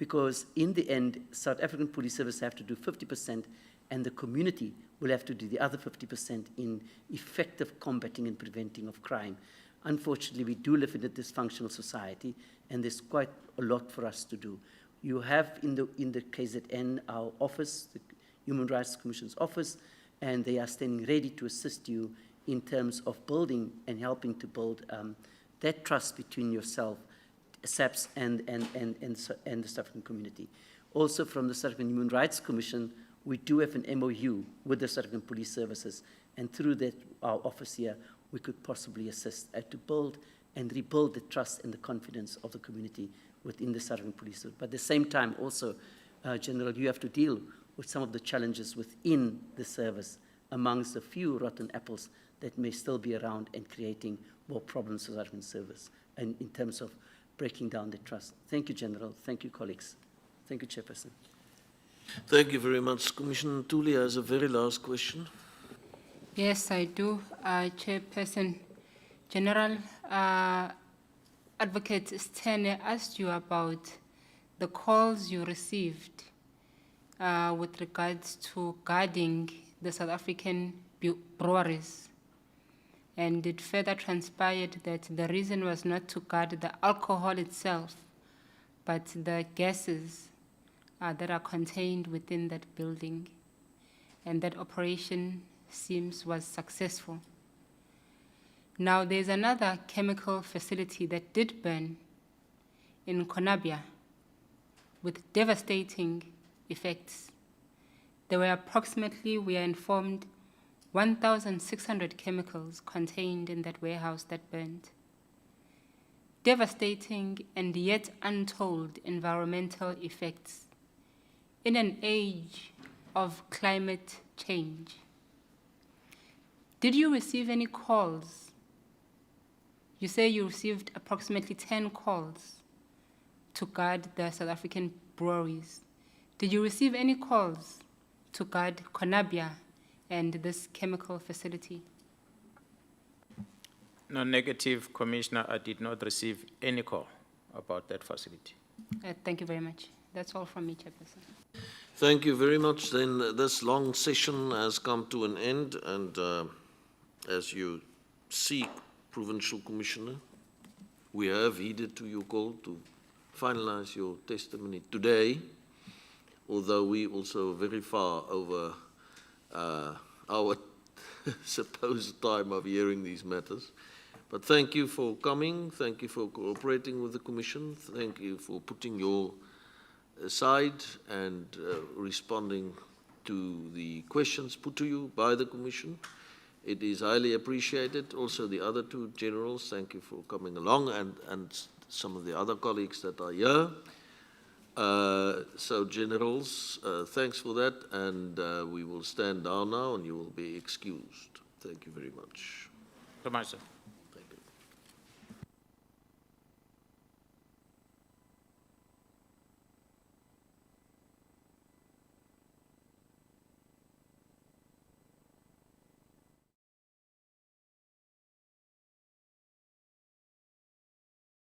F: because in the end, South African police service have to do 50%, and the community will have to do the other 50% in effective combating and preventing of crime. Unfortunately, we do live in a dysfunctional society, and there's quite a lot for us to do. You have in the KZN our office, the Human Rights Commission's office, and they are standing ready to assist you in terms of building and helping to build that trust between yourself, SAPS, and the South African community. Also, from the South African Human Rights Commission, we do have an MOU with the South African Police Services, and through that, our office here, we could possibly assist to build and rebuild the trust and the confidence of the community within the South African Police Service. But at the same time, also, General, you have to deal with some of the challenges within the service, amongst a few rotten apples that may still be around and creating more problems for the South African service, and in terms of breaking down the trust. Thank you, General. Thank you, colleagues. Thank you, Chairperson.
A: Thank you very much. Commissioner Tuli has a very last question.
E: Yes, I do, Chairperson. General, Advocate Stene asked you about the calls you received with regards to guarding the South African breweries. And it further transpired that the reason was not to guard the alcohol itself, but the gases that are contained within that building. And that operation seems was successful. Now there's another chemical facility that did burn in Konabia with devastating effects. There were approximately, we are informed, 1,600 chemicals contained in that warehouse that burned. Devastating and yet untold environmental effects in an age of climate change. Did you receive any calls? You say you received approximately 10 calls to guard the South African breweries. Did you receive any calls to guard Konabia and this chemical facility?
H: No, negative, Commissioner. I did not receive any call about that facility.
E: Thank you very much. That's all from me, Chairperson.
A: Thank you very much. Then this long session has come to an end, and as you see, Provincial Commissioner, we have heeded to your call to finalize your testimony today, although we also very far over our supposed time of hearing these matters. But thank you for coming, thank you for cooperating with the Commission, thank you for putting your side and responding to the questions put to you by the Commission. It is highly appreciated. Also, the other two generals, thank you for coming along, and some of the other colleagues that are here. So, generals, thanks for that, and we will stand down now, and you will be excused. Thank you very much.
H: So much, sir.